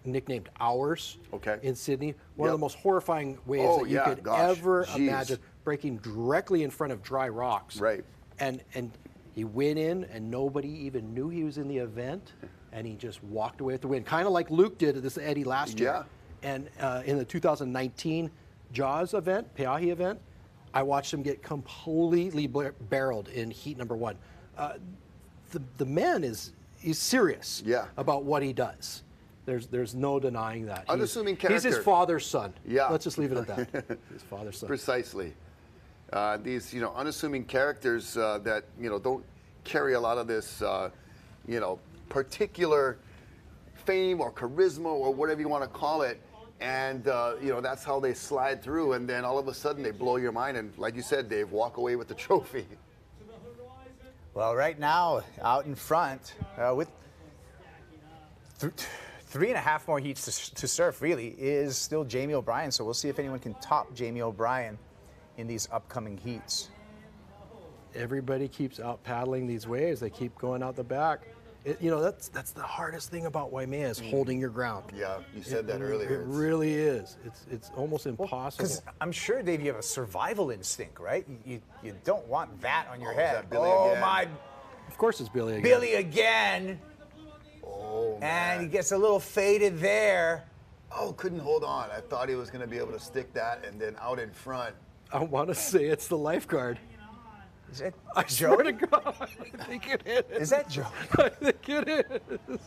nicknamed Hours in Sydney. One of the most horrifying waves that you could ever imagine, breaking directly in front of dry rocks. Right. And he went in, and nobody even knew he was in the event, and he just walked away with the win, kind of like Luke did at this Eddie last year. And in the 2019 Jaws event, Peahi event, I watched him get completely barreled in heat number 1. The man is serious about what he does. There's no denying that. Unassuming character. He's his father's son. Yeah. Let's just leave it at that. His father's son. Precisely. These unassuming characters that don't carry a lot of this particular fame or charisma or whatever you want to call it, and that's how they slide through, and then all of a sudden they blow your mind, and like you said, Dave, walk away with the trophy. Well, right now, out in front, with 3.5 more heats to surf, really, is still Jamie O'Brien. So we'll see if anyone can top Jamie O'Brien in these upcoming heats. Everybody keeps out paddling these waves. They keep going out the back. That's the hardest thing about Waimea is holding your ground. Yeah, you said that earlier. It really is. It's almost impossible. Because I'm sure, Dave, you have a survival instinct, right? You don't want that on your Is head. that Billy again? My! Of course, it's Billy again. Billy again. Oh, man. And he gets a little faded there. Oh, couldn't hold on. I thought he was going to be able to stick that, and then out in front. I want to say it's the lifeguard. Is it I Joe? swear to God, I think it is. Is that Joe? I think it is.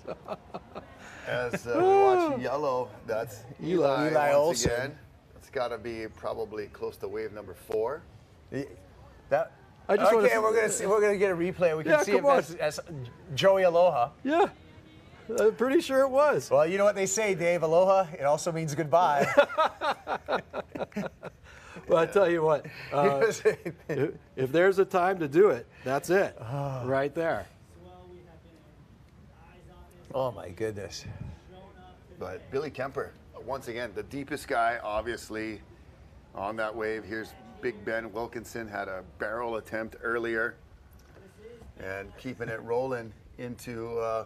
As we watch yellow, that's Eli once Olsen. again. It's got to be probably close to wave number 4. That. I just Okay, we're gonna see. We're gonna get a replay. We can see if that's Joey Aloha. Yeah, I'm pretty sure it was. Well, you know what they say, Dave. Aloha. It also means goodbye. Well, I tell you what, if there's a time to do it, that's it, right there. Oh my goodness. But Billy Kemper, once again, the deepest guy, obviously, on that wave. Here's Big Ben Wilkinson, had a barrel attempt earlier, and keeping it rolling into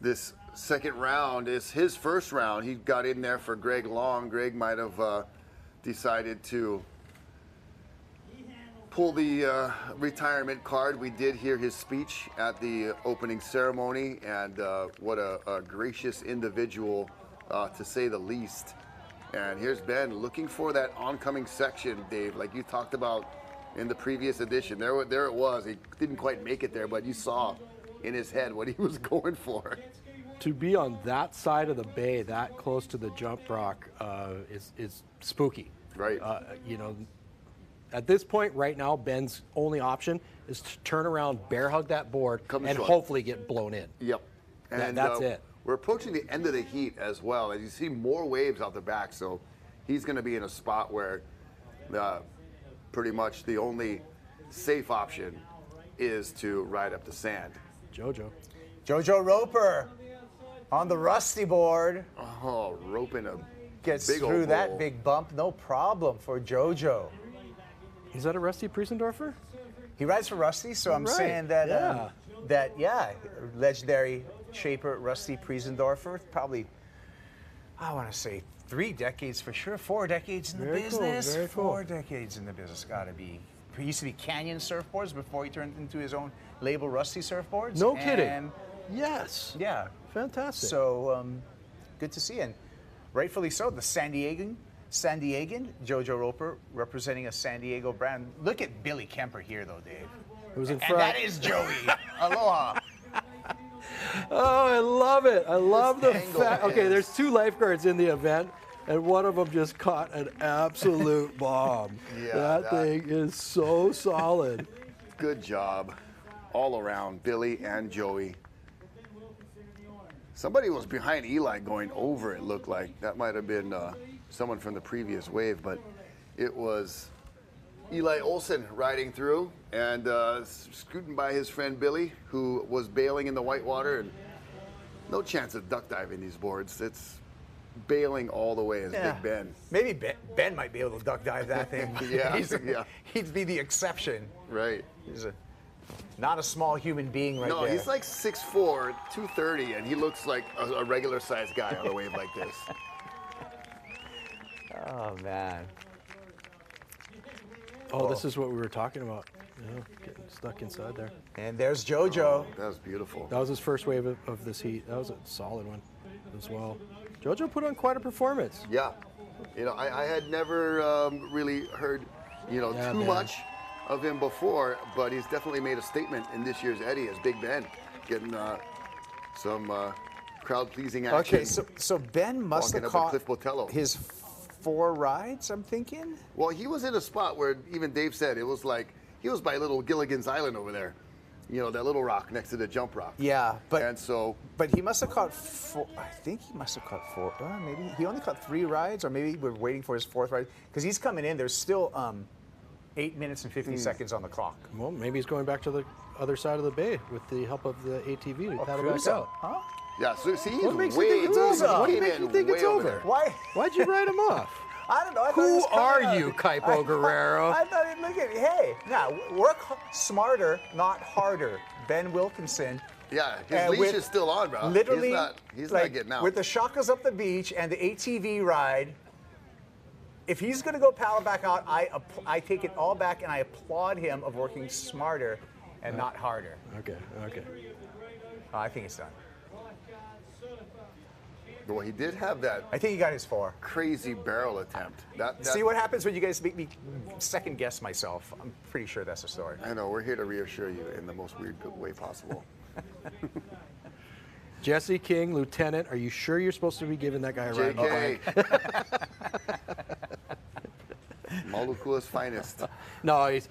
this second round. Is his first round. He got in there for Greg Long. Greg might have decided to pull the retirement card. We did hear his speech at the opening ceremony, and what a gracious individual, to say the least. And here's Ben looking for that oncoming section, Dave, like you talked about in the previous edition. There it was. He didn't quite make it there, but you saw in his head what he was going for. To be on that side of the bay, that close to the jump rock, is spooky. Right. At this point right now, Ben's only option is to turn around, bear hug that board, and hopefully get blown in. Yep. And that's it. We're approaching the end of the heat as well, as you see more waves out the back, so he's going to be in a spot where pretty much the only safe option is to ride up the sand. Jojo Roper on the rusty board. Oh, roping a gets big through old that hole. big bump, no problem for Jojo. Is that a Rusty Priesendorfer? He rides for Rusty, so I'm Right, saying that legendary shaper Rusty Priesendorfer, probably, I want to say 3 decades for sure, 4 decades in the Very cool, business. very cool. 4 decades in the business, gotta be. He used to be Canyon Surfboards before he turned into his own label, Rusty Surfboards. No kidding. And Yes. yeah. Fantastic. So good to see, and rightfully so. The San Diegan Jojo Roper representing a San Diego brand. Look at Billy Kemper here, though, Dave. It was in And front. that is Joey. Aloha. Oh, I love it. I love the angle fact. Okay, there's 2 lifeguards in the event, and one of them just caught an absolute bomb. Yeah, that thing is so solid. Good job all around, Billy and Joey. Somebody was behind Eli going over, it looked like. That might have been someone from the previous wave, but it was Eli Olsen riding through and scooting by his friend Billy, who was bailing in the whitewater, and no chance of duck diving these boards. It's bailing all the way as Big Ben. Maybe Ben might be able to duck dive that thing. Yeah, He'd be the exception. Right. He's a Not a small human being right No, there. he's like 6'4", 230, and he looks like a regular sized guy on a wave like this. Oh, man. Oh, this is what we were talking about. Yeah, getting stuck inside there. And there's JoJo. Oh, that was beautiful. That was his first wave of this heat. That was a solid one as well. JoJo put on quite a performance. Yeah. You know, I had never really heard, you know, too much of him before, but he's definitely made a statement in this year's Eddie as Big Ben, getting some crowd-pleasing action. Okay, so Ben must have caught Cliff Botello. his 4 rides, I'm thinking? Well, he was in a spot where even Dave said it was like, he was by little Gilligan's Island over there. You know, that little rock next to the jump rock. Yeah, but and so, but he must have caught 4. I think he must have caught 4. Maybe he only caught 3 rides, or maybe we're waiting for his 4th ride because he's coming in. There's still 8 minutes and 50 seconds on the clock. Well, maybe he's going back to the other side of the bay with the help of the ATV to paddle back Cruiser, out. huh? Yeah, so see, he's What makes you way, think it's over? What he makes came you in think it's way over over? there. Why? Why'd you write him off? I don't know. I thought he Who was coming are out. you, Kaipo Guerrero? I thought, look at me. Hey, now work smarter, not harder. Ben Wilkinson. Yeah, his And leash with is still on, bro. Literally, he's like, not getting out. with the shakas up the beach and the ATV ride, if he's going to go paddle back out, I take it all back and I applaud him of working smarter and not harder. Okay. I think it's done. Well, he did have that. I think he got his 4. Crazy barrel attempt. That See what happens when you guys make me second guess myself. I'm pretty sure that's the story. I know. We're here to reassure you in the most weird way possible. Jesse King, Lieutenant, are you sure you're supposed to be giving that guy a ride? JK. Malukua's finest. No, he's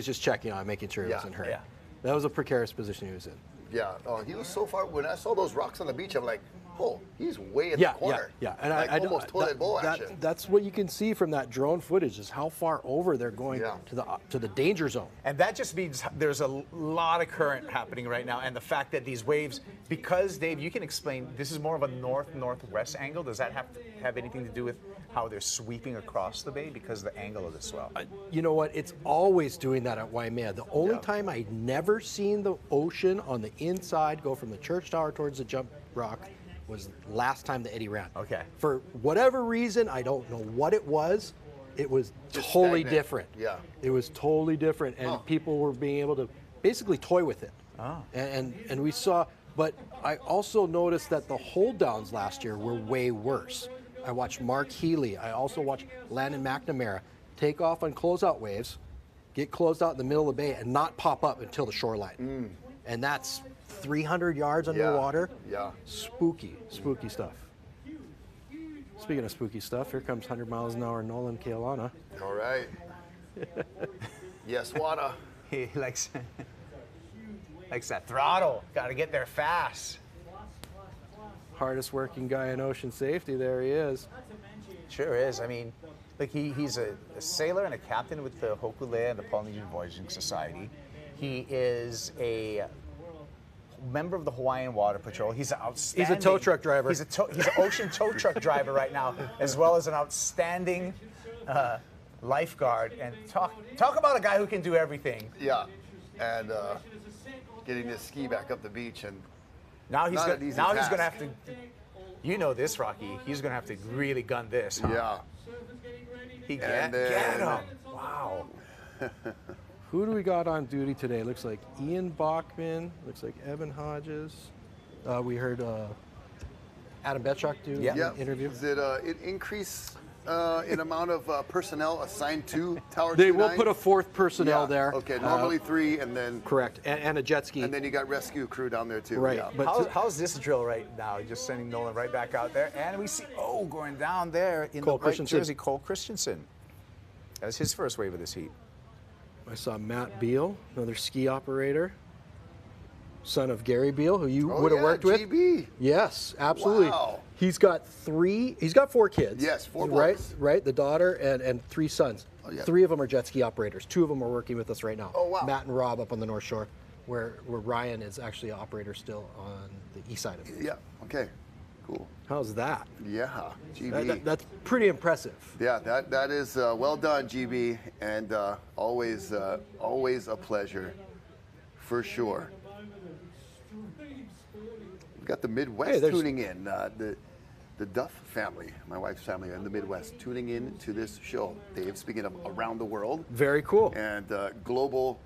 just checking on, making sure he wasn't hurt. Yeah. That was a precarious position he was in. Yeah. Oh, he was so far. When I saw those rocks on the beach, I'm like, oh, he's way in the corner. Yeah. And like I almost toilet bowl action. That's what you can see from that drone footage is how far over they're going to the danger zone. And that just means there's a lot of current happening right now, and the fact that these waves, because Dave, you can explain, this is more of a north-northwest angle. Does that have anything to do with how they're sweeping across the bay because of the angle of the swell? You know what? It's always doing that at Waimea. The only time I'd never seen the ocean on the inside go from the church tower towards the jump rock was last time the Eddie ran. Okay. For whatever reason, I don't know what it was. It was totally stagnant. different. Yeah. It was totally different, and people were being able to basically toy with it. Oh. And we saw, but I also noticed that the hold downs last year were way worse. I watched Mark Healy. I also watched Landon McNamara take off on closeout waves, get closed out in the middle of the bay, and not pop up until the shoreline. And that's 300 yards underwater. Yeah. Spooky stuff. Speaking of spooky stuff, here comes 100 miles an hour Nolan Kealana. All right. Yes, Wada. He likes that throttle. Got to get there fast. Hardest working guy in ocean safety, there he is. Sure is. I mean, like he's a sailor and a captain with the Hokulea and the Polynesian Voyaging Society. He is a member of the Hawaiian Water Patrol. He's an outstanding. He's a tow truck driver. He's an ocean tow truck driver right now, as well as an outstanding lifeguard. And talk about a guy who can do everything. Yeah, and getting his ski back up the beach and now he's not an easy task. going to have to. You know this, Rocky. He's going to have to really gun this. Huh? Yeah. Get him. Wow. Who do we got on duty today? Looks like Ian Bachman. Looks like Evan Hodges. We heard Adam Betchuk do an interview. Is it an increase in amount of personnel assigned to Tower 29? They will put a 4th personnel there. Okay, normally 3 and then... Correct, and a jet ski. And then you got rescue crew down there too. Right. Yeah. But how's this drill right now? Just sending Nolan right back out there. And we see, going down there in Cole the white Christensen. jersey, Cole Christensen. That was his first wave of this heat. I saw Matt Beal, another ski operator, son of Gary Beal, who you would have worked with. GB. Yes, absolutely. Wow. He's got 4 kids. Yes, 4 right, boys. right. The daughter and 3 sons. Oh, yeah. 3 of them are jet ski operators. 2 of them are working with us right now. Oh, wow. Matt and Rob up on the North Shore, where Ryan is actually an operator still on the east side of it. Yeah. Okay. Cool. How's that? Yeah. GB. That's pretty impressive. Yeah, that is well done, GB, and always a pleasure for sure. We've got the Midwest tuning in. The Duff family, my wife's family in the Midwest, tuning in to this show. Dave, speaking of around the world. Very cool. And global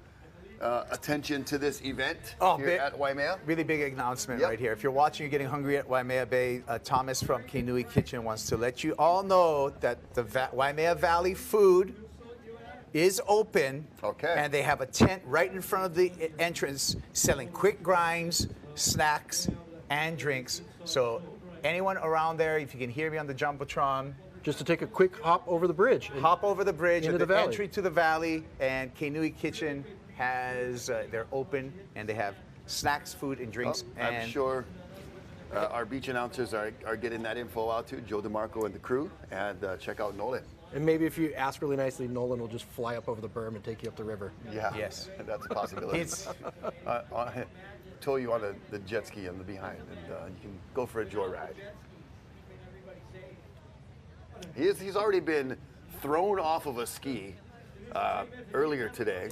attention to this event here at Waimea. Really big announcement right here. If you're watching, you're getting hungry at Waimea Bay, Thomas from Kainui Kitchen wants to let you all know that the Waimea Valley food is open. Okay. And they have a tent right in front of the entrance selling quick grinds, snacks, and drinks. So anyone around there, if you can hear me on the Jumbotron, just to take a quick hop over the bridge. Hop over the bridge into at the the valley. entry to the valley, and Kainui Kitchen has, they're open, and they have snacks, food, and drinks. I'm sure our beach announcers are getting that info out to Joe DeMarco and the crew, and check out Nolan. And maybe if you ask really nicely, Nolan will just fly up over the berm and take you up the river. Yeah. Yes. That's a possibility. Tow you on the jet ski in the behind, and you can go for a joyride. He's already been thrown off of a ski earlier today,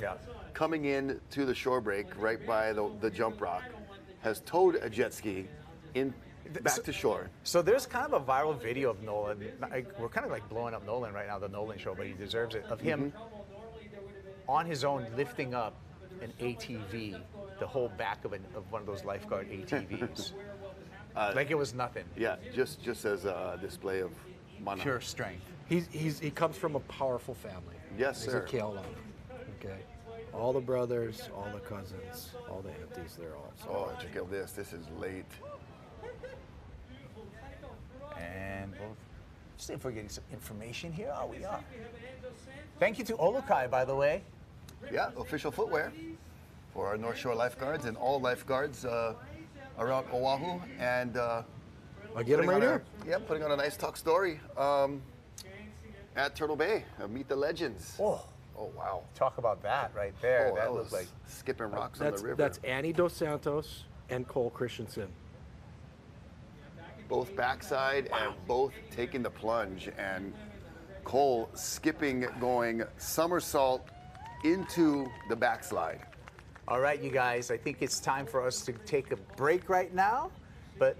coming in to the shore break right by the jump rock, has towed a jet ski back to shore. So there's kind of a viral video of Nolan. We're kind of like blowing up Nolan right now, the Nolan show, but he deserves it. Of him on his own lifting up an ATV, the whole back of one of those lifeguard ATVs. Like it was nothing. Yeah, just as a display of pure strength. He comes from a powerful family. Yes, sir. He's a Keola. Okay. All the brothers, all the cousins, all the aunties, they're all. Oh, check out this. This is late. And we'll see if we're getting some information here. Oh, we are. Thank you to Olukai, by the way. Yeah, official footwear for our North Shore lifeguards and all lifeguards around Oahu. And I get them right here. Yeah, putting on a nice talk story at Turtle Bay. Meet the legends. Oh, wow. Talk about that right there. Oh, that was looks like skipping rocks on the river. That's Annie Dos Santos and Cole Christensen. Both backside and both taking the plunge. And Cole skipping, going somersault into the backslide. All right, you guys, I think it's time for us to take a break right now, but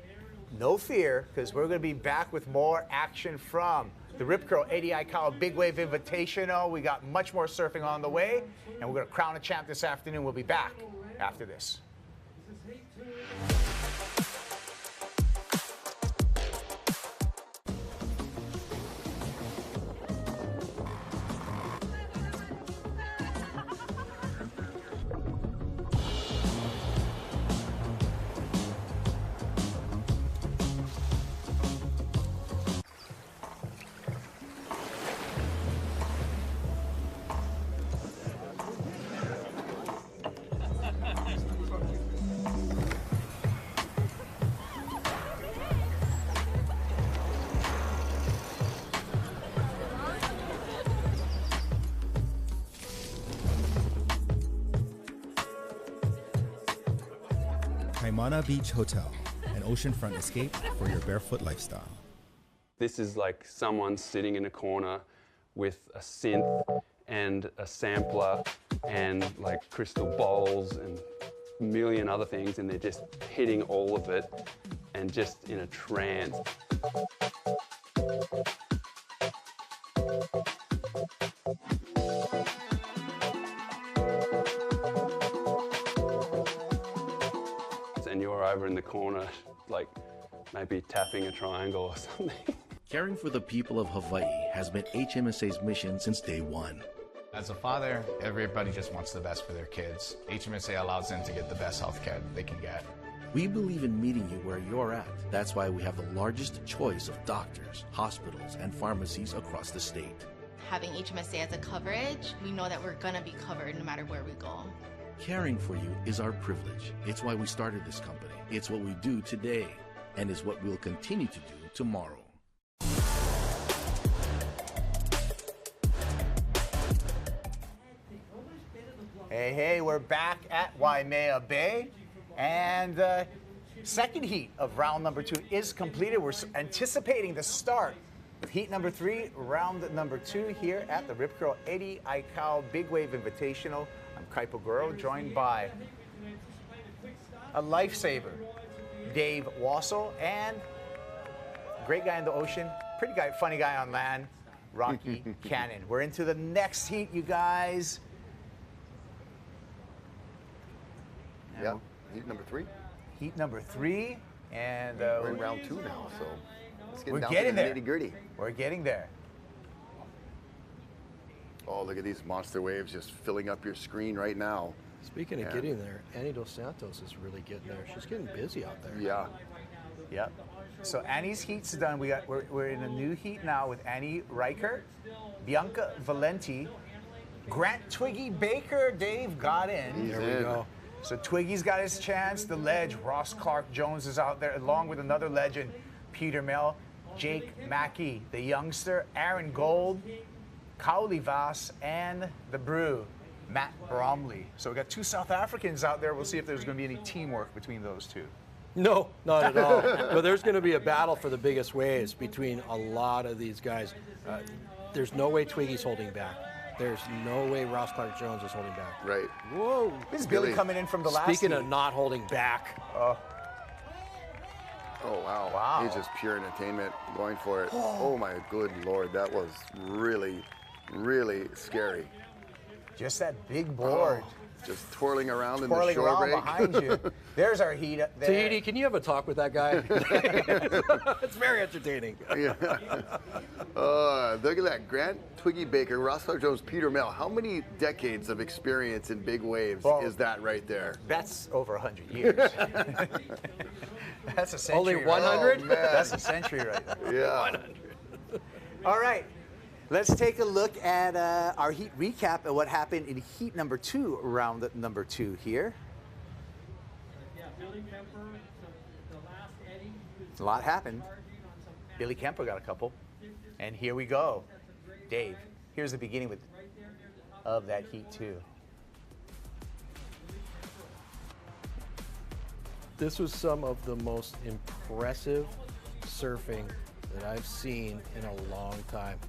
no fear, because we're going to be back with more action from the Rip Curl ADI Kyle Big Wave Invitational. We got much more surfing on the way, and we're going to crown a champ this afternoon. We'll be back after this. Kaimana Beach Hotel, an oceanfront escape for your barefoot lifestyle. This is like someone sitting in a corner with a synth and a sampler and like crystal bowls and a million other things, and they're just hitting all of it and just in a trance. And you're over in the corner, like maybe tapping a triangle or something. Caring for the people of Hawaii has been HMSA's mission since day one. As a father, everybody just wants the best for their kids. HMSA allows them to get the best health care they can get. We believe in meeting you where you're at. That's why we have the largest choice of doctors, hospitals, and pharmacies across the state. Having HMSA as a coverage, we know that we're going to be covered no matter where we go. Caring for you is our privilege. It's why we started this company. It's what we do today, and is what we'll continue to do tomorrow. Hey, we're back at Waimea Bay, and second heat of round number 2 is completed. We're anticipating the start of heat number 3, round number 2 here at the Rip Curl 80 Aikau Big Wave Invitational. I'm Kaipo Guro, joined by a lifesaver, Dave Wassel, and great guy in the ocean, pretty guy, funny guy on land, Rocky Cannon. We're into the next heat, you guys. Yeah, heat number 3. Heat number 3, and we're in round 2 now, so let's get we're down getting to the there. nitty-gritty. We're getting there. Oh, look at these monster waves just filling up your screen right now. Speaking of getting there, Annie Dos Santos is really getting there. She's getting busy out there. Yeah. Yep. So Annie's heat's done. We're in a new heat now with Annie Reichert, Bianca Valenti, Grant Twiggy Baker. Dave got in. There we go. So Twiggy's got his chance. The ledge, Ross Clark Jones is out there, along with another legend, Peter Mel, Jake Mackey, the youngster, Aaron Gold, Kauli Vas, and the Brew, Matt Bromley. So we got 2 South Africans out there. We'll see if there's going to be any teamwork between those 2. No, not at all. But there's going to be a battle for the biggest waves between a lot of these guys. There's no way Twiggy's holding back. There's no way Ross Clark Jones is holding back. Right. Whoa. This is Billy coming in from the last Speaking heat. of not holding back. Oh, wow. Wow. He's just pure entertainment going for it. Oh, my good Lord. That was really, really scary. Just that big board. Just twirling around in the Twirling shore around break. behind you. There's our heat up there. Tahiti, can you have a talk with that guy? It's very entertaining. Yeah. Look at that. Grant Twiggy Baker, Ross Clark Jones, Peter Mel. How many decades of experience in big waves is that right there? That's over 100 years. That's a century. Only 100? Oh, that's a century right there. Yeah. 100. All right. Let's take a look at our heat recap of what happened in heat number 2, round number 2 here. A lot happened. Billy Kemper got a couple. And here we go. Dave, here's the beginning of that heat 2. This was some of the most impressive surfing that I've seen in a long time.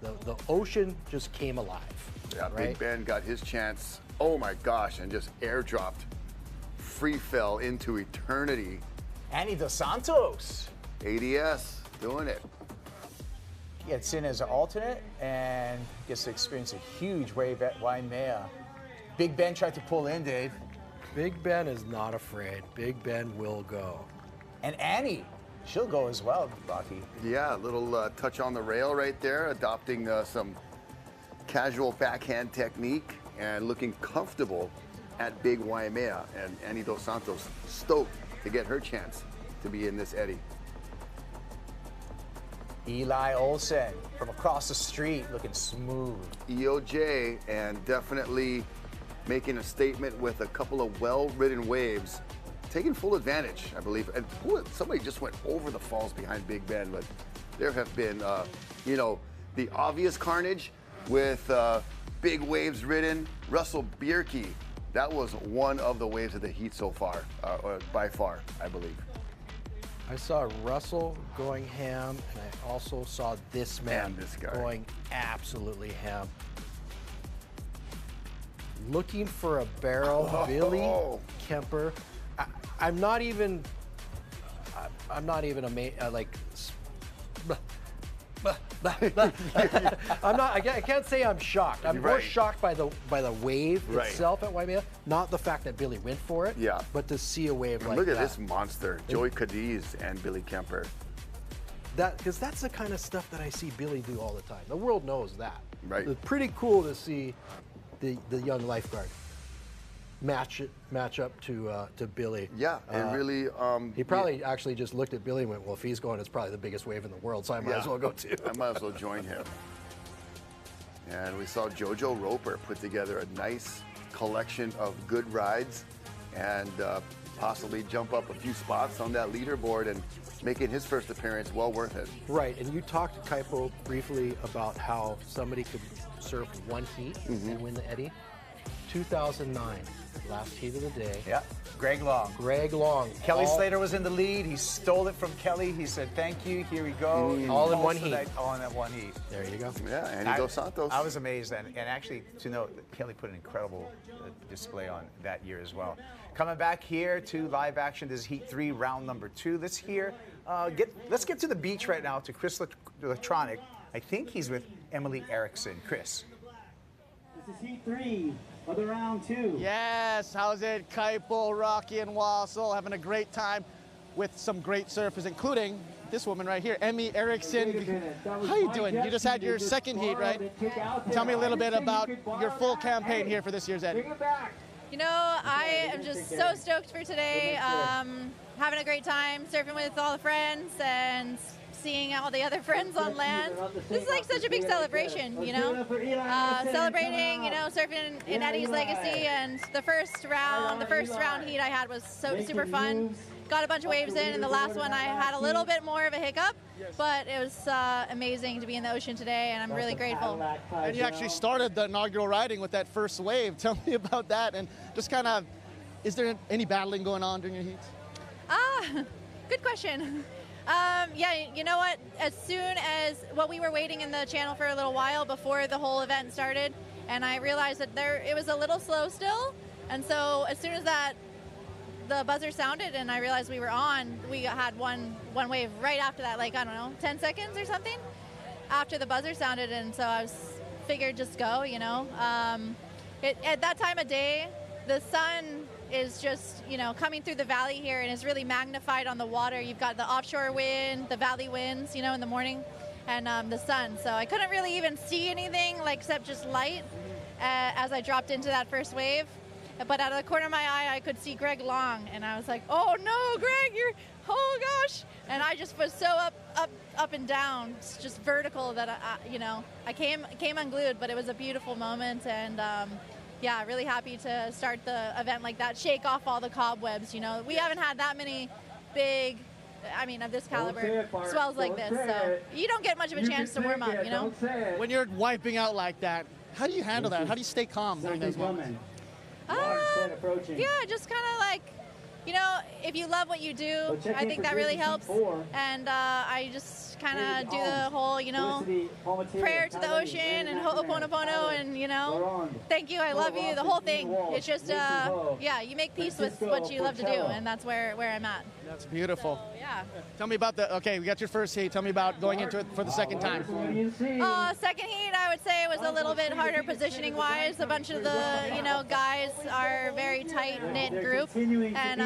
The ocean just came alive. Yeah, right? Big Ben got his chance. Oh my gosh, and just airdropped. Free fell into eternity. Annie Dos Santos. ADS, doing it. Gets in as an alternate and gets to experience a huge wave at Waimea. Big Ben tried to pull in, Dave. Big Ben is not afraid. Big Ben will go. And Annie, she'll go as well, Rocky. Yeah, a little touch on the rail right there, adopting some casual backhand technique and looking comfortable at Big Waimea. And Annie Dos Santos stoked to get her chance to be in this eddy. Eli Olsen from across the street, looking smooth. EOJ, and definitely making a statement with a couple of well-ridden waves, taking full advantage, I believe. And somebody just went over the falls behind Big Ben, but there have been, the obvious carnage with big waves ridden. Russell Bierke, that was one of the waves of the heat so far, by far, I believe. I saw Russell going ham, and I also saw this man this guy. going absolutely ham. Looking for a barrel, Billy Kemper. I'm not even I can't say I'm shocked. I'm more shocked by the wave itself at Waimea, not the fact that Billy went for it. Yeah. But to see a wave And like look that. at this monster, Joey Cadiz and Billy Kemper. Because that's the kind of stuff that I see Billy do all the time. The world knows that. Right. It's pretty cool to see the young lifeguard match up to Billy. Yeah, and really. He probably actually just looked at Billy and went, well, if he's going, it's probably the biggest wave in the world, so I might as well go too. I might as well join him. And we saw Jojo Roper put together a nice collection of good rides and possibly jump up a few spots on that leaderboard and making his first appearance well worth it. Right, and you talked to Kaipo briefly about how somebody could surf one heat and win the eddy. 2009, last heat of the day. Yeah, Greg Long. Greg Long. Kelly Slater was in the lead. He stole it from Kelly. He said, thank you, here we go. All in one heat. All in that one heat. There you go. Yeah, Andy Dos Santos. I was amazed, and actually to know that Kelly put an incredible display on that year as well. Coming back here to live action, this is Heat 3, round number 2. Let's get to the beach right now to Chris Electronic. I think he's with Emily Erickson. Chris. This is Heat 3 of the round 2. Yes, how's it? Kaipo, Rocky, and Wassel having a great time with some great surfers, including this woman right here, Emmy Erickson. How you doing? You just had your second heat, right? Tell me a little bit about your full campaign here for this year's Eddie. You know, I am just so stoked for today. Having a great time surfing with all the friends and seeing all the other friends on land. This is like such a big celebration, you know? Celebrating, you know, surfing in Eddie's legacy, and the first round heat I had was super fun. Got a bunch of waves in, and the last one I had a little bit more of a hiccup, but it was amazing to be in the ocean today, and I'm really grateful. And you actually started the inaugural riding with that first wave. Tell me about that, and just kind of, is there any battling going on during your heats? Good question. Yeah, you know what? As soon as, we were waiting in the channel for a little while before the whole event started, and I realized that it was a little slow still, and so as soon as the buzzer sounded and I realized we were on, we had one wave right after that, like, I don't know, 10 seconds or something after the buzzer sounded, and so I figured just go, you know. At that time of day, the sun is just, you know, coming through the valley here and is really magnified on the water. You've got the offshore wind, the valley winds, you know, in the morning, and the sun. So I couldn't really even see anything, like, except just light as I dropped into that first wave. But out of the corner of my eye, I could see Greg Long, and I was like, oh no, Greg, oh gosh. And I just was so up and down, it's just vertical that, I came unglued, but it was a beautiful moment, and yeah, really happy to start the event like that, shake off all the cobwebs, you know. We haven't had that many big, of this caliber swells like this, so you don't get much of a chance to warm up, you know. When you're wiping out like that, how do you handle that? How do you stay calm during those moments? Yeah, just kind of like, you know, if you love what you do, I think that really helps. And I just kind of do the whole, you know, prayer to the ocean and ho'oponopono and, you know, thank you, I love you, the whole thing. It's just, yeah, you make peace with what you love to do, and that's where I'm at. That's beautiful. So, yeah. Tell me about we got your first heat. Tell me about going into it for the second time. Second heat, I would say, was a little bit harder positioning-wise. A bunch of the, you know, guys are a very tight-knit group, and,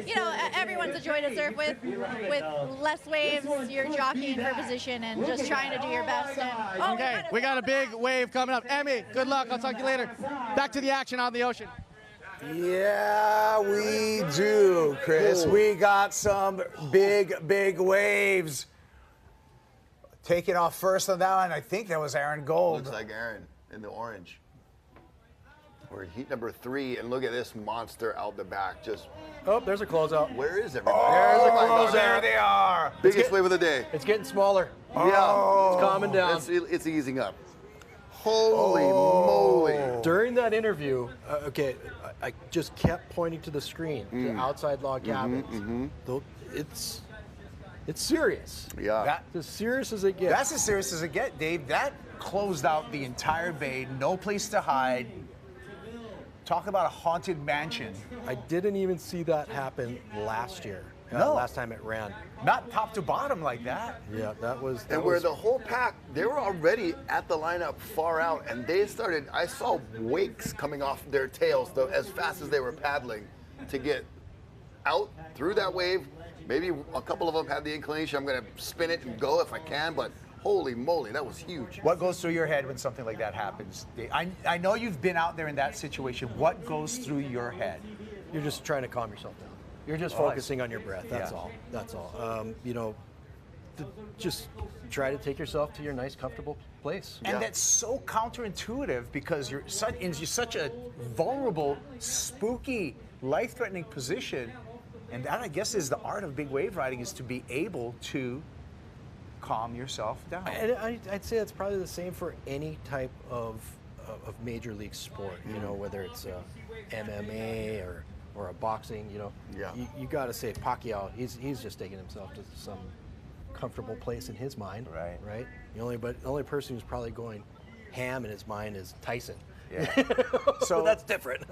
you know, everyone's a joy to surf with. With less waves, you're jockeying for position and just trying to do your best. And, okay, we got a big wave coming up. Emmy, good luck. I'll talk to you later. Back to the action on the ocean. Yeah, we do, Chris. We got some big waves. Taking off first on that one, I think that was Aaron Gold. Looks like Aaron in the orange. We're in heat number 3, and look at this monster out the back. Just there's a closeout. Where is everybody? There's a closeout. There they are. Biggest wave of the day. It's getting smaller. Yeah, it's calming down. It's easing up. Holy moly! During that interview, I just kept pointing to the screen, to outside log cabins. It's serious. Yeah. That's as serious as it gets. That's as serious as it gets, Dave. That closed out the entire bay, no place to hide. Talk about a haunted mansion. I didn't even see that happen last year. No. Last time it ran. Not top to bottom like that. Yeah, that was. Where the whole pack, they were already at the lineup far out, and they started, I saw wakes coming off their tails as fast as they were paddling to get out through that wave. Maybe a couple of them had the inclination, I'm going to spin it and go if I can, but holy moly, that was huge. What goes through your head when something like that happens? I know you've been out there in that situation. What goes through your head? You're just trying to calm yourself down. You're just focusing on your breath. That's all. That's all. You know, just try to take yourself to your nice, comfortable place. And that's so counterintuitive because you're such a vulnerable, spooky, life-threatening position. And that, I guess, is the art of big wave riding, is to be able to calm yourself down. And I'd say it's probably the same for any type of of major league sport. You know, whether it's MMA or a boxing. You know, you got to say Pacquiao. He's just taking himself to some comfortable place in his mind. Right. The only person who's probably going ham in his mind is Tyson. Yeah. So that's different.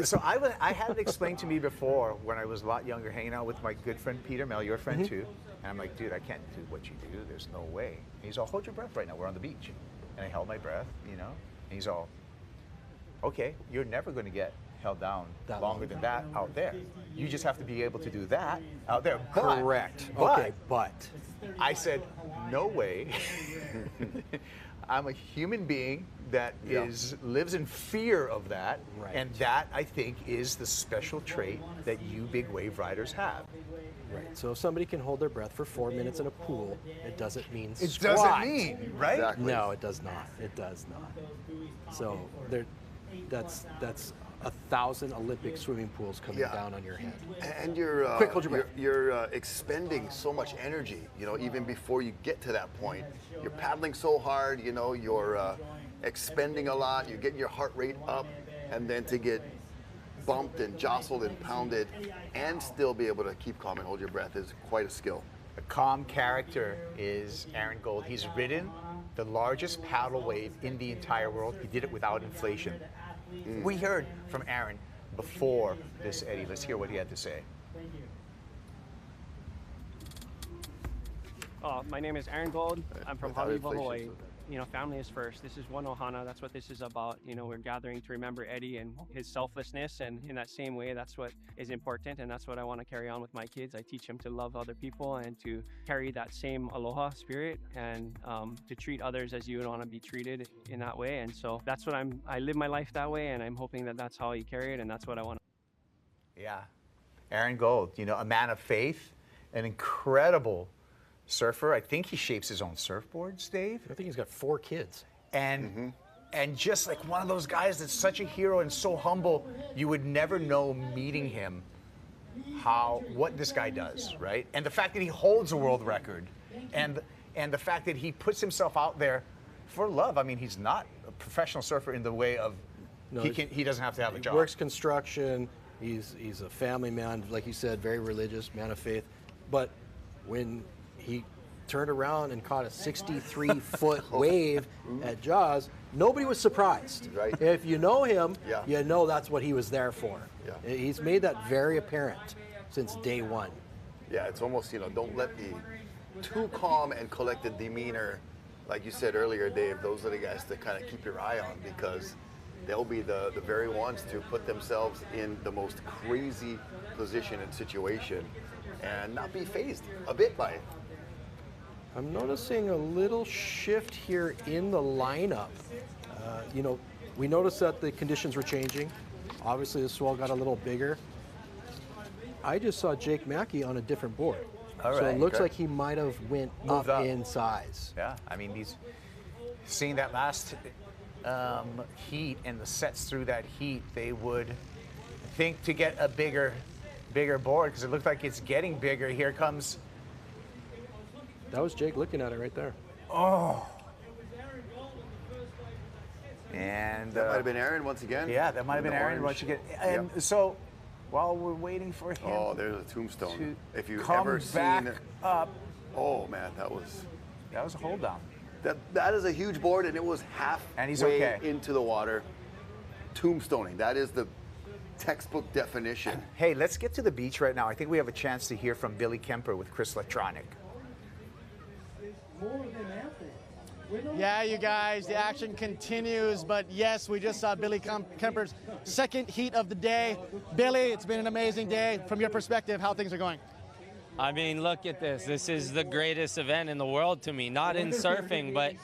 So I had it explained to me before when I was a lot younger, hanging out with my good friend Peter Mel, your friend too. And I'm like, dude, I can't do what you do. There's no way. And he's all, hold your breath right now. We're on the beach. And I held my breath, you know. And he's all, okay, you're never going to get held down longer than that out there. You just have to be able to do that out there. Correct. Okay, but I said, no way. I'm a human being that lives in fear of that, and that I think is the special trait that you big wave riders have. Right. So if somebody can hold their breath for 4 minutes in a pool, it doesn't mean It squat. doesn't mean, right? Exactly. No, it does not. It does not. So that's 1,000 Olympic swimming pools coming down on your head. And you're Quick, hold your breath. You're expending so much energy, you know, even before you get to that point. You're paddling so hard, you know, you're expending a lot, you're getting your heart rate up, and then to get bumped and jostled and pounded and still be able to keep calm and hold your breath is quite a skill. A calm character is Aaron Gold. He's ridden the largest paddle wave in the entire world. He did it without inflation. We heard from Aaron before this, Eddie. Let's hear what he had to say. My name is Aaron Gold. I'm from Hawaii, Hawaii. You know, family is first. This is one Ohana. That's what this is about. You know, we're gathering to remember Eddie and his selflessness, and in that same way, that's what is important, and that's what I want to carry on with my kids. I teach them to love other people and to carry that same aloha spirit, and to treat others as you would want to be treated in that way. And so that's what I live my life that way, and I'm hoping that that's how you carry it, and that's what I want. Yeah, Aaron Gold, you know, a man of faith, an incredible surfer. I think he shapes his own surfboards, Dave. I think he's got 4 kids. And and just like one of those guys that's such a hero and so humble, you would never know meeting him what this guy does, right? And the fact that he holds a world record, and the fact that he puts himself out there for love. I mean, he's not a professional surfer in the way of he doesn't have to have a job. He works construction. He's a family man, like you said, very religious, man of faith. But when he turned around and caught a 63-foot wave at Jaws, nobody was surprised. Right. If you know him, you know that's what he was there for. He's made that very apparent since day one. Yeah, it's almost, you know, don't let the too calm and collected demeanor, like you said earlier, Dave, those are the guys to kind of keep your eye on, because they'll be the very ones to put themselves in the most crazy position and situation and not be fazed a bit by it. I'm noticing a little shift here in the lineup. You know, we noticed that the conditions were changing. Obviously, the swell got a little bigger. I just saw Jake Mackey on a different board. So it looks like he might have went up in size. Yeah, I mean, he's seeing that last heat and the sets through that heat, they would think to get a bigger board, because it looked like it's getting bigger. Here comes. That was Jake looking at it right there. Oh. And that might have been Aaron once again. Yeah, that might have been Aaron once again. And so, while we're waiting for him, there's a tombstone. If you've come ever back seen, up. Oh man, that was a hold down. That is a huge board, and it was halfway into the water. Tombstoning. That is the textbook definition. Hey, let's get to the beach right now. I think we have a chance to hear from Billy Kemper with Chris Electronic. Yeah, you guys, the action continues, but yes, we just saw Billy Kemper's second heat of the day. Billy, it's been an amazing day. From your perspective, how things are going? I mean, look at this. This is the greatest event in the world to me. Not in surfing, but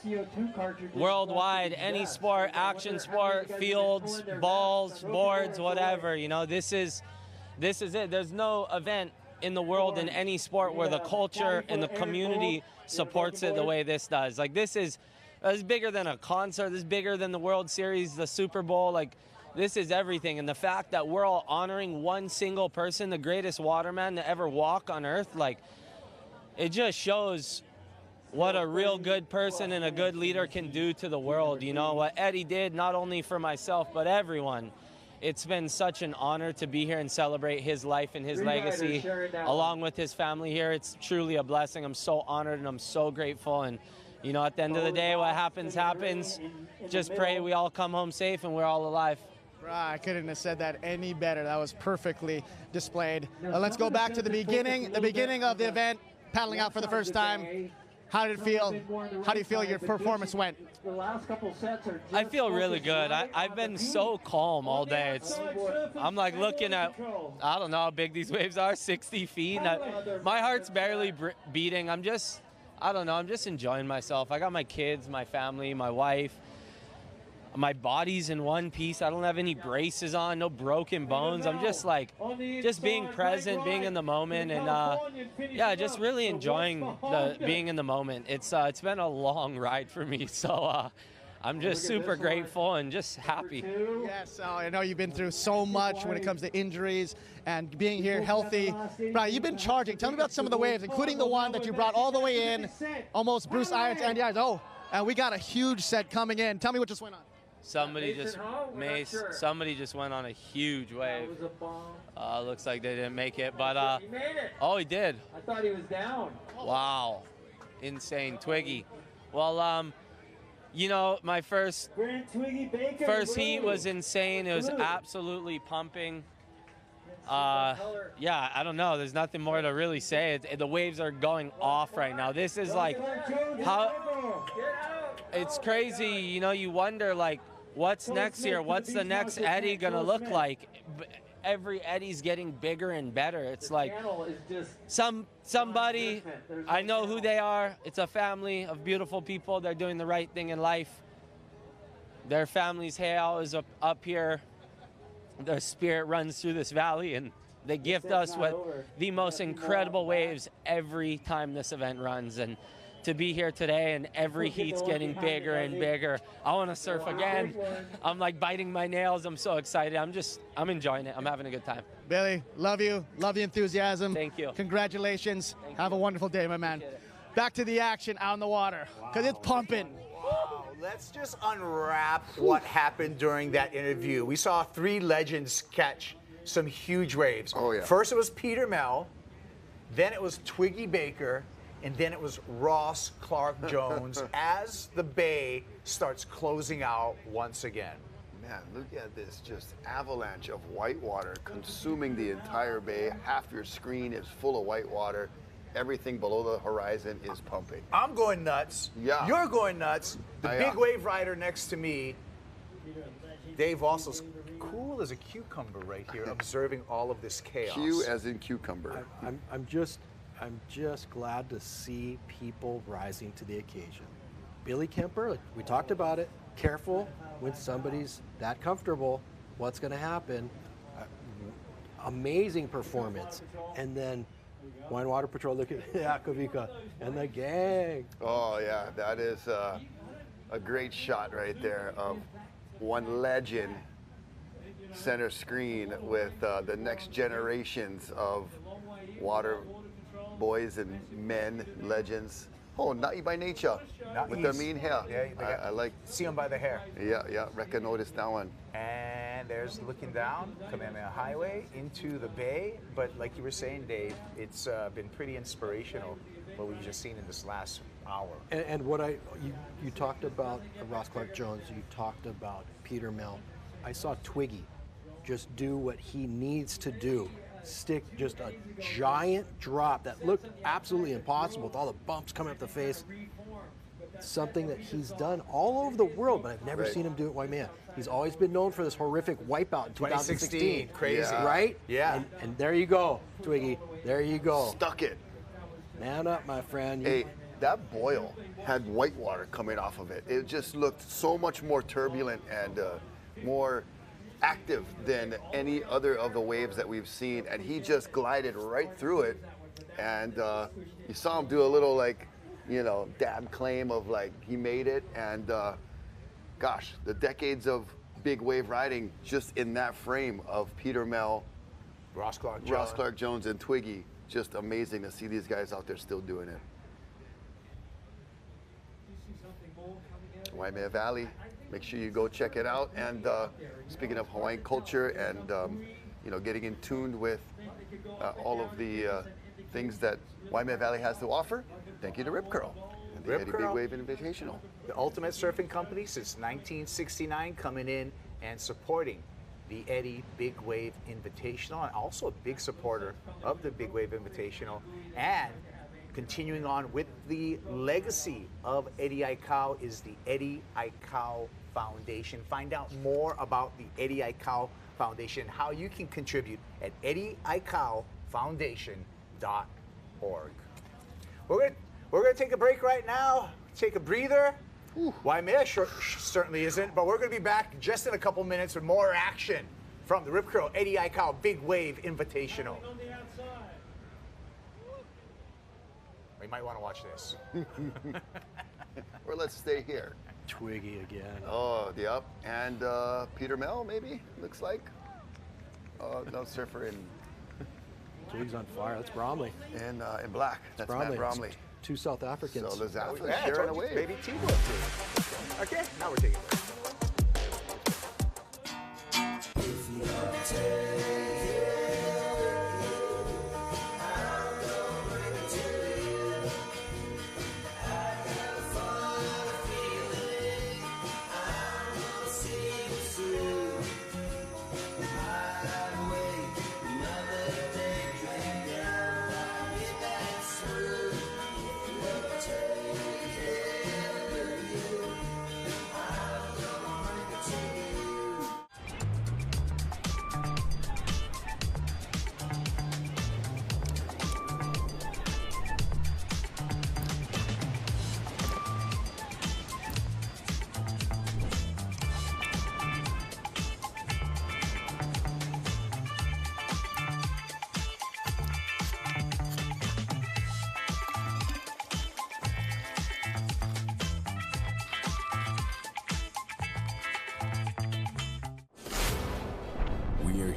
worldwide, any sport, action sport, fields, balls, boards, whatever. You know, this is it. There's no event in the world in any sport where the culture and the community supports it the way this does. Like, this is bigger than a concert. This is bigger than the World Series, the Super Bowl. Like, this is everything. And the fact that we're all honoring one single person, the greatest waterman to ever walk on Earth, like, it just shows what a real good person and a good leader can do to the world. You know, what Eddie did, not only for myself, but everyone. It's been such an honor to be here and celebrate his life and his legacy along with his family here. It's truly a blessing. I'm so honored and I'm so grateful. And, you know, at the end of the day, what happens, happens. Just pray we all come home safe and we're all alive. I couldn't have said that any better. That was perfectly displayed. Let's go back to the beginning of the event, paddling out for the first time. How did it feel? How do you feel your performance went? I feel really good. I've been so calm all day. I'm like looking at, I don't know how big these waves are, 60 feet. My heart's barely beating. I don't know, I'm just enjoying myself. I got my kids, my family, my wife. My body's in one piece. I don't have any braces on, no broken bones. I'm just like, just being present, being in the moment, and yeah, just really enjoying being in the moment. It's been a long ride for me, so I'm just super grateful and just happy. Yes, I know you've been through so much when it comes to injuries and being here healthy. Brian, you've been charging. Tell me about some of the waves, including the one that you brought all the way in, almost Bruce Irons and Irons. Oh, and we got a huge set coming in. Tell me what just went on. Somebody just went on a huge wave. Looks like they didn't make it, but oh, he did. I thought he was down. Wow, insane, Twiggy. Well, you know, my first heat was insane. It was absolutely pumping. Yeah, I don't know. There's nothing more to really say. The waves are going off right now. This is like how it's crazy. You know, you wonder like, what's next here? What's the next Eddie gonna look like? Every Eddie's getting bigger and better. It's like somebody, I know who they are. It's a family of beautiful people. They're doing the right thing in life. Their family's hail is up here. Their spirit runs through this valley, and they gift us with the most incredible waves every time this event runs. And to be here today, and every heat's getting bigger and bigger. I want to surf again. I'm like biting my nails. I'm so excited. I'm enjoying it. I'm having a good time. Billy, love you. Love the enthusiasm. Thank you. Congratulations. Have a wonderful day, my man. Back to the action out in the water, because it's pumping. Wow. Let's just unwrap what happened during that interview. We saw three legends catch some huge waves. Oh, yeah. First it was Peter Mel, then it was Twiggy Baker, and then it was Ross Clark Jones as the bay starts closing out once again. Man, look at this just avalanche of white water consuming the entire bay. Half your screen is full of white water. Everything below the horizon is pumping. I'm going nuts. Yeah. You're going nuts. The big wave rider next to me, Dave, also cool as a cucumber right here, observing all of this chaos. Q as in cucumber. I'm just glad to see people rising to the occasion. Billy Kemper, like we talked about it, careful when somebody's that comfortable, what's going to happen. Amazing performance. And then Wine Water Patrol, look at Akavika and the gang. Oh, yeah, that is a great shot right there of one legend center screen with the next generations of water boys and men, legends. Oh, Na'i by nature, with the mean hair. Yeah, I like. See them by the hair. Yeah, reckon notice that one. And there's looking down, Kamehameha Highway into the bay. But like you were saying, Dave, it's been pretty inspirational what we've just seen in this last hour. And what you talked about Ross Clark Jones, you talked about Peter Mel. I saw Twiggy just do what he needs to do. Stick just a giant drop that looked absolutely impossible with all the bumps coming up the face. Something that he's done all over the world, but I've never seen him do it Waimea. He's always been known for this horrific wipeout in 2016. Crazy. Yeah. Right? Yeah. And there you go, Twiggy. There you go. Stuck it. Man up, my friend. Hey, that boil had white water coming off of it. It just looked so much more turbulent and more active than any other of the waves that we've seen, and he just glided right through it. And you saw him do a little dab claim of like he made it. And gosh, the decades of big wave riding just in that frame of Peter Mel, Ross Clark Jones, and Twiggy. Just amazing to see these guys out there still doing it. Waimea Valley. Make sure you go check it out. And speaking of Hawaiian culture and getting in tune with all of the things that Waimea Valley has to offer, thank you to Rip Curl and the Eddie Big Wave Invitational. The ultimate surfing company since 1969, coming in and supporting the Eddie Big Wave Invitational, and also a big supporter of the Big Wave Invitational, and continuing on with the legacy of Eddie Aikau is the Eddie Aikau Foundation. Find out more about the Eddie Aikau Foundation, how you can contribute at eddieaikaufoundation.org. We're gonna take a break right now, take a breather. Waimea certainly isn't, but we're gonna be back just in a couple minutes with more action from the Rip Curl Eddie Aikau Big Wave Invitational. We might want to watch this. Or let's stay here. Twiggy again. Oh, yep. And Peter Mel, maybe, looks like. No, surfer in... Twig's on fire. That's Bromley. In black. That's Matt Bromley. Two South Africans. So Lazatha sharing a wave. Baby T-Boy too. Okay, now we're taking a break.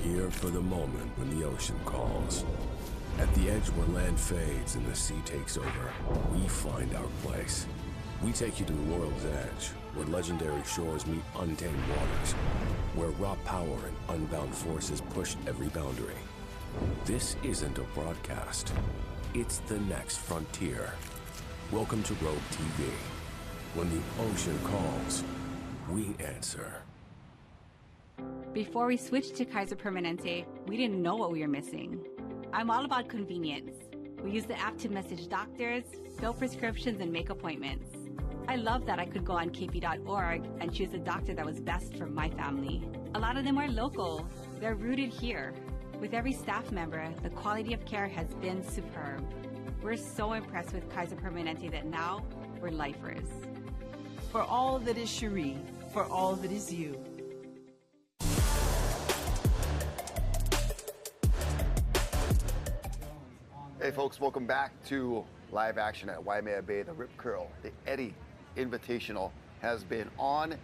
Here for the moment when the ocean calls. At the edge where land fades and the sea takes over, we find our place. We take you to the world's edge, where legendary shores meet untamed waters, where raw power and unbound forces push every boundary. This isn't a broadcast. It's the next frontier. Welcome to Rogue TV. When the ocean calls, we answer. Before we switched to Kaiser Permanente, we didn't know what we were missing. I'm all about convenience. We use the app to message doctors, fill prescriptions, and make appointments. I love that I could go on kp.org and choose a doctor that was best for my family. A lot of them are local. They're rooted here. With every staff member, the quality of care has been superb. We're so impressed with Kaiser Permanente that now we're lifers. For all that is Cherie, for all that is you. Hey folks, welcome back to live action at Waimea Bay. The Rip Curl, the Eddie Invitational has been on,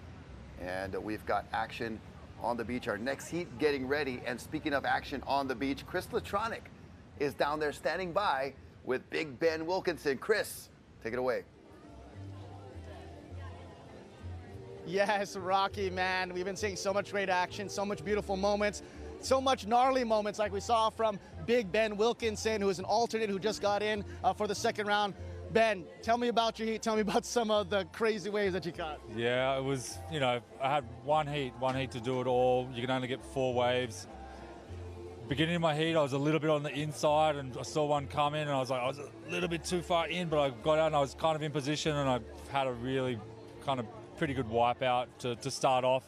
and we've got action on the beach. Our next heat getting ready, and speaking of action on the beach, Chris Latronic is down there standing by with Big Ben Wilkinson. Chris, take it away. Yes, Rocky, man. We've been seeing so much great action, so much beautiful moments, so much gnarly moments like we saw from Big Ben Wilkinson, who is an alternate who just got in for the second round. Ben, tell me about your heat. Tell me about some of the crazy waves that you caught. Yeah, it was, I had one heat to do it all. You can only get 4 waves. Beginning of my heat, I was a little bit on the inside, and I saw one come in, and I was a little bit too far in, but I got out and I was kind of in position, and I had a really kind of pretty good wipeout to start off.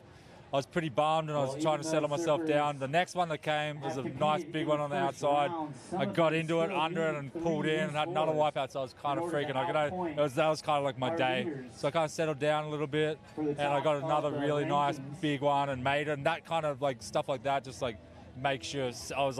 I was pretty bummed, and I was trying to settle myself down. The next one that came was a nice big one on the outside. I got into it, under it, and pulled in, and had another wipeout, so I was kind of freaking. That was kind of like my day. So I kind of settled down a little bit, and I got another really nice big one and made it. And that kind of like stuff like that just like makes you. I was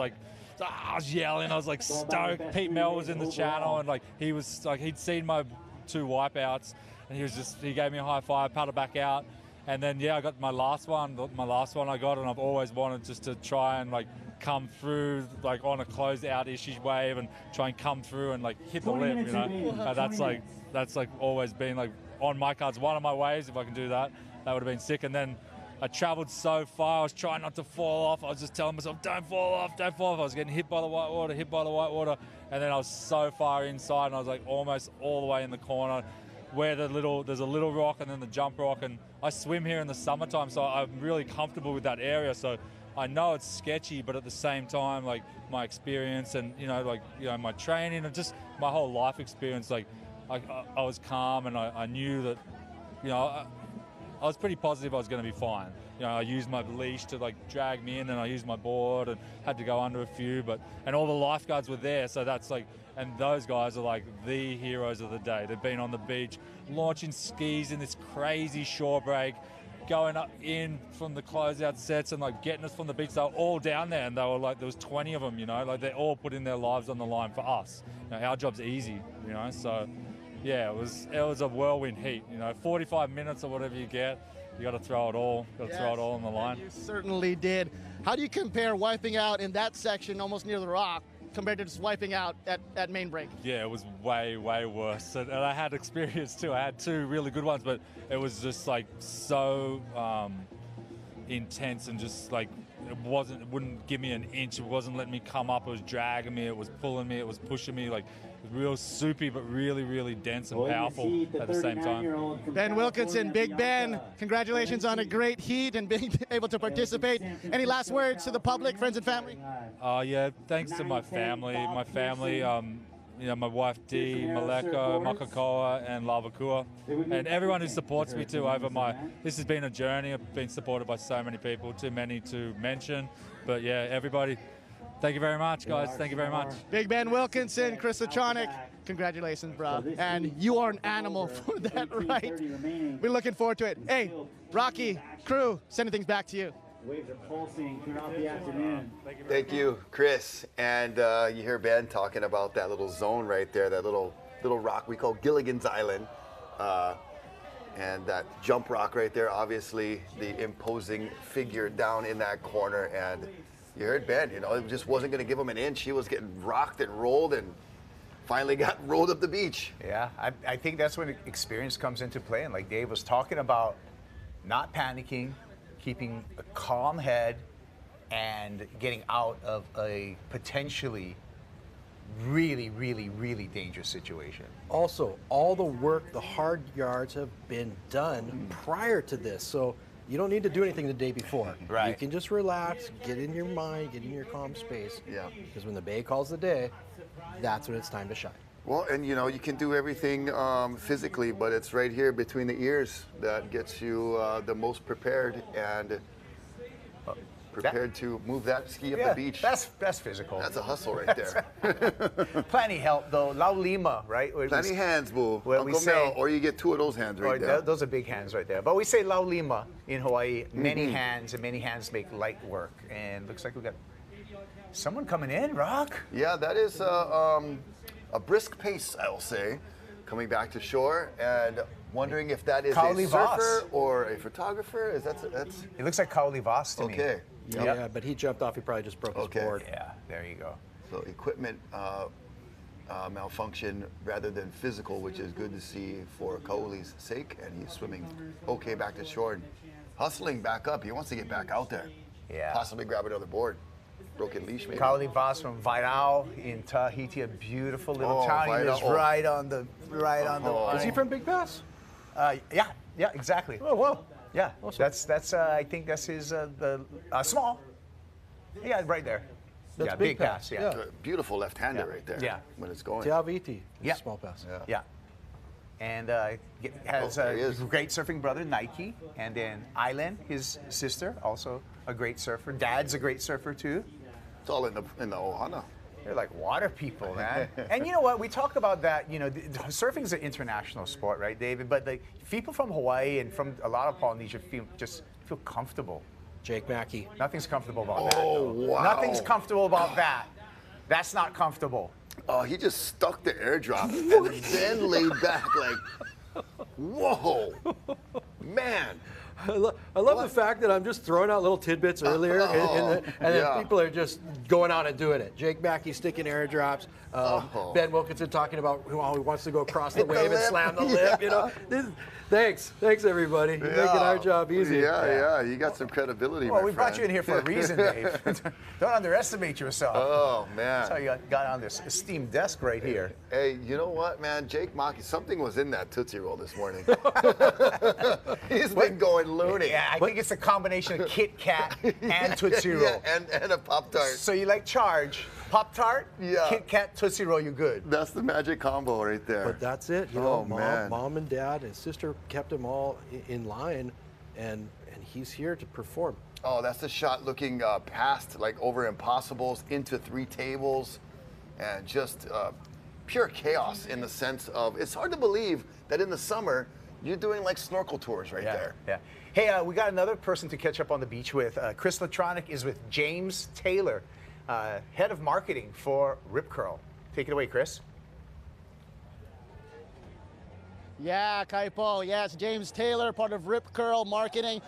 yelling. I was like stoked. Pete Mel was in the channel, and like he was like he'd seen my 2 wipeouts, and he gave me a high five, paddled back out. And then, I got my last one I got, and I've always wanted just to try and like come through like on a closed out-ish wave and try and come through and like hit the lip, And that's always been like on my cards, one of my waves, if I can do that. That would have been sick. And then I traveled so far, I was trying not to fall off. I was just telling myself, don't fall off, don't fall off. I was getting hit by the white water, hit by the white water. And then I was so far inside, and I was like almost all the way in the corner where there's a little rock and then the jump rock. And I swim here in the summertime, so I'm really comfortable with that area. So I know it's sketchy, but at the same time, like my experience and, my training and just my whole life experience, like I was calm, and I knew that, I was pretty positive I was going to be fine. I used my leash to drag me in, and I used my board and had to go under a few, and all the lifeguards were there, so that's and those guys are the heroes of the day. They've been on the beach, launching skis in this crazy shore break, going up in from the closeout sets and getting us from the beach. They were all down there, and they were there was 20 of them, they all putting their lives on the line for us. Our job's easy, so yeah, it was a whirlwind heat. 45 minutes or whatever you get, you got to throw it all. Throw it all on the line. You certainly did. How do you compare wiping out in that section almost near the rock compared to just wiping out at main break? Yeah, it was way, way worse. And I had experience too. I had two really good ones, but it was just so intense, and just it wouldn't give me an inch. It wasn't letting me come up. It was dragging me. It was pulling me. It was pushing me. Real soupy, but really, really dense and powerful at the same time. Ben Wilkinson, Big Ben, congratulations on a great heat and being able to participate. Any last words to the public, friends and family? Yeah, thanks to my family. My wife Dee, Maleko, Makakoa, and Lavakua, and everyone who supports me too this has been a journey. I've been supported by so many people, too many to mention, but yeah, everybody. Thank you very much, guys. Thank you very much. Big Ben Wilkinson, Chris Latronic, congratulations, bro. And you are an animal for that, right? We're looking forward to it. Hey, Rocky, crew, sending things back to you. Waves are pulsing throughout the afternoon. Thank you, Chris. And you hear Ben talking about that little zone right there, that little rock we call Gilligan's Island. And that jump rock right there, obviously the imposing figure down in that corner. And you heard Ben, it just wasn't going to give him an inch. He was getting rocked and rolled and finally got rolled up the beach. Yeah, I think that's when experience comes into play. And like Dave was talking about, not panicking, keeping a calm head, and getting out of a potentially really, really, really dangerous situation. Also, all the work, the hard yards have been done prior to this. So you don't need to do anything the day before. Right. You can just relax, get in your mind, get in your calm space. Yeah. Because when the bay calls the day, that's when it's time to shine. Well, and you can do everything physically, but it's right here between the ears that gets you the most prepared and prepared to move that ski up the beach. That's physical. That's a hustle right there. Plenty help though. Lau Lima, right? Plenty hands, boo. Well, Uncle Mel, or you get two of those hands right there. Those are big hands right there. But we say Lau Lima in Hawaii. Many hands, and many hands make light work. And looks like we got someone coming in, Rock. Yeah, that is a brisk pace, I'll say, coming back to shore, and wondering if that is Kaoli a surfer Voss. or a photographer. That's It looks like Kaoli Voss to me. okay. Yeah, but he jumped off. He probably just broke his board. Yeah, there you go. So equipment malfunction rather than physical, which is good to see for Kaoli's sake, and he's swimming okay back to shore and hustling back up. He wants to get back out there. Yeah. Possibly grab another board. Broken leash, maybe. Kaoli Voss from Vairao in Tahiti, a beautiful little town. He lives Vairao. right on the Is he from Big Pass? Yeah, exactly. Oh, wow. Yeah, Awesome. that's I think that's his small. Yeah, right there. That's Big pass. Yeah. Beautiful left-hander right there. Yeah. When it's going. Te Aviti. Yeah. Small pass. Yeah. And has there a he is. great surfing brother, Nike, and then Island, his sister, also a great surfer. Dad's a great surfer too. It's all in the ohana. They're like water people, man. And you know what? We talk about that. Surfing is an international sport, right, David? But the people from Hawaii and from a lot of Polynesia feel comfortable. Jake Mackey. Nothing's comfortable about that. Oh, though. wow. Nothing's comfortable about that. That's not comfortable. Oh, he just stuck the airdrop and then laid back like, whoa, man. I love the fact that I'm just throwing out little tidbits earlier, and then people are just going out and doing it. Jake Mackey sticking airdrops. Ben Wilkinson talking about how he wants to go across the wave and slam the lip. You know, thanks everybody. You're making our job easy. Yeah. You got some credibility. Well, we brought you in here for a reason, Dave. Don't underestimate yourself. Oh man, that's how you got on this esteemed desk right here. Hey, you know what, man? Jake Mackey, something was in that Tootsie Roll this morning. He's been going loony. Yeah, I think it's a combination of Kit Kat and Tootsie Roll. Yeah, and a Pop-Tart. So you like charge, Pop-Tart, Kit Kat, Tootsie Roll, you good. That's the magic combo right there. But that's it. You know, mom and dad and sister kept him all in line, and he's here to perform. Oh, that's the shot looking past, like over impossibles, into 3 tables, and just pure chaos in the sense of, it's hard to believe that in the summer, you're doing like snorkel tours right there. Yeah. Hey, we got another person to catch up on the beach with. Chris Latronic is with James Taylor, head of marketing for Rip Curl. Take it away, Chris. Yeah, Kaipo. Yes, James Taylor, part of Rip Curl Marketing,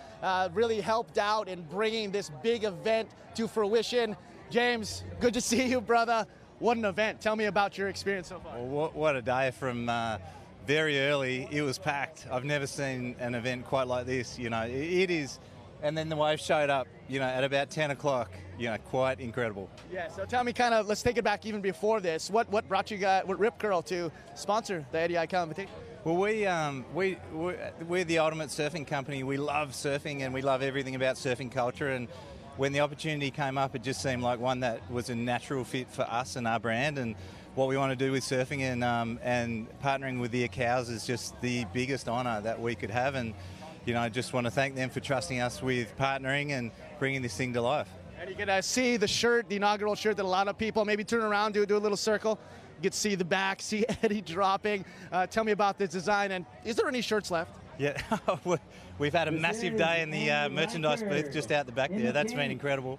really helped out in bringing this big event to fruition. James, good to see you, brother. What an event. Tell me about your experience so far. Well, what a day from very early. It was packed. I've never seen an event quite like this. You know, it is. And then the wave showed up, you know, at about 10 o'clock. You know, quite incredible. Yeah, so tell me let's take it back even before this. What brought you guys, Rip Curl to sponsor the Eddie Aikau Invitation? Well, we're the ultimate surfing company. We love surfing and we love everything about surfing culture. And when the opportunity came up, it just seemed like one that was a natural fit for us and our brand and what we want to do with surfing. And partnering with the Aikaus is just the biggest honour that we could have. And you know, I just want to thank them for trusting us with partnering and bringing this thing to life. And you can see the shirt, the inaugural shirt that a lot of people maybe turn around, do a little circle. You get to see the back, see Eddie dropping. Tell me about this design, and is there any shirts left? Yeah, we've had a massive day in the merchandise booth just out the back there. That's been incredible.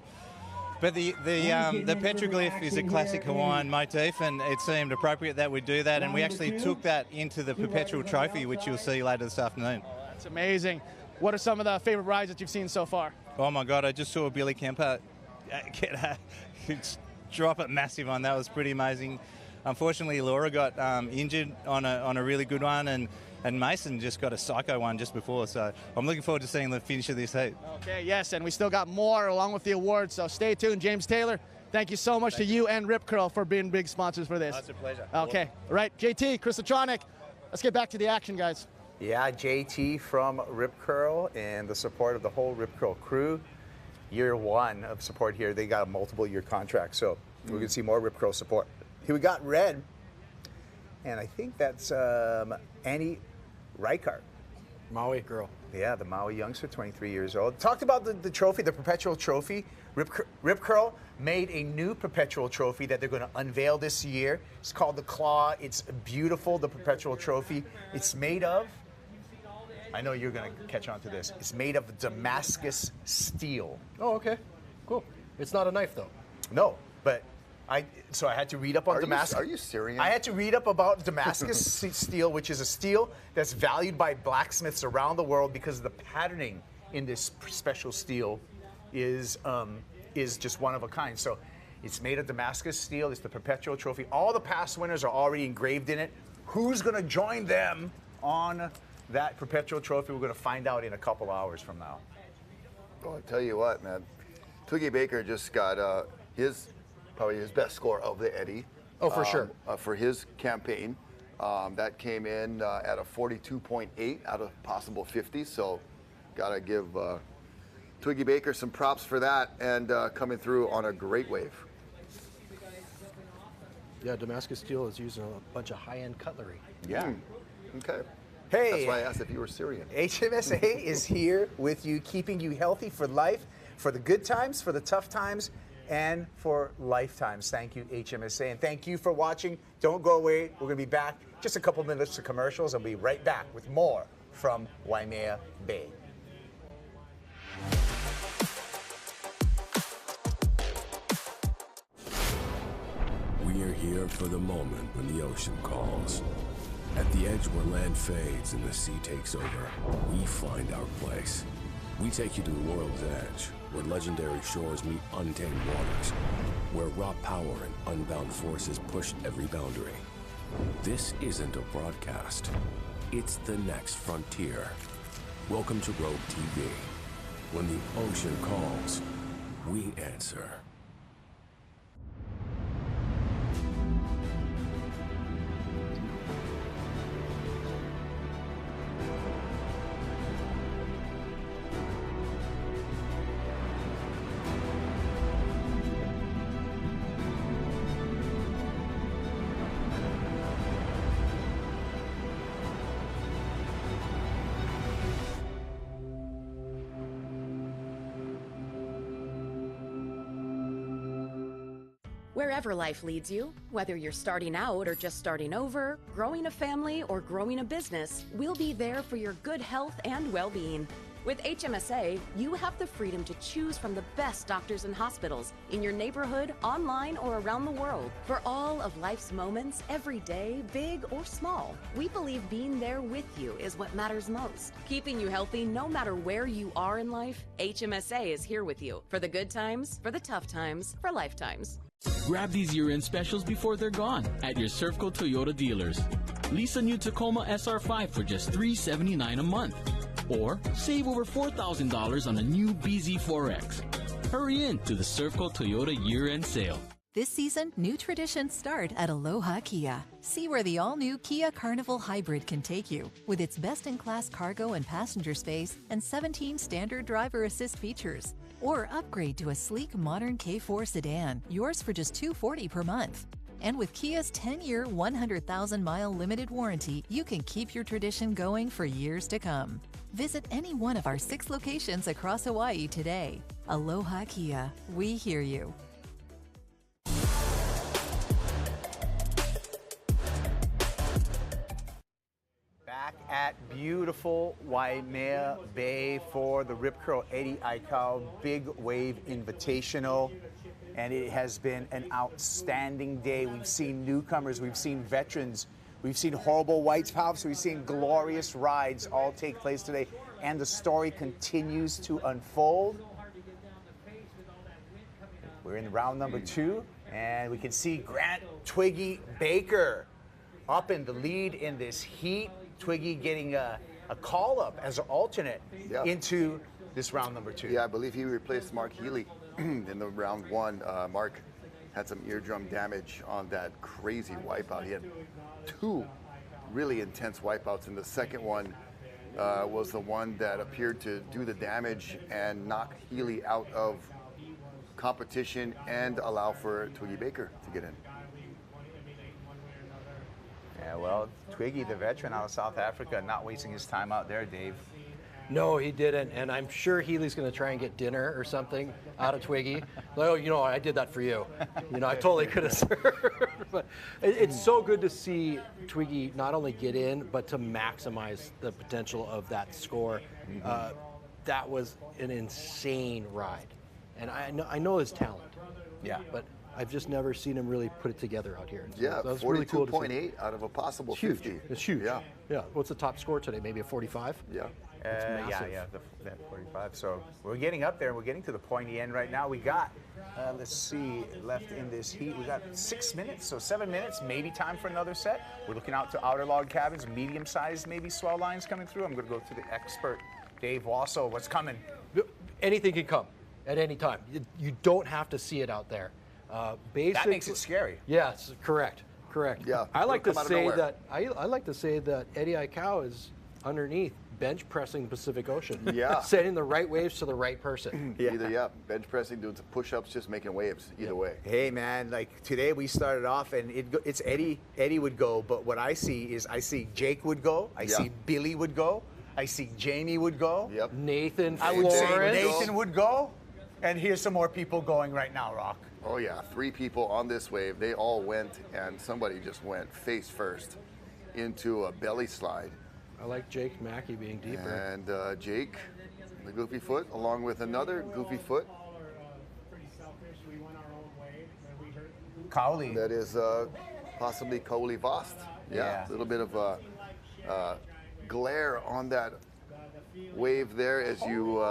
But the petroglyph is a classic Hawaiian motif, and it seemed appropriate that we do that, and we actually took that into the perpetual trophy, which you'll see later this afternoon. That's amazing. What are some of the favorite rides that you've seen so far? Oh my God, I just saw Billy Kemper drop it massive on. That was pretty amazing. Unfortunately, Laura got injured on a really good one, and Mason just got a psycho one just before. So I'm looking forward to seeing the finish of this heat. Okay, yes, and we still got more along with the awards, so stay tuned. James Taylor, thank you so much to you and Rip Curl for being big sponsors for this. That's a pleasure. Okay, all right, JT, Chris Latronic, let's get back to the action, guys. Yeah, JT from Rip Curl and the support of the whole Rip Curl crew. Year 1 of support here. They got a multiple-year contract, so we're going to see more Rip Curl support. Here we got red, and I think that's Annie Reichart. Maui girl. Yeah, the Maui youngster, 23 years old. Talked about the trophy, the perpetual trophy. Rip Curl made a new perpetual trophy that they're going to unveil this year. It's called the Claw. It's beautiful, the perpetual trophy. It's made of, I know you're going to catch on to this, it's made of Damascus steel. Oh, okay. Cool. It's not a knife, though. No, but I had to read up on Damascus. Are you Syrian? I had to read up about Damascus steel, which is a steel that's valued by blacksmiths around the world because the patterning in this special steel is just one of a kind. So it's made of Damascus steel. It's the perpetual trophy. All the past winners are already engraved in it. Who's going to join them on that perpetual trophy? We're going to find out in a couple hours from now. Well, I tell you what, man. Twiggy Baker just got probably his best score of the Eddie. Oh, for sure. For his campaign. That came in at a 42.8 out of possible 50. So got to give Twiggy Baker some props for that and coming through on a great wave. Yeah, Damascus steel is using a bunch of high-end cutlery. Yeah. Okay. Hey. That's why I asked if you were Syrian. HMSA is here with you, keeping you healthy for life, for the good times, for the tough times, and for lifetimes. Thank you, HMSA, and thank you for watching. Don't go away. We're going to be back just a couple minutes to commercials. I'll be right back with more from Waimea Bay. We are here for the moment when the ocean calls. At the edge where land fades and the sea takes over, we find our place. We take you to the world's edge, where legendary shores meet untamed waters, where raw power and unbound forces push every boundary. This isn't a broadcast. It's the next frontier. Welcome to Rogue TV. When the ocean calls, we answer. Wherever life leads you, whether you're starting out or just starting over, growing a family or growing a business, we'll be there for your good health and well-being. With HMSA, you have the freedom to choose from the best doctors and hospitals in your neighborhood, online, or around the world. For all of life's moments, every day, big or small, we believe being there with you is what matters most. Keeping you healthy no matter where you are in life, HMSA is here with you. For the good times, for the tough times, for lifetimes. Grab these year-end specials before they're gone at your Servco Toyota dealers. Lease a new Tacoma SR5 for just $379 a month. Or save over $4,000 on a new BZ4X. Hurry in to the Servco Toyota year-end sale. This season, new traditions start at Aloha Kia. See where the all-new Kia Carnival Hybrid can take you. With its best-in-class cargo and passenger space and 17 standard driver assist features. Or upgrade to a sleek, modern K4 sedan, yours for just $240 per month. And with Kia's 10-year, 100,000-mile limited warranty, you can keep your tradition going for years to come. Visit any one of our 6 locations across Hawaii today. Aloha Kia. We hear you. Back at beautiful Waimea Bay for the Rip Curl Eddie Aikau Big Wave Invitational. And it has been an outstanding day. We've seen newcomers, we've seen veterans, we've seen horrible whites pops, we've seen glorious rides all take place today. And the story continues to unfold. We're in round number 2, and we can see Grant Twiggy Baker up in the lead in this heat. Twiggy getting a call-up as an alternate into this round number 2. Yeah, I believe he replaced Mark Healy in the round 1. Mark had some eardrum damage on that crazy wipeout. He had 2 really intense wipeouts, and the second one was the one that appeared to do the damage and knock Healy out of competition and allow for Twiggy Baker to get in. Yeah, well, Twiggy, the veteran out of South Africa, not wasting his time out there, Dave. No, he didn't, and I'm sure Healy's going to try and get dinner or something out of Twiggy. Like, oh, you know, I did that for you. You know, I totally could have served. But it's so good to see Twiggy not only get in, but to maximize the potential of that score. That was an insane ride, and I know his talent. Yeah, but I've just never seen him really put it together out here. So Yeah, that was really cool to see. 42.8 out of a possible It's huge. 50. It's huge. Yeah. Yeah. What's the top score today? Maybe a 45? Yeah. Yeah, the 45. So we're getting up there. We're getting to the pointy end right now. We got, let's see, left in this heat. We got 6 minutes, so 7 minutes, maybe time for another set. We're looking out to outer log cabins, medium-sized, maybe swell lines coming through. I'm going to go to the expert, Dave Wassel. What's coming? Anything can come at any time. You don't have to see it out there. That makes it scary. Yes, correct. Yeah, I like to say that I like to say that Eddie Aikau is underneath bench pressing Pacific Ocean. Yeah. Setting the right waves to the right person. Either bench pressing, doing some push-ups, just making waves. Either way. Hey man, like today we started off and it's Eddie. Eddie would go, but what I see is Jake would go. I see Billy would go. I see Jamie would go. Yep. Nathan. I would say Florence. Nathan would go. And here's some more people going right now, Rock. Oh yeah, 3 people on this wave. They all went, and somebody just went face first into a belly slide. I like Jake Mackey being deeper. And Jake, the goofy foot, along with another goofy foot. Cowley. That is possibly Cowley Vost. Yeah, a little bit of glare on that wave there as you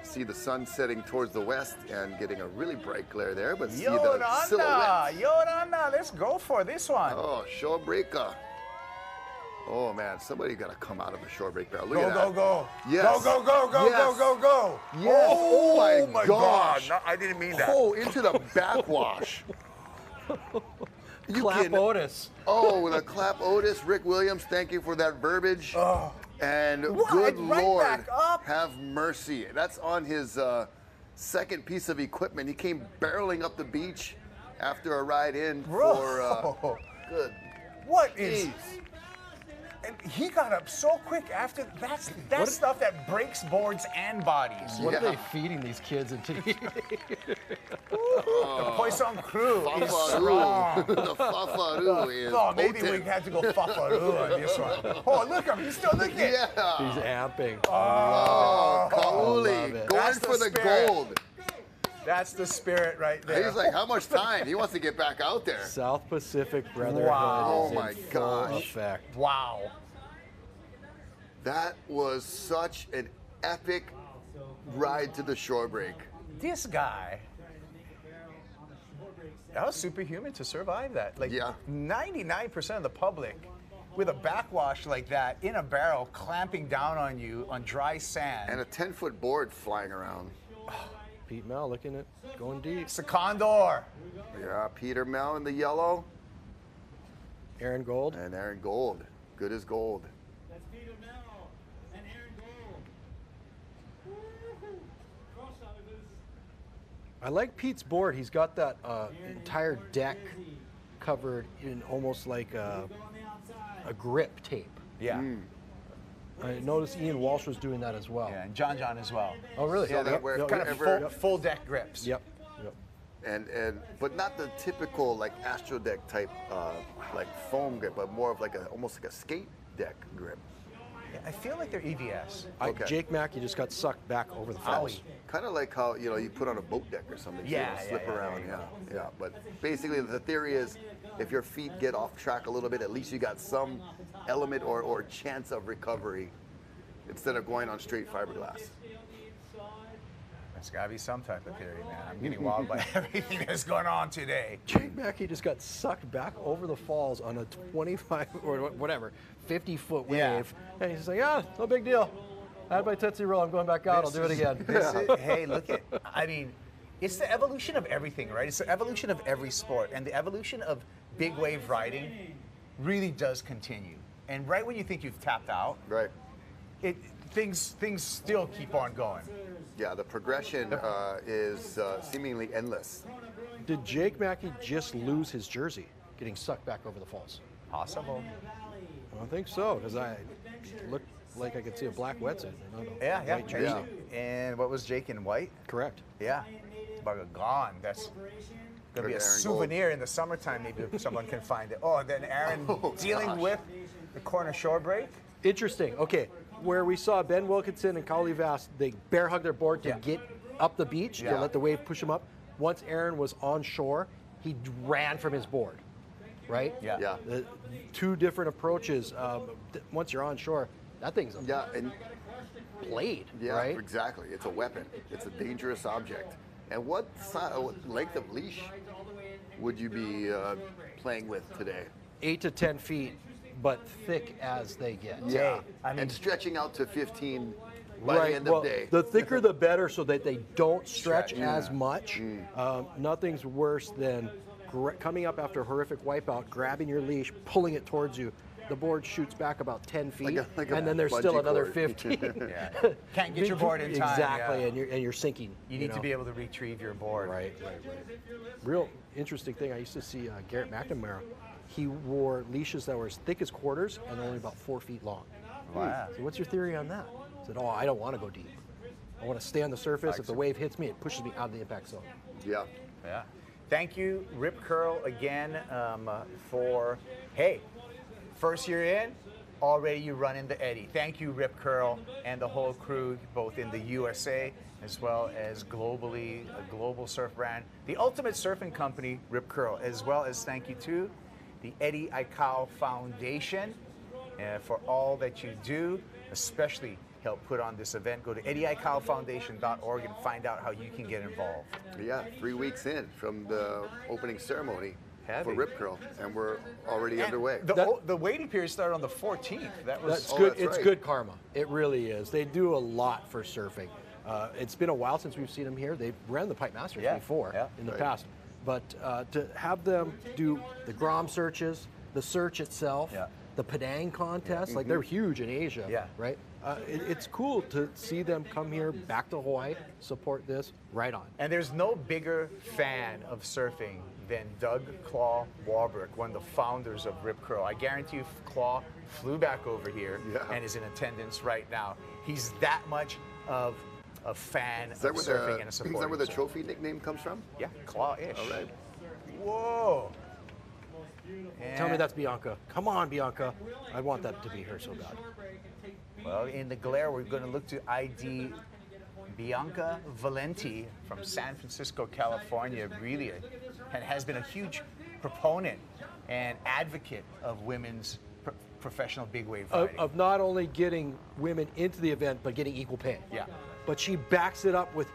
see the sun setting towards the west and getting a really bright glare there, but see the silhouette. Yorana, let's go for this one. Oh, shore breaker. Oh man, somebody got to come out of a shore break barrel. Look Go, at go, that. go. Yes. Go, go, go, go, Yes. go, go, go. Yes. Oh, my gosh. gosh. No, I didn't mean that. Oh, into the backwash. Clap Otis. Oh, with a clap Otis. Rick Williams, thank you for that verbiage. Oh. And What? good Right Lord, back up. have mercy. That's on his second piece of equipment. He came barreling up the beach after a ride in for good. What is? Jeez. And he got up so quick after. That's stuff that breaks boards and bodies. What are they feeding these kids into? The Poisson crew is strong. The Fafaru is Oh, maybe potent. we had to go Fafaru on this one. Oh, look at him. He's still looking. Yeah. He's amping. Oh, love Kauli, it. going That's for the the spirit. gold. That's the spirit right there. He's like, how much time? He wants to get back out there. South Pacific Brotherhood Wow. is Oh, my in full gosh. effect. Wow. That was such an epic ride to the shore break. This guy. That was superhuman to survive that. Like 99% of the public with a backwash like that in a barrel clamping down on you on dry sand. And a 10-foot board flying around. Pete Mel looking at going deep. It's a condor. Yeah, Peter Mel in the yellow. Aaron Gold. And Aaron Gold. Good as gold. That's Peter Mel and Aaron Gold. Crossovers. I like Pete's board. He's got that entire deck covered in almost like a grip tape. Yeah. I noticed Ian Walsh was doing that as well. Yeah, and John as well. Oh, really? So they Yep, were yep, kind yep, of yep. full deck grips. Yep. Yep. And but not the typical like Astro Deck type like foam grip, but more of like almost like a skate deck grip. Yeah, I feel like they're EVS. Okay. Jake Mackey just got sucked back over the falls. Kind of like how you put on a boat deck or something. So Yeah, you don't slip yeah, around. there you Yeah. But basically the theory is, if your feet get off track a little bit, at least you got some element or chance of recovery instead of going on straight fiberglass. There's got to be some type of theory, man. I'm getting wild by everything that's going on today. Jake Mackey just got sucked back over the falls on a 25 or whatever, 50-foot wave. Yeah. And he's like, no big deal. I had my Tootsie Roll. I'm going back out. I'll do it again. Hey, look at, I mean, it's the evolution of everything, right? It's the evolution of every sport. And the evolution of big wave riding really does continue. And right when you think you've tapped out, right, things still keep on going. Yeah, the progression is seemingly endless. Did Jake Mackey just lose his jersey getting sucked back over the falls? Possible. I think so, because I looked like I could see a black wetsuit. Not a Yeah. white jersey. And what was Jake in white? Correct. Yeah. About gone. That's going to be a Aaron souvenir in the summertime. Maybe if someone can find it. Oh, and then Aaron dealing gosh. with the corner shore break. Interesting. Okay, where we saw Ben Wilkinson and Kauli Vass, they bear hug their board to get up the beach, to let the wave push him up. Once Aaron was on shore, he ran from his board, right? Yeah. The two different approaches. Once you're on shore, that thing's a and blade, yeah, right? exactly. It's a weapon. It's a dangerous object. And what length of leash would you be playing with today? 8 to 10 feet, but thick as they get. Yeah, I mean, and stretching out to 15 by the end of day. The thicker the better, so that they don't stretch as much. Nothing's worse than coming up after a horrific wipeout, grabbing your leash, pulling it towards you. The board shoots back about 10 feet, like a and then there's still bungee another cord. 15. Can't get your board in time. Exactly, yeah. and you're sinking. You need to be able to retrieve your board. Right. Real interesting thing. I used to see Garrett McNamara. He wore leashes that were as thick as quarters and only about 4 feet long. Wow. So what's your theory on that? I said, I don't want to go deep. I want to stay on the surface. If the wave hits me, it pushes me out of the impact zone. Yeah. Yeah. Thank you, Rip Curl, again for, hey, first year in, already you run in the Eddie. Thank you, Rip Curl, and the whole crew, both in the USA as well as globally, a global surf brand. The ultimate surfing company, Rip Curl, as well as thank you to the Eddie Aikau Foundation for all that you do, especially helped put on this event. Go to eddiecowfoundation.org and find out how you can get involved. Yeah, 3 weeks in from the opening ceremony for Rip Curl, and we're already underway. The waiting period started on the 14th. That's good. It's good karma. It really is. They do a lot for surfing. It's been a while since we've seen them here. They've ran the Pipe Masters before in the past. But to have them do the Grom searches, the search itself, the Padang contest, like they're huge in Asia, right? It's cool to see them come here back to Hawaii, support this, right on. And there's no bigger fan of surfing than Doug Claw Warbrick, one of the founders of Rip Curl. I guarantee you Claw flew back over here and is in attendance right now. He's that much of a fan of surfing and a supporter. Is that where the trophy nickname comes from? Yeah, Claw-ish. All right. Whoa. Tell me that's Bianca. Come on, Bianca. I want that to be her so bad. Well, in the glare, we're going to look to ID Bianca Valenti from San Francisco, California, really and has been a huge proponent and advocate of women's professional big wave riding. Of not only getting women into the event, but getting equal pay. Yeah. But she backs it up with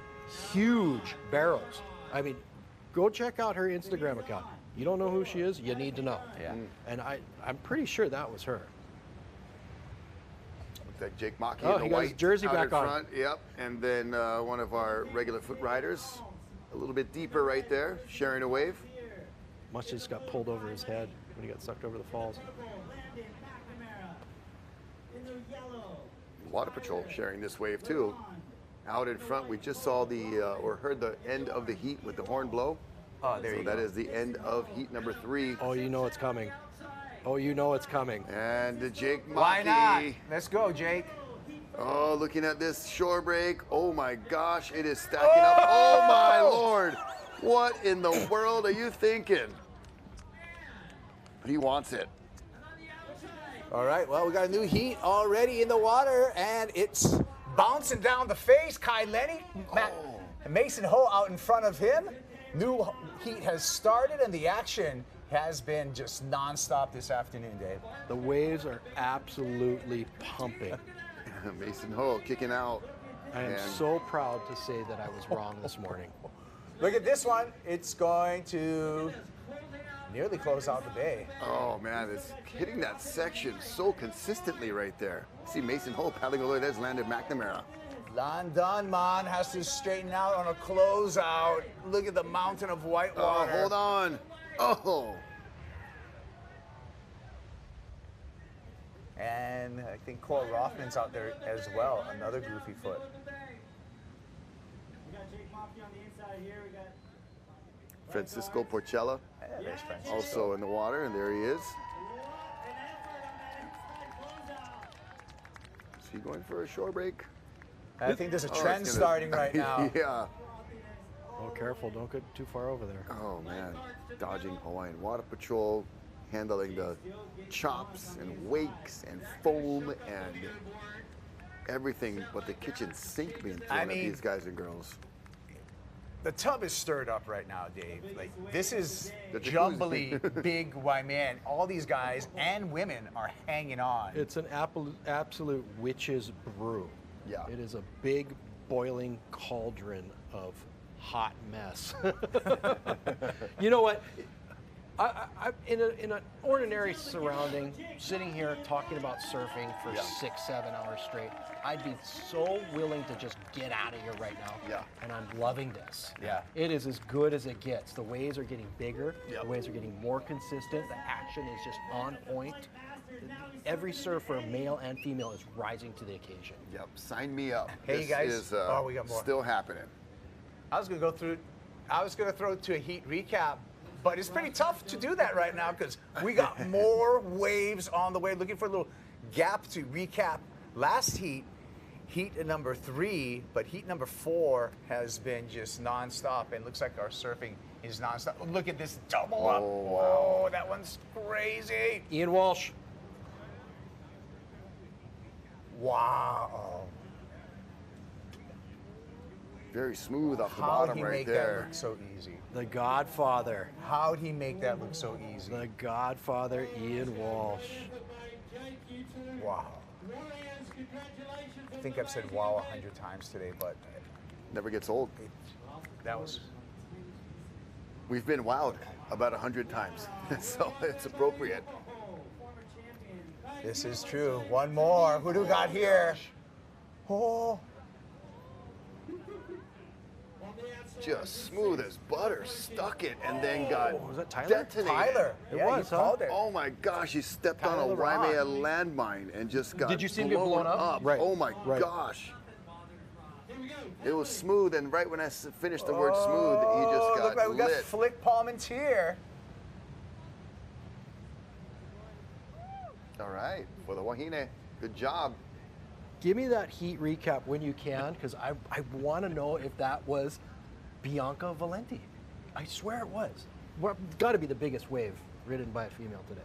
huge barrels. I mean, go check out her Instagram account. You don't know who she is, you need to know. Yeah. And I'm pretty sure that was her. Looks like Jake Maki Oh, in he the got white his jersey out back in on. front. Yep. And then one of our regular foot riders, a little bit deeper right there, sharing a wave. Must have just got pulled over his head when he got sucked over the falls. Water Patrol sharing this wave too. Out in front, we just saw or heard the end of the heat with the horn blow. Oh, there you go. So that is the end of heat number 3. Oh, you know it's coming. Oh, you know it's coming. And Jake Maki. Why not? Let's go, Jake. Oh, looking at this shore break. Oh my gosh, it is stacking up. Oh my Lord. What in the world are you thinking? He wants it. All right, well, we got a new heat already in the water, and it's bouncing down the face. Kai Lenny, Mason Ho out in front of him. New heat has started, and the action has been just nonstop this afternoon, Dave. The waves are absolutely pumping. Mason Ho kicking out. I am so proud to say that I was wrong this morning. Look at this one. It's going to nearly close out the bay. Oh man, it's hitting that section so consistently right there. See Mason Ho paddling over there's Landon McNamara. Landon Man has to straighten out on a closeout. Look at the mountain of white water. Oh, hold on. Oh. And I think Cole Rothman's out there as well, another goofy foot. Francisco Porcella, there's Francisco. also in the water, and there he is. Is he going for a shore break? I think there's a trend starting right now. Yeah. Oh, careful, don't get too far over there. Oh man, dodging Hawaiian Water Patrol, handling the chops and wakes and foam and everything but the kitchen sink being thrown at these guys and girls. The tub is stirred up right now, Dave. Like, this is jumbly big Waimea, and all these guys and women are hanging on. It's an absolute witch's brew. Yeah. It is a big boiling cauldron of hot mess. You know what? I in an ordinary surrounding, sitting here talking about surfing for 6-7 hours straight, I'd be so willing to just get out of here right now. Yeah. And I'm loving this. Yeah. It is as good as it gets. The waves are getting bigger. The waves are getting more consistent. The action is just on point. Every surfer, male and female, is rising to the occasion. Yep. Sign me up. Hey, this guys. is We got more. still happening. I was going to throw to a heat recap, but it's pretty tough to do that right now because we got more waves on the way. Looking for a little gap to recap last heat number 3, but heat number 4 has been just nonstop, and looks like our surfing is nonstop. Look at this double up. Whoa, that one's crazy. Ian Walsh. Wow. Very smooth off the How'd bottom he right make there. that look so easy? The Godfather. How'd he make that look so easy? The Godfather, Ian Walsh. Wow. I think I've said wow 100 times today, but Never gets old. that was. We've been wowed about 100 times, so it's appropriate. This is true. One more. Who do we got here? Oh. Just smooth as butter, stuck it, and then got Was that Tyler? detonated. Tyler. It Yeah, was, you huh? called it. Oh my gosh, he stepped on a Tyler Waimea Ron. landmine and just got Did you see him get blown up? Right. Oh my Right. gosh. It was smooth, and right when I finished the word smooth, he Oh, just look got like we got lit. Flick Palmentier. All right, for the Wahine, good job. Give me that heat recap when you can, because I want to know if that was Bianca Valenti. I swear it was. Got to be the biggest wave ridden by a female today.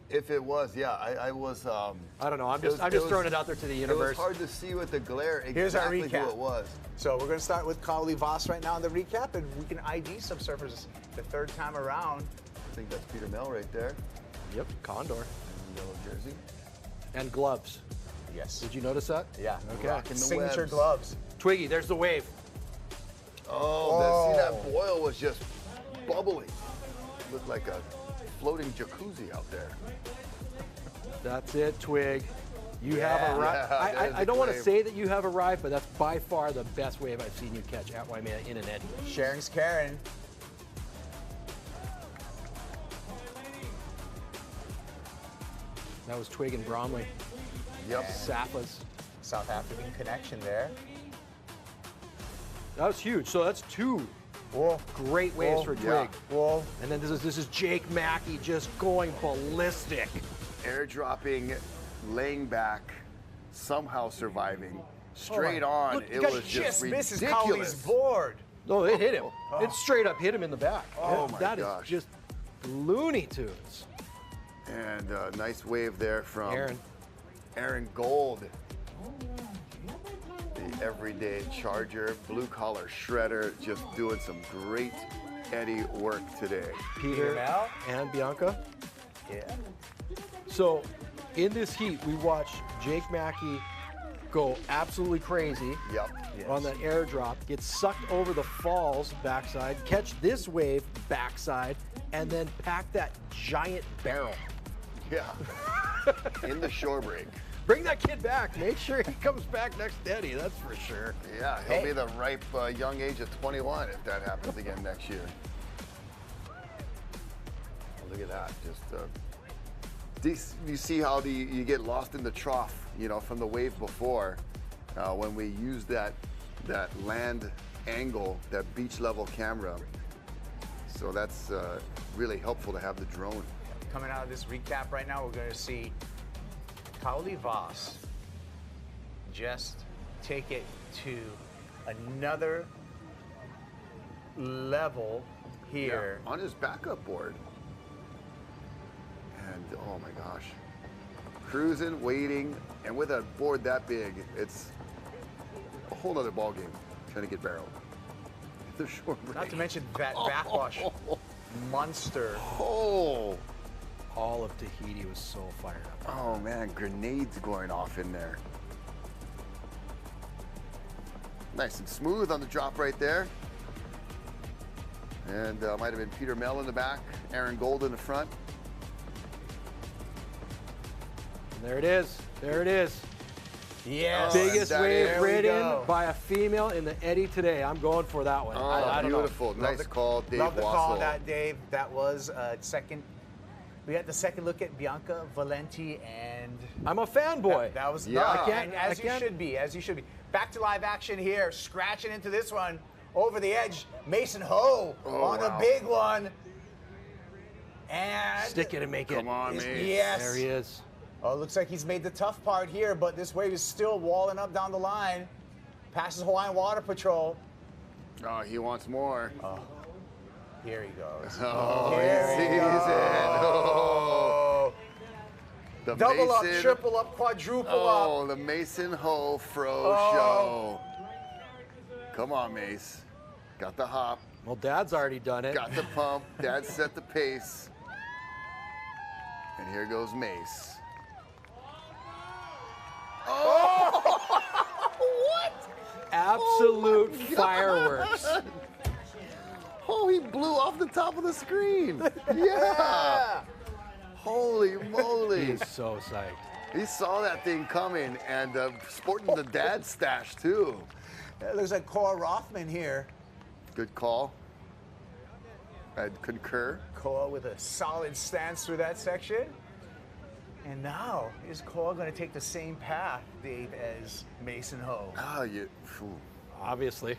If it was, yeah, I was. I don't know. I'm just throwing it out there to the universe. It was hard to see with the glare Here's our exactly recap. who it was. So we're going to start with Carly Voss right now in the recap, and we can ID some surfers the third time around. I think that's Peter Mel right there. Yep, Condor. Yellow jersey. And gloves. Yes. Did you notice that? Yeah. Okay. Rocking the Signature webs. gloves. Twiggy, there's the wave. Oh, see that boil was just bubbling. Looked like a floating jacuzzi out there. That's it, Twig. You Yeah. have arrived. Yeah, there's I the don't want to wave. say that you have arrived, but that's by far the best wave I've seen you catch at Waimea in an eddy. Sharon's Karen. That was Twig and Bromley. Yep. Sapas. South African connection there. That was huge. So that's two Whoa. great waves Whoa. for Yeah. Twig. Whoa. And then this is Jake Mackey just going ballistic. Airdropping, laying back, somehow surviving. Straight Oh my- on, Look, it guy was just misses ridiculous. Cowley's board. No, it hit him. It straight up hit him in the back. Oh my That is gosh. just Looney Tunes. And a nice wave there from Aaron. Gold. The everyday charger, blue collar shredder, just doing some great eddy work today. Peter Mel? and Bianca. Yeah. So in this heat, we watched Jake Mackey go absolutely crazy Yep. on that airdrop, get sucked over the falls backside, catch this wave backside, and then pack that giant barrel. Yeah. In the shore break. Bring that kid back. Make sure he comes back next Eddie, that's for sure. Yeah, he'll be the ripe young age of 21 if that happens again next year. Look at that. Just you see how you get lost in the trough, from the wave before, when we use that land angle, that beach level camera. So that's really helpful to have the drone. Coming out of this recap right now, we're going to see Cowley Voss just take it to another level here. Yeah, on his backup board. And oh my gosh. Cruising, waiting, and with a board that big, it's a whole other ballgame trying to get barreled. The short break. Not to mention that backwash monster. Oh. All of Tahiti was so fired up. Oh man, grenades going off in there. Nice and smooth on the drop right there. And might have been Peter Mel in the back, Aaron Gold in the front. And there it is. There it is. Yes. Biggest wave There we ridden go. by a female in the eddy today. I'm going for that one. Oh, I don't know. beautiful. Nice call, Dave Love the call Wassel. on that, Dave. That was second. We got the second look at Bianca Valenti, and I'm a fanboy. that was Yeah. no, I can't- as I you can't- should be, as you should be. Back to live action here, scratching into this one over the edge. Mason Ho on wow. a big one, and Stick it and make it. Come on, Mace. yes. There he is. Oh, looks like he's made the tough part here, but this wave is still walling up down the line. Passes Hawaiian Water Patrol. Oh, he wants more. Here he goes. Oh, Here he he sees it. Oh. The Double up, Mason- triple up, quadruple up. Oh, the Mason Ho Fro Oh. show. Come on, Mace. Got the hop, Well, Dad's already done it. got the pump. Dad set the pace. And here goes Mace. What? Absolute fireworks. Oh, he blew off the top of the screen. Yeah. Holy moly. He's so psyched. He saw that thing coming and sporting the dad stash too. It looks like Cora Rothman here. Good call. I'd concur. Cora with a solid stance through that section. And now, is Cora going to take the same path, Dave, as Mason Ho? Ah, you. Obviously.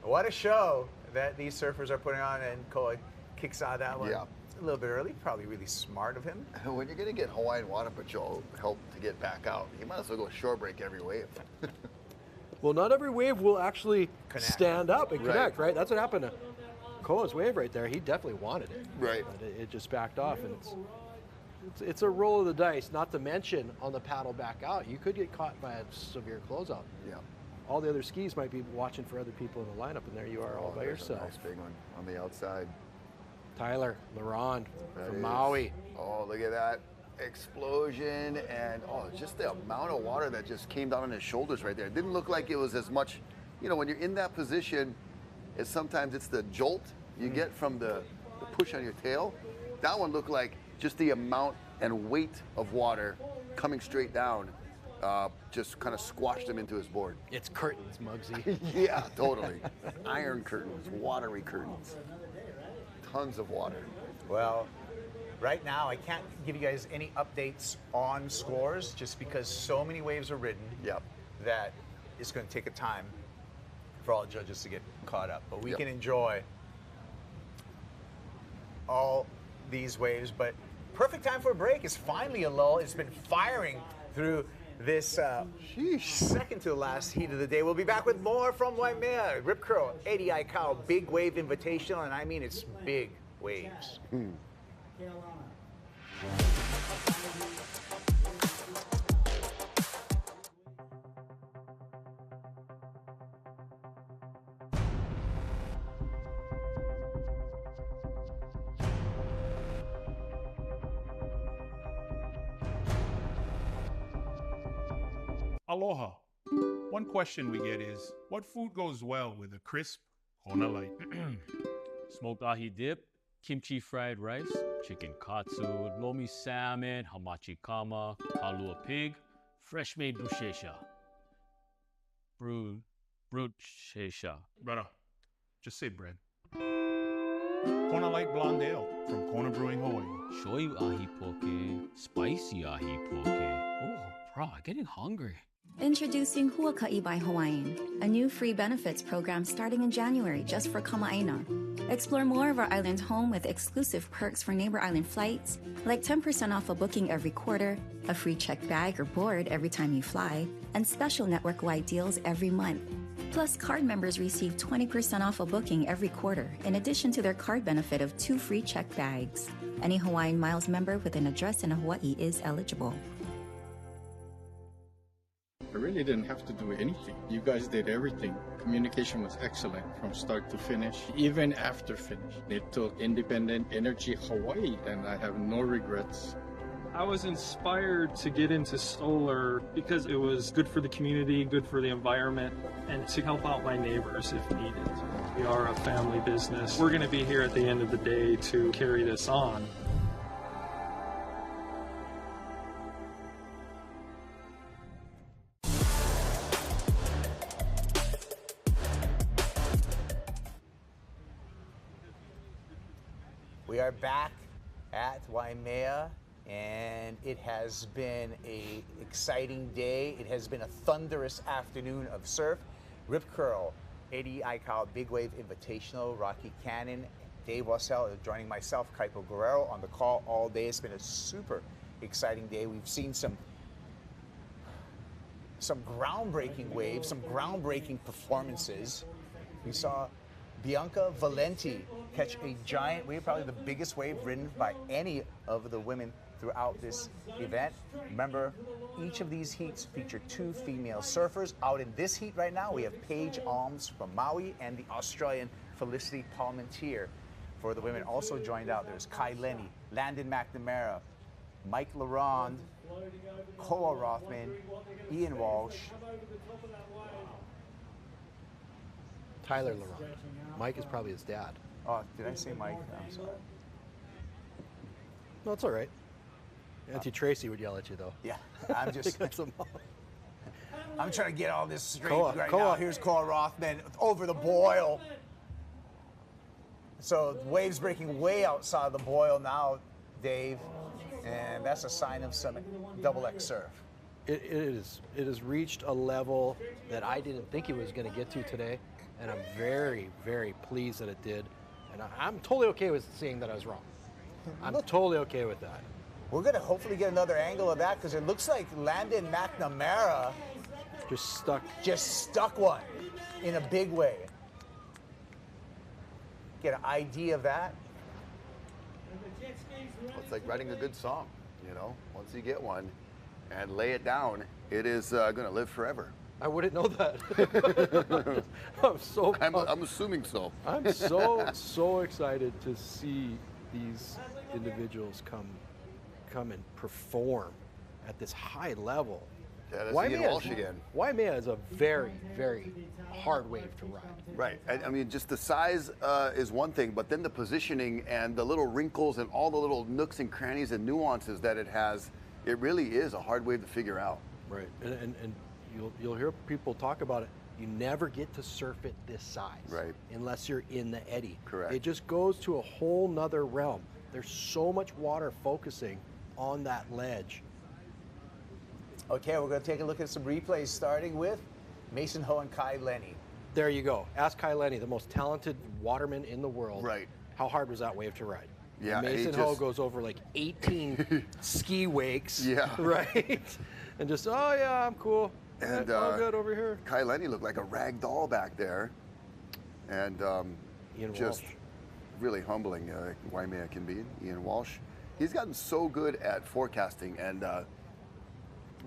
What a show that these surfers are putting on, and Cora kicks out that one. Yeah. A little bit early, probably really smart of him. When you're going to get Hawaiian Water Patrol help to get back out, you might as well go shore break every wave. Well, not every wave will actually stand up and connect, right? That's what happened to Koa's wave right there. He definitely wanted it. Right. But it just backed off, and it's a roll of the dice, not to mention on the paddle back out, you could get caught by a severe closeout. Yeah. All the other skis might be watching for other people in the lineup, and there you are all by yourself. Nice big one on the outside. Tyler, LaRon That from is- Maui. Oh, look at that explosion, and just the amount of water that just came down on his shoulders right there. It didn't look like it was as much, when you're in that position, sometimes it's the jolt you get from the push on your tail. That one looked like just the amount and weight of water coming straight down just kind of squashed him into his board. It's curtains, Muggsy. Yeah, totally. Iron curtains, watery curtains. Tons of water. Well, right now, I can't give you guys any updates on scores just because so many waves are ridden that it's going to take a time for all judges to get caught up. But we can enjoy all these waves. But perfect time for a break. It's finally a lull. It's been firing through this second to the last heat of the day. We'll be back with more from Waimea. Rip Curl, 80 Aikau, Big Wave Invitational, and I mean it's big waves. Aloha. One question we get is, what food goes well with a crisp Kona Light? Smoked ahi dip, kimchi fried rice, chicken katsu, lomi salmon, hamachi kama, kalua pig, fresh made bruschetta. Bruschetta. Brother, just say bread. Kona Light Blonde Ale from Kona Brewing, Hawaii. Shoyu ahi poke, spicy ahi poke. Oh, bro, getting hungry. Introducing Huaka'i by Hawaiian, a new free benefits program starting in January just for Kama'aina. Explore more of our island home with exclusive perks for neighbor island flights, like 10% off a booking every quarter, a free check bag or board every time you fly, and special network-wide deals every month. Plus, card members receive 20% off a booking every quarter, in addition to their card benefit of 2 free check bags. Any Hawaiian Miles member with an address in Hawaii is eligible. I really didn't have to do anything. You guys did everything. Communication was excellent from start to finish, even after finish. It took Independent Energy Hawaii, and I have no regrets. I was inspired to get into solar because it was good for the community, good for the environment, and to help out my neighbors if needed. We are a family business. We're going to be here at the end of the day to carry this on. We are back at Waimea, and it has been an exciting day. It has been a thunderous afternoon of surf. Rip Curl, 80 Aikau Big Wave Invitational, Rocky Cannon, Dave Wassell joining myself, Kaipo Guerrero, on the call all day. It's been a super exciting day. We've seen some groundbreaking waves, some groundbreaking performances. We saw Bianca Valenti catch a giant wave, probably the biggest wave ridden by any of the women throughout this event. Remember, each of these heats feature 2 female surfers. Out in this heat right now, we have Paige Alms from Maui and the Australian Felicity Palmentier for the women. Also joined out, there's Kai Lenny, Landon McNamara, Mike Laurent, Koa Rothman, Ian Walsh. Tyler Laurent. Mike is probably his dad. Oh, did I say Mike? I'm sorry. No, it's all right. Auntie Tracy would yell at you, though. Yeah, I'm just. I'm trying to get all this straight Koa, right Koa. now. Here's Koa Rothman over the boil. So waves breaking way outside the boil now, Dave, and that's a sign of some double X surf. It has reached a level that I didn't think it was going to get to today, and I'm very, very pleased that it did. And I'm totally okay with seeing that I was wrong. I'm totally okay with that. We're going to hopefully get another angle of that because it looks like Landon McNamara just stuck one in a big way. Get an idea of that. It's like writing a good song, you know. Once you get one and lay it down, it is going to live forever. I wouldn't know that. I'm assuming so. I'm so excited to see these individuals come and perform at this high level. Yeah, that's Ian Walsh again. Waimea is a very, very hard wave to ride. Right. I mean, just the size is one thing, but then the positioning and the little wrinkles and all the little nooks and crannies and nuances that it has, it really is a hard wave to figure out. Right. And you'll hear people talk about it. You never get to surf it this size. Right. Unless you're in the eddy. Correct. It just goes to a whole nother realm. There's so much water focusing on that ledge. Okay, we're going to take a look at some replays, starting with Mason Ho and Kai Lenny. There you go. Ask Kai Lenny, the most talented waterman in the world. Right. How hard was that wave to ride? Yeah, Mason Ho goes over like 18 ski wakes. Yeah. Right? And just, oh yeah, I'm cool. And all good over here. Kai Lenny looked like a rag doll back there. And just really humbling Waimea can be. Ian Walsh. He's gotten so good at forecasting and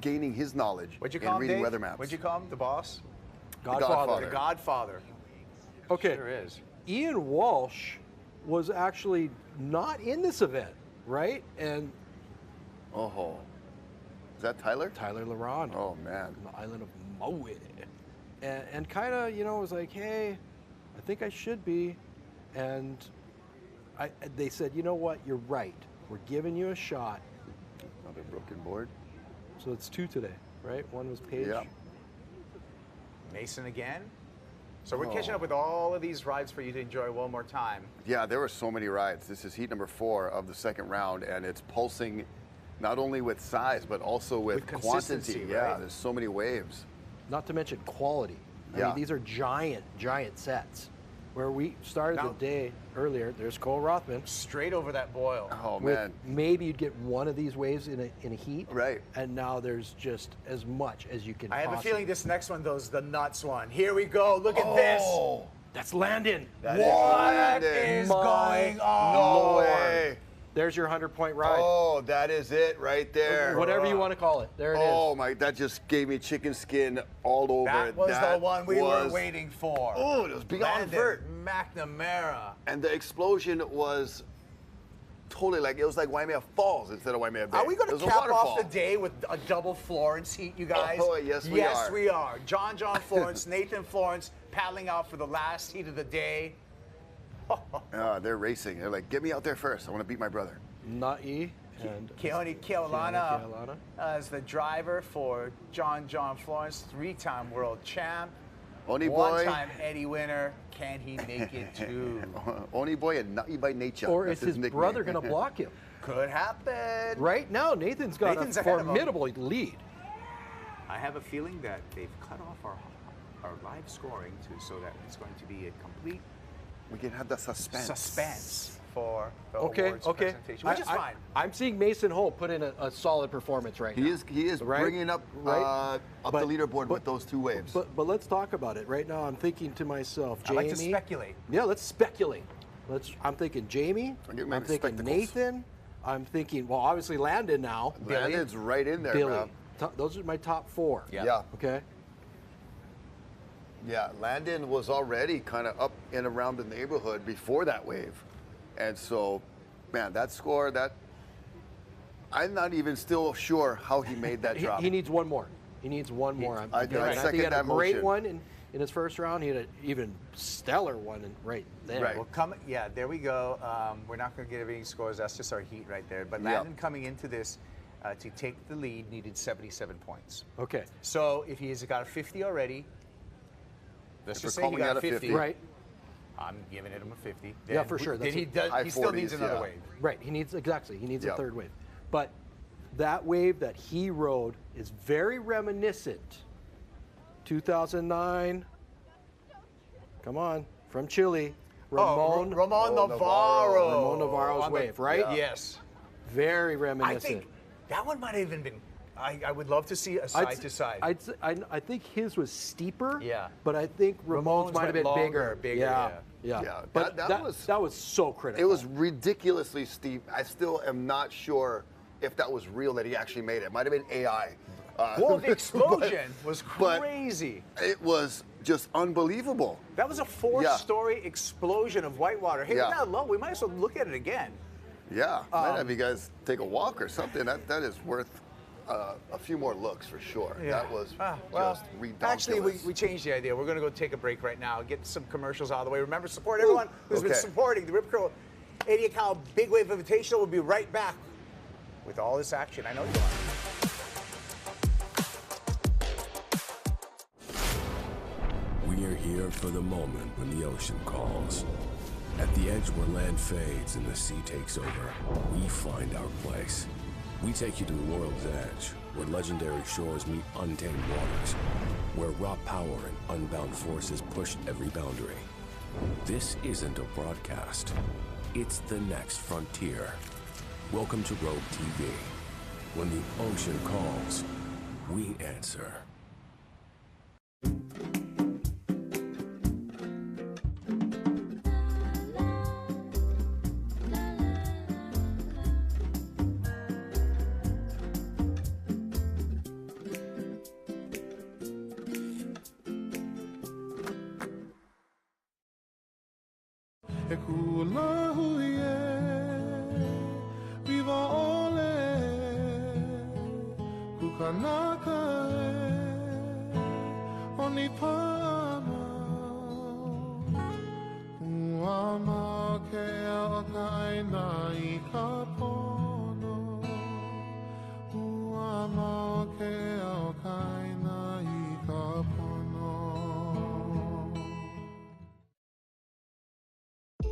gaining his knowledge in reading weather maps. What'd you call him? The boss? Godfather. The Godfather. Okay. Sure is. Ian Walsh was actually not in this event, right? And is that Tyler? Tyler Laurent. Oh man. From the island of Maui. And kind of, was like, hey, I think I should be. And they said, you know what? You're right. We're giving you a shot. Another broken board. So it's 2 today, right? One was Paige. Yeah. Mason again. So we're catching up with all of these rides for you to enjoy one more time. Yeah, there were so many rides. This is heat number 4 of the second round, and it's pulsing not only with size, but also with quantity. Right? Yeah, there's so many waves. Not to mention quality. I mean, these are giant, giant sets. Where we started the day earlier, there's Cole Rothman. Straight over that boil. Oh, man. Maybe you'd get one of these waves in a heat. Right. And now there's just as much as you can I have a possibly. feeling this next one, though, is the nuts one. Here we go. Look at this. That's Landon. What is going on? No way. There's your 100-point ride. Oh, that is it right there. Whatever you want to call it. There it is. Oh, my, that just gave me chicken skin all over. That was the one we were waiting for. Oh, it was beyond vert. McNamara. And the explosion was totally like, it was like Waimea Falls instead of Waimea Bay. Are we going It to was a cap waterfall. off the day with a double Florence heat, you guys? Oh, yes, we are. Yes, we are. John Florence, Nathan Florence paddling out for the last heat of the day. They're racing. They're like, get me out there first. I want to beat my brother. Na'i and Keone Keolana as the driver for John Florence, 3-time world champ. Oni boy. One-time Eddie winner. Can he make it too? Oni boy and Na'i by nature. Or That's is his nickname. brother going to block him? Could happen. Right now, Nathan's got a ahead of him. formidable lead. I have a feeling that they've cut off our live scoring so that it's going to be a complete We can have the suspense. For the awards presentation, which is fine. I'm seeing Mason Ho put in a solid performance right now. He is right? bringing up the leaderboard with those 2 waves. But let's talk about it. Right now, I'm thinking to myself, Jamie. I like to speculate. Yeah, let's speculate. I'm thinking Jamie. I'm thinking Nathan. I'm thinking, well, obviously Landon now. Landon's right in there, Billy. bro. Those are my top 4. Yeah. Okay. Yeah, Landon was already kind of up and around the neighborhood before that wave. And so, man, that score, I'm not even still sure how he made that drop. He needs one more. He needs one more. I think he had a great one in his first round. He had an even stellar one right there. Right. Well, there we go. We're not going to give any scores. That's just our heat right there. But Landon coming into this to take the lead needed 77 points. Okay. So if he's got a 50 already, let's just say he calling got out a a 50. Right. I'm giving him a 50. Yeah, for sure. Then he still needs another wave. Right. He needs a third wave. But that wave that he rode is very reminiscent. 2009. Come on, from Chile. Ramon Navarro's wave, right? Yeah. Yes. Very reminiscent. I think that one might have even been. I would love to see a side to side. I think his was steeper. Yeah. But I think Ramon's might have been bigger. Yeah. But that was so critical. It was ridiculously steep. I still am not sure if that was real that he actually made it. It might have been AI. Well, the explosion was crazy. It was just unbelievable. That was a four-story explosion of whitewater. Hey, we're not low. We might as well look at it again. Yeah, might have you guys take a walk or something. That is worth a few more looks for sure. Yeah. That was just ridiculous. Actually, we changed the idea. We're going to go take a break right now, get some commercials out of the way. Remember, support everyone who's been supporting the Rip Curl 88 Cal Big Wave Invitational. We'll be right back with all this action. I know you are. We are here for the moment when the ocean calls. At the edge where land fades and the sea takes over, we find our place. We take you to the world's edge, where legendary shores meet untamed waters, where raw power and unbound forces push every boundary. This isn't a broadcast. It's the next frontier. Welcome to Rogue TV. When the ocean calls, we answer.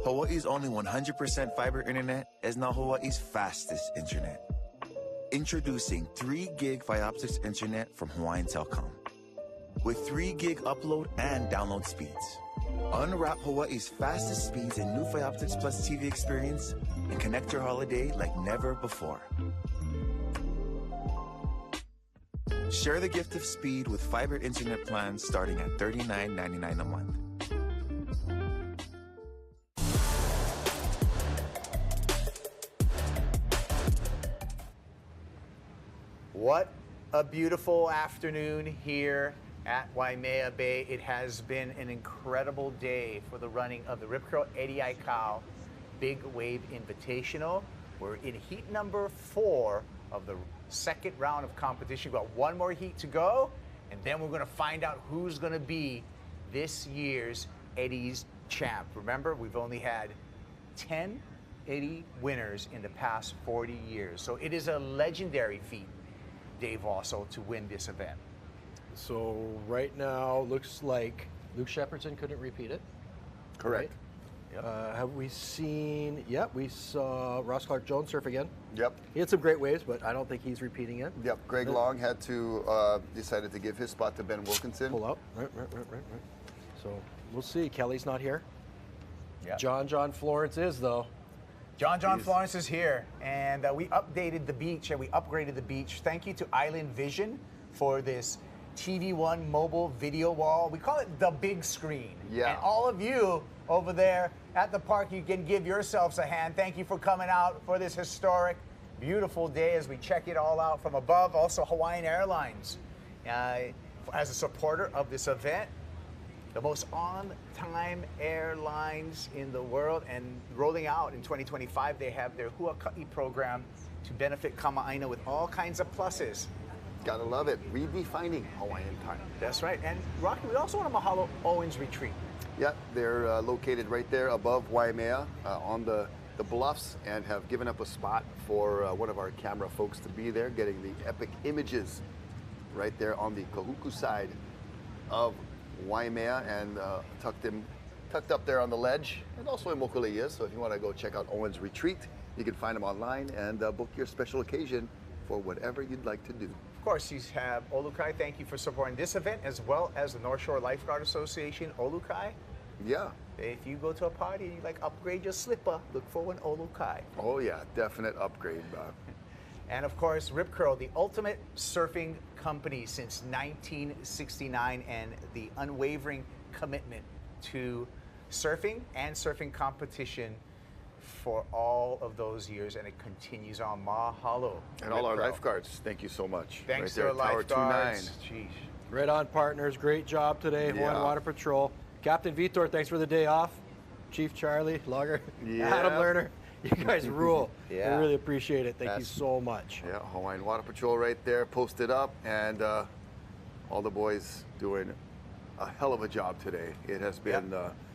Hawaii's only 100% fiber internet is now Hawaii's fastest internet. Introducing 3 gig Fioptics internet from Hawaiian Telcom. With 3 gig upload and download speeds. Unwrap Hawaii's fastest speeds in new Fioptics Plus TV experience and connect your holiday like never before. Share the gift of speed with fiber internet plans starting at $39.99 a month. What a beautiful afternoon here at Waimea Bay. It has been an incredible day for the running of the Rip Curl 88 Cal Big Wave Invitational. We're in heat number 4 of the second round of competition. We've got one more heat to go, and then we're going to find out who's going to be this year's Eddie's champ. Remember, we've only had 10 Eddie winners in the past 40 years. So it is a legendary feat, Dave, also to win this event. So right now, looks like Luke Shepardson couldn't repeat it. Correct. Right? Yep. Have we seen? Yep, we saw Ross Clark-Jones surf again. Yep. He had some great waves, but I don't think he's repeating it. Yep. Greg Long had to decided to give his spot to Ben Wilkinson. Pull up. Right. So we'll see. Kelly's not here. Yeah. John Florence is though. John Florence is here, and we updated the beach and we upgraded the beach. Thank you to Island Vision for this TV1 mobile video wall. We call it the big screen. Yeah. And all of you over there at the park, you can give yourselves a hand. Thank you for coming out for this historic, beautiful day as we check it all out from above. Also, Hawaiian Airlines, as a supporter of this event, the most on-time airlines in the world, and rolling out in 2025, they have their Huaka'i program to benefit Kama'aina with all kinds of pluses. Gotta love it. Redefining Hawaiian time. That's right. And Rocky, we also want to mahalo Owens Retreat. Yeah, they're located right there above Waimea on the bluffs, and have given up a spot for one of our camera folks to be there, getting the epic images right there on the Kahuku side of Waimea, and tucked up there on the ledge, and also in Mokuleia. So if you want to go check out Owens Retreat, you can find them online and book your special occasion for whatever you'd like to do. Of course, you have Olukai. Thank you for supporting this event, as well as the North Shore Lifeguard Association, Olukai. Yeah. If you go to a party and you like upgrade your slipper, look for an Olukai. Oh yeah, definite upgrade. And of course, Rip Curl, the ultimate surfing company since 1969, and the unwavering commitment to surfing and surfing competition for all of those years, and it continues on. Mahalo. And all our lifeguards, thank you so much. Thanks right to there, our Tower lifeguards. 29. Jeez. Right on, partners. Great job today, Hawaiian Water Patrol. Captain Vitor, thanks for the day off. Chief Charlie, Logger, Adam Lerner, you guys rule. Yeah. I really appreciate it. Thank you so much. Yeah, Hawaiian Water Patrol right there, posted up, and all the boys doing a hell of a job today. It has been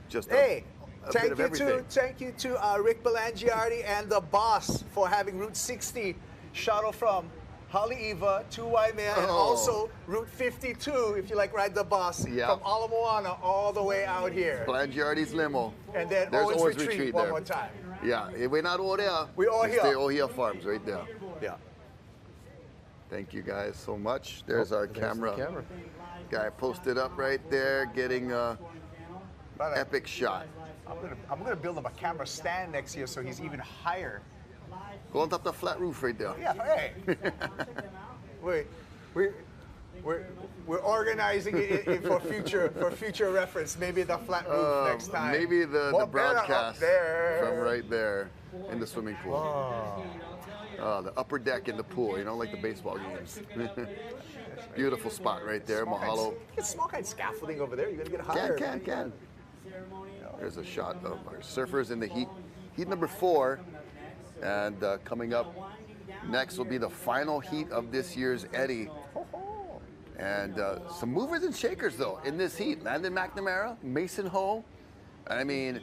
just a bit of everything. Thank you to Rick Belangiardi and the boss for having Route 60 shuttle from Haleiwa to Waimea, and also Route 52, if you like ride the bus, from Ala Moana all the way out here. Belangiardi's limo. And then there's Owens Retreat there. one more time. Yeah, we're not over there. We all here. Stay Ohia Farms right there. Yeah. Thank you guys so much. There's our camera. The camera guy posted up right there, getting a epic shot. I'm gonna build him a camera stand next year so he's even higher. Go on top of the flat roof right there. Yeah, hey. We're organizing it for future reference. Maybe the flat roof next time. Maybe the broadcast from right there in the swimming pool. The upper deck in the pool, you know, like the baseball games. Beautiful spot right there. Mahalo. Get small kind of scaffolding over there. You're gonna get higher. Can. There's a shot of our surfers in the heat number 4. And coming up next will be the final heat of this year's Eddy. And some movers and shakers, though, in this heat. Landon McNamara, Mason Ho. I mean,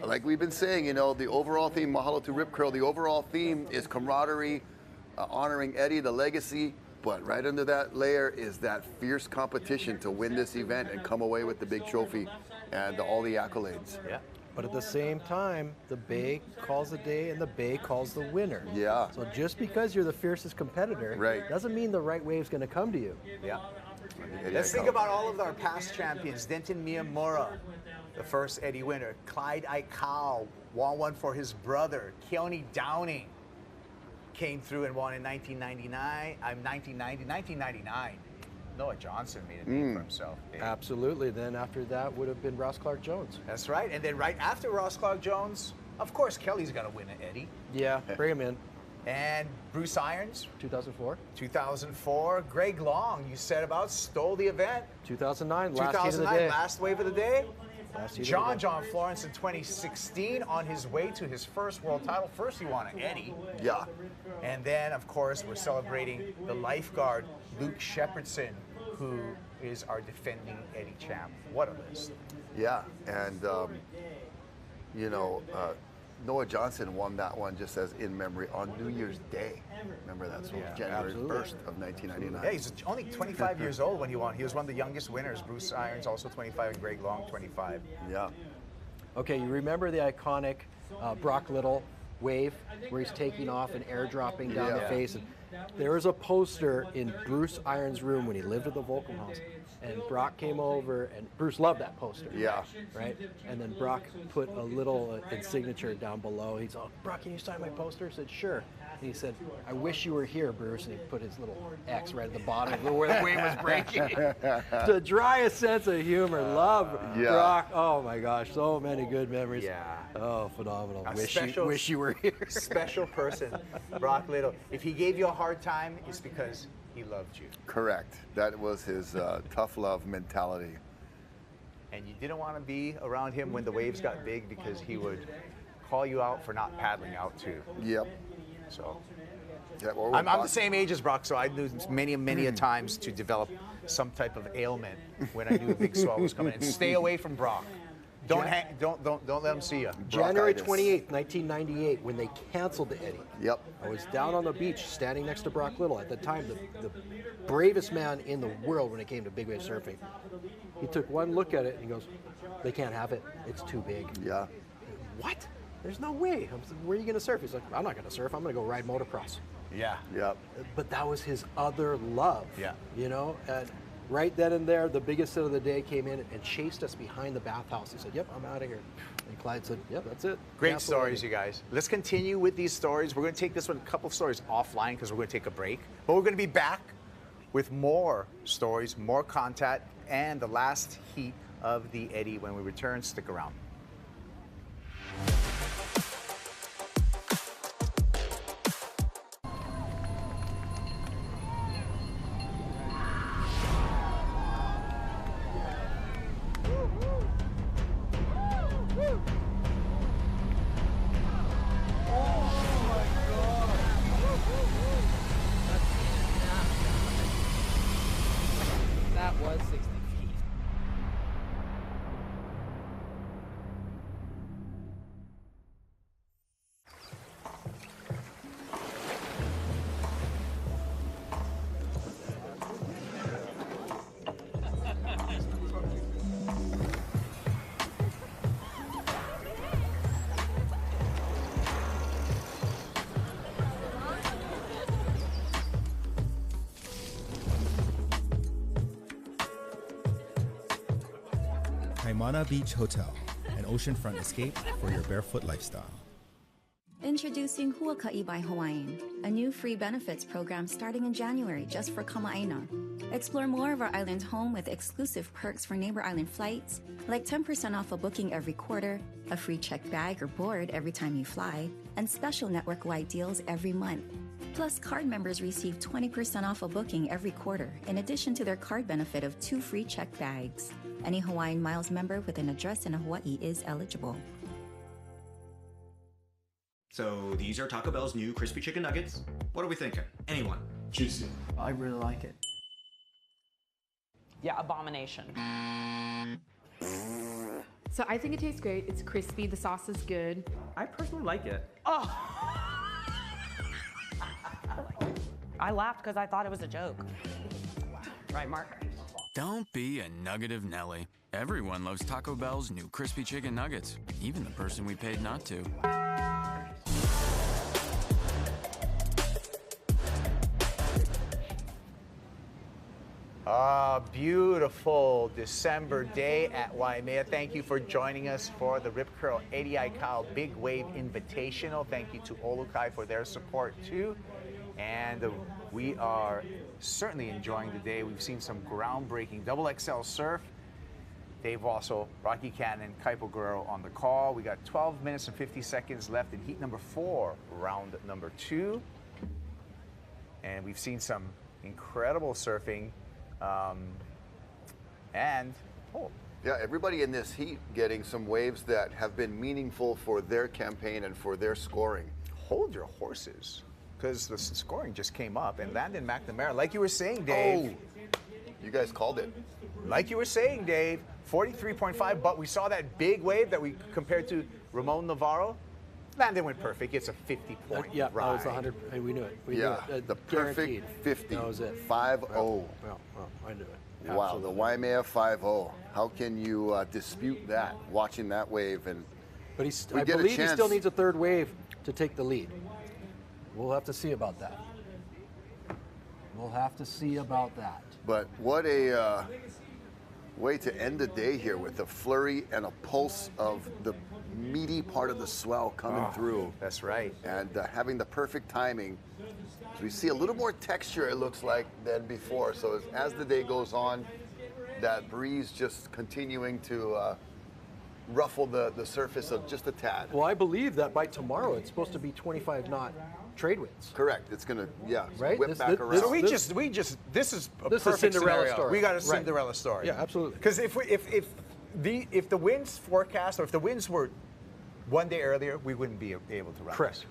like we've been saying, you know, the overall theme, mahalo to Rip Curl, the overall theme is camaraderie, honoring Eddy, the legacy. But right under that layer is that fierce competition to win this event and come away with the big trophy and all the accolades. Yeah. But at the same time, the Bay calls the day and the Bay calls the winner. Yeah. So just because you're the fiercest competitor doesn't mean the right wave's going to come to you. Yeah. Let's think about all of our past champions. Denton Miyamura, the first Eddy winner. Clyde Aikau won one for his brother. Keone Downing came through and won in 1999. Noah Johnson made a name for himself. Absolutely. Then after that would have been Ross Clark Jones. That's right. And then right after Ross Clark Jones, of course, Kelly's got to win an Eddy. Yeah, bring him in. And Bruce Irons. 2004. 2004. Greg Long, you said about, stole the event. 2009, last heat of the day. Last wave of the day. John Florence in 2016 on his way to his first world title. First he won an Eddy. Yeah. And then, of course, we're celebrating the lifeguard, Luke Shepardson, who is our defending Eddy champ. What a list. Yeah, and, you know, Noah Johnson won that one just as in memory on New Year's Day. Remember that? So January 1st of 1999. Yeah, he's only 25 years old when he won. He was one of the youngest winners. Bruce Irons also 25 and Greg Long 25. Yeah. Okay, you remember the iconic Brock Little wave where he's taking off and airdropping down the face? And there was a poster in Bruce Irons' room when he lived at the Volcom House. And Brock came over, and Bruce loved that poster. Yeah. Right? And then Brock put a little signature down below. He's all, Brock, can you sign my poster? I said, sure. And he said, I wish you were here, Bruce. And he put his little X right at the bottom where the wave was breaking. The driest sense of humor. Love Brock. Oh, my gosh. So many good memories. Yeah. Oh, phenomenal. Wish you were here. Special person, Brock Little. If he gave you a hard time, it's because he loved you. Correct. That was his tough love mentality. and you didn't want to be around him when the waves got big because he would call you out for not paddling out too. Yep. So yeah, I'm the same age as Brock, so I knew many a times to develop some type of ailment when I knew a big swell was coming. And stay away from Brock. Don't let him see you. January 28th, 1998, when they canceled the Eddie. Yep. I was down on the beach standing next to Brock Little. At the time, the bravest man in the world when it came to big wave surfing. He took one look at it and he goes, they can't have it. It's too big. Yeah. What? There's no way. Where are you going to surf? He's like, I'm not going to surf. I'm going to go ride motocross. Yeah. Yep. But that was his other love. Yeah. You know? And right then and there, the biggest hit of the day came in and chased us behind the bathhouse. He said, yep, I'm out of here. And Clyde said, yep, that's it. Great stories, you guys. Let's continue with these stories. We're going to take this one, a couple of stories offline because we're going to take a break. But we're going to be back with more stories, more content, and the last heat of the Eddie when we return. Stick around. That was 60 feet. Kaimana Beach Hotel, an oceanfront escape for your barefoot lifestyle. Introducing Huaka'i by Hawaiian, a new free benefits program starting in January just for Kama'aina. Explore more of our island home with exclusive perks for neighbor island flights, like 10% off a booking every quarter, a free checked bag or board every time you fly, and special network-wide deals every month. Plus, card members receive 20% off a booking every quarter, in addition to their card benefit of 2 free checked bags. Any Hawaiian Miles member with an address in Hawaii is eligible. So these are Taco Bell's new crispy chicken nuggets. What are we thinking? Anyone? Juicy. I really like it. Yeah, abomination. So I think it tastes great. It's crispy. The sauce is good. I personally like it. Oh! I laughed because I thought it was a joke. Right, Mark? Don't be a nuggetive Nelly. Everyone loves Taco Bell's new crispy chicken nuggets, even the person we paid not to. Beautiful December day at Waimea. Thank you for joining us for the Rip Curl 80i Kyle Big Wave Invitational. Thank you to Olukai for their support too. And we are certainly enjoying the day. We've seen some groundbreaking double XL surf. Dave Wassel, Rocky Cannon, Kaipo Guerrero on the call. We got 12 minutes and 50 seconds left in heat number 4, round number 2. And we've seen some incredible surfing. Yeah, everybody in this heat getting some waves that have been meaningful for their campaign and for their scoring. Hold your horses, because the scoring just came up, and Landon McNamara, like you were saying, Dave. Oh, you guys called it. Like you were saying, Dave, 43.5, but we saw that big wave that we compared to Ramon Navarro. Landon went perfect. It's a 50-point yeah, ride. that was 100. Hey, we knew it. We Yeah, knew it. the perfect 50. That was it. 5-0. Well, I knew it. Wow, Absolutely. the Waimea 5-0. How can you dispute that, watching that wave? But we I get a believe he chance. still needs a third wave to take the lead. We'll have to see about that. We'll have to see about that. But what a way to end the day here with a flurry and a pulse of the meaty part of the swell coming through. That's right. And having the perfect timing. So we see a little more texture, it looks like, than before. So as the day goes on, that breeze just continuing to ruffle the surface of just a tad. Well, I believe that by tomorrow it's supposed to be 25 knot trade winds. Correct. It's going to, right? whip back around. So this is a this perfect is Cinderella scenario. story. We got a Right. Cinderella story. Yeah, absolutely. Because if if the winds forecast, or if the winds were one day earlier, we wouldn't be able to run. Correct.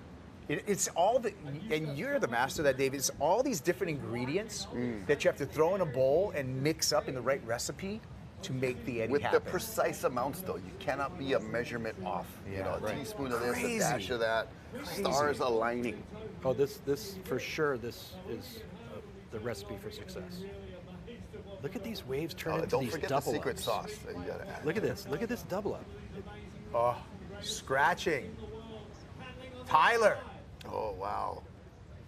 It's all the, and you're the master of that, David. It's all these different ingredients that you have to throw in a bowl and mix up in the right recipe to make the Eddie With happen. the precise amounts, though, you cannot be a measurement off. Yeah, you know, a right. teaspoon of this, Crazy. a dash of that, stars aligning. Oh, this for sure. This is the recipe for success. Look at these waves turn into Don't these forget the double secret ups. sauce that you gotta add. Look at this. Look at this double up. Oh, scratching. Tyler. Oh, wow.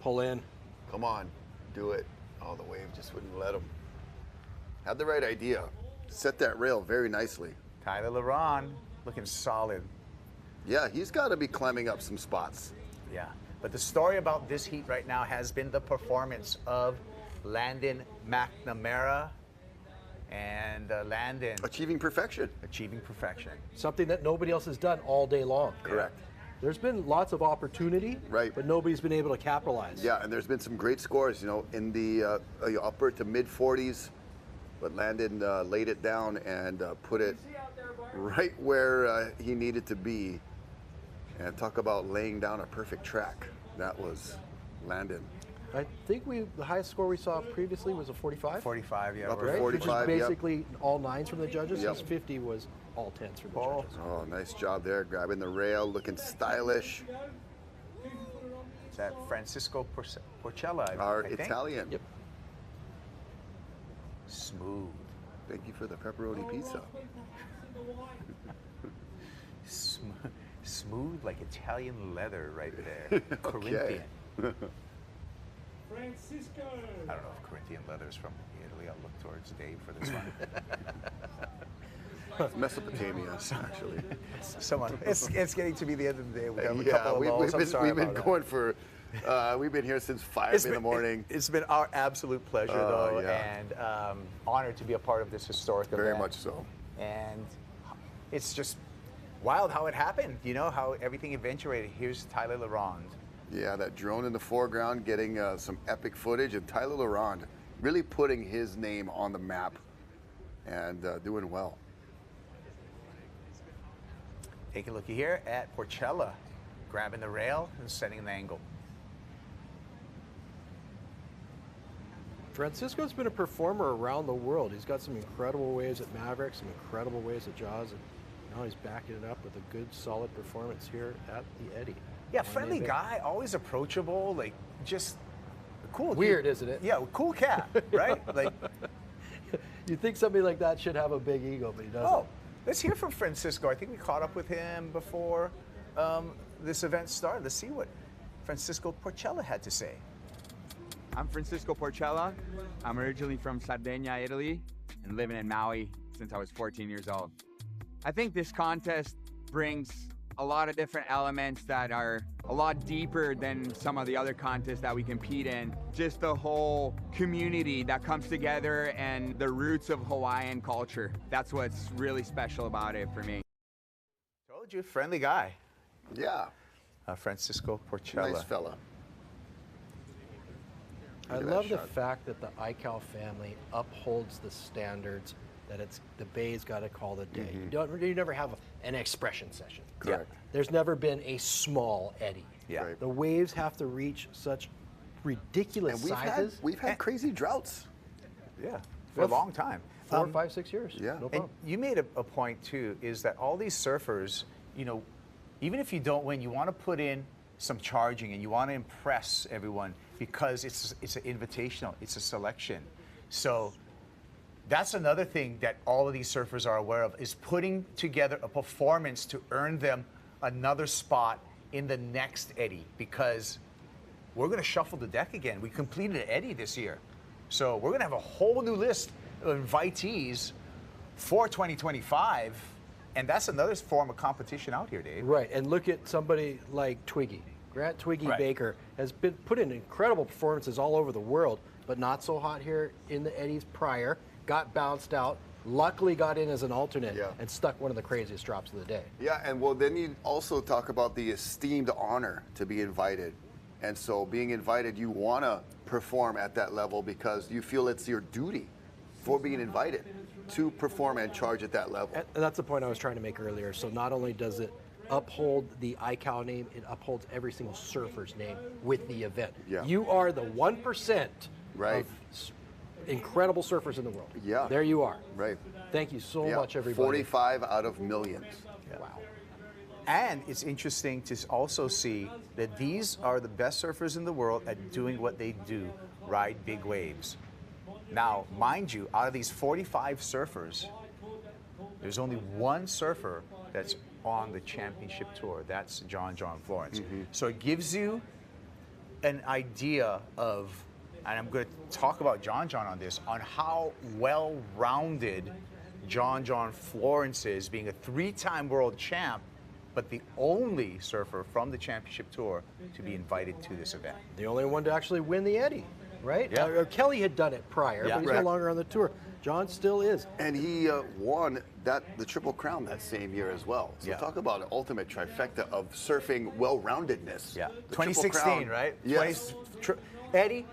Pull in. Come on, do it. Oh, the wave just wouldn't let him. Had the right idea. Set that rail very nicely. Tyler LaRon looking solid. Yeah, he's got to be climbing up some spots. Yeah, but the story about this heat right now has been the performance of Landon McNamara and Landon. Achieving perfection. Achieving perfection. Something that nobody else has done all day long. Correct. There's been lots of opportunity, right, but nobody's been able to capitalize. Yeah, and there's been some great scores, you know, in the upper to mid 40s, but Landon laid it down and put it right where he needed to be. And talk about laying down a perfect track. That was Landon. I think the highest score we saw previously was a 45. 45, yeah. Upper Right? 45, Which was basically all 9s from the judges. Yep. His 50 was all 10s from the judges. Oh, nice job there, grabbing the rail, looking stylish. Is that Francisco Porcella? Our I think? Italian. Yep. Smooth. Thank you for the pepperoni pizza. Smooth like Italian leather right there. Corinthian. Francisco. I don't know if Corinthian leather is from Italy. I'll look towards Dave for this one. It's Mesopotamia, actually. Someone, it's getting to be the end of the day. We have a Yeah, couple of balls. I'm sorry we've been about going for, we've been here since 5 in the morning. It's been our absolute pleasure, though, yeah. and honored to be a part of this historic event. Very much so. And it's just wild how it happened, you know, how everything eventuated. Here's Tyler LaRonde. Yeah, that drone in the foreground getting some epic footage, and Tyler LaRonde really putting his name on the map and doing well. Take a look here at Porcella, grabbing the rail and setting the angle. Francisco's been a performer around the world. He's got some incredible waves at Maverick, some incredible waves at Jaws, and now he's backing it up with a good, solid performance here at the Eddie. Yeah, friendly guy, always approachable, like just cool. Weird, isn't it? Yeah, cool cat, right? Like, you think somebody like that should have a big ego, but he doesn't. Oh, let's hear from Francisco. I think we caught up with him before this event started. Let's see what Francisco Porcella had to say. I'm Francisco Porcella. I'm originally from Sardinia, Italy, and living in Maui since I was 14 years old. I think this contest brings a lot of different elements that are a lot deeper than some of the other contests that we compete in. Just the whole community that comes together and the roots of Hawaiian culture. That's what's really special about it for me. Told you, friendly guy. Yeah. Francisco Porcella. Nice fella. I love the fact that the iCal family upholds the standards that it's the Bay's got to call the day. You never have an expression session. Correct. There's never been a small Eddie. Yeah. Right. The waves have to reach such ridiculous And sizes. we've had crazy droughts. Yeah, for a long time. 4, 5, 6 years. Yeah. No And problem. you made a point too, is that all these surfers, you know, even if you don't win, you want to put in some charging and you want to impress everyone because it's an invitational, it's a selection. So that's another thing that all of these surfers are aware of, is putting together a performance to earn them another spot in the next Eddie, because we're going to shuffle the deck again. We completed an Eddie this year. So we're going to have a whole new list of invitees for 2025, and that's another form of competition out here, Dave. Right, and look at somebody like Twiggy. Grant Twiggy Baker has been put in incredible performances all over the world, but not so hot here in the Eddies prior. Got bounced out, luckily got in as an alternate, and stuck one of the craziest drops of the day. Yeah, and well, then you also talk about the esteemed honor to be invited. And so being invited, you want to perform at that level because you feel it's your duty for being invited to perform and charge at that level. And that's the point I was trying to make earlier. So not only does it uphold the ICAO name, it upholds every single surfer's name with the event. Yeah. You are the 1% right. of incredible surfers in the world. Yeah. There you are. Right. Thank you so Yeah. much, everybody. 45 out of millions. Yeah. Wow. And it's interesting to also see that these are the best surfers in the world at doing what they do, ride big waves. Now, mind you, out of these 45 surfers, there's only one surfer that's on the championship tour. That's John Florence. So it gives you an idea of, and I'm going to talk about John on this, on how well-rounded John Florence is, being a 3-time world champ, but the only surfer from the championship tour to be invited to this event. The only one to actually win the Eddie, right? Yeah. Kelly had done it prior, but he's no longer on the tour. John still is. And he won the Triple Crown that same year as well. So talk about an ultimate trifecta of surfing well-roundedness. Yeah, The 2016, Triple Crown. right? Yes. Eddie,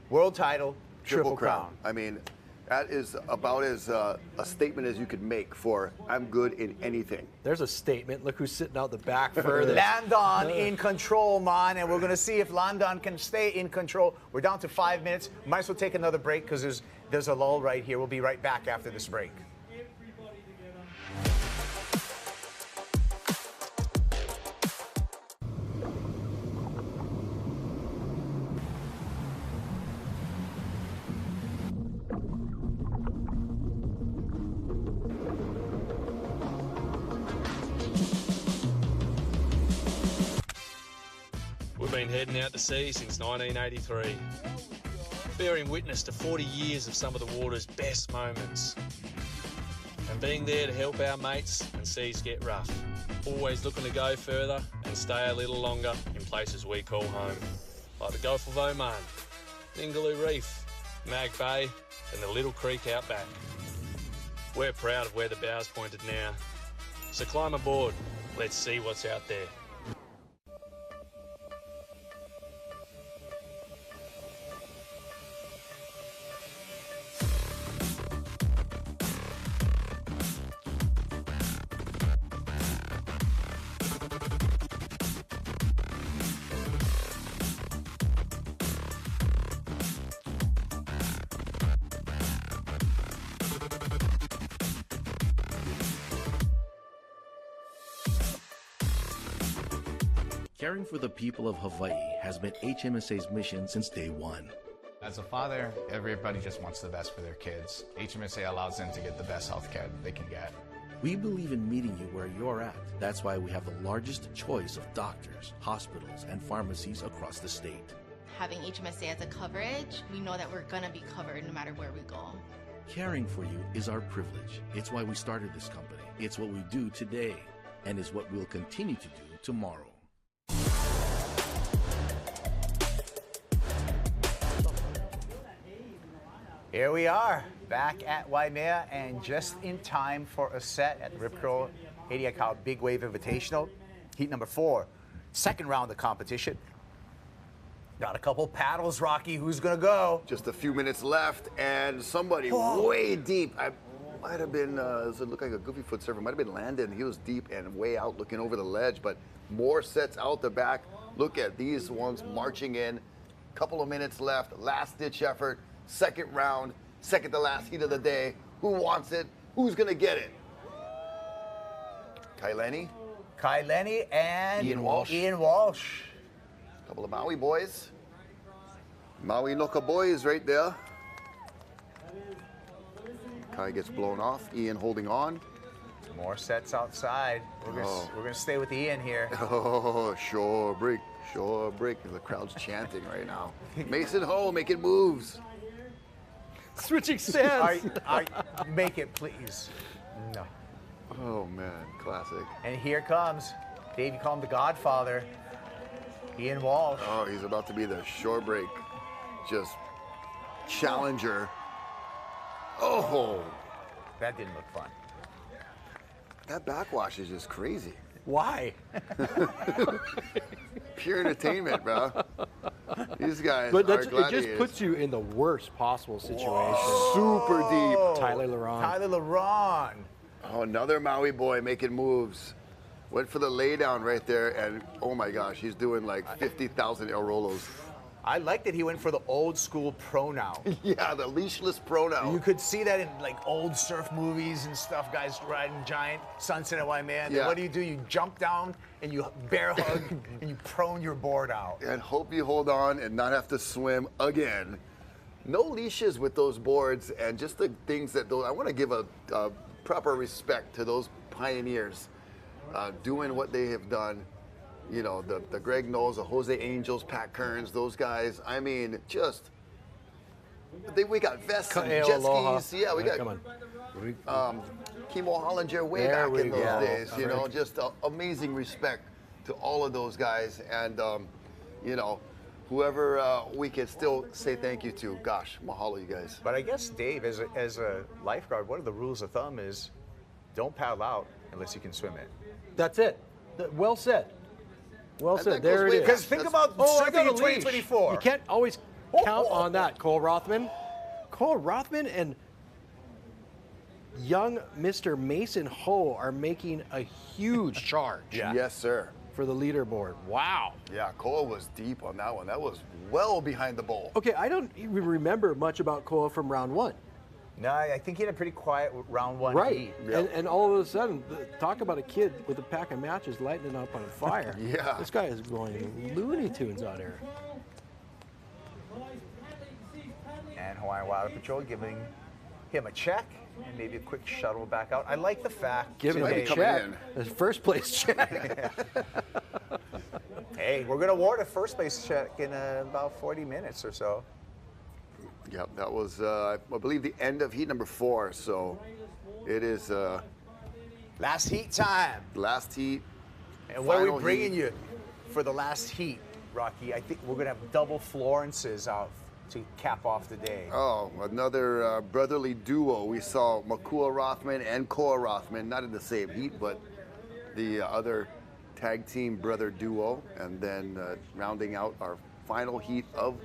world title, Triple Crown. I mean, that is about as a statement as you could make for I'm good in anything. There's a statement. Look who's sitting out the back furthest. Landon in control, man, and we're going to see if Landon can stay in control. We're down to 5 minutes. Might as well take another break because there's a lull right here. We'll be right back after this break. We've been heading out to sea since 1983, bearing witness to 40 years of some of the water's best moments, and being there to help our mates when seas get rough, always looking to go further and stay a little longer in places we call home, like the Gulf of Oman, Ningaloo Reef, Mag Bay and the Little Creek out back. We're proud of where the bow's pointed now, so climb aboard, let's see what's out there. Caring for the people of Hawaii has been HMSA's mission since day one. As a father, everybody just wants the best for their kids. HMSA allows them to get the best health care that they can get. We believe in meeting you where you're at. That's why we have the largest choice of doctors, hospitals, and pharmacies across the state. Having HMSA as a coverage, we know that we're going to be covered no matter where we go. Caring for you is our privilege. It's why we started this company. It's what we do today, and is what we'll continue to do tomorrow. Here we are, back at Waimea, and just in time for a set at the Rip Curl 80 ICAO Big Wave Invitational, heat number 4, second round of the competition. Got a couple paddles, Rocky. Who's gonna go? Just a few minutes left, and somebody way deep. I might have been, does it look like a goofy foot surfer? Might have been Landon. He was deep and way out looking over the ledge, but more sets out the back. Look at these ones marching in. Couple of minutes left, last ditch effort. Second round, second to last heat of the day. Who wants it? Who's gonna get it? Kai Lenny and Ian Walsh. Couple of Maui boys. Maui Noka boys right there. Kai gets blown off. Ian holding on. More sets outside. We're gonna stay with Ian here. Oh, shore break. The crowd's chanting right now. Mason Ho making moves. Switching stands. Make it, please. No. Oh, man. Classic. And here comes, Dave, you call him the Godfather, Ian Walsh. Oh, he's about to be the shore break. Just challenger. Oh. That didn't look fun. That backwash is just crazy. Why? Pure entertainment, bro. These guys But are it just gladiators. puts you in the worst possible situation. Super deep. Tyler Laron. Tyler Laron. Oh, another Maui boy making moves. Went for the laydown right there, and oh my gosh, he's doing like 50,000 El Rolos. I like that he went for the old school pronoun. Yeah, the leashless pronoun. You could see that in like old surf movies and stuff, guys riding giant sunset at Waimea. And then Yeah. what do? You jump down and you bear hug and you prone your board out. And hope you hold on and not have to swim again. No leashes with those boards, and just the things that those. I want to give a proper respect to those pioneers doing what they have done. You know, the Greg Knowles, the Jose Angels, Pat Kearns, those guys. I mean, just we got vests and jet Aloha. skis. Yeah, we Right, got come on. Kimo Hollinger way There back we in those go. days. You know, Perfect. just amazing respect to all of those guys, and you know, whoever we can still say thank you to. Gosh, mahalo, you guys. But I guess, Dave, as a lifeguard, one of the rules of thumb is don't paddle out unless you can swim it. That's it. Well said. Well And said. that There goes it way is. back. 'Cause think about I surfing got in a leash. 2024. You can't always count on that, Cole Rothman. Cole Rothman and young Mr. Mason Ho are making a huge charge. Yes, sir. For the leaderboard. Wow. Yeah, Cole was deep on that one. That was well behind the bowl. Okay, I don't even remember much about Cole from round one. No, I think he had a pretty quiet round one Right. heat. And all of a sudden, talk about a kid with a pack of matches lighting up on fire. Yeah. This guy is going Looney Tunes out here. And Hawaiian Wildlife Patrol giving him a check and maybe a quick shuttle back out. I like the fact Giving him a check. His first place check. Hey, we're going to award a first place check in about 40 minutes or so. Yep, that was, I believe, the end of heat number 4. So it is last heat time. Last heat. And what are we final bringing heat. you for the last heat, Rocky? I think we're going to have double Florences out to cap off the day. Oh, another brotherly duo. We saw Makua Rothman and Koa Rothman, not in the same heat, but the other tag team brother duo. And then rounding out our final heat of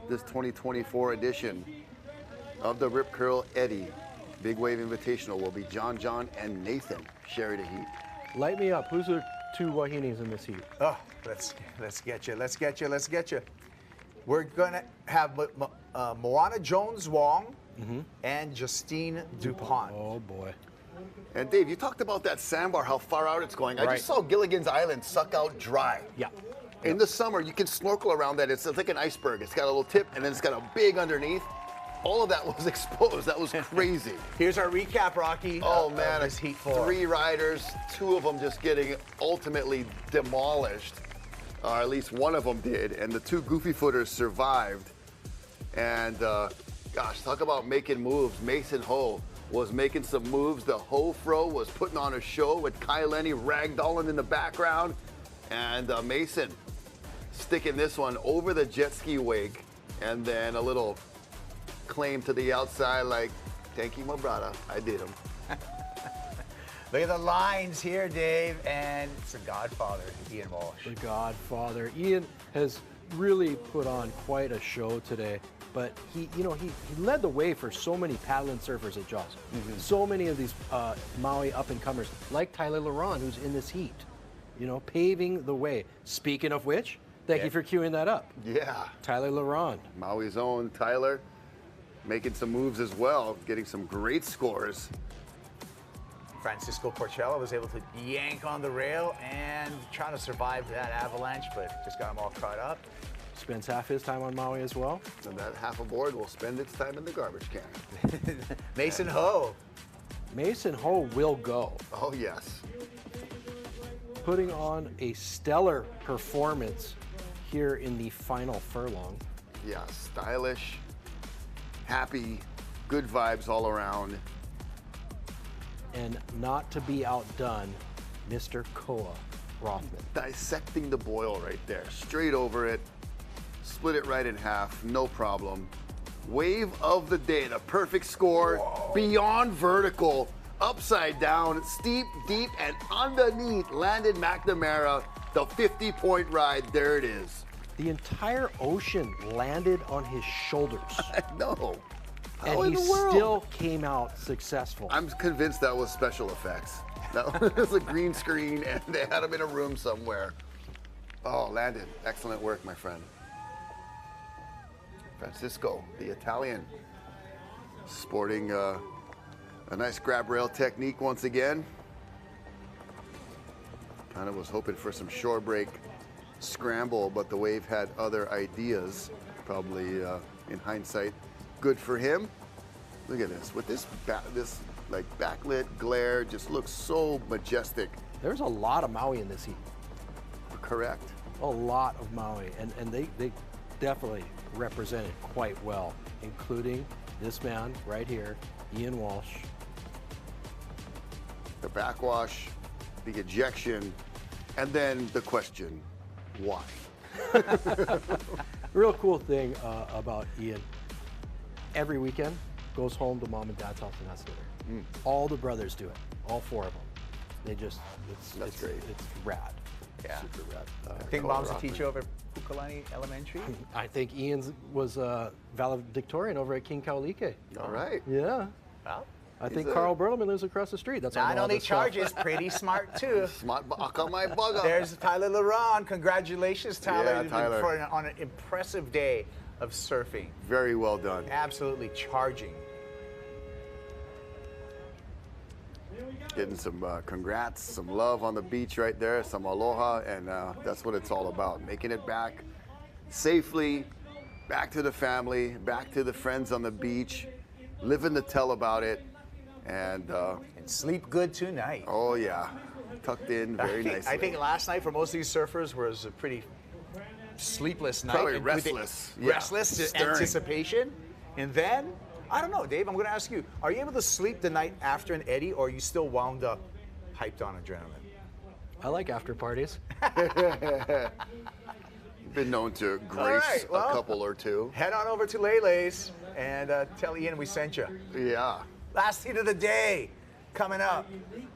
this 2024 edition of the Rip Curl Eddie Big Wave Invitational will be John and Nathan sharing a heat. Light me up. Who's the two Wahinis in this heat? Oh, let's get you. We're gonna have Moana Jones Wong and Justine Dupont. Oh boy. And Dave, you talked about that sandbar, how far out it's going. I Right. just saw Gilligan's Island suck out dry. Yeah. In the summer, you can snorkel around that. It's like an iceberg. It's got a little tip, and then it's got a big underneath. All of that was exposed. That was crazy. Here's our recap, Rocky. Oh man, this heat 4. 3 riders, 2 of them just getting ultimately demolished. Or at least one of them did, and the 2 goofy footers survived. And gosh, talk about making moves. Mason Ho was making some moves. The Ho Fro was putting on a show with Kai Lenny ragdolling in the background. And Mason sticking this one over the jet ski wake, and then a little claim to the outside like, thank you, my brother. I did him. Look at the lines here, Dave, and it's the Godfather, Ian Walsh. The Godfather. Ian has really put on quite a show today, but he led the way for so many paddling surfers at Jaws. So many of these Maui up-and-comers, like Tyler Laron, who's in this heat, paving the way. Speaking of which, thank you for queuing that up. Yeah. Tyler Laron. Maui's own Tyler making some moves as well, getting some great scores. Francisco Porcella was able to yank on the rail and trying to survive that avalanche, but just got him all caught up. Spends half his time on Maui as well. And that half aboard will spend its time in the garbage can. Mason Ho. Mason Ho will go. Oh, yes. Putting on a stellar performance here in the final furlong. Yeah, stylish, happy, good vibes all around. And not to be outdone, Mr. Koa Rothman. Dissecting the boil right there. Straight over it. Split it right in half. No problem. Wave of the day. The perfect score. Whoa. Beyond vertical. Upside down. Steep, deep, and underneath. Landed McNamara. The 50-point ride. There it is. The entire ocean landed on his shoulders. No. And How in he the world? still came out successful. I'm convinced that was special effects. That was a green screen, and they had him in a room somewhere. Oh, landed. Excellent work, my friend. Francisco, the Italian, sporting a nice grab rail technique once again. Kind of was hoping for some shore break scramble, but the wave had other ideas. Probably, in hindsight, good for him. Look at this. With this like backlit glare, just looks so majestic. There's a lot of Maui in this heat. Correct. A lot of Maui, and they definitely represented quite well, including this man right here, Ian Walsh. The backwash, the ejection, and then the question, why? Real cool thing about Ian, every weekend goes home to mom and dad's house and has dinner. All the brothers do it, all 4 of them. They just, it's great. It's rad. Yeah. Super rad. I think mom's a teacher over at Pukalani Elementary. I think Ian's was valedictorian over at King Kaulike. All right. Yeah. Well, I think Carl Berleman lives across the street. That's not all only this stuff. charges, pretty smart too. Smart baka my bugger. There's Tyler Laron. Congratulations, Tyler, Yeah, Tyler. on an impressive day of surfing. Very well done. Absolutely charging. Getting some congrats, some love on the beach right there, some aloha, and that's what it's all about. Making it back safely, back to the family, back to the friends on the beach, living to tell about it, and sleep good tonight. Oh yeah, tucked in very nicely. I think last night for most of these surfers was a pretty sleepless night. Probably and with the restless. Yeah. Restless Stirring. anticipation. And then, I don't know, Dave, I'm going to ask you, are you able to sleep the night after an eddy, or are you still wound up, hyped on adrenaline? I like after parties. Been known to grace well, a couple or two. Head on over to Lele's and tell Ian we sent you. Yeah. Last heat of the day coming up.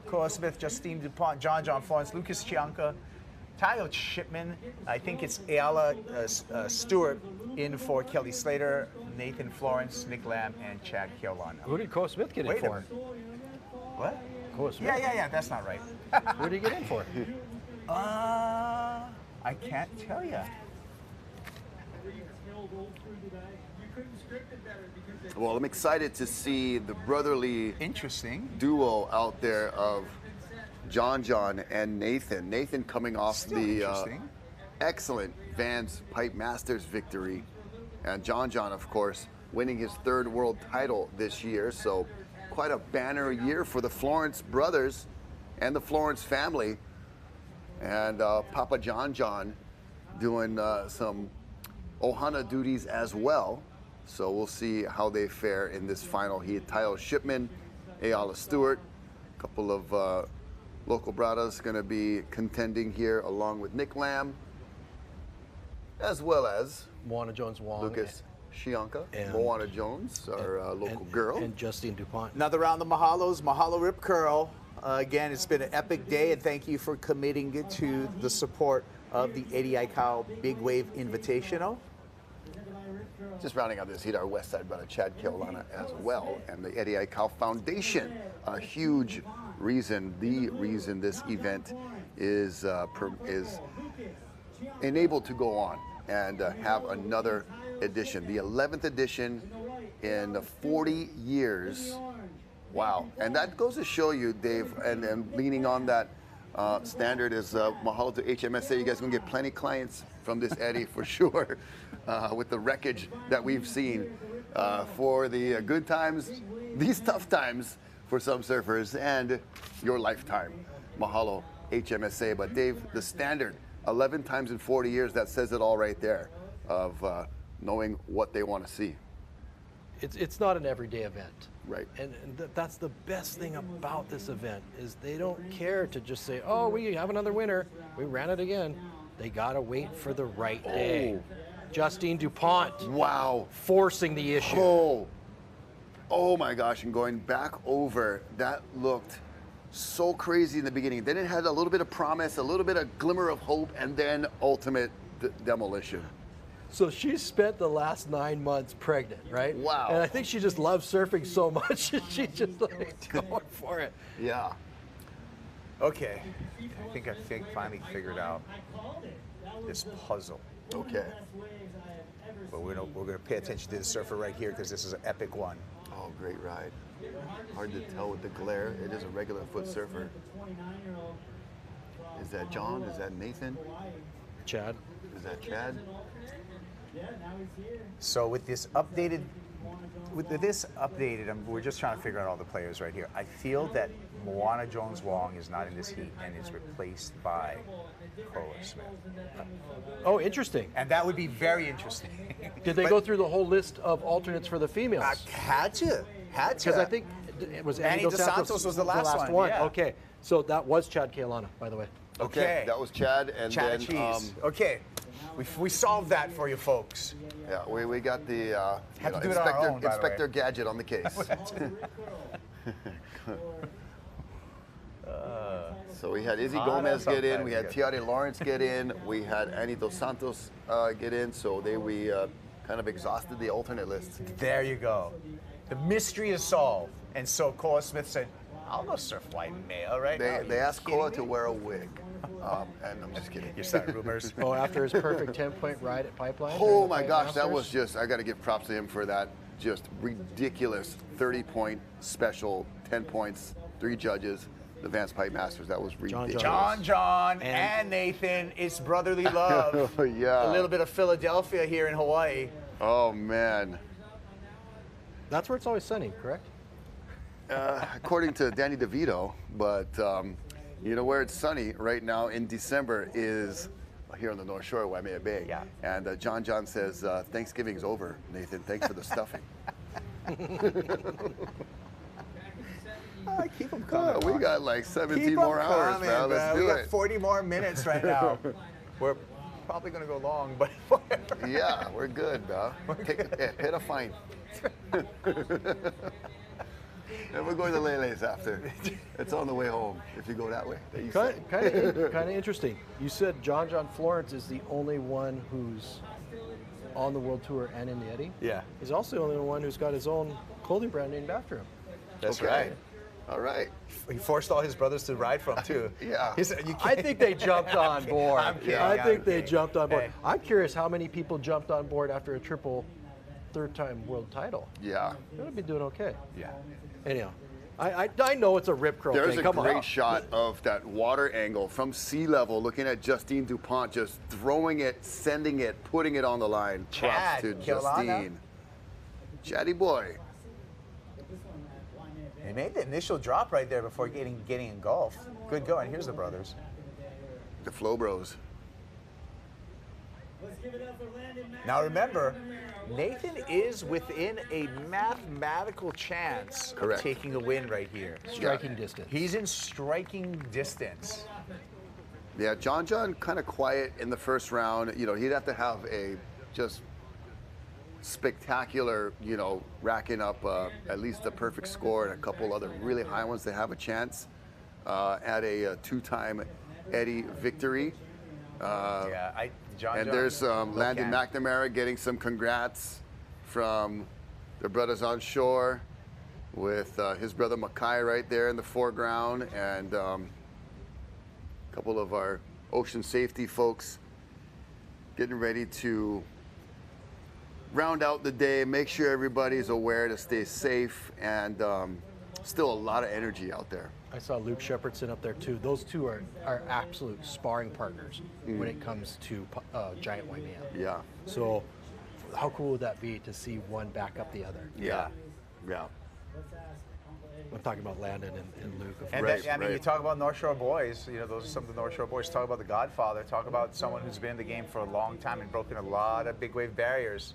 Cole Smith, Justine DuPont, John Florence, Lucas Chianca, Tyler Shipman. I think it's Ayala Stewart in for Kelly Slater, Nathan Florence, Nick Lamb, and Chad Keolana. Who did Cole Smith get in for? What? Cole Smith? Yeah, that's not right. Who did he get in for? I can't tell you. Well, I'm excited to see the brotherly duo out there of John and Nathan. Nathan coming off the excellent Vans Pipe Masters victory. And John, of course, winning his 3rd world title this year. So quite a banner year for the Florence brothers and the Florence family. And Papa John doing some Ohana duties as well. So we'll see how they fare in this final heat. Tyler Shipman, Ayala Stewart, a couple of local bradas going to be contending here along with Nick Lamb, as well as Moana Jones-Wong, Lucas Shianka, and Moana Jones, our local girl. And Justine DuPont. Another round of mahalos. Mahalo Rip Curl. Again, it's been an epic day, and thank you for committing to the support of the ADI Cow Big Wave Invitational. Just rounding out this heat, our West Side brother Chad Keolana as well, and the Eddie Aikau Foundation, a huge reason, the reason this event is enabled to go on and have another edition, the 11th edition in 40 years. Wow, and that goes to show you, Dave, and leaning on that standard is mahalo to HMSA. You guys are gonna get plenty clients from this Eddie for sure, with the wreckage that we've seen for the good times, these tough times for some surfers, and your lifetime. Mahalo HMSA. But Dave, the standard, 11 times in 40 years, that says it all right there of knowing what they want to see. It's not an everyday event. Right. And that's the best thing about this event is they don't care to just say, oh, we have another winner. We ran it again. They got to wait for the right day. Justine DuPont. Wow. Forcing the issue. Oh my gosh, and going back over, that looked so crazy in the beginning. Then it had a little bit of promise, a little bit of glimmer of hope, and then ultimate demolition. So she spent the last 9 months pregnant, right? Wow. And I think she just loves surfing so much, she's just like going for it. Yeah. Okay, I think finally figured out this puzzle. Okay. But we're gonna pay attention to the surfer right here because this is an epic one. Oh, great ride. Hard to tell with the glare. It is a regular foot surfer. Is that John? Is that Nathan? Chad. Is that Chad? So with this updated, we're just trying to figure out all the players right here. I feel that Moana Jones-Wong is not in this heat and is replaced by Koa Smith. Oh, interesting. And that would be very interesting. Did they go through the whole list of alternates for the females? Had to. Because I think it was Annie Dos Santos was the last one. Yeah. Okay, so that was Chad Kealana, by the way. Okay, that was Chad, and Chad then Cheese. Okay, we solved that for you folks. Yeah, we got the Had to do it on our own, by the way. Inspector Gadget on the case. So we had Izzy Gomez get in, we had Tiare Lawrence get in, we had Annie Dos Santos get in, so we kind of exhausted the alternate list. There you go. The mystery is solved. And so Koa Smith said, I'll go surf Waimea right now. They asked Koa to wear a wig. And I'm just kidding. You're starting rumors. Oh, after his perfect 10-point ride at Pipeline? Oh my gosh, that was just, I got to give props to him for that just ridiculous 30-point special, 10 points, 3 judges, the Vance Pipe Masters. That was ridiculous. John, and Nathan, it's brotherly love. Yeah. A little bit of Philadelphia here in Hawaii. Oh, man. That's where it's always sunny, correct? According to Danny DeVito, but you know where it's sunny right now in December is here on the North Shore, Waimea Bay. Yeah. And John says, Thanksgiving's over, Nathan. Thanks for the stuffing. Keep them coming. We got like 17 more hours, man. Let's do we got it. 40 more minutes right now. We're probably going to go long, but whatever. Yeah, we're good, bro. Hit a fine. And we're going to Lele's after. It's on the way home if you go that way. Kind of interesting. You said John Florence is the only one who's on the World Tour and in the Eddie. Yeah. He's also the only one who's got his own clothing brand named after him. That's Okay. right. All right. He forced all his brothers to ride from too. Yeah. He said, I think they jumped on board. I'm kidding, I think they kidding. jumped on board. Hey. I'm curious how many people jumped on board after a triple third-time world title. Yeah. They would be doing okay. Yeah. Anyhow, I know it's a rip curl There's thing. a Come great on. shot of that water angle from sea level, looking at Justine Dupont just throwing it, sending it, putting it on the line. Props Chad to Kealana. Justine. Chatty boy. He made the initial drop right there before getting engulfed. Good going. Here's the brothers. The Flow Bros. Now remember, Nathan is within a mathematical chance Correct. of taking a win right here. Striking distance. He's in striking distance. Yeah, John kind of quiet in the first round. You know, he'd have to have a just spectacular, racking up at least a perfect score and a couple other really high ones to have a chance at a 2-time Eddie victory. John. There's Landon McNamara getting some congrats from the brothers on shore with his brother Makai right there in the foreground, and a couple of our ocean safety folks getting ready to round out the day, make sure everybody's aware to stay safe, and still a lot of energy out there. I saw Luke Shepardson up there too. Those two are absolute sparring partners when it comes to Giant Waimea. Yeah. So how cool would that be to see one back up the other? Yeah. Yeah. I'm talking about Landon and Luke. And you talk about North Shore boys. Those are some of the North Shore boys. Talk about the Godfather. Talk about someone who's been in the game for a long time and broken a lot of big wave barriers.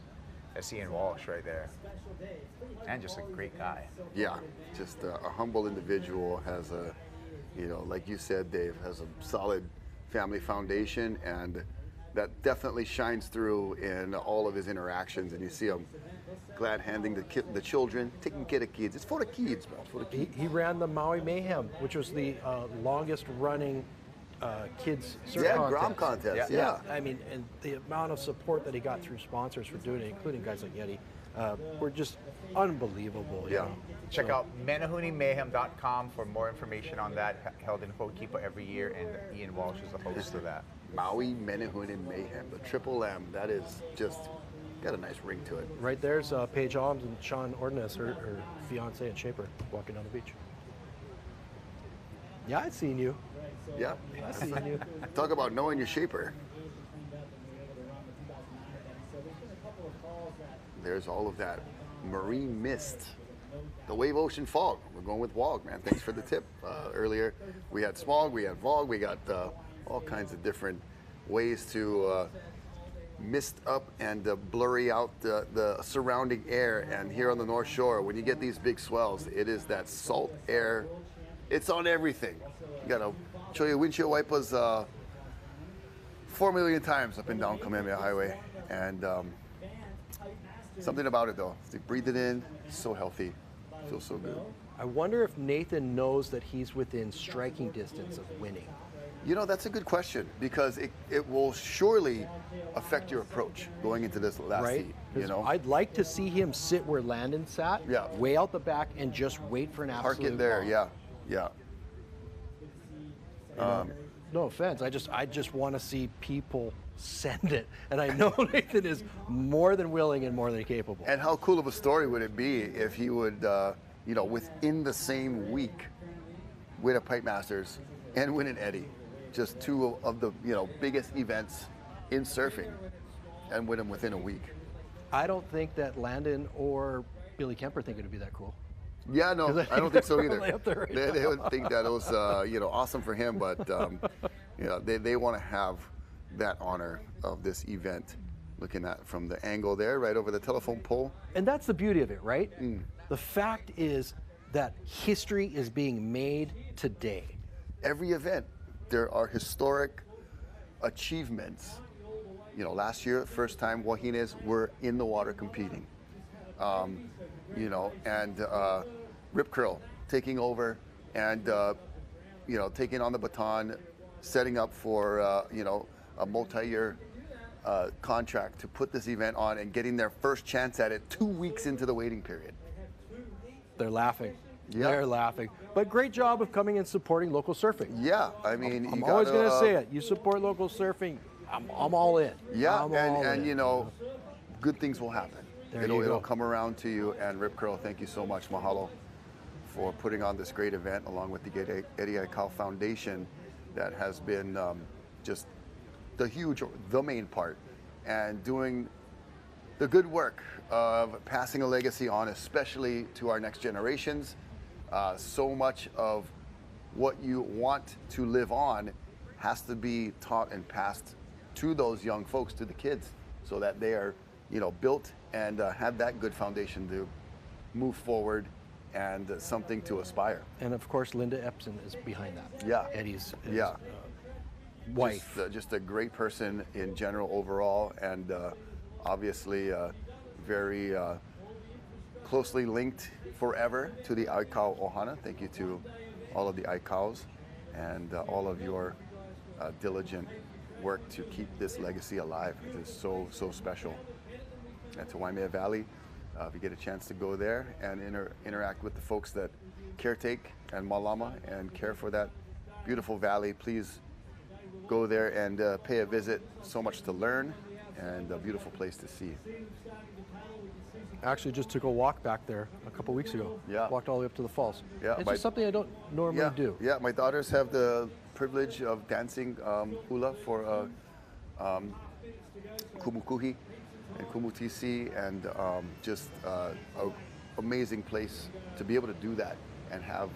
That's Ian Walsh right there. And just a great guy. Yeah, just a humble individual, has a, like you said, Dave, has a solid family foundation, and that definitely shines through in all of his interactions. And you see him glad handing the children, taking care of kids. It's for the kids, man. For the kids. He ran the Maui Mayhem, which was the longest running kids surf Yeah, contest. Grom contest, yeah. I mean, and the amount of support that he got through sponsors for doing it, including guys like Yeti, were just unbelievable. You know? Check out menahunimayhem.com for more information on that, held in Ho'okipa every year, and Ian Walsh is the host of that. Maui Menahune Mayhem, the Triple M. That is just got a nice ring to it. Right there's Paige Holmes and Sean Ordonez, her fiance and shaper, walking down the beach. Yeah, I'd seen you. Yeah. I've seen you. Talk about knowing your shaper. There's all of that marine mist. The wave ocean fog. We're going with WOG, man. Thanks for the tip. Earlier, we had smog, we had fog, we got all kinds of different ways to mist up and blurry out the surrounding air. And here on the North Shore, when you get these big swells, it is that salt air. It's on everything. You gotta show your windshield wipers 4 million times up and down Kamehameha Highway. And something about it though. You breathe it in, so healthy, feels so good. I wonder if Nathan knows that he's within striking distance of winning. You know, that's a good question because it will surely affect your approach going into this last heat. You know, I'd like to see him sit where Landon sat, way out the back, and just wait for an absolute park it there. bomb. Yeah. No offense, I just want to see people send it, and I know Nathan is more than willing and more than capable. And how cool of a story would it be if he would, you know, within the same week, win a Pipe Masters and win an Eddie, just two of the biggest events in surfing, and win them within a week. I don't think that Landon or Billy Kemper think it'd be that cool. Yeah, no, I don't think so either. Right they would think that it was, awesome for him, but they want to have that honor of this event. Looking at from the angle there, right over the telephone pole. And that's the beauty of it, right? The fact is that history is being made today. Every event, there are historic achievements. You know, last year, first time Wahines were in the water competing. And Rip Curl taking over and, taking on the baton, setting up for, a multi-year contract to put this event on and getting their first chance at it 2 weeks into the waiting period. They're laughing. Yeah. They're laughing. But great job of coming and supporting local surfing. Yeah, I mean, I'm always going to say it. You support local surfing, I'm all in. Yeah, and good things will happen. It'll come around to you. And Rip Curl, thank you so much. Mahalo for putting on this great event along with the Eddie Aikau Foundation that has been just the main part, and doing the good work of passing a legacy on, especially to our next generations. So much of what you want to live on has to be taught and passed to those young folks, to the kids, so that they are, built and have that good foundation to move forward and something to aspire. And of course, Linda Epson is behind that. Yeah. Eddie's wife. Just a great person in general overall, and obviously very closely linked forever to the Aikau Ohana. Thank you to all of the Aikaus and all of your diligent work to keep this legacy alive. It is so special. And to Waimea Valley, if you get a chance to go there and interact with the folks that caretake and malama and care for that beautiful valley, please go there and pay a visit. So much to learn and a beautiful place to see. Actually just took a walk back there a couple weeks ago. Yeah. Walked all the way up to the falls. Yeah. It's just something I don't normally do. Yeah, my daughters have the privilege of dancing hula for Kumukuhi and Kumutisi, and just an amazing place to be able to do that and have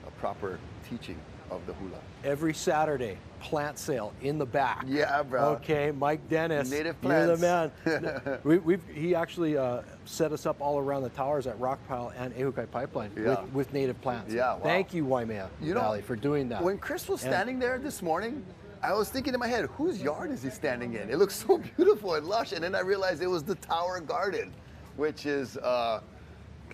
a proper teaching of the hula. Every Saturday, plant sale in the back. Yeah, bro. Okay, Mike Dennis. Native You're plants. the man. He actually set us up all around the towers at Rockpile and Ehukai Pipeline with native plants. Yeah, wow. Thank you, Waimea Valley, for doing that. When Chris was standing there this morning, I was thinking in my head, whose yard is he standing in? It looks so beautiful and lush, and then I realized it was the Tower Garden, which is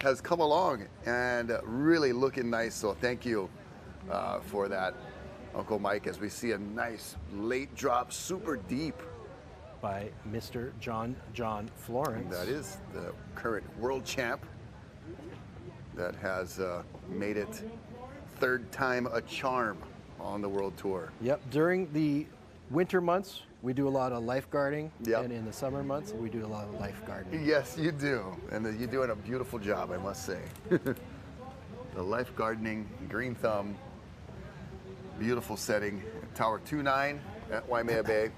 has come along and really looking nice. So thank you for that Uncle Mike, as we see a nice late drop, super deep. By Mr. John Florence. That is the current world champ that has made it third time a charm on the world tour. Yep, during the winter months, we do a lot of lifeguarding, Yep. and in the summer months, we do a lot of lifeguarding. Yes, you do. And you're doing a beautiful job, I must say. The lifeguarding, green thumb, beautiful setting. Tower 29 at Waimea Bay.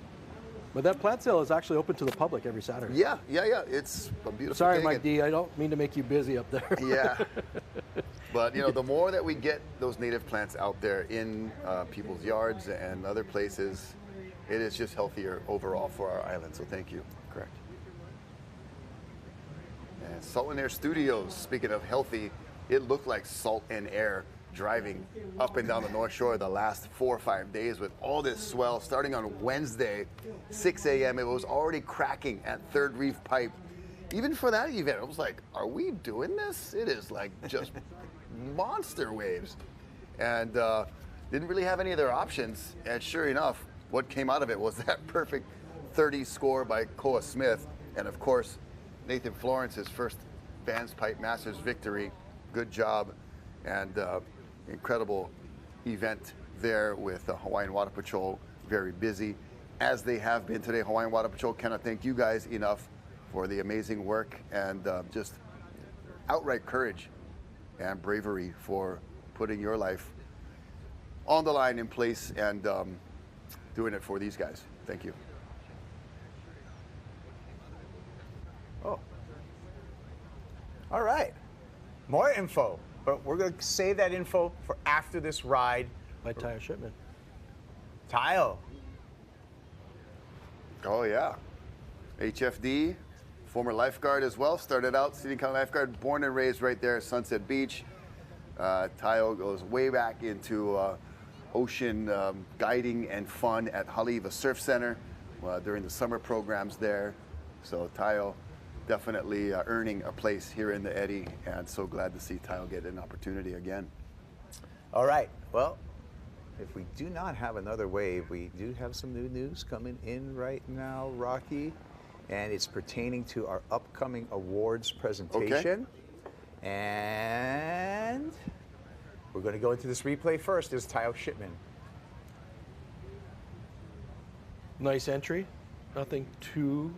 But that plant sale is actually open to the public every Saturday. Yeah. It's a beautiful Sorry, thing. Mike D, I don't mean to make you busy up there. Yeah. But, you know, the more that we get those native plants out there in people's yards and other places, it is just healthier overall for our island. So thank you. Correct. And Salt and Air Studios, speaking of healthy, it looked like salt and air driving up and down the North Shore the last 4 or 5 days with all this swell. Starting on Wednesday, 6 a.m., it was already cracking at Third Reef Pipe. Even for that event, I was like, are we doing this? It is like just monster waves. And didn't really have any other options. And sure enough, what came out of it was that perfect 30 score by Koa Smith. And of course, Nathan Florence's first Vans Pipe Masters victory. Good job. And incredible event there with the Hawaiian Water Patrol, very busy, as they have been today. Hawaiian Water Patrol cannot thank you guys enough for the amazing work and just outright courage and bravery for putting your life on the line in place and doing it for these guys. Thank you. Oh. All right. More info. But we're going to save that info for after this ride. By Tayo Shipman. Tayo. Oh, yeah. HFD, former lifeguard as well. Started out City County lifeguard, born and raised right there at Sunset Beach. Tayo goes way back into ocean guiding and fun at Haleiwa Surf Center during the summer programs there. So Tayo definitely earning a place here in the Eddy, and so glad to see Tayo get an opportunity again. All right. Well, if we do not have another wave, we do have some new news coming in right now, Rocky, and it's pertaining to our upcoming awards presentation. Okay. And we're going to go into this replay first. There's Tayo Shipman. Nice entry. Nothing too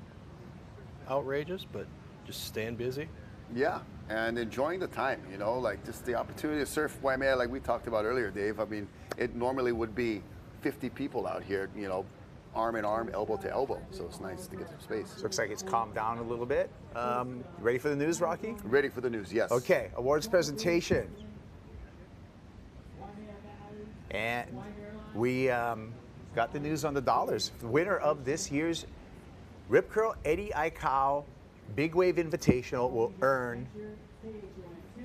outrageous, but just staying busy. Yeah, and enjoying the time, you know, like just the opportunity to surf Waimea like we talked about earlier, Dave. I mean, it normally would be 50 people out here, you know, arm in arm, elbow to elbow. So it's nice to get some space. Looks like it's calmed down a little bit. Ready for the news, Rocky? Ready for the news, yes. Okay, awards presentation. And we got the news on the dollars. The winner of this year's Rip Curl Eddie Aikau Big Wave Invitational will earn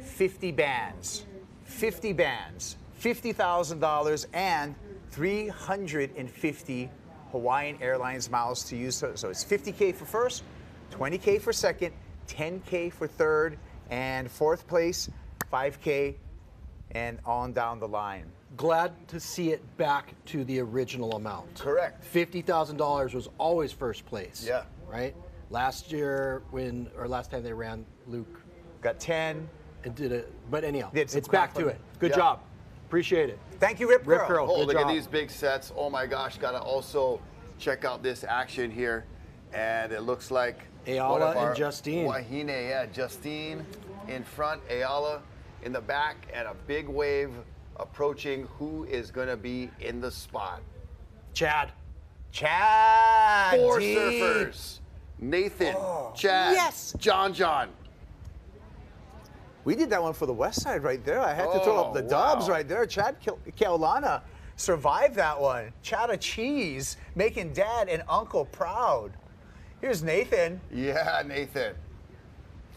50 bands, $50,000, and 350 Hawaiian Airlines miles to use. So it's 50K for first, 20K for second, 10K for third, and fourth place, 5K, and on down the line. Glad to see it back to the original amount. Correct. $50,000 was always first place. Yeah. Right? Last year, last time they ran, Luke got 10. And did it, but anyhow, it's back to it. Good job. Appreciate it. Thank you, Rip Curl. Oh, look at these big sets. Oh my gosh, gotta also check out this action here. And it looks like Ayala and Justine. Wahine, yeah, Justine in front, Ayala in the back, and a big wave approaching. Who is gonna be in the spot? Chad. Four surfers. Nathan, Chad, yes. John. We did that one for the West Side right there. I had to throw up the dubs right there. Chad Keaulana survived that one. Chad a cheese, making Dad and Uncle proud. Here's Nathan. Yeah, Nathan.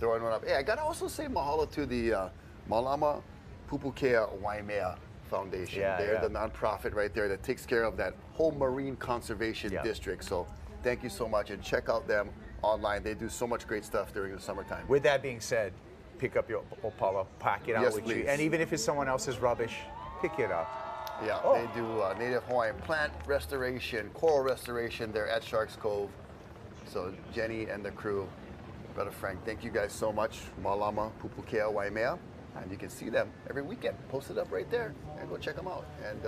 Throwing one up. Hey, I got to also say mahalo to the Malama Pupukea Waimea Foundation. They're the nonprofit right there that takes care of that whole marine conservation district. So thank you so much, and check out them online. They do so much great stuff during the summertime. With that being said, pick up your Opala, pack it out with you. And even if it's someone else's rubbish, pick it up. Yeah, they do native Hawaiian plant restoration, coral restoration there at Sharks Cove. So Jenny and the crew, Brother Frank, thank you guys so much. Malama Pupukea Waimea. And you can see them every weekend, posted up right there. And go check them out and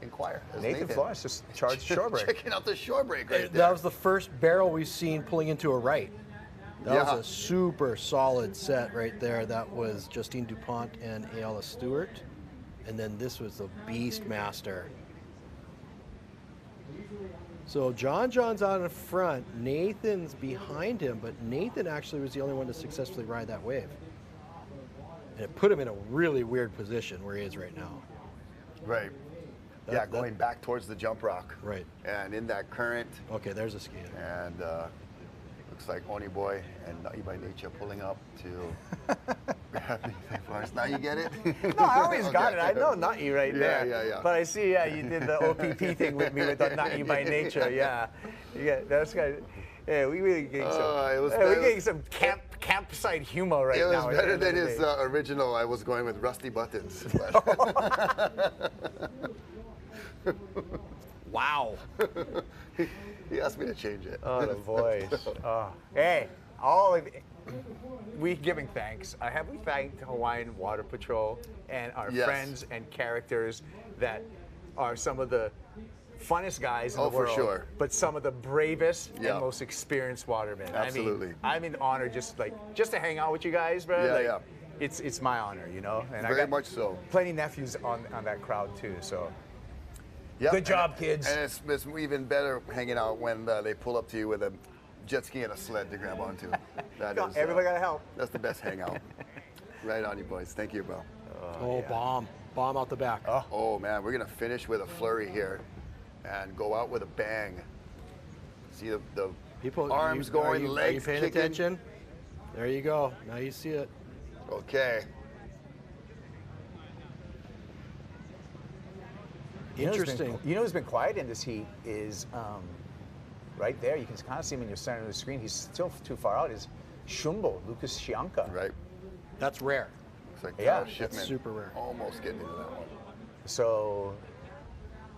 inquire. As Nathan Florence just charged shore break. Checking out the shore break right there. That was the first barrel we've seen pulling into a right. That was a super solid set right there. That was Justine DuPont and Ayala Stewart. And then this was the Beastmaster. So John's out in front, Nathan's behind him, but Nathan actually was the only one to successfully ride that wave. And it put him in a really weird position where he is right now. Right. Going back towards the jump rock. Right. And in that current. Okay, there's a ski. And looks like Oni Boy and Na'i by Nature pulling up to grab Nathan Florence. Now you get it? No, I always got it. I know Na'i right there. Yeah. But I see, you did the OPP thing with me with the Na'i by Nature. Yeah. That's good. Yeah, we really getting some. We're getting some campsite humor right now. It was better than his original. I was going with Rusty Buttons. Wow. He asked me to change it. Oh, the voice. Hey, we giving thanks. Have we thanked Hawaiian Water Patrol and our friends and characters that are some of the funnest guys in the world, for sure. But some of the bravest and most experienced watermen. Absolutely. I'm in honor just to hang out with you guys, bro. Yeah. It's my honor, you know. And Very I got much so. Plenty of nephews on that crowd too. So. Yep. Good job, kids. And it's even better hanging out when they pull up to you with a jet ski and a sled to grab onto. Everybody got to help. That's the best hangout. Right on you, boys. Thank you, bro. Bomb out the back. Oh man, we're gonna finish with a flurry here, and go out with a bang. See the people, arms going, legs are you paying kicking. Attention? There you go. Now you see it. Okay. Interesting. You know who's been quiet in this heat is right there. You can kind of see him in your center of the screen. He's still too far out. Is Shumbo, Lucas Shianka. Right. That's rare. It's like that's super rare. Almost getting into that one. So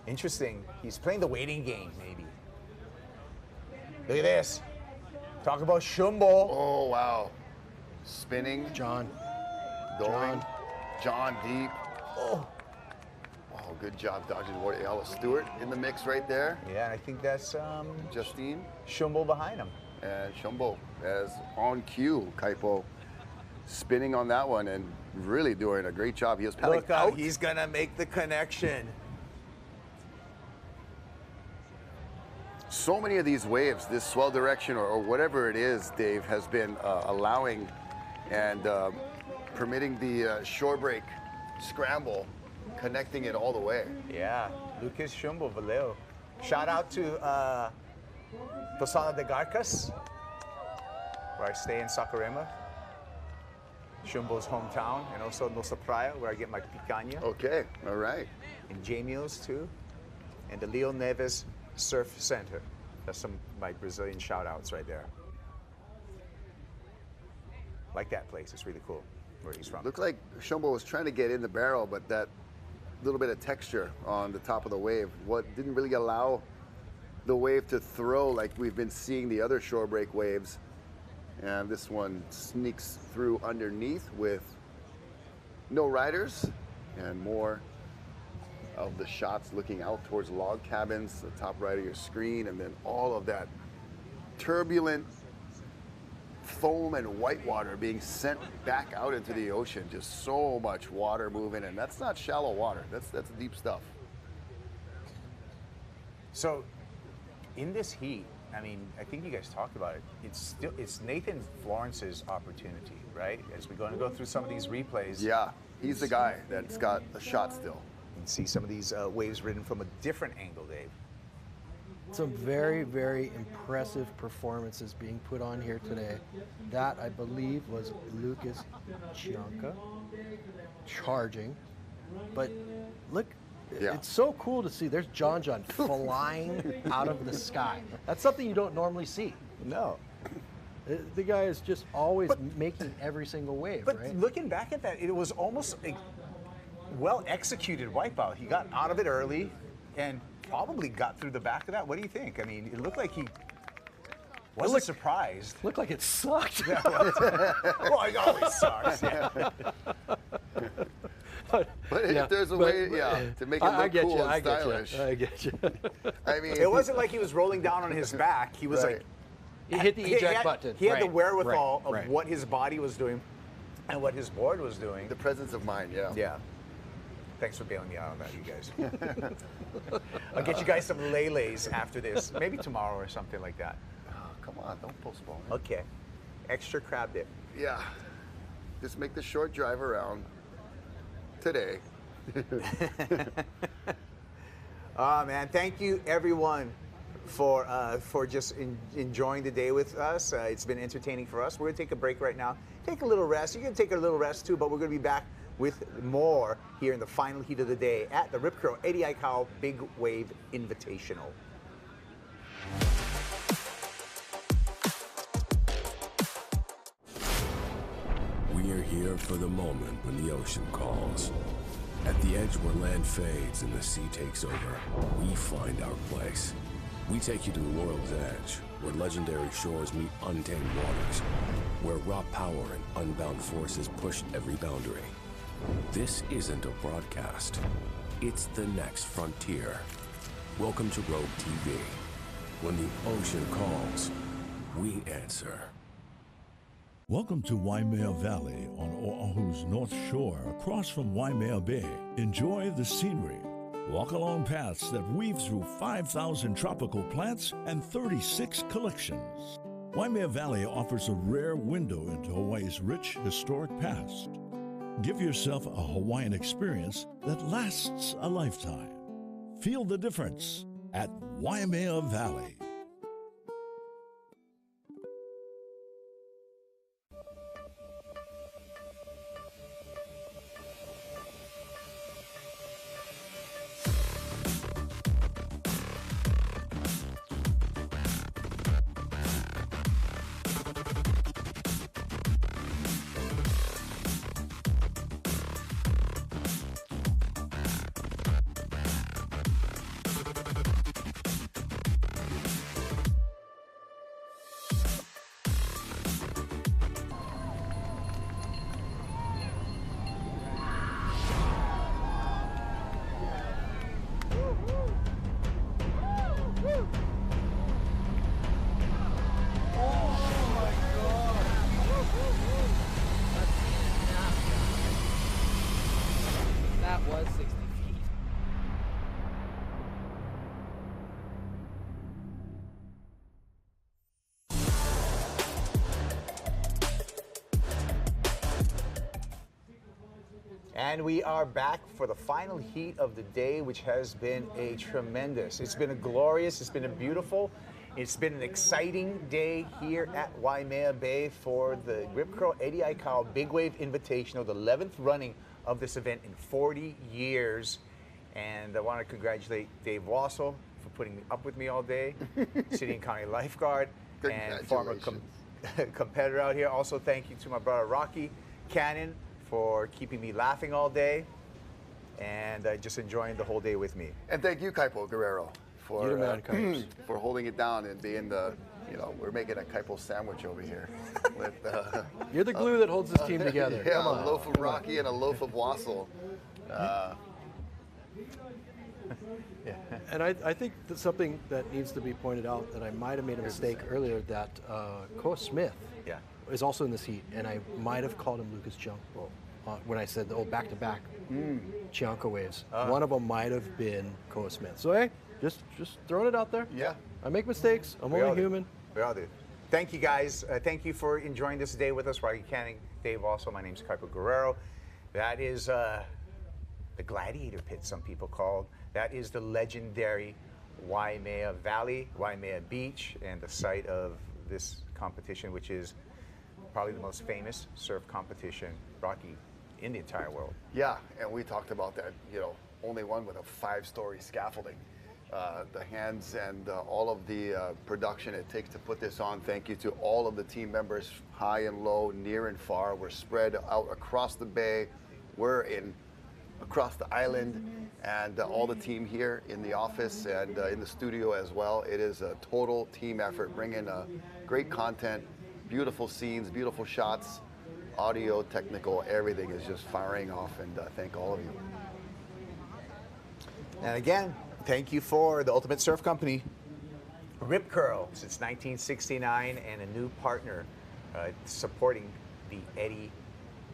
interesting. He's playing the waiting game, maybe. Look at this. Talk about Shumbo. Oh wow. Spinning. John. Going. John deep. Oh, good job dodging the water. Ayala Stewart in the mix right there. Yeah, and I think that's Justine. Shumbo behind him. And Shumbo as on cue. Kaipo spinning on that one and really doing a great job. He was paddling out. He's gonna make the connection. So many of these waves, this swell direction or whatever it is, Dave, has been allowing and permitting the shore break scramble, connecting it all the way. Yeah, Lucas Shumbo Valeo. Shout out to Posada de Garcas, where I stay in Saquarema. Shumbo's hometown, and also Nosa Praia, where I get my picanha. Okay, all right. And J Mills too, and the Leo Neves Surf Center. That's some of my Brazilian shout outs right there. Like that place, it's really cool where he's from. Looked like Shumbo was trying to get in the barrel, but that little bit of texture on the top of the wave, didn't really allow the wave to throw like we've been seeing the other shore break waves. And this one sneaks through underneath with no riders and more of the shots looking out towards log cabins, the top right of your screen, and then all of that turbulent foam and white water being sent back out into the ocean. Just so much water moving, and that's not shallow water. That's deep stuff. So, in this heat, I mean, I think you guys talked about it. It's Nathan Florence's opportunity, right? As we're going to go through some of these replays. Yeah, he's the guy that's got a shot still. And see some of these waves ridden from a different angle, Dave. Some very, very impressive performances being put on here today. That, I believe, was Lucas Chianca charging. But look, it's so cool to see. There's John flying out of the sky. That's something you don't normally see. No. The guy is just always making every single wave, but right? Looking back at that, it was almost like well executed wipeout. He got out of it early and probably got through the back of that. What do you think? I mean, it looked like he wasn't surprised. Looked like it sucked. Yeah, well, it always sucks. Yeah. But if there's a way, to make it look cool and stylish. I get you. I mean, it wasn't like he was rolling down on his back. He was like, he hit the eject button. He had the wherewithal right. of what his body was doing and what his board was doing. The presence of mind, yeah. Yeah. Thanks for bailing me out on that, you guys. I'll get you guys some Lele's after this. Maybe tomorrow or something like that. Oh, come on, don't postpone it. Okay. Extra crab dip. Yeah. Just make the short drive around today. Oh, man. Thank you, everyone, for just enjoying the day with us. It's been entertaining for us. We're going to take a break right now. Take a little rest. You can take a little rest, too, but we're going to be back with more here in the final heat of the day at the Rip Curl 80 Cow Big Wave Invitational. We are here for the moment when the ocean calls. At the edge where land fades and the sea takes over, we find our place. We take you to the world's edge, where legendary shores meet untamed waters, where raw power and unbound forces push every boundary. This isn't a broadcast. It's the next frontier. Welcome to Rogue TV. When the ocean calls, we answer. Welcome to Waimea Valley on Oahu's North Shore across from Waimea Bay. Enjoy the scenery. Walk along paths that weave through 5,000 tropical plants and 36 collections. Waimea Valley offers a rare window into Hawaii's rich historic past. Give yourself a Hawaiian experience that lasts a lifetime. Feel the difference at Waimea Valley. That was 60 feet. And we are back for the final heat of the day, which has been a tremendous, it's been a glorious, it's been a beautiful, it's been an exciting day here at Waimea Bay for the Rip Curl 80 Cow Big Wave Invitational, the 11th running of this event in 40 years. And I want to congratulate Dave Wassel for putting up with me all day, city and county lifeguard, and former competitor out here. Also, thank you to my brother Rocky Cannon for keeping me laughing all day and just enjoying the whole day with me. And thank you, Kaipo Guerrero, for for holding it down and being the, we're making a Kaipo sandwich over here. With, You're the glue that holds this team together. Yeah, Come on. a loaf of Rocky and a loaf of Wassel. And I think that's something that needs to be pointed out, that I might have made a mistake earlier, that Koa Smith is also in this heat, and I might have called him Lucas Chianco when I said the old back-to-back Chianco waves. One of them might have been Koa Smith. So hey, just throwing it out there. Yeah. I make mistakes. I'm only human. We all do. Thank you, guys. Thank you for enjoying this day with us. Rocky Canning, Dave also. My name's Kaipo Guerrero. That is the Gladiator Pit, some people called. That is the legendary Waimea Valley, Waimea Beach, and the site of this competition, which is probably the most famous surf competition, Rocky, in the entire world. Yeah, and we talked about that, only one with a 5-story scaffolding. The hands and all of the production it takes to put this on. Thank you to all of the team members, high and low, near and far. We're spread out across the bay. We're in across the island, and all the team here in the office and in the studio as well. It is a total team effort, bringing great content, beautiful scenes, beautiful shots, audio, technical, everything is just firing off, and thank all of you. And again, thank you for the Ultimate Surf Company, Rip Curl, since 1969, and a new partner supporting the Eddie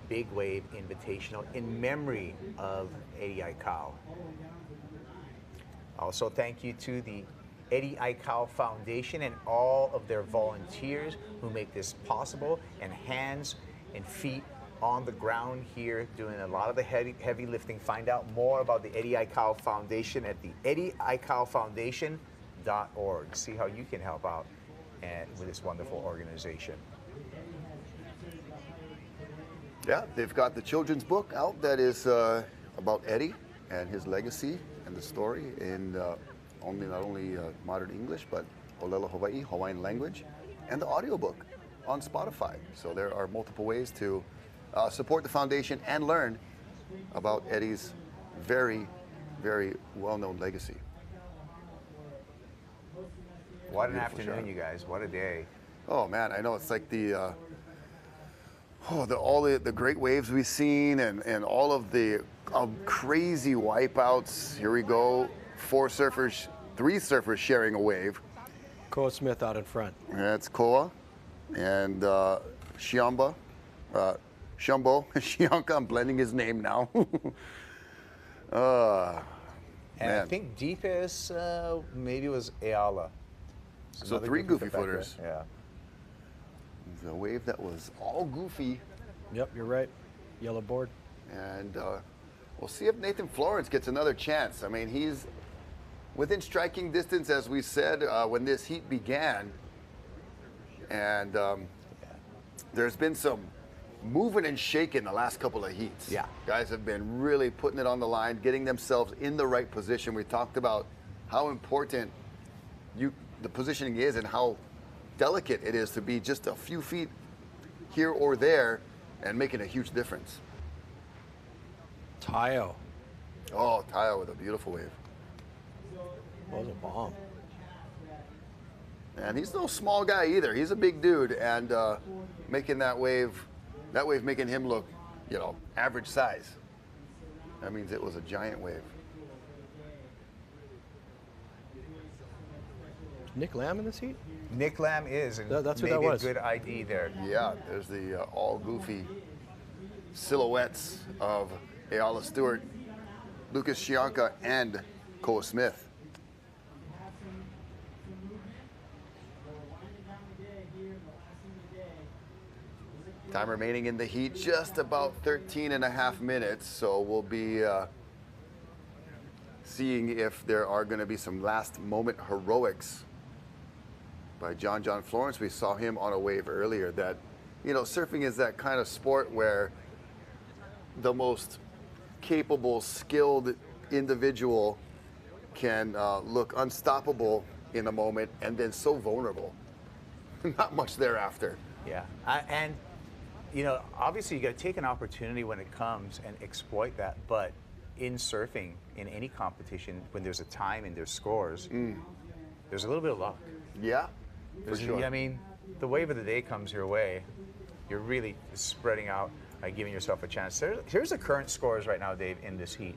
Big Wave Invitational in memory of Eddie Aikau. Also, thank you to the Eddie Aikau Foundation and all of their volunteers who make this possible, and hands and feet on the ground here doing a lot of the heavy lifting. Find out more about the Eddie Aikau Foundation at the EddieAikauFoundation.org. See how you can help out with this wonderful organization. Yeah, they've got the children's book out that is about Eddie and his legacy and the story in not only modern English, but Olelo Hawaii, Hawaiian language, and the audiobook on Spotify. So there are multiple ways to support the foundation and learn about Eddie's very, very well-known legacy. What an afternoon, you guys. What a day. Oh, man, I know. It's like all the great waves we've seen, and all of the crazy wipeouts. Here we go. 3 surfers sharing a wave. Koa Smith out in front. That's Koa. And Shiamba. Shumbo. Shianka, I'm blending his name now. And I think deepest maybe was Ayala. So 3 goofy footers. Yeah. The wave that was all goofy. Yep, you're right. Yellow board. And we'll see if Nathan Florence gets another chance. I mean, he's within striking distance, as we said, when this heat began. And there's been some moving and shaking the last couple of heats. Yeah. Guys have been really putting it on the line, getting themselves in the right position. We talked about how important the positioning is and how delicate it is to be just a few feet here or there and making a huge difference. Tayo. Oh, Tayo with a beautiful wave. That was a bomb. And he's no small guy either. He's a big dude, and making that wave making him look, average size. That means it was a giant wave. Nick Lamb in this heat? Nick Lamb is, and that's who maybe that was. a good ID there. Yeah, there's the all goofy silhouettes of Ayala Stewart, Lucas Shianka, and Koa Smith. Time remaining in the heat, just about 13.5 minutes. So we'll be seeing if there are going to be some last moment heroics by John Florence. We saw him on a wave earlier. That, surfing is that kind of sport where the most capable, skilled individual can look unstoppable in a moment and then so vulnerable. Not much thereafter. Yeah, and obviously you got to take an opportunity when it comes and exploit that. But in surfing, in any competition, when there's a time and there's scores, there's a little bit of luck. Yeah, for sure. I mean, the wave of the day comes your way. You're really spreading out, giving yourself a chance. Here's the current scores right now, Dave, in this heat.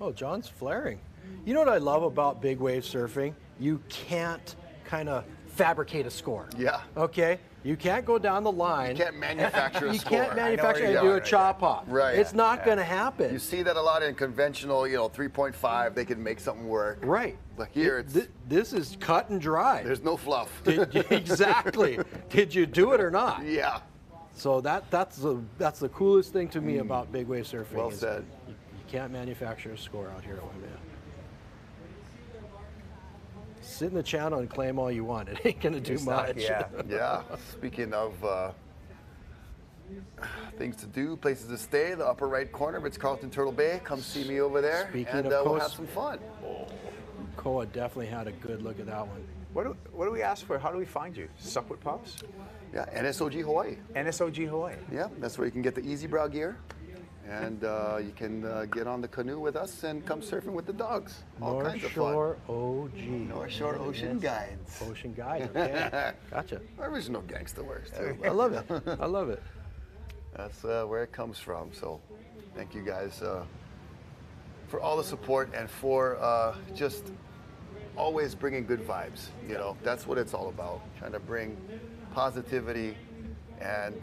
Oh, John's flaring. You know what I love about big wave surfing? You can't kind of fabricate a score. Yeah. Okay? You can't go down the line. You can't manufacture a you score. You can't manufacture and do a chop hop. Right. It's not going to happen. You see that a lot in conventional, 3.5. They can make something work. Right. But here this is cut and dry. There's no fluff. Exactly. Did you do it or not? Yeah. So that's the coolest thing to me about big wave surfing. Well said. You can't manufacture a score out here at Waimea. Sit in the channel and claim all you want. It ain't gonna do much. Yeah. Speaking of things to do, places to stay, the upper right corner, Ritz-Carlton Turtle Bay. Come see me over there, and we'll have some fun. Koa definitely had a good look at that one. What do we ask for? How do we find you? Sup with Pops? Yeah, NSOG Hawaii. NSOG Hawaii. Yeah, that's where you can get the Easy Brow gear. And you can get on the canoe with us and come surfing with the dogs. All kinds of fun. North Shore OG. North Shore Ocean Guides. Ocean Guide, okay. Gotcha. Original gangster words, too. I love it. I love it. That's where it comes from. So thank you guys for all the support and for just always bringing good vibes. You know, that's what it's all about. Trying to bring positivity and,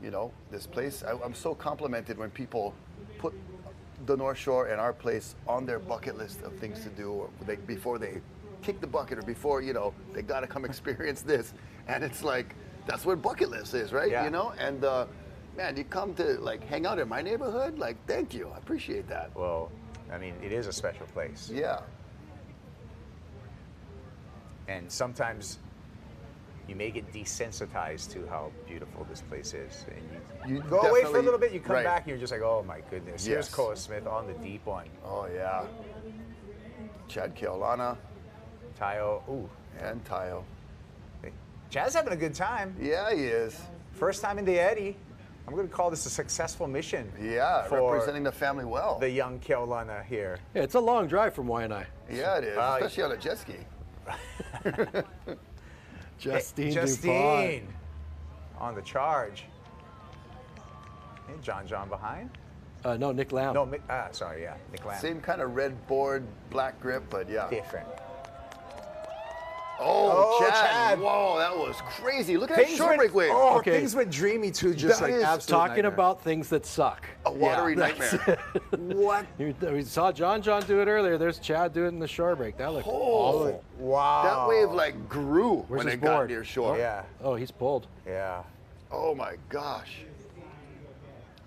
you know, this place. I'm so complimented when people put the North Shore and our place on their bucket list of things to do or before they kick the bucket or before, you know, they got to come experience this. And it's like, that's what bucket list is, right? Yeah. You know, and man, you come to like hang out in my neighborhood, like, thank you, I appreciate that. Well, I mean, it is a special place. Yeah. And sometimes you may get desensitized to how beautiful this place is. And you go away for a little bit, you come back, and you're just like, oh my goodness. Here's Yes. Koa Smith on the deep one. Oh yeah. Chad Keolana. Tayo, ooh. And Tayo. Chad's having a good time. Yeah, he is. First time in the Eddy. I'm going to call this a successful mission. Yeah, for representing the family well. The young Keolana here. Yeah, it's a long drive from Waianae. Yeah, it is, especially on a jet ski. Justine Justine on the charge. Hey, John behind. No, Nick Lamb. No, sorry, yeah, Nick Lamb. Same kind of red board, black grip, but yeah. Different. Oh, Oh, Chad. Chad. Whoa, that was crazy. Look at that short break wave. Oh, Okay. things went dreamy too, just That like is absolute Talking nightmare. about things that suck. A watery that's nightmare. What? We saw John do it earlier. There's Chad do it in the shore break. That looked Oh, awful. Wow. that wave like grew Where's when his it got board? near shore. Yeah. Oh, he's pulled. Yeah. Oh my gosh.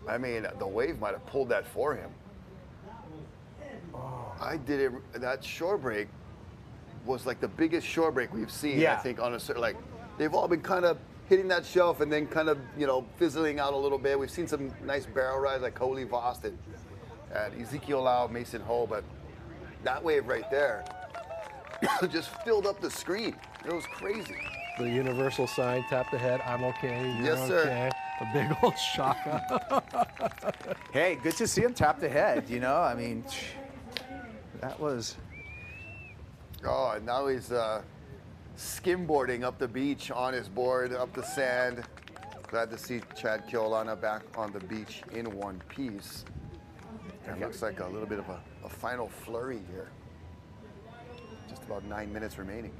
I mean, the wave might have pulled that for him. I did it. That shore break was like the biggest shore break we've seen. Yeah. I think on a certain, like, they've all been kind of hitting that shelf and then kind of, you know, fizzling out a little bit. We've seen some nice barrel rides like Coley Vost and Ezekiel Lau, Mason Ho, but that wave right there just filled up the screen. It was crazy. The universal sign, tap the head, I'm okay, you're Yes, sir. okay. A big old shaka. Hey, good to see him tap the head, you know? I mean, that was... Oh, and now he's skimboarding up the beach on his board, up the sand. Glad to see Chad Keolana back on the beach in one piece. It looks like a little bit of a final flurry here. Just about 9 minutes remaining.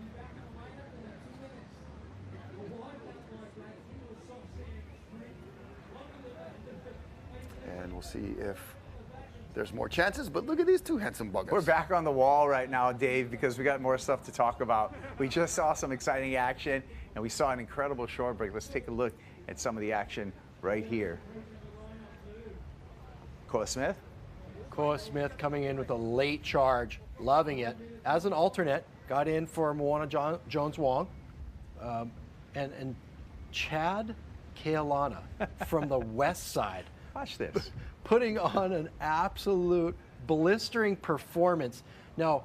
And we'll see if there's more chances, but look at these two handsome buggers. We're back on the wall right now, Dave, because we got more stuff to talk about. We just saw some exciting action, and we saw an incredible shore break. Let's take a look at some of the action right here. Koa Smith. Koa Smith coming in with a late charge, loving it. As an alternate, got in for Moana Jones-Wong. And Chad Keolana from the west side. Watch this. Putting on an absolute blistering performance. Now,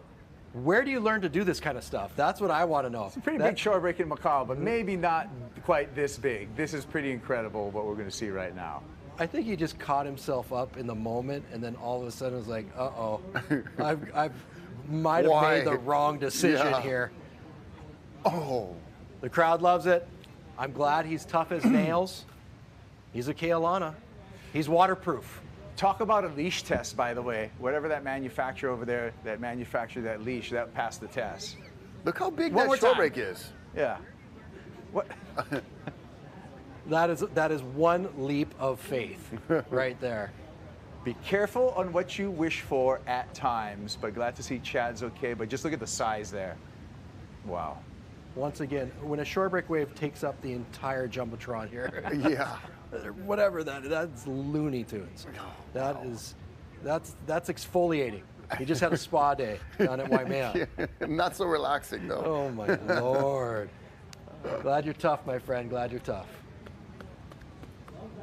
where do you learn to do this kind of stuff? That's what I want to know. It's a pretty big shore break in Macau, but maybe not quite this big. This is pretty incredible what we're going to see right now. I think he just caught himself up in the moment, and then all of a sudden was like, uh-oh, I might have made the wrong decision here. Oh. The crowd loves it. I'm glad he's tough as nails. He's a Keolana. He's waterproof. Talk about a leash test, by the way. Whatever that manufacturer over there that manufactured that leash, that passed the test. Look how big One that more shore time. break is. Yeah. What? That is one leap of faith right there. Be careful on what you wish for at times, but glad to see Chad's okay. But just look at the size there. Wow. Once again, when a shore break wave takes up the entire Jumbotron here. Yeah. Whatever that's Looney Tunes. That's exfoliating. He just had a spa day down at Waimea. Yeah, not so relaxing though. Oh my Lord. Glad you're tough, my friend. Glad you're tough.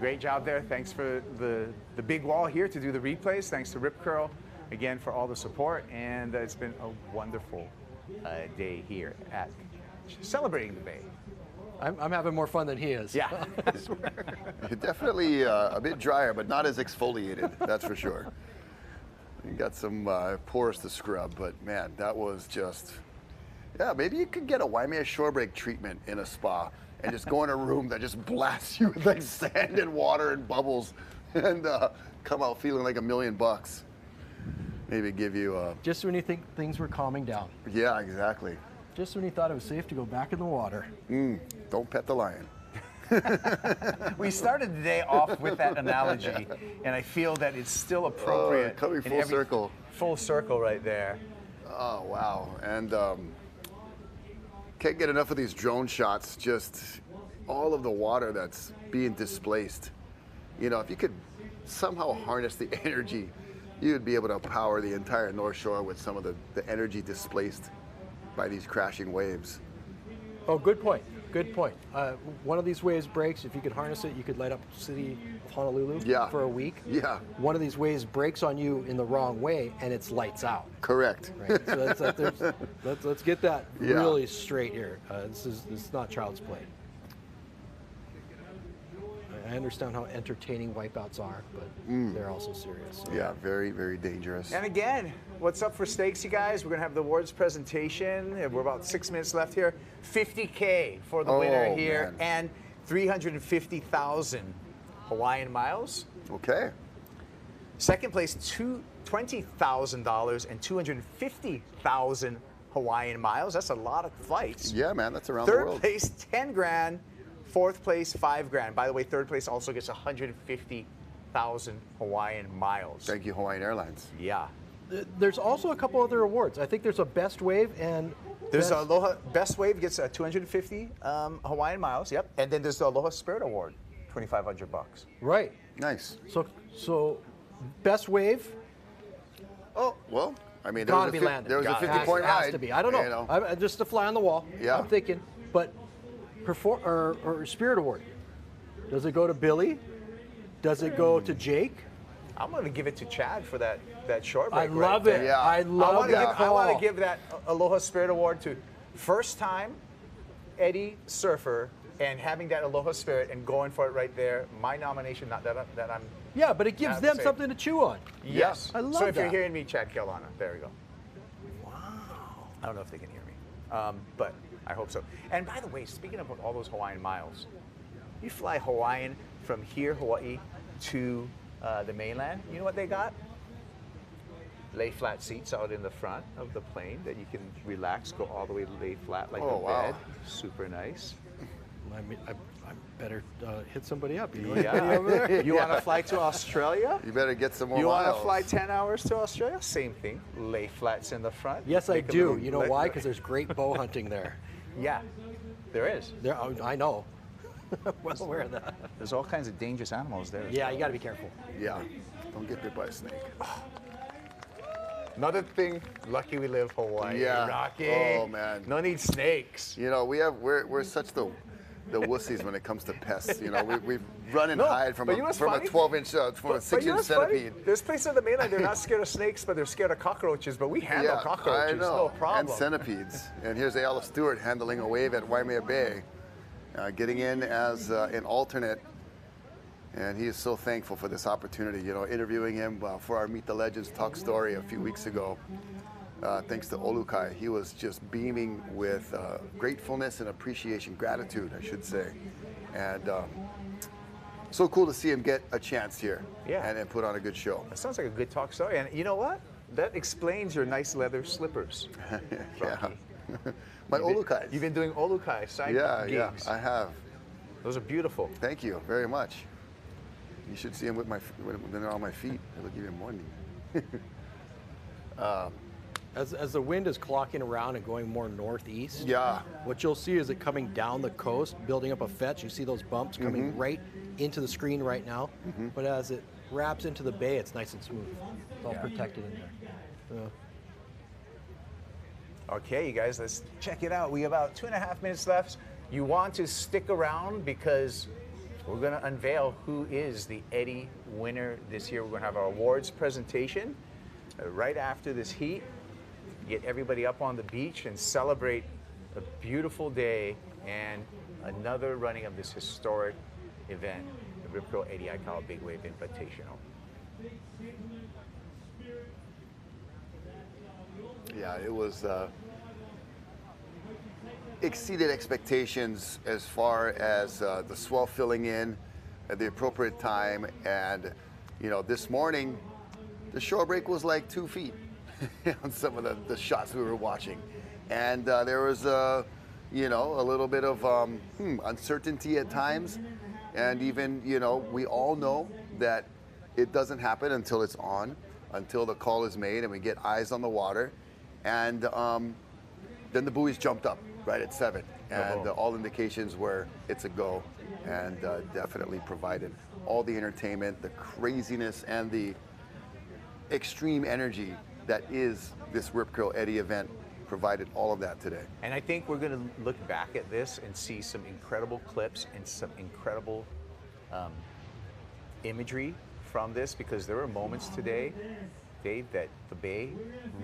Great job there. Thanks for the big wall here to do the replays. Thanks to Rip Curl again for all the support. And it's been a wonderful day here at celebrating the Bay. I'm having more fun than he is. Yeah. Definitely a bit drier, but not as exfoliated, that's for sure. You got some pores to scrub, but man, that was just, yeah, maybe you could get a Waimea shore break treatment in a spa and just go in a room that just blasts you with like sand and water and bubbles and come out feeling like $1 million. Maybe give you a... Just when you think things were calming down. Yeah, exactly. Just when you thought it was safe to go back in the water. Don't pet the lion. We started the day off with that analogy, and I feel that it's still appropriate. Coming full circle. Full circle right there. Oh, wow. And can't get enough of these drone shots, just all of the water that's being displaced. You know, if you could somehow harness the energy, you would be able to power the entire North Shore with some of the energy displaced by these crashing waves. Oh, good point. Good point. One of these waves breaks. If you could harness it, you could light up the city of Honolulu for a week. Yeah. One of these waves breaks on you in the wrong way, and it's lights out. Correct. Right? So let's get that really straight here. This is not child's play. I understand how entertaining wipeouts are, but they're also serious. So. Yeah, very, very dangerous. And again, what's up for stakes, you guys? We're going to have the awards presentation. We're about 6 minutes left here. $50K for the winner here, and 350,000 Hawaiian miles. Okay. Second place, $20,000 and 250,000 Hawaiian miles. That's a lot of flights. Yeah, man, that's around the world. Third place, 10 grand. Fourth place, 5 grand. By the way, third place also gets 150,000 Hawaiian miles. Thank you, Hawaiian Airlines. Yeah. There's also a couple other awards. I think there's a best wave and there's Aloha Best Wave gets 250 Hawaiian miles. Yep. And then there's the Aloha Spirit Award, $2,500. Right. Nice. So best wave. Oh well, I mean, Gotta be landed. There was a 50-point ride. Has to be. I don't know. You know. I'm just a fly on the wall. Yeah. I'm thinking, but or Spirit Award. Does it go to Billy? Does it go to Jake? I'm going to give it to Chad for that short break. I love it. Yeah. I love that call. I want to give that Aloha Spirit Award to first time Eddie Surfer and having that Aloha Spirit and going for it right there. My nomination, not that I'm. Yeah, but it gives them something to chew on. Yes. I love so if that. you're hearing me, Chad Kelowna, there we go. Wow. I don't know if they can hear me, but I hope so. And by the way, speaking of all those Hawaiian miles, you fly Hawaiian from here, Hawaii, to the mainland. You know what they got? Lay flat seats out in the front of the plane that you can relax, go all the way lay flat like a bed. Super nice. I better hit somebody up. You know Yeah. over there? You want to fly to Australia? You better get some more You miles. want to fly 10 hours to Australia? Same thing. Lay flats in the front. Yes, I Make a do. little You know why? Because there's great bow hunting there. Yeah, there is. There, I know. Well aware of that. There's all kinds of dangerous animals there. Yeah, you got to be careful. Yeah, don't get bit by a snake. Another thing, lucky we live Hawaii. Yeah. Rocky. Oh man. No need snakes. You know, we're such the wussies when it comes to pests. You know, we run and hide from a 12-inch, from a 6-inch centipede. There's places on the mainland they're not scared of snakes, but they're scared of cockroaches. But we handle cockroaches, I know. no problem. And centipedes. And here's Ayala Stewart handling a wave at Waimea Bay, getting in as an alternate. And he is so thankful for this opportunity. You know, interviewing him for our Meet the Legends Talk Story a few weeks ago. Thanks to Olukai, he was just beaming with gratefulness and appreciation, gratitude, I should say. And so cool to see him get a chance here and put on a good show. That sounds like a good talk story. And you know what? That explains your nice leather slippers. Yeah. My Olukai. You've been doing Olukai side gigs. Yeah, I have. Those are beautiful. Thank you very much. You should see them with when they're on my feet. They look even more neat. As the wind is clocking around and going more northeast, what you'll see is it coming down the coast, building up a fetch. You see those bumps coming right into the screen right now, but as it wraps into the bay, it's nice and smooth. It's all protected in there. Okay, you guys, let's check it out. We have about 2.5 minutes left. You want to stick around because we're going to unveil who is the Eddie winner this year. We're going to have our awards presentation right after this heat. Get everybody up on the beach and celebrate a beautiful day and another running of this historic event, the Rip Curl 80 Cal Big Wave Invitational. Yeah, it was exceeded expectations as far as the swell filling in at the appropriate time. And, you know, this morning, the shore break was like 2 feet on some of the shots we were watching. And there was, you know, a little bit of uncertainty at times. And even, you know, we all know that it doesn't happen until it's on, until the call is made and we get eyes on the water. And then the buoys jumped up right at 7. And all indications were it's a go, and definitely provided all the entertainment, the craziness, and the extreme energy that is this Rip Curl Eddy event. Provided all of that today. And I think we're going to look back at this and see some incredible clips and some incredible imagery from this, because there were moments today, Dave, that the Bay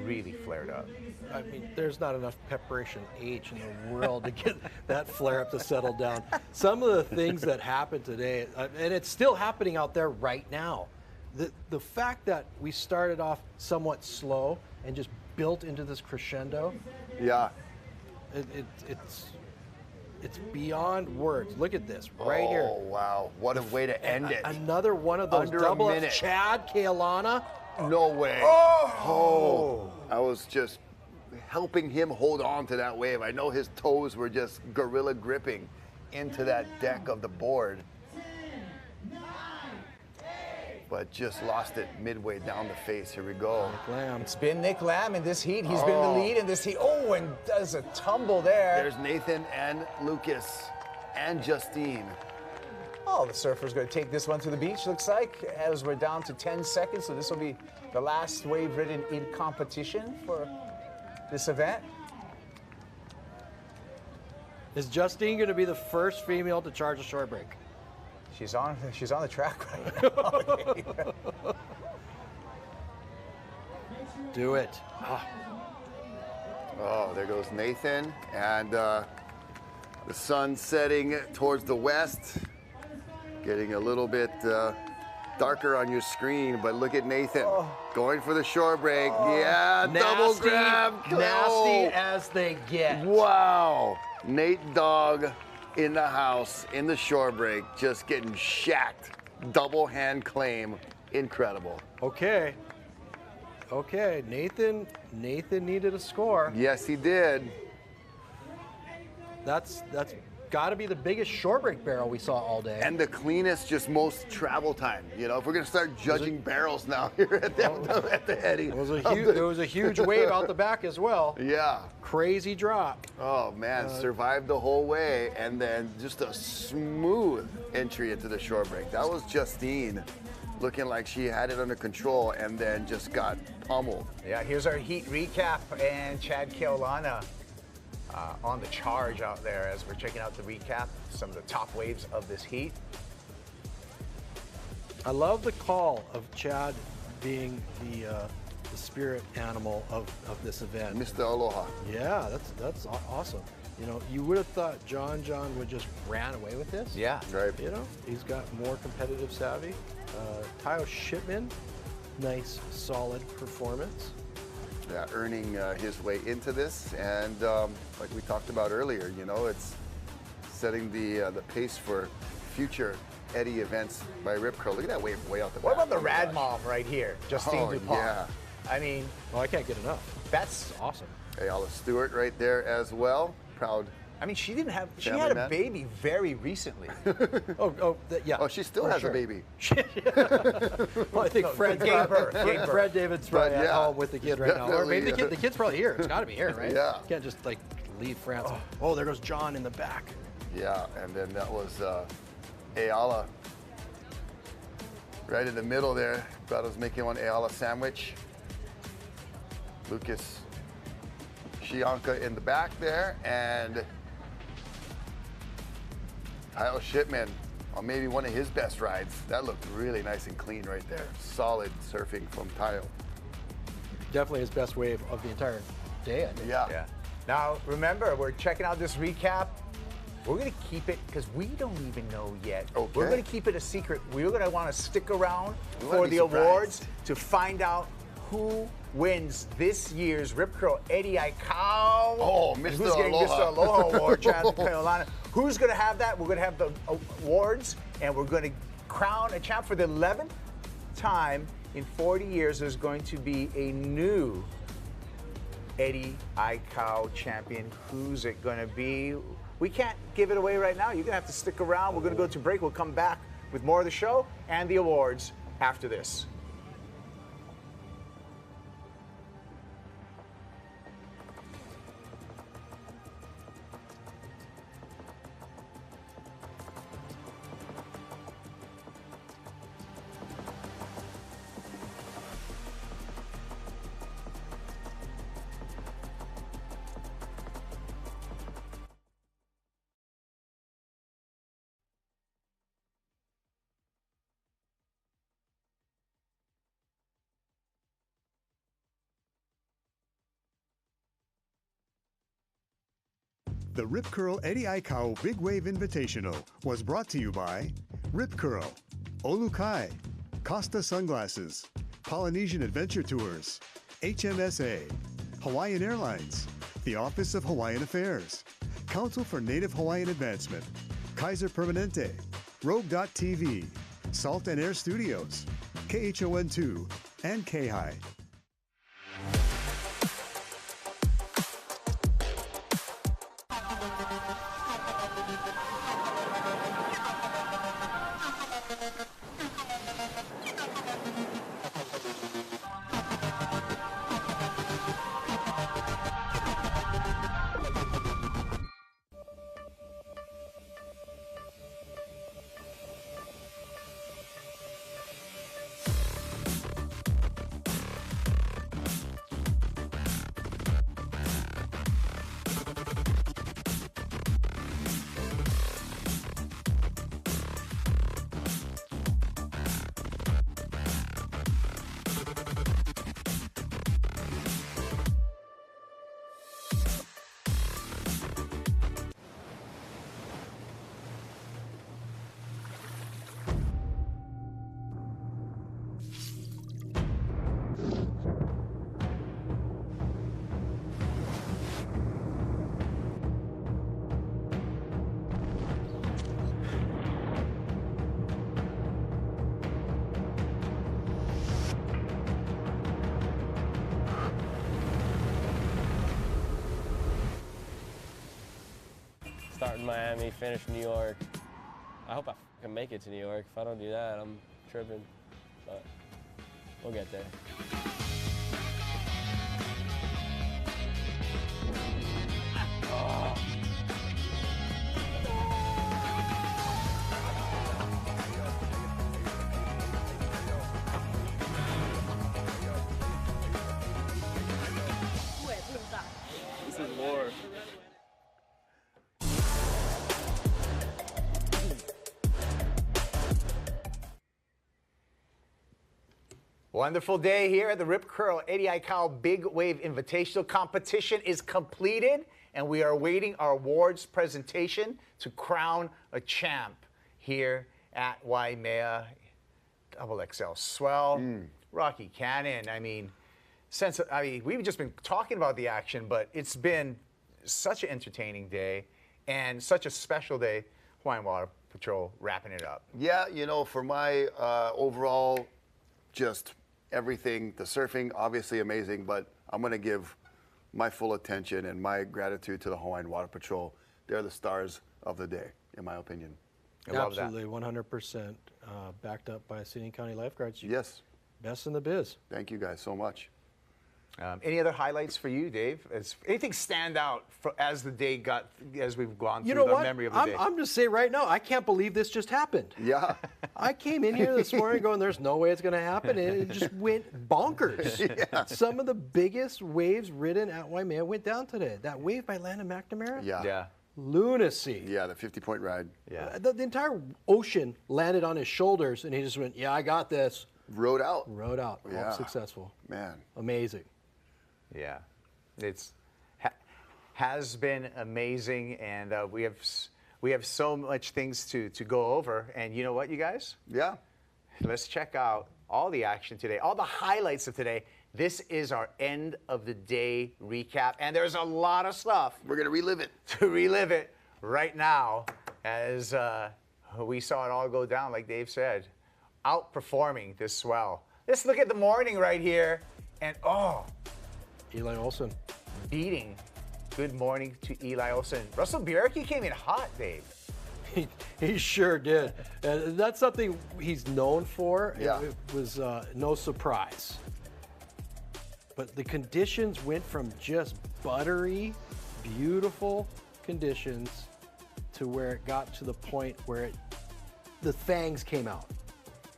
really flared up. I mean, there's not enough preparation H in the world to get that flare up to settle down. Some of the things that happened today, and it's still happening out there right now. The fact that we started off somewhat slow and just built into this crescendo. Yeah. It's beyond words. Look at this right here. Oh, wow. What a way to end it. Another one of those Under double a minute. Chad Kealana. No way. Oh! I was just helping him hold on to that wave. I know his toes were just gorilla gripping into that deck of the board. But just lost it midway down the face. Here we go. It's been Nick Lamb in this heat. He's been the lead in this heat. Oh, and does a tumble there. There's Nathan and Lucas and Justine. Oh, the surfer's going to take this one to the beach, looks like, as we're down to 10 seconds. So this will be the last wave ridden in competition for this event. Is Justine going to be the first female to charge a shore break? She's on the track right now. Do it. Oh, there goes Nathan. And the sun setting towards the west. Getting a little bit darker on your screen, but look at Nathan going for the shore break. Yeah, double grab. Nasty as they get. Wow. Nate Dogg in the house, in the shore break, just getting shacked. Double hand claim. Incredible. Okay. Nathan needed a score. Yes, he did. That's got to be the biggest shore break barrel we saw all day. And the cleanest, just most travel time. You know, if we're going to start judging barrels now here at the Eddy. It was a huge wave out the back as well. Yeah. Crazy drop. Oh, man. Survived the whole way. And then just a smooth entry into the shore break. That was Justine looking like she had it under control and then just got pummeled. Yeah, here's our heat recap. And Chad Kealana on the charge out there as we're checking out the recap, some of the top waves of this heat. I love the call of Chad being the spirit animal of this event. Mr. Aloha. Yeah, that's awesome. You know, you would have thought John would just ran away with this. Yeah. Right. You know, he's got more competitive savvy. Tayo Shipman, nice, solid performance. Yeah, earning his way into this, and like we talked about earlier, you know, it's setting the pace for future Eddy events by Rip Curl. Look at that wave way out the back. What about the Rad Mom right here, Justine Dupont? Yeah. I mean, I can't get enough. That's awesome. Ayala Stewart right there as well. Proud. I mean, she had family a man. baby very recently. Yeah. Oh, she still for has sure. a baby. Well, I think Fred gave birth. Fred David's probably at home with the kid right now. Or maybe Definitely, the kid's probably here. It's got to be here, right? Yeah. You can't just like leave France. Oh, there goes John in the back. Yeah, and then that was Ayala right in the middle there. Thought I was making one Ayala sandwich. Lucas Shianka in the back there, and Tayo Shipman on maybe one of his best rides. That looked really nice and clean right there. Solid surfing from Tayo. Definitely his best wave of the entire day, I think. Yeah. Now, remember, we're checking out this recap. We're going to keep it because we don't even know yet. Okay. We're going to keep it a secret. We're going to want to stick around You for wanna be the awards surprised. to find out who wins this year's Rip Curl Eddie Aikau. Oh, and Mr. who's getting Aloha. Mr. Aloha Award, Jonathan Carolina. Who's going to have that? We're going to have the awards, and we're going to crown a champ for the 11th time in 40 years. There's going to be a new Eddie Aikau champion. Who's it going to be? We can't give it away right now. You're going to have to stick around. We're going to go to break. We'll come back with more of the show and the awards after this. The Rip Curl Eddie Aikau Big Wave Invitational was brought to you by Rip Curl, Olukai, Costa Sunglasses, Polynesian Adventure Tours, HMSA, Hawaiian Airlines, the Office of Hawaiian Affairs, Council for Native Hawaiian Advancement, Kaiser Permanente, Rogue.tv, Salt and Air Studios, KHON2, and K-High. Start in Miami, finish in New York. I hope I can make it to New York. If I don't do that, I'm tripping. But we'll get there. Oh. This is more. Wonderful day here at the Rip Curl Eddie Aikau Big Wave Invitational. Competition is completed, and we are awaiting our awards presentation to crown a champ here at Waimea. XXL Swell, Rocky Cannon. I mean, we've just been talking about the action, but it's been such an entertaining day and such a special day. Hawaiian Water Patrol wrapping it up. Yeah, you know, for my overall, just everything, the surfing, obviously amazing, but I'm going to give my full attention and my gratitude to the Hawaiian Water Patrol. They're the stars of the day, in my opinion. I love that. Absolutely, 100% backed up by City and County Lifeguards. Yes. Best in the biz. Thank you guys so much. Any other highlights for you, Dave? Anything stand out as we've gone You through know the what? memory of the day? I'm just saying right now, I can't believe this just happened. Yeah. I came in here this morning going, there's no way it's going to happen, and it just went bonkers. Yeah. Some of the biggest waves ridden at Waimea went down today. That wave by Landon McNamara? Yeah. Lunacy. Yeah, the 50-point ride. Yeah. The entire ocean landed on his shoulders, and he just went, yeah, I got this. Rode out. Rode out. Yeah. All successful. Man. Amazing. Yeah, it's has been amazing, and We have so much things to go over. And you know what, you guys? Yeah. Let's check out all the action today, all the highlights of today. This is our end of the day recap. And there's a lot of stuff. We're going to relive it. To relive it right now as we saw it all go down, like Dave said, outperforming this swell. Let's look at the morning right here. And Eli Olsen. Beating. Good morning to Eli Olsen. Russell Bierke came in hot, Dave. He sure did. And that's something he's known for. Yeah. It was no surprise. But the conditions went from just buttery, beautiful conditions to where it got to the point where the fangs came out.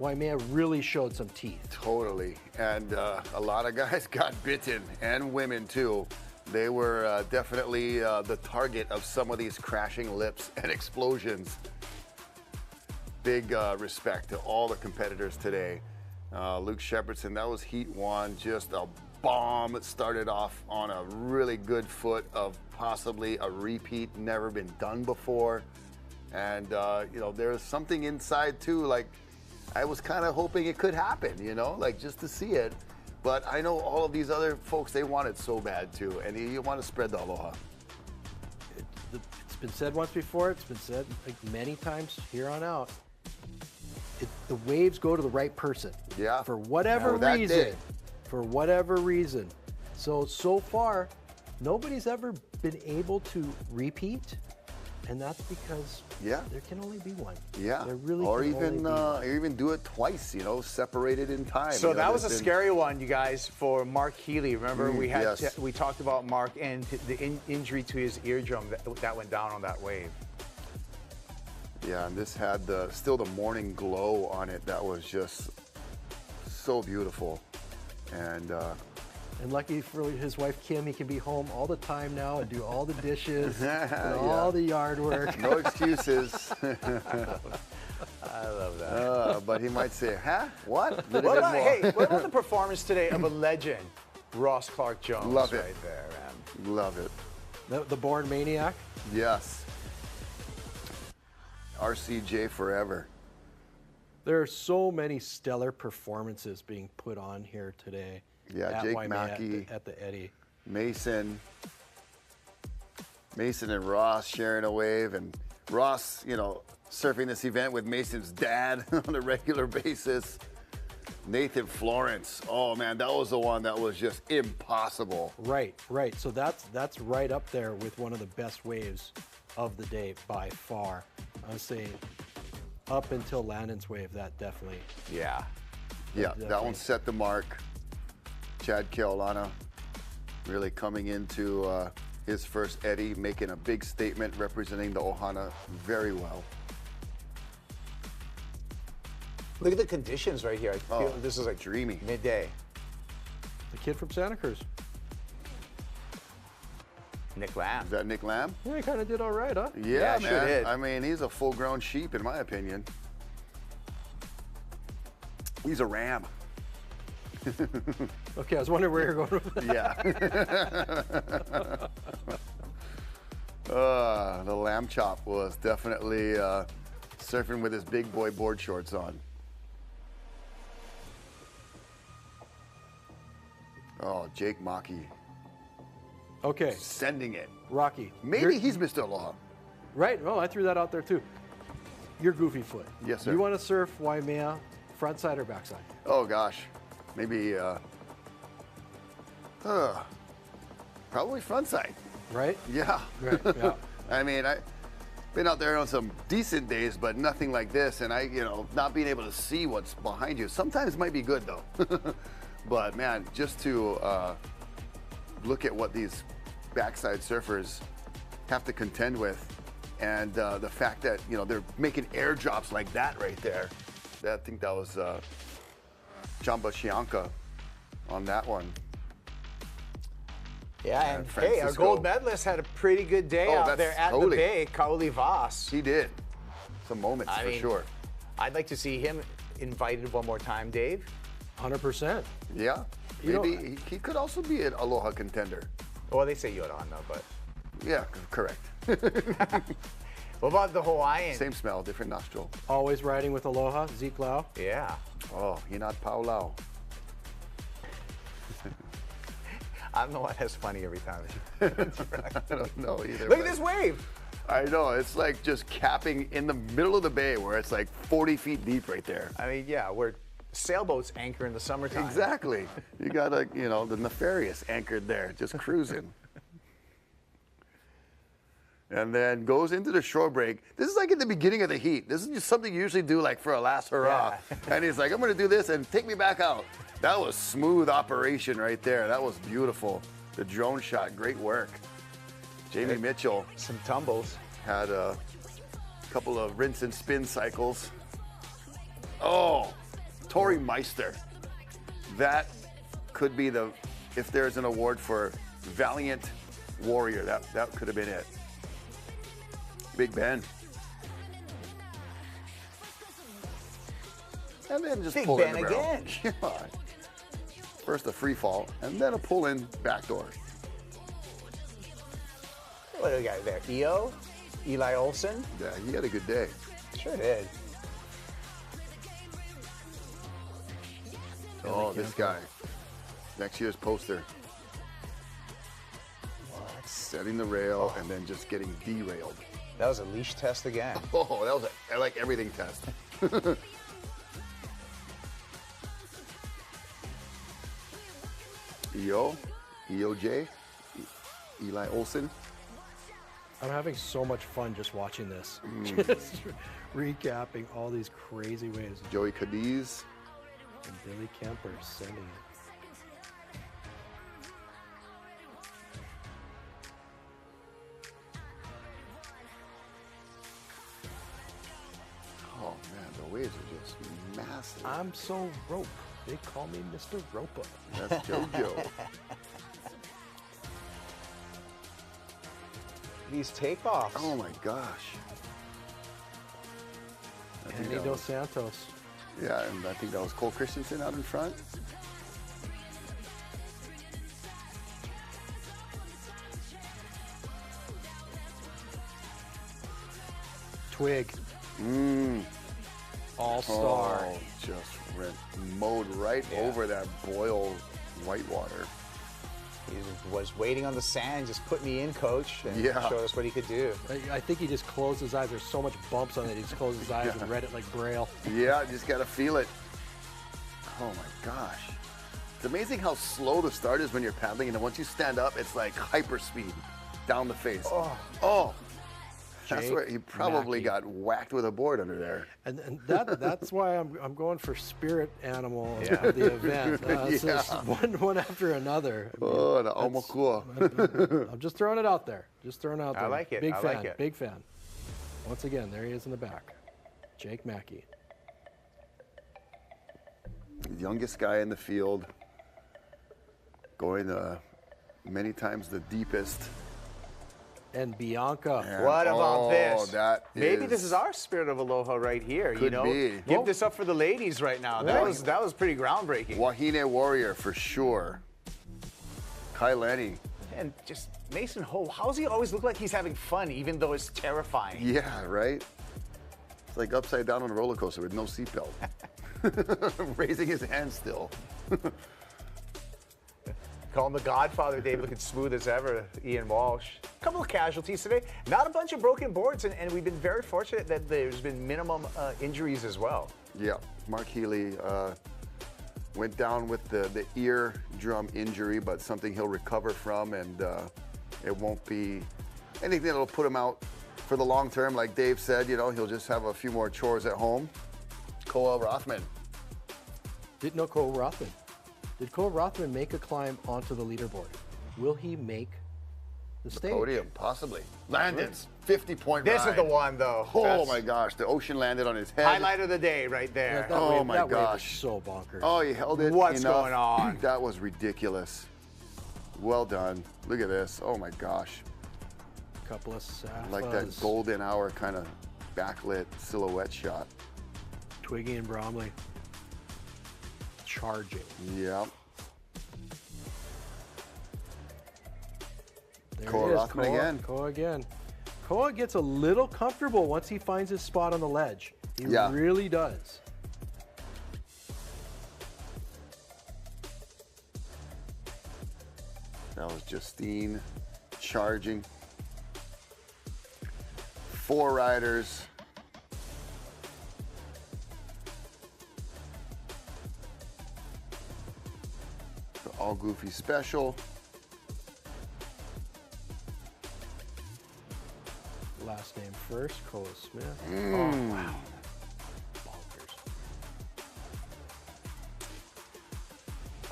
Waimea really showed some teeth. Totally. And a lot of guys got bitten, and women too. They were definitely the target of some of these crashing lips and explosions. Big respect to all the competitors today. Luke Shepardson, that was heat one, just a bomb. It started off on a really good foot of possibly a repeat, never been done before. And, you know, there's something inside too, like I was kind of hoping it could happen, you know, like just to see it. But I know all of these other folks, they want it so bad too, and you want to spread the aloha. It's been said once before, it's been said like many times here on out. The waves go to the right person. Yeah. For whatever reason. For whatever reason. So far, nobody's ever been able to repeat, and that's because there can only be one. Yeah. There really or can even only be even do it twice, you know, separated in time. So you know, that was a scary one, you guys, for Mark Healy. Remember, we had yes. we talked about Mark and the injury to his eardrum that went down on that wave. Yeah, and this had still the morning glow on it. That was just so beautiful. And lucky for his wife Kim, he can be home all the time now and do all the dishes and all the yard work. No excuses. I love that. But he might say, huh? What? What about the performance today of a legend, Ross Clark-Jones? Love it. Right there, man. Love it. The born maniac? Yes. RCJ forever. There are so many stellar performances being put on here today. Yeah, at Jake Waimea Mackey, at the Eddie. Mason and Ross sharing a wave, and Ross, you know, surfing this event with Mason's dad on a regular basis. Nathan Florence, oh man, that was the one that was just impossible. Right. So that's right up there with one of the best waves of the day by far. I would say up until Landon's wave, that definitely. Yeah. Yeah, that one set the mark. Chad Keaulana really coming into his first Eddie, making a big statement, representing the Ohana very well. Look at the conditions right here. I feel this is like dreamy. Midday. The kid from Santa Cruz. Nick Lamb. Is that Nick Lamb? Yeah, he kind of did all right, huh? Yeah, man. Sure did. I mean, he's a full-grown sheep, in my opinion. He's a ram. Okay, I was wondering where you're going with that. Yeah. The lamb chop was definitely surfing with his big boy board shorts on. Oh, Jake Maki. Okay. Sending it. Rocky. Maybe he's Mr. Aloha. Right. Well, I threw that out there too. Your goofy foot. Yes, sir. You want to surf Waimea front side or backside? Oh, gosh. Maybe, probably front side. Right? Yeah. Right, yeah. I mean, I've been out there on some decent days, but nothing like this. And not being able to see what's behind you sometimes might be good, though. But, man, just to look at what these backside surfers have to contend with, and the fact that, they're making airdrops like that right there. I think that was Jamba Shianka on that one. Yeah, and hey, our gold medalist had a pretty good day out there at the Bay, Kaoli Voss. He did. Some moments for sure. I'd like to see him invited one more time, Dave. 100%. Yeah. Maybe he could also be an Aloha contender. Well, they say Yorana, but. Yeah, correct. What about the Hawaiian? Same smell, different nostril. Always riding with Aloha, Zeke Lau. Yeah. Oh, Hinat Pau Lau. I don't know why that's funny every time. I don't know either. Look at this wave. I know, it's like just capping in the middle of the bay where it's like 40 feet deep right there. I mean, yeah, where sailboats anchor in the summertime. Exactly. You got the Nefarious anchored there, just cruising. And then goes into the shore break. This is like at the beginning of the heat. This is just something you usually do like for a last hurrah. Yeah. And he's like, I'm gonna do this and take me back out. That was smooth operation right there. That was beautiful. The drone shot, great work. Jamie Mitchell. Some tumbles. Had a couple of rinse and spin cycles. Oh, Tori Meister. That could be if there's an award for Valiant Warrior, that could have been it. Big Ben. And then just Big pull Ben in the barrel. again. Yeah. First a free fall, and then a pull in backdoor. What do we got there? Eli Olsen? Yeah, he had a good day. Sure did. Oh, this guy. Next year's poster. Setting the rail and then just getting derailed. That was a leash test again. Oh, that was I like everything test. EOJ, Eli Olsen. I'm having so much fun just watching this. Just recapping all these crazy waves. Joey Cadiz. And Billy Kemper sending it. Oh man, the waves are just massive. I'm so rope. They call me Mr. Roper. That's JoJo. These takeoffs. Oh my gosh. Andy Dos Santos. Yeah, and I think that was Cole Christensen out in front. Twig. All-star. Oh, just mowed right over that Boyle whitewater. He was waiting on the sand, just put me in, coach, and Yeah. showed us what he could do. I think he just closed his eyes. There's so much bumps on it. He just closed his eyes and read it like Braille. Yeah, just got to feel it. Oh my gosh. It's amazing how slow the start is when you're paddling, and then once you stand up, it's like hyper speed down the face. Oh. That's Jake where he probably Mackey. got whacked with a board under there. And that's why I'm going for spirit animal of the event. It's just one after another. I mean, Oh, the Omokua. I'm just throwing it out there. I like it. Big I fan. like it. Big fan. Once again, there he is in the back. Jake Mackey. Youngest guy in the field. Going many times the deepest. And Bianca. What about this? Maybe is- this is our spirit of aloha right here. Could be. Give Well- this up for the ladies right now. That was pretty groundbreaking. Wahine Warrior for sure. Kai Lenny. And just Mason Ho, how does he always look like he's having fun, even though it's terrifying? Yeah, right? It's like upside down on a roller coaster with no seatbelt. Raising his hand still. Call him the Godfather, Dave, looking smooth as ever. Ian Walsh. A couple of casualties today. Not a bunch of broken boards, and we've been very fortunate that there's been minimum injuries as well. Yeah, Mark Healy went down with the eardrum injury, but something he'll recover from, and it won't be anything that'll put him out for the long term. Like Dave said, he'll just have a few more chores at home. Koa Rothman. Didn't know Cole Rothman. Did Cole Rothman make a climb onto the leaderboard? Will he make the stage? Podium, possibly. Landon's 50-point This ride. is the one, though. Oh That's my gosh, the ocean landed on his head. highlight of the day right there. Oh my that wave is gosh. so bonkers. Oh, he held it What's enough. going on? That was ridiculous. Well done. Look at this. Oh my gosh. Couple of Saffas. Like that golden hour kind of backlit silhouette shot. Twiggy and Bromley. Charging. Yep. There Koa it is. Rothman again. Koa again. Koa gets a little comfortable once he finds his spot on the ledge. He really does. That was Justine charging. 4 riders. The All Goofy Special. Last name first, Koa Smith. Mm. Oh, wow.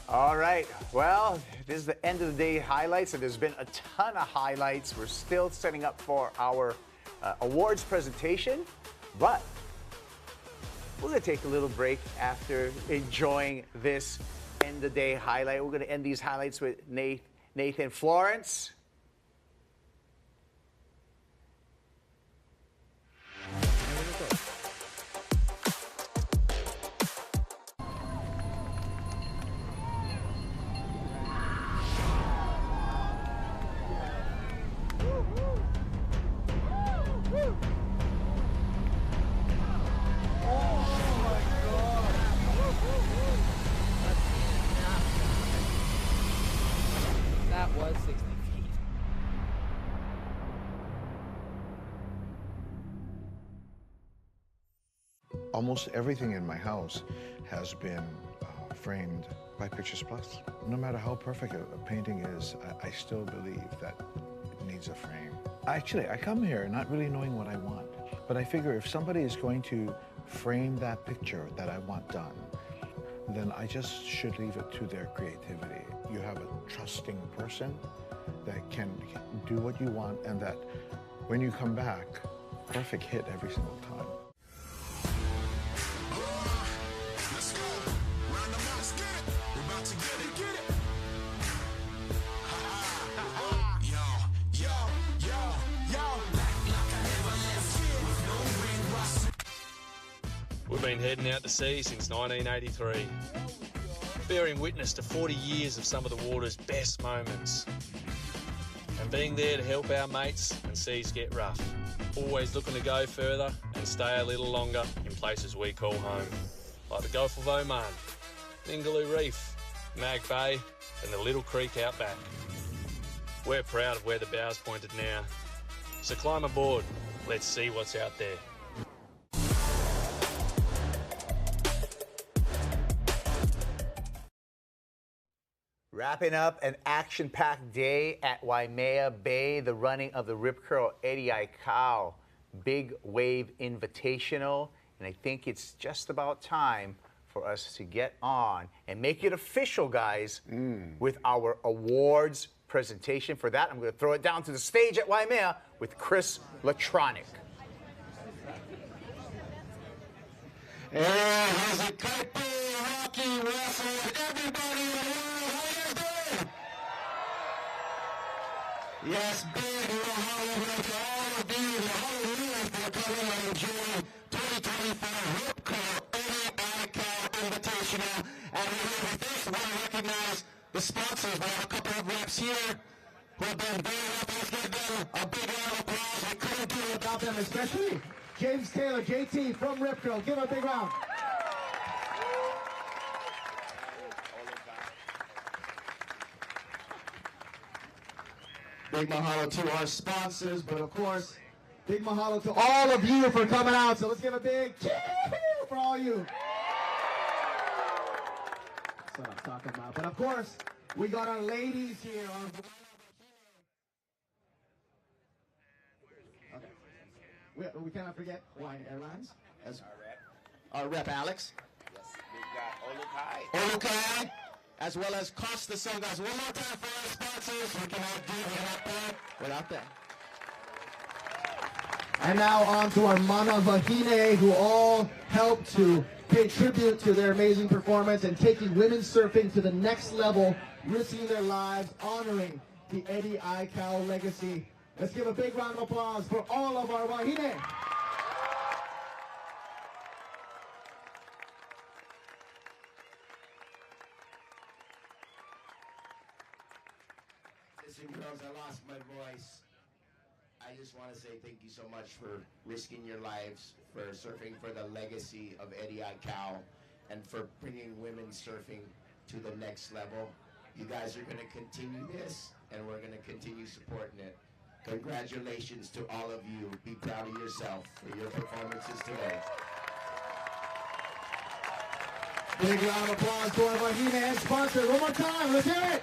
All right, well, this is the end of the day highlights, and there's been a ton of highlights. We're still setting up for our awards presentation, but we're gonna take a little break after enjoying this end of the day highlight. We're gonna end these highlights with Nathan Florence. That was 60 feet. Almost everything in my house has been framed by Pictures Plus. No matter how perfect a painting is, I still believe that it needs a frame. Actually, I come here not really knowing what I want, but I figure if somebody is going to frame that picture that I want done, then I just should leave it to their creativity. You have a trusting person that can do what you want, and that when you come back, perfect hit every single time. We've been heading out to sea since 1983, bearing witness to 40 years of some of the water's best moments, and being there to help our mates and seas get rough. Always looking to go further and stay a little longer in places we call home, like the Gulf of Oman, Ningaloo Reef, Mag Bay, and the Little Creek out back. We're proud of where the bow's pointed now, so climb aboard. Let's see what's out there. Wrapping up an action-packed day at Waimea Bay, the running of the Rip Curl Eddie Aikau Big Wave Invitational. And I think it's just about time for us to get on and make it official, guys, with our awards presentation. For that, I'm going to throw it down to the stage at Waimea with Chris Latronic. Hey, how's it going, Rocky Russell, everybody in the world, how you doing? Yes, big hallelujah to all of you, hallelujah for coming and enjoying 2024 Rip Curl Eddie Aikau Invitational. And we first want to recognize the sponsors. We have a couple of reps here who have been very helpful. Let's give them a big round of applause. We couldn't do it without them, especially James Taylor, JT from Rip Curl. Give him a big round. Big mahalo to our sponsors, but of course, big mahalo to all of you for coming out. So let's give a big cheer for all you. That's what I'm talking about. But of course, we got our ladies here. We cannot forget Hawaiian Airlines. As our rep Alex. Yes, we've got Olukai, as well as Costa Sunglasses. One more time for our sponsors. We cannot do without them. And now on to our Mana Vahine, who all helped to pay tribute to their amazing performance and taking women's surfing to the next level, risking their lives, honoring the Eddie Aikau legacy. Let's give a big round of applause for all of our Wahine. Listen, girls, I lost my voice. I I just want to say thank you so much for risking your lives, for surfing for the legacy of Eddie Aikau, and for bringing women's surfing to the next level. You guys are going to continue this, and we're going to continue supporting it. Congratulations to all of you. Be proud of yourself for your performances today. Big round of applause to our Waimea and sponsor. One more time, let's hear it.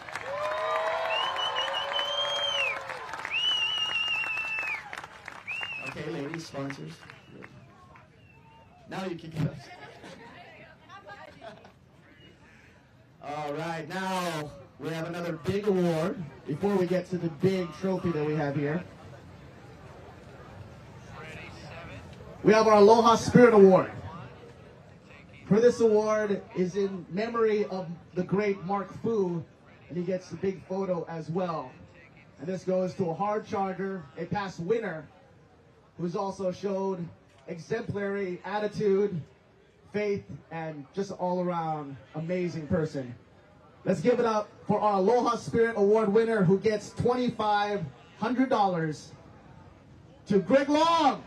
Okay, ladies, sponsors. Now you can get up. All right, now we have another big award. Before we get to the big trophy that we have here, we have our Aloha Spirit Award. For this award is in memory of the great Mark Fu, and he gets the big photo as well. And this goes to a hard charger, a past winner, who's also showed exemplary attitude, faith, and just all around amazing person. Let's give it up for our Aloha Spirit Award winner who gets $2,500 to Greg Long.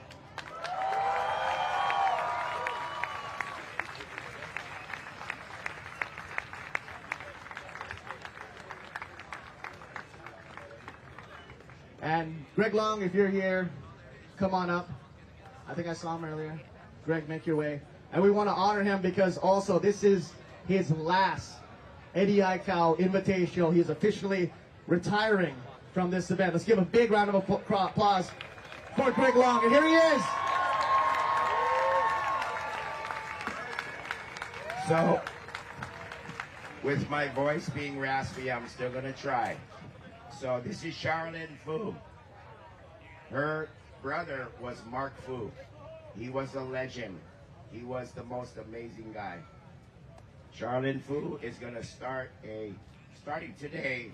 And Greg Long, if you're here, come on up. I think I saw him earlier. Greg, make your way. And we want to honor him because also this is his last Eddie Aikau Invitational. He is officially retiring from this event. Let's give a big round of applause for Greg Long. And here he is. So, with my voice being raspy, I'm still going to try. So, this is Charlene Fu. Her brother was Mark Fu. He was a legend. He was the most amazing guy. Charlene Fu is going to starting today,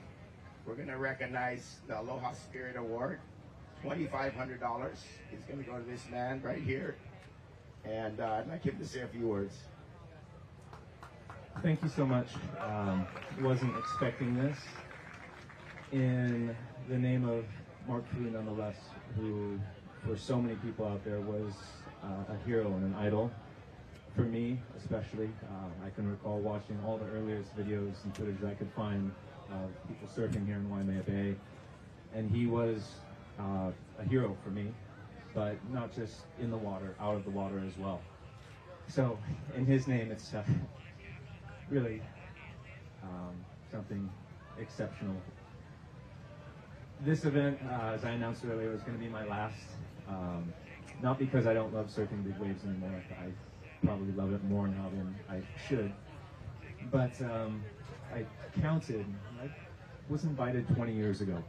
we're going to recognize the Aloha Spirit Award. $2,500 is going to go to this man right here. And I'd like him to say a few words. Thank you so much. Wasn't expecting this. In the name of Mark Fu, nonetheless, who for so many people out there was a hero and an idol. For me, especially, I can recall watching all the earliest videos and footage I could find of people surfing here in Waimea Bay, and he was a hero for me, but not just in the water, out of the water as well. So, in his name, it's really something exceptional. This event, as I announced earlier, was going to be my last. Not because I don't love surfing big waves anymore. I probably love it more now than I should. But I counted. I was invited 20 years ago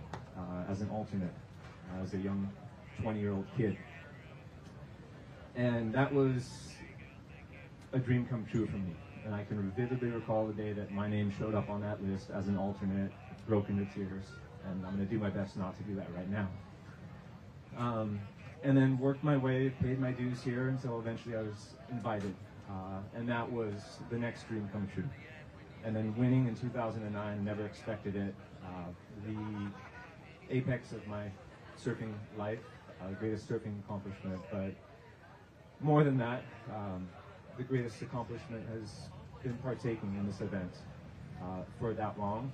as an alternate, as a young 20-year-old kid. And that was a dream come true for me. And I can vividly recall the day that my name showed up on that list as an alternate, broke into tears. And I'm going to do my best not to do that right now. And then worked my way, paid my dues here until eventually I was invited. And that was the next dream come true. And then winning in 2009, never expected it. The apex of my surfing life, the greatest surfing accomplishment. But more than that, the greatest accomplishment has been partaking in this event for that long.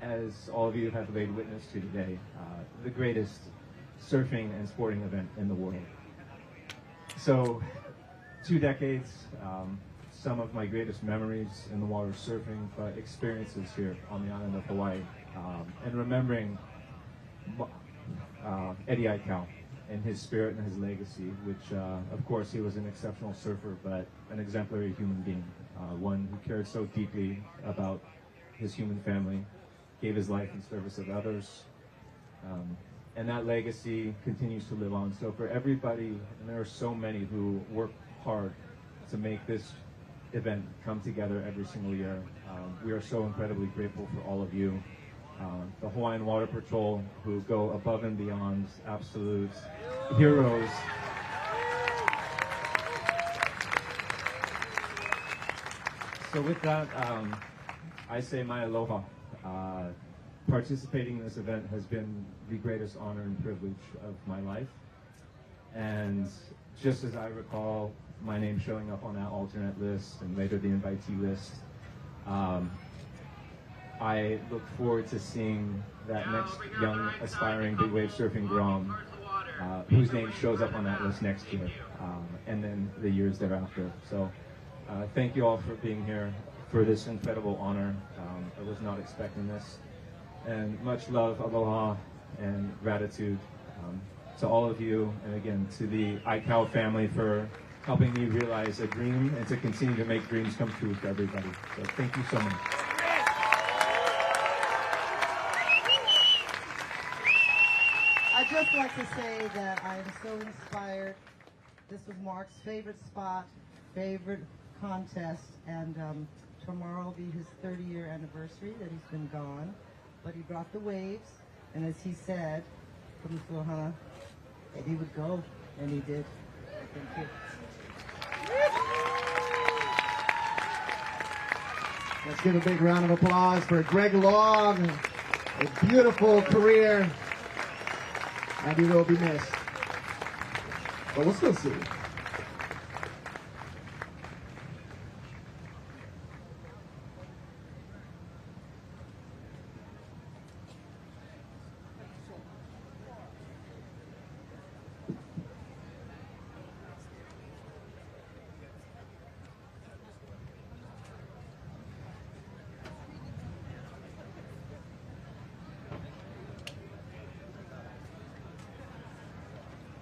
As all of you have laid witness to today, the greatest surfing and sporting event in the world. So, 2 decades, some of my greatest memories in the water surfing, but experiences here on the island of Hawaii, and remembering Eddie Aikau and his spirit and his legacy, which of course he was an exceptional surfer, but an exemplary human being, one who cared so deeply about his human family, gave his life in service of others, and that legacy continues to live on. So for everybody, and there are so many who work hard to make this event come together every single year, we are so incredibly grateful for all of you. The Hawaiian Water Patrol, who go above and beyond, absolute heroes. So with that, I say my aloha participating in this event has been the greatest honor and privilege of my life. And just as I recall my name showing up on that alternate list and later the invitee list, I look forward to seeing that next young aspiring big wave surfing Grom whose name shows up on that list next year, and then the years thereafter. So thank you all for being here for this incredible honor. I was not expecting this. And much love, aloha, and gratitude to all of you, and again to the ICAO family for helping me realize a dream and to continue to make dreams come true for everybody. So thank you so much. I'd just like to say that I am so inspired. This was Mark's favorite spot, favorite contest, and tomorrow will be his 30-year anniversary that he's been gone. But he brought the waves, and as he said, from the Lohana, that he would go, and he did. Thank you. Let's give a big round of applause for Greg Long. A beautiful career, and he will be missed. But we'll still see.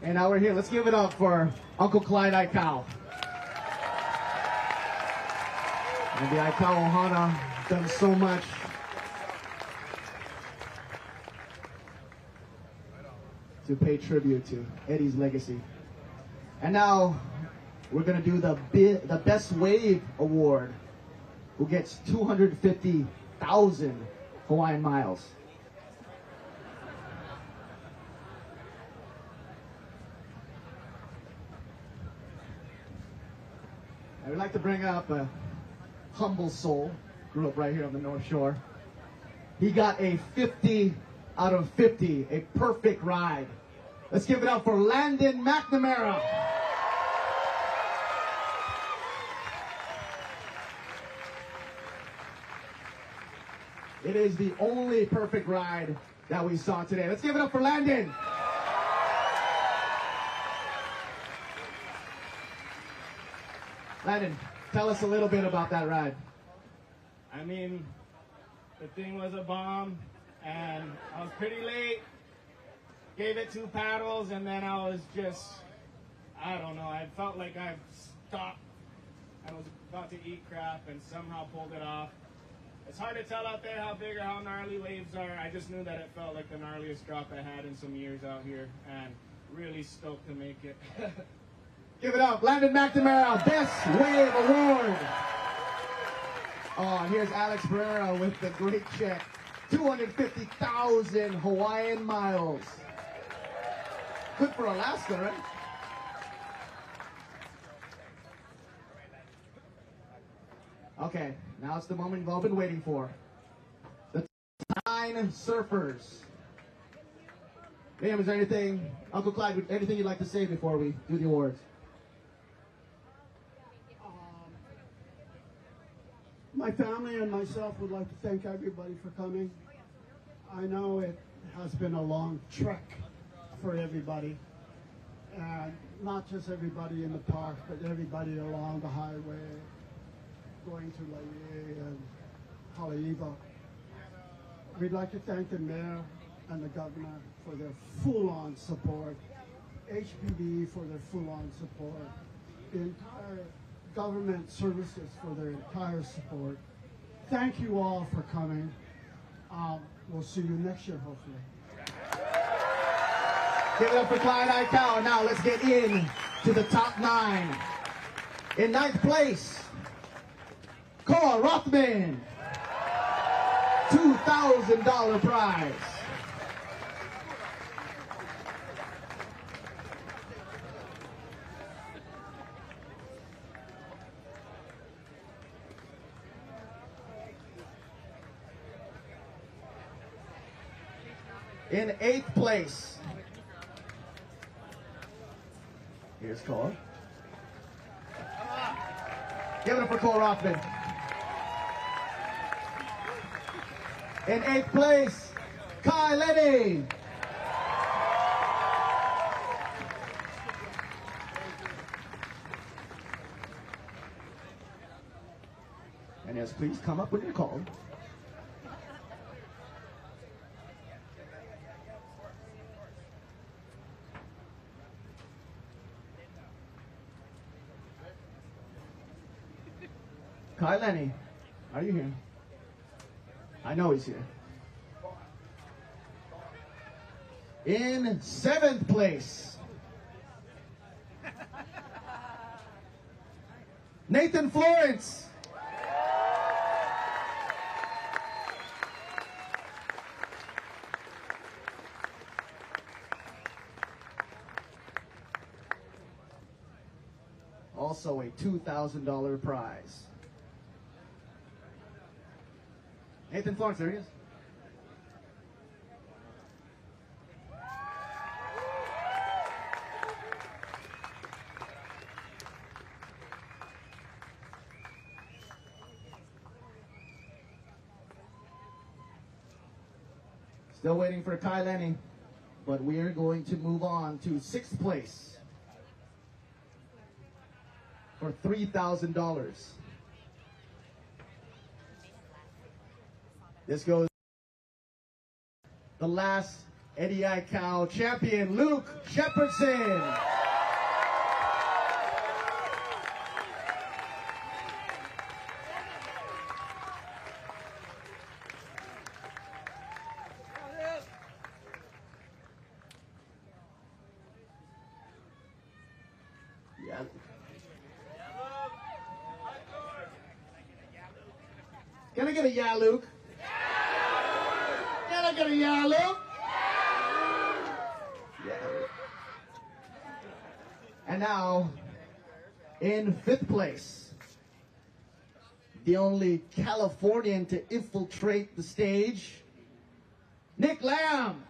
And now we're here. Let's give it up for Uncle Clyde Aikau. And the Aikau Ohana done so much. To pay tribute to Eddie's legacy. And now we're going to do the Best Wave Award, who gets 250,000 Hawaiian miles. I would like to bring up a humble soul, grew up right here on the North Shore. He got a 50 out of 50, a perfect ride. Let's give it up for Landon McNamara. It is the only perfect ride that we saw today. Let's give it up for Landon. Landon, tell us a little bit about that ride. I mean, the thing was a bomb, and I was pretty late. Gave it 2 paddles, and then I was just, I don't know, I felt like I stopped. I was about to eat crap and somehow pulled it off. It's hard to tell out there how big or how gnarly waves are. I just knew that it felt like the gnarliest drop I had in some years out here, and really stoked to make it. Give it up, Landon McNamara, Best Wave Award. Oh, and here's Alex Barrera with the great check. 250,000 Hawaiian miles. Good for Alaska, right? Okay, now it's the moment you've all been waiting for. The 9 surfers. Liam, is there anything, Uncle Clyde, anything you'd like to say before we do the awards? My family and myself would like to thank everybody for coming. I know it has been a long trek for everybody, and not just everybody in the park, but everybody along the highway, going to Laie and Haleiwa. We'd like to thank the mayor and the governor for their full-on support, HPD for their full-on support, the entire government services for their entire support. Thank you all for coming. We'll see you next year, hopefully. Give it up for Clyde Aikau. Now let's get in to the top 9. In 9th place, Koa Rothman. $2,000 prize. In 8th place, here's Cole. Give it up for Cole Rothman. In 8th place, Kai Lenny. And yes, please come up when you're called. Kai Lenny, are you here? I know he's here. In 7th place, Nathan Florence. Also a $2,000 prize. Nathan Florence, there he is. Still waiting for Kai Lenny, but we are going to move on to 6th place for $3,000. This goes the last Eddie Cow champion, Luke Shepardson. Yeah. Can I get a yeah, Luke? Can I get a yeah, Luke? Yeah. And now, in 5th place, the only Californian to infiltrate the stage, Nick Lamb.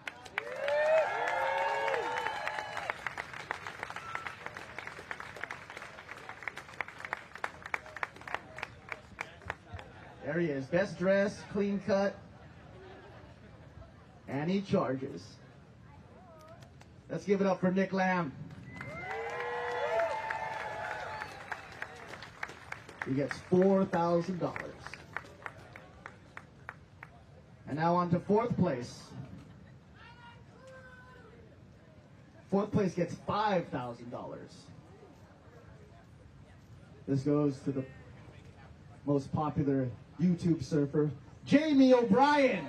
There he is, best dressed, clean cut, and he charges. Let's give it up for Nick Lamb. He gets $4,000. And now on to 4th place. 4th place gets $5,000. This goes to the most popular YouTube surfer, Jamie O'Brien.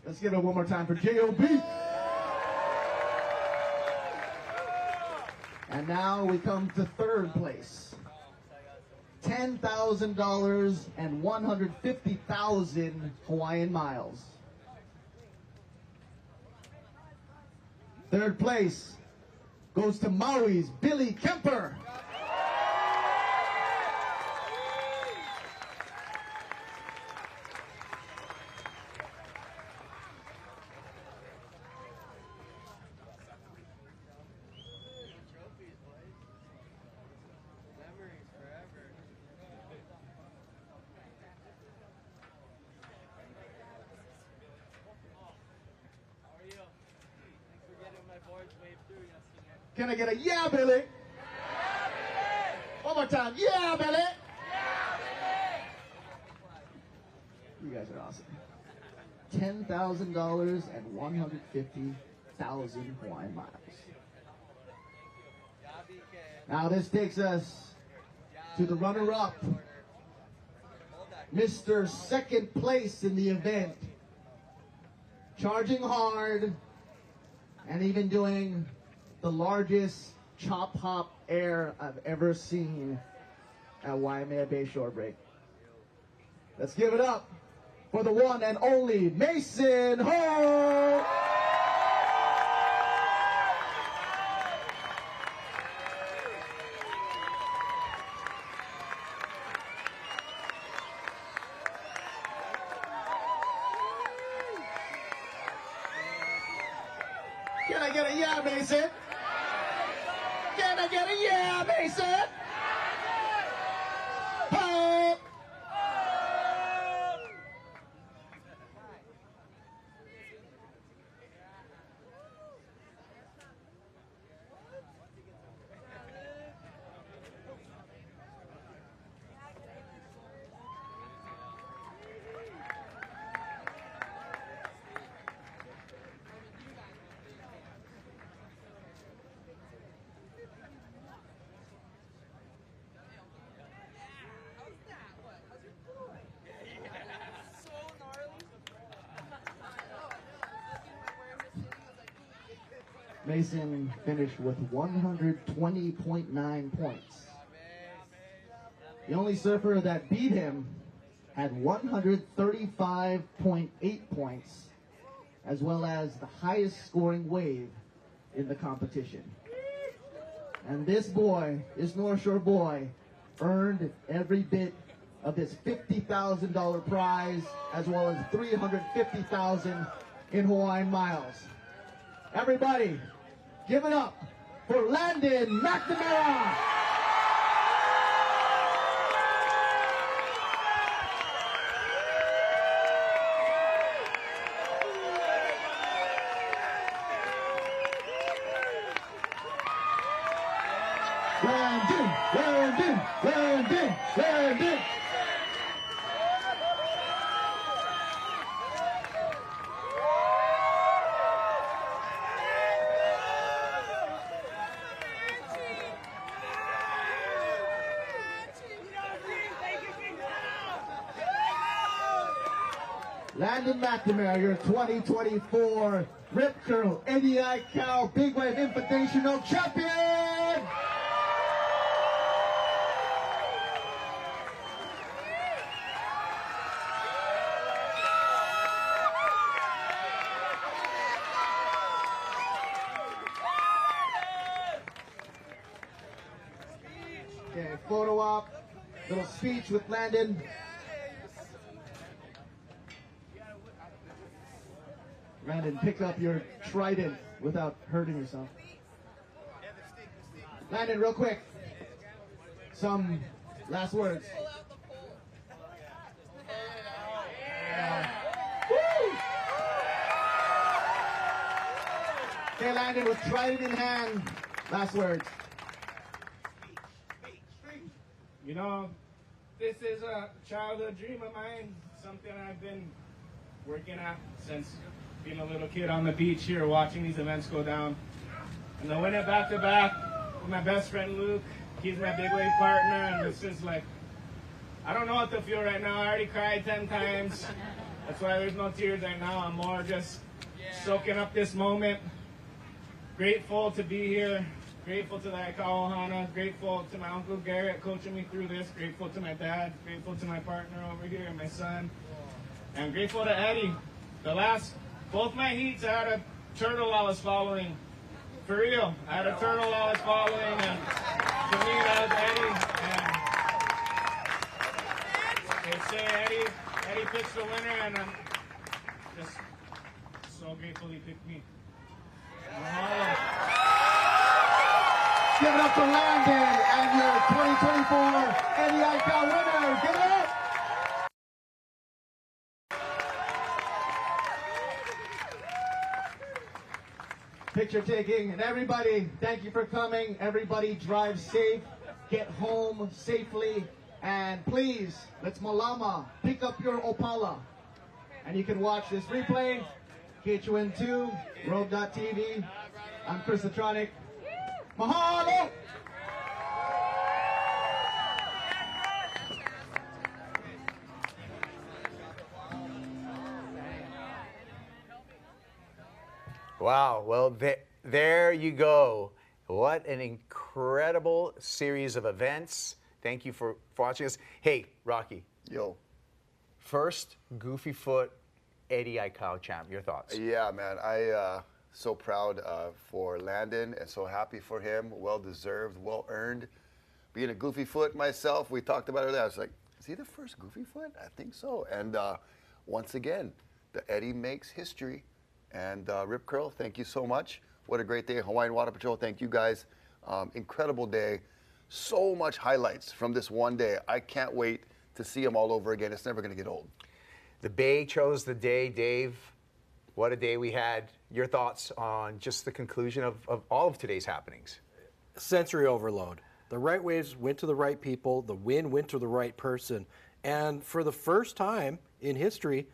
Let's give it one more time for J.O.B. And now we come to 3rd place. $10,000 and 150,000 Hawaiian miles. 3rd place goes to Maui's Billy Kemper. Can I get a yeah, Billy? Yeah, Billy! One more time. Yeah, Billy! Yeah, Billy! You guys are awesome. $10,000 and 150,000 Hawaiian miles. Now this takes us to the runner-up, Mr. 2nd place in the event, charging hard and even doing the largest chop hop air I've ever seen at Waimea Bay Shore Break. Let's give it up for the one and only Mason Ho! Can I get a yeah, Mason? Can I get a yeah, Mason? Ho! Mason finished with 120.9 points. The only surfer that beat him had 135.8 points, as well as the highest scoring wave in the competition. And this boy, this North Shore boy, earned every bit of his $50,000 prize, as well as $350,000 in Hawaiian miles. Everybody, give it up for Landon McNamara! Landon, Landon, Landon, Landon! Landon McNamara, your 2024 Rip Curl ADI Cal Big Wave Invitational Champion! Okay, photo op, little speech with Landon. Landon, pick up your trident without hurting yourself. Landon, real quick, some last words. Okay, Landon, with trident in hand, last words. You know, this is a childhood dream of mine, something I've been working at since being a little kid on the beach here, watching these events go down. And I win it back to back with my best friend Luke. He's my big wave partner, and this is like, I don't know what to feel right now. I already cried 10 times. That's why there's no tears right now. I'm more just soaking up this moment. Grateful to be here. Grateful to the Aikau Ohana. Grateful to my Uncle Garrett coaching me through this. Grateful to my dad. Grateful to my partner over here and my son. And grateful to Eddie. Both my heats, I had a turtle I was following. For real. I had a turtle I was following, and to me that was Eddie. And they say Eddie picked the winner, and I'm just so grateful he picked me. Mahalo. Give it up for Landon and your 2024 ADI Cal winner. Give it up! Picture taking, and everybody, thank you for coming. Everybody drive safe, get home safely, and please, let's malama, pick up your Opala. And you can watch this replay, KHON2, Rogue.tv. I'm Chris Latronic. Mahalo! Wow, well, there you go. What an incredible series of events. Thank you for watching us. Hey, Rocky. Yo. first Goofy Foot ADI Aikau champ. Your thoughts? Yeah, man. So proud for Landon and so happy for him. Well deserved, well earned. Being a Goofy Foot myself, we talked about it earlier. I was like, is he the first Goofy Foot? I think so. And once again, the Eddie makes history. And Rip Curl, thank you so much. What a great day. Hawaiian Water Patrol, thank you guys. Incredible day. So much highlights from this one day. I can't wait to see them all over again. It's never going to get old. The Bay chose the day. Dave, what a day we had. Your thoughts on just the conclusion of all of today's happenings? Sensory overload. The right waves went to the right people. The win went to the right person. And for the first time in history,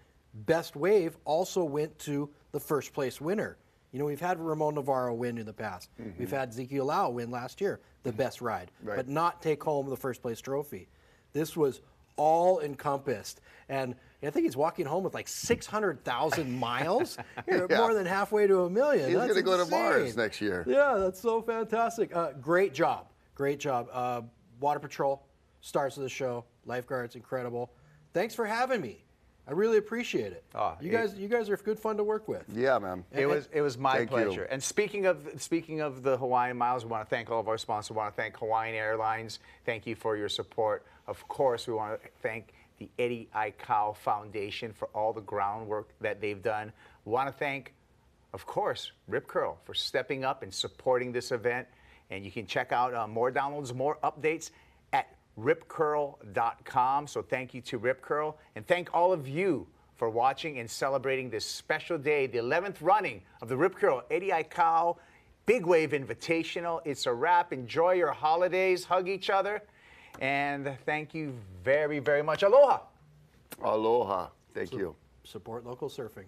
best wave also went to the first place winner. You know, we've had Ramon Navarro win in the past. Mm-hmm. We've had Ezekiel Lau win last year, the best ride, but not take home the first place trophy. This was all encompassed. And I think he's walking home with like 600,000 miles. You're more than halfway to 1 million. He's going to go to Mars next year. Yeah, that's so fantastic. Great job. Great job. Water Patrol, stars of the show, lifeguards, incredible. Thanks for having me. I really appreciate it. You guys are good fun to work with. Yeah, man. It was my pleasure. You. And speaking of the Hawaiian Miles, we want to thank all of our sponsors. We want to thank Hawaiian Airlines. Thank you for your support. Of course, we want to thank the Eddie Aikau Foundation for all the groundwork that they've done. We want to thank, of course, Rip Curl for stepping up and supporting this event. And you can check out more downloads, more updates at ripcurl.com. So thank you to Rip Curl, and thank all of you for watching and celebrating this special day, the 11th running of the Rip Curl Eddie Aikau Big Wave Invitational. It's a wrap. Enjoy your holidays. Hug each other. And thank you very, very much. Aloha. Aloha. Thank you. Support local surfing.